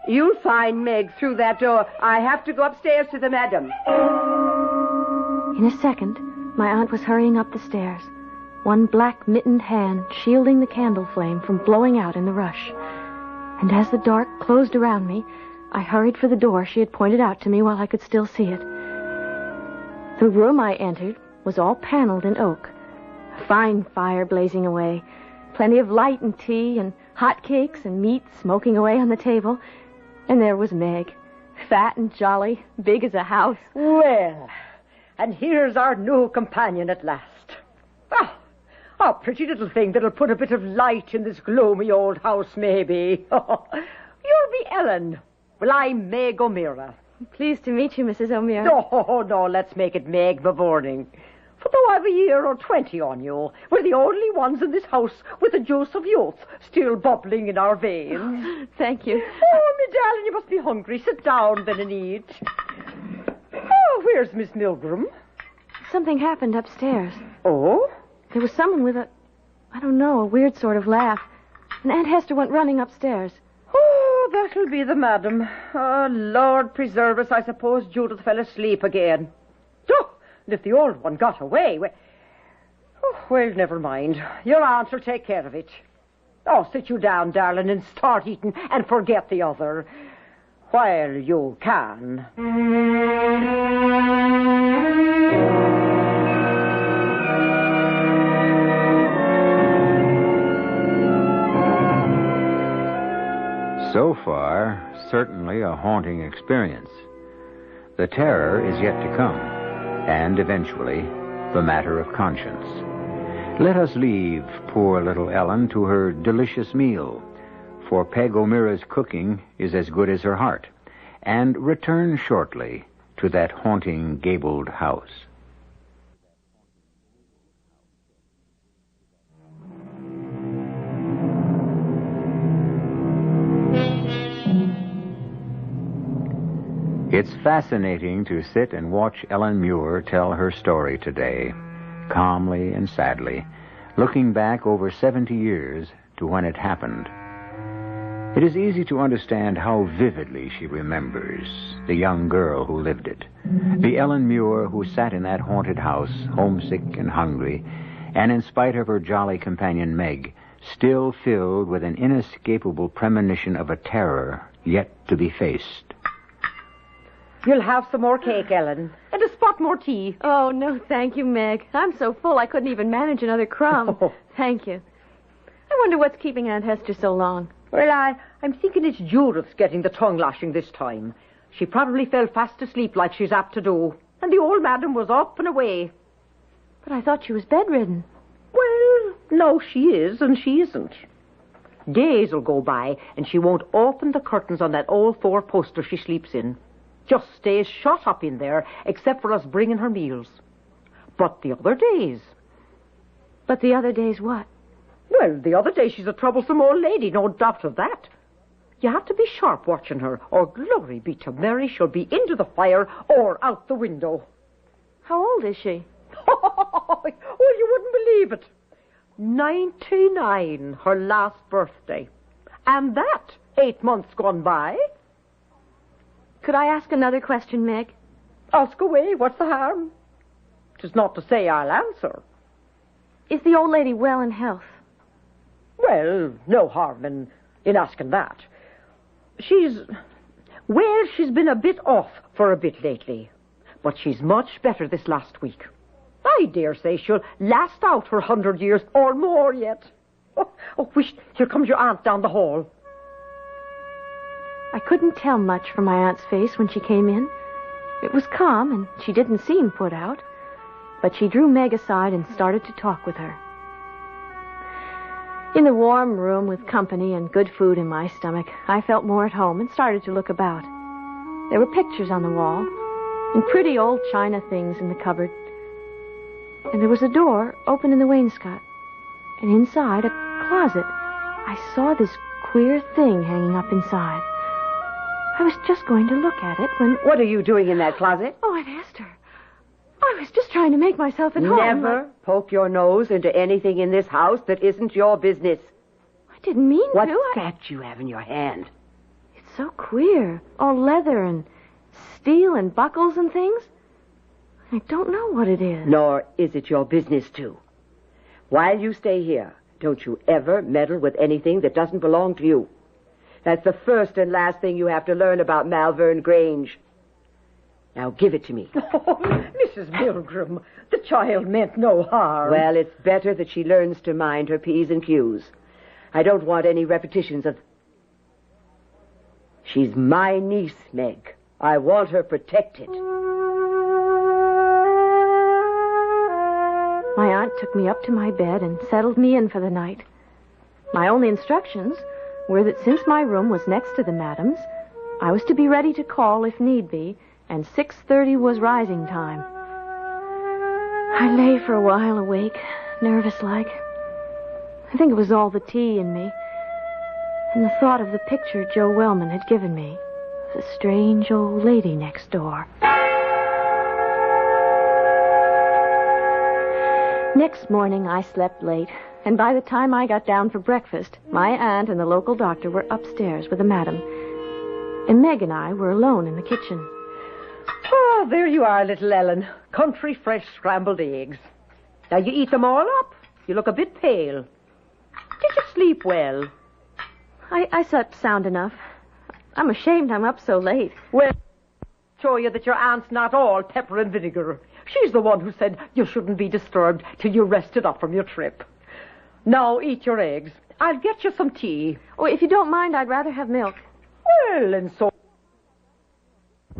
You'll find Meg through that door. I have to go upstairs to the madam. In a second, my aunt was hurrying up the stairs, one black mittened hand shielding the candle flame from blowing out in the rush. And as the dark closed around me, I hurried for the door she had pointed out to me while I could still see it. The room I entered was all paneled in oak, a fine fire blazing away, plenty of light and tea and hot cakes and meat smoking away on the table. And there was Meg, fat and jolly, big as a house. Well, and here's our new companion at last. Ah, a pretty little thing that'll put a bit of light in this gloomy old house, maybe. You'll be Ellen. Well, I'm Meg O'Meara. Pleased to meet you, Mrs. O'Meara. No, let's make it Meg Mavourning. For though I've a year or 20 on you, we're the only ones in this house with the juice of youth still bubbling in our veins. Thank you. Oh, me darling, you must be hungry. Sit down then and eat. Oh, where's Miss Milgram? Something happened upstairs. Oh? There was someone with a weird sort of laugh. And Aunt Hester went running upstairs. Oh, that'll be the madam. Oh, Lord preserve us, I suppose Judith fell asleep again. Oh, and if the old one got away, well, never mind. Your aunt will take care of it. Oh, sit you down, darling, and start eating and forget the other. While you can. So far, certainly a haunting experience. The terror is yet to come, and eventually, the matter of conscience. Let us leave poor little Ellen to her delicious meal, for Peg O'Meara's cooking is as good as her heart, and return shortly to that haunting gabled house. It's fascinating to sit and watch Ellen Muir tell her story today, calmly and sadly, looking back over 70 years to when it happened. It is easy to understand how vividly she remembers the young girl who lived it, the Ellen Muir who sat in that haunted house, homesick and hungry, and in spite of her jolly companion Meg, still filled with an inescapable premonition of a terror yet to be faced. You'll have some more cake, Ellen, and a spot more tea. Oh, no, thank you, Meg. I'm so full I couldn't even manage another crumb. Oh. Thank you. I wonder what's keeping Aunt Hester so long. Well, I'm thinking it's Judith's getting the tongue lashing this time. She probably fell fast asleep like she's apt to do, and the old madam was up and away. But I thought she was bedridden. Well, no, she is, and she isn't. Days will go by, and she won't open the curtains on that old four-poster she sleeps in. Just stays shut up in there, except for us bringing her meals. But the other days... But the other days what? Well, the other day she's a troublesome old lady, no doubt of that. You have to be sharp watching her, or glory be to Mary, she'll be into the fire or out the window. How old is she? Oh, you wouldn't believe it. 99, her last birthday. And that 8 months gone by. Could I ask another question, Meg? Ask away, what's the harm? 'Tis not to say I'll answer. Is the old lady well in health? Well, no harm in asking that. She's been a bit off for a bit lately. But she's much better this last week. I dare say she'll last out her 100 years or more yet. Here comes your aunt down the hall. I couldn't tell much from my aunt's face when she came in. It was calm, and she didn't seem put out. But she drew Meg aside and started to talk with her. In the warm room with company and good food in my stomach, I felt more at home and started to look about. There were pictures on the wall, and pretty old china things in the cupboard. And there was a door open in the wainscot, and inside a closet, I saw this queer thing hanging up inside. I was just going to look at it when... What are you doing in that closet? Oh, Aunt Hester. I was just trying to make myself at home. Never poke your nose into anything in this house that isn't your business. I didn't mean What's to. that you have in your hand? It's so queer. All leather and steel and buckles and things. I don't know what it is. Nor is it your business to. While you stay here, don't you ever meddle with anything that doesn't belong to you. That's the first and last thing you have to learn about Malvern Grange. Now give it to me. Oh, Mrs. Milgram, the child meant no harm. Well, it's better that she learns to mind her P's and Q's. I don't want any repetitions of... She's my niece, Meg. I want her protected. My aunt took me up to my bed and settled me in for the night. My only instructions were that since my room was next to the madam's, I was to be ready to call if need be, and 6:30 was rising time. I lay for a while awake, nervous-like. I think it was all the tea in me, and the thought of the picture Joe Wellman had given me of the strange old lady next door. Next morning, I slept late, and by the time I got down for breakfast, my aunt and the local doctor were upstairs with the madam, and Meg and I were alone in the kitchen. Oh, there you are, little Ellen. Country fresh scrambled eggs. Now, you eat them all up. You look a bit pale. Did you sleep well? I slept sound enough. I'm ashamed I'm up so late. Well, show you that your aunt's not all pepper and vinegar. She's the one who said you shouldn't be disturbed till you rested up from your trip. Now, eat your eggs. I'll get you some tea. Oh, if you don't mind, I'd rather have milk. Well, and so...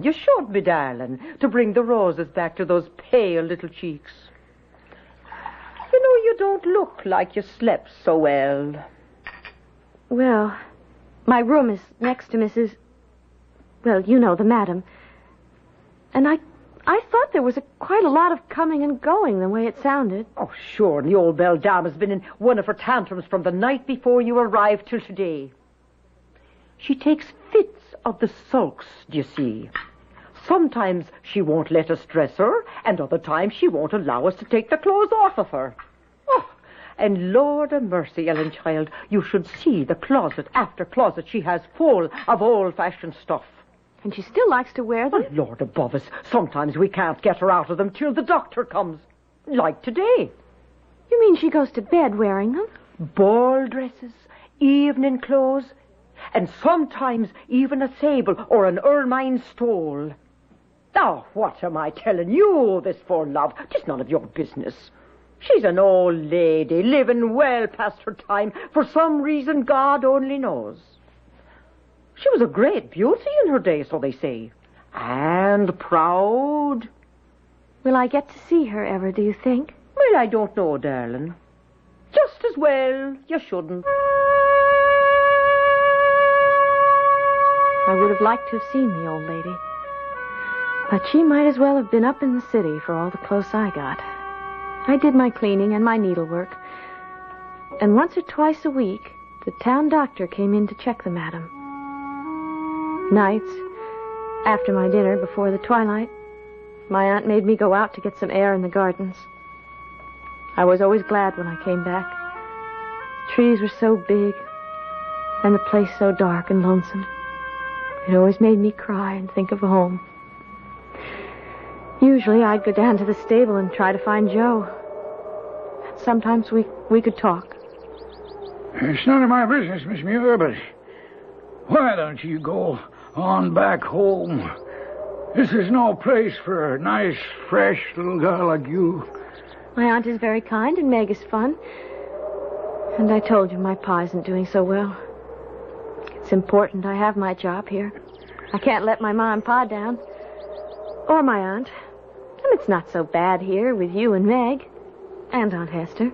You should, me darling, to bring the roses back to those pale little cheeks. You know, you don't look like you slept so well. Well, my room is next to Mrs... Well, you know, the madam. And I thought there was quite a lot of coming and going the way it sounded. Oh, sure, and the old belle dame has been in one of her tantrums from the night before you arrived till today. She takes fits of the sulks, do you see? Sometimes she won't let us dress her, and other times she won't allow us to take the clothes off of her. Oh, and Lord a mercy, Ellen, child, you should see the closet after closet she has full of old-fashioned stuff. And she still likes to wear them? Oh, Lord above us, sometimes we can't get her out of them till the doctor comes. Like today. You mean she goes to bed wearing them? Ball dresses, evening clothes, and sometimes even a sable or an ermine stole. Now, what am I telling you all this for, love? 'Tis none of your business. She's an old lady, living well past her time, for some reason God only knows. She was a great beauty in her day, so they say. And proud. Will I get to see her ever, do you think? Well, I don't know, darling. Just as well you shouldn't. I would have liked to have seen the old lady. But she might as well have been up in the city for all the clothes I got. I did my cleaning and my needlework. And once or twice a week, the town doctor came in to check the madam. Nights, after my dinner, before the twilight, my aunt made me go out to get some air in the gardens. I was always glad when I came back. The trees were so big, and the place so dark and lonesome. It always made me cry and think of home. Usually I'd go down to the stable and try to find Joe. Sometimes we could talk. It's none of my business, Miss Muir, but why don't you go on back home? This is no place for a nice, fresh little girl like you. My aunt is very kind and Meg is fun. And I told you my pa isn't doing so well. It's important I have my job here. I can't let my ma and pa down. Or my aunt. And it's not so bad here with you and Meg. And Aunt Hester.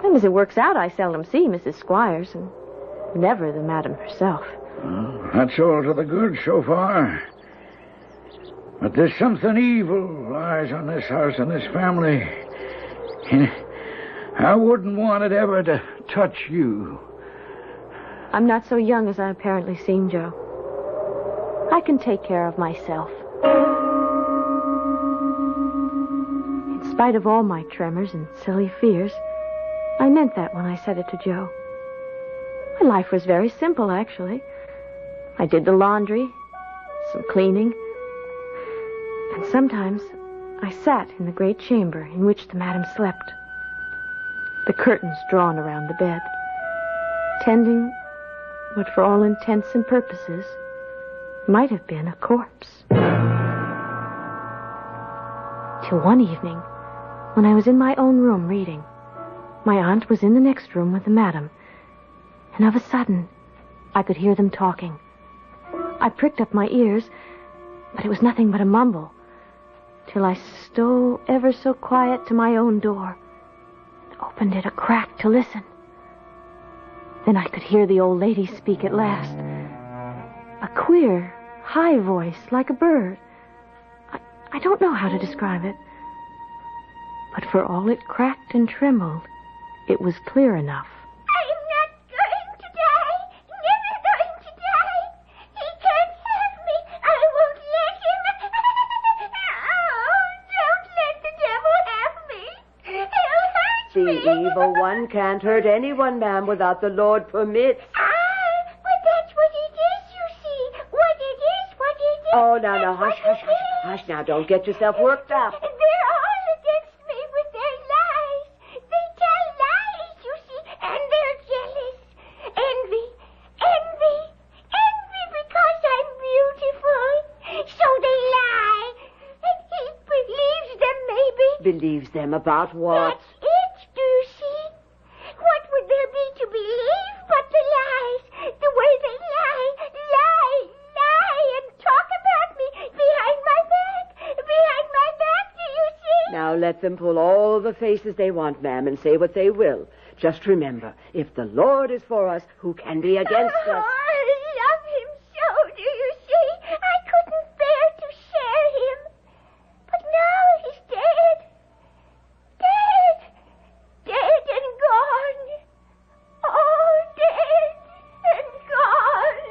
And as it works out, I seldom see Mrs. Squires, and never the madam herself. Well, that's all to the good so far. But there's something evil lies on this house and this family. And I wouldn't want it ever to touch you. I'm not so young as I apparently seem, Joe. I can take care of myself. In spite of all my tremors and silly fears, I meant that when I said it to Joe. My life was very simple, actually. I did the laundry, some cleaning, and sometimes I sat in the great chamber in which the madam slept, the curtains drawn around the bed, tending what for all intents and purposes might have been a corpse. Till one evening, when I was in my own room reading, my aunt was in the next room with the madam, and of a sudden, I could hear them talking. I pricked up my ears, but it was nothing but a mumble, till I stole ever so quiet to my own door and opened it a crack to listen. Then I could hear the old lady speak at last. A queer, high voice, like a bird. I don't know how to describe it. But for all it cracked and trembled, it was clear enough. I'm not going to die. Never going to die. He can't have me. I won't let him. Oh, don't let the devil have me. He'll hurt me. The evil one can't hurt anyone, ma'am, without the Lord permits. But that's what it is, you see. What it is. Oh, now, hush. Hush now, don't get yourself worked up. They're all against me with their lies. They tell lies, you see, and they're jealous. Envy because I'm beautiful. So they lie. And he believes them, maybe. Believes them about what? That's it, do you see? What would there be to believe but the lies? The way they lie, and talk about me behind my back, do you see? Now let them pull all the faces they want, ma'am, and say what they will. Just remember, if the Lord is for us, who can be against us? I love him so, do you see? I couldn't bear to share him. But now he's dead. Dead and gone. Oh, dead and gone.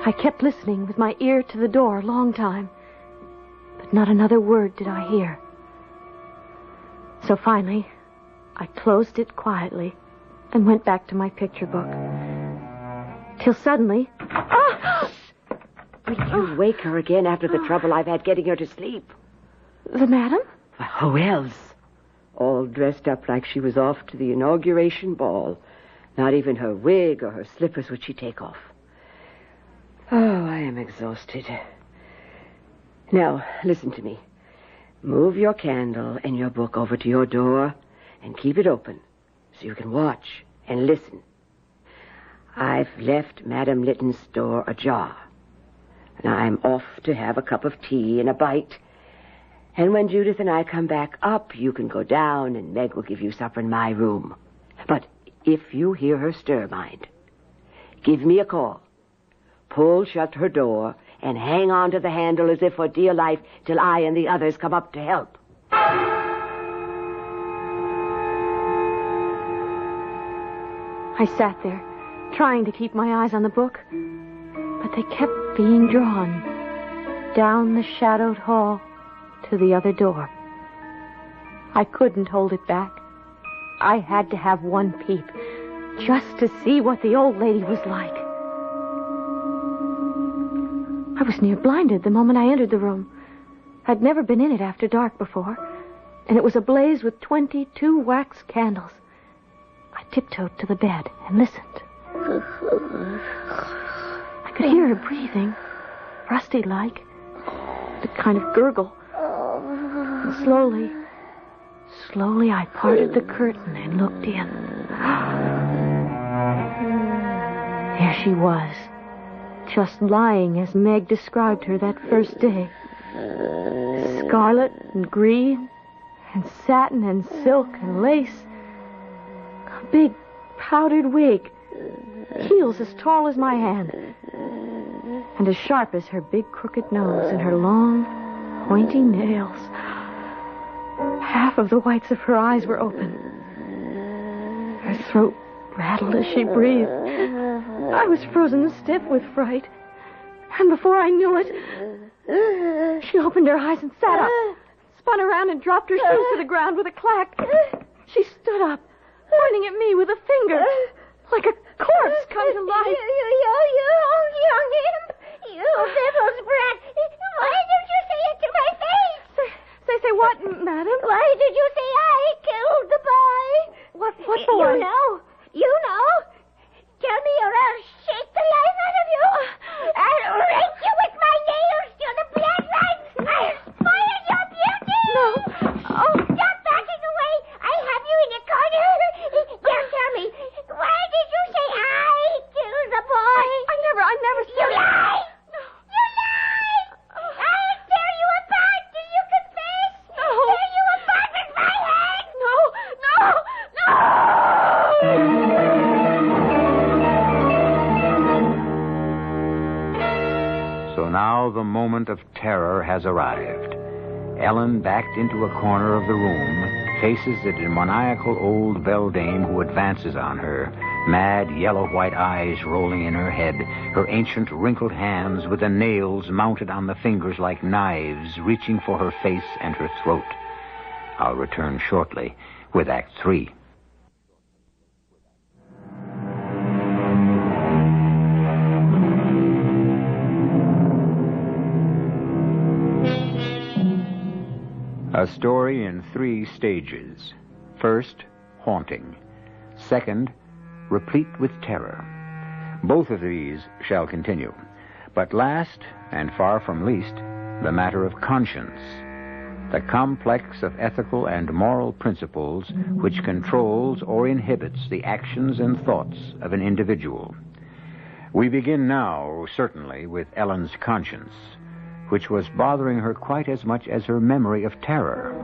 I kept listening with my ear to the door a long time, but not another word did I hear. So finally, I closed it quietly and went back to my picture book. Till suddenly... Will you wake her again after the trouble I've had getting her to sleep? The madam? Who else? All dressed up like she was off to the inauguration ball. Not even her wig or her slippers would she take off. Oh, I am exhausted. Now, listen to me. Move your candle and your book over to your door and keep it open so you can watch and listen. I've left Madame Litton's door ajar. And I'm off to have a cup of tea and a bite. And when Judith and I come back up, you can go down and Meg will give you supper in my room. But if you hear her stir, mind, give me a call. Pull shut her door and hang on to the handle as if for dear life till I and the others come up to help. I sat there, trying to keep my eyes on the book, but they kept being drawn down the shadowed hall to the other door. I couldn't hold it back. I had to have one peep, just to see what the old lady was like. I was near blinded the moment I entered the room. I'd never been in it after dark before, and it was ablaze with 22 wax candles. I tiptoed to the bed and listened. I could hear her breathing, rusty-like, the kind of gurgle. And slowly I parted the curtain and looked in. There she was, just lying as Meg described her that first day. Scarlet and green and satin and silk and lace. A big powdered wig, heels as tall as my hand, and as sharp as her big crooked nose and her long, pointy nails. Half of the whites of her eyes were open. Her throat rattled as she breathed. I was frozen stiff with fright. And before I knew it, she opened her eyes and sat up, spun around and dropped her shoes to the ground with a clack. She stood up, pointing at me with a finger, like a corpse come to life. You young imp! You devil's brat! Why did you say it to my face? Say what, madam? Why did you say I killed the boy? What boy? You know. Tell me or I'll shake the life out of you. I'll rake you with my nails till the blood runs. I'll spoil your beauty. No. Oh. Stop backing away. I have you in a corner. Now tell me, why did you say I killed the boy? I never said You lie! You lie! I'll tear you apart till you confess. No. Tear you apart with my hand. No. So now the moment of terror has arrived. Ellen backed into a corner of the room, faces the demoniacal old beldame who advances on her, mad yellow-white eyes rolling in her head, her ancient wrinkled hands with the nails mounted on the fingers like knives reaching for her face and her throat. I'll return shortly with Act 3. A story in 3 stages. First, haunting. Second, replete with terror. Both of these shall continue. But last, and far from least, the matter of conscience. The complex of ethical and moral principles which controls or inhibits the actions and thoughts of an individual. We begin now, certainly, with Ellen's conscience, which was bothering her quite as much as her memory of terror,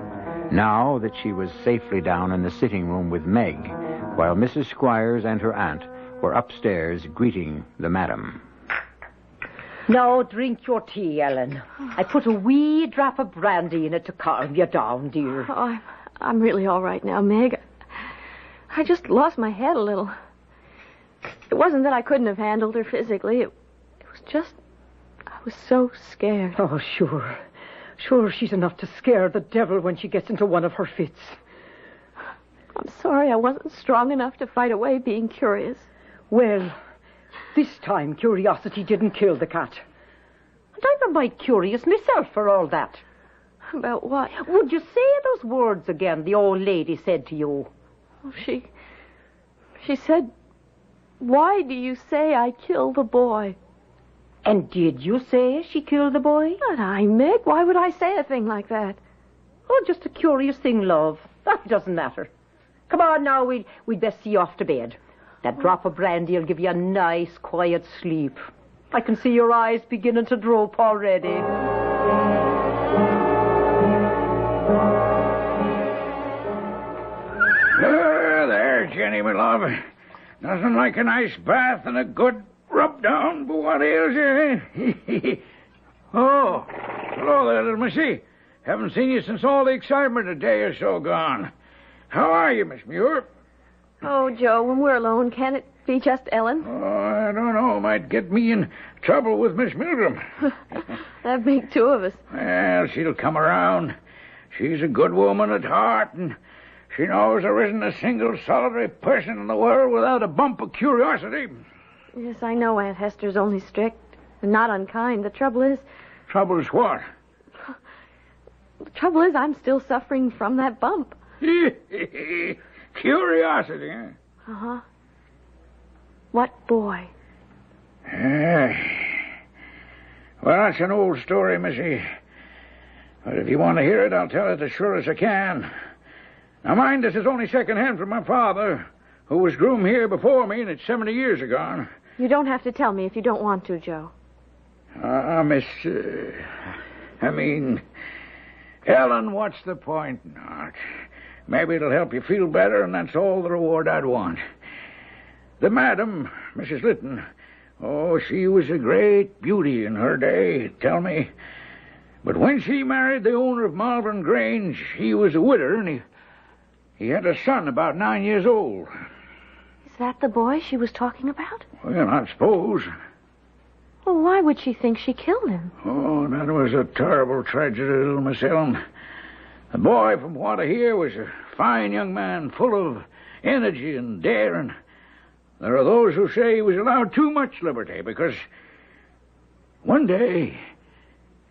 now that she was safely down in the sitting room with Meg, while Mrs. Squires and her aunt were upstairs greeting the madam. Now drink your tea, Ellen. I put a wee drop of brandy in it to calm you down, dear. Oh, I'm really all right now, Meg. I just lost my head a little. It wasn't that I couldn't have handled her physically. It was just... I was so scared. Oh, sure. Sure, she's enough to scare the devil when she gets into one of her fits. I'm sorry I wasn't strong enough to fight away being curious. Well, this time curiosity didn't kill the cat. And I'm a mite curious myself for all that. About what? Would you say those words again the old lady said to you? Oh, she said, "Why do you say I killed the boy?" And did you say she killed the boy? Not I, Meg. Why would I say a thing like that? Oh, just a curious thing, love. That doesn't matter. Come on now, we'd best see you off to bed. That drop of brandy will give you a nice, quiet sleep. I can see your eyes beginning to droop already. There, Jenny, my love. Nothing like a nice bath and a good rub down, but what ails you, eh? Oh, hello there, little missy. Haven't seen you since all the excitement a day or so gone. How are you, Miss Muir? Oh, Joe, when we're alone, can it be just Ellen? Oh, I don't know. Might get me in trouble with Miss Milgram. That'd make two of us. Well, she'll come around. She's a good woman at heart, and she knows there isn't a single solitary person in the world without a bump of curiosity. Yes, I know Aunt Hester's only strict and not unkind. The trouble is... Trouble is what? The trouble is I'm still suffering from that bump. Curiosity, eh? Uh-huh. What boy? Well, that's an old story, Missy. But if you want to hear it, I'll tell it as sure as I can. Now, mind, this is only second-hand from my father, who was groom here before me, and it's 70 years ago. You don't have to tell me if you don't want to, Joe. Miss... Ellen, what's the point not? Maybe it'll help you feel better, and that's all the reward I'd want. The madam, Mrs. Lytton, oh, she was a great beauty in her day, tell me. But when she married the owner of Malvern Grange, he was a widder, and he had a son about 9 years old. Is that the boy she was talking about? Well, I suppose. Well, why would she think she killed him? Oh, that was a terrible tragedy, little Miss Ellen. The boy, from what I hear, was a fine young man, full of energy and daring. There are those who say he was allowed too much liberty, because one day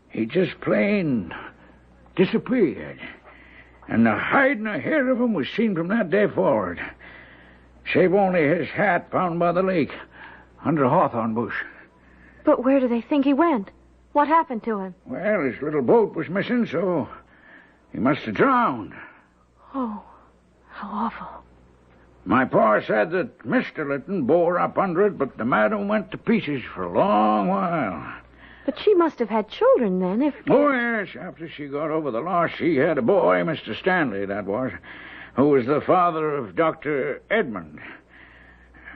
he just plain disappeared. And the hide and the hair of him was seen from that day forward, save only his hat found by the lake under a hawthorn bush. But where do they think he went? What happened to him? Well, his little boat was missing, so he must have drowned. Oh, how awful. My pa said that Mr. Lytton bore up under it, but the madam went to pieces for a long while. But she must have had children then, if... Oh, yes. After she got over the loss, she had a boy, Mr. Stanley, that was, who was the father of Dr. Edmund.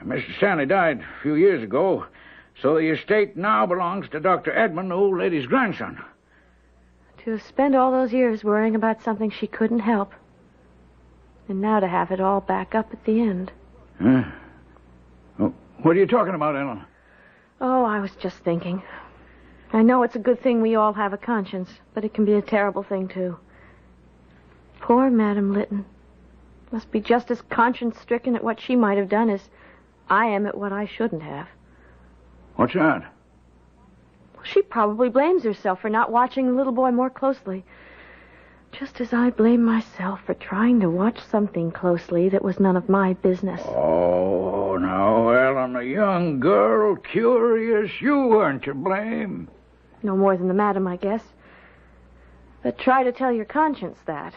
Mr. Stanley died a few years ago, so the estate now belongs to Dr. Edmund, the old lady's grandson. To spend all those years worrying about something she couldn't help. And now to have it all back up at the end. Huh? Oh, what are you talking about, Ellen? Oh, I was just thinking. I know it's a good thing we all have a conscience, but it can be a terrible thing, too. Poor Madame Lytton. Must be just as conscience-stricken at what she might have done as I am at what I shouldn't have. What's that? She probably blames herself for not watching the little boy more closely. Just as I blame myself for trying to watch something closely that was none of my business. Oh, now, Ellen, a young girl, curious, you weren't to blame. No more than the madam, I guess. But try to tell your conscience that.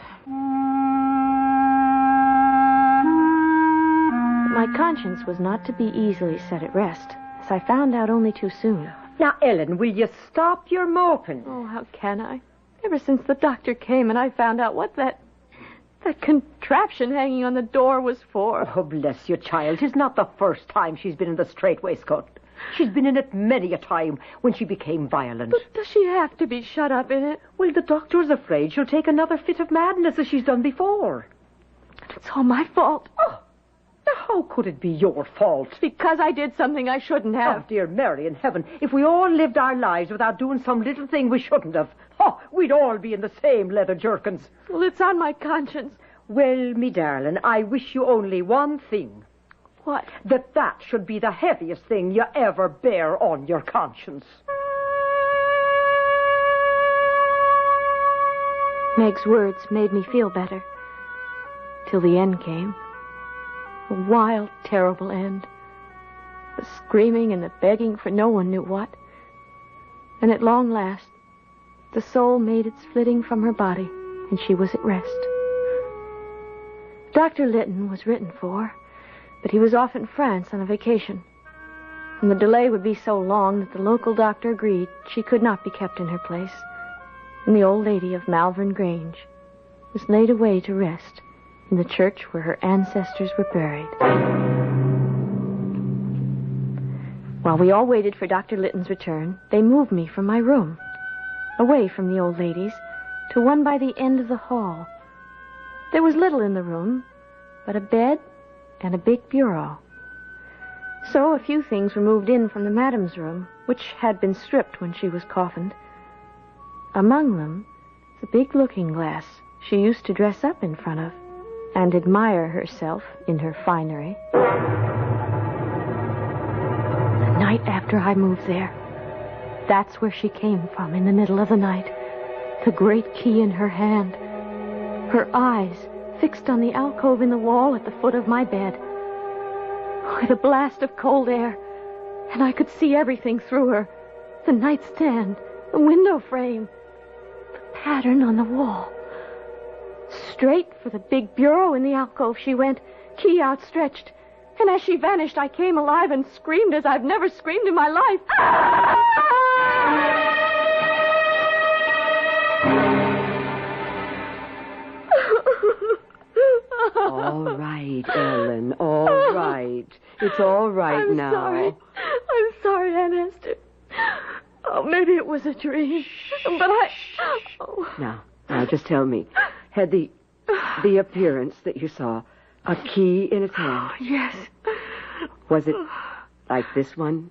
My conscience was not to be easily set at rest, as I found out only too soon. Now, Ellen, will you stop your moping? Oh, how can I? Ever since the doctor came and I found out what that contraption hanging on the door was for. Oh, bless you, child. 'Tis not the first time she's been in the strait waistcoat. She's been in it many a time when she became violent. But does she have to be shut up in it? Well, the doctor's afraid she'll take another fit of madness as she's done before. It's all my fault. Oh, now how could it be your fault? Because I did something I shouldn't have. Oh, dear Mary in heaven, if we all lived our lives without doing some little thing we shouldn't have, we'd all be in the same leather jerkins. Well, it's on my conscience. Well, me darling, I wish you only one thing. What? That should be the heaviest thing you ever bear on your conscience. Meg's words made me feel better. Till the end came. A wild, terrible end. The screaming and the begging for no one knew what. And at long last, the soul made its flitting from her body, and she was at rest. Dr. Litton was written for, but he was off in France on a vacation. And the delay would be so long that the local doctor agreed she could not be kept in her place. And the old lady of Malvern Grange was laid away to rest in the church where her ancestors were buried. While we all waited for Dr. Litton's return, they moved me from my room, away from the old ladies, to one by the end of the hall. There was little in the room, but a bed and a big bureau. So a few things were moved in from the madam's room, which had been stripped when she was coffined. Among them, the big looking-glass she used to dress up in front of and admire herself in her finery. The night after I moved there, that's where she came from in the middle of the night, the great key in her hand, her eyes fixed on the alcove in the wall at the foot of my bed. With a blast of cold air, and I could see everything through her. The nightstand, the window frame, the pattern on the wall. Straight for the big bureau in the alcove she went, key outstretched. And as she vanished, I came alive and screamed as I've never screamed in my life. All right, Ellen, all right. It's all right now. I'm sorry, Aunt Esther. Oh, maybe it was a dream. But Now, just tell me. Had the appearance that you saw a key in its hand? Yes. Was it like this one?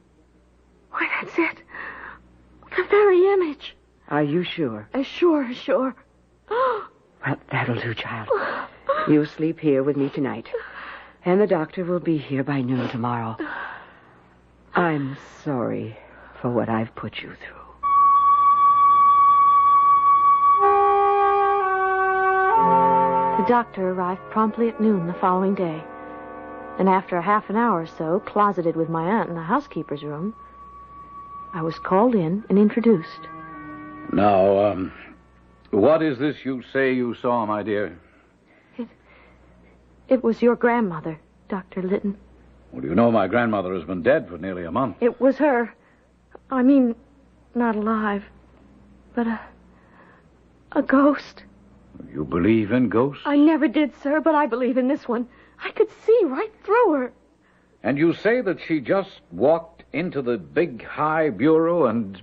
Why, that's it. The very image. Are you sure? As sure. Well, that'll do, child. You sleep here with me tonight. And the doctor will be here by noon tomorrow. I'm sorry for what I've put you through. The doctor arrived promptly at noon the following day. And after a half an hour or so, closeted with my aunt in the housekeeper's room, I was called in and introduced. Now, what is this you say you saw, my dear? It was your grandmother, Dr. Litton. Well, you know my grandmother has been dead for nearly a month. It was her. I mean, not alive, but a ghost. You believe in ghosts? I never did, sir, but I believe in this one. I could see right through her. And you say that she just walked into the big high bureau and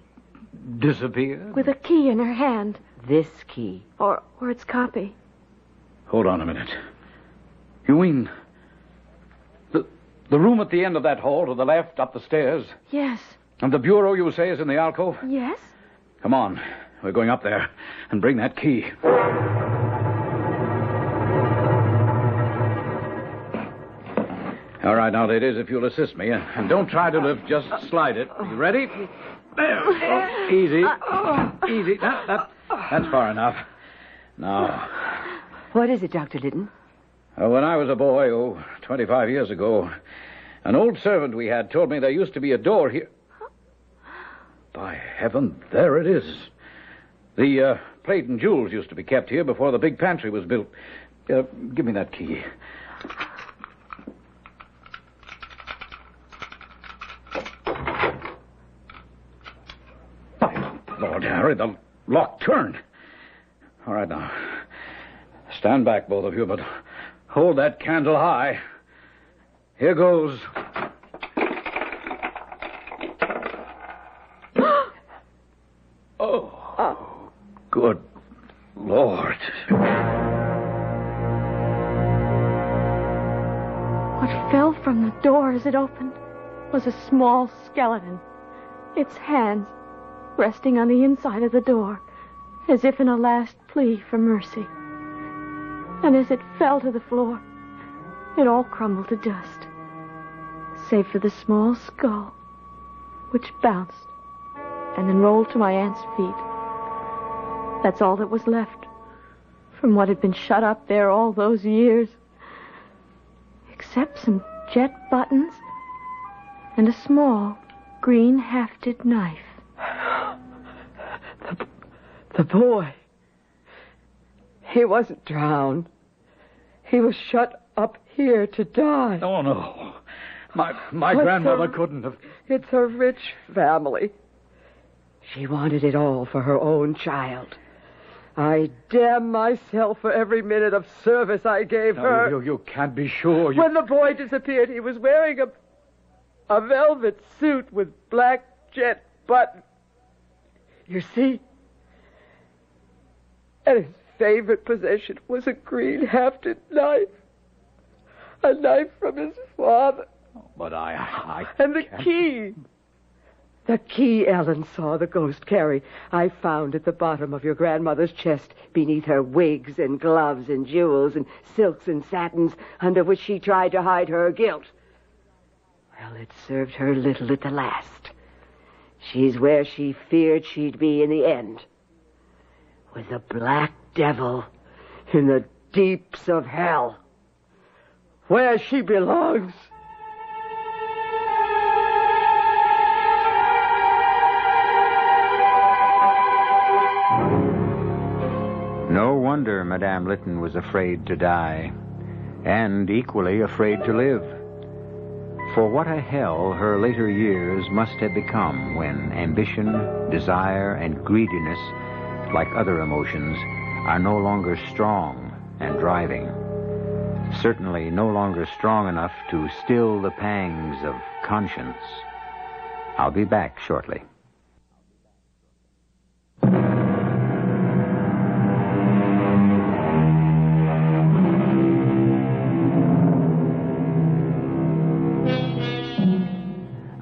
disappeared? With a key in her hand. This key. Or its copy. Hold on a minute. You mean the room at the end of that hall to the left, up the stairs? Yes. And the bureau, you say, is in the alcove? Yes. Come on. We're going up there and bring that key. All right, now, ladies, if you'll assist me. And don't try to lift, just slide it. You ready? There. Oh, easy. Easy. That's far enough. Now. What is it, Dr. Litton? When I was a boy, 25 years ago, an old servant we had told me there used to be a door here. By heaven, there it is. The plate and jewels used to be kept here before the big pantry was built. Give me that key. By Lord Harry, the lock turned. All right, now. Stand back, both of you, but hold that candle high. Here goes. Oh, good Lord. What fell from the door as it opened was a small skeleton, its hands resting on the inside of the door, as if in a last plea for mercy. And as it fell to the floor, it all crumbled to dust, save for the small skull, which bounced and then rolled to my aunt's feet. That's all that was left, from what had been shut up there all those years. Except some jet buttons and a small green hafted knife. The boy. He wasn't drowned. He was shut up here to die. Oh, no. My grandmother couldn't have... It's a rich family. She wanted it all for her own child. I damn myself for every minute of service I gave her. You can't be sure. When the boy disappeared, he was wearing a velvet suit with black jet buttons. You see? And his favorite possession was a green hafted knife. A knife from his father. But I And the key. The key Ellen saw the ghost carry, I found at the bottom of your grandmother's chest, beneath her wigs and gloves and jewels and silks and satins, under which she tried to hide her guilt. Well, it served her little at the last. She's where she feared she'd be in the end. With the black devil in the deeps of hell. Where she belongs. No wonder Madame Lytton was afraid to die, and equally afraid to live. For what a hell her later years must have become when ambition, desire, and greediness, like other emotions, are no longer strong and driving. Certainly no longer strong enough to still the pangs of conscience. I'll be back shortly.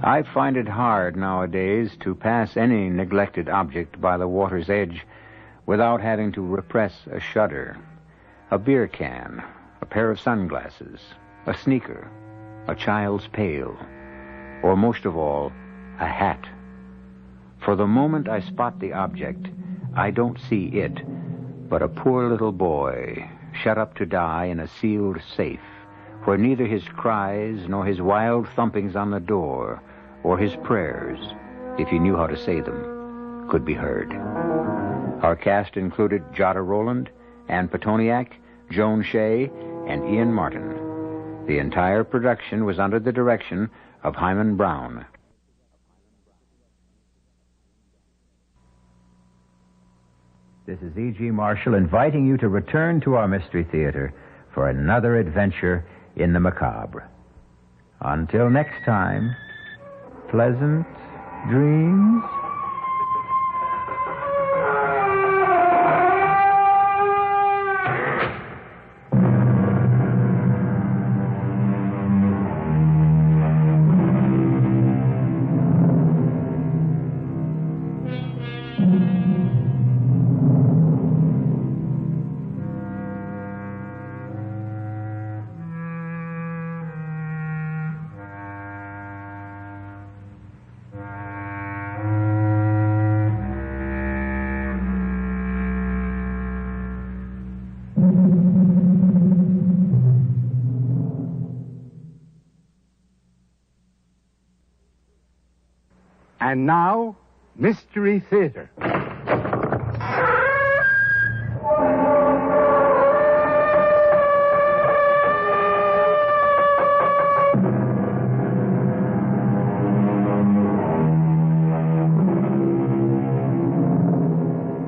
I find it hard nowadays to pass any neglected object by the water's edge without having to repress a shudder. A beer can, a pair of sunglasses, a sneaker, a child's pail, or most of all, a hat. For the moment I spot the object, I don't see it, but a poor little boy shut up to die in a sealed safe, where neither his cries nor his wild thumpings on the door or his prayers, if he knew how to say them, could be heard. Our cast included Jada Rowland, Ann Petoniak, Joan Shea, and Ian Martin. The entire production was under the direction of Hyman Brown. This is E.G. Marshall inviting you to return to our Mystery Theater for another adventure in the macabre. Until next time, pleasant dreams. And now, Mystery Theater.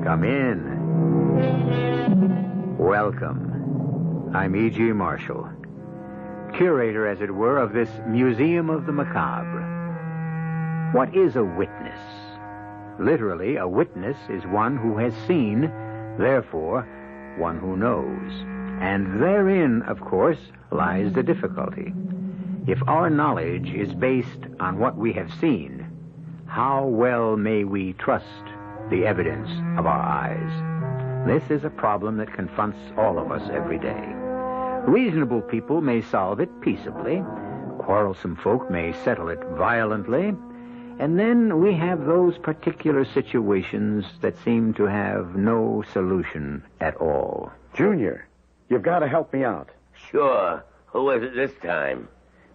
Come in. Welcome. I'm E.G. Marshall, curator, as it were, of this Museum of the Macabre. What is a witness? Literally, a witness is one who has seen, therefore, one who knows. And therein, of course, lies the difficulty. If our knowledge is based on what we have seen, how well may we trust the evidence of our eyes? This is a problem that confronts all of us every day. Reasonable people may solve it peaceably. Quarrelsome folk may settle it violently. And then we have those particular situations that seem to have no solution at all. Junior, you've got to help me out. Sure. Who is it this time?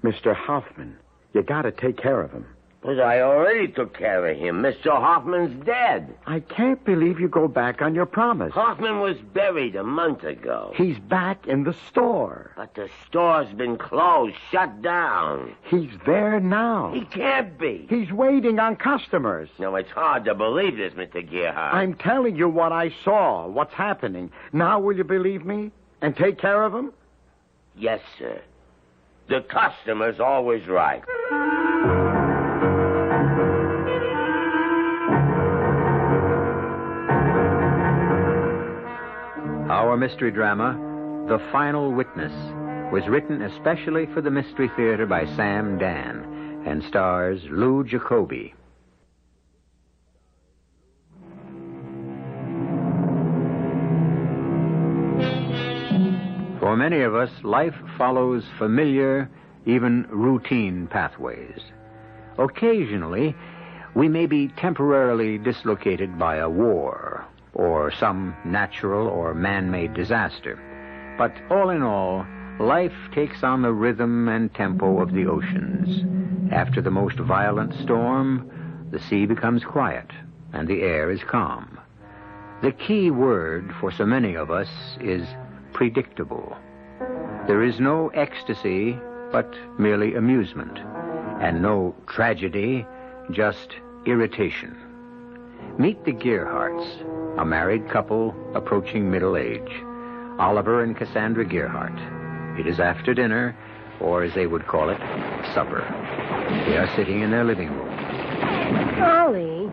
Mr. Hoffman. You got to take care of him. But I already took care of him. Mr. Hoffman's dead. I can't believe you go back on your promise. Hoffman was buried a month ago. He's back in the store. But the store's been closed, shut down. He's there now. He can't be. He's waiting on customers. Now, it's hard to believe this, Mr. Gerhardt. I'm telling you what I saw, what's happening. Now will you believe me and take care of him? Yes, sir. The customer's always right. Our mystery drama, The Final Witness, was written especially for the Mystery Theater by Sam Dan and stars Lou Jacoby. For many of us, life follows familiar, even routine pathways. Occasionally, we may be temporarily dislocated by a war or some natural or man-made disaster. But all in all, life takes on the rhythm and tempo of the oceans. After the most violent storm, the sea becomes quiet and the air is calm. The key word for so many of us is predictable. There is no ecstasy, but merely amusement, and no tragedy, just irritation. Meet the Gerhardts, a married couple approaching middle age, Oliver and Cassandra Gerhardt. It is after dinner, or as they would call it, supper. They are sitting in their living room. Ollie,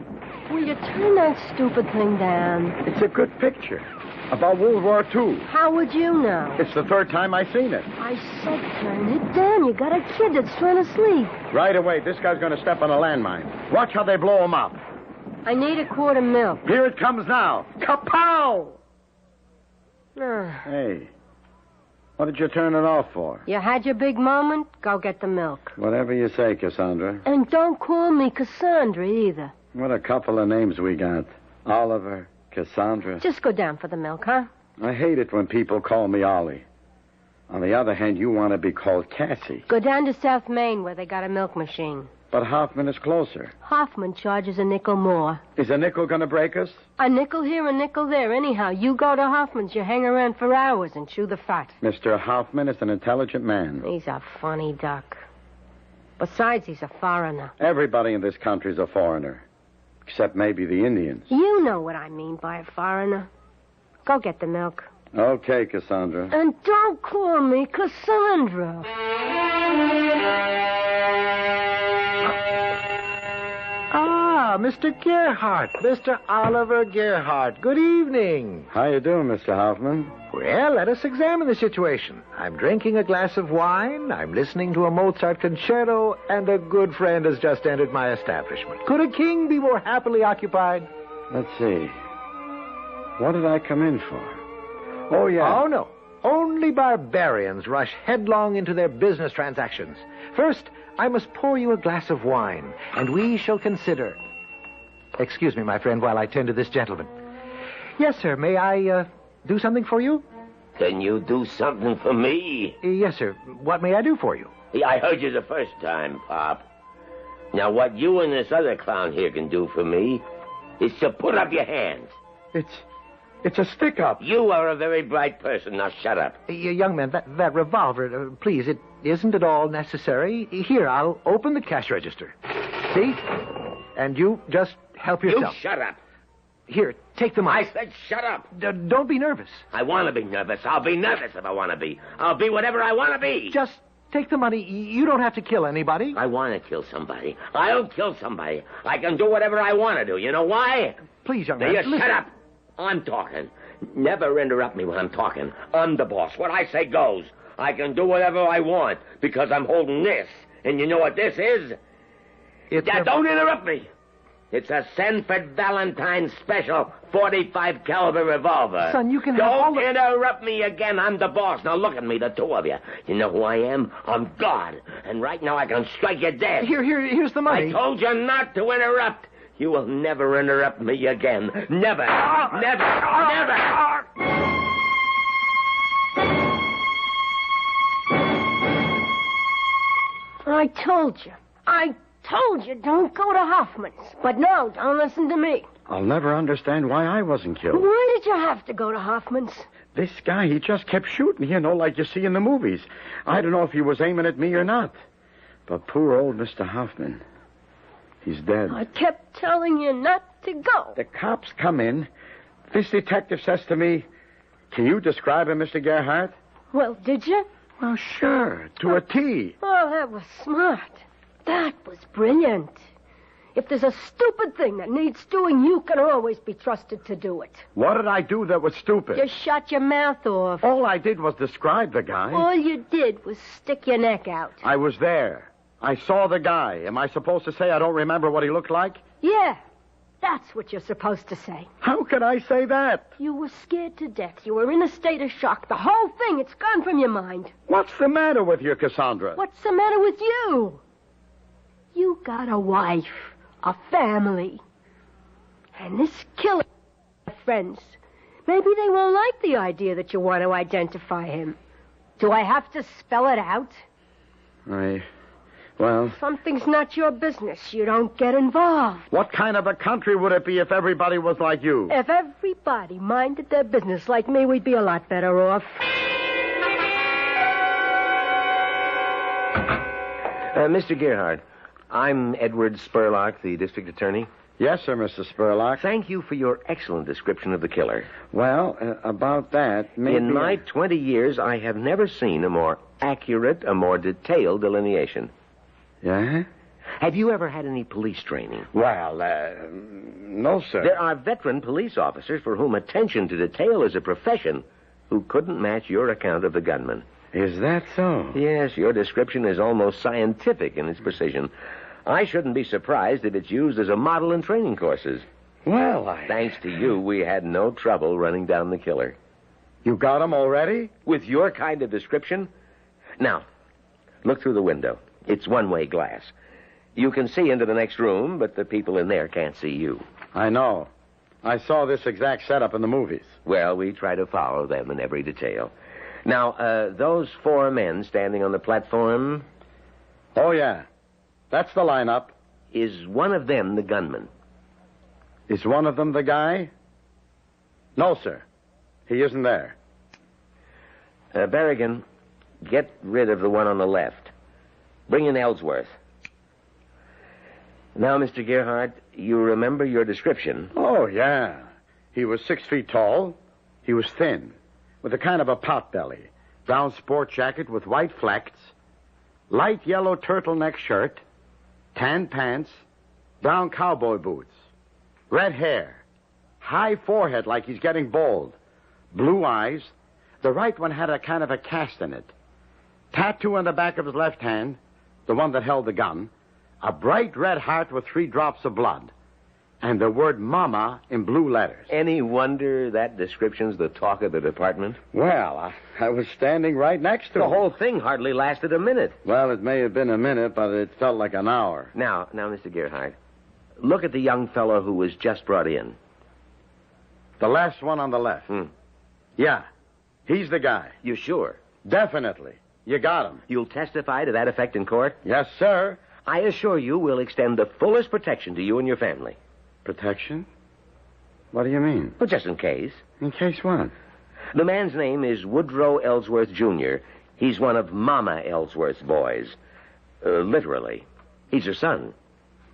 will you turn that stupid thing down? It's a good picture. About World War II. How would you know? It's the third time I've seen it. I said turn it down. You got a kid that's trying to sleep. Right away, this guy's going to step on a landmine. Watch how they blow him up. I need a quart of milk. Here it comes now. Kapow! Hey, what did you turn it off for? You had your big moment? Go get the milk. Whatever you say, Cassandra. And don't call me Cassandra either. What a couple of names we got. Oliver, Cassandra. Just go down for the milk, huh? I hate it when people call me Ollie. On the other hand, you want to be called Cassie. Go down to South Main where they got a milk machine. But Hoffman is closer. Hoffman charges a nickel more. Is a nickel going to break us? A nickel here, a nickel there. Anyhow, you go to Hoffman's, you hang around for hours and chew the fat. Mr. Hoffman is an intelligent man. He's a funny duck. Besides, he's a foreigner. Everybody in this country's a foreigner. Except maybe the Indians. You know what I mean by a foreigner. Go get the milk. Okay, Cassandra. And don't call me Cassandra. Ah, Mr. Gerhardt. Mr. Oliver Gerhardt. Good evening. How you doing, Mr. Hoffman? Well, let us examine the situation. I'm drinking a glass of wine, I'm listening to a Mozart concerto, and a good friend has just entered my establishment. Could a king be more happily occupied? Let's see. What did I come in for? Oh, yeah. Oh, no. Only barbarians rush headlong into their business transactions. First, I must pour you a glass of wine, and we shall consider... Excuse me, my friend, while I tend to this gentleman. Yes, sir, may I, do something for you? Can you do something for me? Yes, sir. What may I do for you? I heard you the first time, Pop. Now, what you and this other clown here can do for me is to put up your hands. It's a stick-up. You are a very bright person. Now, shut up. Young man, that revolver, please, it isn't at all necessary. Here, I'll open the cash register. See? And you just help yourself. You shut up. Here, take the money. I said shut up. Don't be nervous. I want to be nervous. I'll be nervous if I want to be. I'll be whatever I want to be. Just take the money. You don't have to kill anybody. I want to kill somebody. I'll kill somebody. I can do whatever I want to do. You know why? Please, young man. Now, you shut up. I'm talking. Never interrupt me when I'm talking. I'm the boss. What I say goes. I can do whatever I want because I'm holding this. And you know what this is? Don't interrupt me. It's a Sanford Valentine special 45 caliber revolver. Son, you can Don't interrupt me again. I'm the boss. Now look at me, the two of you. You know who I am? I'm God. And right now I can strike you dead. Here's the money. I told you not to interrupt. You will never interrupt me again. Never. Never. Never. I told you, don't go to Hoffman's. But no, don't listen to me. I'll never understand why I wasn't killed. Why did you have to go to Hoffman's? This guy, he just kept shooting, like you see in the movies. I don't know if he was aiming at me or not. But poor old Mr. Hoffman, he's dead. I kept telling you not to go. The cops come in. This detective says to me, "Can you describe him, Mr. Gerhardt?" Well, did you? Well, sure, to a T. Oh, that was smart. That was brilliant. If there's a stupid thing that needs doing, you can always be trusted to do it. What did I do that was stupid? You shut your mouth off. All I did was describe the guy. All you did was stick your neck out. I was there. I saw the guy. Am I supposed to say I don't remember what he looked like? Yeah, that's what you're supposed to say. How could I say that? You were scared to death. You were in a state of shock. The whole thing, it's gone from your mind. What's the matter with you, Cassandra? What's the matter with you? You got a wife, a family. And this killer friends. Maybe they won't like the idea that you want to identify him. Do I have to spell it out? Well... Something's not your business. You don't get involved. What kind of a country would it be if everybody was like you? If everybody minded their business like me, we'd be a lot better off. Mr. Gerhardt, I'm Edward Spurlock, the district attorney. Yes, sir, Mr. Spurlock. Thank you for your excellent description of the killer. Well, about that, maybe... In my 20 years, I have never seen a more accurate, a more detailed delineation. Yeah? Have you ever had any police training? Well, no, sir. There are veteran police officers for whom attention to detail is a profession who couldn't match your account of the gunman. Is that so? Yes, your description is almost scientific in its precision. I shouldn't be surprised if it's used as a model in training courses. Well, Thanks to you, we had no trouble running down the killer. You got him already? With your kind of description? Now, look through the window. It's one-way glass. You can see into the next room, but the people in there can't see you. I know. I saw this exact setup in the movies. Well, we try to follow them in every detail. Now, those 4 men standing on the platform... Oh, yeah. That's the lineup. Is one of them the gunman? Is one of them the guy? No, sir. He isn't there. Berrigan, get rid of the one on the left. Bring in Ellsworth. Now, Mr. Gerhardt, you remember your description? Oh, yeah. He was 6 feet tall. He was thin, with a kind of a pot belly, brown sport jacket with white flecks, light yellow turtleneck shirt, tan pants, brown cowboy boots, red hair, high forehead like he's getting bald, blue eyes. The right one had a kind of a cast in it. Tattoo on the back of his left hand, the one that held the gun, a bright red heart with 3 drops of blood, and the word Mama in blue letters. Any wonder that description's the talk of the department? Well, I was standing right next to him. The whole thing hardly lasted a minute. Well, it may have been a minute, but it felt like an hour. Now, Mr. Gerhardt, look at the young fellow who was just brought in. The last one on the left. Yeah, he's the guy. You sure? Definitely. You got him. You'll testify to that effect in court? Yes, sir. I assure you we'll extend the fullest protection to you and your family. Protection? What do you mean? Well, just in case. In case what? The man's name is Woodrow Ellsworth, Jr. He's one of Mama Ellsworth's boys. Literally. He's her son.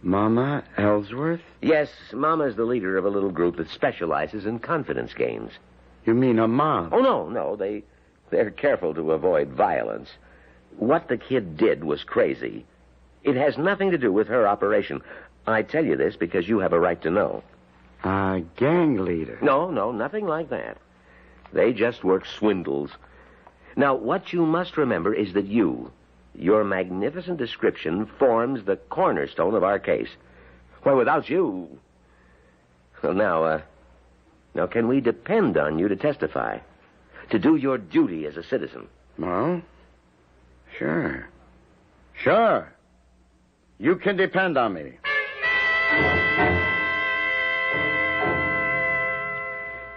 Mama Ellsworth? Yes, Mama's the leader of a little group that specializes in confidence games. You mean a mob? Oh, no. They're careful to avoid violence. What the kid did was crazy. It has nothing to do with her operation. I tell you this because you have a right to know. A gang leader? No, nothing like that. They just work swindles. Now, what you must remember is that your magnificent description forms the cornerstone of our case. Why, without you... Well, now, can we depend on you to testify? To do your duty as a citizen? Well, sure. Sure. You can depend on me.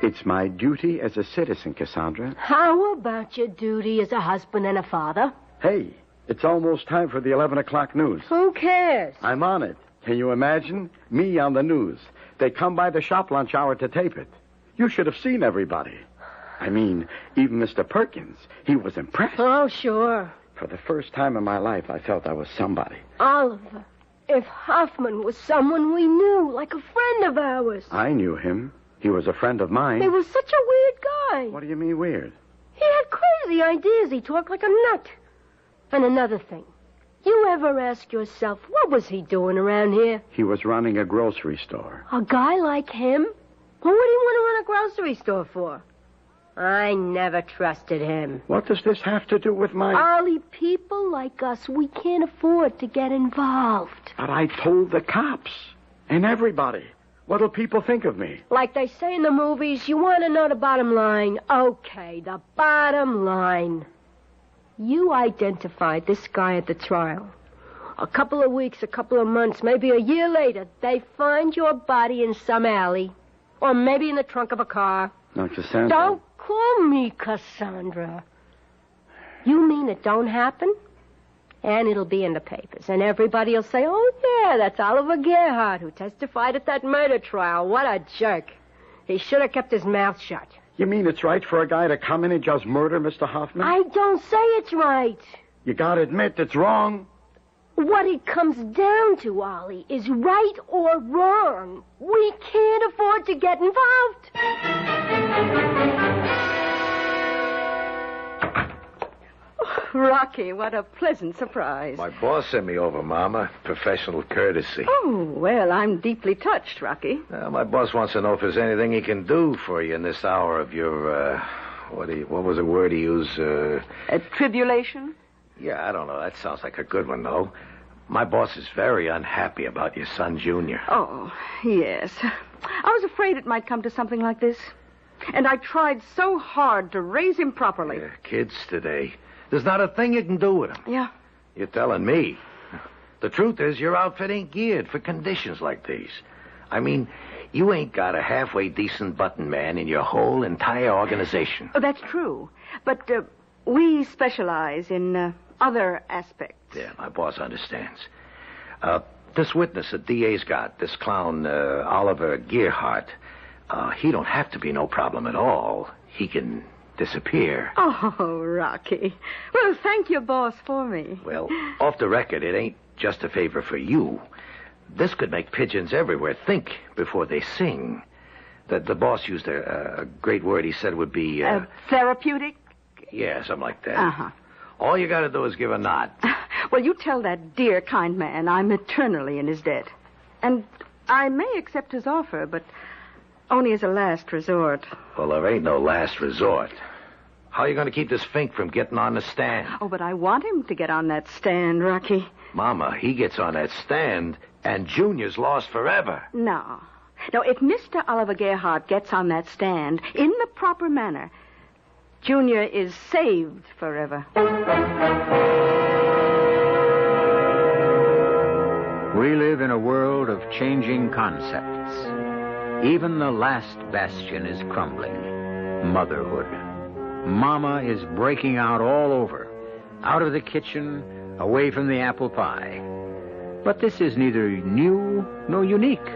It's my duty as a citizen, Cassandra. How about your duty as a husband and a father? Hey, It's almost time for the 11 o'clock news. Who cares? I'm on it. Can you imagine? Me on the news. They come by the shop lunch hour to tape it. You should have seen everybody. I mean, even Mr. Perkins. He was impressed. Oh, sure. For the first time in my life, I felt I was somebody. Oliver, if Hoffman was someone we knew, like a friend of ours. I knew him. He was a friend of mine. He was such a weird guy. What do you mean weird? He had crazy ideas. He talked like a nut. And another thing. You ever ask yourself, what was he doing around here? He was running a grocery store. A guy like him? Well, what do you want to run a grocery store for? I never trusted him. What does this have to do with my... Ollie, people like us, we can't afford to get involved. But I told the cops and everybody. What'll people think of me? Like they say in the movies, you want to know the bottom line. Okay, the bottom line. You identified this guy at the trial. A couple of weeks, a couple of months, maybe a year later, they find your body in some alley. Or maybe in the trunk of a car. Now, Cassandra... Don't call me Cassandra. You mean it don't happen? And it'll be in the papers. And everybody will say, oh, yeah, that's Oliver Gerhardt who testified at that murder trial. What a jerk. He should have kept his mouth shut. You mean it's right for a guy to come in and just murder Mr. Hoffman? I don't say it's right. You gotta admit it's wrong. What it comes down to, Ollie, is right or wrong. We can't afford to get involved. Rocky, what a pleasant surprise. My boss sent me over, Mama. Professional courtesy. Oh, well, I'm deeply touched, Rocky. My boss wants to know if there's anything he can do for you in this hour of your, what was the word he used? Tribulation? Yeah, I don't know. That sounds like a good one, though. My boss is very unhappy about your son, Junior. Oh, yes. I was afraid it might come to something like this. And I tried so hard to raise him properly. Yeah, kids today. There's not a thing you can do with them. Yeah. You're telling me. The truth is, your outfit ain't geared for conditions like these. I mean, you ain't got a halfway decent button man in your whole entire organization. Oh, that's true. But we specialize in other aspects. Yeah, my boss understands. This witness the DA's got, this clown Oliver Gerhardt, he don't have to be no problem at all. He can disappear. Oh, Rocky. Well, thank your boss for me. Well, off the record, it ain't just a favor for you. This could make pigeons everywhere think before they sing. The boss used a great word he said would be... therapeutic? Yeah, something like that. Uh-huh. All you got to do is give a nod. Well, you tell that dear, kind man I'm eternally in his debt. And I may accept his offer, but only as a last resort. Well, there ain't no last resort. How are you going to keep this Fink from getting on the stand? Oh, but I want him to get on that stand, Rocky. Mama, he gets on that stand, and Junior's lost forever. No. No, if Mr. Oliver Gerhardt gets on that stand in the proper manner, Junior is saved forever. We live in a world of changing concepts. Even the last bastion is crumbling. Motherhood. Mama is breaking out all over. Out of the kitchen, away from the apple pie. But this is neither new nor unique.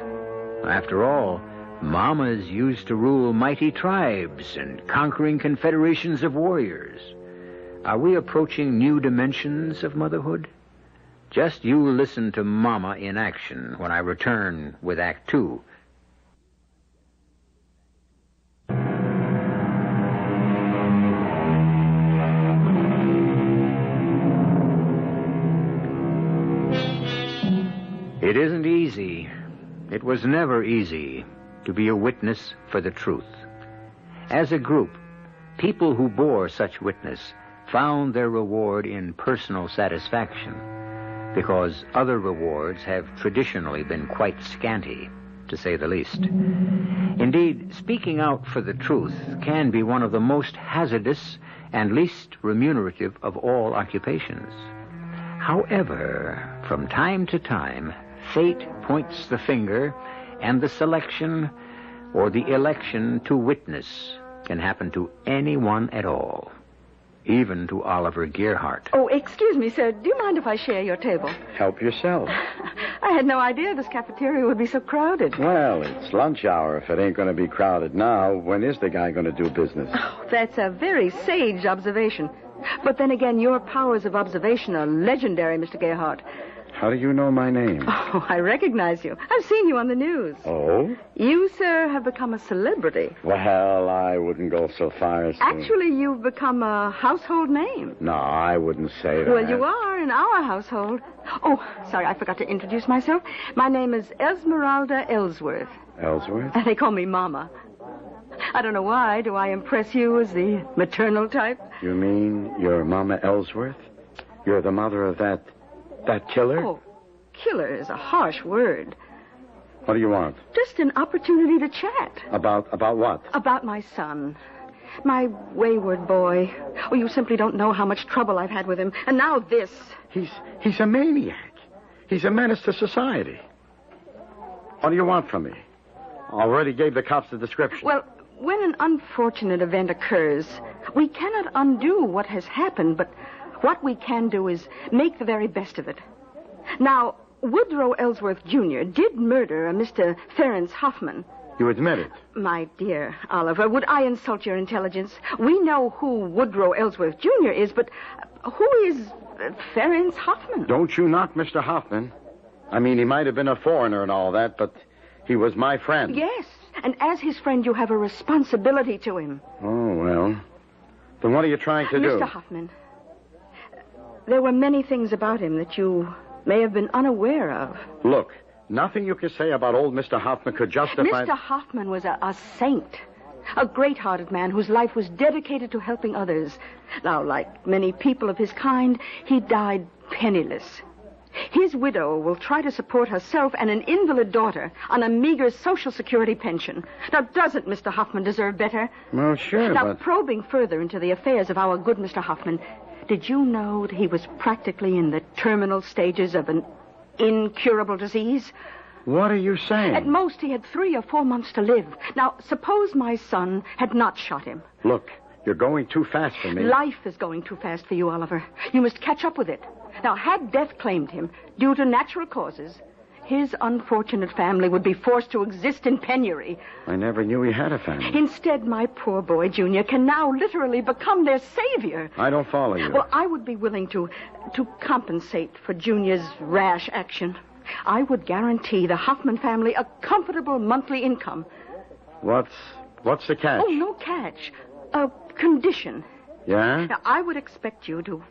After all, Mamas used to rule mighty tribes and conquering confederations of warriors. Are we approaching new dimensions of motherhood? Just you listen to Mama in action when I return with Act 2. It isn't easy. It was never easy to be a witness for the truth. As a group, people who bore such witness found their reward in personal satisfaction, because other rewards have traditionally been quite scanty, to say the least. Indeed, speaking out for the truth can be one of the most hazardous and least remunerative of all occupations. However, from time to time, fate points the finger, and the selection or the election to witness can happen to anyone at all. even to Oliver Gearhart. Oh, excuse me, sir. Do you mind if I share your table? Help yourself. I had no idea this cafeteria would be so crowded. Well, it's lunch hour. If it ain't going to be crowded now, when is the guy going to do business? Oh, that's a very sage observation. But then again, your powers of observation are legendary, Mr. Gearhart. How do you know my name? Oh, I recognize you. I've seen you on the news. Oh? You, sir, have become a celebrity. Well, I wouldn't go so far as to... Actually, you've become a household name. No, I wouldn't say that. Well, you are in our household. Oh, sorry, I forgot to introduce myself. My name is Esmeralda Ellsworth. Ellsworth? They call me Mama. I don't know why. Do I impress you as the maternal type? You mean you're Mama Ellsworth? You're the mother of that killer? Oh, killer is a harsh word. What do you want? Just an opportunity to chat. About what? About my son. My wayward boy. Oh, you simply don't know how much trouble I've had with him. And now this. He's a maniac. He's a menace to society. What do you want from me? Already gave the cops the description. Well, when an unfortunate event occurs, we cannot undo what has happened, but what we can do is make the very best of it. Now, Woodrow Ellsworth Jr. did murder a Mr. Ferenc Hoffman. You admit it? My dear Oliver, would I insult your intelligence? We know who Woodrow Ellsworth Jr. is, but who is Ferenc Hoffman? Don't you knock Mr. Hoffman. I mean, he might have been a foreigner and all that, but he was my friend. Yes, and as his friend, you have a responsibility to him. Oh, well. Then what are you trying to do? Mr. Hoffman, there were many things about him that you may have been unaware of. Look, nothing you can say about old Mr. Hoffman could justify... Mr. Hoffman was a saint, a great-hearted man whose life was dedicated to helping others. Now, like many people of his kind, he died penniless. His widow will try to support herself and an invalid daughter on a meager Social Security pension. Now, doesn't Mr. Hoffman deserve better? Well, sure, Now, but... probing further into the affairs of our good Mr. Hoffman, did you know that he was practically in the terminal stages of an incurable disease? What are you saying? At most, he had 3 or 4 months to live. Now, suppose my son had not shot him. Look, you're going too fast for me. Life is going too fast for you, Oliver. You must catch up with it. Now, had death claimed him due to natural causes, his unfortunate family would be forced to exist in penury. I never knew he had a family. Instead, my poor boy, Junior, can now literally become their savior. I don't follow you. Well, I would be willing to compensate for Junior's rash action. I would guarantee the Hoffman family a comfortable monthly income. What's the catch? Oh, no catch. A condition. Yeah? Now, I would expect you to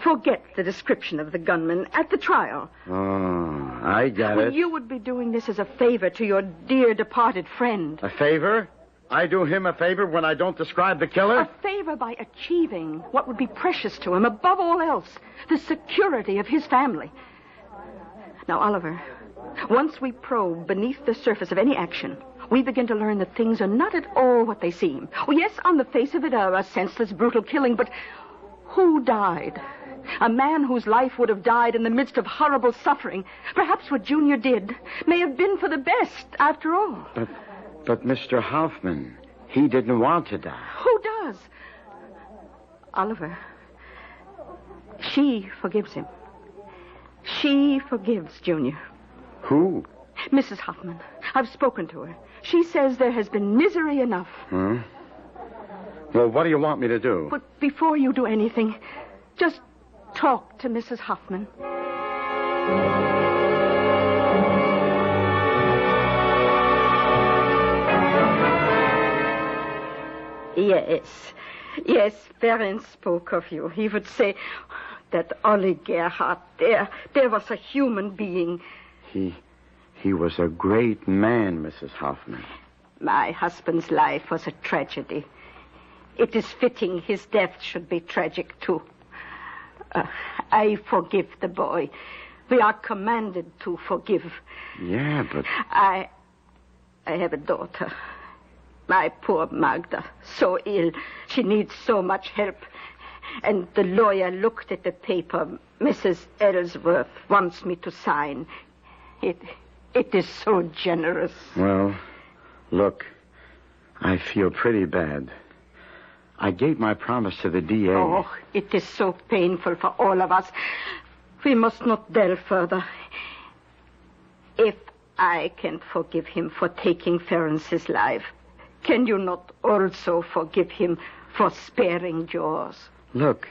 forget the description of the gunman at the trial. Oh, I got it. You would be doing this as a favor to your dear departed friend. A favor? I do him a favor when I don't describe the killer? A favor by achieving what would be precious to him, above all else, the security of his family. Now, Oliver, once we probe beneath the surface of any action, we begin to learn that things are not at all what they seem. Oh, yes, on the face of it, a senseless, brutal killing, but who died? A man whose life would have died in the midst of horrible suffering. Perhaps what Junior did may have been for the best, after all. But Mr. Hoffman, he didn't want to die. Who does? Oliver, she forgives him. She forgives Junior. Who? Mrs. Hoffman. I've spoken to her. She says there has been misery enough. Hmm? Well, what do you want me to do? But before you do anything, just talk to Mrs. Hoffman. Yes, Ferenc spoke of you. He would say that Ollie Gerhardt, there was a human being. He was a great man, Mrs. Hoffman. My husband's life was a tragedy. It is fitting his death should be tragic, too. I forgive the boy. We are commanded to forgive. Yeah, but... I have a daughter. My poor Magda, so ill. She needs so much help. And the lawyer looked at the paper Mrs. Ellsworth wants me to sign. It is so generous. Well, look, I feel pretty bad. I gave my promise to the DA. Oh, it is so painful for all of us. We must not delve further. If I can forgive him for taking Ference's life, can you not also forgive him for sparing yours? Look,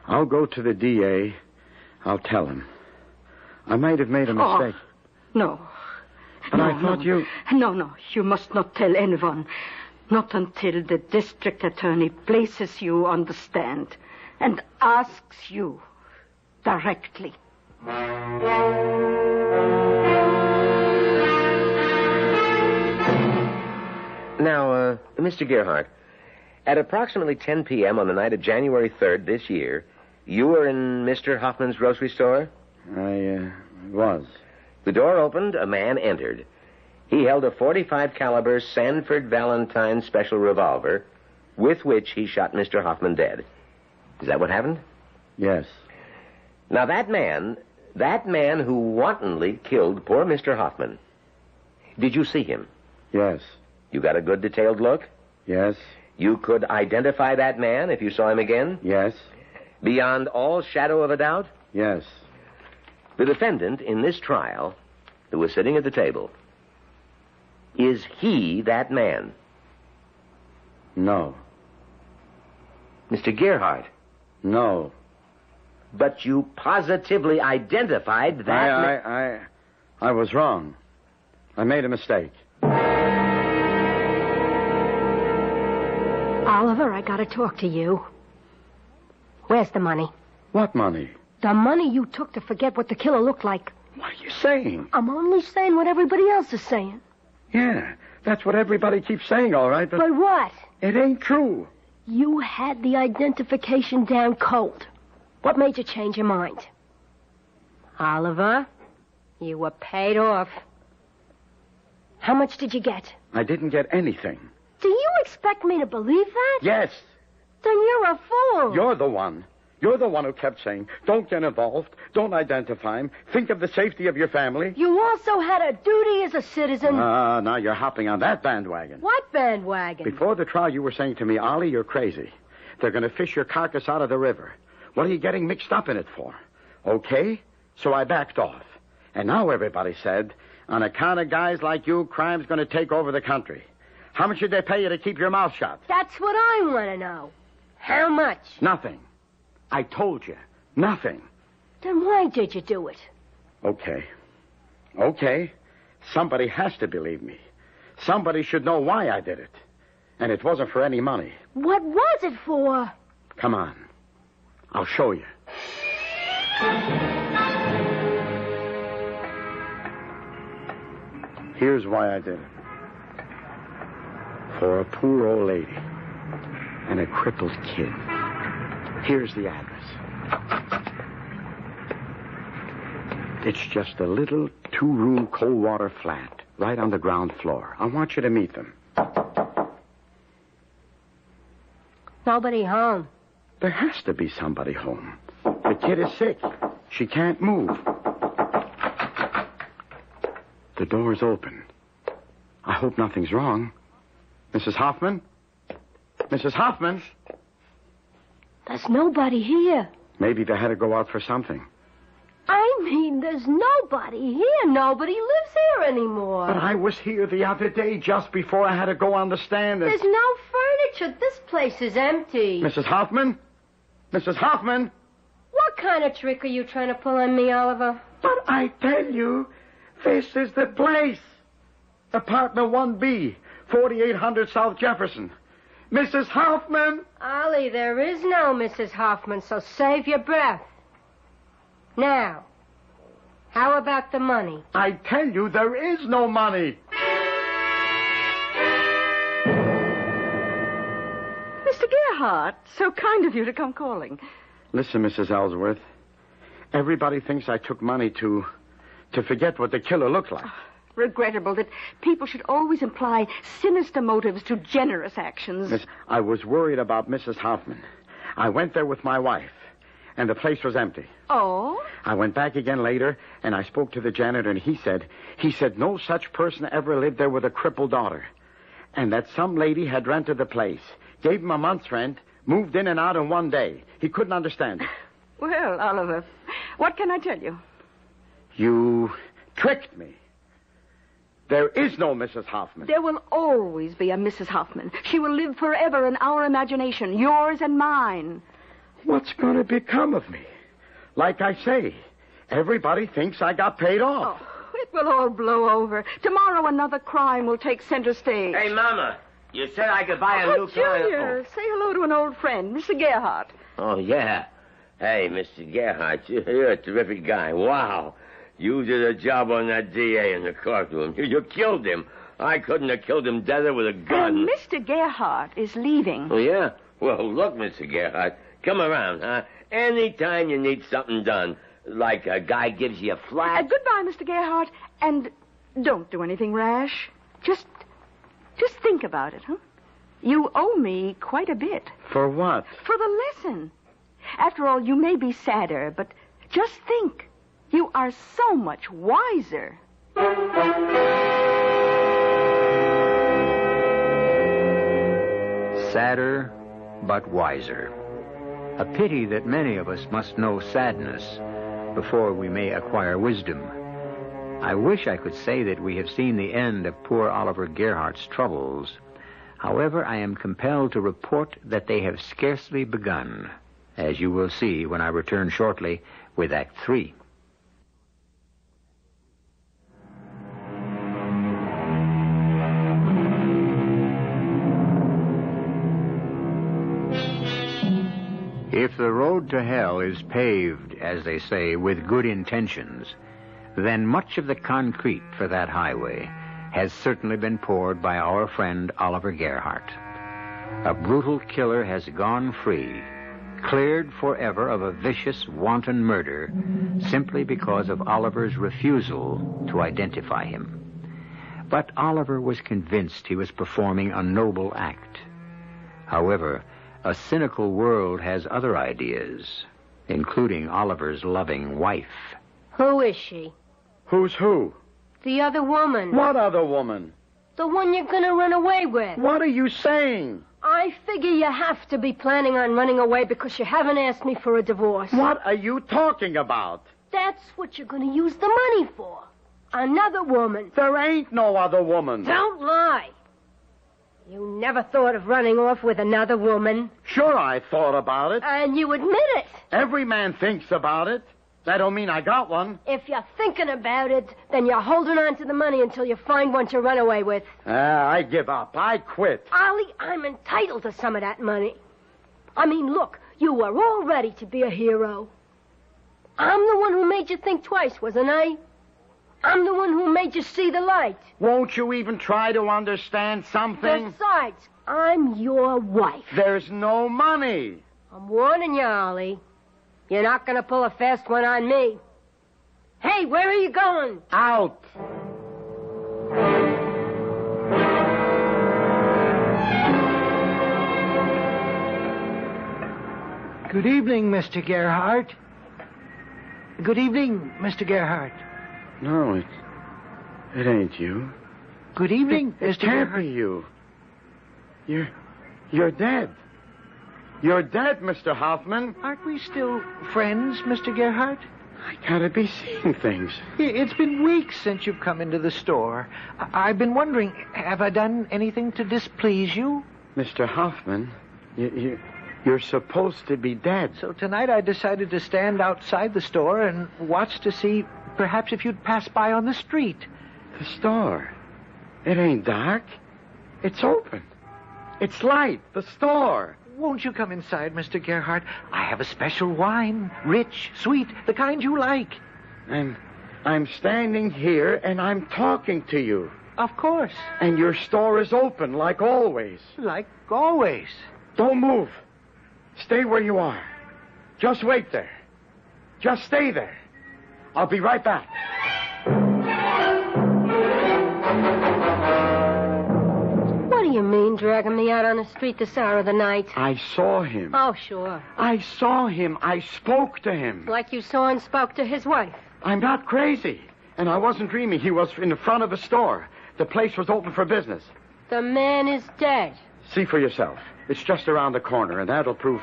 I'll go to the DA. I'll tell him. I might have made a mistake. No. But I thought you... No, you must not tell anyone. Not until the district attorney places you on the stand and asks you directly. Now, Mr. Gerhardt, at approximately 10 p.m. on the night of January 3rd this year, you were in Mr. Hoffman's grocery store? I was. The door opened, a man entered. He held a .45 caliber Sanford Valentine special revolver with which he shot Mr. Hoffman dead. Is that what happened? Yes. Now, that man who wantonly killed poor Mr. Hoffman, did you see him? Yes. You got a good detailed look? Yes. You could identify that man if you saw him again? Yes. Beyond all shadow of a doubt? Yes. The defendant in this trial, who was sitting at the table, is he that man? No. Mr. Gerhardt? No. But you positively identified that I was wrong. I made a mistake. Oliver, I gotta talk to you. Where's the money? What money? The money you took to forget what the killer looked like. What are you saying? I'm only saying what everybody else is saying. Yeah, that's what everybody keeps saying, all right, But what? It ain't true. You had the identification down cold. What made you change your mind? Oliver, you were paid off. How much did you get? I didn't get anything. Do you expect me to believe that? Yes. Then you're a fool. You're the one. You're the one who kept saying, don't get involved, don't identify him, think of the safety of your family. You also had a duty as a citizen. Now you're hopping on that bandwagon. What bandwagon? Before the trial, you were saying to me, Ollie, you're crazy. They're going to fish your carcass out of the river. What are you getting mixed up in it for? Okay, so I backed off. And now everybody said, on account of guys like you, crime's going to take over the country. How much did they pay you to keep your mouth shut? That's what I want to know. How much? Nothing. I told you. Nothing. Then why did you do it? Okay. Somebody has to believe me. Somebody should know why I did it. And it wasn't for any money. What was it for? Come on. I'll show you. Here's why I did it. For a poor old lady and a crippled kid. Here's the address. It's just a little 2-room cold water flat right on the ground floor. I want you to meet them. Nobody home. There has to be somebody home. The kid is sick. She can't move. The door's open. I hope nothing's wrong. Mrs. Hoffman? Mrs. Hoffman? There's nobody here. Maybe they had to go out for something. I mean, there's nobody here. Nobody lives here anymore. But I was here the other day just before I had to go on the stand. There's no furniture. This place is empty. Mrs. Hoffman? Mrs. Hoffman? What kind of trick are you trying to pull on me, Oliver? But I tell you, this is the place. Apartment 1B, 4800 South Jefferson. Mrs. Hoffman? Ollie, there is no Mrs. Hoffman, so save your breath. Now, how about the money? I tell you, there is no money. Mr. Gerhardt, so kind of you to come calling. Listen, Mrs. Ellsworth. Everybody thinks I took money to forget what the killer looked like. Regrettable that people should always imply sinister motives to generous actions. Miss, I was worried about Mrs. Hoffman. I went there with my wife, and the place was empty. Oh? I went back again later, and I spoke to the janitor, and he said no such person ever lived there with a crippled daughter, and that some lady had rented the place, Gave him a month's rent, moved in and out in one day. He couldn't understand it. Well, Oliver, what can I tell you? You tricked me. There is no Mrs. Hoffman. There will always be a Mrs. Hoffman. She will live forever in our imagination, yours and mine. What's going to become of me? Like I say, everybody thinks I got paid off. Oh, it will all blow over. Tomorrow another crime will take center stage. Hey, Mama, you said I could buy a new car. Junior, say hello to an old friend, Mr. Gerhardt. Oh, yeah. Hey, Mr. Gerhardt, you're a terrific guy. Wow. You did a job on that DA in the courtroom. You killed him. I couldn't have killed him deader with a gun. Mr. Gerhardt is leaving. Oh, yeah? Well, look, Mr. Gerhardt, come around, huh? Anytime you need something done, like a guy gives you a flat. Goodbye, Mr. Gerhardt, and don't do anything rash. Just think about it, huh? You owe me quite a bit. For what? For the lesson. After all, you may be sadder, but just think. You are so much wiser. Sadder, but wiser. A pity that many of us must know sadness before we may acquire wisdom. I wish I could say that we have seen the end of poor Oliver Gerhardt's troubles. However, I am compelled to report that they have scarcely begun, as you will see when I return shortly with Act 3. If the road to hell is paved, as they say, with good intentions, then much of the concrete for that highway has certainly been poured by our friend Oliver Gerhardt. A brutal killer has gone free, cleared forever of a vicious, wanton murder, simply because of Oliver's refusal to identify him. But Oliver was convinced he was performing a noble act. However, a cynical world has other ideas, including Oliver's loving wife. Who is she? Who's who? The other woman. What other woman? The one you're gonna run away with. What are you saying? I figure you have to be planning on running away because you haven't asked me for a divorce. What are you talking about? That's what you're gonna use the money for. Another woman. There ain't no other woman. Don't lie. You never thought of running off with another woman. Sure, I thought about it. And you admit it. Every man thinks about it. That don't mean I got one. If you're thinking about it, then you're holding on to the money until you find one to run away with. I give up. I quit. Ollie, I'm entitled to some of that money. I mean, look, you were all ready to be a hero. I'm the one who made you think twice, wasn't I? I'm the one who made you see the light. Won't you even try to understand something? Besides, I'm your wife. There's no money. I'm warning you, Ollie. You're not going to pull a fast one on me. Hey, where are you going? Out. Good evening, Mr. Gerhardt. Good evening, Mr. Gerhardt. No, it ain't you. Good evening, It Mr. can't Gerhardt. be you. You're dead. You're dead, Mr. Hoffman. Aren't we still friends, Mr. Gerhardt? I gotta be seeing things. It's been weeks since you've come into the store. I've been wondering, have I done anything to displease you? Mr. Hoffman, you're supposed to be dead. So tonight I decided to stand outside the store and watch to see perhaps if you'd pass by on the street. The store? It ain't dark. It's open. It's light. The store. Won't you come inside, Mr. Gerhardt? I have a special wine, rich, sweet, the kind you like. I'm standing here and I'm talking to you. Of course. And your store is open like always. Like always. Don't move. Stay where you are. Just wait there. Just stay there. I'll be right back. What do you mean, dragging me out on the street this hour of the night? I saw him. Oh, sure. I saw him. I spoke to him. Like you saw and spoke to his wife. I'm not crazy. And I wasn't dreaming. He was in the front of a store. The place was open for business. The man is dead. See for yourself. It's just around the corner, and that'll prove...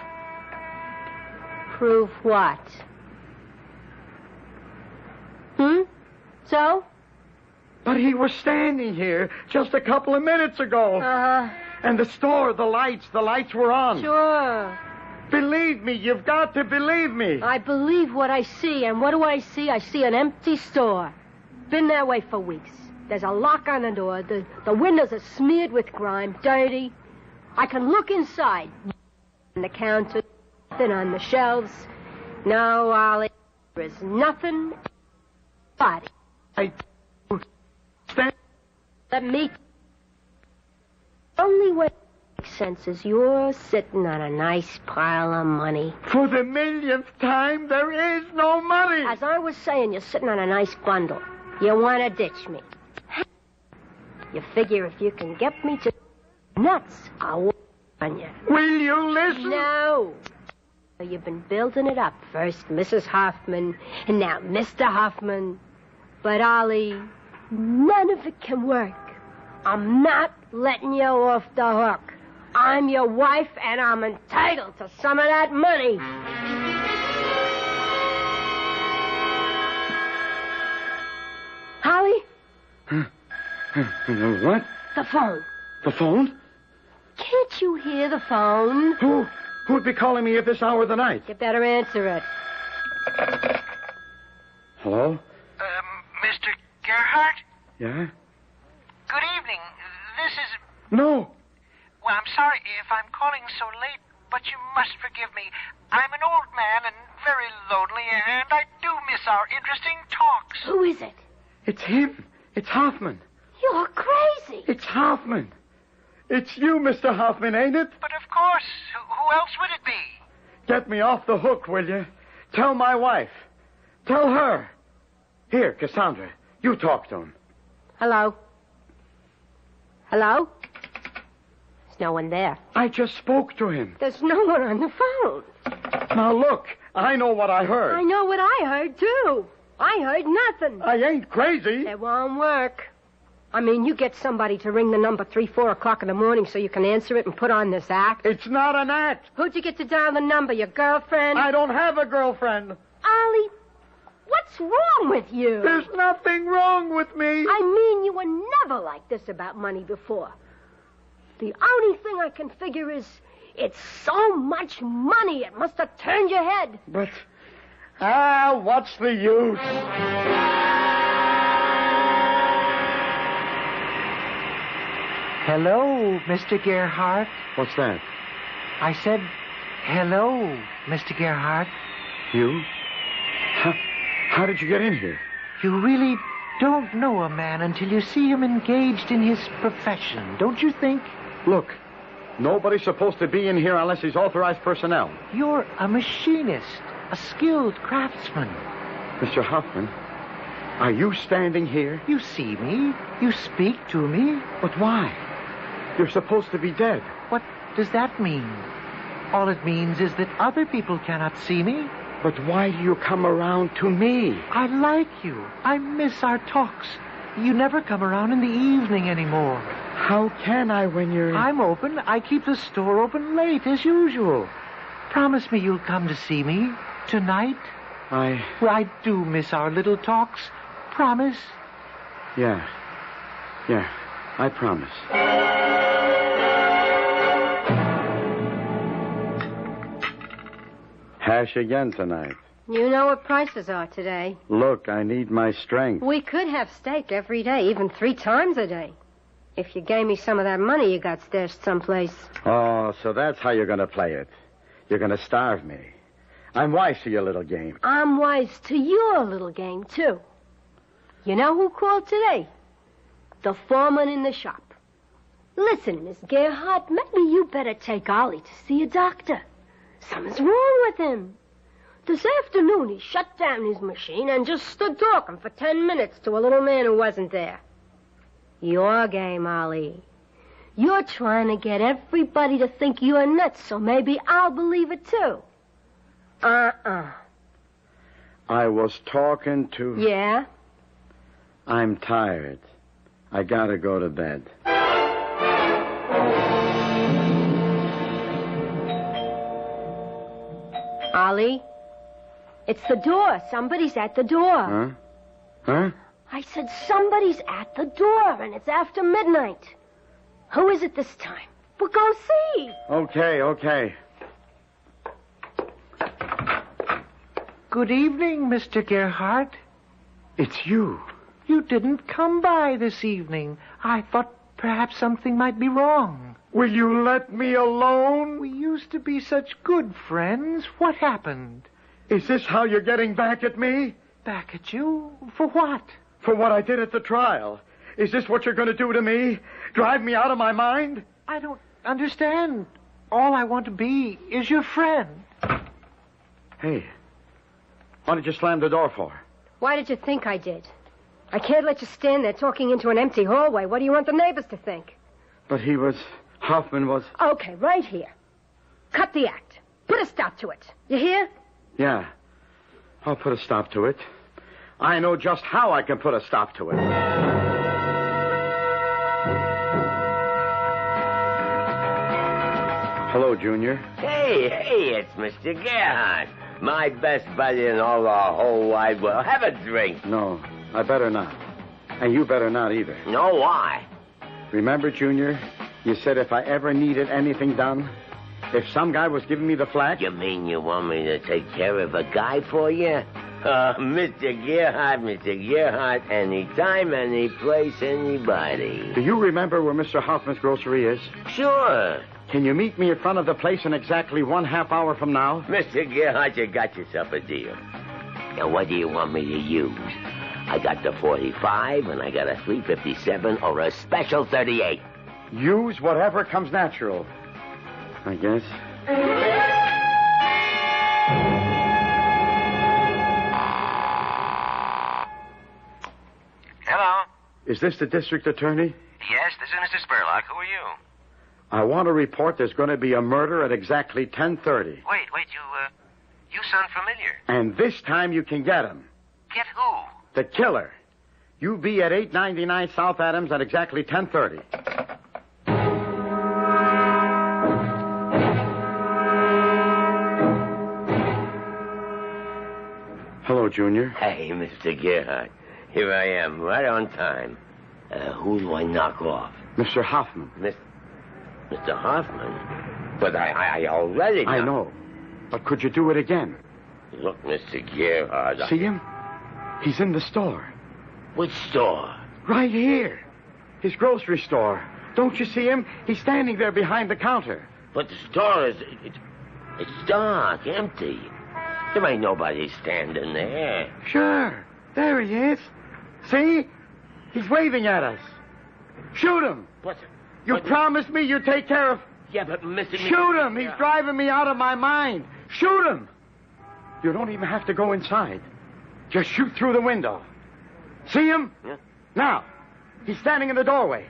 Prove what? So? But he was standing here just a couple of minutes ago. Uh-huh. And the store, the lights were on. Sure. Believe me, you've got to believe me. I believe what I see, and what do I see? I see an empty store. Been that way for weeks. There's a lock on the door. The windows are smeared with grime, dirty. I can look inside. On the counter, nothing on the shelves. No, Ollie, there is nothing. Body. Let me... Only way it makes sense is you're sitting on a nice pile of money. For the millionth time, there is no money. As I was saying, you're sitting on a nice bundle. You want to ditch me. You figure if you can get me to nuts, I'll work on you. Will you listen? No. You've been building it up. First Mrs. Hoffman, and now Mr. Hoffman. But, Ollie, none of it can work. I'm not letting you off the hook. I'm your wife, and I'm entitled to some of that money. Holly? What? The phone. The phone? Can't you hear the phone? Who would be calling me at this hour of the night? You better answer it. Hello? Mr. Gerhardt? Yeah? Good evening. This is... No. Well, I'm sorry if I'm calling so late, but you must forgive me. I'm an old man and very lonely, and I do miss our interesting talks. Who is it? It's him. It's Hoffman. You're crazy. It's Hoffman. It's you, Mr. Hoffman, ain't it? But of course. Who else would it be? Get me off the hook, will you? Tell my wife. Tell her. Here, Cassandra, you talk to him. Hello? Hello? There's no one there. I just spoke to him. There's no one on the phone. Now, look, I know what I heard. I know what I heard, too. I heard nothing. I ain't crazy. It won't work. I mean, you get somebody to ring the number 3, 4 o'clock in the morning so you can answer it and put on this act. It's not an act. Who'd you get to dial the number, your girlfriend? I don't have a girlfriend. Ollie, what's wrong with you? There's nothing wrong with me. I mean, you were never like this about money before. The only thing I can figure is it's so much money it must have turned your head. But, what's the use? Hello, Mr. Gerhardt. What's that? I said, hello, Mr. Gerhardt. You? How did you get in here? You really don't know a man until you see him engaged in his profession, don't you think? Look, nobody's supposed to be in here unless he's authorized personnel. You're a machinist, a skilled craftsman. Mr. Hoffman, are you standing here? You see me. You speak to me. But why? You're supposed to be dead. What does that mean? All it means is that other people cannot see me. But why do you come around to me? I like you. I miss our talks. You never come around in the evening anymore. How can I when you're... I'm open. I keep the store open late, as usual. Promise me you'll come to see me tonight. Well, I do miss our little talks. Promise? Yeah, I promise. Hash again tonight. You know what prices are today. Look, I need my strength. We could have steak every day, even 3 times a day. If you gave me some of that money you got stashed someplace. Oh, so that's how you're going to play it. You're going to starve me. I'm wise to your little game. I'm wise to your little game, too. You know who called today? The foreman in the shop. Listen, Miss Gerhardt, maybe you better take Ollie to see a doctor. Something's wrong with him. This afternoon he shut down his machine and just stood talking for 10 minutes to a little man who wasn't there. Your game, Ollie. You're trying to get everybody to think you're nuts, so maybe I'll believe it too. I was talking to... Yeah? I'm tired. I gotta go to bed. Ollie. It's the door. Somebody's at the door. Huh? Huh? I said somebody's at the door, and it's after midnight. Who is it this time? We'll go see. Okay. Good evening, Mr. Gerhardt. It's you. You didn't come by this evening. I thought perhaps something might be wrong. Will you let me alone? We used to be such good friends. What happened? Is this how you're getting back at me? Back at you? For what? For what I did at the trial. Is this what you're going to do to me? Drive me out of my mind? I don't understand. All I want to be is your friend. Hey, what did you slam the door for? Why did you think I did? I can't let you stand there talking into an empty hallway. What do you want the neighbors to think? But Hoffman was... Okay, right here. Cut the act. Put a stop to it. You hear? Yeah. I'll put a stop to it. I know just how I can put a stop to it. Hello, Junior. Hey, it's Mr. Gerhardt. My best buddy in all the whole wide world. Have a drink. No, I better not. And you better not either. No, why? Remember, Junior, you said if I ever needed anything done, if some guy was giving me the flack... You mean you want me to take care of a guy for you? Mr. Gerhardt, anytime, any place, anybody. Do you remember where Mr. Hoffman's grocery is? Sure. Can you meet me in front of the place in exactly 1/2 hour from now? Mr. Gerhardt, you got yourself a deal. Now, what do you want me to use? I got the 45, and I got a 357, or a special 38. Use whatever comes natural, I guess. Hello? Is this the district attorney? Yes, this is Mr. Spurlock. Who are you? I want to report there's going to be a murder at exactly 10:30. Wait, you sound familiar. And this time you can get him. Get who? The killer. You be at 899 South Adams at exactly 10:30. Hello, Junior. Hey, Mr. Gerhardt. Here I am, right on time. Who do I knock off? Mr. Hoffman. Mr. Hoffman? But I already know. I know. But could you do it again? Look, Mr. Gerhardt. See him? He's in the store. Which store? Right here. His grocery store. Don't you see him? He's standing there behind the counter. But the store is... It's dark, empty. There ain't nobody standing there. Sure. There he is. See? He's waving at us. Shoot him. You promised me you'd take care of... Yeah, but Mr. Shoot him. He's driving me out of my mind. Shoot him. You don't even have to go inside. Just shoot through the window. See him? Yeah. Now, he's standing in the doorway.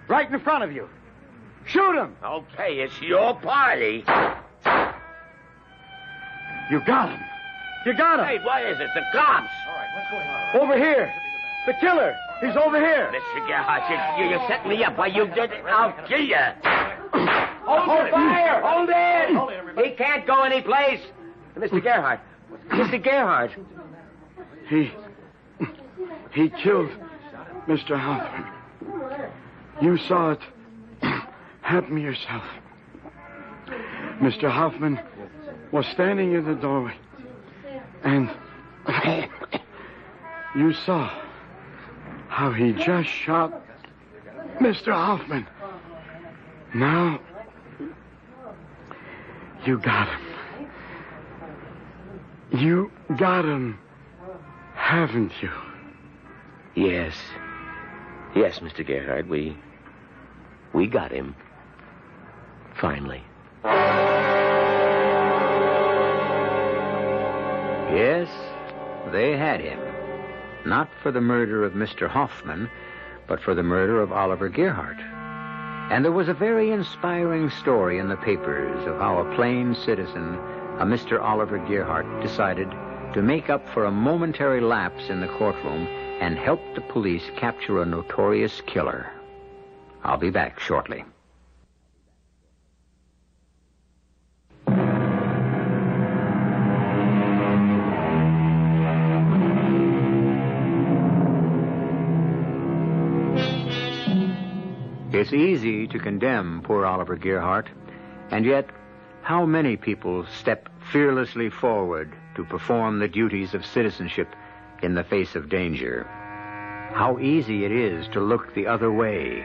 Right in front of you. Shoot him. Okay, it's your party. You got him. You got him. Hey, what is it? The cops. All right, what's going on? Over here. The killer. He's over here. Mr. Gerhardt, you set me up. Why, you did it. I'll kill you. Hold fire. Hold in. Hold it, everybody. He can't go any place. Mr. Gerhardt. Mr. Gerhardt. He killed Mr. Hoffman. You saw it happen yourself. Mr. Hoffman was standing in the doorway, and you saw how he just shot Mr. Hoffman. Now, you got him. You got him, haven't you? Yes. Yes, Mr. Gerhardt, we got him. Finally. Yes, they had him. Not for the murder of Mr. Hoffman, but for the murder of Oliver Gerhardt. And there was a very inspiring story in the papers of how a plain citizen, a Mr. Oliver Gerhardt, decided to make up for a momentary lapse in the courtroom and help the police capture a notorious killer. I'll be back shortly. It's easy to condemn poor Oliver Gearhart, and yet how many people step fearlessly forward to perform the duties of citizenship in the face of danger? How easy it is to look the other way,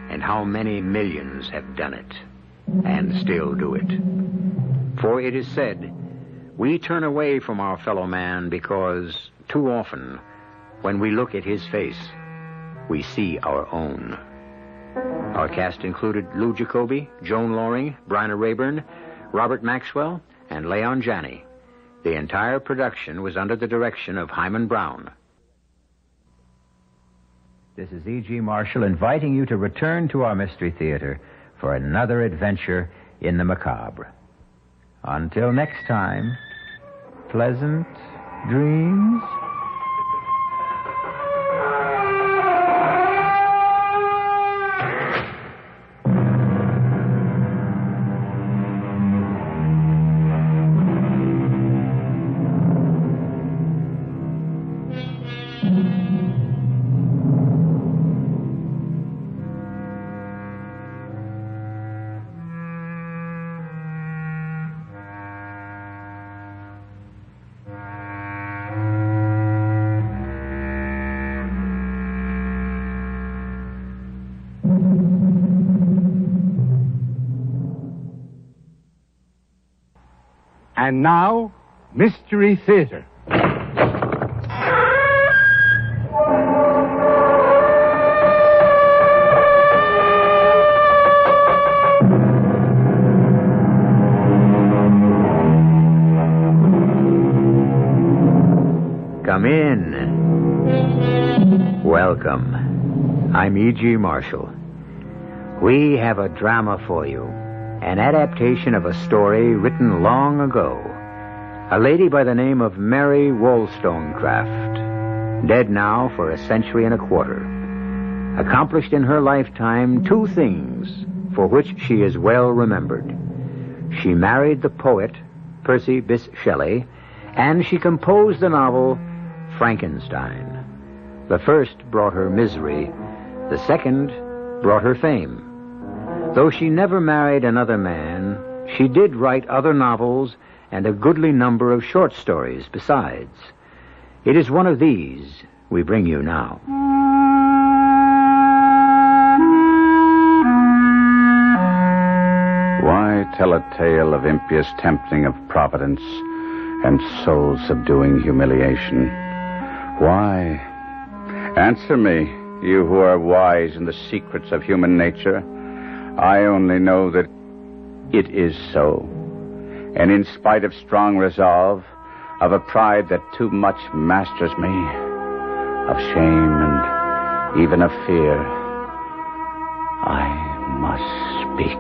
and how many millions have done it, and still do it. For it is said, we turn away from our fellow man because, too often, when we look at his face, we see our own. Our cast included Lou Jacoby, Joan Loring, Bryna Rayburn, Robert Maxwell, and Leon Janney. The entire production was under the direction of Hyman Brown. This is E.G. Marshall inviting you to return to our Mystery Theater for another adventure in the macabre. Until next time, pleasant dreams. And now, Mystery Theater. Come in. Welcome. I'm E.G. Marshall. We have a drama for you. An adaptation of a story written long ago. A lady by the name of Mary Wollstonecraft, dead now for a century and a quarter, accomplished in her lifetime two things for which she is well remembered. She married the poet Percy Bysshe Shelley, and she composed the novel Frankenstein. The first brought her misery, the second brought her fame. Though she never married another man, she did write other novels and a goodly number of short stories besides. It is one of these we bring you now. Why tell a tale of impious tempting of providence and soul-subduing humiliation? Why? Answer me, you who are wise in the secrets of human nature. I only know that it is so. And in spite of strong resolve, of a pride that too much masters me, of shame and even of fear, I must speak.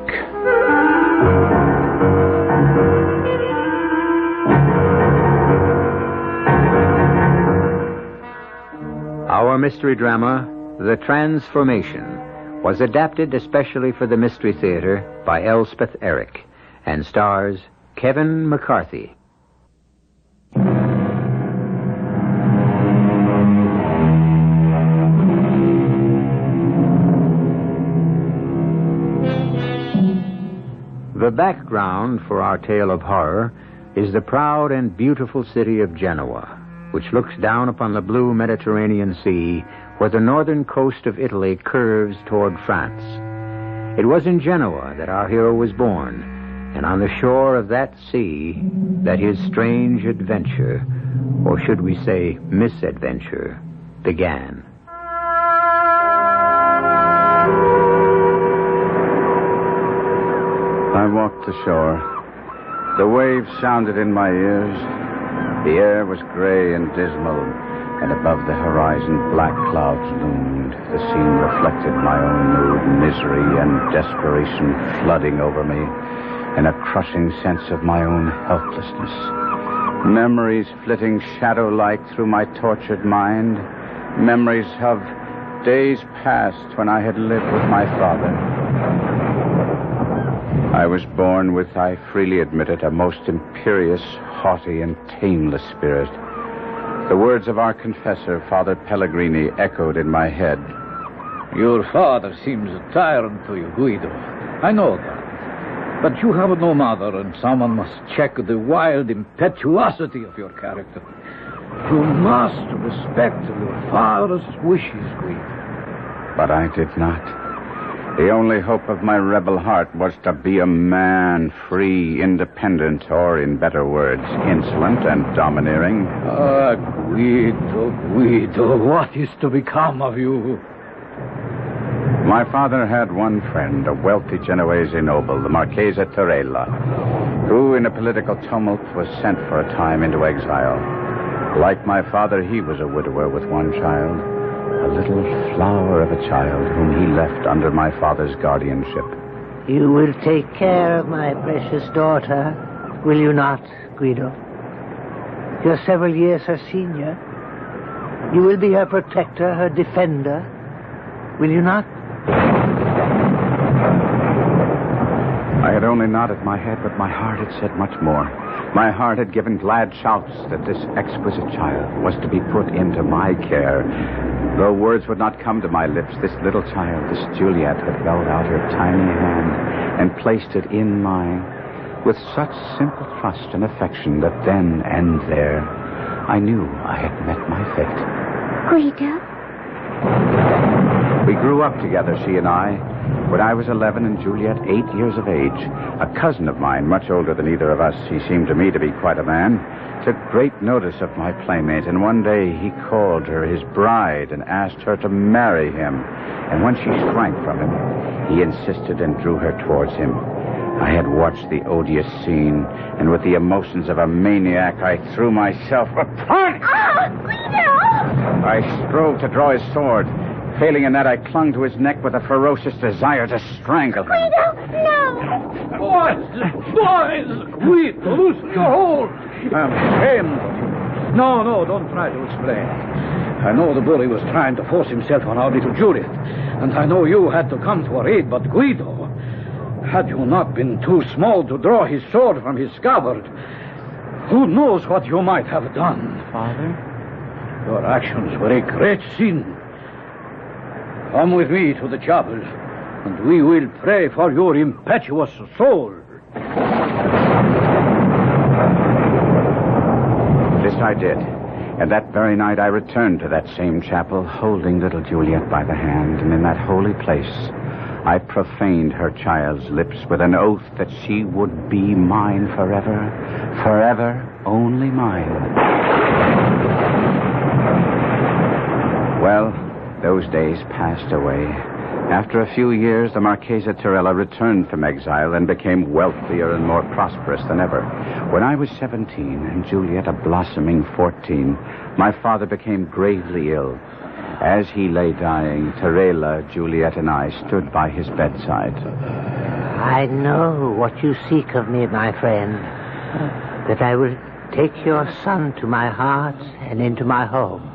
Our mystery drama, The Transformation, was adapted especially for the Mystery Theater by Elspeth Eric and stars Kevin McCarthy. The background for our tale of horror is the proud and beautiful city of Genoa, which looks down upon the blue Mediterranean Sea where the northern coast of Italy curves toward France. It was in Genoa that our hero was born, and on the shore of that sea that his strange adventure, or should we say misadventure, began. I walked the shore. The waves sounded in my ears. The air was gray and dismal, and above the horizon black clouds loomed. The scene reflected my own mood, misery and desperation flooding over me, and a crushing sense of my own helplessness. Memories flitting shadow-like through my tortured mind. Memories of days past when I had lived with my father. I was born with, I freely admit it, a most imperious, haughty, and tameless spirit. The words of our confessor, Father Pellegrini, echoed in my head. Your father seems a tyrant to you, Guido. I know that. But you have no mother, and someone must check the wild impetuosity of your character. You must respect your father's wishes, Guido. But I did not. The only hope of my rebel heart was to be a man, free, independent, or, in better words, insolent and domineering. Ah, Guido, what is to become of you? My father had one friend, a wealthy Genoese noble, the Marchesa Torella, who, in a political tumult, was sent for a time into exile. Like my father, he was a widower with one child, a little flower of a child whom he left under my father's guardianship. You will take care of my precious daughter, will you not, Guido? You're several years her senior. You will be her protector, her defender, will you not? I had only nodded my head, but my heart had said much more. My heart had given glad shouts that this exquisite child was to be put into my care. Though words would not come to my lips, this little child, this Juliet, had held out her tiny hand and placed it in mine with such simple trust and affection that then and there I knew I had met my fate. Guido? We grew up together, she and I. When I was 11 and Juliet 8 years of age, a cousin of mine, much older than either of us, he seemed to me to be quite a man, took great notice of my playmate, and one day he called her his bride and asked her to marry him. And when she shrank from him, he insisted and drew her towards him. I had watched the odious scene, and with the emotions of a maniac, I threw myself upon him. Guido! I strove to draw his sword. Failing in that, I clung to his neck with a ferocious desire to strangle him. Guido, no! Boys! Guido, loosen your hold! I'm ashamed of you. No, don't try to explain. I know the bully was trying to force himself on our little Juliet, and I know you had to come to her aid, but Guido, had you not been too small to draw his sword from his scabbard, who knows what you might have done? Father? Your actions were a great sin. Come with me to the chapel, and we will pray for your impetuous soul. This I did, and that very night I returned to that same chapel, holding little Juliet by the hand, and in that holy place I profaned her child's lips with an oath that she would be mine forever, forever only mine. Well, those days passed away. After a few years, the Marchesa Torella returned from exile and became wealthier and more prosperous than ever. When I was 17 and Juliet a blossoming 14, my father became gravely ill. As he lay dying, Torella, Juliet, and I stood by his bedside. I know what you seek of me, my friend. That I will take your son to my heart and into my home.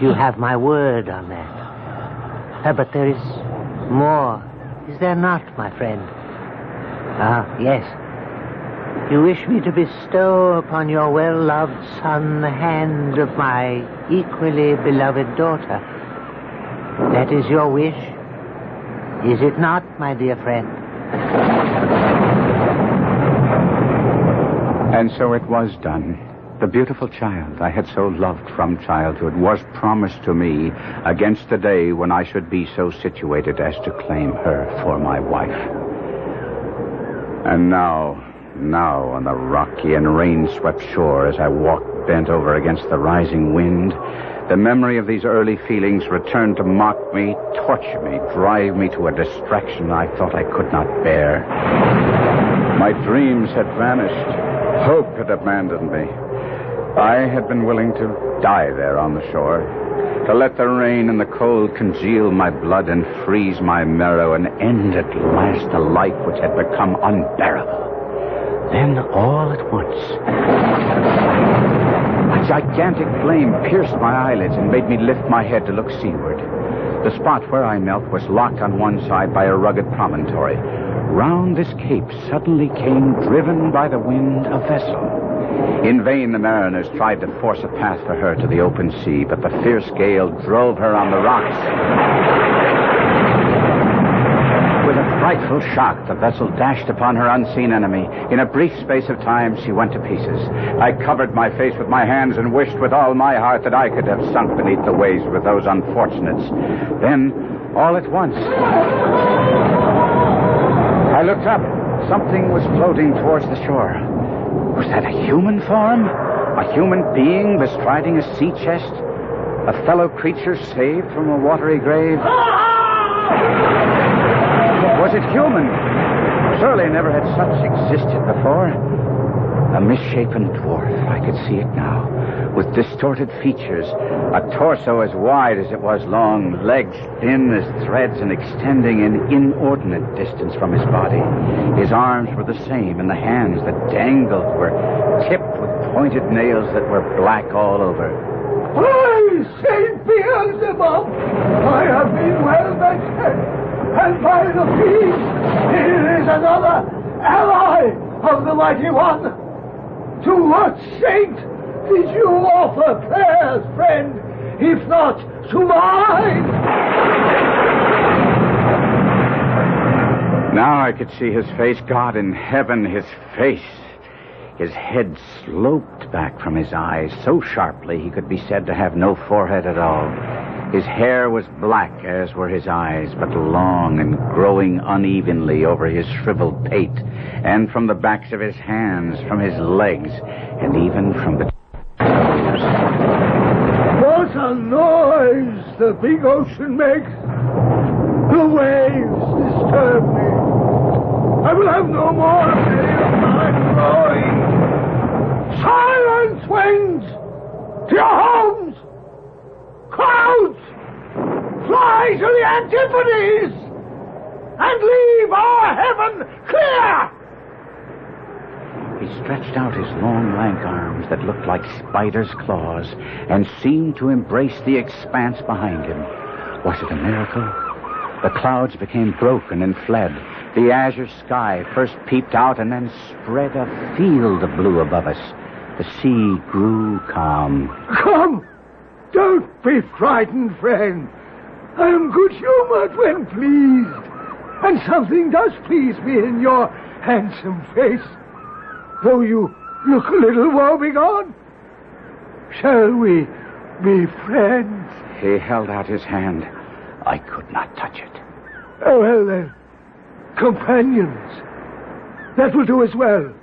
You have my word on that. But there is more, is there not, my friend? Ah, yes. You wish me to bestow upon your well-loved son the hand of my equally beloved daughter. That is your wish, is it not, my dear friend? And so it was done. The beautiful child I had so loved from childhood was promised to me against the day when I should be so situated as to claim her for my wife. And now on the rocky and rain-swept shore, as I walked bent over against the rising wind, the memory of these early feelings returned to mock me, torture me, drive me to a distraction I thought I could not bear. My dreams had vanished. Hope had abandoned me. I had been willing to die there on the shore, to let the rain and the cold congeal my blood and freeze my marrow and end at last a life which had become unbearable. Then, all at once, a gigantic flame pierced my eyelids and made me lift my head to look seaward. The spot where I knelt was locked on one side by a rugged promontory. Round this cape suddenly came, driven by the wind, a vessel. In vain the mariners tried to force a path for her to the open sea, but the fierce gale drove her on the rocks. With a frightful shock, the vessel dashed upon her unseen enemy. In a brief space of time, she went to pieces. I covered my face with my hands and wished with all my heart that I could have sunk beneath the waves with those unfortunates. Then, all at once, I looked up. Something was floating towards the shore. Was that a human form? A human being bestriding a sea chest? A fellow creature saved from a watery grave? Was it human? Surely never had such existed before. A misshapen dwarf, I could see it now, with distorted features, a torso as wide as it was long, legs thin as threads and extending an inordinate distance from his body. His arms were the same, and the hands that dangled were tipped with pointed nails that were black all over. By St. Beelzebub, I have been well mentioned, and by the feast, here is another ally of the Mighty One. To what saint did you offer prayers, friend, if not to mine? Now I could see his face. God in heaven, his face. His head sloped back from his eyes so sharply he could be said to have no forehead at all. His hair was black, as were his eyes, but long and growing unevenly over his shriveled pate, and from the backs of his hands, from his legs, and even from the... What a noise the big ocean makes! The waves disturb me. I will have no more of any of my rowing. Silence, winds! To your homes! Clouds! Fly to the antipodes! And leave our heaven clear! He stretched out his long, lank arms that looked like spiders' claws and seemed to embrace the expanse behind him. Was it a miracle? The clouds became broken and fled. The azure sky first peeped out and then spread a field of blue above us. The sea grew calm. Come! Don't be frightened, friend. I am good-humored when pleased. And something does please me in your handsome face. Though you look a little woebegone. Shall we be friends? He held out his hand. I could not touch it. Oh, well then. Companions. That will do as well.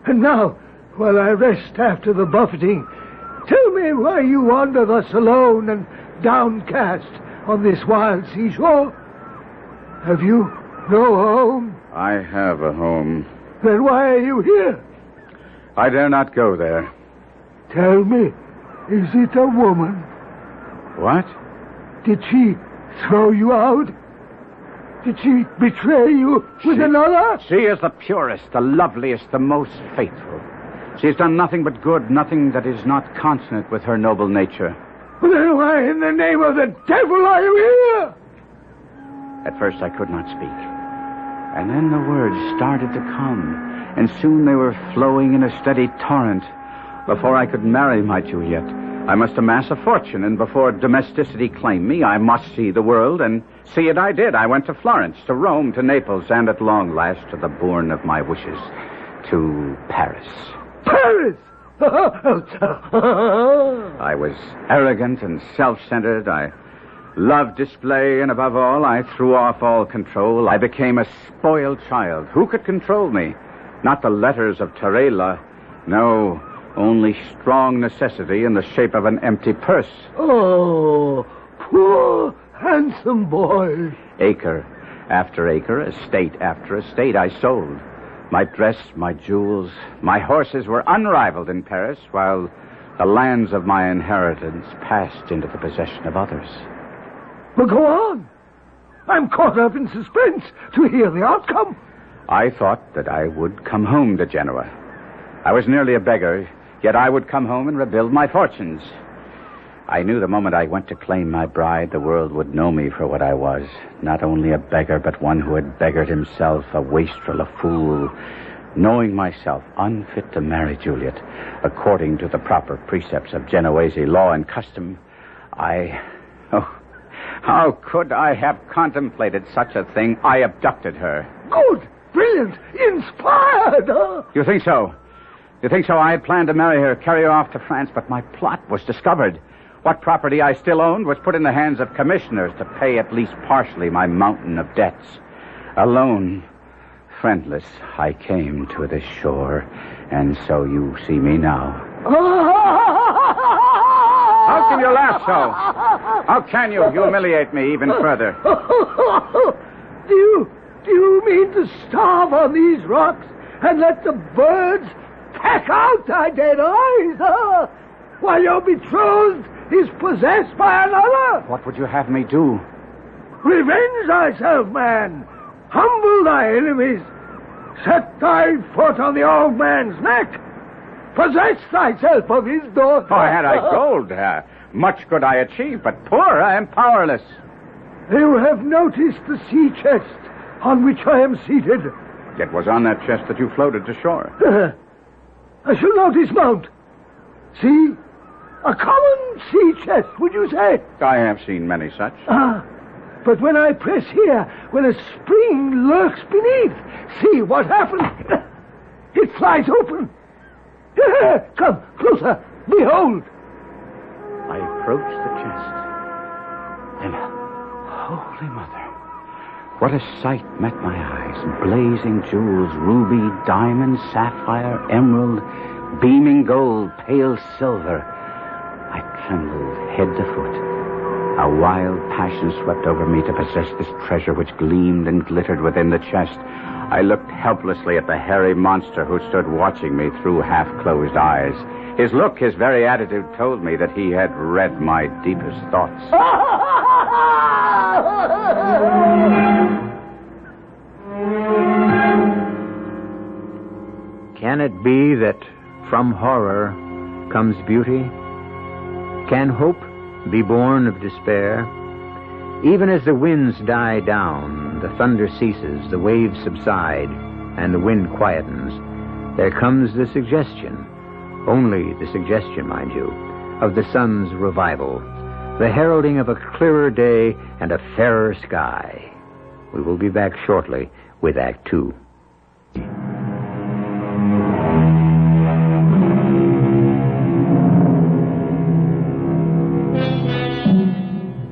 And now, while I rest after the buffeting, tell me why you wander thus alone and downcast on this wild seashore. Have you no home? I have a home. Then why are you here? I dare not go there. Tell me, is it a woman? What? Did she throw you out? Did she betray you with another? She is the purest, the loveliest, the most faithful. She has done nothing but good, nothing that is not consonant with her noble nature. Well, then why in the name of the devil are you here? At first I could not speak. And then the words started to come, and soon they were flowing in a steady torrent. Before I could marry my Juliet, I must amass a fortune, and before domesticity claimed me, I must see the world, and see it I did. I went to Florence, to Rome, to Naples, and at long last to the bourne of my wishes, to Paris. Paris! I was arrogant and self-centered. I loved display, and above all, I threw off all control. I became a spoiled child. Who could control me? Not the letters of Tarela. No, only strong necessity in the shape of an empty purse. Oh, poor, handsome boy. Acre after acre, estate after estate, I sold. My dress, my jewels, my horses were unrivaled in Paris, while the lands of my inheritance passed into the possession of others. Well, go on. I'm caught up in suspense to hear the outcome. I thought that I would come home to Genoa. I was nearly a beggar, yet I would come home and rebuild my fortunes. I knew the moment I went to claim my bride, the world would know me for what I was. Not only a beggar, but one who had beggared himself, a wastrel, a fool. knowing myself unfit to marry Juliet, according to the proper precepts of Genoese law and custom, how could I have contemplated such a thing? I abducted her. Good, brilliant, inspired, huh? You think so? You think so? I had planned to marry her, carry her off to France, but my plot was discovered. What property I still owned was put in the hands of commissioners to pay at least partially my mountain of debts. Alone, friendless, I came to this shore, and so you see me now. How can you laugh so? How can you humiliate me even further? Do you mean to starve on these rocks and let the birds peck out thy dead eyes, huh? While your betrothed is possessed by another? What would you have me do? Revenge thyself, man. Humble thy enemies. Set thy foot on the old man's neck. Possess thyself of his daughter. Oh, had I gold, much could I achieve, but poor, I am powerless. You have noticed the sea chest on which I am seated. It was on that chest that you floated to shore. I shall now dismount. See? A common sea chest, would you say? I have seen many such. But when I press here, when a spring lurks beneath, see what happens? It flies open. Come, closer. Behold. I approached the chest. And, Holy Mother, what a sight met my eyes. Blazing jewels, ruby, diamond, sapphire, emerald, beaming gold, pale silver. I trembled head to foot. A wild passion swept over me to possess this treasure which gleamed and glittered within the chest. I looked helplessly at the hairy monster who stood watching me through half-closed eyes. His look, his very attitude told me that he had read my deepest thoughts. Can it be that from horror comes beauty? Can hope be born of despair? Even as the winds die down, the thunder ceases, the waves subside, and the wind quietens, there comes the suggestion, only the suggestion, mind you, of the sun's revival, the heralding of a clearer day and a fairer sky. We will be back shortly with Act Two.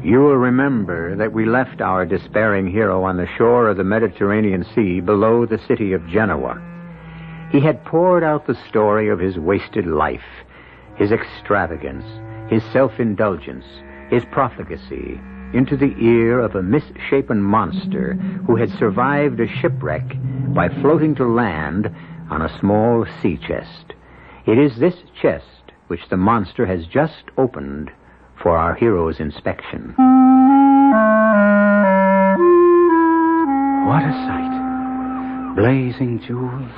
You will remember that we left our despairing hero on the shore of the Mediterranean Sea below the city of Genoa. He had poured out the story of his wasted life, his extravagance, his self-indulgence, his profligacy, into the ear of a misshapen monster who had survived a shipwreck by floating to land on a small sea chest. It is this chest which the monster has just opened for our hero's inspection. What a sight. Blazing jewels,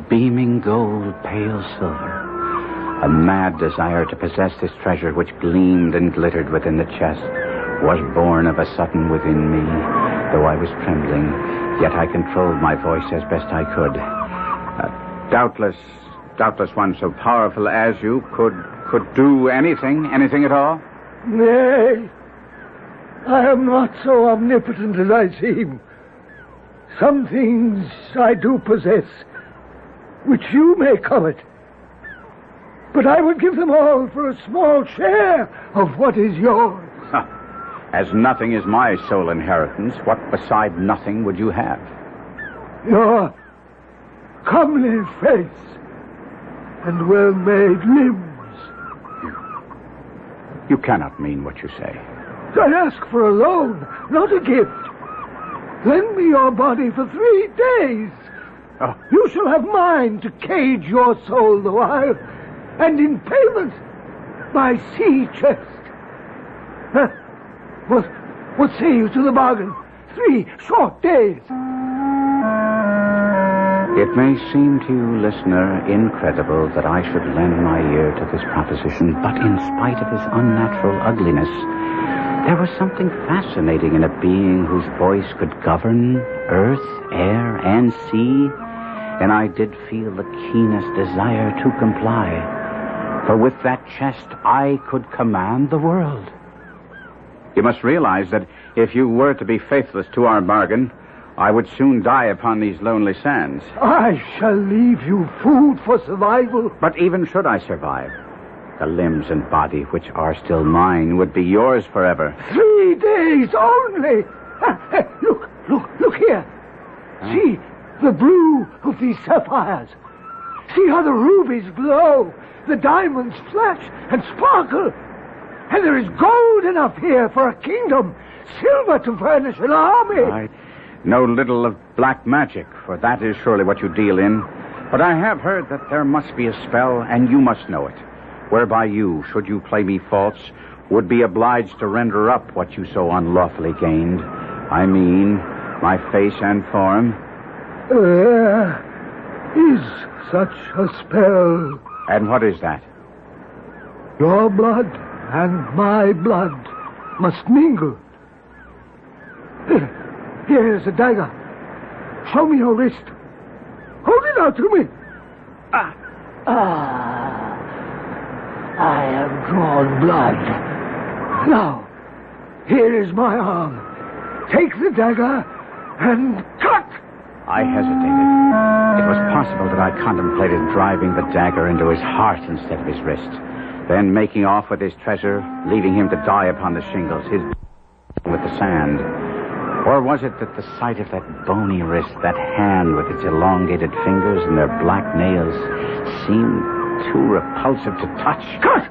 beaming gold, pale silver. A mad desire to possess this treasure which gleamed and glittered within the chest was born of a sudden within me. Though I was trembling, yet I controlled my voice as best I could. Doubtless one so powerful as you could do anything at all? Nay, I am not so omnipotent as I seem. Some things I do possess, which you may covet. But I would give them all for a small share of what is yours. As nothing is my sole inheritance, what beside nothing would you have? Your comely face and well-made limbs. You cannot mean what you say. I ask for a loan, not a gift. Lend me your body for 3 days. Oh. You shall have mine to cage your soul the while, and in payment, my sea chest. What say you to the bargain? 3 short days. It may seem to you, listener, incredible that I should lend my ear to this proposition, but in spite of his unnatural ugliness, there was something fascinating in a being whose voice could govern earth, air, and sea. and I did feel the keenest desire to comply. For with that chest, I could command the world. You must realize that if you were to be faithless to our bargain, I would soon die upon these lonely sands. I shall leave you food for survival. But even should I survive, the limbs and body which are still mine would be yours forever. 3 days only. Look here. Huh? See the blue of these sapphires. See how the rubies glow, the diamonds flash and sparkle. And there is gold enough here for a kingdom, silver to furnish an army. I know little of black magic, for that is surely what you deal in. But I have heard that there must be a spell, and you must know it, whereby you, should you play me false, would be obliged to render up what you so unlawfully gained. I mean, my face and form. There is such a spell. And what is that? Your blood and my blood must mingle. Here is a dagger. Show me your wrist. Hold it out to me. I have drawn blood. Now, here is my arm. Take the dagger and cut. I hesitated. It was possible that I contemplated driving the dagger into his heart instead of his wrist, then making off with his treasure, leaving him to die upon the shingles, his with the sand. Or was it that the sight of that bony wrist, that hand with its elongated fingers and their black nails, seemed too repulsive to touch? Cut!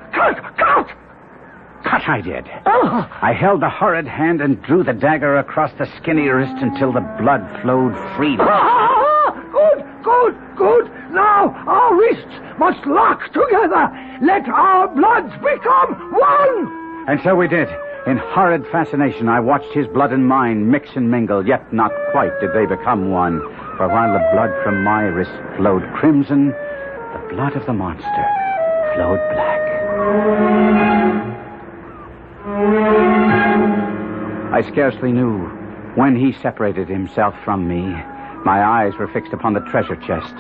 Cut I did. I held the horrid hand and drew the dagger across the skinny wrist until the blood flowed freely. Good. Now our wrists must lock together. Let our bloods become one. And so we did. In horrid fascination, I watched his blood and mine mix and mingle, yet not quite did they become one. For while the blood from my wrist flowed crimson, the blood of the monster flowed black. I scarcely knew when he separated himself from me. My eyes were fixed upon the treasure chest.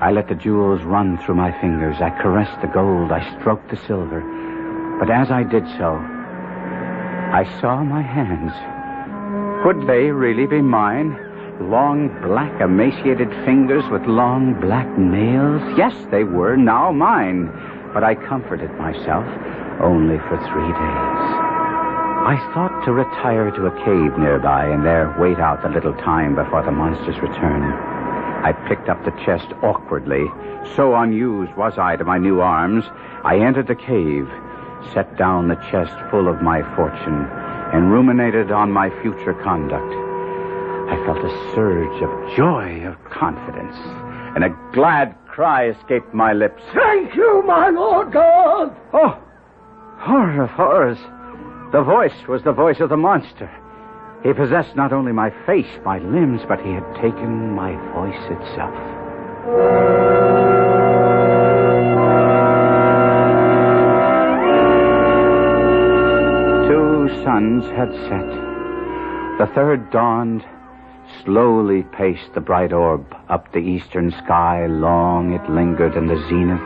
I let the jewels run through my fingers. I caressed the gold. I stroked the silver. But as I did so, I saw my hands. Could they really be mine? Long, black, emaciated fingers with long, black nails? Yes, they were now mine. But I comforted myself only for 3 days. I thought to retire to a cave nearby and there wait out the little time before the monster's return. I picked up the chest awkwardly. So unused was I to my new arms. I entered the cave, set down the chest full of my fortune, and ruminated on my future conduct. I felt a surge of joy, of confidence, and a glad cry escaped my lips. Thank you, my Lord God! Oh, horror of horrors. The voice was the voice of the monster. He possessed not only my face, my limbs, but he had taken my voice itself. Suns had set. The third dawned, slowly paced the bright orb up the eastern sky. Long it lingered in the zenith,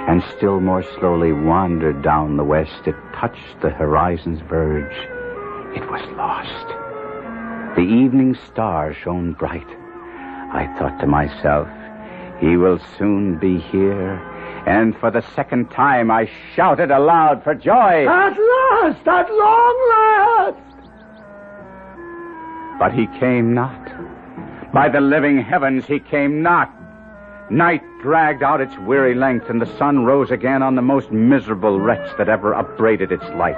and still more slowly wandered down the west. It touched the horizon's verge. It was lost. The evening star shone bright. I thought to myself, he will soon be here. And for the second time, I shouted aloud for joy. At last! At long last! But he came not. By the living heavens, he came not. Night dragged out its weary length, and the sun rose again on the most miserable wretch that ever upbraided its light.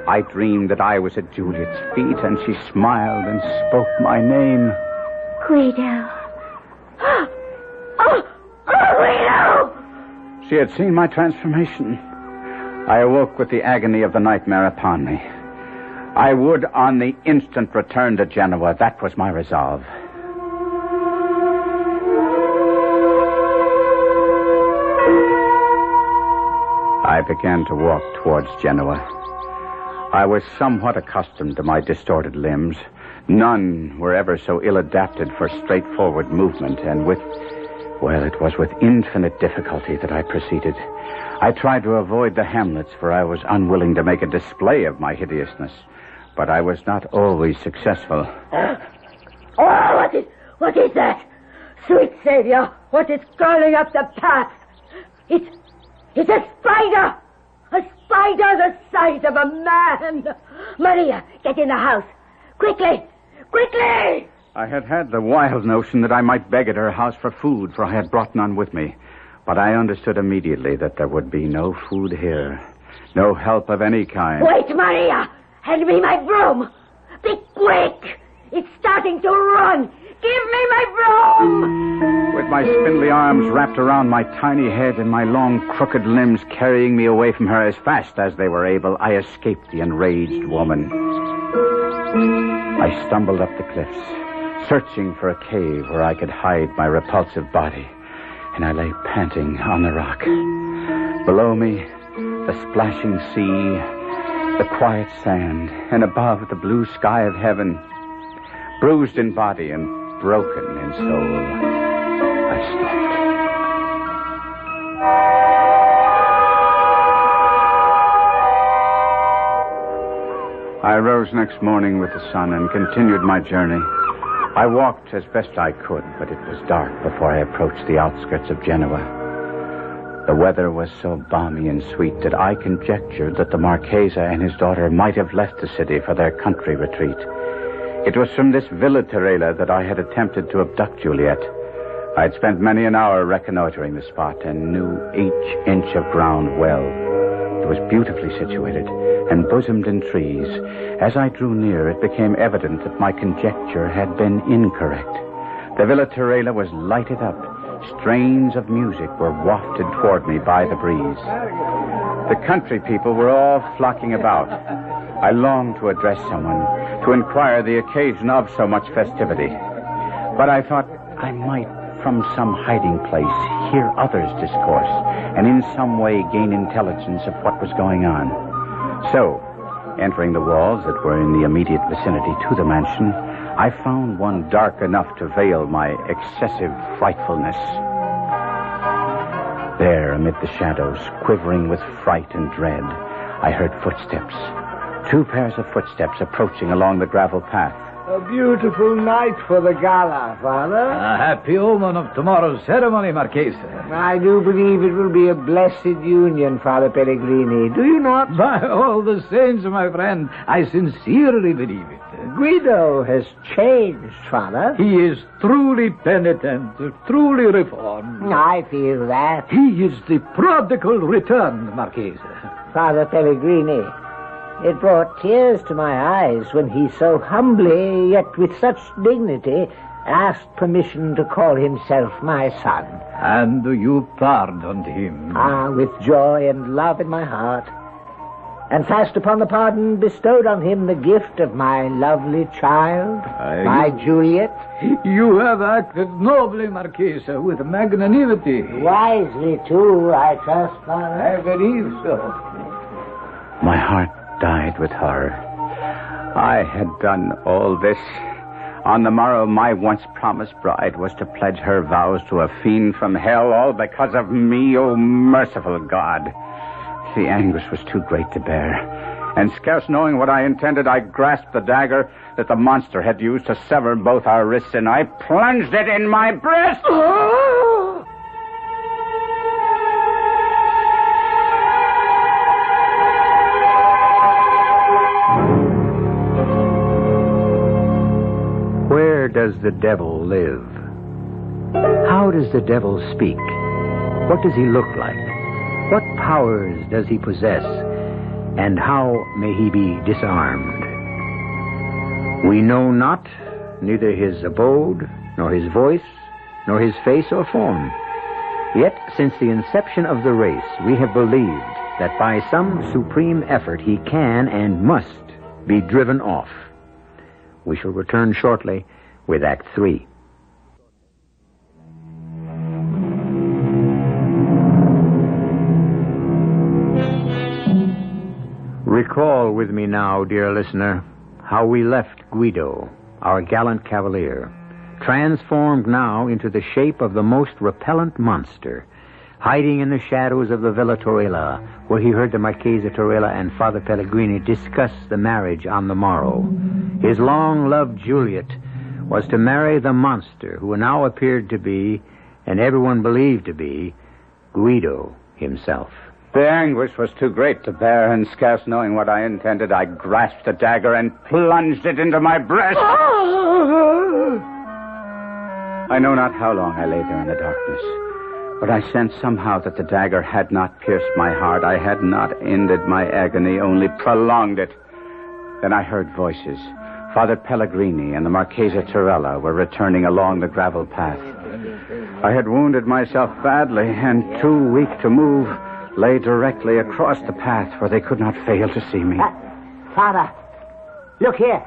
I dreamed that I was at Juliet's feet, and she smiled and spoke my name. Guido. Oh, Guido! She had seen my transformation. I awoke with the agony of the nightmare upon me. I would on the instant return to Genoa. That was my resolve. I began to walk towards Genoa. I was somewhat accustomed to my distorted limbs. None were ever so ill-adapted for straightforward movement, and with Well, it was with infinite difficulty that I proceeded. I tried to avoid the hamlets, for I was unwilling to make a display of my hideousness. But I was not always successful. Oh, what is that? Sweet Savior, what is crawling up the path? It's a spider! A spider the size of a man! Maria, get in the house. Quickly! Quickly! I had the wild notion that I might beg at her house for food, for I had brought none with me. But I understood immediately that there would be no food here. No help of any kind. Wait, Maria! Hand me my broom! Be quick! It's starting to run! Give me my broom! With my spindly arms wrapped around my tiny head and my long, crooked limbs carrying me away from her as fast as they were able, I escaped the enraged woman. I stumbled up the cliffs, searching for a cave where I could hide my repulsive body, and I lay panting on the rock. Below me, the splashing sea, the quiet sand, and above, the blue sky of heaven. Bruised in body and broken in soul, I slept. I rose next morning with the sun and continued my journey. I walked as best I could, but it was dark before I approached the outskirts of Genoa. The weather was so balmy and sweet that I conjectured that the Marchese and his daughter might have left the city for their country retreat. It was from this Villa Terela that I had attempted to abduct Juliet. I had spent many an hour reconnoitering the spot and knew each inch of ground well. It was beautifully situated and bosomed in trees. As I drew near, it became evident that my conjecture had been incorrect. The Villa Terela was lighted up. Strains of music were wafted toward me by the breeze. The country people were all flocking about. I longed to address someone, to inquire the occasion of so much festivity. But I thought I might, from some hiding place, hear others discourse, and in some way gain intelligence of what was going on. So, entering the walls that were in the immediate vicinity to the mansion, I found one dark enough to veil my excessive frightfulness. There, amid the shadows, quivering with fright and dread, I heard footsteps. 2 pairs of footsteps approaching along the gravel path. A beautiful night for the gala, Father. A happy omen of tomorrow's ceremony, Marchese. I do believe it will be a blessed union, Father Pellegrini. Do you not? By all the saints, my friend, I sincerely believe it. Guido has changed, Father. He is truly penitent, truly reformed. I feel that. He is the prodigal returned, Marchese. Father Pellegrini, it brought tears to my eyes when he so humbly, yet with such dignity, asked permission to call himself my son. And you pardoned him? Ah, with joy and love in my heart. And fast upon the pardon bestowed on him the gift of my lovely child, my Juliet. You have acted nobly, Marchese, with magnanimity. Wisely, too, I trust, Father. I believe so. My heart died with horror. I had done all this. On the morrow, my once promised bride was to pledge her vows to a fiend from hell, all because of me, O merciful God. The anguish was too great to bear, and scarce knowing what I intended, I grasped the dagger that the monster had used to sever both our wrists, and I plunged it in my breast. Where does the devil live? How does the devil speak? What does he look like? What powers does he possess? And how may he be disarmed? We know not neither his abode, nor his voice, nor his face or form. Yet, since the inception of the race, we have believed that by some supreme effort he can and must be driven off. We shall return shortly with Act 3. Recall with me now, dear listener, how we left Guido, our gallant cavalier, transformed now into the shape of the most repellent monster, hiding in the shadows of the Villa Torella, where he heard the Marchesa Torella and Father Pellegrini discuss the marriage on the morrow. His long-loved Juliet was to marry the monster who now appeared to be, and everyone believed to be, Guido himself. The anguish was too great to bear, and scarce knowing what I intended, I grasped the dagger and plunged it into my breast. I know not how long I lay there in the darkness, but I sensed somehow that the dagger had not pierced my heart. I had not ended my agony, only prolonged it. Then I heard voices. Father Pellegrini and the Marchesa Torella were returning along the gravel path. I had wounded myself badly, and too weak to move, lay directly across the path where they could not fail to see me. Father, look here.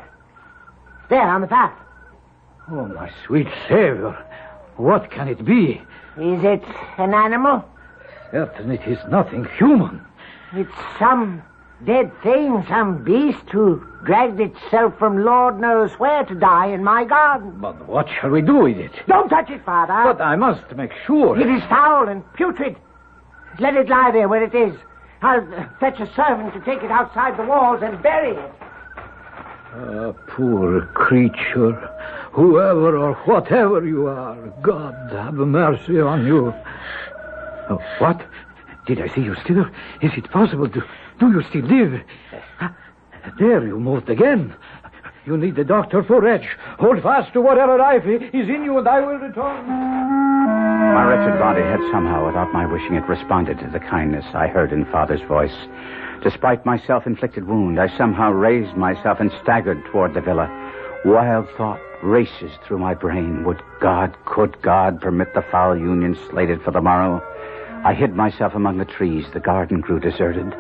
There, on the path. Oh, my sweet Savior. What can it be? Is it an animal? Certainly it is nothing human. It's some dead thing, some beast who dragged itself from Lord knows where to die in my garden. But what shall we do with it? Don't touch it, Father. But I must make sure. It is foul and putrid. Let it lie there where it is. I'll fetch a servant to take it outside the walls and bury it. Poor creature. Whoever or whatever you are, God have mercy on you. Oh, what? Did I see you still? Is it possible? Do you still live? There, you moved again. You need the doctor for Reg. Hold fast to whatever life is in you, and I will return. My wretched body had somehow, without my wishing it, responded to the kindness I heard in Father's voice. Despite my self-inflicted wound, I somehow raised myself and staggered toward the villa. Wild thought races through my brain. Could God permit the foul union slated for the morrow? I hid myself among the trees. The garden grew deserted.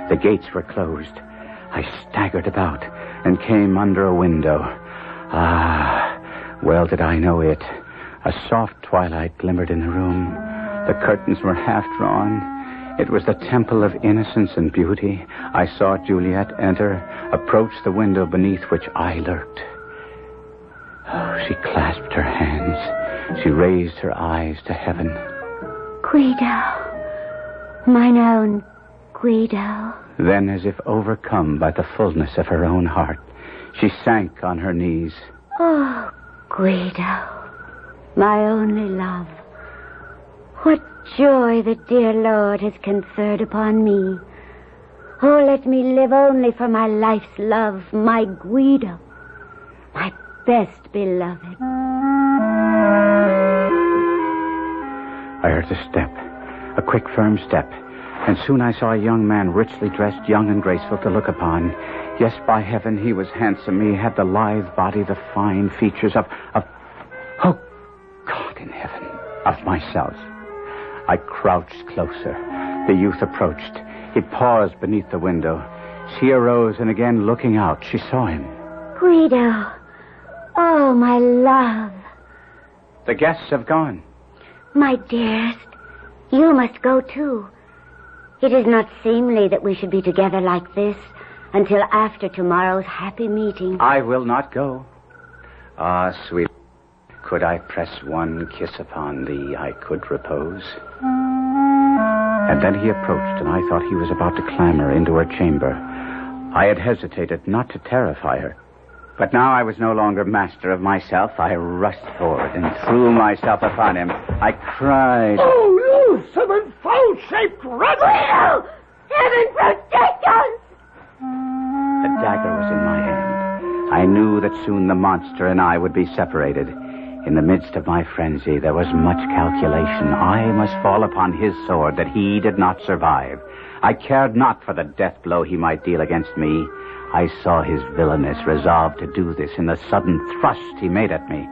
The gates were closed. I staggered about and came under a window. Well did I know it. A soft twilight glimmered in the room. The curtains were half drawn. It was the temple of innocence and beauty. I saw Juliet enter, approach the window beneath which I lurked. Oh, she clasped her hands. She raised her eyes to heaven. Guido, mine own Guido. Then, as if overcome by the fullness of her own heart, she sank on her knees. Oh, Guido, my only love. What joy the dear Lord has conferred upon me. Oh, let me live only for my life's love, my Guido, my best beloved. I heard a step, a quick, firm step, and soon I saw a young man richly dressed, young and graceful to look upon. Yes, by heaven, he was handsome. He had the lithe body, the fine features of oh, God in heaven, of myself. I crouched closer. The youth approached. He paused beneath the window. She arose, and again looking out, she saw him. Guido, oh, my love. The guests have gone. My dearest, you must go too. It is not seemly that we should be together like this until after tomorrow's happy meeting. I will not go. Ah, sweet, could I press one kiss upon thee, I could repose. And then he approached, and I thought he was about to clamber into her chamber. I had hesitated not to terrify her. But now I was no longer master of myself. I rushed forward and threw myself upon him. I cried, "Oh, loathsome and foul-shaped rat! Guido! Heaven protect us!" The dagger was in my hand. I knew that soon the monster and I would be separated. In the midst of my frenzy, there was much calculation. I must fall upon his sword that he did not survive. I cared not for the death blow he might deal against me. I saw his villainous resolve to do this in the sudden thrust he made at me.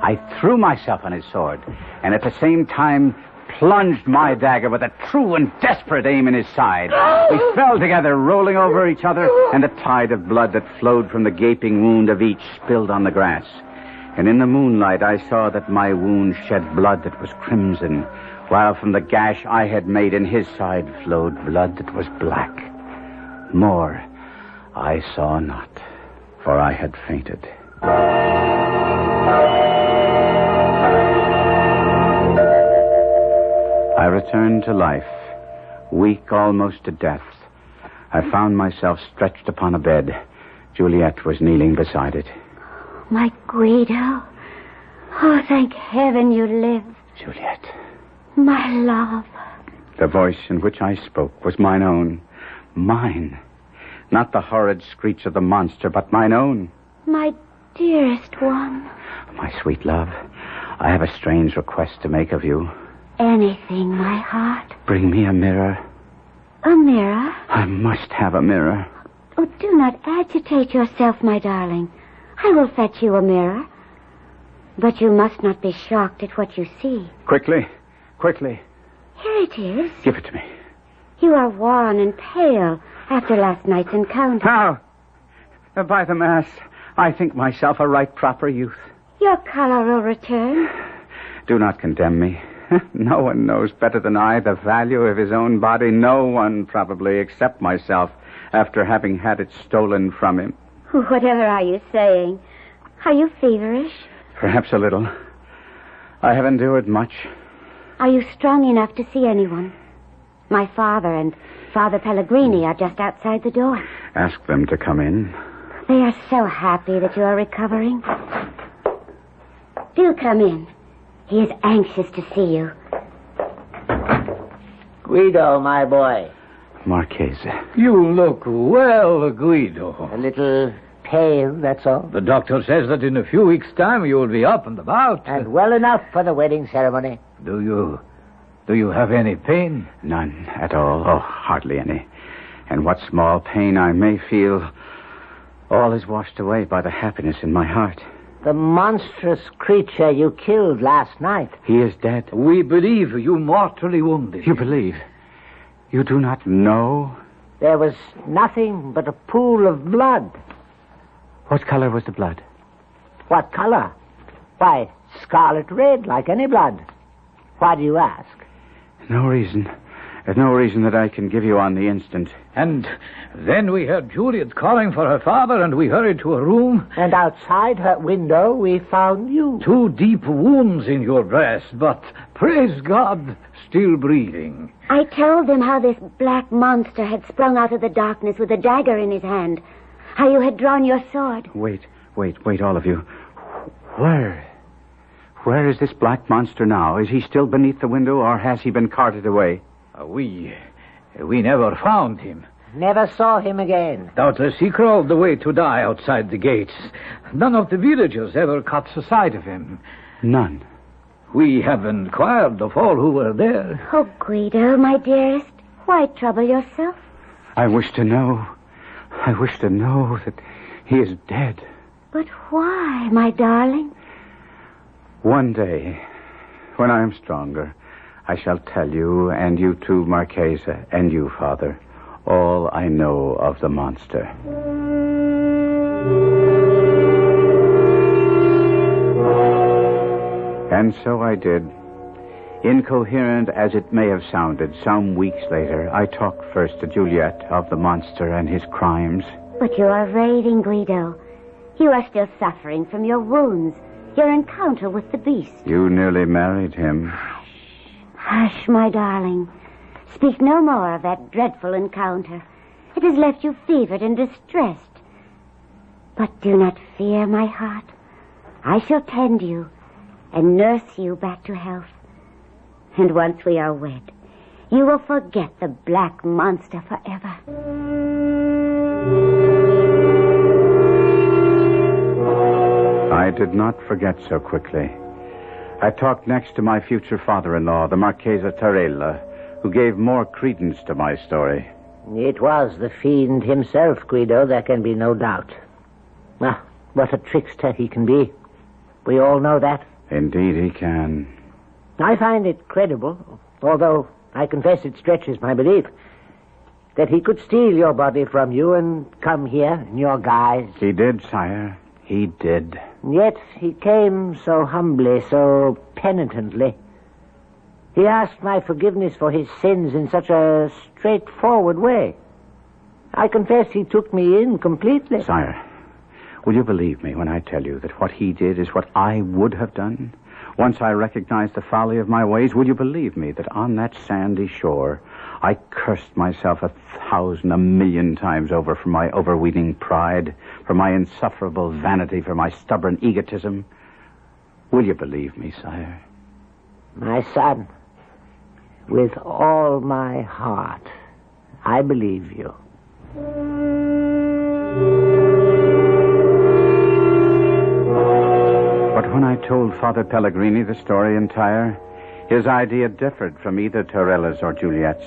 I threw myself on his sword, and at the same time plunged my dagger with a true and desperate aim in his side. We fell together, rolling over each other, and the tide of blood that flowed from the gaping wound of each spilled on the grass. And in the moonlight I saw that my wound shed blood that was crimson, while from the gash I had made in his side flowed blood that was black. More I saw not, for I had fainted. returned to life, weak almost to death. I found myself stretched upon a bed. Juliet was kneeling beside it. My Guido. Oh, thank heaven you live. Juliet. My love. The voice in which I spoke was mine own. Mine. Not the horrid screech of the monster, but mine own. My dearest one. My sweet love, I have a strange request to make of you. Anything, my heart. Bring me a mirror. A mirror? I must have a mirror. Oh, do not agitate yourself, my darling. I will fetch you a mirror. But you must not be shocked at what you see. Quickly, quickly. Here it is. Give it to me. You are wan and pale after last night's encounter. How? By the mass, I think myself a right proper youth. Your color will return. Do not condemn me. No one knows better than I the value of his own body. No one, probably, except myself, after having had it stolen from him. Whatever are you saying? Are you feverish? Perhaps a little. I have endured much. Are you strong enough to see anyone? My father and Father Pellegrini are just outside the door. Ask them to come in. They are so happy that you are recovering. Do come in. He is anxious to see you. Guido, my boy. Marchese. You look well, Guido. A little pale, that's all. The doctor says that in a few weeks' time you will be up and about. And well enough for the wedding ceremony. Do you have any pain? None at all. Oh, hardly any. And what small pain I may feel, all is washed away by the happiness in my heart. The monstrous creature you killed last night. He is dead. We believe you mortally wounded. You believe? You do not know? There was nothing but a pool of blood. What color was the blood? What color? Why, scarlet red, like any blood. Why do you ask? No reason. There's no reason that I can give you on the instant. And then we heard Juliet calling for her father, and we hurried to a room. And outside her window we found you. 2 deep wounds in your breast, but, praise God, still breathing. I told them how this black monster had sprung out of the darkness with a dagger in his hand. How you had drawn your sword. Wait, all of you. Where is this black monster now? Is he still beneath the window, or has he been carted away? We never found him. Never saw him again. Doubtless he crawled away to die outside the gates. None of the villagers ever caught sight of him. None. We have inquired of all who were there. Oh, Guido, my dearest, why trouble yourself? I wish to know that he is dead. But why, my darling? One day, when I am stronger, I shall tell you, and you too, Marchese, and you, Father, all I know of the monster. And so I did. Incoherent as it may have sounded, some weeks later, I talked first to Juliet of the monster and his crimes. But you are raving, Guido. You are still suffering from your wounds, your encounter with the beast. You nearly married him. Hush, my darling. Speak no more of that dreadful encounter. It has left you fevered and distressed. But do not fear, my heart. I shall tend you and nurse you back to health. And once we are wed, you will forget the black monster forever. I did not forget so quickly. I talked next to my future father-in-law, the Marchese Tarella, who gave more credence to my story. It was the fiend himself, Guido, there can be no doubt. Ah, what a trickster he can be. We all know that. Indeed he can. I find it credible, although I confess it stretches my belief, that he could steal your body from you and come here in your guise. He did, sire. He did. Yet he came so humbly, so penitently. He asked my forgiveness for his sins in such a straightforward way. I confess he took me in completely. Sire, will you believe me when I tell you that what he did is what I would have done? Once I recognized the folly of my ways, will you believe me that on that sandy shore I cursed myself 1,000, 1,000,000 times over for my overweening pride, for my insufferable vanity, for my stubborn egotism? Will you believe me, sire? My son, with all my heart, I believe you. But when I told Father Pellegrini the story entire, his idea differed from either Torella's or Juliet's,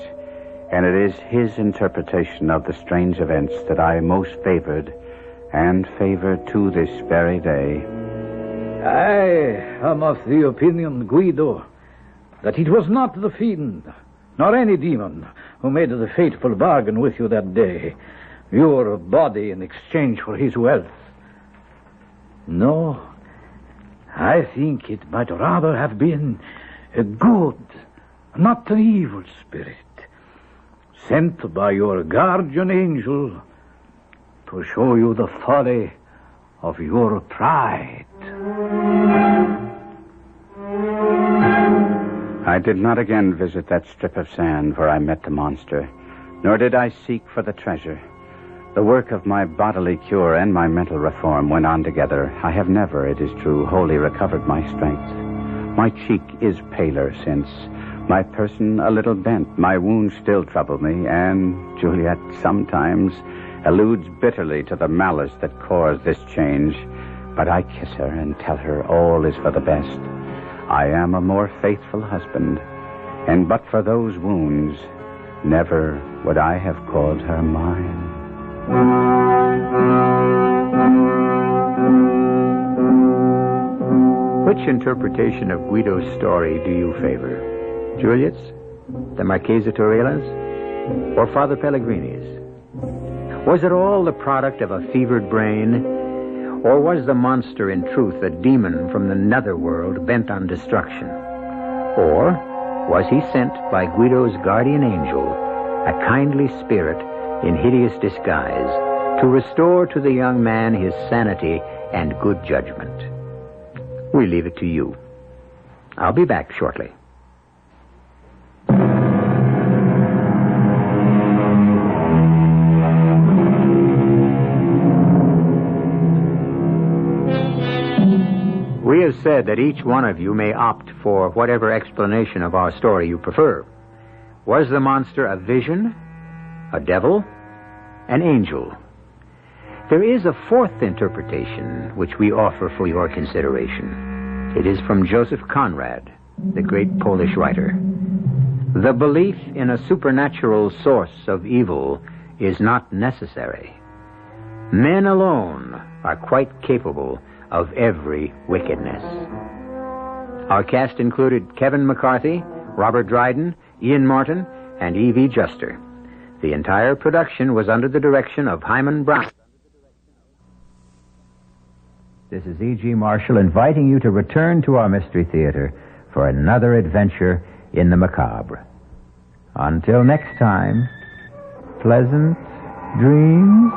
and it is his interpretation of the strange events that I most favored, and favor to this very day. I am of the opinion, Guido, that it was not the fiend, nor any demon, who made the fateful bargain with you that day, your body in exchange for his wealth. No, I think it might rather have been a good, not an evil spirit, sent by your guardian angel to show you the folly of your pride. I did not again visit that strip of sand where I met the monster, nor did I seek for the treasure. The work of my bodily cure and my mental reform went on together. I have never, it is true, wholly recovered my strength. My cheek is paler since, my person a little bent. My wounds still trouble me, and Juliet sometimes alludes bitterly to the malice that caused this change. But I kiss her and tell her all is for the best. I am a more faithful husband, and but for those wounds, never would I have called her mine. Which interpretation of Guido's story do you favor? Juliet's, the Marchesa Torella's, or Father Pellegrini's? Was it all the product of a fevered brain, or was the monster in truth a demon from the netherworld bent on destruction? Or was he sent by Guido's guardian angel, a kindly spirit in hideous disguise, to restore to the young man his sanity and good judgment? We leave it to you. I'll be back shortly. We have said that each one of you may opt for whatever explanation of our story you prefer. Was the monster a vision, a devil, an angel? There is a fourth interpretation which we offer for your consideration. It is from Joseph Conrad, the great Polish writer. The belief in a supernatural source of evil is not necessary. Men alone are quite capable of every wickedness. Our cast included Kevin McCarthy, Robert Dryden, Ian Martin, and E.V. Juster. The entire production was under the direction of Hyman Brown. This is E.G. Marshall inviting you to return to our Mystery Theater for another adventure in the macabre. Until next time, pleasant dreams.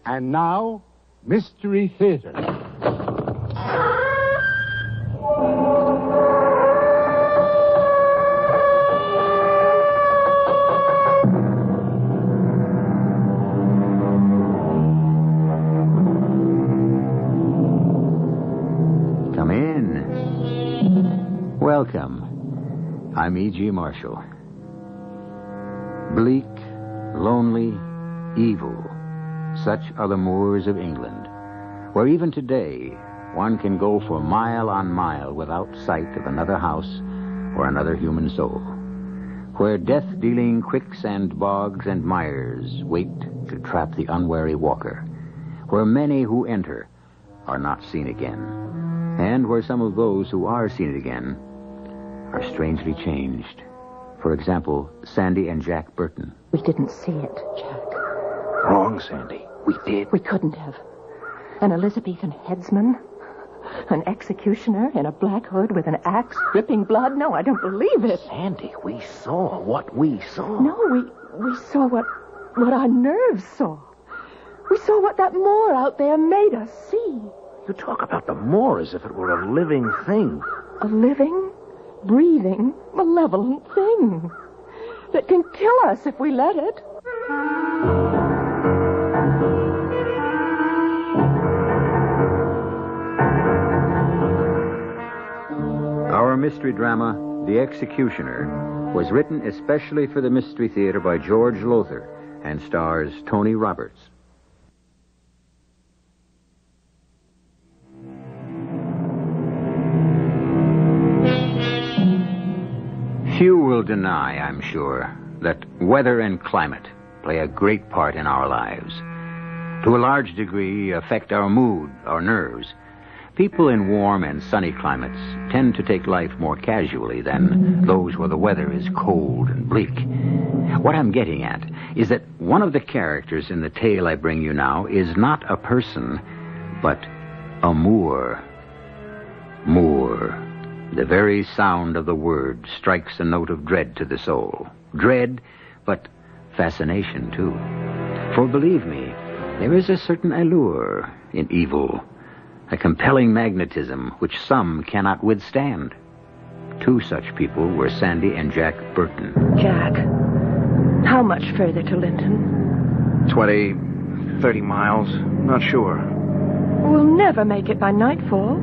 And now, Mystery Theater. Come in. Welcome. I'm E.G. Marshall. Bleak, lonely, evil. Such are the moors of England, where even today one can go for mile on mile without sight of another house or another human soul, where death-dealing quicksand bogs and mires wait to trap the unwary walker, where many who enter are not seen again, and where some of those who are seen again are strangely changed. For example, Sandy and Jack Burton. We didn't see it, Jack. Wrong, Sandy. We did. We couldn't have. An Elizabethan headsman? An executioner in a black hood with an axe dripping blood? No, I don't believe it. Sandy, we saw what we saw. No, we saw what our nerves saw. We saw what that moor out there made us see. You talk about the moor as if it were a living thing. A living, breathing, malevolent thing that can kill us if we let it. Our mystery drama, The Executioner, was written especially for the Mystery Theater by George Lothar and stars Tony Roberts. Few will deny, I'm sure, that weather and climate play a great part in our lives. To a large degree, affect our mood, our nerves. People in warm and sunny climates tend to take life more casually than those where the weather is cold and bleak. What I'm getting at is that one of the characters in the tale I bring you now is not a person, but a moor. Moor. The very sound of the word strikes a note of dread to the soul. Dread, but fascination, too. For believe me, there is a certain allure in evil, a compelling magnetism which some cannot withstand. Two such people were Sandy and Jack Burton. Jack, how much further to Linton? 20, 30 miles. Not sure. We'll never make it by nightfall.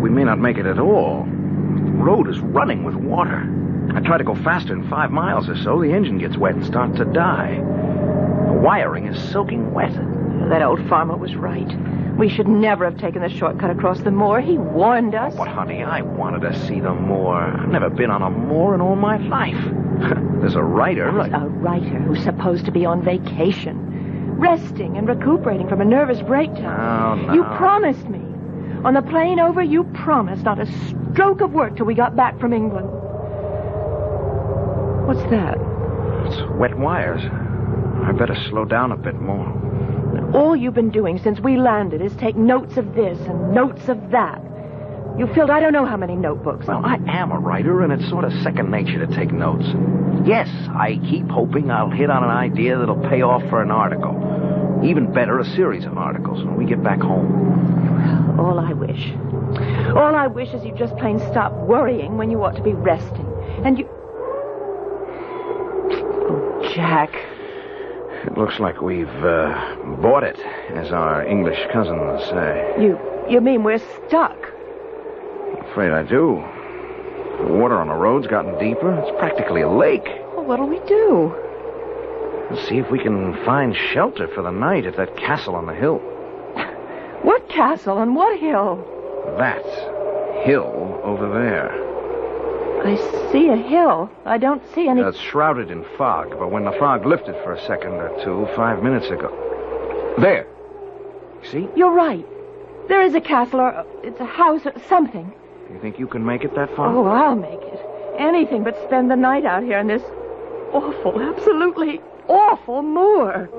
We may not make it at all. The road is running with water. I try to go faster than 5 miles or so. The engine gets wet and starts to die. The wiring is soaking wet. That old farmer was right. We should never have taken the shortcut across the moor. He warned us. Oh, but, honey, I wanted to see the moor. I've never been on a moor in all my life. There's a writer. A writer who's supposed to be on vacation, resting and recuperating from a nervous breakdown. Oh, no. You promised me. On the plane over, you promised not a stroke of work till we got back from England. What's that? It's wet wires. I better slow down a bit more. All you've been doing since we landed is take notes of this and notes of that. You filled I don't know how many notebooks. Well, I am a writer, and it's sort of second nature to take notes. Yes, I keep hoping I'll hit on an idea that'll pay off for an article. Even better, a series of articles when we get back home. Well, all I wish is you just plain stop worrying when you ought to be resting. And you... Oh, Jack... It looks like we've bought it, as our English cousins say. You mean we're stuck? I'm afraid I do. The water on the road's gotten deeper. It's practically a lake. Well, what'll we do? Let's see if we can find shelter for the night at that castle on the hill. What castle and what hill? That hill over there. I see a hill. I don't see any... It's shrouded in fog, but when the fog lifted for a second or two, 5 minutes ago... There. See? You're right. There is a castle, or it's a house, or something. You think you can make it that far? Oh, I'll make it. Anything but spend the night out here in this awful, absolutely awful moor.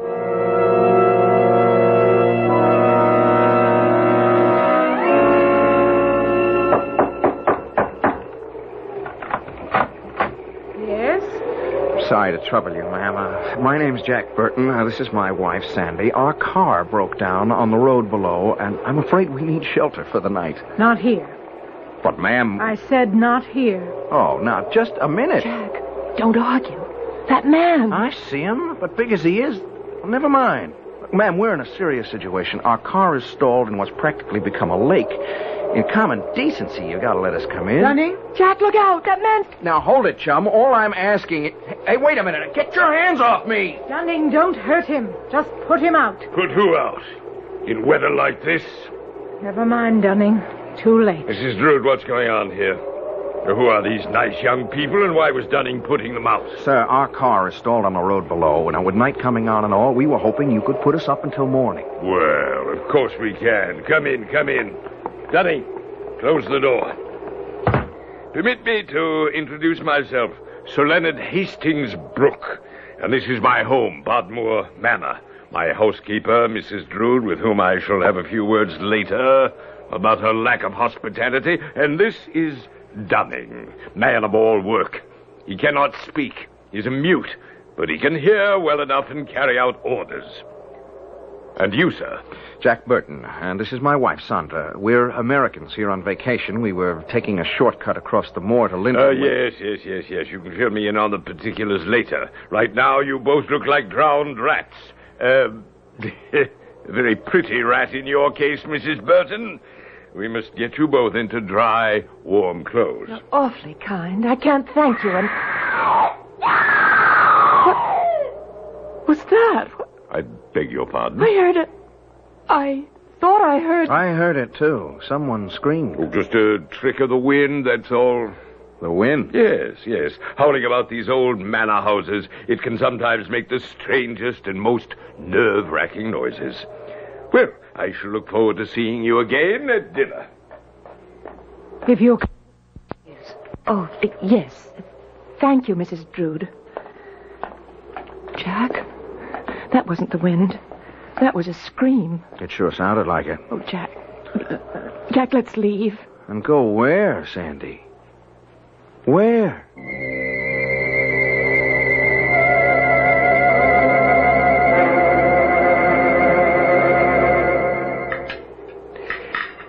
Sorry to trouble you, ma'am. My name's Jack Burton. This is my wife, Sandy. Our car broke down on the road below, and I'm afraid we need shelter for the night. Not here. But, ma'am... I said not here. Oh, now, just a minute. Jack, don't argue. That man... I see him, but big as he is, well, never mind. Look, ma'am, we're in a serious situation. Our car is stalled in what's practically become a lake. In common decency, you gotta let us come in. Dunning? Jack, look out! That man... Now, hold it, chum. All I'm asking... Hey, wait a minute. Get your hands off me! Dunning, don't hurt him. Just put him out. Put who out? In weather like this? Never mind, Dunning. Too late. Mrs. Drood, what's going on here? Who are these nice young people, and why was Dunning putting them out? Sir, our car is stalled on the road below, and with night coming on and all, we were hoping you could put us up until morning. Well, of course we can. Come in, come in. Dunning, close the door. Permit me to introduce myself, Sir Leonard Hastings Brooke, and this is my home, Bodmore Manor. My housekeeper, Mrs. Drood, with whom I shall have a few words later about her lack of hospitality, and this is Dunning, man of all work. He cannot speak. He's a mute, but he can hear well enough and carry out orders. And you, sir? Jack Burton, and this is my wife, Sandra. We're Americans here on vacation. We were taking a shortcut across the moor to Lincoln. Yes. You can fill me in on the particulars later. Right now, you both look like drowned rats. Very pretty rat in your case, Mrs. Burton. We must get you both into dry, warm clothes. You're awfully kind. I can't thank you, and... What was that? I beg your pardon? I heard it. I thought I heard... I heard it, too. Someone screamed. Oh, just a trick of the wind, that's all. The wind? Yes. Howling about these old manor houses, it can sometimes make the strangest and most nerve-wracking noises. Well, I shall look forward to seeing you again at dinner. If you... Oh, yes. Thank you, Mrs. Drood. Jack, that wasn't the wind. That was a scream. It sure sounded like it. Oh, Jack. Jack, let's leave. And go where, Sandy? Where?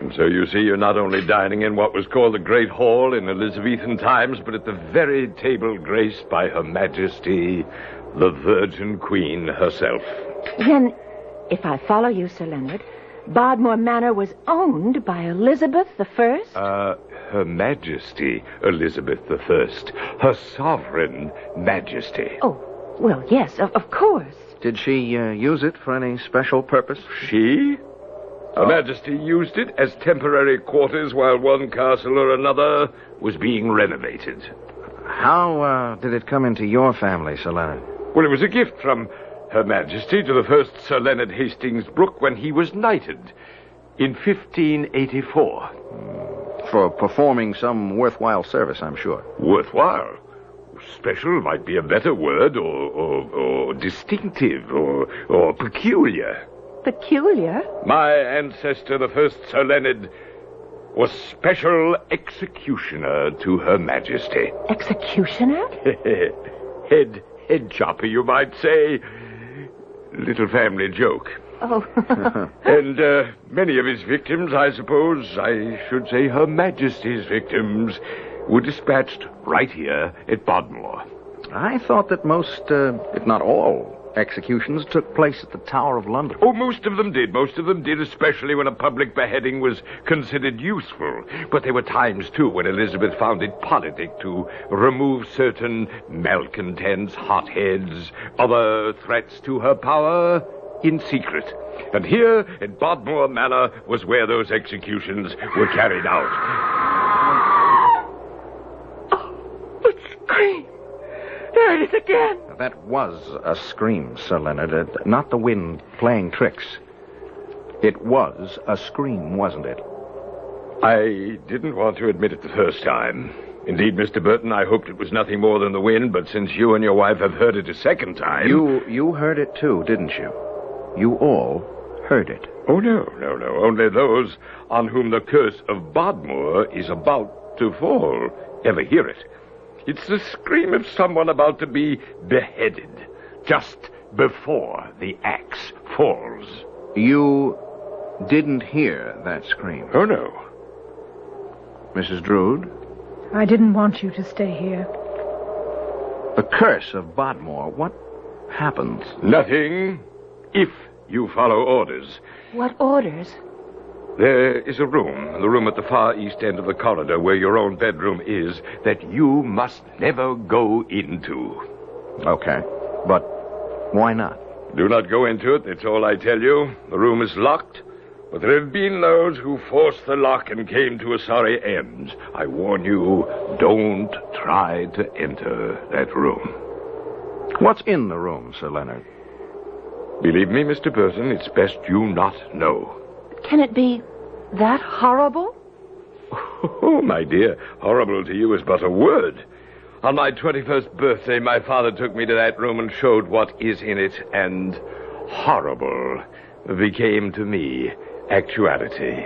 And so you see, you're not only dining in what was called the Great Hall in Elizabethan times, but at the very table graced by Her Majesty, the Virgin Queen herself. Then, if I follow you, Sir Leonard, Bodmore Manor was owned by Elizabeth I? Her Majesty Elizabeth I. Her sovereign majesty. Oh, well, yes, of course. Did she use it for any special purpose? She? Her Majesty used it as temporary quarters while one castle or another was being renovated. How did it come into your family, Sir Leonard? Well, it was a gift from Her Majesty to the first Sir Leonard Hastings Brooke when he was knighted in 1584. For performing some worthwhile service, I'm sure. Worthwhile? Special might be a better word, or distinctive, or peculiar. Peculiar? My ancestor, the first Sir Leonard, was special executioner to Her Majesty. Executioner? Head chopper, you might say. Little family joke. Oh. And many of his victims, I suppose, I should say Her Majesty's victims, were dispatched right here at Bodmore. I thought that most, if not all, executions took place at the Tower of London. Oh, most of them did, especially when a public beheading was considered useful. But there were times, too, when Elizabeth found it politic to remove certain malcontents, hotheads, other threats to her power in secret. And here at Bodmore Manor was where those executions were carried out. Oh, the scream! There it is again! That was a scream, Sir Leonard. Not the wind playing tricks. It was a scream, wasn't it? I didn't want to admit it the first time. Indeed, Mr. Burton, I hoped it was nothing more than the wind, but since you and your wife have heard it a second time... You heard it too, didn't you? You all heard it. Oh, no. Only those on whom the curse of Bodmore is about to fall ever hear it. It's the scream of someone about to be beheaded, just before the axe falls. You didn't hear that scream? Oh, no. Mrs. Drood? I didn't want you to stay here. The curse of Bodmore, what happens? Nothing, if you follow orders. What orders? There is a room, the room at the far east end of the corridor where your own bedroom is, that you must never go into. Okay, but why not? Do not go into it, that's all I tell you. The room is locked. But there have been those who forced the lock and came to a sorry end. I warn you, don't try to enter that room. What's in the room, Sir Leonard? Believe me, Mr. Burton, it's best you not know. Can it be that horrible? Oh, my dear, horrible to you is but a word. On my 21st birthday, my father took me to that room and showed what is in it, and horrible became to me actuality.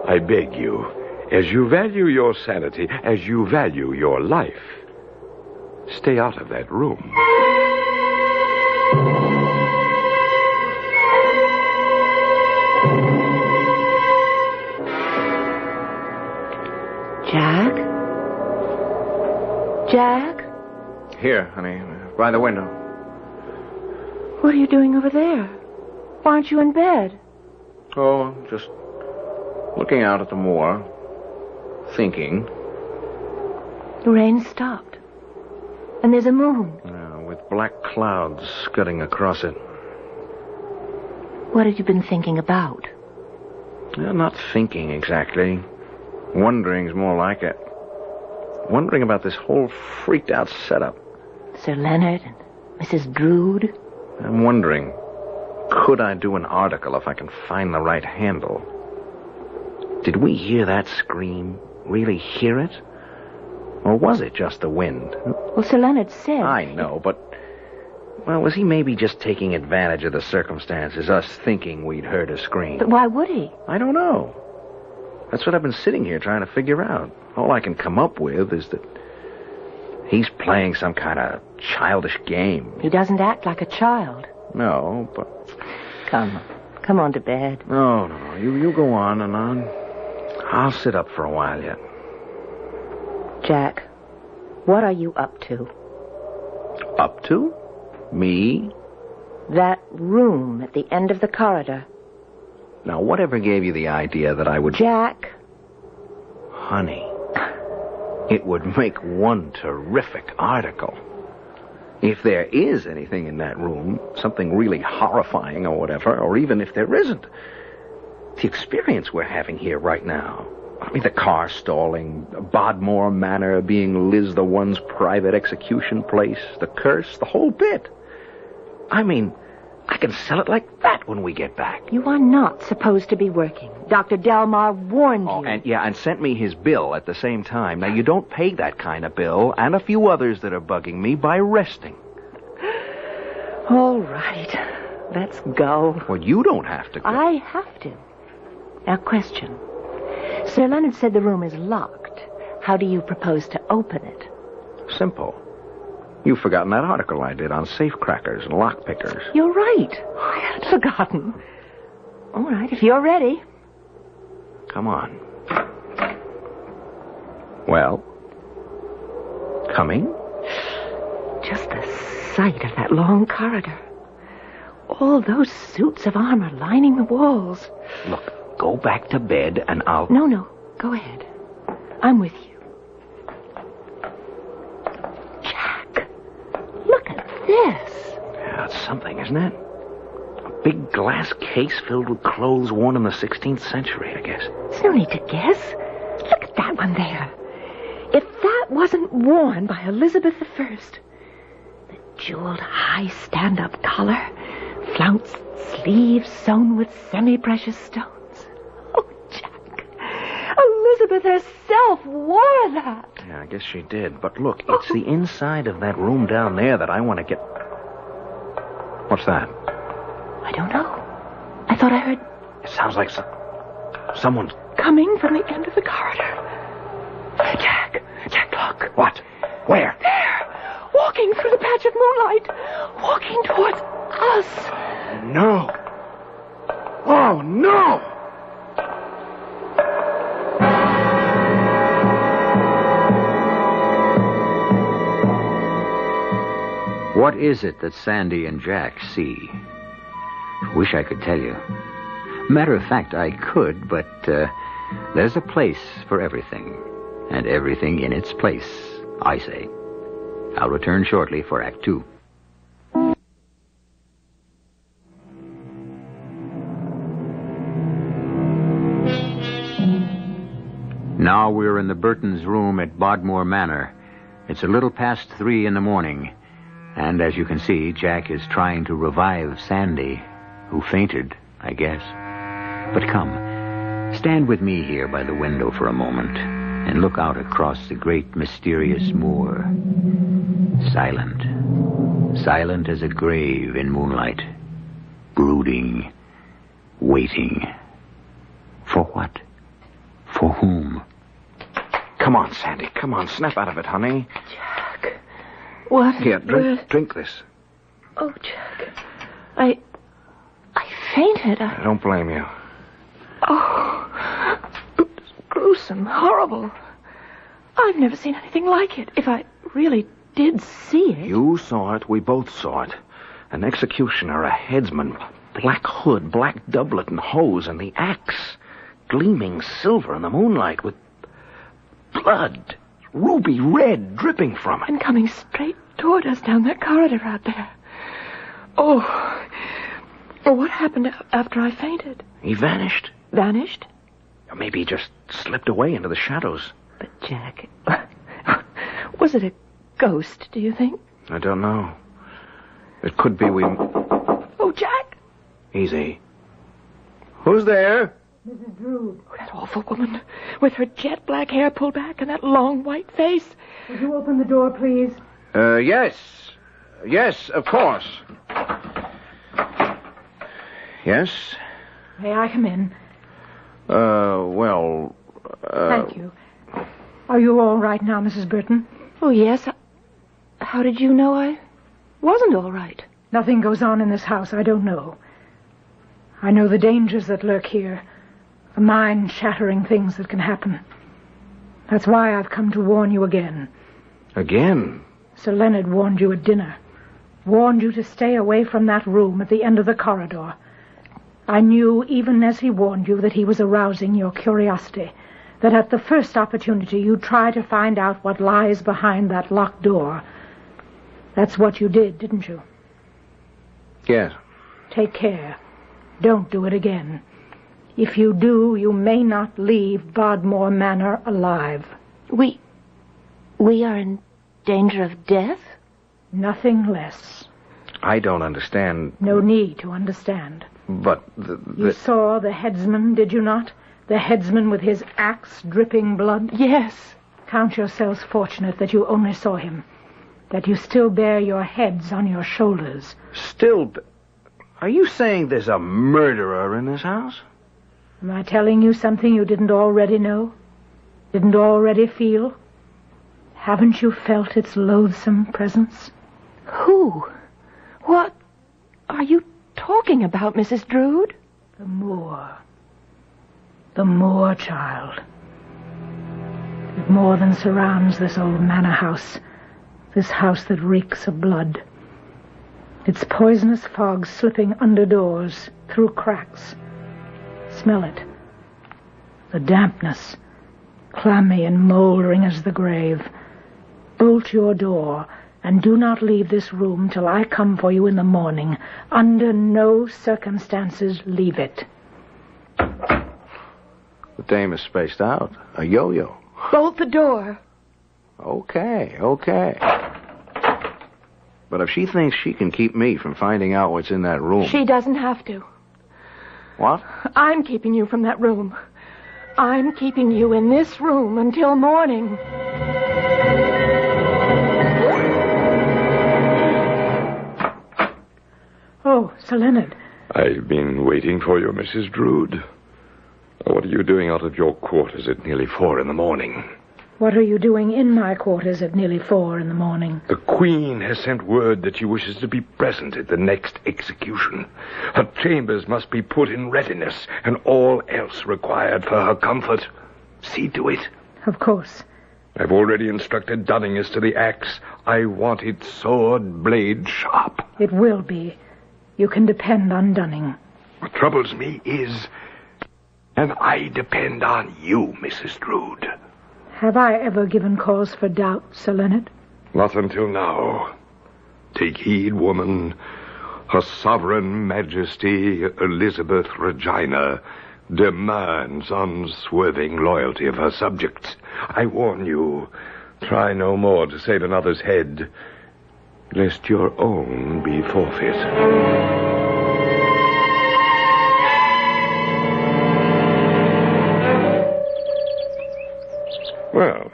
I beg you, as you value your sanity, as you value your life, stay out of that room. Jack? Jack? Here, honey, by the window. What are you doing over there? Why aren't you in bed? Oh, just looking out at the moor, thinking. The rain stopped. And there's a moon. With black clouds scudding across it. What have you been thinking about? Not thinking exactly. Wondering's more like it. Wondering about this whole freaked-out setup. Sir Leonard and Mrs. Drood. I'm wondering, could I do an article if I can find the right handle? Did we hear that scream? Really hear it? Or was it just the wind? Well, Sir Leonard said... I know, but... Well, was he maybe just taking advantage of the circumstances, us thinking we'd heard a scream? But why would he? I don't know. That's what I've been sitting here trying to figure out. All I can come up with is that he's playing some kind of childish game. He doesn't act like a child. No, but... Come on to bed. No. You go on and on. I'll sit up for a while yet. Jack, what are you up to? Up to? Me? That room at the end of the corridor. Now, whatever gave you the idea that I would... Jack. Honey, it would make one terrific article. If there is anything in that room, something really horrifying or whatever, or even if there isn't, the experience we're having here right now, I mean, the car stalling, Bodmore Manor being Liz the One's private execution place, the curse, the whole bit. I mean, I can sell it like that when we get back. You are not supposed to be working. Dr. Delmar warned you. And sent me his bill at the same time. Now, you don't pay that kind of bill, and a few others that are bugging me, by resting. All right. Let's go. Well, you don't have to go. I have to. Now, question. Sir Leonard said the room is locked. How do you propose to open it? Simple. You've forgotten that article I did on safecrackers and lockpickers. You're right. I had forgotten. All right, if you're ready. Come on. Well, coming? Just the sight of that long corridor. All those suits of armor lining the walls. Look, go back to bed and I'll... No, go ahead. I'm with you. This. Yeah, it's something, isn't it? A big glass case filled with clothes worn in the 16th century, I guess. There's no need to guess. Look at that one there. If that wasn't worn by Elizabeth I, the jeweled high stand-up collar, flounced sleeves sewn with semi-precious stones. Oh, Jack, Elizabeth herself wore that. Yeah, I guess she did. But look, it's the inside of that room down there that I want to get... What's that? I don't know. I thought I heard... It sounds like someone's... coming from the end of the corridor. Jack, look. What? Where? There. Walking through the patch of moonlight. Walking towards us. No. Oh, no! What is it that Sandy and Jack see? Wish I could tell you. Matter of fact, I could, but there's a place for everything, and everything in its place, I say. I'll return shortly for Act 2. Now we're in the Burtons' room at Bodmore Manor. It's a little past 3 in the morning. And as you can see, Jack is trying to revive Sandy, who fainted, I guess. But come, stand with me here by the window for a moment and look out across the great mysterious moor. Silent. Silent as a grave in moonlight. Brooding. Waiting. For what? For whom? Come on, Sandy. Come on. Snap out of it, honey. Jack. What? Here, drink this. Oh, Jack. I fainted. I don't blame you. Oh. It was gruesome, horrible. I've never seen anything like it. If I really did see it. You saw it. We both saw it. An executioner, a headsman, black hood, black doublet and hose, and the axe gleaming silver in the moonlight with blood, ruby red, dripping from it. And coming straight toward us down that corridor out there. Oh. Well, what happened after I fainted? He vanished. Vanished? Or maybe he just slipped away into the shadows. But, Jack, was it a ghost, do you think? I don't know. It could be we... Oh, Jack! Easy. Who's there? Mrs. Drood. Oh, that awful woman, with her jet black hair pulled back and that long white face. Would you open the door, please? Yes. Yes, of course. Yes? May I come in? Well... Thank you. Are you all right now, Mrs. Burton? Oh, yes. How did you know I wasn't all right? Nothing goes on in this house I don't know. I know the dangers that lurk here, the mind-shattering things that can happen. That's why I've come to warn you again. Again? Sir Leonard warned you at dinner. Warned you to stay away from that room at the end of the corridor. I knew, even as he warned you, that he was arousing your curiosity, that at the first opportunity you'd try to find out what lies behind that locked door. That's what you did, didn't you? Yes. Take care. Don't do it again. If you do, you may not leave Bodmore Manor alive. We are in danger of death? Nothing less. I don't understand. No need to understand. But You saw the headsman, did you not? The headsman with his axe dripping blood? Yes. Count yourselves fortunate that you only saw him. That you still bear your heads on your shoulders. Still... Are you saying there's a murderer in this house? Am I telling you something you didn't already know? Didn't already feel? Haven't you felt its loathsome presence? Who? What are you talking about, Mrs. Drood? The moor. The moor, child. It more than surrounds this old manor house. This house that reeks of blood. Its poisonous fog slipping under doors, through cracks. Smell it. The dampness, clammy and moldering as the grave. Bolt your door, and do not leave this room till I come for you in the morning. Under no circumstances leave it. The dame is spaced out. A yo-yo. Bolt the door. Okay. But if she thinks she can keep me from finding out what's in that room... She doesn't have to. What? I'm keeping you from that room. I'm keeping you in this room until morning. Oh, Sir Leonard. I've been waiting for you, Mrs. Drood. What are you doing out of your quarters at nearly 4 in the morning? What are you doing in my quarters at nearly 4 in the morning? The Queen has sent word that she wishes to be present at the next execution. Her chambers must be put in readiness, and all else required for her comfort. See to it. Of course. I've already instructed Dunning as to the axe. I want it sword blade sharp. It will be. You can depend on Dunning. What troubles me is... And I depend on you, Mrs. Drood. Have I ever given cause for doubt, Sir Leonard? Not until now. Take heed, woman. Her sovereign majesty, Elizabeth Regina, demands unswerving loyalty of her subjects. I warn you, try no more to save another's head, lest your own be forfeit. Well,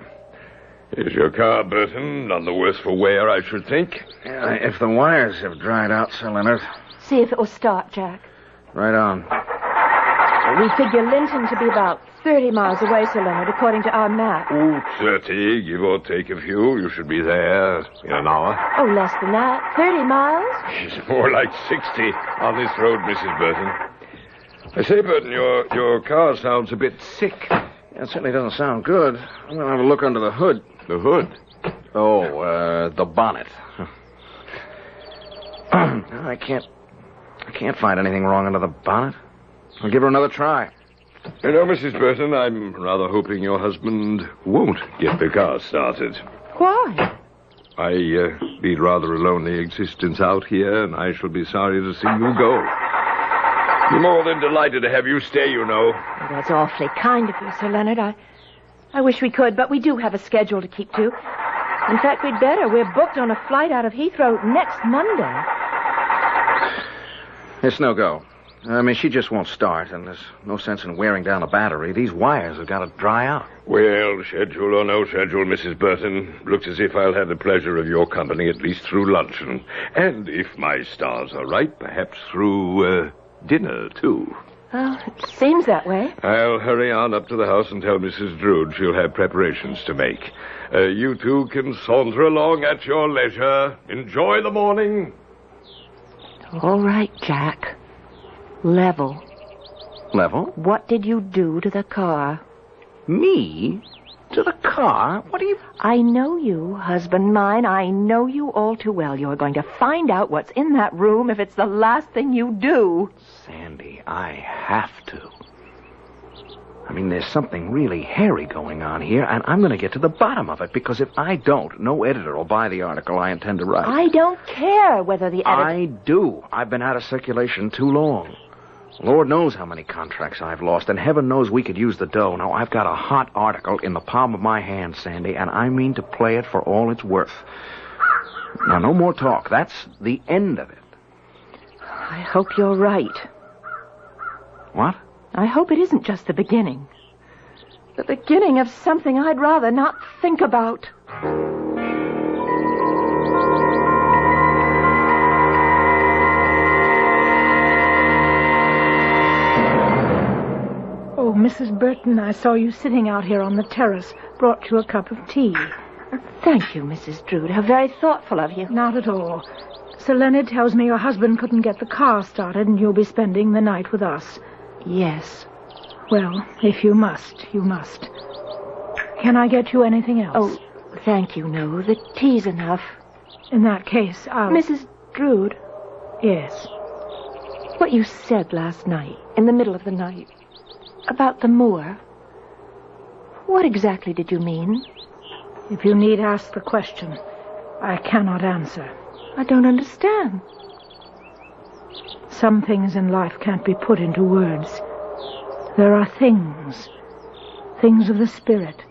is your car, Burton, none the worse for wear, I should think? If the wires have dried out, Sir Leonard. See if it will start, Jack. Right on. We figure Linton to be about 30 miles away, Sir Leonard, according to our map. 30, give or take a few. You should be there in an hour. Oh, less than that. 30 miles? It's more like 60 on this road, Mrs. Burton. I say, Burton, your car sounds a bit sick. It certainly doesn't sound good. I'm going to have a look under the hood. The hood? Oh, the bonnet. I can't find anything wrong under the bonnet. I'll give her another try. You know, Mrs. Burton, I'm rather hoping your husband won't get the car started. Why? I lead rather a lonely existence out here, and I shall be sorry to see you go. Be more than delighted to have you stay, you know. Oh, that's awfully kind of you, Sir Leonard. I wish we could, but we do have a schedule to keep to. In fact, we'd better. We're booked on a flight out of Heathrow next Monday. It's no go. I mean, she just won't start, and there's no sense in wearing down the battery. These wires have got to dry out. Well, schedule or no schedule, Mrs. Burton, looks as if I'll have the pleasure of your company at least through luncheon. And if my stars are right, perhaps through, dinner, too. Well, it seems that way. I'll hurry on up to the house and tell Mrs. Drood she'll have preparations to make. You two can saunter along at your leisure. Enjoy the morning. All right, Jack. Level. Level? What did you do to the car? Me? To the car? What do you... I know you, husband mine. I know you all too well. You're going to find out what's in that room if it's the last thing you do. Sandy, I have to. I mean, there's something really hairy going on here, and I'm going to get to the bottom of it, because if I don't, no editor will buy the article I intend to write. I don't care whether the editor... I do. I've been out of circulation too long. Lord knows how many contracts I've lost, and heaven knows we could use the dough. Now, I've got a hot article in the palm of my hand, Sandy, and I mean to play it for all it's worth. Now, no more talk. That's the end of it. I hope you're right. What? I hope it isn't just the beginning. The beginning of something I'd rather not think about. Oh, Mrs. Burton, I saw you sitting out here on the terrace. Brought you a cup of tea. Thank you, Mrs. Drood. How very thoughtful of you. Not at all. Sir Leonard tells me your husband couldn't get the car started and you'll be spending the night with us. Yes. Well, if you must, you must. Can I get you anything else? Oh, thank you, no. The tea's enough. In that case, I'll... Mrs. Drood? Yes? What you said last night, in the middle of the night, about the moor, what exactly did you mean? If you need ask the question, I cannot answer. I don't understand. Some things in life can't be put into words. There are things of the spirit,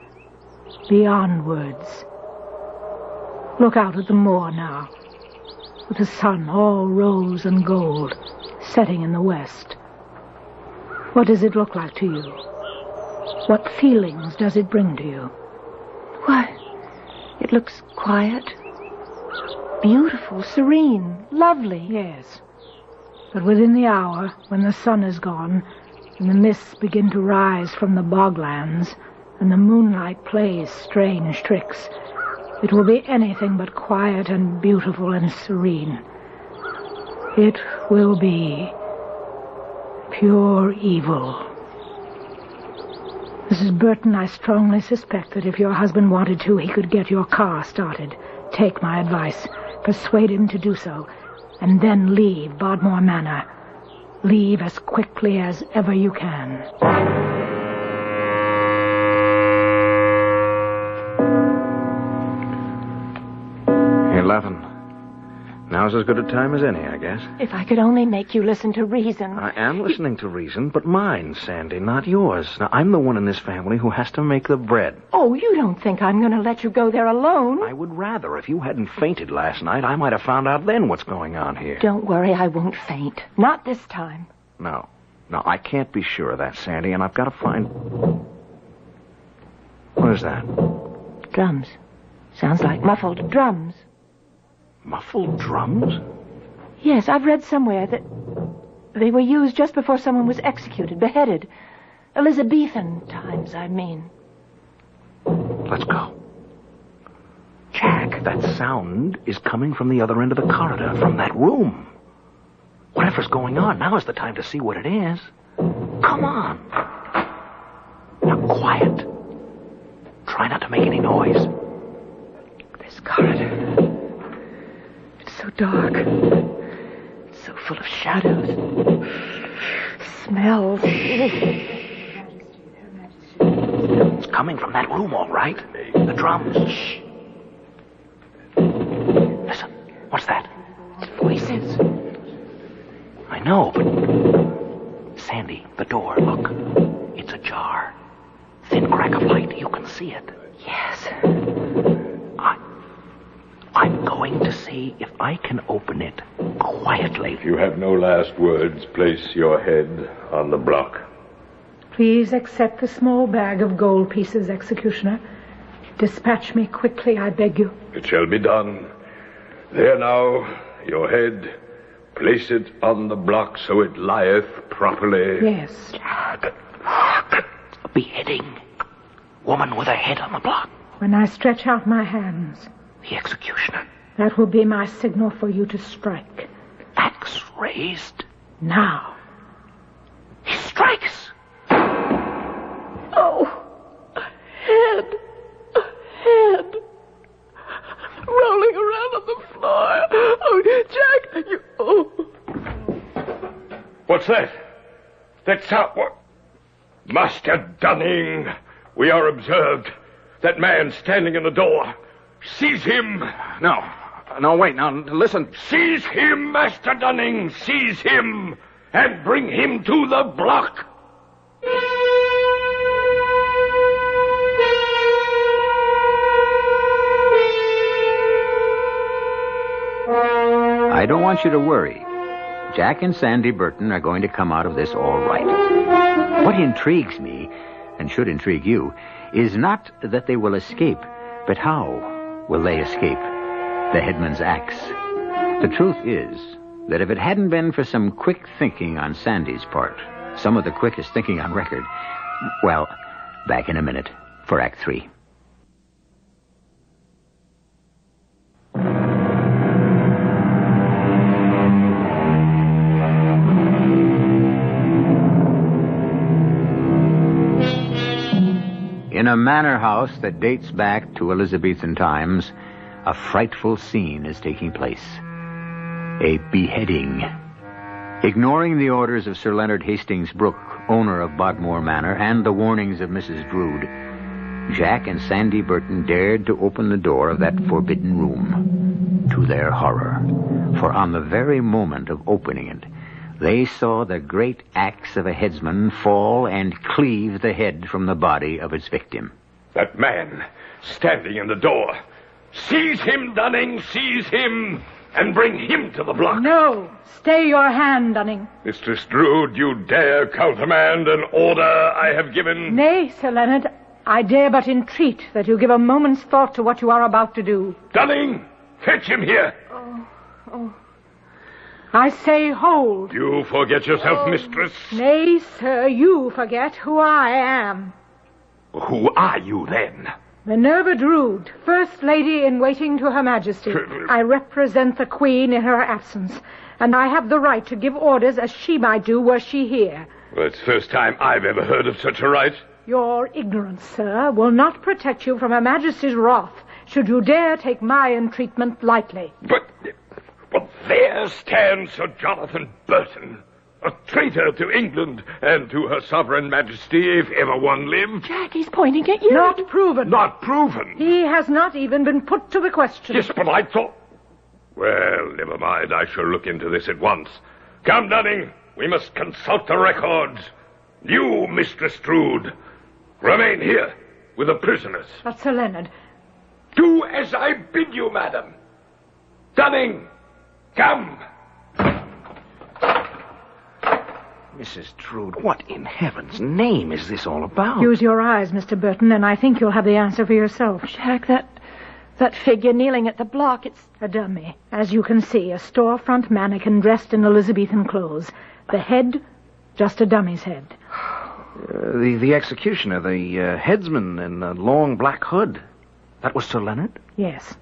beyond words. Look out at the moor now, with the sun all rose and gold, setting in the west. What does it look like to you? What feelings does it bring to you? Why, it looks quiet, beautiful, serene, lovely. Yes. But within the hour, when the sun is gone, and the mists begin to rise from the boglands, and the moonlight plays strange tricks, it will be anything but quiet and beautiful and serene. It will be pure evil. Mrs. Burton, I strongly suspect that if your husband wanted to, he could get your car started. Take my advice. Persuade him to do so. And then leave Bodmore Manor. Leave as quickly as ever you can. 11. Now Now's as good a time as any, I guess. If I could only make you listen to reason. I am listening to reason, but mine, Sandy, not yours. Now, I'm the one in this family who has to make the bread. Oh, you don't think I'm going to let you go there alone? I would rather. If you hadn't fainted last night, I might have found out then what's going on here. Don't worry, I won't faint. Not this time. No, I can't be sure of that, Sandy, and I've got to find... What is that? Drums. Sounds like muffled drums. Muffled drums? Yes, I've read somewhere that they were used just before someone was executed, beheaded. Elizabethan times, I mean. Let's go. Jack, that sound is coming from the other end of the corridor, from that room. Whatever's going on, now is the time to see what it is. Come on. Now, quiet. Try not to make any noise. This corridor. It's so dark. It's so full of shadows. Smells. It's coming from that room, all right. The drums. Shh. Listen. What's that? It's voices. I know, but... Sandy, the door, look. It's ajar. Thin crack of light. You can see it. Yes. I'm going to see if I can open it quietly. If you have no last words, place your head on the block. Please accept the small bag of gold pieces, Executioner. Dispatch me quickly, I beg you. It shall be done. There now, your head. Place it on the block so it lieth properly. Yes. A beheading. Woman with her head on the block. When I stretch out my hands... The executioner. That will be my signal for you to strike. Axe raised. Now. He strikes. Oh, a head. A head. Rolling around on the floor. Oh, Jack, you... Oh. What's that? That's out. What? Master Dunning, we are observed. That man standing in the door. Seize him. No, wait, now, listen. Seize him, Master Dunning. Seize him. And bring him to the block. I don't want you to worry. Jack and Sandy Burton are going to come out of this all right. What intrigues me, and should intrigue you, is not that they will escape, but how will they escape the headman's axe? The truth is that if it hadn't been for some quick thinking on Sandy's part, some of the quickest thinking on record, well, back in a minute for Act 3. In a manor house that dates back to Elizabethan times, a frightful scene is taking place. A beheading. Ignoring the orders of Sir Leonard Hastings Brooke, owner of Bodmore Manor, and the warnings of Mrs. Drood, Jack and Sandy Burton dared to open the door of that forbidden room. To their horror, for on the very moment of opening it, they saw the great axe of a headsman fall and cleave the head from the body of its victim. That man standing in the door. Seize him, Dunning, seize him, and bring him to the block. No, stay your hand, Dunning. Mistress Drood, you dare countermand an order I have given? Nay, Sir Leonard, I dare but entreat that you give a moment's thought to what you are about to do. Dunning, fetch him here. Oh. I say hold. You forget yourself, mistress. Nay, sir, you forget who I am. Who are you, then? Minerva Drood, First Lady in waiting to Her Majesty. I represent the Queen in her absence, and I have the right to give orders as she might do were she here. Well, it's the first time I've ever heard of such a right. Your ignorance, sir, will not protect you from Her Majesty's wrath, should you dare take my entreatment lightly. But there stands Sir Jonathan Burton, a traitor to England and to Her Sovereign Majesty, if ever one lived. Jack, he's pointing at you. Not proven. Not proven? He has not even been put to the question. Yes, but I thought... Well, never mind. I shall look into this at once. Come, Dunning. We must consult the records. You, Mistress Trude, remain here with the prisoners. But, Sir Leonard... Do as I bid you, madam. Dunning, come. Mrs. Trude, what in heaven's name is this all about? Use your eyes, Mr. Burton, and I think you'll have the answer for yourself. Jack, that figure kneeling at the block, it's a dummy. As you can see, a storefront mannequin dressed in Elizabethan clothes. The head, just a dummy's head. The executioner, the headsman in the long black hood. That was Sir Leonard? Yes.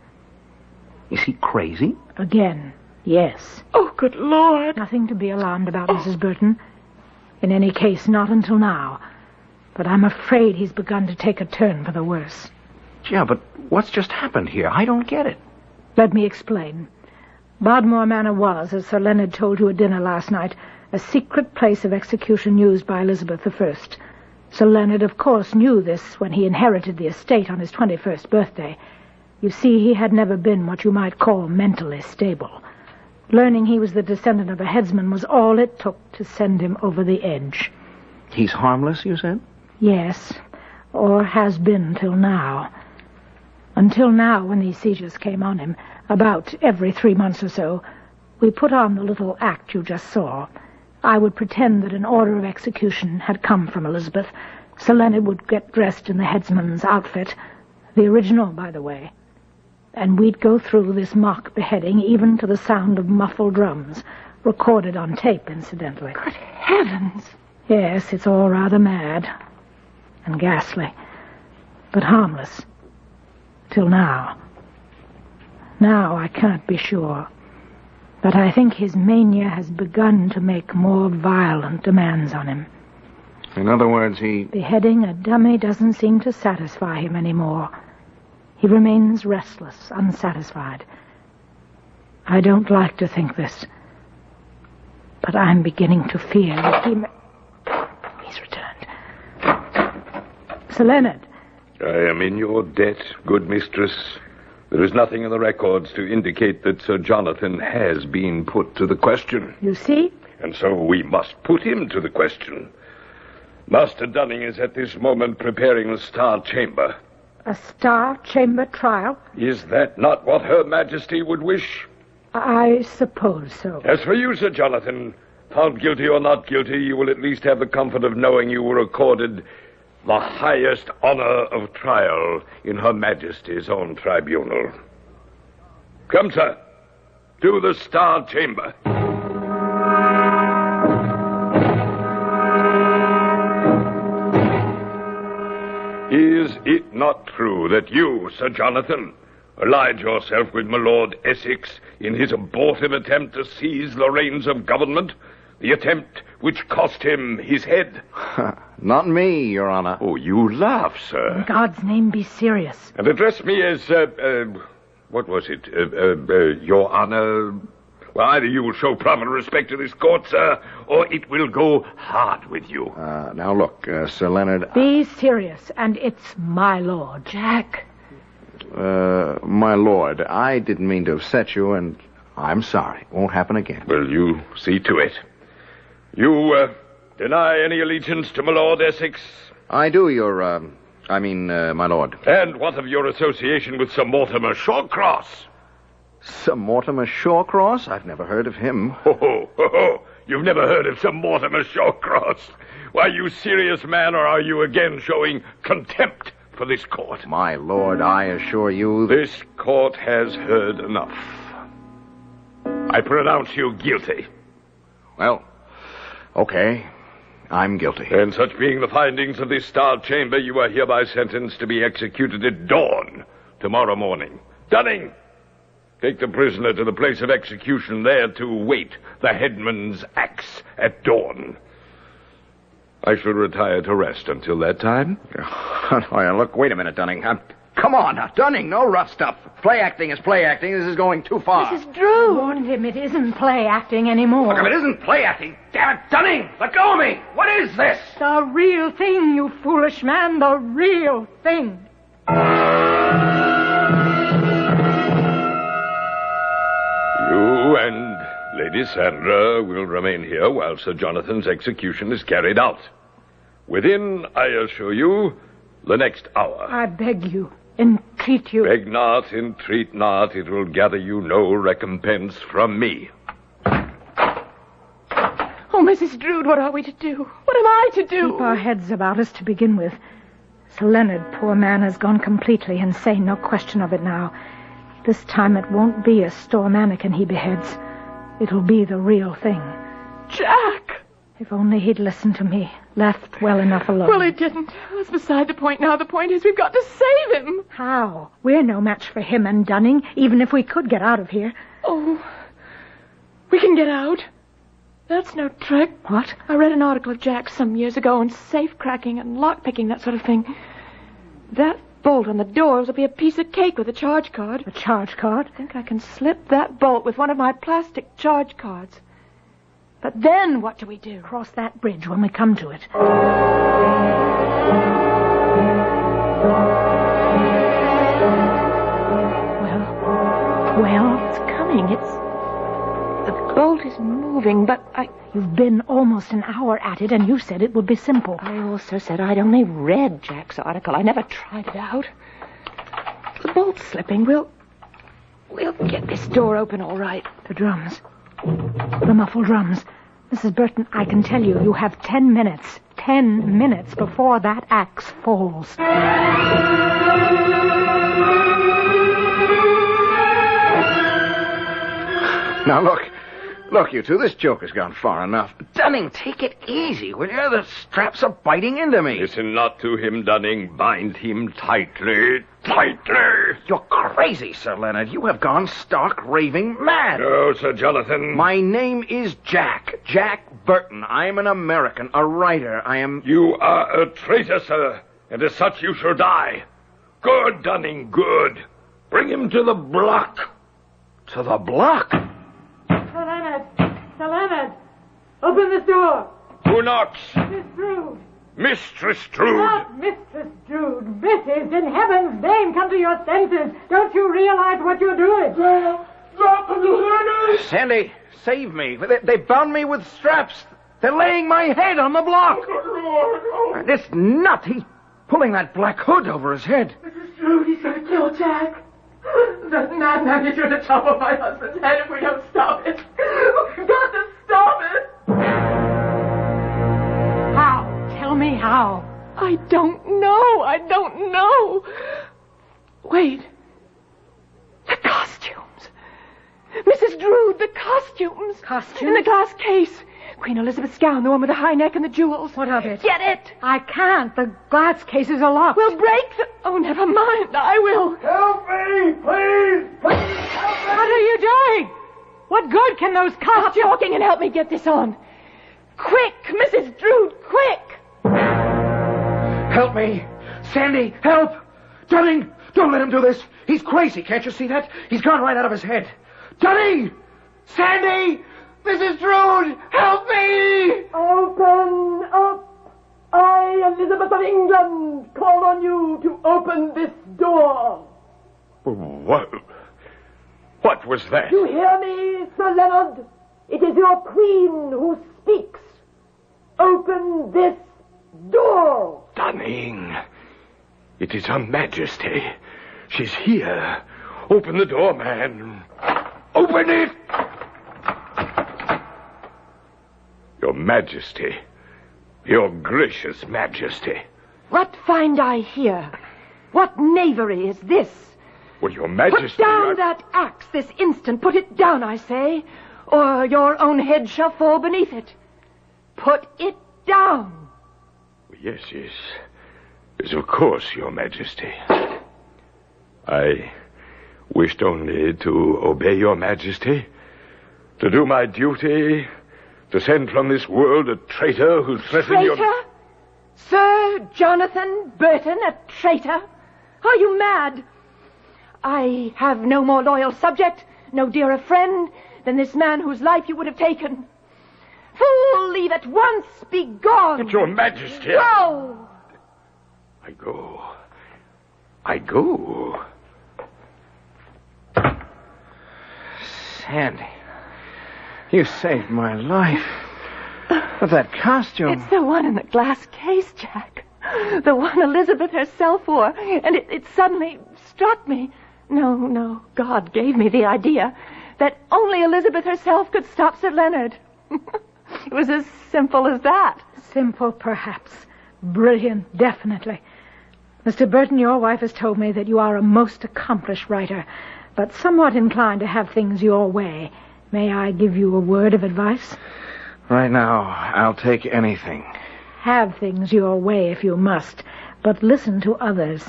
Is he crazy? Again, yes. Oh, good Lord. Nothing to be alarmed about, Mrs. Burton. In any case, not until now. But I'm afraid he's begun to take a turn for the worse. Yeah, but what's just happened here? I don't get it. Let me explain. Bodmore Manor was, as Sir Leonard told you at dinner last night, a secret place of execution used by Elizabeth I. Sir Leonard, of course, knew this when he inherited the estate on his 21st birthday. You see, he had never been what you might call mentally stable. Learning he was the descendant of a headsman was all it took to send him over the edge. He's harmless, you said? Yes, or has been till now. Until now, when these seizures came on him, about every 3 months or so, we put on the little act you just saw. I would pretend that an order of execution had come from Elizabeth. Sir Leonard would get dressed in the headsman's outfit, the original, by the way. And we'd go through this mock beheading, even to the sound of muffled drums, recorded on tape, incidentally. Good heavens! Yes, it's all rather mad and ghastly, but harmless. Till now. Now I can't be sure. But I think his mania has begun to make more violent demands on him. In other words, Beheading a dummy doesn't seem to satisfy him anymore. He remains restless, unsatisfied. I don't like to think this, but I'm beginning to fear that he may... He's returned. Sir Leonard. I am in your debt, good mistress. There is nothing in the records to indicate that Sir Jonathan has been put to the question. You see? And so we must put him to the question. Master Dunning is at this moment preparing the Star Chamber. A Star Chamber trial? Is that not what Her Majesty would wish? I suppose so. As for you, Sir Jonathan, found guilty or not guilty, you will at least have the comfort of knowing you were accorded the highest honor of trial in Her Majesty's own tribunal. Come, sir, to the Star Chamber. Is it not true that you, Sir Jonathan, allied yourself with my Lord Essex in his abortive attempt to seize the reins of government? The attempt which cost him his head? Not me, Your Honor. Oh, you laugh, sir. In God's name, be serious. And address me as, what was it? Your Honor? Well, either you will show proper respect to this court, sir, or it will go hard with you. Now look, Sir Leonard... Be serious, and it's my lord. Jack. My lord, I didn't mean to upset you, and I'm sorry. It won't happen again. Well, you see to it. You, deny any allegiance to my Lord Essex? I do, my lord. And what of your association with Sir Mortimer Shawcross? Sir Mortimer Shawcross? I've never heard of him. Ho. You've never heard of Sir Mortimer Shawcross? Why, you serious man, or are you again showing contempt for this court? My lord, I assure you... This court has heard enough. I pronounce you guilty. Well... Okay, I'm guilty. And such being the findings of this Star Chamber, you are hereby sentenced to be executed at dawn tomorrow morning. Dunning, take the prisoner to the place of execution there to wait the headsman's axe at dawn. I shall retire to rest until that time. Look, wait a minute, Dunning. Come on now, Dunning, no rough stuff. Play acting is play acting. This is going too far. Mrs. Drew! Warned him it isn't play acting anymore. Look, if it isn't play acting, damn it, Dunning, let go of me. What is this? The real thing, you foolish man, the real thing. Lady Sandra will remain here while Sir Jonathan's execution is carried out. Within, I assure you, the next hour. I beg you, entreat you. Beg not, entreat not. It will gather you no recompense from me. Oh, Mrs. Drood, what are we to do? What am I to do? Keep our heads about us to begin with. Sir Leonard, poor man, has gone completely insane, no question of it now. This time it won't be a store mannequin he beheads. It'll be the real thing. Jack! If only he'd listened to me, left well enough alone. Well, he didn't. That's beside the point now. The point is we've got to save him. How? We're no match for him and Dunning, even if we could get out of here. Oh, we can get out. That's no trick. What? I read an article of Jack's some years ago on safe cracking and lock picking, that sort of thing. That bolt on the doors will be a piece of cake with a charge card. A charge card? I think I can slip that bolt with one of my plastic charge cards. But then what do we do? Cross that bridge when we come to it. Well, it's coming. The bolt is moving, but You've been almost an hour at it, and you said it would be simple. I also said I'd only read Jack's article. I never tried it out. The bolt's slipping. We'll get this door open all right. The drums. The muffled drums. Mrs. Burton, I can tell you, you have 10 minutes. 10 minutes before that axe falls. Now, look, you two, this joke has gone far enough. Dunning, take it easy, will you? The straps are biting into me. Listen not to him, Dunning. Bind him tightly, tightly. You're crazy, Sir Leonard. You have gone stark raving mad. No, Sir Jonathan. My name is Jack Burton. I am an American, a writer. I am... You are a traitor, sir, and as such you shall die. Good, Dunning, good. Bring him to the block. To the block? Sir Leonard! Open this door! Who knocks? Miss Drood! Mistress Drood! Not Mistress Drood! Mrs. In heaven's name, come to your senses! Don't you realize what you're doing? Sandy, save me. They bound me with straps. They're laying my head on the block. This nut, he's pulling that black hood over his head. Mrs. Drood, he's going to kill Jack. That madman is going to chop off my husband's head if we don't stop it. We've got to stop it. How? Tell me how. I don't know. Wait. The costumes. Mrs. Drood, the costumes. Costumes? In the glass case. Queen Elizabeth's gown, the one with the high neck and the jewels. What of it? Get it! I can't. The glass cases are locked. We'll break the... Oh, never mind. I will. Help me, please! Please help me! What are you doing? What good can those costumes... Stop talking and help me get this on. Quick, Mrs. Drood, quick! Help me. Sandy, help. Dunning, don't let him do this. He's crazy, can't you see that? He's gone right out of his head. Dunning! Sandy! Mrs. Drood, help me! Open up! I, Elizabeth of England, call on you to open this door. What was that? You hear me, Sir Leonard? It is your queen who speaks. Open this door. Dunning, it is Her Majesty. She's here. Open the door, man. Open it! Your Majesty. Your gracious Majesty. What find I here? What knavery is this? Well, Your Majesty... Put down that axe this instant. Put it down, I say, or your own head shall fall beneath it. Put it down. Yes, of course, Your Majesty. I wished only to obey Your Majesty, to do my duty, to send from this world a traitor who threatened your... Traitor? Sir Jonathan Burton, a traitor? Are you mad? I have no more loyal subject, no dearer friend than this man whose life you would have taken. Fool, leave at once, be gone. But Your Majesty... Go! I go. Sandy. You saved my life. But that costume... It's the one in the glass case, Jack. The one Elizabeth herself wore. And it suddenly struck me. No, God gave me the idea that only Elizabeth herself could stop Sir Leonard. It was as simple as that. Simple, perhaps. Brilliant, definitely. Mr. Burton, your wife has told me that you are a most accomplished writer, but somewhat inclined to have things your way. May I give you a word of advice? Right now, I'll take anything. Have things your way if you must, but listen to others,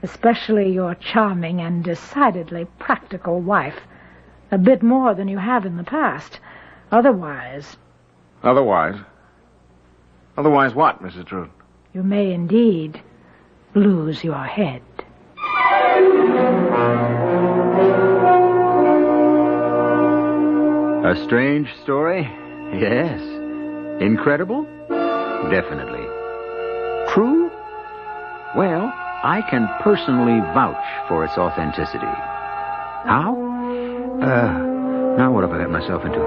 especially your charming and decidedly practical wife. A bit more than you have in the past. Otherwise... Otherwise? Otherwise what, Mrs. Trude? You may indeed lose your head. A strange story? Yes. Incredible? Definitely. True? Well, I can personally vouch for its authenticity. How? Now what have I got myself into?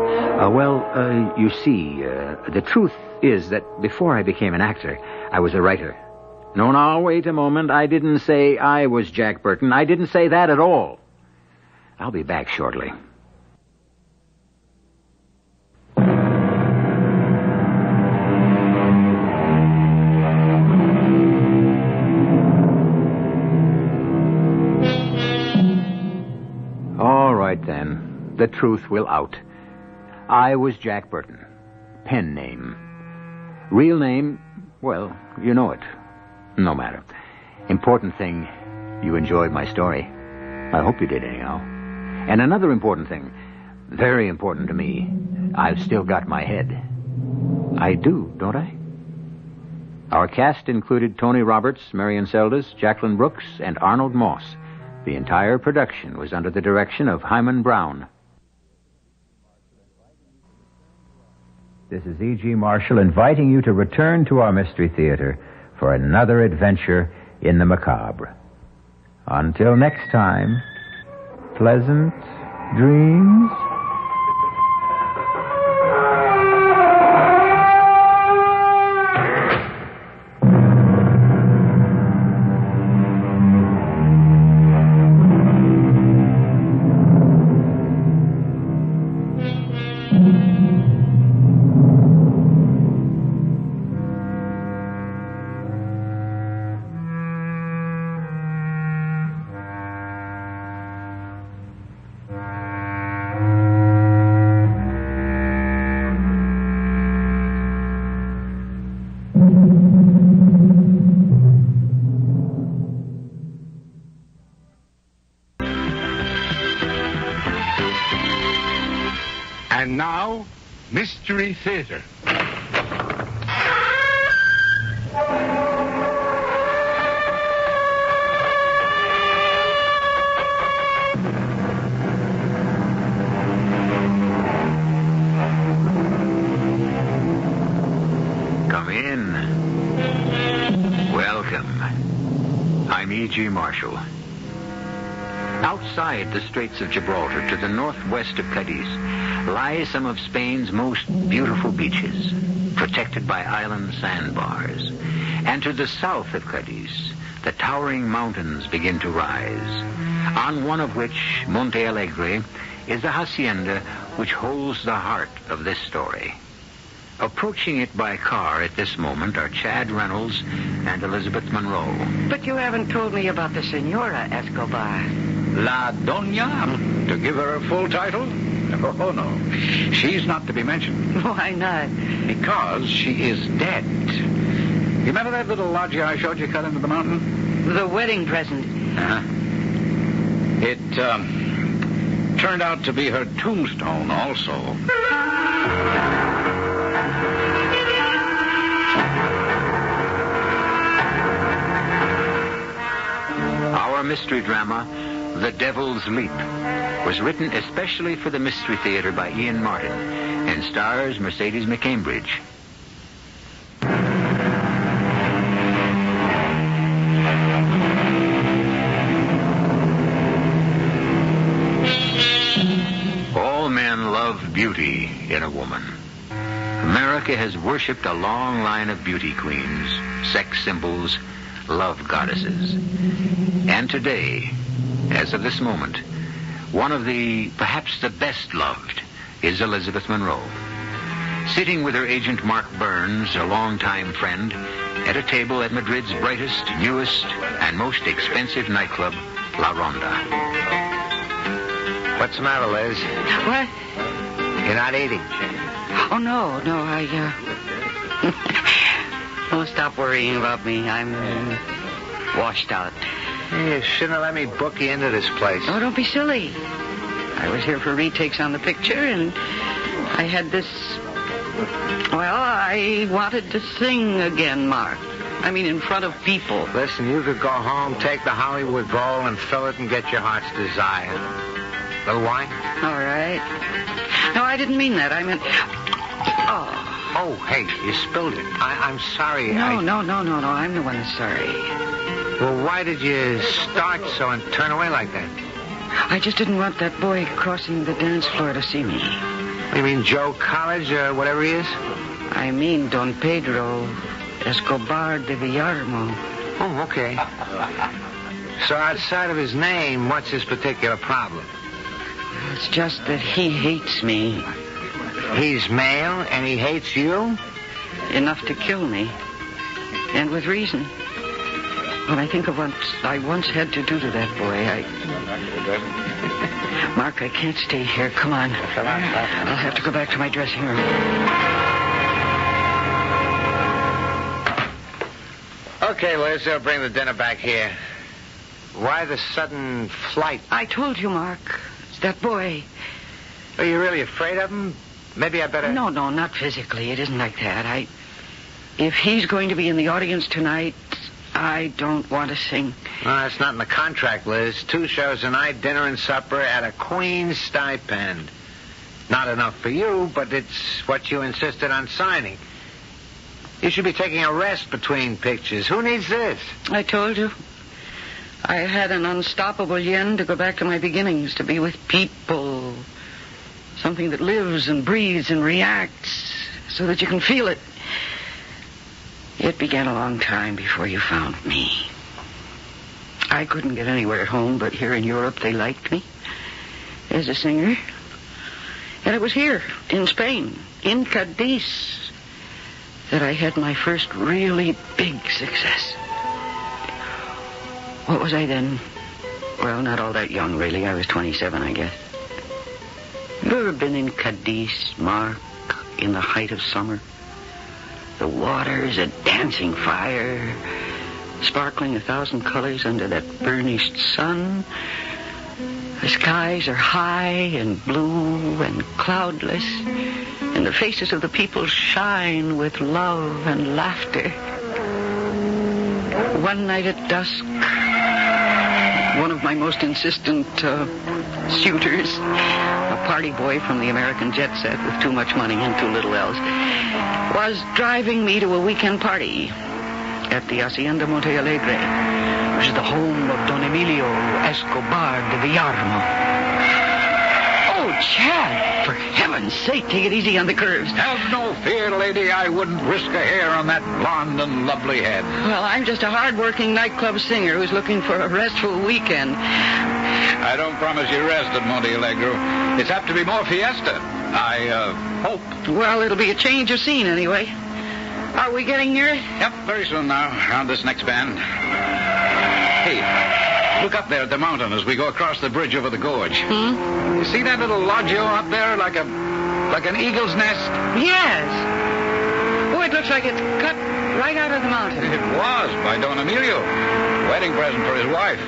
You see, the truth is that before I became an actor, I was a writer. No, now, wait a moment. I didn't say I was Jack Burton. I didn't say that at all. I'll be back shortly. All right, then. The truth will out. I was Jack Burton. Pen name. Real name, well, you know it. No matter. Important thing, you enjoyed my story. I hope you did anyhow. And another important thing, very important to me, I've still got my head. I do, don't I? Our cast included Tony Roberts, Marion Seldes, Jacqueline Brooks, and Arnold Moss. The entire production was under the direction of Hyman Brown. This is E.G. Marshall inviting you to return to our Mystery Theater for another adventure in the macabre. Until next time, pleasant dreams. And now, Mystery Theater. Come in. Welcome. I'm E.G. Marshall. Outside the Straits of Gibraltar, to the northwest of Cadiz, lie some of Spain's most beautiful beaches, protected by island sandbars. And to the south of Cadiz, the towering mountains begin to rise, on one of which, Monte Alegre, is the hacienda which holds the heart of this story. Approaching it by car at this moment are Chad Reynolds and Elizabeth Monroe. But you haven't told me about the Senora Escobar. La Doña, to give her a full title? Oh, no. She's not to be mentioned. Why not? Because she is dead. You remember that little loggia I showed you cut into the mountain? The wedding present. Uh-huh. It, turned out to be her tombstone also. Our mystery drama, The Devil's Leap, was written especially for the Mystery Theater by Ian Martin and stars Mercedes McCambridge. All men love beauty in a has worshipped a long line of beauty queens, sex symbols, love goddesses. And today, as of this moment, one of the, perhaps the best loved, is Elizabeth Monroe. Sitting with her agent Mark Burns, a longtime friend, at a table at Madrid's brightest, newest, and most expensive nightclub, La Ronda. What's the matter, Liz? What? You're not eating. Oh, no, I, Don't stop worrying about me. I'm washed out. You shouldn't have let me book you into this place. Oh, don't be silly. I was here for retakes on the picture, and I had this... Well, I wanted to sing again, Mark. I mean, in front of people. Listen, you could go home, take the Hollywood bowl, and fill it and get your heart's desire. Little wine? All right. No, I didn't mean that. I meant... Oh, hey, you spilled it. I'm sorry. No, I'm the one that's sorry. Well, why did you start so and turn away like that? I just didn't want that boy crossing the dance floor to see me. You mean Joe College or whatever he is? I mean Don Pedro Escobar de Villarmo. Oh, okay. So outside of his name, what's his particular problem? It's just that he hates me. He's male and he hates you? Enough to kill me. And with reason. When I think of what I once had to do to that boy, Mark, I can't stay here. Come on. I'll have to go back to my dressing room. Okay, Liz, I'll bring the dinner back here. Why the sudden flight? I told you, Mark. It's that boy. Are you really afraid of him? Maybe I better... No, not physically. It isn't like that. If he's going to be in the audience tonight, I don't want to sing. No, that's not in the contract, Liz. 2 shows a night, dinner and supper at a queen's stipend. Not enough for you, but it's what you insisted on signing. You should be taking a rest between pictures. Who needs this? I told you. I had an unstoppable yen to go back to my beginnings, to be with people. Something that lives and breathes and reacts so that you can feel it. It began a long time before you found me. I couldn't get anywhere at home, but here in Europe they liked me as a singer. And it was here, in Spain, in Cadiz, that I had my first really big success. What was I then? Well, not all that young, really. I was 27, I guess. Have you ever been in Cadiz, Mark, in the height of summer? The water is a dancing fire, sparkling 1,000 colors under that burnished sun. The skies are high and blue and cloudless, and the faces of the people shine with love and laughter. One night at dusk, one of my most insistent suitors, a party boy from the American jet set with too much money and too little else, was driving me to a weekend party at the Hacienda Monte Alegre, which is the home of Don Emilio Escobar de Villarmo. Oh, Chad, for heaven's sake, take it easy on the curves. Have no fear, lady. I wouldn't risk a hair on that blonde and lovely head. Well, I'm just a hard-working nightclub singer who's looking for a restful weekend. I don't promise you rest at Monte Alegre. It's apt to be more fiesta. I hope. Well, it'll be a change of scene anyway. Are we getting near it? Yep, very soon now, around this next bend. Hey, look up there at the mountain as we go across the bridge over the gorge. You see that little loggia up there, like an eagle's nest? Yes. Oh, it looks like it's cut right out of the mountain. It was, by Don Emilio. Wedding present for his wife.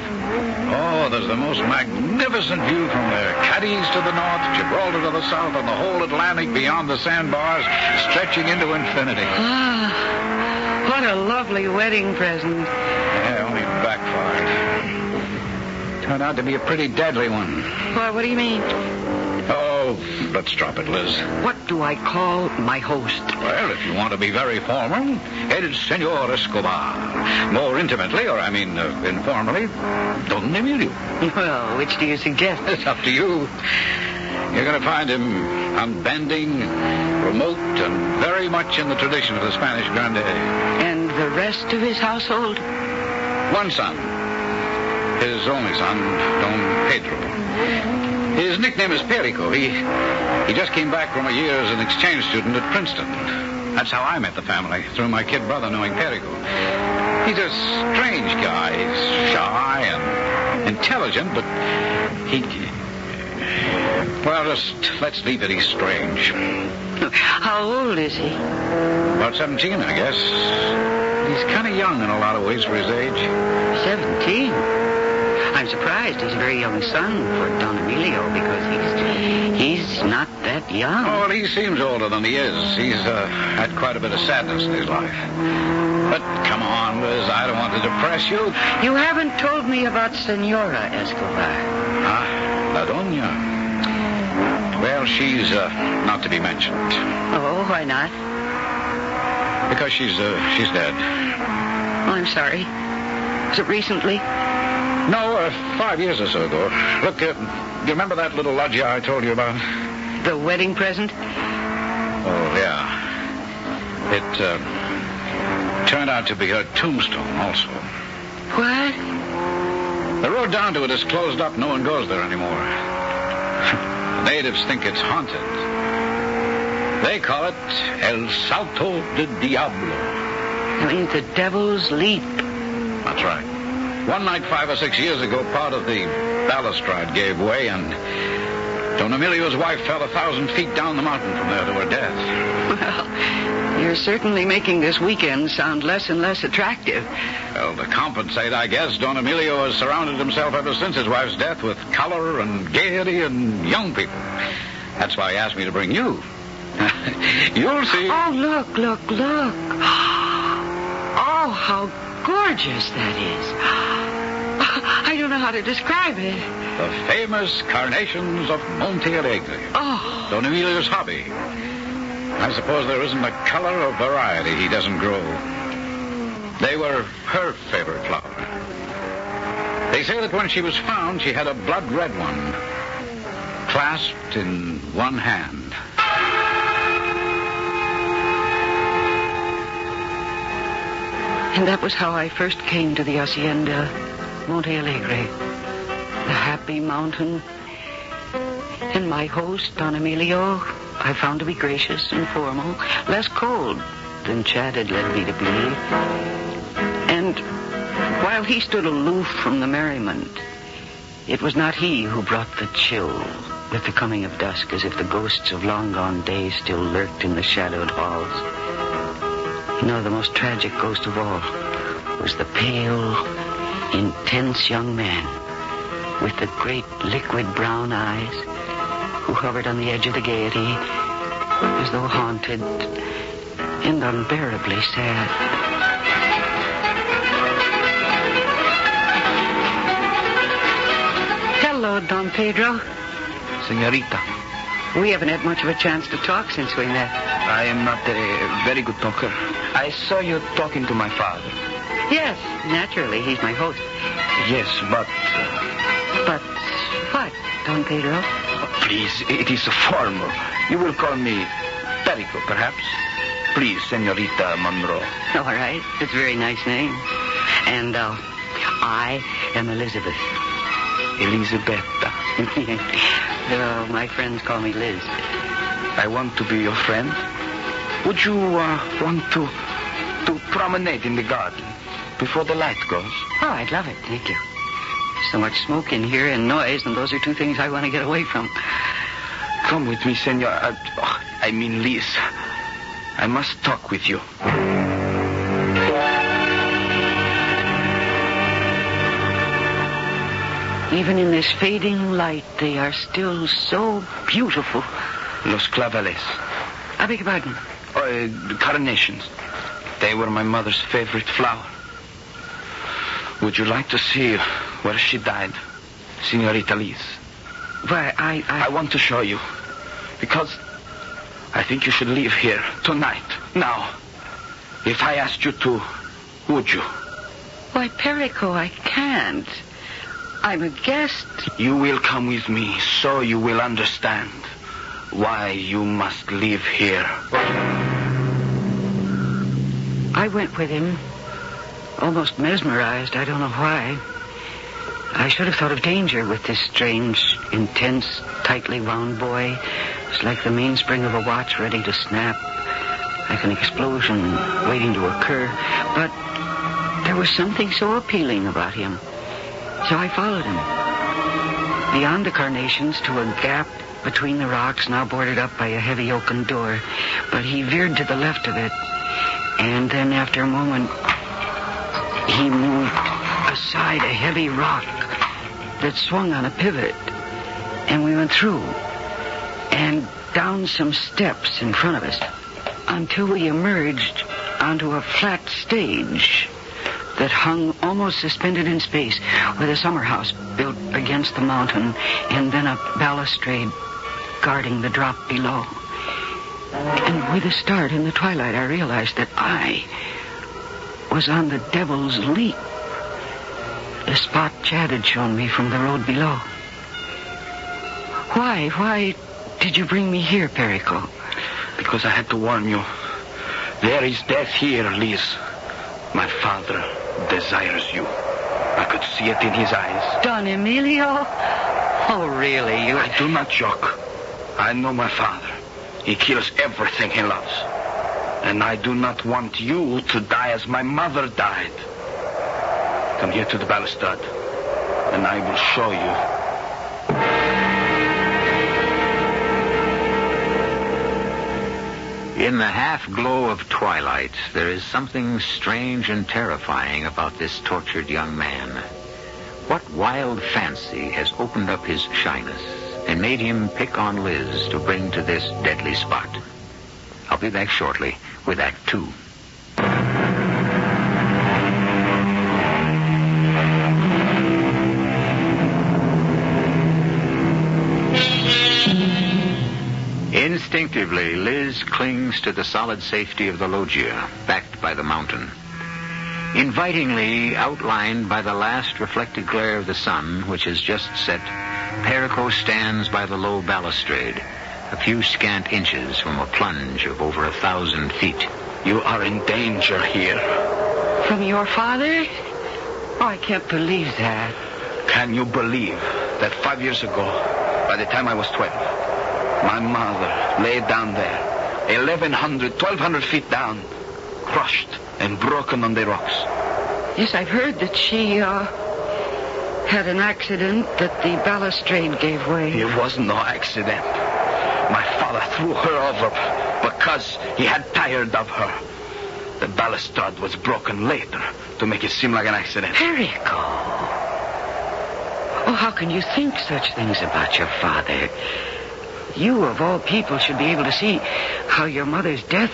Oh, there's the most magnificent view from there. Cadiz to the north, Gibraltar to the south, and the whole Atlantic beyond the sandbars, stretching into infinity. Ah, what a lovely wedding present. Yeah, only backfired. Turned out to be a pretty deadly one. What do you mean? Oh, let's drop it, Liz. What do I call my host? Well, if you want to be very formal, it's Senor Escobar. More intimately, or informally, Don Emilio. Well, which do you suggest? It's up to you. You're going to find him unbending, remote, and very much in the tradition of the Spanish Grande. And the rest of his household? One son. His only son, Don Pedro. His nickname is Perico. He just came back from a year as an exchange student at Princeton. That's how I met the family, through my kid brother knowing Perico. He's a strange guy. He's shy and intelligent, but well, just let's leave it. He's strange. How old is he? About 17, I guess. He's kind of young in a lot of ways for his age. 17? I'm surprised. He's a very young son for Don Emilio because he's not that young. Oh, well, he seems older than he is. He's had quite a bit of sadness in his life. But come on, Liz, I don't want to depress you. You haven't told me about Senora Escobar. La Doña. Well, she's not to be mentioned. Oh, why not? Because she's dead. Oh, I'm sorry. Was it recently? No, 5 years or so ago. Look, you remember that little loggia I told you about? The wedding present? Oh, yeah. It turned out to be her tombstone also. What? The road down to it is closed up. No one goes there anymore. The natives think it's haunted. They call it El Salto de Diablo. I mean, the Devil's Leap. That's right. One night 5 or 6 years ago, part of the balustrade gave way, and Don Emilio's wife fell 1,000 feet down the mountain from there to her death. Well, you're certainly making this weekend sound less and less attractive. Well, to compensate, I guess, Don Emilio has surrounded himself ever since his wife's death with color and gaiety and young people. That's why he asked me to bring you. You'll see. Oh, look. Oh, how gorgeous that is. I don't know how to describe it. The famous carnations of Monte Alegre. Oh. Don Emilio's hobby. I suppose there isn't a color or variety he doesn't grow. They were her favorite flower. They say that when she was found, she had a blood-red one, clasped in one hand. And that was how I first came to the Hacienda Monte Alegre, the happy mountain. And my host, Don Emilio, I found to be gracious and formal, less cold than Chad had led me to believe. And while he stood aloof from the merriment, it was not he who brought the chill with the coming of dusk, as if the ghosts of long-gone days still lurked in the shadowed halls. No, the most tragic ghost of all was the pale, intense young man with the great liquid brown eyes who hovered on the edge of the gaiety as though haunted and unbearably sad. Hello, Don Pedro. Senorita. We haven't had much of a chance to talk since we met. I am not a very good talker. I saw you talking to my father. Yes, naturally, he's my host. Yes, but... But what, Don Pedro? Please, it is formal. You will call me Perico, perhaps? Please, Senorita Monroe. All right, it's a very nice name. And I am Elizabeth. Elisabetta. My friends call me Liz. I want to be your friend. Would you want to promenade in the garden before the light goes? Oh, I'd love it. Thank you. So much smoke in here and noise, and those are two things I want to get away from. Come with me, senor. I mean, Liz. I must talk with you. Even in this fading light, they are still so beautiful. Los claveles. I beg your pardon? The carnations. They were my mother's favorite flower. Would you like to see where she died, Senorita Liz? Why, I want to show you. Because I think you should leave here tonight. Now. If I asked you to, would you? Why, Perico, I can't. I'm a guest. You will come with me, so you will understand why you must live here. I went with him, almost mesmerized. I don't know why. I should have thought of danger with this strange, intense, tightly wound boy. It's like the mainspring of a watch ready to snap, like an explosion waiting to occur. But there was something so appealing about him. So I followed him. Beyond the carnations to a gap between the rocks, now boarded up by a heavy oaken door. But he veered to the left of it. And then after a moment, he moved aside a heavy rock that swung on a pivot. And we went through and down some steps in front of us until we emerged onto a flat stage that hung almost suspended in space with a summer house built against the mountain and then a balustrade guarding the drop below. And with a start in the twilight, I realized that I was on the Devil's Leap, the spot Chad had shown me from the road below. Why did you bring me here, Perico? Because I had to warn you. There is death here, Liz. My father desires you. I could see it in his eyes. Don Emilio? Oh, really? I do not joke. I know my father. He kills everything he loves. And I do not want you to die as my mother died. Come here to the balustrade, and I will show you. In the half-glow of twilight, there is something strange and terrifying about this tortured young man. What wild fancy has opened up his shyness and made him pick on Liz to bring to this deadly spot? I'll be back shortly with Act 2. Instinctively, Liz clings to the solid safety of the loggia, backed by the mountain. Invitingly outlined by the last reflected glare of the sun, which has just set, Perico stands by the low balustrade, a few scant inches from a plunge of over 1,000 feet. You are in danger here. From your father? Oh, I can't believe that. Can you believe that 5 years ago, by the time I was 12, my mother lay down there, 1,200 feet down, crushed and broken on the rocks? Yes, I've heard that she, had an accident, that the balustrade gave way. It was no accident. My father threw her over because he had tired of her. The balustrade was broken later to make it seem like an accident. Perico. Oh, how can you think such things about your father? You, of all people, should be able to see how your mother's death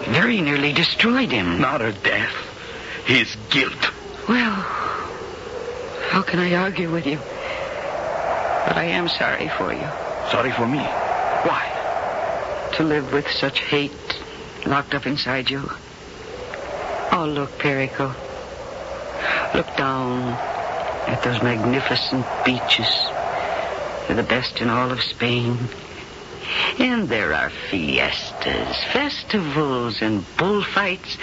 very nearly destroyed him. Not her death. His guilt. Well, how can I argue with you? But I am sorry for you. Sorry for me? Why? To live with such hate locked up inside you. Oh, look, Perico. Look down at those magnificent beaches. They're the best in all of Spain. And there are fiestas, festivals, and bullfights.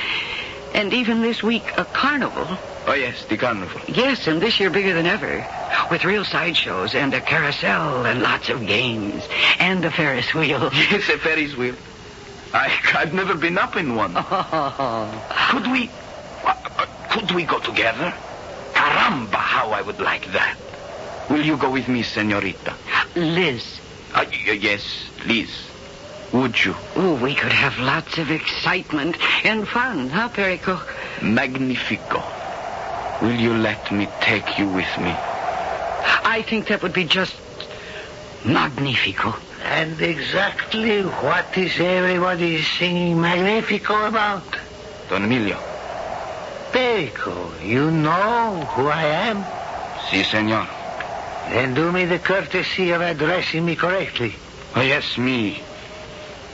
And even this week, a carnival. Oh, yes, the carnival. Yes, and this year bigger than ever. With real sideshows and a carousel and lots of games. And a Ferris wheel. Yes, a Ferris wheel. I've never been up in one. Oh. Could we go together? Caramba, how I would like that. Will you go with me, señorita? Liz. Yes, Liz. Would you? Oh, we could have lots of excitement and fun, huh, Perico? Magnifico. Will you let me take you with me? I think that would be just magnifico. And exactly what is everybody singing Magnifico about? Don Emilio. Perico, you know who I am? Si, senor. Then do me the courtesy of addressing me correctly. Oh, yes, me.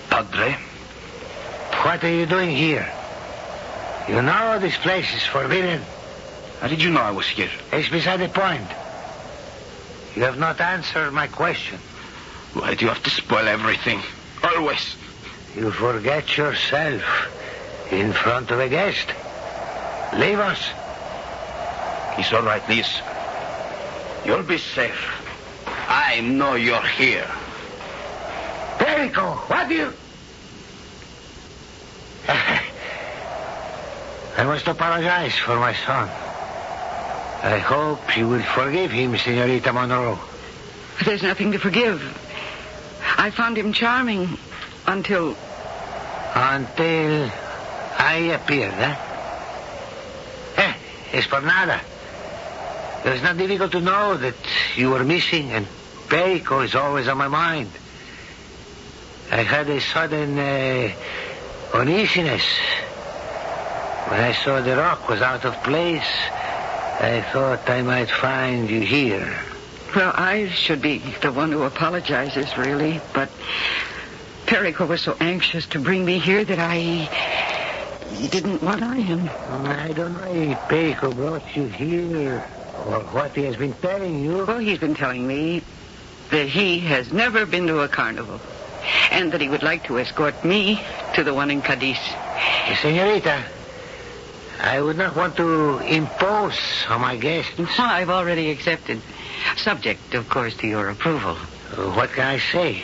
Padre. What are you doing here? You know this place is forbidden. How did you know I was here? It's beside the point. You have not answered my question. Why do you have to spoil everything? Always. You forget yourself in front of a guest. Leave us. It's all right, Liz. You'll be safe. I know you're here. Perico, what do you... I must apologize for my son. I hope you will forgive him, Senorita Monroe. There's nothing to forgive. I found him charming until... Until I appeared, eh? Es por nada. It was not difficult to know that you were missing, and Perico is always on my mind. I had a sudden uneasiness. When I saw the rock was out of place, I thought I might find you here. Well, I should be the one who apologizes, really, but Perico was so anxious to bring me here that I didn't want him. I don't know if Perico brought you here or what he has been telling you. Well, he's been telling me that he has never been to a carnival and that he would like to escort me to the one in Cadiz. Senorita, I would not want to impose on my guests. I've already accepted. Subject, of course, to your approval. What can I say?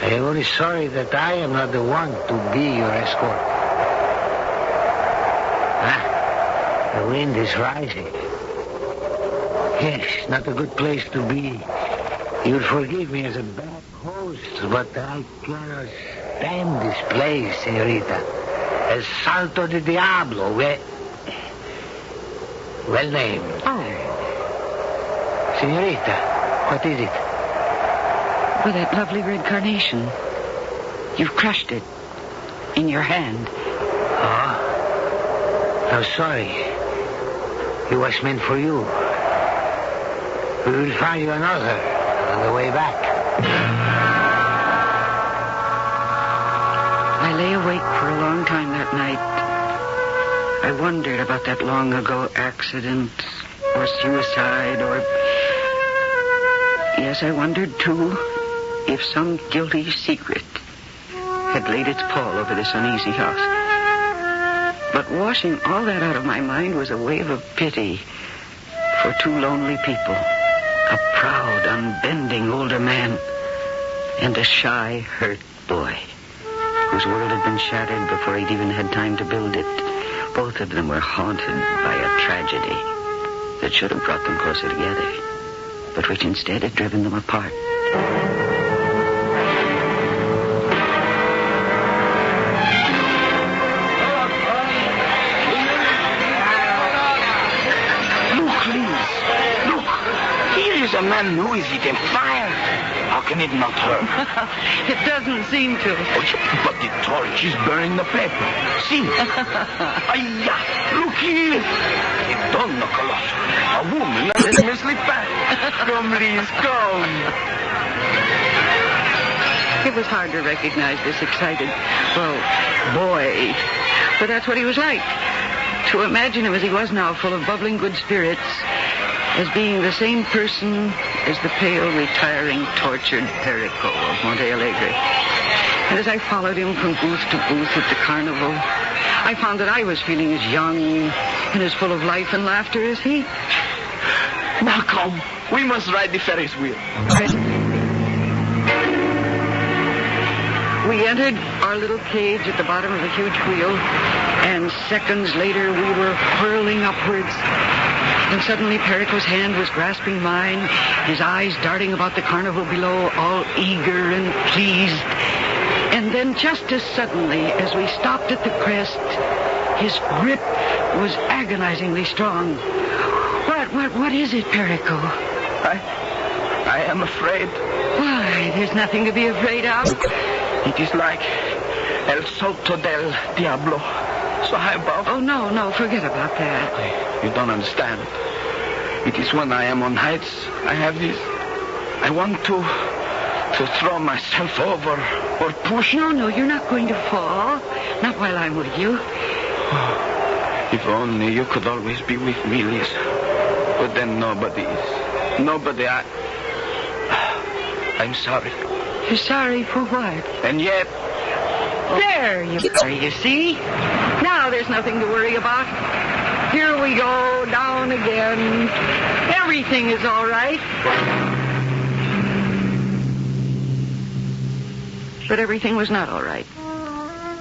I am only sorry that I am not the one to be your escort. The wind is rising. Yes, not a good place to be. You'll forgive me as a bad host, but I cannot stand this place, senorita. El Salto de Diablo. Well named. Oh. Senorita, what is it? Well, that lovely red carnation. You've crushed it in your hand. Oh? I'm sorry. It was meant for you. We will find you another on the way back. I lay awake for a long time that night. I wondered about that long ago accident or suicide or... Yes, I wondered, too, if some guilty secret had laid its pall over this uneasy house. But washing all that out of my mind was a wave of pity for two lonely people. A proud, unbending older man and a shy, hurt boy whose world had been shattered before he'd even had time to build it. Both of them were haunted by a tragedy that should have brought them closer together, but which instead had driven them apart. A man who is eating fire. How can it not hurt? It doesn't seem to. Oh, but the torch is burning the paper. See? Ayya! Look here! A donna colossal. A woman and a Miss Lipan. Come, Liz, come. It was hard to recognize this excited, well, boy. But that's what he was like. To imagine him as he was now, full of bubbling good spirits, as being the same person as the pale, retiring, tortured Perico of Monte Alegre. And as I followed him from booth to booth at the carnival, I found that I was feeling as young and as full of life and laughter as he. Now come, we must ride the Ferris wheel. We entered our little cage at the bottom of a huge wheel, and seconds later we were whirling upwards. And suddenly Perico's hand was grasping mine, his eyes darting about the carnival below, all eager and pleased. And then just as suddenly, as we stopped at the crest, his grip was agonizingly strong. What is it, Perico? I am afraid. Why, there's nothing to be afraid of. It is like El Salto del Diablo. So high above. Oh, no, forget about that. You don't understand. It is when I am on heights, I have this. I want to throw myself over or push. No, you're not going to fall. Not while I'm with you. If only you could always be with me, Liz. But then nobody is. Nobody. I'm sorry. You're sorry for what? And yet... There you are, you see? Now there's nothing to worry about. Here we go, down again. Everything is all right. But everything was not all right.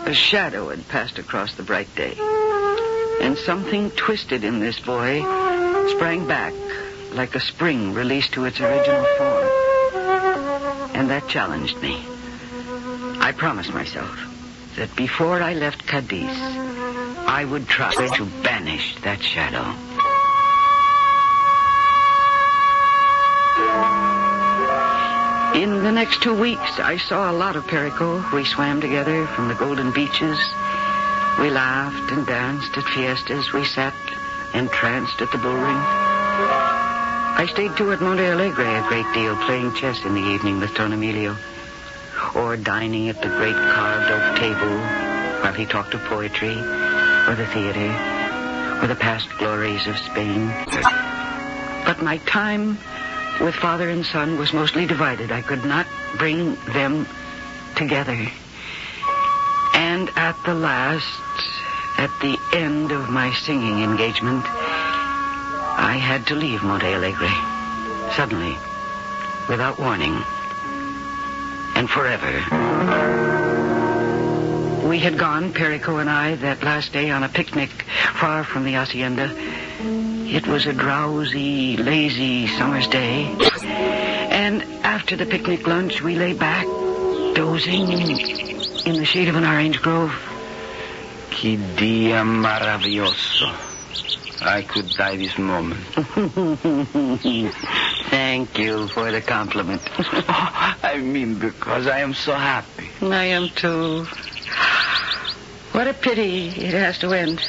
A shadow had passed across the bright day. And something twisted in this boy sprang back like a spring released to its original form. And that challenged me. I promised myself that before I left Cadiz, I would try to banish that shadow. In the next 2 weeks, I saw a lot of Perico. We swam together from the golden beaches. We laughed and danced at fiestas. We sat entranced at the bullring. I stayed too at Monte Alegre a great deal, playing chess in the evening with Don Emilio, or dining at the great carved oak table while he talked of poetry, or the theater, or the past glories of Spain. But my time with father and son was mostly divided. I could not bring them together. And at the last, at the end of my singing engagement, I had to leave Monte Alegre. Suddenly, without warning, and forever. We had gone, Perico and I, that last day on a picnic far from the hacienda. It was a drowsy, lazy summer's day. And after the picnic lunch, we lay back, dozing in the shade of an orange grove. Que dia maravilloso. I could die this moment. Thank you for the compliment. I mean, because I am so happy. I am too. What a pity it has to end.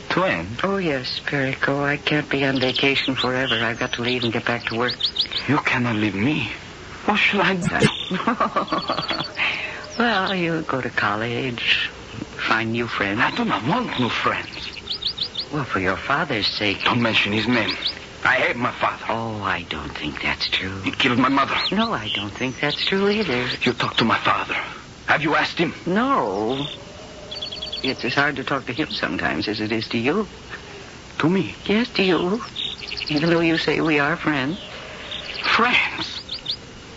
To end? Oh, yes, Perico. I can't be on vacation forever. I've got to leave and get back to work. You cannot leave me. What should I do? Well, you go to college, find new friends. I do not want new friends. Well, for your father's sake. Don't mention his name. I hate my father. Oh, I don't think that's true. He killed my mother. No, I don't think that's true either. You talked to my father. Have you asked him? No. It's as hard to talk to him sometimes as it is to you. To me? Yes, to you. Even though you say we are friends. Friends?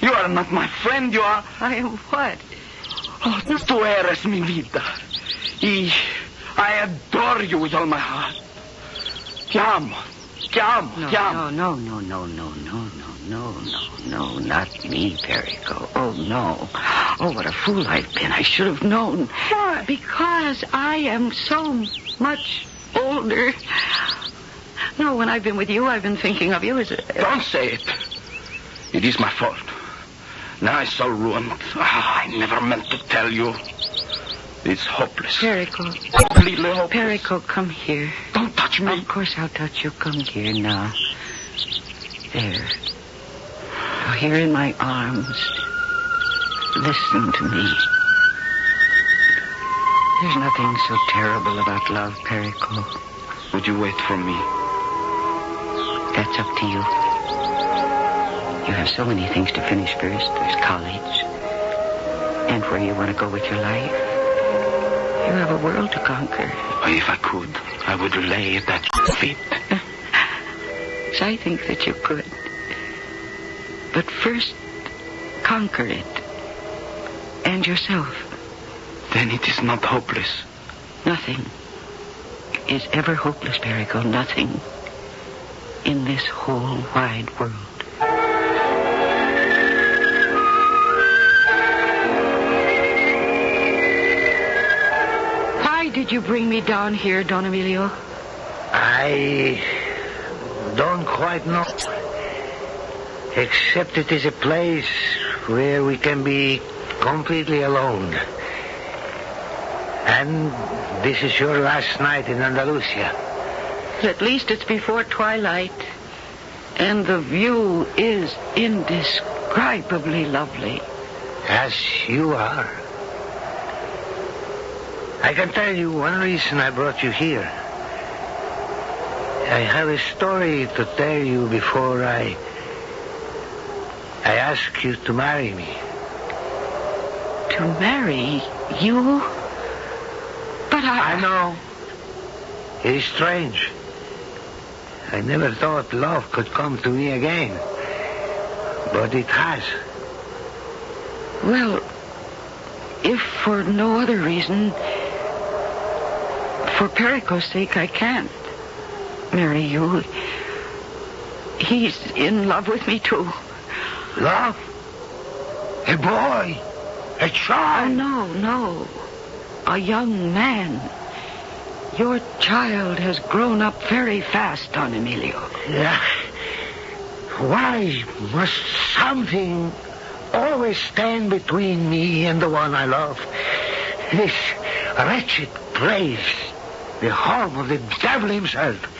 You are not my friend, you are... I am what? Oh, tú eres mi vida. Y I adore you with all my heart. Te amo. Te amo. Te amo. No, not me, Perico. Oh, no. Oh, what a fool I've been. I should have known. Why? Because I am so much older. No, when I've been with you, I've been thinking of you as a... Don't say it. It is my fault. Now I'm so ruined. I never meant to tell you. It's hopeless. Perico. Completely hopeless. Perico, come here. Don't touch me. Of course I'll touch you. Come here now. There. Oh, here in my arms. Listen to me. There's nothing so terrible about love, Perico. Would you wait for me? That's up to you. You have so many things to finish first. There's college. And where you want to go with your life. You have a world to conquer. If I could, I would lay at that feet. So I think that you could. But first, conquer it. And yourself. Then it is not hopeless. Nothing is ever hopeless, Perico. Nothing in this whole wide world. Why did you bring me down here, Don Emilio? I don't quite know. Except it is a place where we can be completely alone. And this is your last night in Andalusia. At least it's before twilight. And the view is indescribably lovely. As you are. I can tell you one reason I brought you here. I have a story to tell you before I ask you to marry me. To marry you? But I know. It is strange. I never thought love could come to me again. But it has. Well, if for no other reason, for Perico's sake, I can't marry you. He's in love with me, too. Love? A boy? A child? Oh, no. A young man. Your child has grown up very fast, Don Emilio. Yeah. Why must something always stand between me and the one I love? This wretched place, the home of the devil himself.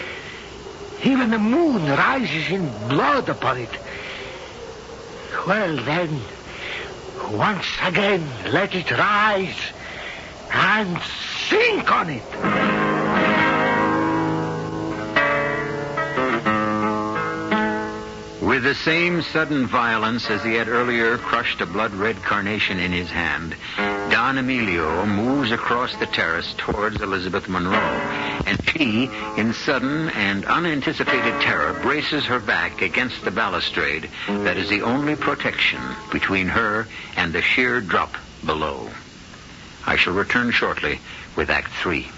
Even the moon rises in blood upon it. Well, then, once again, let it rise and sink on it. With the same sudden violence as he had earlier crushed a blood-red carnation in his hand, Don Emilio moves across the terrace towards Elizabeth Monroe, and she, in sudden and unanticipated terror, braces her back against the balustrade that is the only protection between her and the sheer drop below. I shall return shortly with Act 3.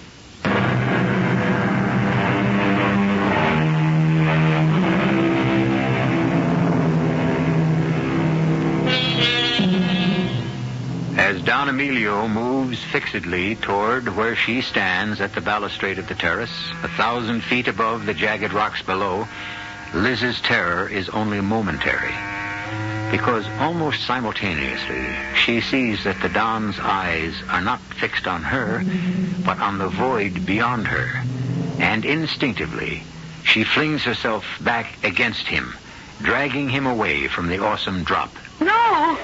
As Don Emilio moves fixedly toward where she stands at the balustrade of the terrace, 1,000 feet above the jagged rocks below, Liz's terror is only momentary. Because almost simultaneously, she sees that the Don's eyes are not fixed on her, but on the void beyond her. And instinctively, she flings herself back against him, dragging him away from the awesome drop. No,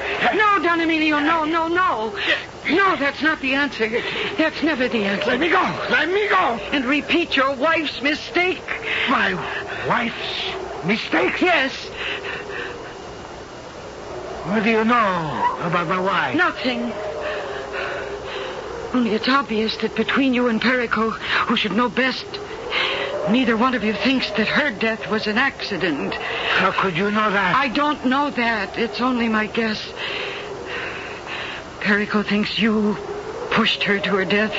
Don Emilio, no. No, that's not the answer. That's never the answer. Let me go. And repeat your wife's mistake. My wife's mistake? Yes. What do you know about my wife? Nothing. Only it's obvious that between you and Perico, who should know best, neither one of you thinks that her death was an accident. How could you know that? I don't know that. It's only my guess. Perico thinks you pushed her to her death,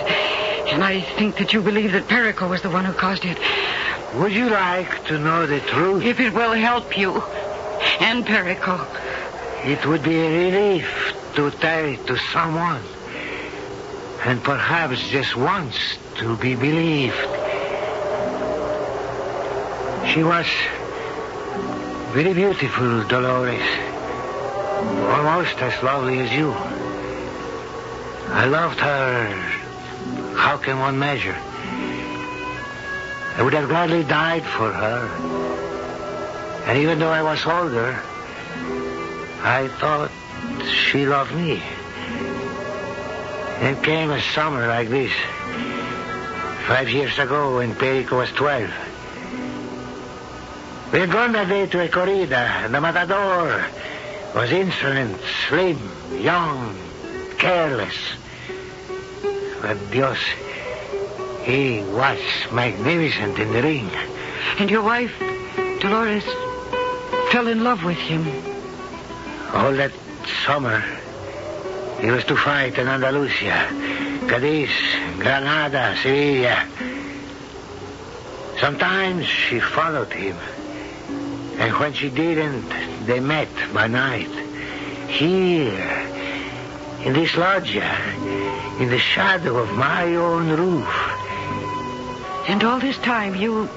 and I think that you believe that Perico was the one who caused it. Would you like to know the truth? If it will help you and Perico. It would be a relief to tell it to someone. And perhaps just once to be believed. She was very beautiful, Dolores. Almost as lovely as you. I loved her. How can one measure? I would have gladly died for her. And even though I was older, I thought she loved me. Then came a summer like this, 5 years ago when Perico was 12. We had gone that day to a corrida, and the matador was insolent, slim, young, careless. But Dios, he was magnificent in the ring. And your wife, Dolores, fell in love with him. All that summer, he was to fight in Andalusia, Cadiz, Granada, Sevilla. Sometimes she followed him. And when she didn't, they met by night. Here, in this loggia, in the shadow of my own roof. And all this time you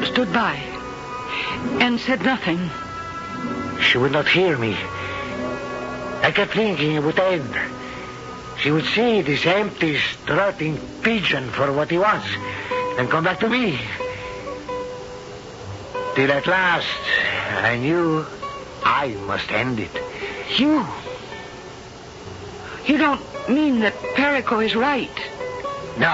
stood by and said nothing. She would not hear me. I kept thinking it would end. She would see this empty, strutting pigeon for what he was and come back to me. Till at last, I knew I must end it. You don't mean that Perico is right? No.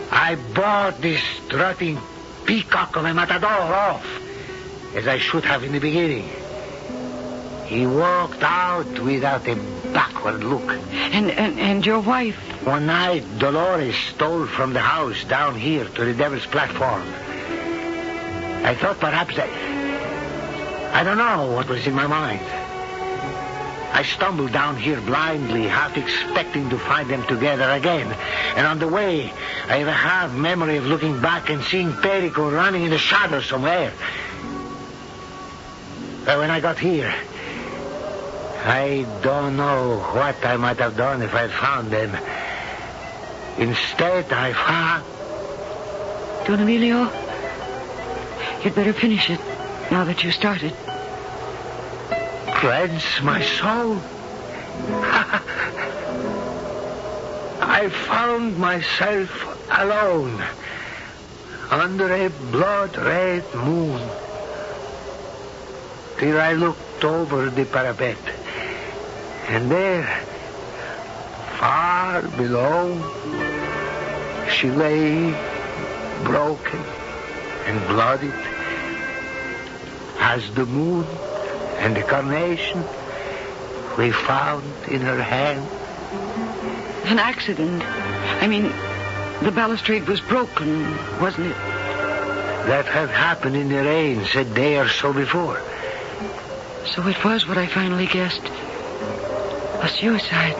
I bought this strutting peacock of a matador off, as I should have in the beginning. He walked out without a backward look. And your wife? One night, Dolores stole from the house down here to the Devil's Platform. I thought perhaps I don't know what was in my mind. I stumbled down here blindly, half expecting to find them together again. And on the way, I have a half memory of looking back and seeing Perico running in the shadows somewhere. But when I got here, I don't know what I might have done if I found them. Instead, I found... Don Emilio, you'd better finish it now that you started. Cleanse my soul. I found myself alone under a blood-red moon till I looked over the parapet. And there, far below, she lay broken and bloodied as the moon and the carnation we found in her hand. An accident. I mean, the balustrade was broken, wasn't it? That had happened in the rains a day or so before. So it was what I finally guessed. A suicide.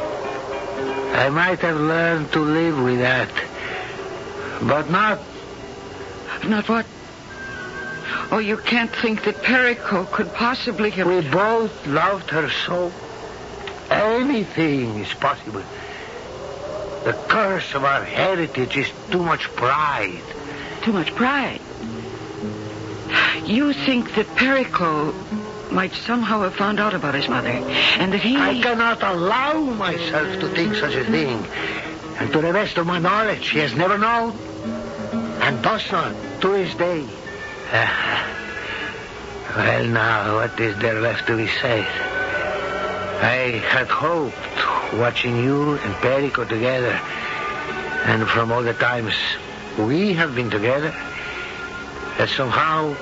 I might have learned to live with that. But not... Not what? Oh, you can't think that Perico could possibly have... We both loved her so. Anything is possible. The curse of our heritage is too much pride. Too much pride? You think that Perico might somehow have found out about his mother, and that he... I cannot allow myself to think such a thing. And to the best of my knowledge, he has never known, and does not to this day. Well, now, what is there left to be said? I had hoped, watching you and Perico together, and from all the times we have been together, that somehow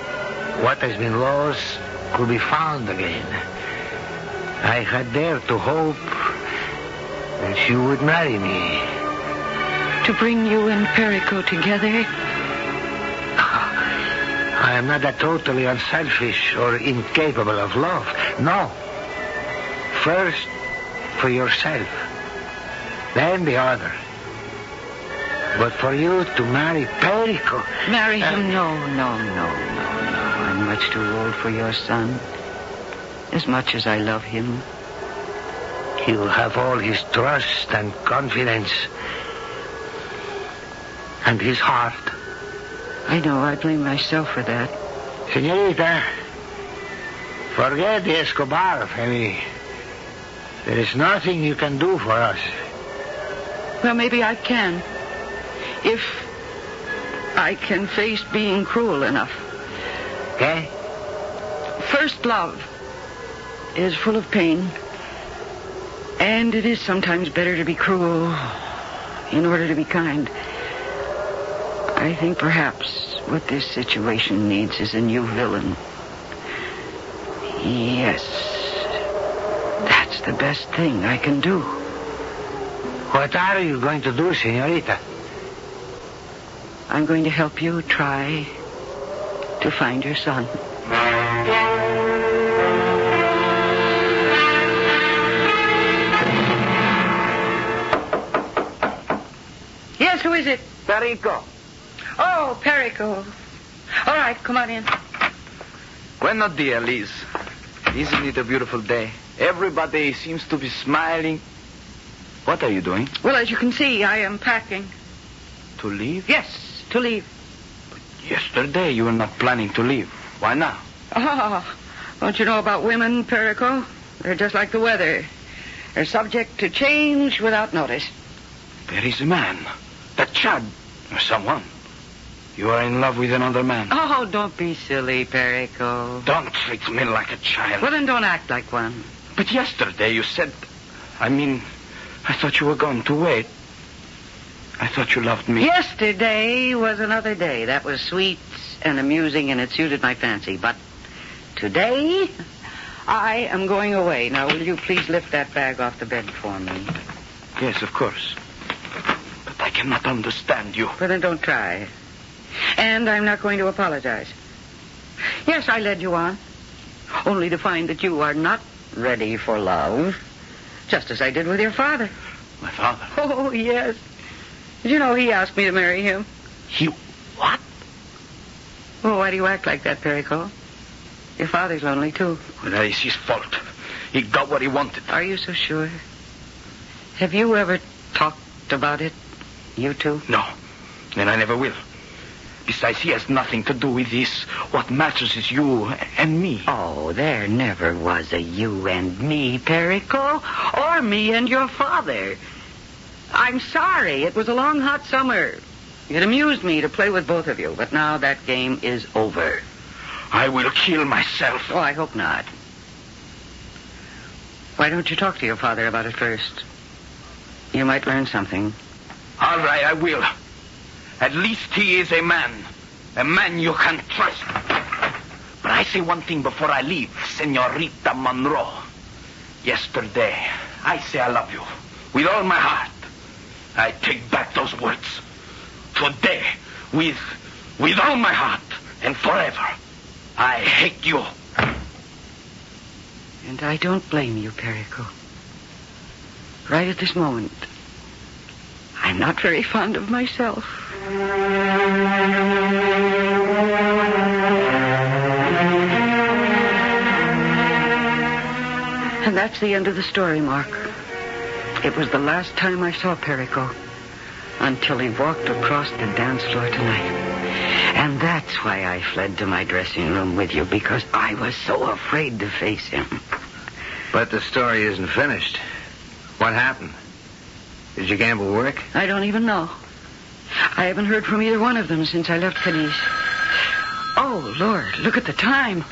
what has been lost could be found again. I had dared to hope that you would marry me. To bring you and Perico together? I am not that totally unselfish or incapable of love. No. First, for yourself. Then the other. But for you to marry Perico... Marry him? No. I'm much too old for your son. As much as I love him. You have all his trust and confidence. And his heart. I know, I blame myself for that. Senorita, forget the Escobar family. There is nothing you can do for us. Well, maybe I can. If I can face being cruel enough. Okay? First love is full of pain. And it is sometimes better to be cruel in order to be kind. I think perhaps what this situation needs is a new villain. Yes. That's the best thing I can do. What are you going to do, senorita? I'm going to help you try to find your son. Yes, who is it? Perico. Oh, Perico. All right, come on in. Buenos dias, Liz. Isn't it a beautiful day? Everybody seems to be smiling. What are you doing? Well, as you can see, I am packing. To leave? Yes, to leave. But yesterday you were not planning to leave. Why now? Oh, don't you know about women, Perico? They're just like the weather. They're subject to change without notice. There is a man. That Chad. Or someone. You are in love with another man. Oh, don't be silly, Perico. Don't treat me like a child. Well, then don't act like one. But yesterday you said... I thought you were going to wait. I thought you loved me. Yesterday was another day. That was sweet and amusing, and it suited my fancy. But today, I am going away. Now, will you please lift that bag off the bed for me? Yes, of course. But I cannot understand you. Well, then don't try. And I'm not going to apologize. Yes, I led you on, only to find that you are not ready for love, just as I did with your father. My father? Oh, yes. Did you know he asked me to marry him? He what? Oh, why do you act like that, Perico? Your father's lonely, too. Well, that is his fault. He got what he wanted. Are you so sure? Have you ever talked about it, you two? No, and I never will. Besides, he has nothing to do with this. What matters is you and me. Oh, there never was a you and me, Perico, or me and your father. I'm sorry. It was a long, hot summer. It amused me to play with both of you, but now that game is over. I will kill myself. Oh, I hope not. Why don't you talk to your father about it first? You might learn something. All right, I will. At least he is a man. A man you can trust. But I say one thing before I leave, Senorita Monroe. Yesterday, I say I love you. With all my heart. I take back those words. Today, with all my heart and forever, I hate you. And I don't blame you, Perico. Right at this moment, I'm not very fond of myself. And that's the end of the story, Mark. It was the last time I saw Perico until he walked across the dance floor tonight. And that's why I fled to my dressing room with you, because I was so afraid to face him. But the story isn't finished. What happened? Did your gamble work? I don't even know. I haven't heard from either one of them since I left Cadiz. Oh, Lord, look at the time.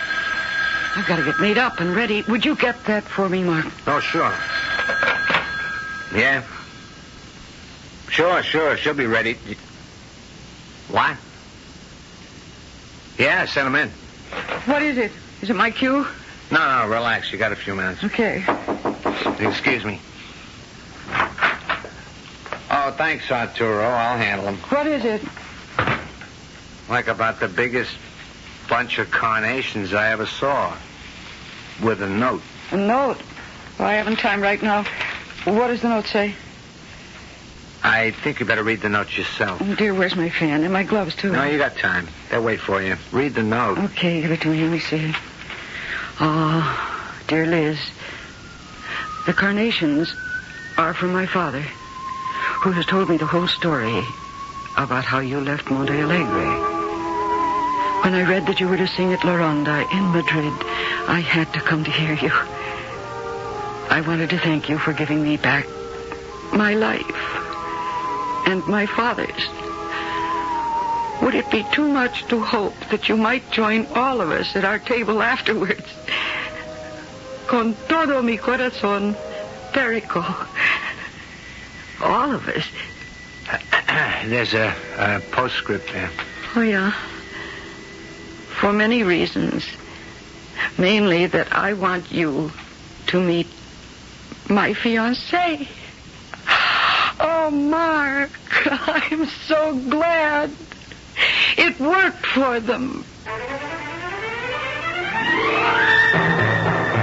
I've got to get made up and ready. Would you get that for me, Mark? Oh, sure. Yeah. Sure. She'll be ready. What? Yeah, send them in. What is it? Is it my cue? No, relax. You got a few minutes. Okay. Excuse me. Oh, thanks, Arturo. I'll handle them. What is it? Like about the biggest bunch of carnations I ever saw. With a note. A note? Well, I haven't time right now. What does the note say? I think you better read the note yourself. Oh, dear, where's my fan? And my gloves, too. No, you got time. They'll wait for you. Read the note. Okay, give it to me. Let me see. Oh, dear Liz, the carnations are from my father, who has told me the whole story about how you left Monte Alegre. When I read that you were to sing at La Ronda in Madrid, I had to come to hear you. I wanted to thank you for giving me back my life and my father's. Would it be too much to hope that you might join all of us at our table afterwards? Con todo mi corazón, Perico. All of us. There's a postscript there. Oh, yeah. For many reasons. Mainly that I want you to meet my fiancé. Oh, Mark, I'm so glad. It worked for them.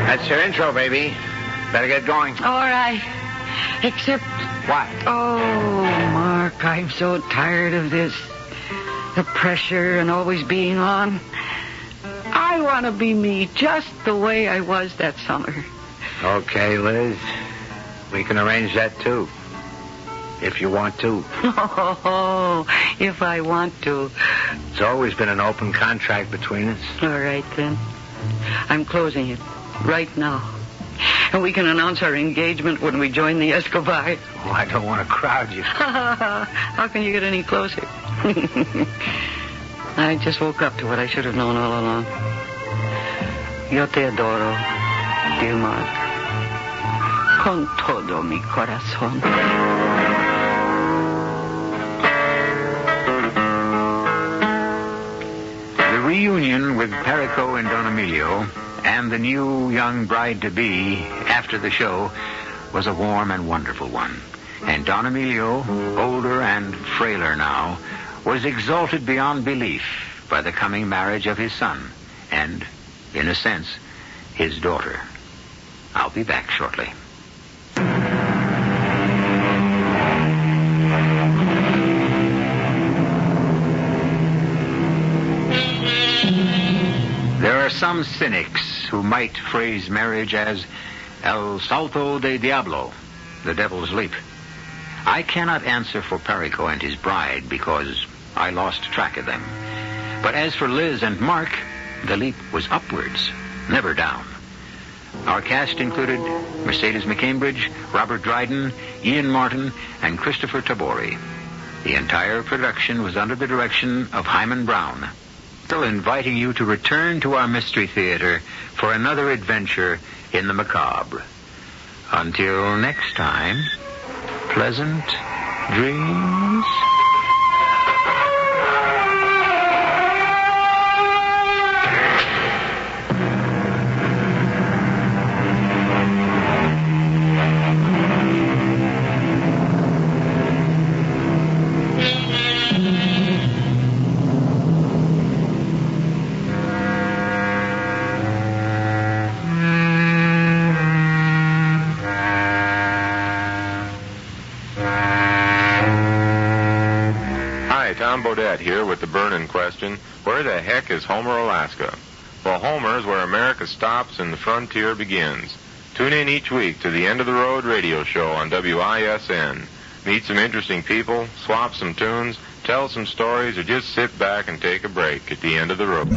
That's your intro, baby. Better get going. All right. Except... What? Oh, Mark, I'm so tired of this. The pressure and always being on. I want to be me just the way I was that summer. Okay, Liz. We can arrange that, too. If you want to. Oh, if I want to. It's always been an open contract between us. All right, then. I'm closing it right now. And we can announce our engagement when we join the Escobar. Oh, I don't want to crowd you. How can you get any closer? I just woke up to what I should have known all along. Yo te adoro, dear Mark. Con todo mi corazón. reunion with Perico and Don Emilio and the new young bride-to-be after the show was a warm and wonderful one. And Don Emilio, older and frailer now, was exalted beyond belief by the coming marriage of his son and, in a sense, his daughter. I'll be back shortly. There are some cynics who might phrase marriage as El Salto de Diablo, the devil's leap. I cannot answer for Perico and his bride because I lost track of them. But as for Liz and Mark, the leap was upwards, never down. Our cast included Mercedes McCambridge, Robert Dryden, Ian Martin, and Christopher Tabori. The entire production was under the direction of Hyman Brown. Still inviting you to return to our Mystery Theater for another adventure in the macabre. Until next time, pleasant dreams. Here with the burning question, where the heck is Homer, Alaska? Well, Homer is where America stops and the frontier begins. Tune in each week to the End of the Road radio show on WISN. Meet some interesting people, swap some tunes, tell some stories, or just sit back and take a break at the end of the road.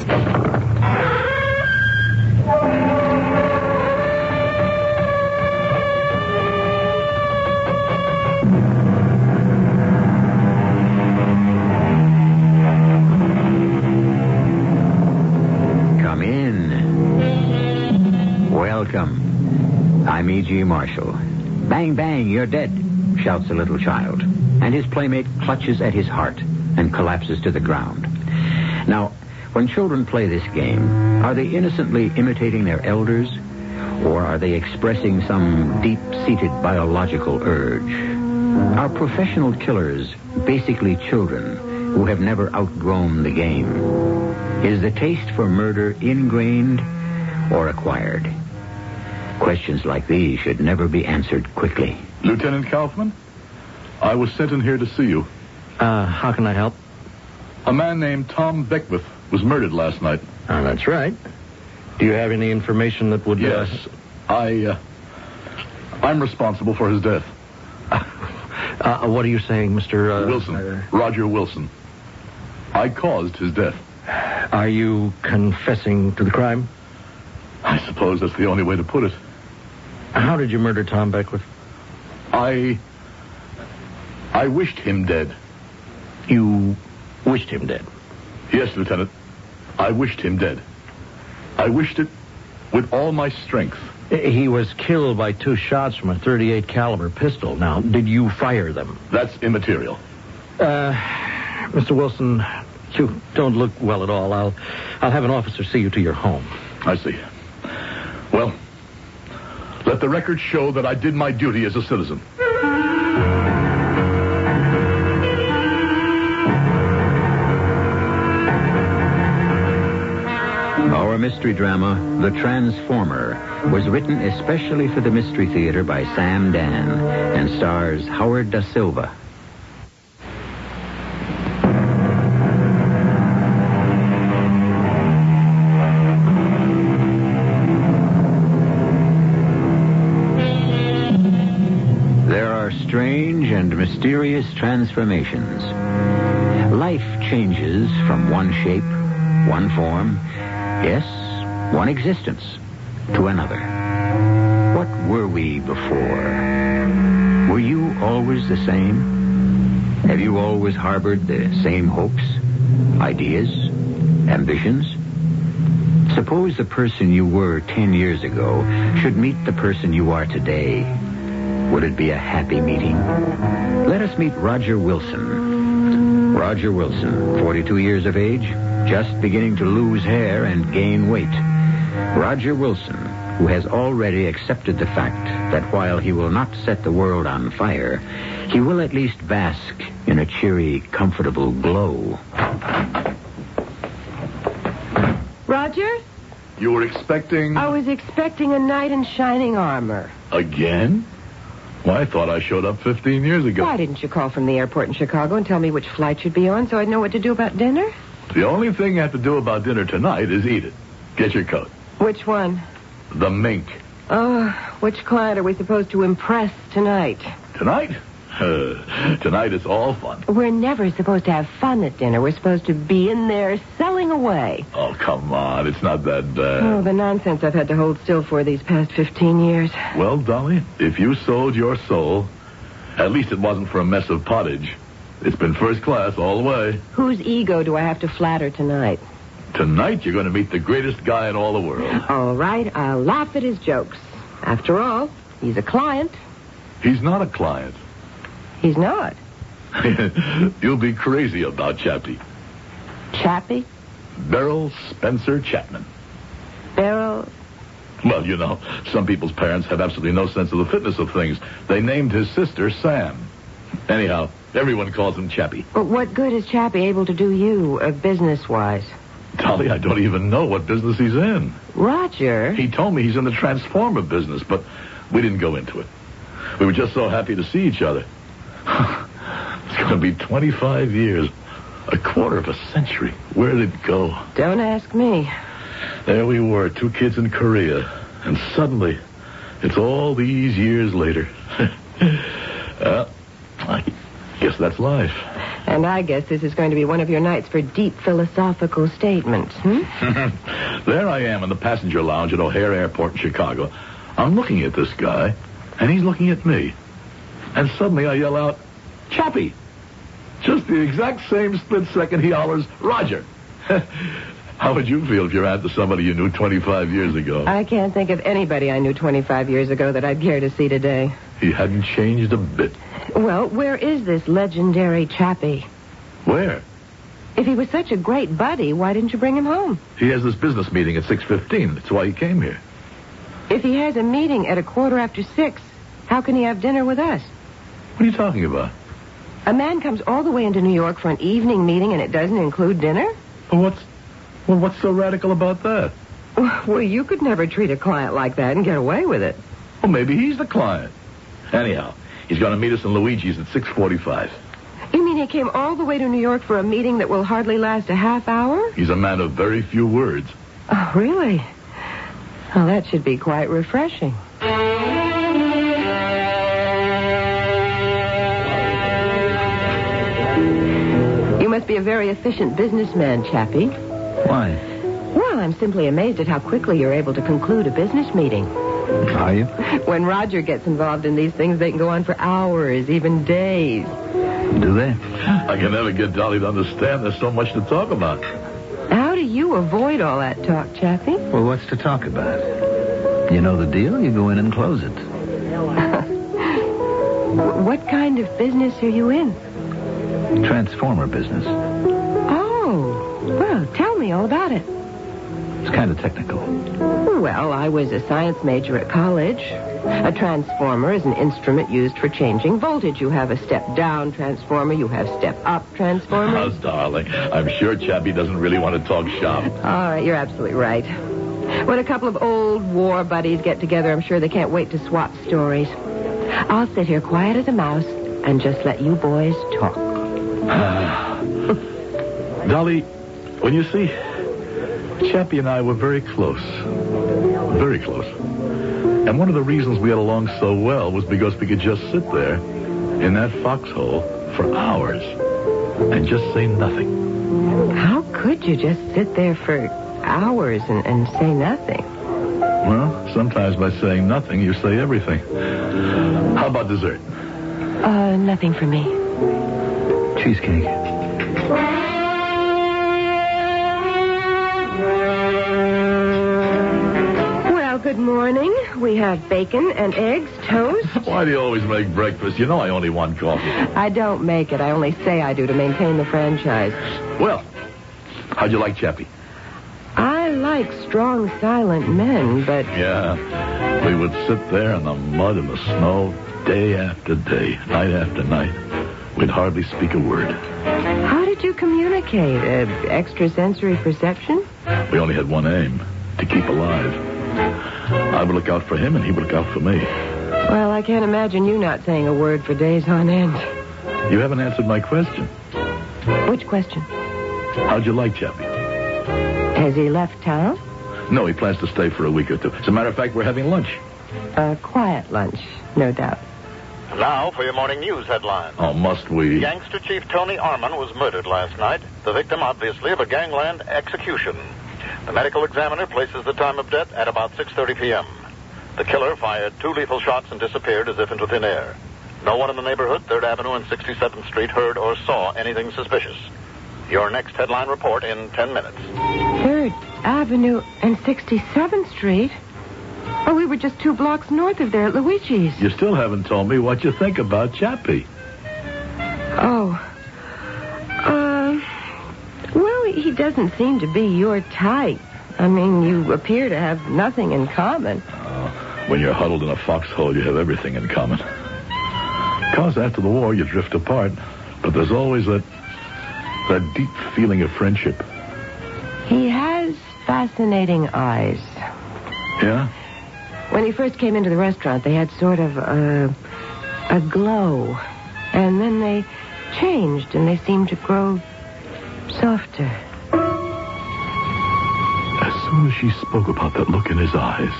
I'm E.G. Marshall. Bang, bang, you're dead, shouts a little child. And his playmate clutches at his heart and collapses to the ground. Now, when children play this game, are they innocently imitating their elders? Or are they expressing some deep-seated biological urge? Are professional killers basically children who have never outgrown the game? Is the taste for murder ingrained or acquired? Questions like these should never be answered quickly. Lieutenant Kaufman, I was sent in here to see you. How can I help? A man named Tom Beckwith was murdered last night. That's right. Do you have any information that would... Yes. I'm responsible for his death. What are you saying, Mr... Wilson. Roger Wilson. I caused his death. Are you confessing to the crime? I suppose that's the only way to put it. How did you murder Tom Beckwith? I wished him dead. You wished him dead? Yes, Lieutenant. I wished him dead. I wished it with all my strength. He was killed by 2 shots from a .38 caliber pistol. Now, did you fire them? That's immaterial. Mr. Wilson, you don't look well at all. I'll have an officer see you to your home. I see. Well, let the record show that I did my duty as a citizen. Our mystery drama, The Transformer, was written especially for the Mystery Theater by Sam Dan and stars Howard Da Silva. Strange and mysterious transformations. Life changes from one shape, one form, yes, one existence, to another. What were we before? Were you always the same? Have you always harbored the same hopes, ideas, ambitions? Suppose the person you were 10 years ago should meet the person you are today. Would it be a happy meeting? Let us meet Roger Wilson. Roger Wilson, 42 years of age, just beginning to lose hair and gain weight. Roger Wilson, who has already accepted the fact that while he will not set the world on fire, he will at least bask in a cheery, comfortable glow. Roger? You were expecting... I was expecting a knight in shining armor. Again? Well, I thought I showed up 15 years ago. Why didn't you call from the airport in Chicago and tell me which flight you'd be on so I'd know what to do about dinner? The only thing you have to do about dinner tonight is eat it. Get your coat. Which one? The mink. Oh, which client are we supposed to impress tonight? Tonight? Tonight is all fun. We're never supposed to have fun at dinner. We're supposed to be in there selling away. Oh, come on. It's not that bad. Oh, the nonsense I've had to hold still for these past 15 years. Well, Dolly, if you sold your soul, at least it wasn't for a mess of pottage. It's been first class all the way. Whose ego do I have to flatter tonight? Tonight, you're going to meet the greatest guy in all the world. All right, I'll laugh at his jokes. After all, he's a client. He's not a client. He's not. You'll be crazy about Chappie. Chappie? Beryl Spencer Chapman. Beryl? Well, you know, some people's parents have absolutely no sense of the fitness of things. They named his sister Sam. Anyhow, everyone calls him Chappie. But what good is Chappie able to do you, business-wise? Dolly, I don't even know what business he's in. Roger? He told me he's in the transformer business, but we didn't go into it. We were just so happy to see each other. It's going to be 25 years. A quarter of a century. Where did it go? Don't ask me. There we were, 2 kids in Korea. And suddenly, it's all these years later. I guess that's life. And I guess this is going to be one of your nights for deep philosophical statements, There I am in the passenger lounge at O'Hare Airport in Chicago. I'm looking at this guy, and he's looking at me. And suddenly I yell out, Chappie! Just the exact same split second he hollers, Roger! How would you feel if you're out to somebody you knew 25 years ago? I can't think of anybody I knew 25 years ago that I'd care to see today. He hadn't changed a bit. Well, where is this legendary Chappie? Where? If he was such a great buddy, why didn't you bring him home? He has this business meeting at 6:15. That's why he came here. If he has a meeting at 6:15, how can he have dinner with us? What are you talking about? A man comes all the way into New York for an evening meeting and it doesn't include dinner? Well, what's so radical about that? Well, you could never treat a client like that and get away with it. Well, maybe he's the client. Anyhow, he's going to meet us in Luigi's at 6:45. You mean he came all the way to New York for a meeting that will hardly last a half hour? He's a man of very few words. Oh, really? Well, that should be quite refreshing. You must be a very efficient businessman, Chappie. Why? Well, I'm simply amazed at how quickly you're able to conclude a business meeting. Are you? When Roger gets involved in these things, they can go on for hours, even days. Do they? I can never get Dolly to understand there's so much to talk about. How do you avoid all that talk, Chappie? Well, what's to talk about? You know the deal, you go in and close it. What kind of business are you in? Transformer business. Oh, well, tell me all about it. It's kind of technical. Well, I was a science major at college. A transformer is an instrument used for changing voltage. You have a step-down transformer. You have step-up transformers. Oh, darling, I'm sure Chappie doesn't really want to talk shop. All right, you're absolutely right. When a couple of old war buddies get together, I'm sure they can't wait to swap stories. I'll sit here quiet as a mouse and just let you boys talk. Dolly, when you see, Chappie and I were very close. Very close. And one of the reasons we got along so well was because we could just sit there in that foxhole for hours and just say nothing. How could you just sit there for hours and say nothing? Well, sometimes by saying nothing, you say everything. How about dessert? Nothing for me. Cheesecake. Well, good morning. We we have bacon and eggs, toast. Why do you always make breakfast? You know I only want coffee. I don't make it. I only say I do to maintain the franchise. Well, how'd you like Chappie? I like strong, silent men, but... Yeah, we would sit there in the mud and the snow day after day, night after night. We'd hardly speak a word. How did you communicate? Extrasensory perception? We only had one aim, to keep alive. I would look out for him, and he would look out for me. Well, I can't imagine you not saying a word for days on end. You haven't answered my question. Which question? How'd you like Chappie? Has he left town? No, he plans to stay for a week or two. As a matter of fact, we're having lunch. A quiet lunch, no doubt. Now for your morning news headline. Oh, must we? Gangster Chief Tony Arman was murdered last night, the victim, obviously, of a gangland execution. The medical examiner places the time of death at about 6:30 p.m. The killer fired 2 lethal shots and disappeared as if into thin air. No one in the neighborhood, 3rd Avenue and 67th Street, heard or saw anything suspicious. Your next headline report in 10 minutes. 3rd Avenue and 67th Street? Oh, we were just 2 blocks north of there at Luigi's. You still haven't told me what you think about Chappie. Oh. Well, he doesn't seem to be your type. I mean, you appear to have nothing in common. When you're huddled in a foxhole, you have everything in common. Because after the war, you drift apart. But there's always that deep feeling of friendship. He has fascinating eyes. Yeah? When he first came into the restaurant, they had sort of a glow. And then they changed, and they seemed to grow softer. As soon as she spoke about that look in his eyes,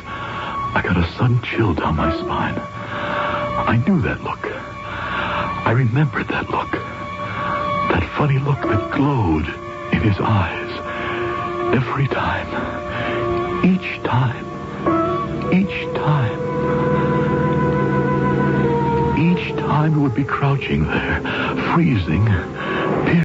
I got a sudden chill down my spine. I knew that look. I remembered that look. That funny look that glowed in his eyes. Every time. Each time. Each time. Each time he would be crouching there, freezing,